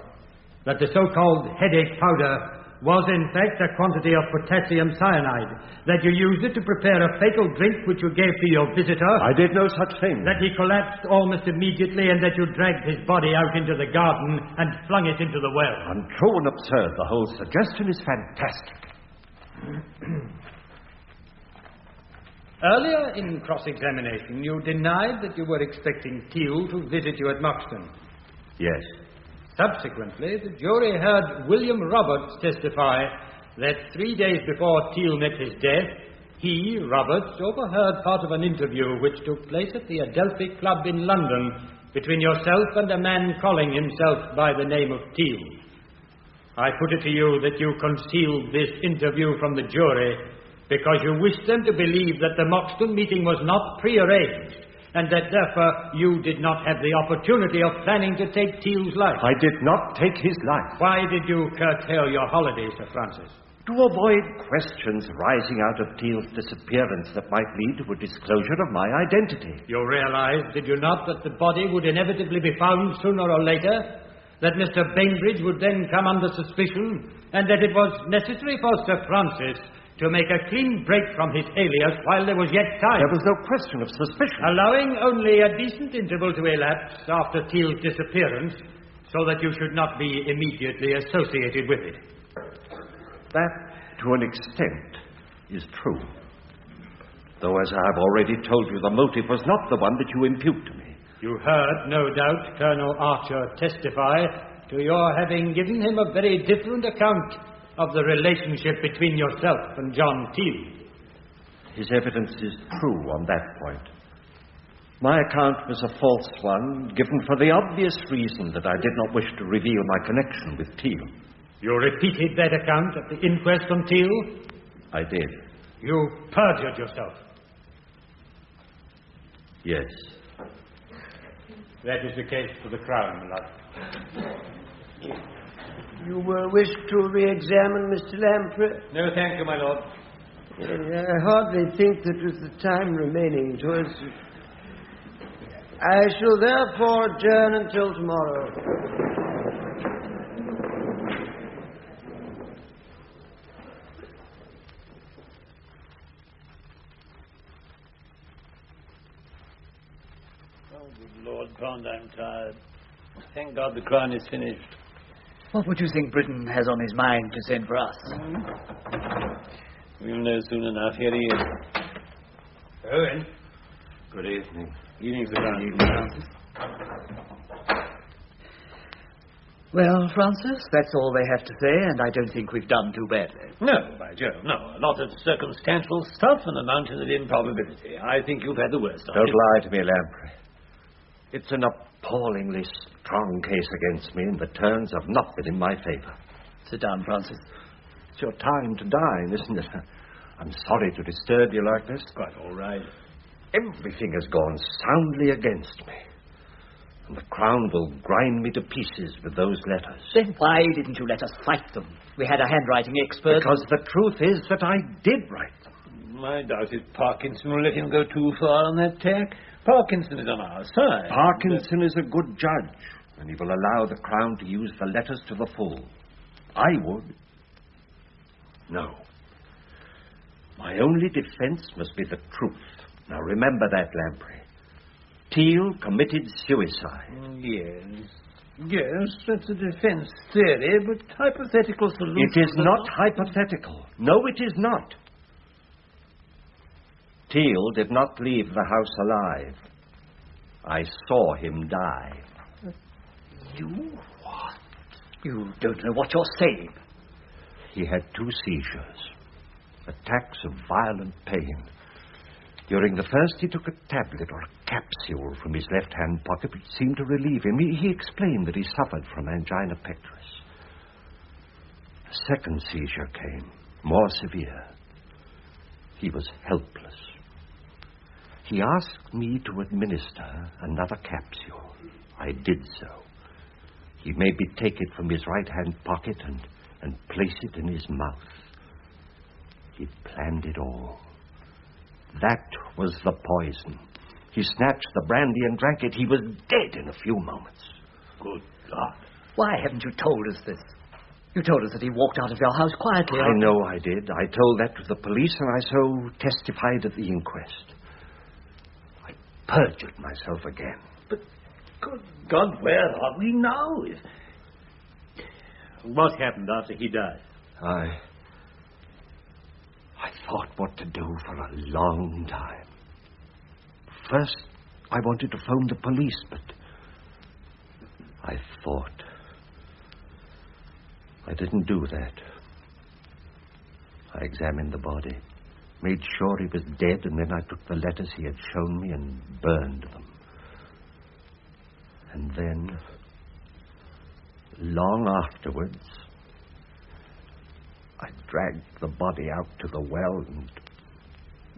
That the so-called headache powder was in fact a quantity of potassium cyanide, that you used it to prepare a fatal drink which you gave to your visitor. I did no such thing. That he collapsed almost immediately, and that you dragged his body out into the garden and flung it into the well. Untrue and absurd. The whole suggestion is fantastic. Earlier in cross-examination, you denied that you were expecting Teal to visit you at Moxton. Yes. Subsequently, the jury heard William Roberts testify that 3 days before Teal met his death, he, Roberts, overheard part of an interview which took place at the Adelphi Club in London between yourself and a man calling himself by the name of Teal. I put it to you that you concealed this interview from the jury because you wished them to believe that the Moxton meeting was not prearranged, and that therefore you did not have the opportunity of planning to take Teal's life. I did not take his life. Why did you curtail your holiday, Sir Francis? To avoid questions rising out of Teal's disappearance that might lead to a disclosure of my identity. You realized, did you not, that the body would inevitably be found sooner or later? That Mr. Bainbridge would then come under suspicion? And that it was necessary for Sir Francis to make a clean break from his alias while there was yet time? There was no question of suspicion. Allowing only a decent interval to elapse after Teal's disappearance, so that you should not be immediately associated with it. That, to an extent, is true. Though, as I have already told you, the motive was not the one that you impute to me. You heard, no doubt, Colonel Archer testify to your having given him a very different account of the relationship between yourself and John Teal. His evidence is true on that point. My account was a false one, given for the obvious reason that I did not wish to reveal my connection with Teal. You repeated that account at the inquest on Teal? I did. You perjured yourself? Yes. That is the case for the Crown, my lord. You wish to re-examine Mr. Lamprey? No, thank you, my lord. I hardly think that with the time remaining to us, I shall therefore adjourn until tomorrow. Oh, good Lord, Pond, I'm tired. Thank God the Crown is finished. What would you think Britain has on his mind to send for us? We'll know soon enough. Here he is. Owen. Good evening. Evening, Sir Francis. Evening, Francis. Well, Francis, that's all they have to say, and I don't think we've done too badly. No, by Jove, no. A lot of circumstantial stuff and a mountain of improbability. I think you've had the worst of it. Don't lie to me, Lamprey. It's an appallingly strong case against me, and the turns have not been in my favor. Sit down, Francis. It's your time to dine, isn't it? I'm sorry to disturb you like this. Quite all right. Everything has gone soundly against me. And the Crown will grind me to pieces with those letters. Then why didn't you let us fight them? We had a handwriting expert. Because the truth is that I did write them. I doubt if Parkinson will let him go too far on that tack. Parkinson is on our side. Parkinson is a good judge, and he will allow the Crown to use the letters to the full. I would. No. My only defense must be the truth. Now remember that, Lamprey. Teal committed suicide. Yes. Yes, that's a defense theory, but hypothetical solution... It is not hypothetical. No, it is not. Teal did not leave the house alive. I saw him die. You what? You don't know what you're saying. He had 2 seizures, attacks of violent pain. During the first, he took a tablet or a capsule from his left-hand pocket, which seemed to relieve him. He explained that he suffered from angina pectoris. A second seizure came, more severe. He was helpless. He asked me to administer another capsule. I did so. He made me take it from his right-hand pocket and place it in his mouth. He planned it all. That was the poison. He snatched the brandy and drank it. He was dead in a few moments. Good God. Why haven't you told us this? You told us that he walked out of your house quietly. I know I did. I told that to the police, and I so testified at the inquest. I perjured myself again. But, good God, where are we now? What happened after he died? I thought what to do for a long time. First, I wanted to phone the police, but I thought. I didn't do that. I examined the body, made sure he was dead, and then I took the letters he had shown me and burned them. And then, long afterwards, I dragged the body out to the well and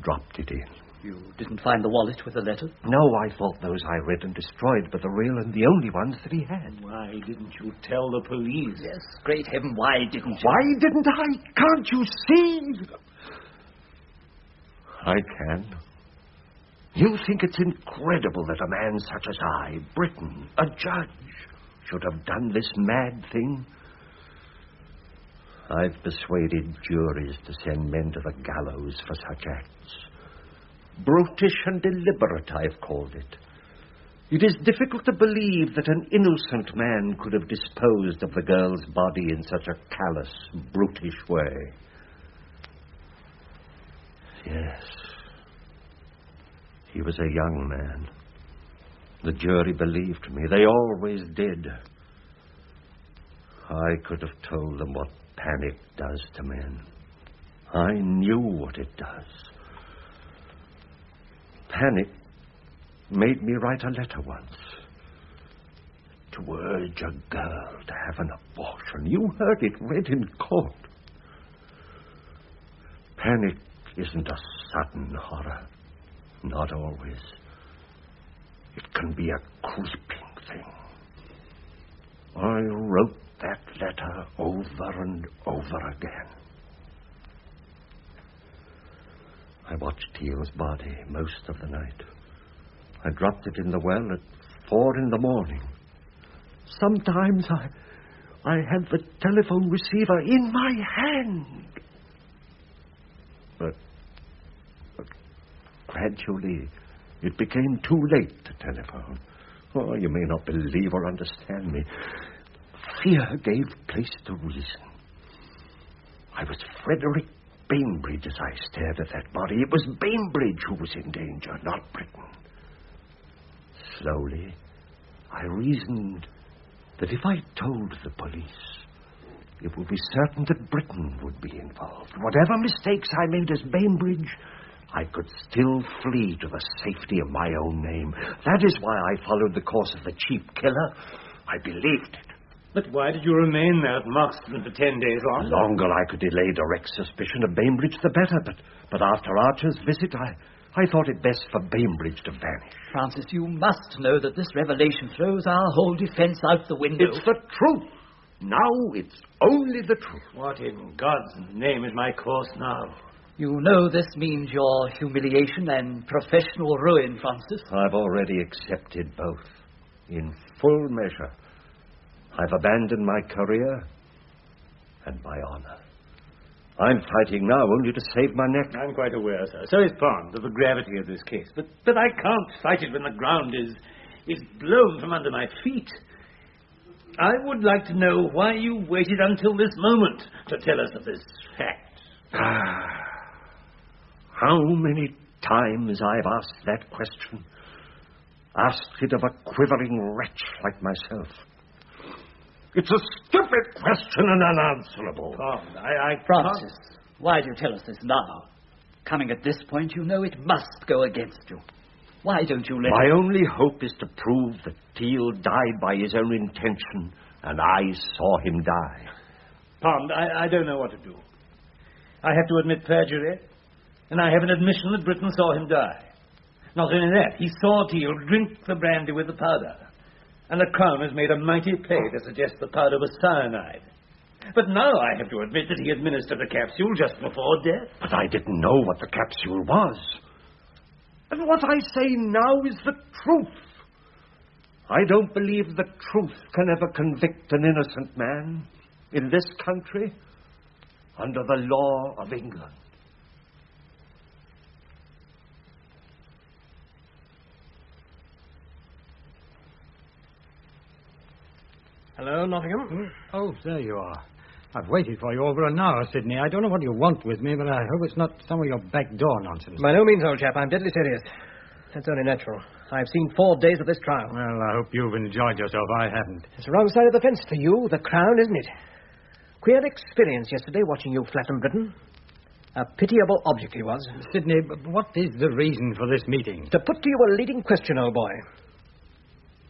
dropped it in. You didn't find the wallet with the letters? No, I thought those I read and destroyed were the real and the only ones that he had. Why didn't you tell the police? Yes, great heaven, why didn't you? Why didn't I? Can't you see? I can. You think it's incredible that a man such as I, Britain, a judge, should have done this mad thing? I've persuaded juries to send men to the gallows for such acts. Brutish and deliberate, I've called it. It is difficult to believe that an innocent man could have disposed of the girl's body in such a callous, brutish way. Yes. He was a young man. The jury believed me. They always did. I could have told them what panic does to men. I knew what it does. Panic made me write a letter once to urge a girl to have an abortion. You heard it read in court. Panic isn't a sudden horror. Not always. It can be a creeping thing. I wrote that letter over and over again. I watched Teal's body most of the night. I dropped it in the well at 4 a.m. Sometimes I had the telephone receiver in my hand. But gradually, it became too late to telephone. Oh, you may not believe or understand me. Fear gave place to reason. I was Frederick Bainbridge as I stared at that body. It was Bainbridge who was in danger, not Britain. Slowly, I reasoned that if I told the police, it would be certain that Britain would be involved. Whatever mistakes I made as Bainbridge, I could still flee to the safety of my own name. That is why I followed the course of the chief killer. I believed it. But why did you remain there at Moxton for 10 days The longer I could delay direct suspicion of Bainbridge, the better. But after Archer's visit, I thought it best for Bainbridge to vanish. Francis, you must know that this revelation throws our whole defense out the window. It's the truth. Now it's only the truth. What in God's name is my course now? You know this means your humiliation and professional ruin, Francis. I've already accepted both, in full measure. I've abandoned my career and my honor. I'm fighting now only to save my neck. I'm quite aware, sir. So is Pond of the gravity of this case. But I can't fight it when the ground is blown from under my feet. I would like to know why you waited until this moment to tell us of this fact. How many times I've asked that question. Asked it of a quivering wretch like myself. It's a stupid question and unanswerable. Francis, why do you tell us this now? Coming at this point, you know it must go against you. Why don't you let... My only hope is to prove that Teal died by his own intention, and I saw him die. Pond, I don't know what to do. I have to admit perjury, and I have an admission that Britton saw him die. Not only that, he saw Teal drink the brandy with the powder, and the Crown has made a mighty pay to suggest the powder was cyanide. But now I have to admit that he administered a capsule just before death. But I didn't know what the capsule was. And what I say now is the truth. I don't believe the truth can ever convict an innocent man in this country under the law of England. Hello, Nottingham. Oh, there you are. I've waited for you over an hour, Sidney. I don't know what you want with me, but I hope it's not some of your backdoor nonsense. By no means, old chap. I'm deadly serious. That's only natural. I've seen 4 days of this trial. Well, I hope you've enjoyed yourself. I haven't. It's the wrong side of the fence for you, the Crown, isn't it? Queer experience yesterday watching you flatten Britain. A pitiable object he was. Sidney, what is the reason for this meeting? To put to you a leading question, old boy.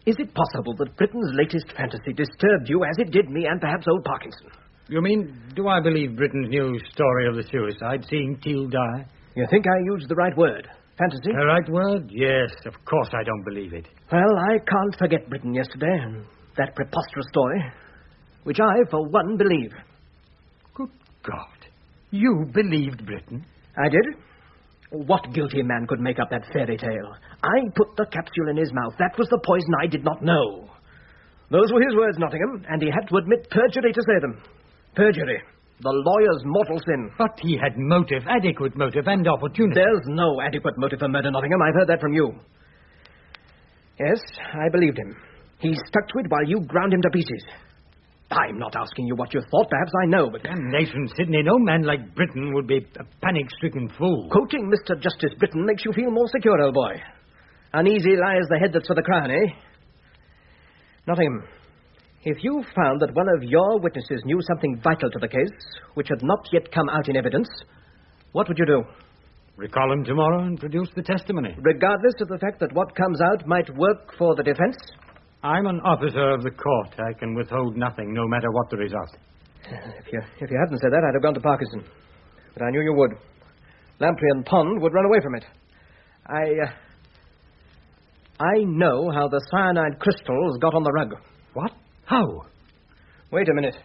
Is it possible that Britain's latest fantasy disturbed you as it did me and perhaps old Parkinson? You mean, do I believe Britain's new story of the suicide, seeing Teal die? You think I used the right word? Fantasy? The right word? Yes, of course I don't believe it. Well, I can't forget Britain yesterday and that preposterous story, which I, for one, believe. Good God. You believed Britain? I did. What guilty man could make up that fairy tale? I put the capsule in his mouth. That was the poison I did not know. Those were his words, Nottingham, and he had to admit perjury to say them. Perjury. The lawyer's mortal sin. But he had motive, adequate motive, and opportunity. There's no adequate motive for murder, Nottingham. I've heard that from you. Yes, I believed him. He stuck to it while you ground him to pieces. I'm not asking you what you thought. Perhaps I know, but... Damnation, Sidney. No man like Britain would be a panic-stricken fool. Quoting Mr. Justice Britain makes you feel more secure, old boy. Uneasy lies the head that's for the crown, eh? Nottingham, if you found that one of your witnesses knew something vital to the case, which had not yet come out in evidence, what would you do? Recall him tomorrow and produce the testimony. Regardless of the fact that what comes out might work for the defense? I'm an officer of the court. I can withhold nothing, no matter what the result. If you hadn't said that, I'd have gone to Parkinson. But I knew you would. Lamprey and Pond would run away from it. I know how the cyanide crystals got on the rug. What? How? Wait a minute.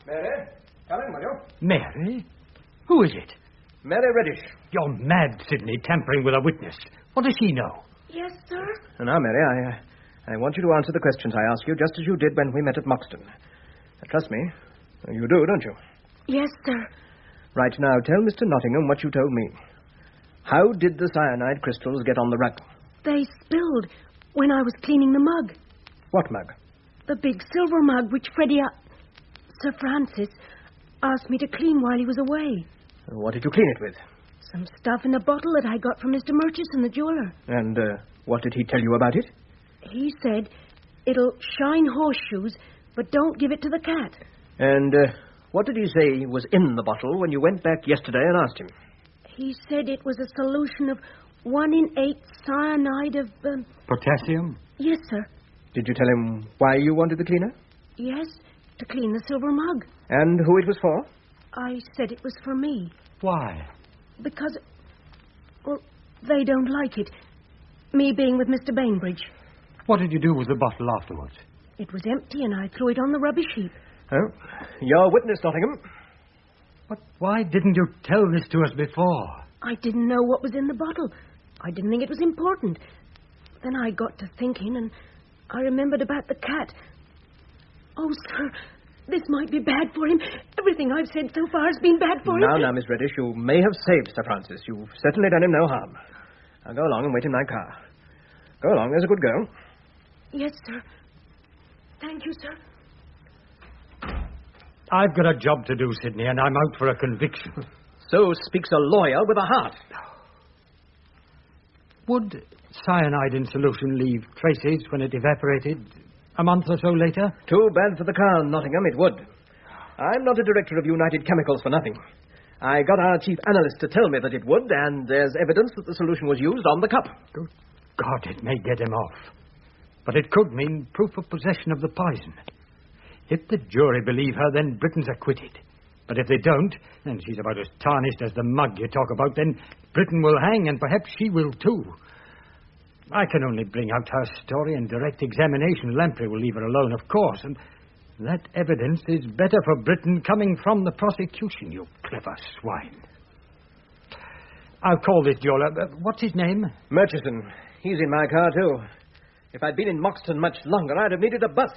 Mary, come in, will you? Mary? Who is it? Mary Reddish. You're mad, Sidney, tampering with a witness. What does she know? Yes, sir? Now, Mary, I want you to answer the questions I ask you, just as you did when we met at Moxton. Trust me, you do, don't you? Yes, sir. Right now, tell Mr. Nottingham what you told me. How did the cyanide crystals get on the rug? They spilled when I was cleaning the mug. What mug? The big silver mug which Sir Francis asked me to clean while he was away. What did you clean it with? Some stuff in a bottle that I got from Mr. Murchison, the jeweler. And what did he tell you about it? He said it'll shine horseshoes, but don't give it to the cat. And what did he say was in the bottle when you went back yesterday and asked him? He said it was a solution of 1 in 8 cyanide of... Potassium? Yes, sir. Did you tell him why you wanted the cleaner? Yes, to clean the silver mug. And who it was for? I said it was for me. Why? Because, well, they don't like it. Me being with Mr. Bainbridge. What did you do with the bottle afterwards? It was empty and I threw it on the rubbish heap. Oh, your witness, Nottingham. But why didn't you tell this to us before? I didn't know what was in the bottle. I didn't think it was important. Then I got to thinking and I remembered about the cat. Oh, sir, this might be bad for him. Everything I've said so far has been bad for him. Now, Miss Reddish, you may have saved Sir Francis. You've certainly done him no harm. Now, go along and wait in my car. Go along, there's a good girl. Yes, sir. Thank you, sir. I've got a job to do, Sidney, and I'm out for a conviction. So speaks a lawyer with a heart. Would cyanide in solution leave traces when it evaporated a month or so later? Too bad for the Crown, Nottingham, it would. I'm not a director of United Chemicals for nothing. I got our chief analyst to tell me that it would, and there's evidence that the solution was used on the cup. Good God, it may get him off. But it could mean proof of possession of the poison. If the jury believe her, then Britain's acquitted. But if they don't, and she's about as tarnished as the mug you talk about, then Britain will hang, and perhaps she will too. I can only bring out her story in direct examination. Lamprey will leave her alone, of course, and that evidence is better for Britain coming from the prosecution, you clever swine. I'll call this jeweller. What's his name? Murchison. He's in my car, too. If I'd been in Moxton much longer, I'd have needed a bus.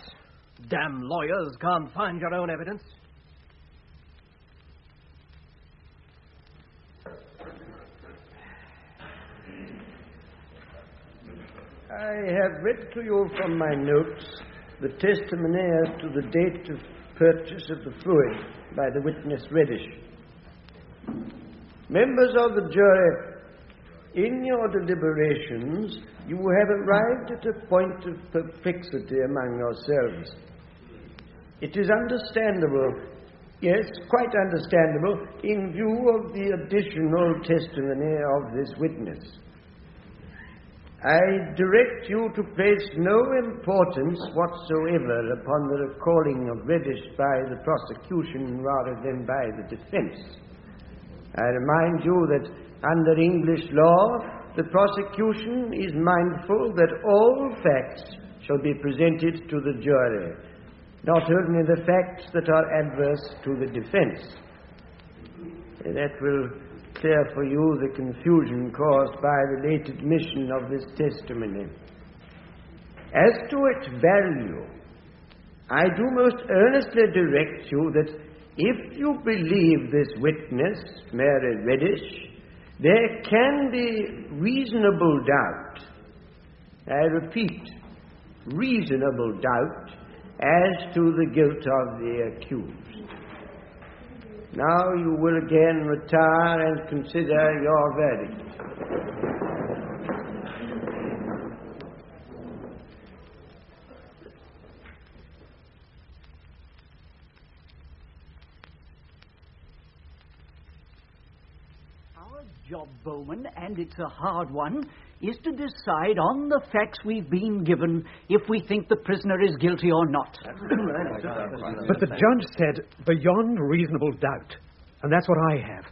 Damn lawyers can't find your own evidence. I have read to you from my notes the testimony as to the date of purchase of the fluid by the witness Reddish. Members of the jury, in your deliberations, you have arrived at a point of perplexity among yourselves. It is understandable, yes, quite understandable, in view of the additional testimony of this witness. I direct you to place no importance whatsoever upon the recalling of Reddish by the prosecution rather than by the defense. I remind you that under English law, the prosecution is mindful that all facts shall be presented to the jury, not only the facts that are adverse to the defense. That will clear for you the confusion caused by the late admission of this testimony. As to its value, I do most earnestly direct you that if you believe this witness, Mary Reddish, there can be reasonable doubt, I repeat, reasonable doubt, as to the guilt of the accused. Now you will again retire and consider your verdict. Our job, Bowman, and it's a hard one, is to decide on the facts we've been given if we think the prisoner is guilty or not. But the judge said beyond reasonable doubt. And that's what I have.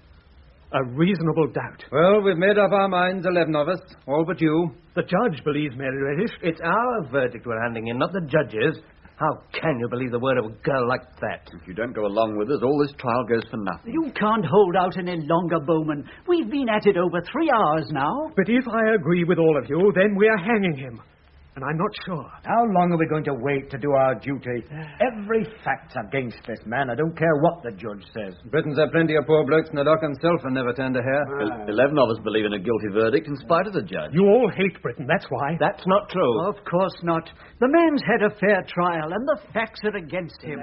A reasonable doubt. Well, we've made up our minds, 11 of us, all but you. The judge believes Mary Reddish. It's our verdict we're handing in, not the judge's. How can you believe the word of a girl like that? If you don't go along with us, all this trial goes for nothing. You can't hold out any longer, Bowman. We've been at it over 3 hours now. But if I agree with all of you, then we're hanging him. And I'm not sure. How long are we going to wait to do our duty? Every fact's against this man. I don't care what the judge says. Britain's had plenty of poor blokes in the dock himself and never turned a hair. 11 of us believe in a guilty verdict in spite of the judge. You all hate Britain, that's why. That's not true. Of course not. The man's had a fair trial, and the facts are against him.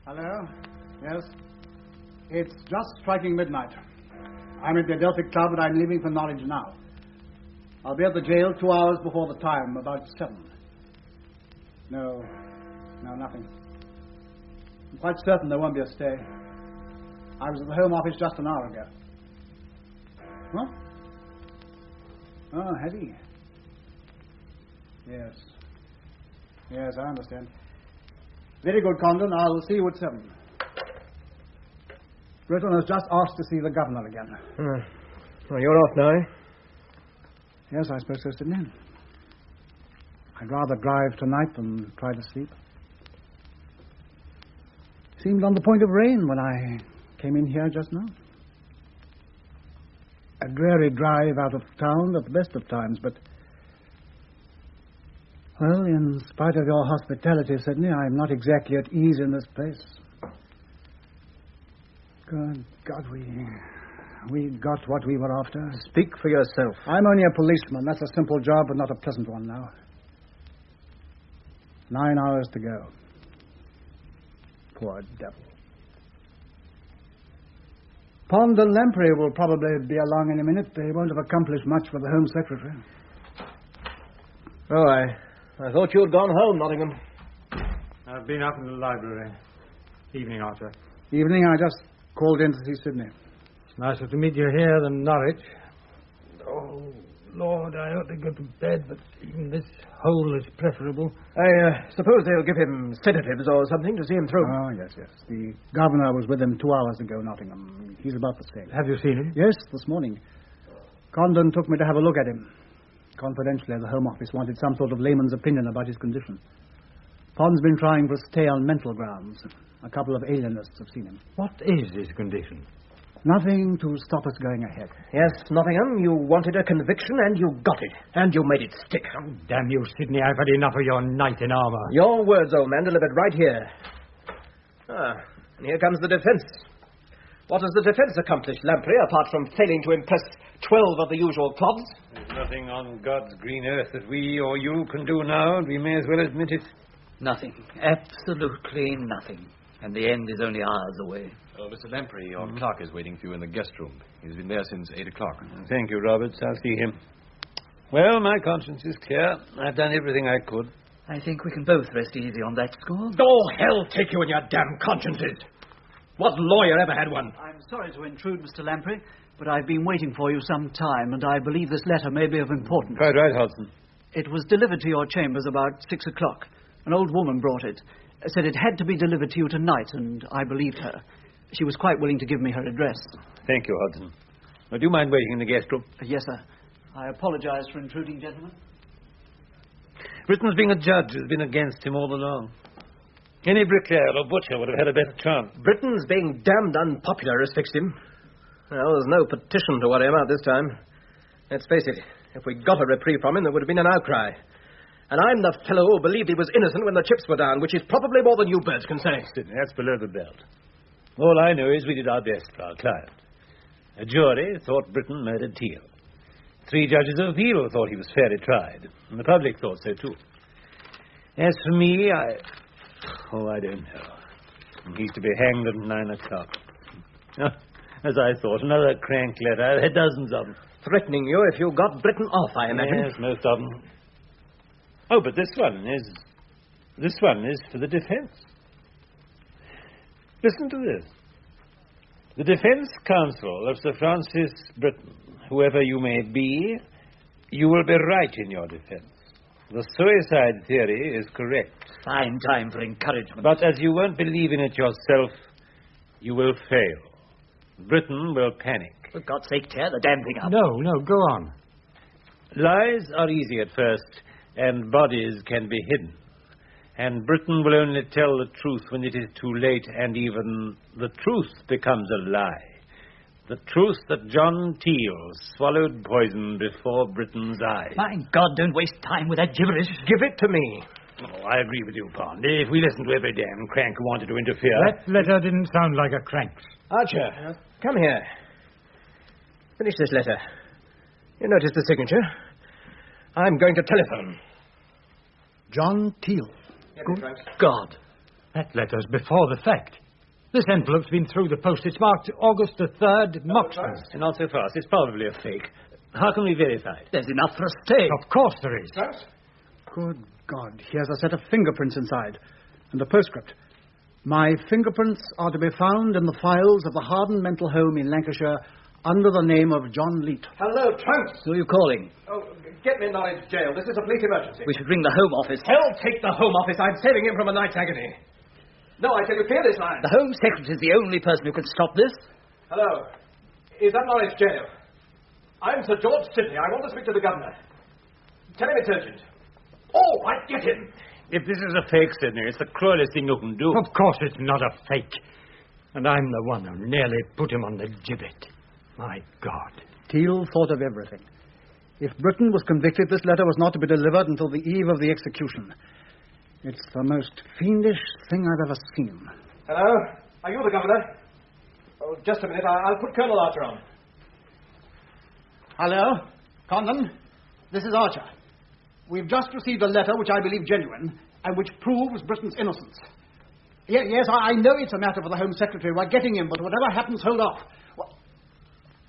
Hello? Yes? It's just striking midnight. I'm at the Adelphic Club and I'm leaving for Norwich now. I'll be at the jail 2 hours before the time, about 7. No, nothing. I'm quite certain there won't be a stay. I was at the Home Office just an hour ago. What? Oh, has he? Yes, I understand. Very good, Condon. I'll see you at 7. Britain has just asked to see the governor again. Well, you're off now, eh? Yes, I suppose so, Sidney. I'd rather drive tonight than try to sleep. Seemed on the point of rain when I came in here just now. A dreary drive out of town at the best of times, but... Well, in spite of your hospitality, Sidney, I'm not exactly at ease in this place. Good God, we got what we were after. Speak for yourself. I'm only a policeman. That's a simple job, but not a pleasant one now. 9 hours to go. Poor devil. Pond and Lamprey will probably be along in a minute. They won't have accomplished much for the Home Secretary. Oh, I thought you had gone home, Nottingham. I've been up in the library. Evening, Archer. Evening, I just called in to see Sydney. It's nicer to meet you here than Norwich. Oh, Lord, I ought to go to bed, but even this hole is preferable. I suppose they'll give him sedatives or something to see him through. Oh, yes. The governor was with him 2 hours ago, Nottingham. He's about the same. Have you seen him? Yes, this morning. Condon took me to have a look at him. Confidentially, the Home Office wanted some sort of layman's opinion about his condition. Pond's been trying for a stay on mental grounds. A couple of alienists have seen him. What is his condition? Nothing to stop us going ahead. Yes, Nottingham, you wanted a conviction and you got it. And you made it stick. Oh, damn you, Sydney. I've had enough of your knight in armour. Your words, old man, delivered right here. And here comes the defence. What has the defence accomplished, Lamprey, apart from failing to impress 12 of the usual clods? There's nothing on God's green earth that we or you can do now, and we may as well admit it. Nothing. Absolutely nothing. And the end is only hours away. Oh, Mr. Lamprey, your clerk is waiting for you in the guest room. He's been there since 8 o'clock. Thank you, Roberts. I'll see him. Well, my conscience is clear. I've done everything I could. I think we can both rest easy on that score. Oh, hell take you and your damn consciences. What lawyer ever had one? I'm sorry to intrude, Mr. Lamprey, but I've been waiting for you some time, and I believe this letter may be of importance. Quite right, Hodson. It was delivered to your chambers about 6 o'clock. An old woman brought it. Said it had to be delivered to you tonight, and I believed her. She was quite willing to give me her address. Thank you, Hodson. Would you mind waiting in the guest room? Yes, sir. I apologize for intruding, gentlemen. Britain's being a judge has been against him all along. Any bricklayer or butcher would have had a better chance. Britain's being damned unpopular has fixed him. Well, there's no petition to worry about this time. Let's face it, if we got a reprieve from him, there would have been an outcry. And I'm the fellow who believed he was innocent when the chips were down, which is probably more than you birds can say. That's below the belt. All I know is we did our best for our client. A jury thought Britain murdered Teal. 3 judges of appeal thought he was fairly tried. And the public thought so, too. As for me, I don't know. He's to be hanged at 9 o'clock. As I thought, another crank letter. I've had dozens of them. Threatening you if you got Britain off, I imagine. Yes, most of them. Oh, but this one is for the defence. Listen to this. The Defence Counsel of Sir Francis Britton, whoever you may be, you will be right in your defence. The suicide theory is correct. Fine time for encouragement. But as you won't believe in it yourself, you will fail. Britain will panic. For God's sake, tear the damn thing up. No, go on. Lies are easy at first, and bodies can be hidden. And Britain will only tell the truth when it is too late, and even the truth becomes a lie. The truth that John Teal swallowed poison before Britain's eyes. My God, don't waste time with that gibberish. Give it to me. Oh, I agree with you, Pond. If we listened to every damn crank who wanted to interfere... That letter didn't sound like a crank's. Archer, come here. Finish this letter. You notice the signature? I'm going to telephone. John Teal. Good God. That letter's before the fact. This envelope's been through the post. It's marked August the 3rd, Moxford. Not so fast. It's probably a fake. How can we verify it? There's enough for a stay. Of course there is. Good God. Here's a set of fingerprints inside. And a postscript. My fingerprints are to be found in the files of the Harden Mental Home in Lancashire under the name of John Leet. Hello, Trunks. Who are you calling? Oh, get me in Norwich jail. This is a police emergency. We should ring the Home Office. Hell take the Home Office. I'm saving him from a night's agony. No, I tell you, clear this line. The Home Secretary is the only person who can stop this. Hello. Is that Norwich jail? I'm Sir George Sidney. I want to speak to the governor. Tell him it's urgent. Oh, I get him. If this is a fake, Sidney, it's the cruelest thing you can do. Of course it's not a fake. And I'm the one who nearly put him on the gibbet. My God. Teal thought of everything. If Britain was convicted, this letter was not to be delivered until the eve of the execution. It's the most fiendish thing I've ever seen. Hello? Are you the governor? Oh, just a minute. I'll put Colonel Archer on. Hello, Condon. This is Archer. We've just received a letter which I believe genuine and which proves Britain's innocence. Yes, I know it's a matter for the Home Secretary. We're getting him, but whatever happens, hold off.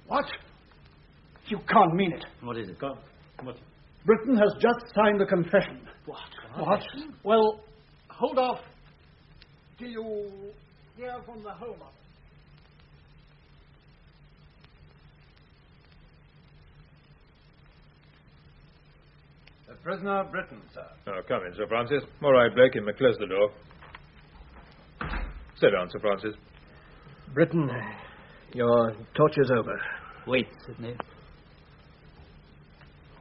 What? You can't mean it. What is it? What? Britain has just signed a confession. What? Well, hold off till you hear from the Home Office. The prisoner of Britain, sir. Oh, come in, Sir Francis. All right, Blake, you may close the door. Sit down, Sir Francis. Britain, your torture's over. Wait, Sidney.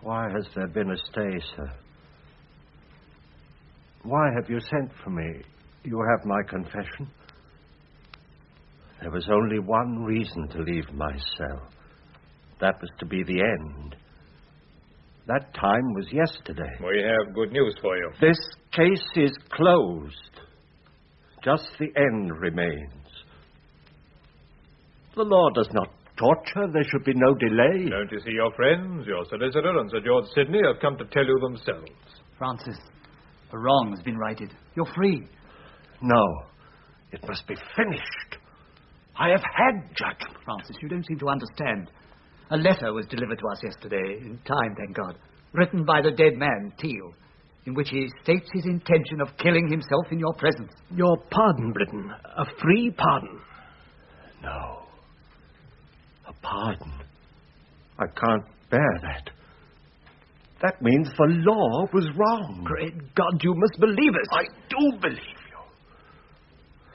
Why has there been a stay, sir? Why have you sent for me? You have my confession. There was only one reason to leave my cell. That was to be the end. That time was yesterday. We have good news for you. This case is closed. Just the end remains. The law does not torture. There should be no delay. Don't you see your friends, your solicitor and Sir George Sidney have come to tell you themselves? Francis, a wrong has been righted. You're free. No. It must be finished. I have had judgment. Francis, you don't seem to understand. A letter was delivered to us yesterday, in time, thank God, written by the dead man, Teal, in which he states his intention of killing himself in your presence. Your pardon, Britain. A free pardon. No. A pardon. I can't bear that. That means the law was wrong. Great God, you must believe us. I do believe you.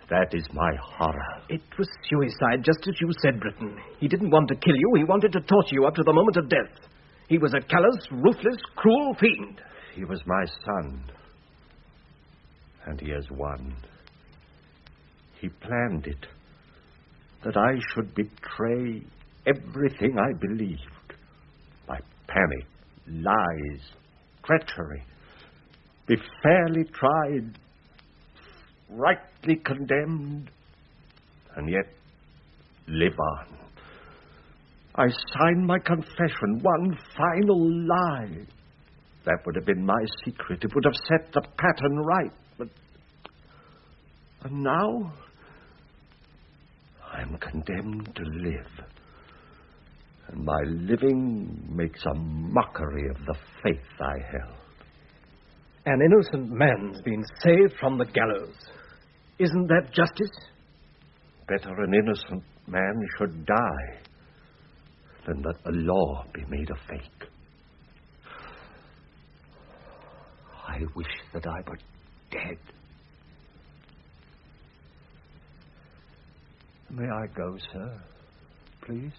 That is my horror. It was suicide, just as you said, Britain. He didn't want to kill you. He wanted to torture you up to the moment of death. He was a callous, ruthless, cruel fiend. He was my son. And he has won. He planned it. That I should betray everything I believed. By panic, lies, treachery. Be fairly tried, rightly condemned, and yet live on. I signed my confession, one final lie. That would have been my secret. It would have set the pattern right. And now I'm condemned to live. And my living makes a mockery of the faith I held. An innocent man's been saved from the gallows. Isn't that justice? Better an innocent man should die than that the law be made a fake. I wish that I were dead. May I go, sir, please?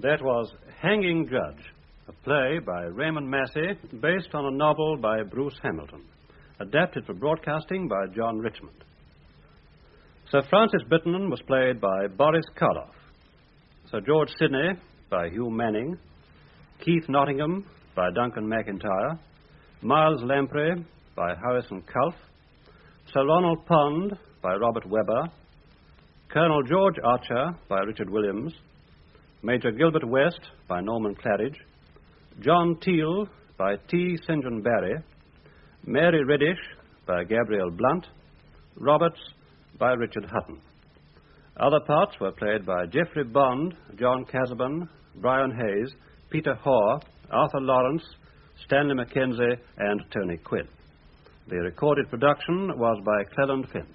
That was Hanging Judge, a play by Raymond Massey based on a novel by Bruce Hamilton, adapted for broadcasting by John Richmond. Sir Francis Bittenden was played by Boris Karloff, Sir George Sidney by Hugh Manning, Keith Nottingham by Duncan McIntyre, Miles Lamprey by Harrison Culf, Sir Ronald Pond by Robert Webber, Colonel George Archer by Richard Williams, Major Gilbert West by Norman Claridge, John Teal by T. St. John Barry, Mary Reddish by Gabriel Blunt, Roberts by Richard Hutton. Other parts were played by Geoffrey Bond, John Casaubon, Brian Hayes, Peter Hoare, Arthur Lawrence, Stanley Mackenzie, and Tony Quinn. The recorded production was by Cleland Finn.